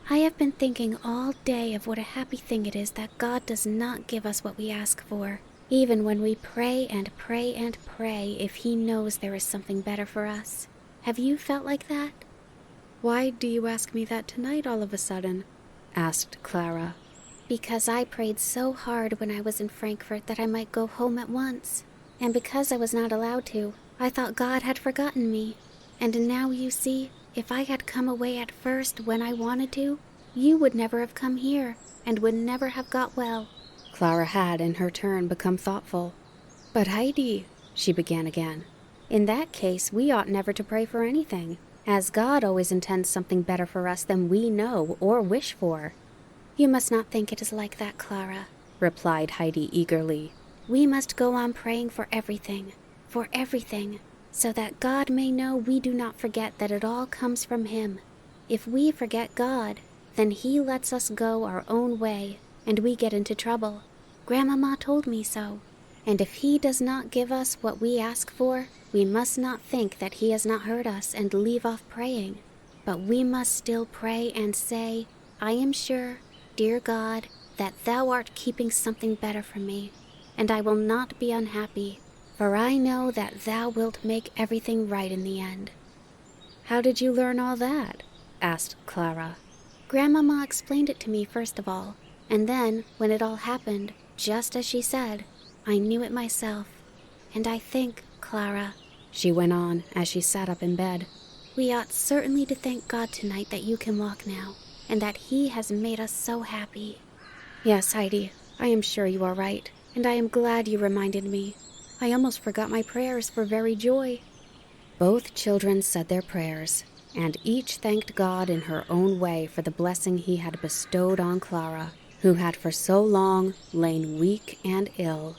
[SPEAKER 3] "I have been thinking all day of what a happy thing it is that God does not give us what we ask for, even when we pray and pray and pray if He knows there is something better for us. Have you felt like that?"
[SPEAKER 2] "Why do you ask me that tonight all of a sudden?" asked Clara.
[SPEAKER 3] "Because I prayed so hard when I was in Frankfurt that I might go home at once. And because I was not allowed to, I thought God had forgotten me. And now you see, if I had come away at first when I wanted to, you would never have come here, and would never have got well."
[SPEAKER 2] Clara had, in her turn, become thoughtful. "But Heidi," she began again, "in that case we ought never to pray for anything, as God always intends something better for us than we know or wish for."
[SPEAKER 3] "You must not think it is like that, Clara,"
[SPEAKER 2] replied Heidi eagerly.
[SPEAKER 3] "We must go on praying for everything, so that God may know we do not forget that it all comes from Him. If we forget God, then He lets us go our own way, and we get into trouble. Grandmama told me so. And if He does not give us what we ask for, we must not think that He has not heard us and leave off praying. But we must still pray and say, 'I am sure, dear God, that Thou art keeping something better for me, and I will not be unhappy, for I know that Thou wilt make everything right in the end.'"
[SPEAKER 2] "How did you learn all that?" asked Clara.
[SPEAKER 3] "Grandmama explained it to me first of all, and then, when it all happened, just as she said, I knew it myself. And I think, Clara," she went on as she sat up in bed, "we ought certainly to thank God tonight that you can walk now, and that He has made us so happy."
[SPEAKER 2] "Yes, Heidi, I am sure you are right, and I am glad you reminded me. I almost forgot my prayers for very joy." Both children said their prayers, and each thanked God in her own way for the blessing He had bestowed on Clara, who had for so long lain weak and ill.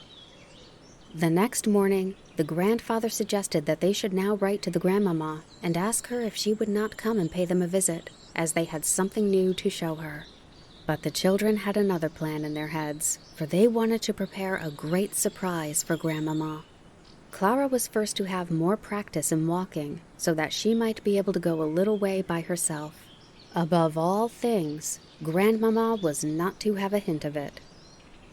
[SPEAKER 2] The next morning, the grandfather suggested that they should now write to the grandmamma and ask her if she would not come and pay them a visit, as they had something new to show her. But the children had another plan in their heads, for they wanted to prepare a great surprise for Grandmama. Clara was first to have more practice in walking, so that she might be able to go a little way by herself. Above all things, Grandmama was not to have a hint of it.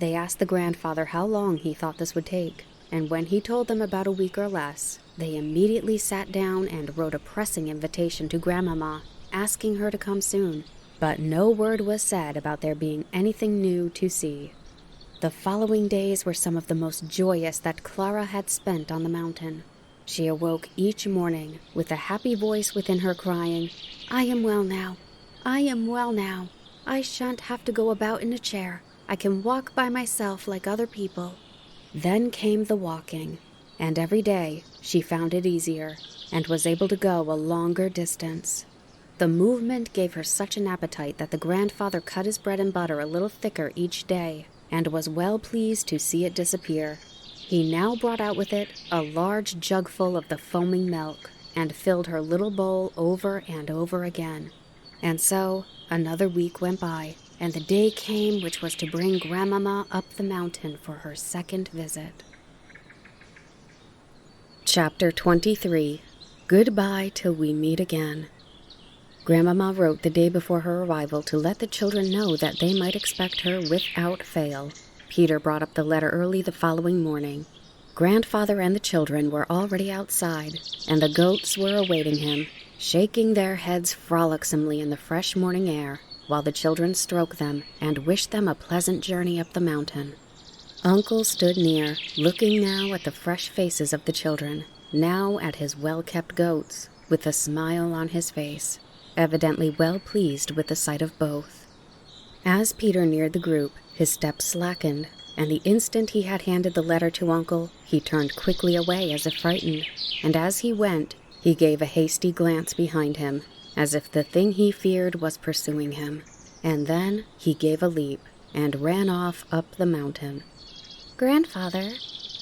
[SPEAKER 2] They asked the grandfather how long he thought this would take, and when he told them about a week or less, they immediately sat down and wrote a pressing invitation to Grandmama, asking her to come soon. But no word was said about there being anything new to see. The following days were some of the most joyous that Clara had spent on the mountain. She awoke each morning with a happy voice within her crying, "I am well now. I am well now. I shan't have to go about in a chair. I can walk by myself like other people." Then came the walking, and every day she found it easier and was able to go a longer distance. The movement gave her such an appetite that the grandfather cut his bread and butter a little thicker each day, and was well pleased to see it disappear. He now brought out with it a large jugful of the foaming milk, and filled her little bowl over and over again. And so another week went by, and the day came which was to bring Grandmama up the mountain for her second visit. Chapter 23. Goodbye till we meet again. Grandmama wrote the day before her arrival to let the children know that they might expect her without fail. Peter brought up the letter early the following morning. Grandfather and the children were already outside, and the goats were awaiting him, shaking their heads frolicsomely in the fresh morning air, while the children stroked them and wished them a pleasant journey up the mountain. Uncle stood near, looking now at the fresh faces of the children, now at his well-kept goats, with a smile on his face, evidently well pleased with the sight of both. As Peter neared the group, his steps slackened, and the instant he had handed the letter to Uncle, he turned quickly away as if frightened, and as he went, he gave a hasty glance behind him, as if the thing he feared was pursuing him. And then he gave a leap, and ran off up the mountain.
[SPEAKER 3] "Grandfather,"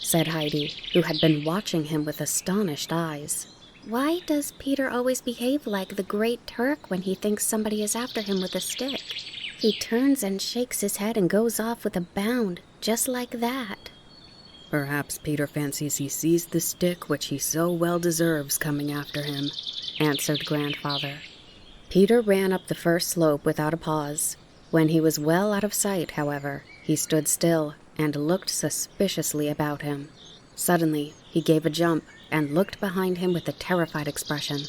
[SPEAKER 2] said Heidi, who had been watching him with astonished eyes,
[SPEAKER 3] "why does Peter always behave like the great Turk when he thinks somebody is after him with a stick? He turns and shakes his head and goes off with a bound, just like that."
[SPEAKER 2] "Perhaps Peter fancies he sees the stick which he so well deserves coming after him," answered Grandfather. Peter ran up the first slope without a pause. When he was well out of sight, however, he stood still and looked suspiciously about him. Suddenly, he gave a jump and looked behind him with a terrified expression,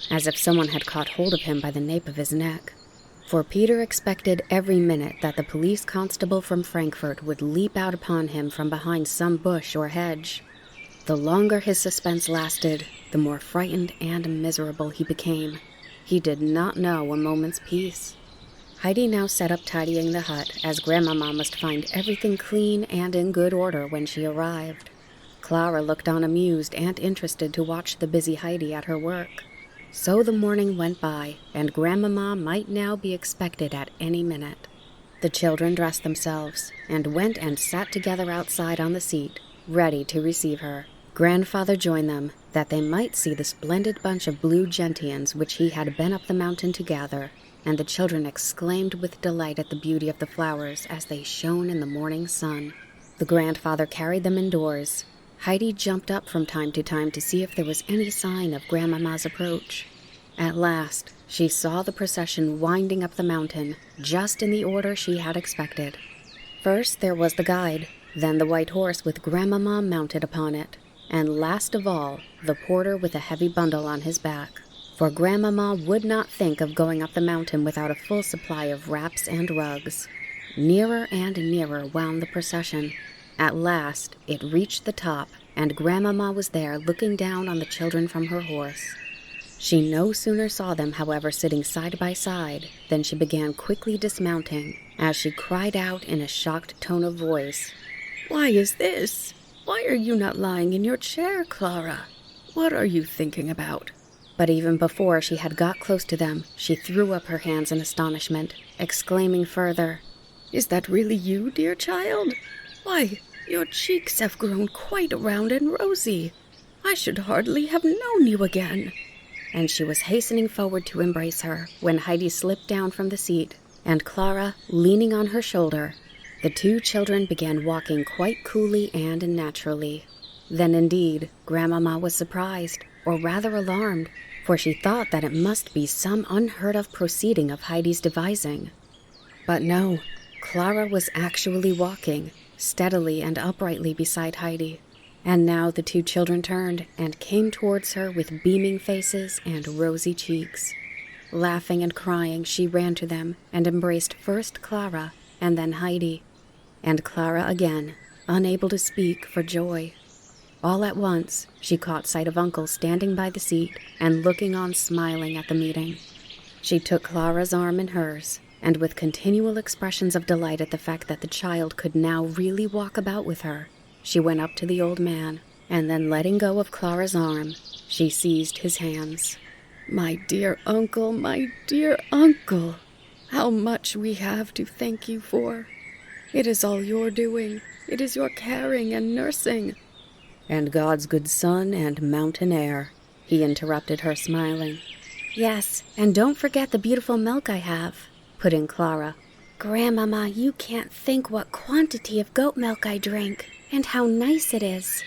[SPEAKER 2] as if someone had caught hold of him by the nape of his neck. For Peter expected every minute that the police constable from Frankfurt would leap out upon him from behind some bush or hedge. The longer his suspense lasted, the more frightened and miserable he became. He did not know a moment's peace. Heidi now set up tidying the hut, as Grandmama must find everything clean and in good order when she arrived. Clara looked on amused and interested to watch the busy Heidi at her work. So the morning went by, and Grandmama might now be expected at any minute. The children dressed themselves, and went and sat together outside on the seat, ready to receive her. Grandfather joined them, that they might see the splendid bunch of blue gentians which he had been up the mountain to gather, and the children exclaimed with delight at the beauty of the flowers as they shone in the morning sun. The grandfather carried them indoors. Heidi jumped up from time to time to see if there was any sign of Grandmama's approach. At last, she saw the procession winding up the mountain, just in the order she had expected. First there was the guide, then the white horse with Grandmama mounted upon it, and last of all, the porter with a heavy bundle on his back. For Grandmama would not think of going up the mountain without a full supply of wraps and rugs. Nearer and nearer wound the procession. At last, it reached the top, and Grandmama was there looking down on the children from her horse. She no sooner saw them, however, sitting side by side, than she began quickly dismounting, as she cried out in a shocked tone of voice,
[SPEAKER 4] "Why is this? Why are you not lying in your chair, Clara? What are you thinking about?"
[SPEAKER 2] But even before she had got close to them, she threw up her hands in astonishment, exclaiming further,
[SPEAKER 4] "Is that really you, dear child? Why, your cheeks have grown quite round and rosy. I should hardly have known you again."
[SPEAKER 2] And she was hastening forward to embrace her, when Heidi slipped down from the seat, and Clara leaning on her shoulder, the two children began walking quite coolly and naturally. Then indeed, Grandmama was surprised, or rather alarmed, for she thought that it must be some unheard-of proceeding of Heidi's devising. But no, Clara was actually walking, steadily and uprightly beside Heidi. And now the two children turned and came towards her with beaming faces and rosy cheeks. Laughing and crying, she ran to them and embraced first Clara and then Heidi, and Clara again, unable to speak for joy. All at once, she caught sight of Uncle standing by the seat and looking on smiling at the meeting. She took Clara's arm in hers, and with continual expressions of delight at the fact that the child could now really walk about with her, she went up to the old man, and then letting go of Clara's arm, she seized his hands.
[SPEAKER 4] My dear uncle, how much we have to thank you for. It is all your doing. It is your caring and nursing.
[SPEAKER 2] And God's good sun and mountain air, he interrupted her, smiling.
[SPEAKER 3] Yes, and don't forget the beautiful milk I have, put in Clara. Grandmama, you can't think what quantity of goat milk I drink, and how nice it is.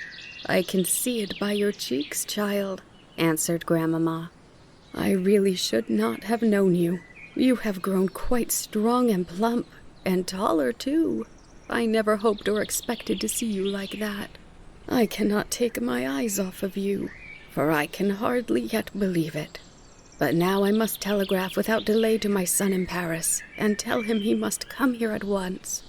[SPEAKER 4] I can see it by your cheeks, child,
[SPEAKER 2] answered Grandmama.
[SPEAKER 4] I really should not have known you. You have grown quite strong and plump, and taller too. I never hoped or expected to see you like that. I cannot take my eyes off of you, for I can hardly yet believe it. But now I must telegraph without delay to my son in Paris, and tell him he must come here at once.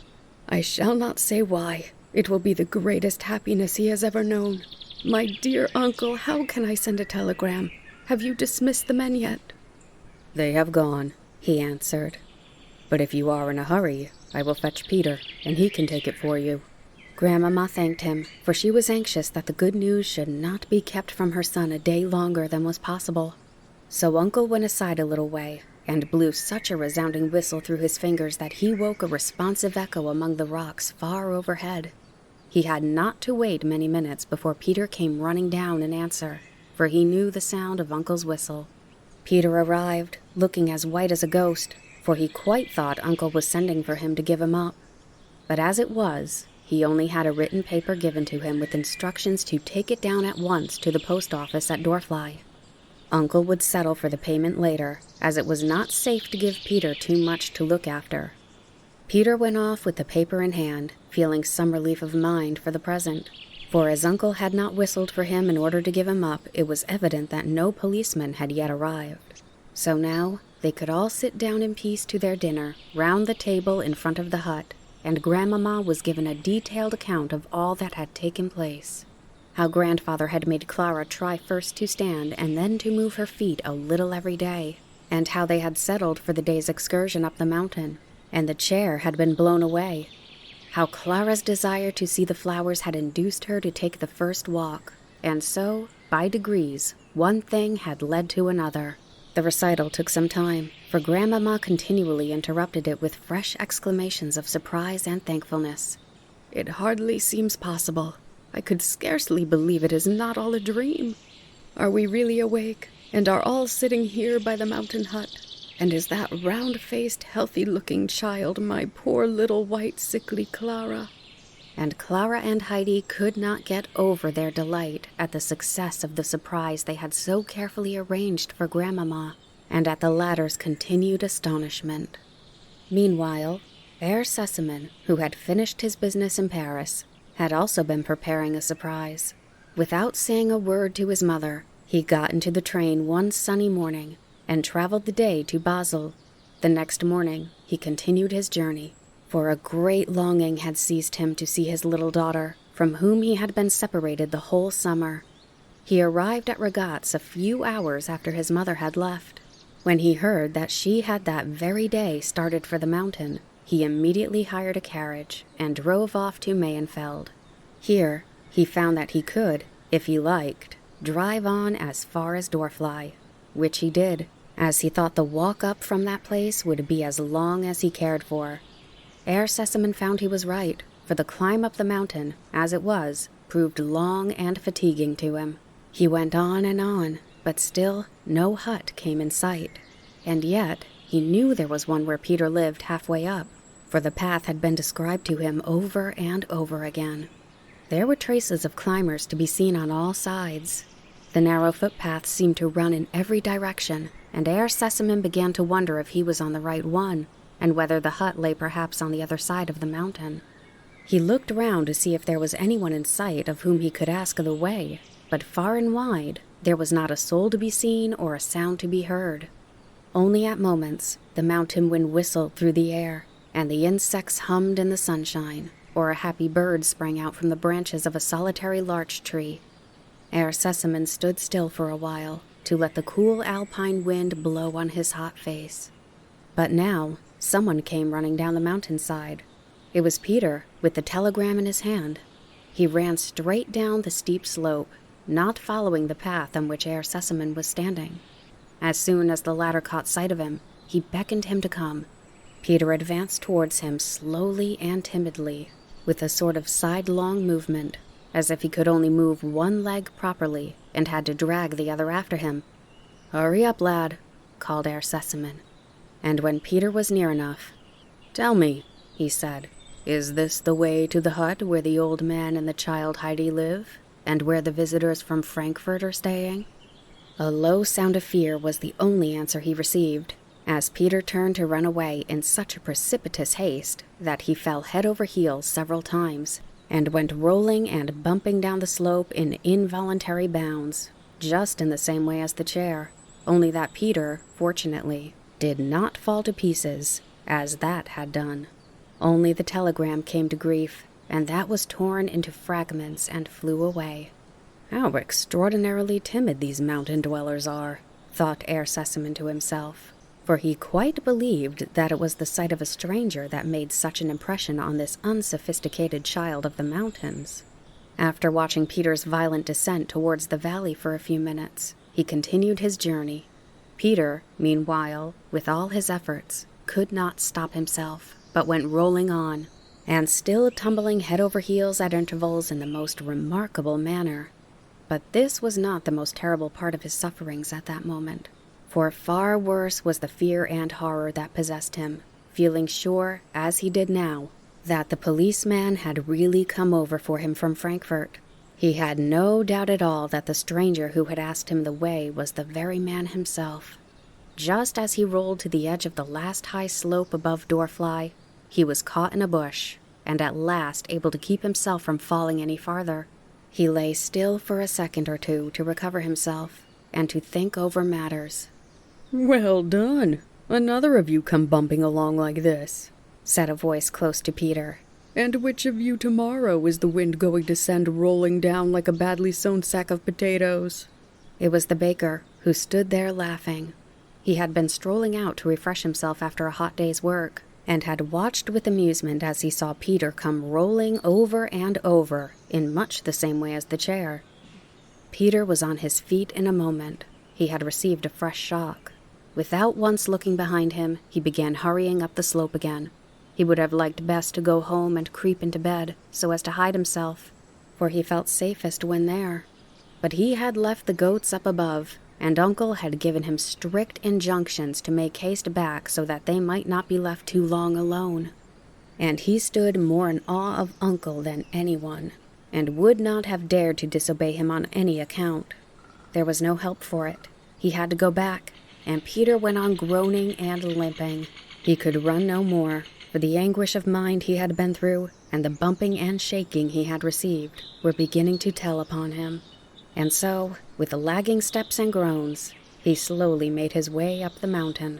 [SPEAKER 4] I shall not say why. It will be the greatest happiness he has ever known. My dear uncle, how can I send a telegram? Have you dismissed the men yet?
[SPEAKER 2] They have gone, he answered. But if you are in a hurry, I will fetch Peter, and he can take it for you. Grandmama thanked him, for she was anxious that the good news should not be kept from her son a day longer than was possible. So Uncle went aside a little way, and blew such a resounding whistle through his fingers that he woke a responsive echo among the rocks far overhead. He had not to wait many minutes before Peter came running down in answer, for he knew the sound of Uncle's whistle. Peter arrived, looking as white as a ghost, for he quite thought Uncle was sending for him to give him up. But as it was, he only had a written paper given to him with instructions to take it down at once to the post office at Dorfly. Uncle would settle for the payment later, as it was not safe to give Peter too much to look after. Peter went off with the paper in hand, feeling some relief of mind for the present, for as Uncle had not whistled for him in order to give him up, it was evident that no policeman had yet arrived. So now they could all sit down in peace to their dinner, round the table in front of the hut, and Grandmama was given a detailed account of all that had taken place. How Grandfather had made Clara try first to stand and then to move her feet a little every day, and how they had settled for the day's excursion up the mountain, and the chair had been blown away. How Clara's desire to see the flowers had induced her to take the first walk, and so, by degrees, one thing had led to another. The recital took some time, for Grandmama continually interrupted it with fresh exclamations of surprise and thankfulness.
[SPEAKER 4] It hardly seems possible. I could scarcely believe it is not all a dream. Are we really awake, and are all sitting here by the mountain hut? And is that round-faced, healthy-looking child my poor little white, sickly Clara?
[SPEAKER 2] And Clara and Heidi could not get over their delight at the success of the surprise they had so carefully arranged for Grandmama, and at the latter's continued astonishment. Meanwhile, Herr Sesemann, who had finished his business in Paris, had also been preparing a surprise. Without saying a word to his mother, he got into the train one sunny morning and traveled the day to Basel. The next morning, he continued his journey, for a great longing had seized him to see his little daughter, from whom he had been separated the whole summer. He arrived at Ragatz a few hours after his mother had left. When he heard that she had that very day started for the mountain, he immediately hired a carriage and drove off to Mayenfeld. Here, he found that he could, if he liked, drive on as far as Dorfly, which he did, as he thought the walk up from that place would be as long as he cared for. Herr Sesemann found he was right, for the climb up the mountain, as it was, proved long and fatiguing to him. He went on and on, but still no hut came in sight, and yet he He knew there was one where Peter lived halfway up, for the path had been described to him over and over again. There were traces of climbers to be seen on all sides. The narrow footpaths seemed to run in every direction, and Herr Sesamon began to wonder if he was on the right one, and whether the hut lay perhaps on the other side of the mountain. He looked round to see if there was anyone in sight of whom he could ask the way, but far and wide there was not a soul to be seen or a sound to be heard. Only at moments the mountain wind whistled through the air, and the insects hummed in the sunshine, or a happy bird sprang out from the branches of a solitary larch tree. Herr Sesamon stood still for a while to let the cool alpine wind blow on his hot face. But now someone came running down the mountainside. It was Peter, with the telegram in his hand. He ran straight down the steep slope, not following the path on which Herr Sesamon was standing. As soon as the latter caught sight of him, he beckoned him to come. Peter advanced towards him slowly and timidly, with a sort of sidelong movement, as if he could only move one leg properly and had to drag the other after him. "Hurry up, lad," called Herr Sesamon. And when Peter was near enough, "Tell me," he said, "is this the way to the hut where the old man and the child Heidi live, and where the visitors from Frankfurt are staying?" A low sound of fear was the only answer he received, as Peter turned to run away in such a precipitous haste that he fell head over heels several times, and went rolling and bumping down the slope in involuntary bounds, just in the same way as the chair, only that Peter, fortunately, did not fall to pieces, as that had done. Only the telegram came to grief, and that was torn into fragments and flew away. "How extraordinarily timid these mountain dwellers are," thought Herr Sesamon to himself, for he quite believed that it was the sight of a stranger that made such an impression on this unsophisticated child of the mountains. After watching Peter's violent descent towards the valley for a few minutes, he continued his journey. Peter, meanwhile, with all his efforts, could not stop himself, but went rolling on, and still tumbling head over heels at intervals in the most remarkable manner. But this was not the most terrible part of his sufferings at that moment, for far worse was the fear and horror that possessed him, feeling sure, as he did now, that the policeman had really come over for him from Frankfurt. He had no doubt at all that the stranger who had asked him the way was the very man himself. Just as he rolled to the edge of the last high slope above Dorfly, he was caught in a bush, and at last able to keep himself from falling any farther. He lay still for a second or two to recover himself, and to think over matters.
[SPEAKER 5] "Well done! Another of you come bumping along like this," said a voice close to Peter. "And which of you tomorrow is the wind going to send rolling down like a badly sewn sack of potatoes?"
[SPEAKER 2] It was the baker, who stood there laughing. He had been strolling out to refresh himself after a hot day's work, and had watched with amusement as he saw Peter come rolling over and over in much the same way as the chair. Peter was on his feet in a moment. He had received a fresh shock. Without once looking behind him, he began hurrying up the slope again. He would have liked best to go home and creep into bed, so as to hide himself, for he felt safest when there. But he had left the goats up above, and Uncle had given him strict injunctions to make haste back so that they might not be left too long alone. And he stood more in awe of Uncle than anyone, and would not have dared to disobey him on any account. There was no help for it. He had to go back, and Peter went on groaning and limping. He could run no more, for the anguish of mind he had been through, and the bumping and shaking he had received, were beginning to tell upon him. And so, with lagging steps and groans, he slowly made his way up the mountain.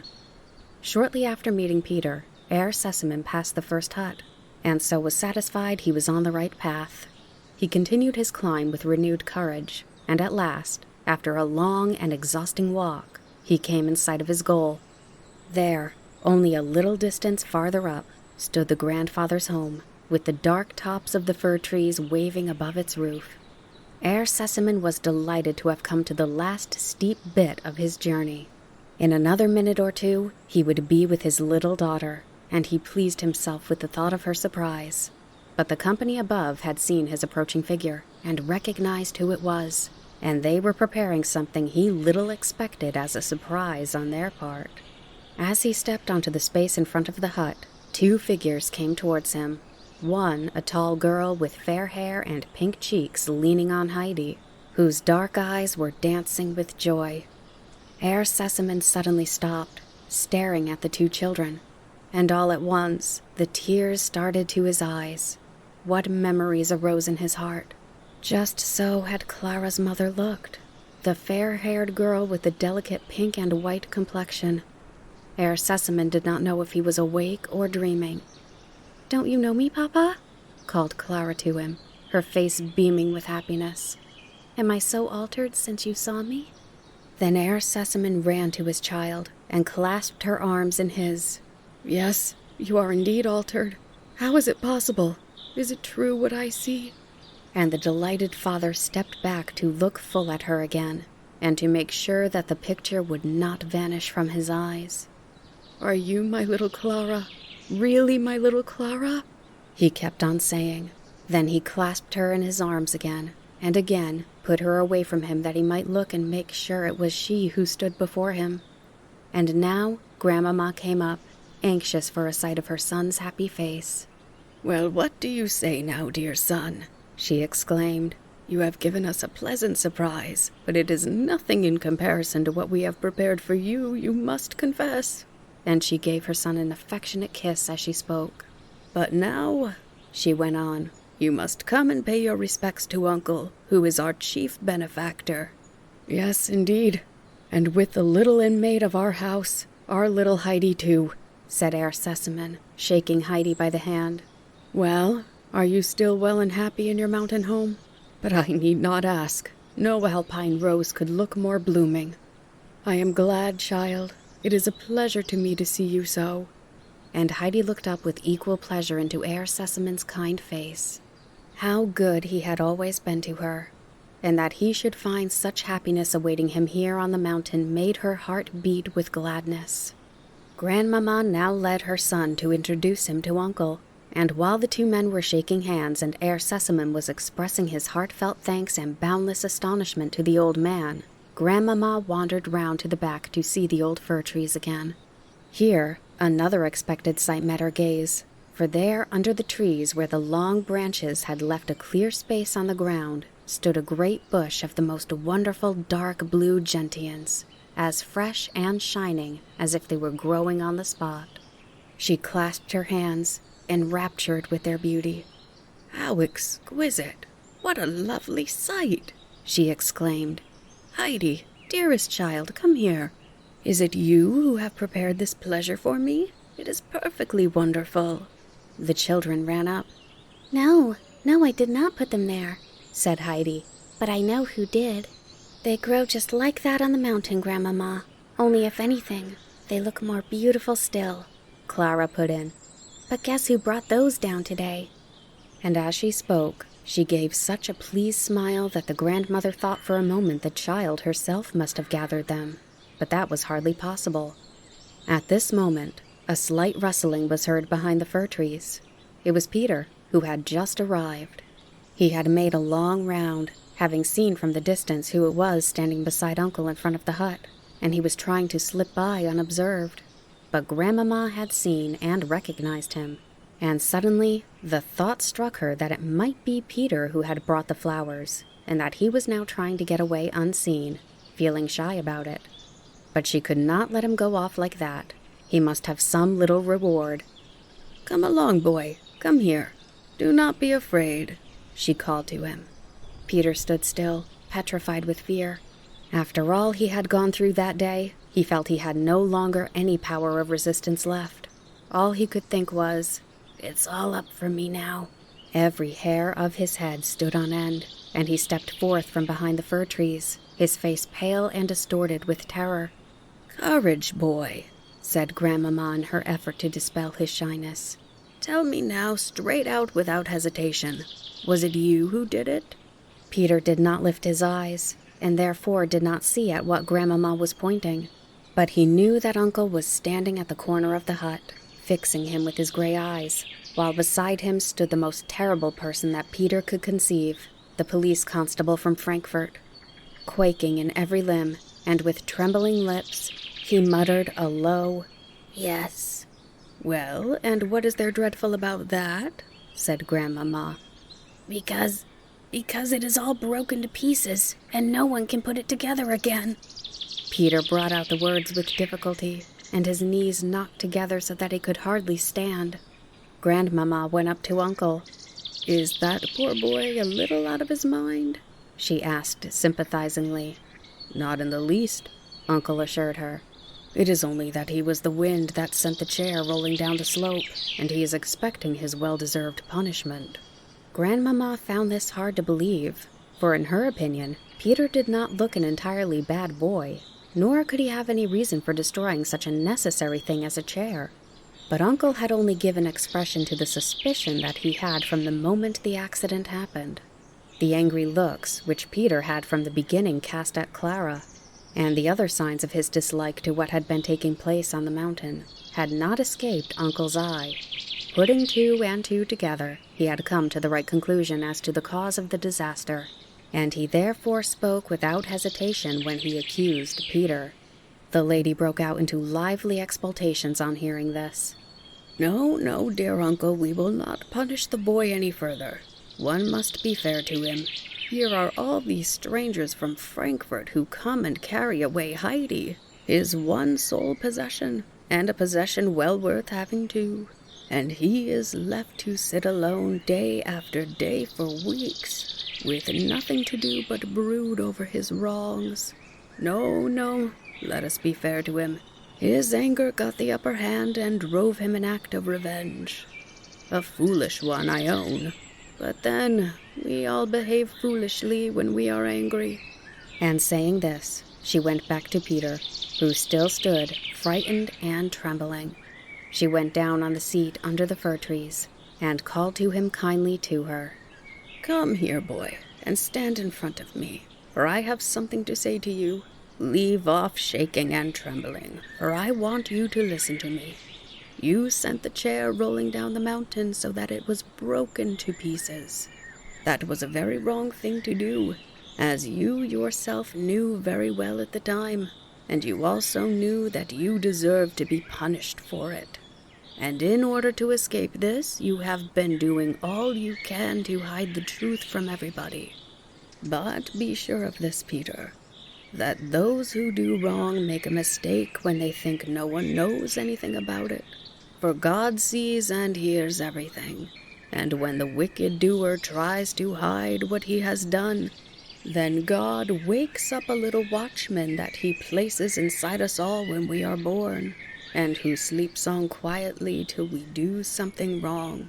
[SPEAKER 2] Shortly after meeting Peter, Herr Sesamon passed the first hut, and so was satisfied he was on the right path. He continued his climb with renewed courage, and at last, after a long and exhausting walk, he came in sight of his goal. There, only a little distance farther up, stood the grandfather's home, with the dark tops of the fir trees waving above its roof. Herr Sesamon was delighted to have come to the last steep bit of his journey. In another minute or two, he would be with his little daughter, and he pleased himself with the thought of her surprise. But the company above had seen his approaching figure, and recognized who it was, and they were preparing something he little expected as a surprise on their part. As he stepped onto the space in front of the hut, 2 figures came towards him. One, a tall girl with fair hair and pink cheeks leaning on Heidi, whose dark eyes were dancing with joy. Herr Sesemann suddenly stopped, staring at the 2 children, and all at once the tears started to his eyes. What memories arose in his heart. Just so had Clara's mother looked, the fair-haired girl with the delicate pink and white complexion. Herr Sesemann did not know if he was awake or dreaming. "Don't you know me, Papa?" called Clara to him, her face beaming with happiness. "Am I so altered since you saw me?" Then Herr Sesemann ran to his child and clasped her arms in his.
[SPEAKER 4] "Yes, you are indeed altered. How is it possible? Is it true what I see?"
[SPEAKER 2] And the delighted father stepped back to look full at her again, and to make sure that the picture would not vanish from his eyes.
[SPEAKER 4] "Are you my little Clara? Really my little Clara?"
[SPEAKER 2] he kept on saying. Then he clasped her in his arms again put her away from him that he might look and make sure it was she who stood before him. And now Grandmama came up, anxious for a sight of her son's happy face.
[SPEAKER 4] "Well, what do you say now, dear son?" she exclaimed. "You have given us a pleasant surprise, but it is nothing in comparison to what we have prepared for you, you must confess."
[SPEAKER 2] And she gave her son an affectionate kiss as she spoke.
[SPEAKER 4] "But now," she went on, "you must come and pay your respects to Uncle, who is our chief benefactor." "Yes, indeed, and with the little inmate of our house, our little Heidi too,"
[SPEAKER 2] said Herr Sesemann, shaking Heidi by the hand.
[SPEAKER 4] "Well, are you still well and happy in your mountain home? But I need not ask. No alpine rose could look more blooming. I am glad, child. It is a pleasure to me to see you so."
[SPEAKER 2] And Heidi looked up with equal pleasure into Herr Sesemann's kind face. How good he had always been to her, and that he should find such happiness awaiting him here on the mountain made her heart beat with gladness. Grandmama now led her son to introduce him to Uncle, and while the 2 men were shaking hands and Herr Sesemann was expressing his heartfelt thanks and boundless astonishment to the old man, Grandmama wandered round to the back to see the old fir trees again. Here, another expected sight met her gaze, for there, under the trees where the long branches had left a clear space on the ground, stood a great bush of the most wonderful dark blue gentians, as fresh and shining as if they were growing on the spot. She clasped her hands, enraptured with their beauty.
[SPEAKER 4] "How exquisite! What a lovely sight!" she exclaimed. "Heidi, dearest child, come here. Is it you who have prepared this pleasure for me? It is perfectly wonderful."
[SPEAKER 2] The children ran up.
[SPEAKER 3] No, I did not put them there," said Heidi. "But I know who did. They grow just like that on the mountain, Grandmama. Only if anything, they look more beautiful still," Clara put in. "But guess who brought those down today?"
[SPEAKER 2] And as she spoke, she gave such a pleased smile that the grandmother thought for a moment the child herself must have gathered them. But that was hardly possible. At this moment, a slight rustling was heard behind the fir trees. It was Peter, who had just arrived. He had made a long round, having seen from the distance who it was standing beside Uncle in front of the hut, and he was trying to slip by unobserved. But Grandmama had seen and recognized him, and suddenly the thought struck her that it might be Peter who had brought the flowers, and that he was now trying to get away unseen, feeling shy about it. But she could not let him go off like that. He must have some little reward.
[SPEAKER 4] "Come along, boy. Come here. Do not be afraid," she called to him.
[SPEAKER 2] Peter stood still, petrified with fear. After all he had gone through that day, he felt he had no longer any power of resistance left. All he could think was, "It's all up for me now." Every hair of his head stood on end, and he stepped forth from behind the fir trees, his face pale and distorted with terror.
[SPEAKER 4] "Courage, boy,"
[SPEAKER 2] said Grandmama in her effort to dispel his shyness.
[SPEAKER 4] "Tell me now straight out without hesitation. Was it you who did it?"
[SPEAKER 2] Peter did not lift his eyes, and therefore did not see at what Grandmama was pointing. But he knew that Uncle was standing at the corner of the hut, fixing him with his gray eyes, while beside him stood the most terrible person that Peter could conceive, the police constable from Frankfurt. Quaking in every limb, and with trembling lips, he muttered a low,
[SPEAKER 3] Yes.
[SPEAKER 2] Well, and what is there dreadful about that? Said Grandmama.
[SPEAKER 3] Because it is all broken to pieces, and no one can put it together again.
[SPEAKER 2] Peter brought out the words with difficulty, and his knees knocked together so that he could hardly stand. Grandmama went up to Uncle. "Is that poor boy a little out of his mind?" she asked sympathizingly. "Not in the least," Uncle assured her. "It is only that he was the wind that sent the chair rolling down the slope, and he is expecting his well-deserved punishment." Grandmama found this hard to believe, for in her opinion, Peter did not look an entirely bad boy, nor could he have any reason for destroying such a necessary thing as a chair. But Uncle had only given expression to the suspicion that he had from the moment the accident happened. The angry looks which Peter had from the beginning cast at Clara, and the other signs of his dislike to what had been taking place on the mountain, had not escaped Uncle's eye. Putting two and two together, he had come to the right conclusion as to the cause of the disaster, and he therefore spoke without hesitation when he accused Peter. The lady broke out into lively exultations on hearing this. "No, no, dear uncle, we will not punish the boy any further. One must be fair to him. Here are all these strangers from Frankfurt who come and carry away Heidi, his one sole possession, and a possession well worth having too. And he is left to sit alone day after day for weeks, with nothing to do but brood over his wrongs. No, no, let us be fair to him. His anger got the upper hand and drove him an act of revenge. A foolish one, I own. But then, we all behave foolishly when we are angry." And saying this, she went back to Peter, who still stood, frightened and trembling. She went down on the seat under the fir trees, and called to him kindly to her. "Come here, boy, and stand in front of me, for I have something to say to you. Leave off shaking and trembling, for I want you to listen to me. You sent the chair rolling down the mountain so that it was broken to pieces. That was a very wrong thing to do, as you yourself knew very well at the time, and you also knew that you deserved to be punished for it. And in order to escape this, you have been doing all you can to hide the truth from everybody. But be sure of this, Peter, that those who do wrong make a mistake when they think no one knows anything about it. For God sees and hears everything, and when the wicked doer tries to hide what he has done, then God wakes up a little watchman that he places inside us all when we are born, and who sleeps on quietly till we do something wrong.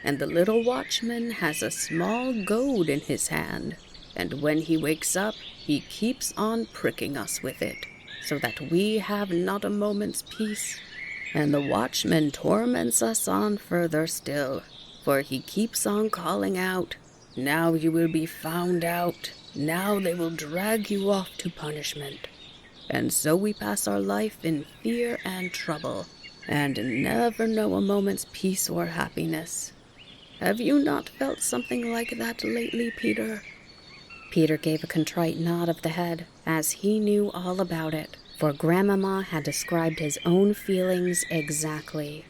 [SPEAKER 2] And the little watchman has a small goad in his hand, and when he wakes up, he keeps on pricking us with it, so that we have not a moment's peace. And the watchman torments us on further still, for he keeps on calling out, 'Now you will be found out. Now they will drag you off to punishment.' And so we pass our life in fear and trouble, and never know a moment's peace or happiness. Have you not felt something like that lately, Peter?" Peter gave a contrite nod of the head, as he knew all about it, for Grandmama had described his own feelings exactly.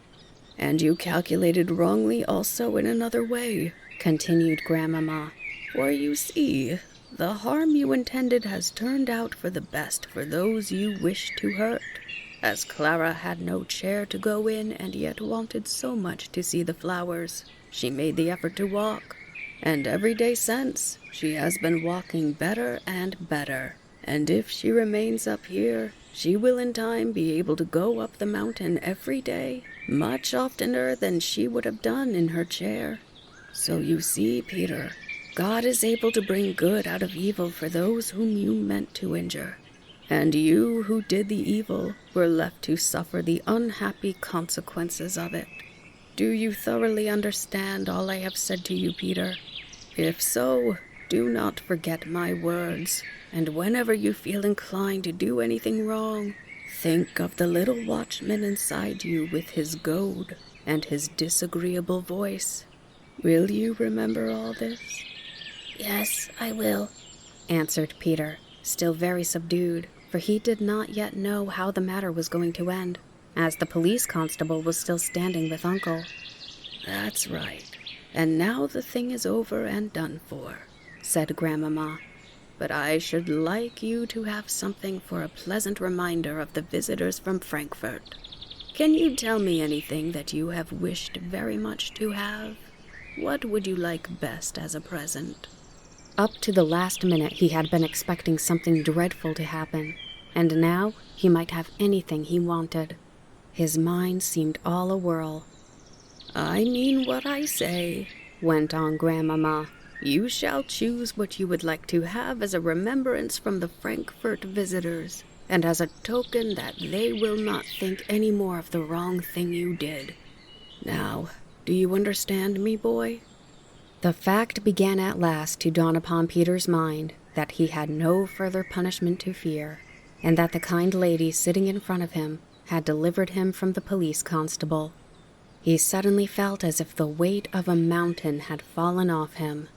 [SPEAKER 2] "And you calculated wrongly also in another way," continued Grandmama. "For you see, the harm you intended has turned out for the best for those you wished to hurt. As Clara had no chair to go in and yet wanted so much to see the flowers, she made the effort to walk. And every day since, she has been walking better and better. And if she remains up here, she will in time be able to go up the mountain every day, much oftener than she would have done in her chair. So you see, Peter, God is able to bring good out of evil for those whom you meant to injure. And you who did the evil were left to suffer the unhappy consequences of it. Do you thoroughly understand all I have said to you, Peter? If so, do not forget my words, and whenever you feel inclined to do anything wrong, think of the little watchman inside you with his goad and his disagreeable voice. Will you remember all this?"
[SPEAKER 3] Yes, I will,
[SPEAKER 2] answered Peter, still very subdued, for he did not yet know how the matter was going to end. as the police constable was still standing with Uncle.
[SPEAKER 4] "That's right. And now the thing is over and done for," said Grandmama. "But I should like you to have something for a pleasant reminder of the visitors from Frankfurt. Can you tell me anything that you have wished very much to have? What would you like best as a present?"
[SPEAKER 2] Up to the last minute he had been expecting something dreadful to happen, and now he might have anything he wanted. His mind seemed all a-whirl.
[SPEAKER 4] "I mean what I say," went on Grandmama. "You shall choose what you would like to have as a remembrance from the Frankfurt visitors, and as a token that they will not think any more of the wrong thing you did. Now, do you understand me, boy?"
[SPEAKER 2] The fact began at last to dawn upon Peter's mind that he had no further punishment to fear, and that the kind lady sitting in front of him had delivered him from the police constable. He suddenly felt as if the weight of a mountain had fallen off him.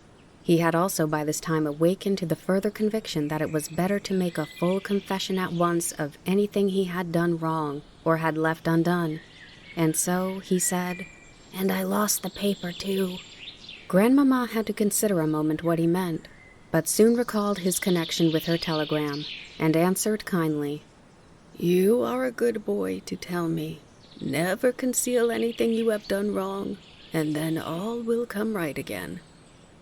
[SPEAKER 2] He had also by this time awakened to the further conviction that it was better to make a full confession at once of anything he had done wrong or had left undone. And so he said,
[SPEAKER 3] "And I lost the paper, too."
[SPEAKER 2] Grandmama had to consider a moment what he meant, but soon recalled his connection with her telegram, and answered kindly,
[SPEAKER 4] "You are a good boy to tell me. Never conceal anything you have done wrong, and then all will come right again.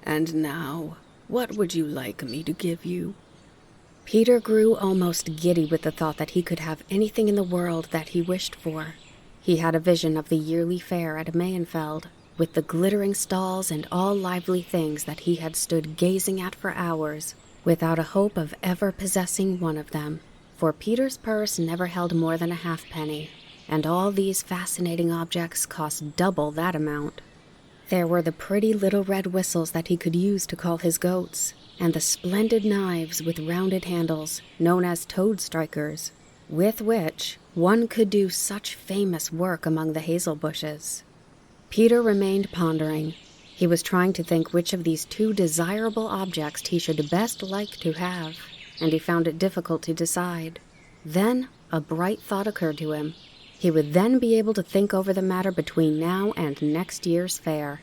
[SPEAKER 4] And now, what would you like me to give you?"
[SPEAKER 2] Peter grew almost giddy with the thought that he could have anything in the world that he wished for. He had a vision of the yearly fair at Mayenfeld, with the glittering stalls and all lively things that he had stood gazing at for hours, without a hope of ever possessing one of them, for Peter's purse never held more than a halfpenny, and all these fascinating objects cost double that amount. There were the pretty little red whistles that he could use to call his goats, and the splendid knives with rounded handles, known as toad strikers, with which one could do such famous work among the hazel bushes. Peter remained pondering. He was trying to think which of these two desirable objects he should best like to have, and he found it difficult to decide. Then a bright thought occurred to him. He would then be able to think over the matter between now and next year's fair.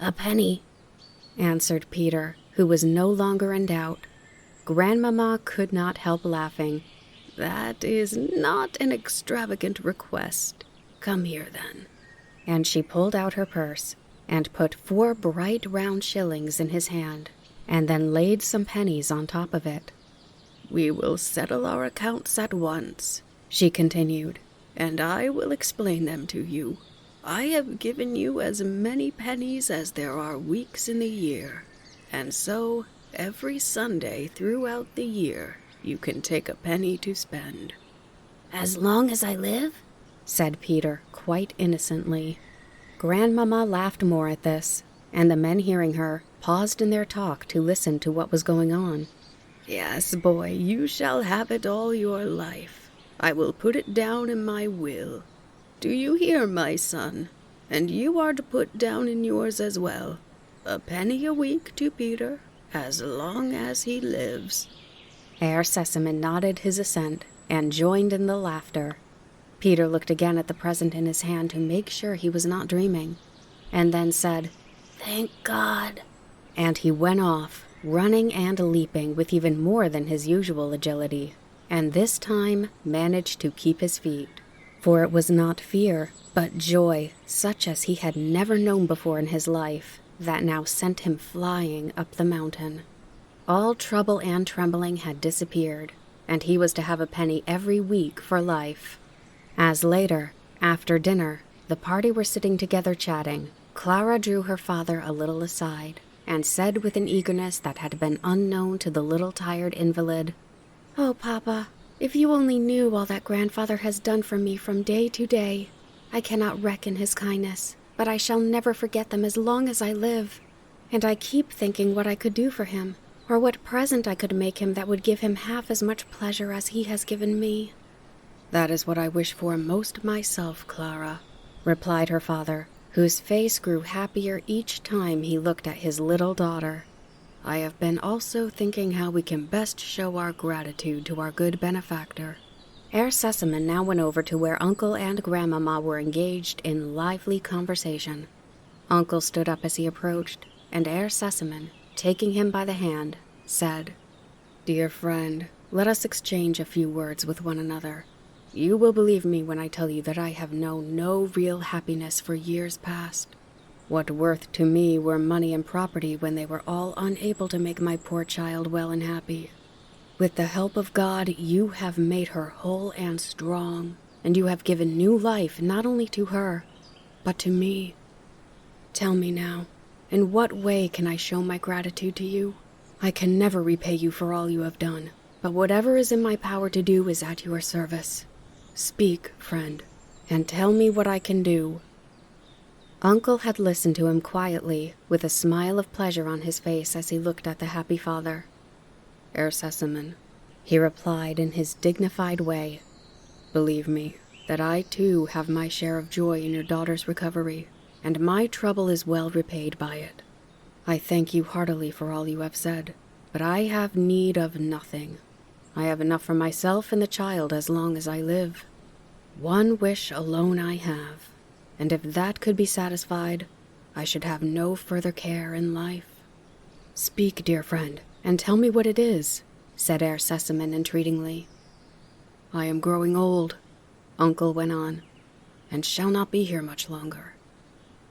[SPEAKER 3] "A penny,"
[SPEAKER 2] answered Peter, who was no longer in doubt. Grandmama could not help laughing.
[SPEAKER 4] "That is not an extravagant request. Come here, then."
[SPEAKER 2] And she pulled out her purse and put 4 bright round shillings in his hand, and then laid some pennies on top of it.
[SPEAKER 4] "We will settle our accounts at once," she continued, "and I will explain them to you. I have given you as many pennies as there are weeks in the year, and so every Sunday throughout the year you can take a penny to spend."
[SPEAKER 3] "As long as I live?"
[SPEAKER 2] said Peter, quite innocently. Grandmama laughed more at this, and the men hearing her paused in their talk to listen to what was going on.
[SPEAKER 4] "Yes, boy, you shall have it all your life. I will put it down in my will. Do you hear, my son? And you are to put down in yours as well. A penny a week to Peter, as long as he lives."
[SPEAKER 2] Herr Sesemann nodded his assent and joined in the laughter. Peter looked again at the present in his hand to make sure he was not dreaming, and then said,
[SPEAKER 3] "Thank God."
[SPEAKER 2] And he went off, running and leaping with even more than his usual agility, and this time managed to keep his feet. For it was not fear, but joy, such as he had never known before in his life, that now sent him flying up the mountain. All trouble and trembling had disappeared, and he was to have a penny every week for life. As later, after dinner, the party were sitting together chatting, Clara drew her father a little aside, and said with an eagerness that had been unknown to the little tired invalid, "Oh, Papa, if you only knew all that Grandfather has done for me from day to day. I cannot reckon his kindness, but I shall never forget them as long as I live. And I keep thinking what I could do for him, or what present I could make him that would give him half as much pleasure as he has given me."
[SPEAKER 4] "That is what I wish for most myself, Clara,"
[SPEAKER 2] replied her father, whose face grew happier each time he looked at his little daughter.
[SPEAKER 4] "I have been also thinking how we can best show our gratitude to our good benefactor.
[SPEAKER 2] Herr Sesemann now went over to where Uncle and Grandmama were engaged in lively conversation. Uncle stood up as he approached, and Herr Sesemann, taking him by the hand, said, "Dear friend, let us exchange a few words with one another. You will believe me when I tell you that I have known no real happiness for years past. What worth to me were money and property when they were all unable to make my poor child well and happy. With the help of God, you have made her whole and strong, and you have given new life not only to her, but to me. Tell me now, in what way can I show my gratitude to you? I can never repay you for all you have done, but whatever is in my power to do is at your service. Speak, friend, and tell me what I can do." Uncle had listened to him quietly, with a smile of pleasure on his face as he looked at the happy father. "Herr Sesemann," he replied in his dignified way, "believe me that I too have my share of joy in your daughter's recovery, and my trouble is well repaid by it. I thank you heartily for all you have said, but I have need of nothing. I have enough for myself and the child as long as I live. One wish alone I have, and if that could be satisfied, I should have no further care in life." "Speak, dear friend, and tell me what it is," said Herr Sesemann entreatingly. "I am growing old," Uncle went on, "and shall not be here much longer.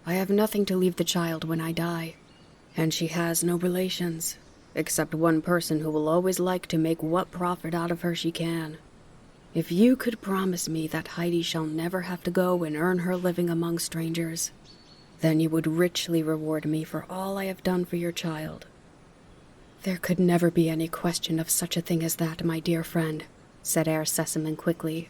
[SPEAKER 2] I have nothing to leave the child when I die, and she has no relations, except one person who will always like to make what profit out of her she can. If you could promise me that Heidi shall never have to go and earn her living among strangers, then you would richly reward me for all I have done for your child." "There could never be any question of such a thing as that, my dear friend," said Herr Sesemann quickly.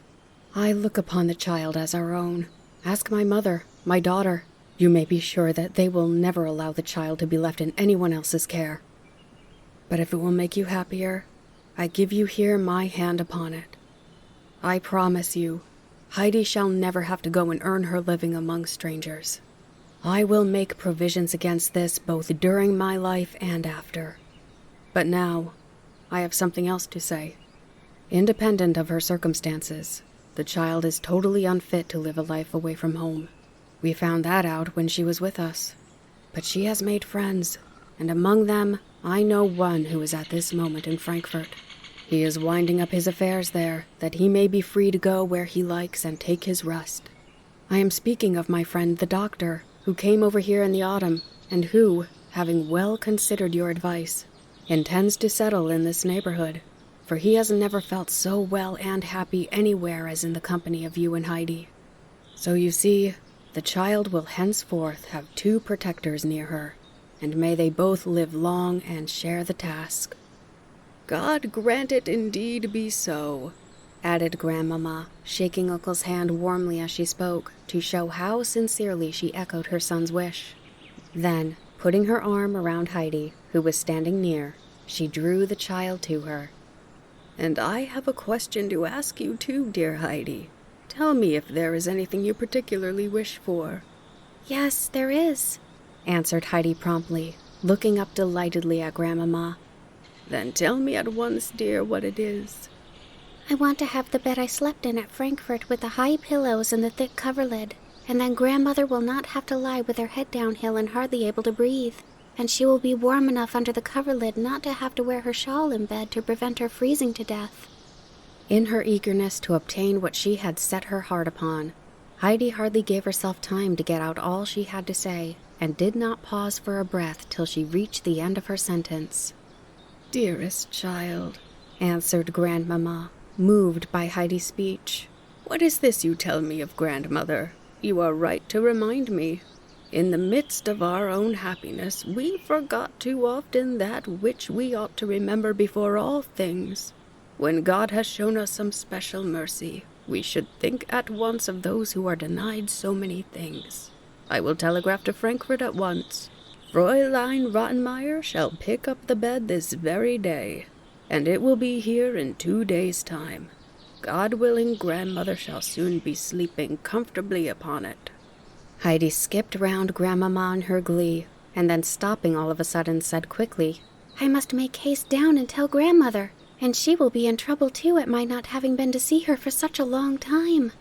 [SPEAKER 2] "I look upon the child as our own. Ask my mother, my daughter. You may be sure that they will never allow the child to be left in anyone else's care. But if it will make you happier, I give you here my hand upon it. I promise you, Heidi shall never have to go and earn her living among strangers. I will make provisions against this both during my life and after. But now, I have something else to say. Independent of her circumstances, the child is totally unfit to live a life away from home. We found that out when she was with us. But she has made friends, and among them, I know one who is at this moment in Frankfurt. He is winding up his affairs there, that he may be free to go where he likes and take his rest. I am speaking of my friend the doctor, who came over here in the autumn, and who, having well considered your advice, intends to settle in this neighborhood, for he has never felt so well and happy anywhere as in the company of you and Heidi. So you see, the child will henceforth have two protectors near her, and may they both live long and share the task."
[SPEAKER 4] "God grant it indeed be so,"
[SPEAKER 2] added Grandmama, shaking Uncle's hand warmly as she spoke, to show how sincerely she echoed her son's wish. Then, putting her arm around Heidi, who was standing near, she drew the child to her.
[SPEAKER 4] "And I have a question to ask you too, dear Heidi. Tell me if there is anything you particularly wish for."
[SPEAKER 2] "Yes, there is," answered Heidi promptly, looking up delightedly at Grandmama.
[SPEAKER 4] "Then tell me at once, dear, what it is."
[SPEAKER 3] I want to have the bed I slept in at Frankfurt with the high pillows and the thick coverlid, and then Grandmother will not have to lie with her head downhill and hardly able to breathe, and she will be warm enough under the coverlid not to have to wear her shawl in bed to prevent her freezing to death."
[SPEAKER 2] In her eagerness to obtain what she had set her heart upon, Heidi hardly gave herself time to get out all she had to say, and did not pause for a breath till she reached the end of her sentence.
[SPEAKER 4] "Dearest child,"
[SPEAKER 2] answered Grandmama, moved by Heidi's speech.
[SPEAKER 4] "What is this you tell me of grandmother? You are right to remind me. In the midst of our own happiness, we forgot too often that which we ought to remember before all things. When God has shown us some special mercy, we should think at once of those who are denied so many things. I will telegraph to Frankfurt at once. Fräulein Rottenmeier shall pick up the bed this very day, and it will be here in 2 days' time. God willing, grandmother shall soon be sleeping comfortably upon it."
[SPEAKER 2] Heidi skipped round Grandmama in her glee, and then stopping all of a sudden said quickly,
[SPEAKER 3] "I must make haste down and tell Grandmother,
[SPEAKER 2] And she will be in trouble too at my not having been to see her for such a long time.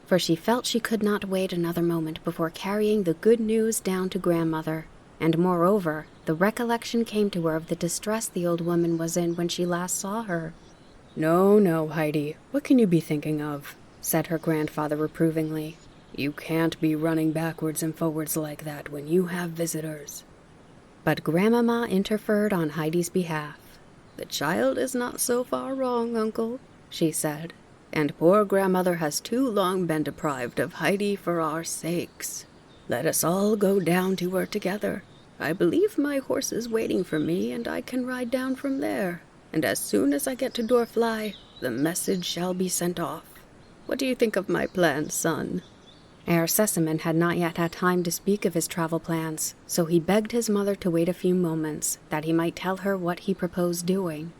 [SPEAKER 2] For she felt she could not wait another moment before carrying the good news down to grandmother. And moreover, the recollection came to her of the distress the old woman was in when she last saw her.
[SPEAKER 5] No, no, Heidi, what can you be thinking of? Said her grandfather reprovingly. You can't be running backwards and forwards like that when you have visitors.
[SPEAKER 2] But Grandmama interfered on Heidi's behalf.
[SPEAKER 4] The child is not so far wrong, Uncle, she said, and poor grandmother has too long been deprived of Heidi for our sakes. Let us all go down to her together. I believe my horse is waiting for me, and I can ride down from there. And as soon as I get to Dorfly, the message shall be sent off. What do you think of my plan, son?
[SPEAKER 2] Herr Sesemann had not yet had time to speak of his travel plans, so he begged his mother to wait a few moments, that he might tell her what he proposed doing.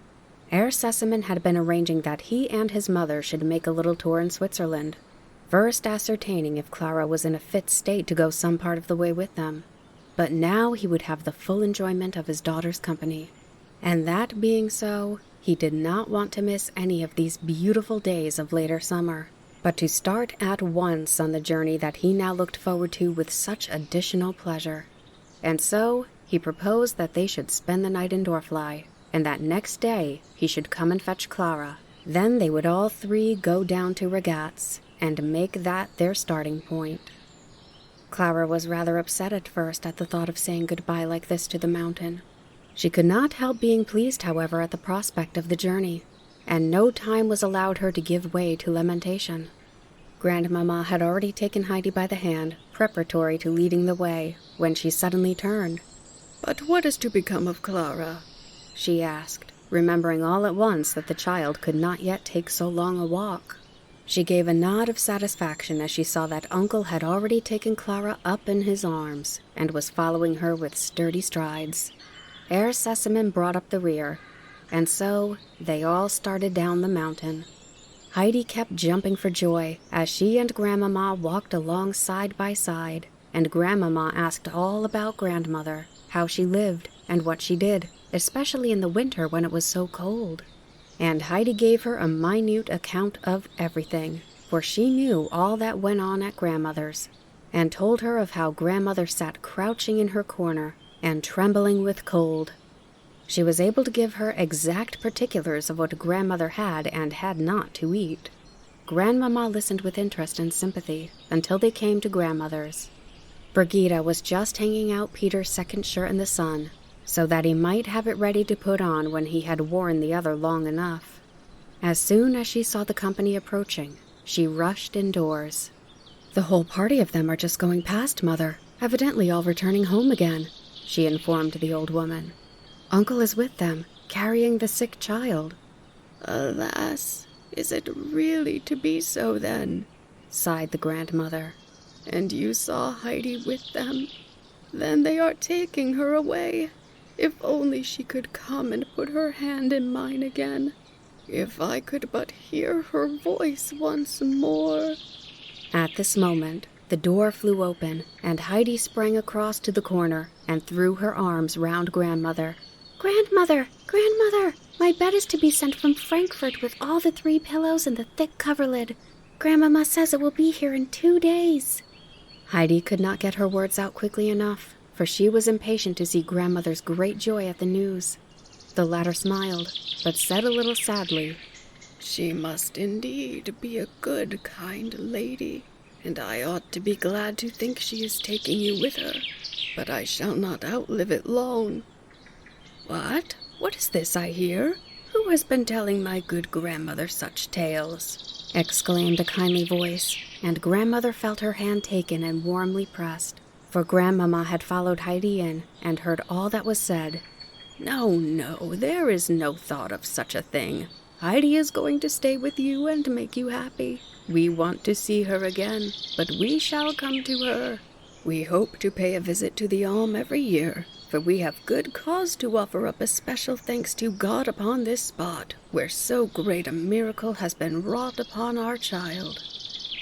[SPEAKER 2] Herr Sesemann had been arranging that he and his mother should make a little tour in Switzerland, first ascertaining if Clara was in a fit state to go some part of the way with them. But now he would have the full enjoyment of his daughter's company. And that being so, he did not want to miss any of these beautiful days of later summer, but to start at once on the journey that he now looked forward to with such additional pleasure. And so he proposed that they should spend the night in Dorfly, and that next day he should come and fetch Clara. Then they would all three go down to Regatz and make that their starting point. Clara was rather upset at first at the thought of saying goodbye like this to the mountain. She could not help being pleased, however, at the prospect of the journey, and no time was allowed her to give way to lamentation. Grandmama had already taken Heidi by the hand, preparatory to leading the way, when she suddenly turned.
[SPEAKER 4] "But what is to become of Clara?"
[SPEAKER 2] she asked, remembering all at once that the child could not yet take so long a walk. She gave a nod of satisfaction as she saw that Uncle had already taken Clara up in his arms and was following her with sturdy strides. Herr Sesemann brought up the rear, and so they all started down the mountain. Heidi kept jumping for joy as she and Grandmama walked along side by side, and Grandmama asked all about grandmother, how she lived, and what she did, especially in the winter when it was so cold. And Heidi gave her a minute account of everything, for she knew all that went on at grandmother's, and told her of how grandmother sat crouching in her corner and trembling with cold. She was able to give her exact particulars of what grandmother had and had not to eat. Grandmama listened with interest and sympathy until they came to grandmother's. Brigida was just hanging out Peter's second shirt in the sun, so that he might have it ready to put on when he had worn the other long enough. As soon as she saw the company approaching, she rushed indoors. "The whole party of them are just going past, Mother, evidently all returning home again," she informed the old woman. "Uncle is with them, carrying the sick child."
[SPEAKER 4] "Alas, is it really to be so then?" sighed the grandmother. "And you saw Heidi with them? Then they are taking her away. If only she could come and put her hand in mine again. If I could but hear her voice once more."
[SPEAKER 2] At this moment, the door flew open, and Heidi sprang across to the corner and threw her arms round grandmother. "Grandmother! Grandmother! My bed is to be sent from Frankfurt with all the 3 pillows and the thick coverlid. Grandmama says it will be here in 2 days. Heidi could not get her words out quickly enough, for she was impatient to see grandmother's great joy at the news. The latter smiled, but said a little sadly,
[SPEAKER 4] "She must indeed be a good, kind lady, and I ought to be glad to think she is taking you with her, but I shall not outlive it long." "What? What is this I hear? Who has been telling my good grandmother such tales?" exclaimed a kindly voice, and grandmother felt her hand taken and warmly pressed, for grandmama had followed Heidi in and heard all that was said. "No, no, there is no thought of such a thing. Heidi is going to stay with you and make you happy. We want to see her again, but we shall come to her. We hope to pay a visit to the Alm every year, for we have good cause to offer up a special thanks to God upon this spot, where so great a miracle has been wrought upon our child."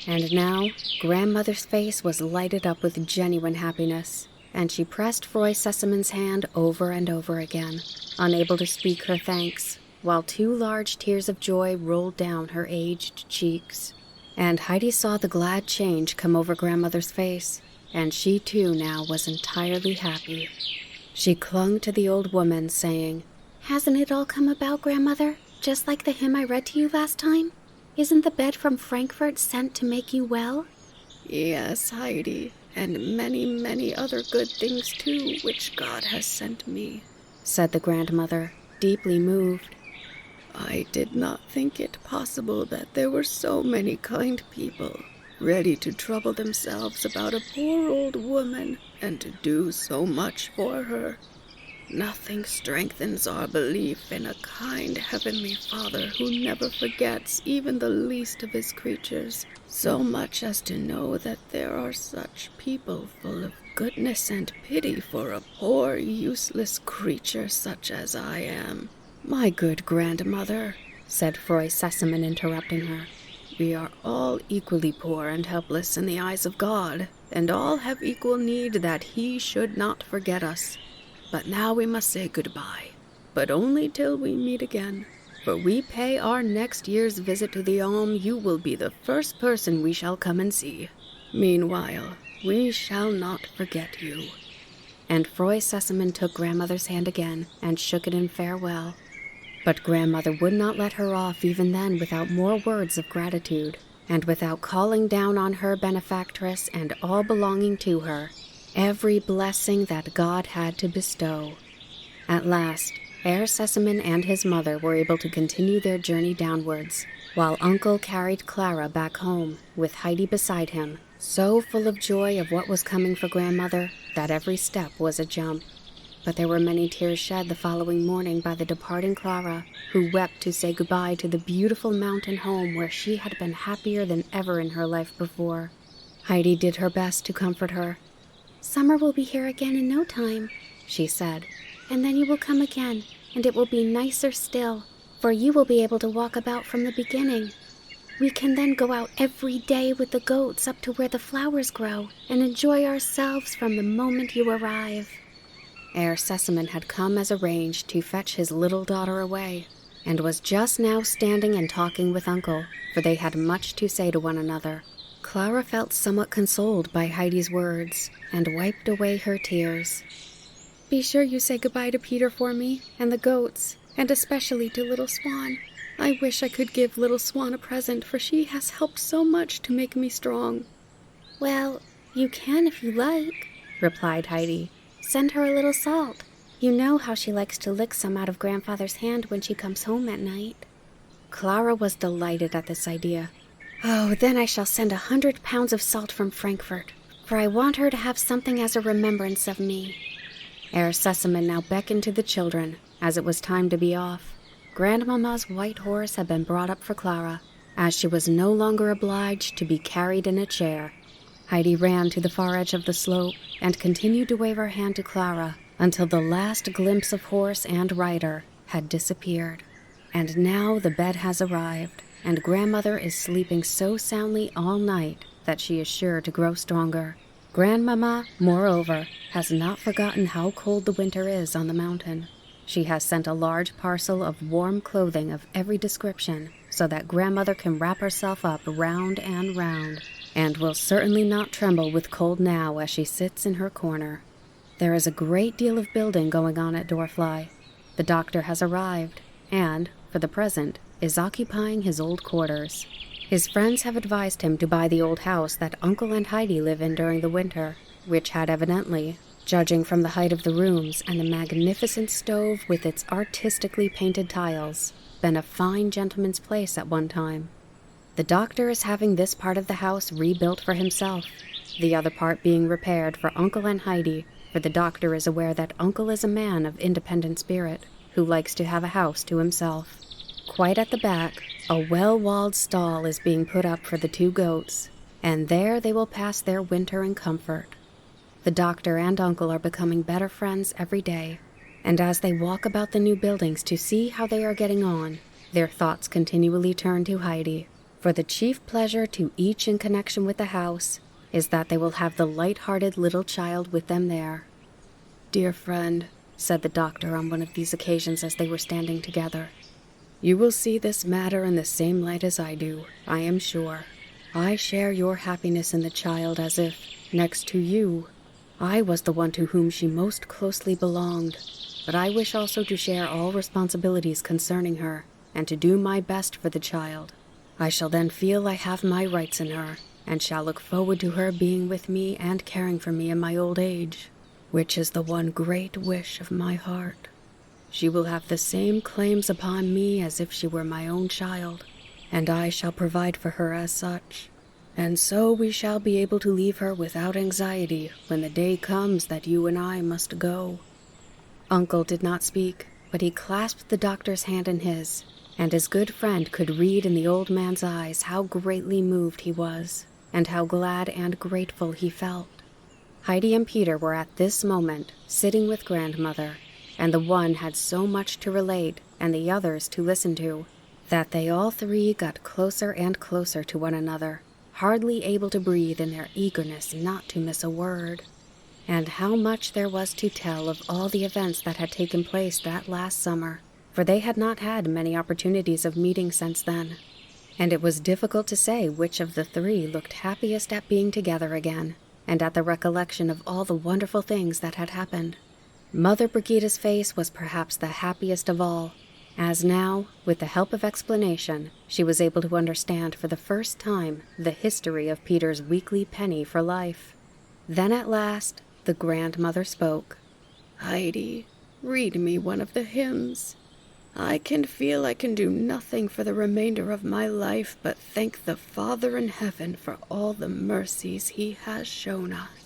[SPEAKER 4] And now, grandmother's face was lighted up with genuine happiness, and she pressed Froy Sesamann's hand over and over again, unable to speak her thanks,
[SPEAKER 2] while 2 large tears of joy rolled down her aged cheeks. And Heidi saw the glad change come over Grandmother's face, and she too now was entirely happy. She clung to the old woman, saying,
[SPEAKER 3] "Hasn't it all come about, Grandmother, just like the hymn I read to you last time? Isn't the bed from Frankfurt sent to make you well?"
[SPEAKER 4] "Yes, Heidi, and many, many other good things too, which God has sent me,"
[SPEAKER 2] said the grandmother, deeply moved.
[SPEAKER 4] "I did not think it possible that there were so many kind people, ready to trouble themselves about a poor old woman and to do so much for her. Nothing strengthens our belief in a kind Heavenly Father who never forgets even the least of his creatures, so much as to know that there are such people full of goodness and pity for a poor, useless creature such as I am."
[SPEAKER 2] "My good grandmother," said Froy Sesamin, interrupting her, "we are all equally poor and helpless in the eyes of God, and all have equal need that he should not forget us. But now we must say goodbye, but only till we meet again. For we pay our next year's visit to the Alm, you will be the first person we shall come and see. Meanwhile, we shall not forget you." And Froy Sesamin took Grandmother's hand again and shook it in farewell. But Grandmother would not let her off even then without more words of gratitude, and without calling down on her benefactress and all belonging to her every blessing that God had to bestow. At last, Herr Sesamin and his mother were able to continue their journey downwards, while Uncle carried Clara back home, with Heidi beside him, so full of joy of what was coming for Grandmother that every step was a jump. But there were many tears shed the following morning by the departing Clara, who wept to say goodbye to the beautiful mountain home where she had been happier than ever in her life before. Heidi did her best to comfort her.
[SPEAKER 3] "Summer will be here again in no time," she said, "and then you will come again, and it will be nicer still, for you will be able to walk about from the beginning. We can then go out every day with the goats up to where the flowers grow, and enjoy ourselves from the moment you arrive."
[SPEAKER 2] Herr Sesamin had come as arranged to fetch his little daughter away, and was just now standing and talking with Uncle, for they had much to say to one another. Clara felt somewhat consoled by Heidi's words, and wiped away her tears. "Be sure you say goodbye to Peter for me, and the goats, and especially to Little Swan. I wish I could give Little Swan a present, for she has helped so much to make me strong."
[SPEAKER 3] "Well, you can if you like," replied Heidi. "Send her a little salt. You know how she likes to lick some out of Grandfather's hand when she comes home at night."
[SPEAKER 2] Clara was delighted at this idea. "Oh, then I shall send 100 pounds of salt from Frankfurt, for I want her to have something as a remembrance of me." Herr Sesamin now beckoned to the children, as it was time to be off. Grandmamma's white horse had been brought up for Clara, as she was no longer obliged to be carried in a chair. Heidi ran to the far edge of the slope and continued to wave her hand to Clara until the last glimpse of horse and rider had disappeared. And now the bed has arrived, and Grandmother is sleeping so soundly all night that she is sure to grow stronger. Grandmamma, moreover, has not forgotten how cold the winter is on the mountain. She has sent a large parcel of warm clothing of every description, so that Grandmother can wrap herself up round and round, and will certainly not tremble with cold now as she sits in her corner. There is a great deal of building going on at Dorfly. The doctor has arrived, and, for the present, is occupying his old quarters. His friends have advised him to buy the old house that Uncle and Heidi live in during the winter, which had evidently, judging from the height of the rooms and the magnificent stove with its artistically painted tiles, been a fine gentleman's place at one time. The doctor is having this part of the house rebuilt for himself, the other part being repaired for Uncle and Heidi, for the doctor is aware that Uncle is a man of independent spirit, who likes to have a house to himself. Quite at the back, a well-walled stall is being put up for the 2 goats, and there they will pass their winter in comfort. The doctor and Uncle are becoming better friends every day, and as they walk about the new buildings to see how they are getting on, their thoughts continually turn to Heidi, for the chief pleasure to each in connection with the house is that they will have the light-hearted little child with them there. "Dear friend," said the doctor on one of these occasions as they were standing together,
[SPEAKER 5] You will see this matter in the same light as I do, I am sure. I share your happiness in the child as if, next to you, I was the one to whom she most closely belonged. But I wish also to share all responsibilities concerning her, and to do my best for the child. I shall then feel I have my rights in her, and shall look forward to her being with me and caring for me in my old age, which is the one great wish of my heart. She will have the same claims upon me as if she were my own child, and I shall provide for her as such. And so we shall be able to leave her without anxiety when the day comes that you and I must go."
[SPEAKER 2] Uncle did not speak, but he clasped the doctor's hand in his, and his good friend could read in the old man's eyes how greatly moved he was, and how glad and grateful he felt. Heidi and Peter were at this moment sitting with grandmother, and the one had so much to relate and the others to listen to, that they all three got closer and closer to one another, hardly able to breathe in their eagerness not to miss a word. And how much there was to tell of all the events that had taken place that last summer, for they had not had many opportunities of meeting since then, and it was difficult to say which of the three looked happiest at being together again, and at the recollection of all the wonderful things that had happened. Mother Brigida's face was perhaps the happiest of all, as now, with the help of explanation, she was able to understand for the first time the history of Peter's weekly penny for life. Then at last, the grandmother spoke.
[SPEAKER 4] "Heidi, read me one of the hymns. I can feel I can do nothing for the remainder of my life but thank the Father in heaven for all the mercies he has shown us."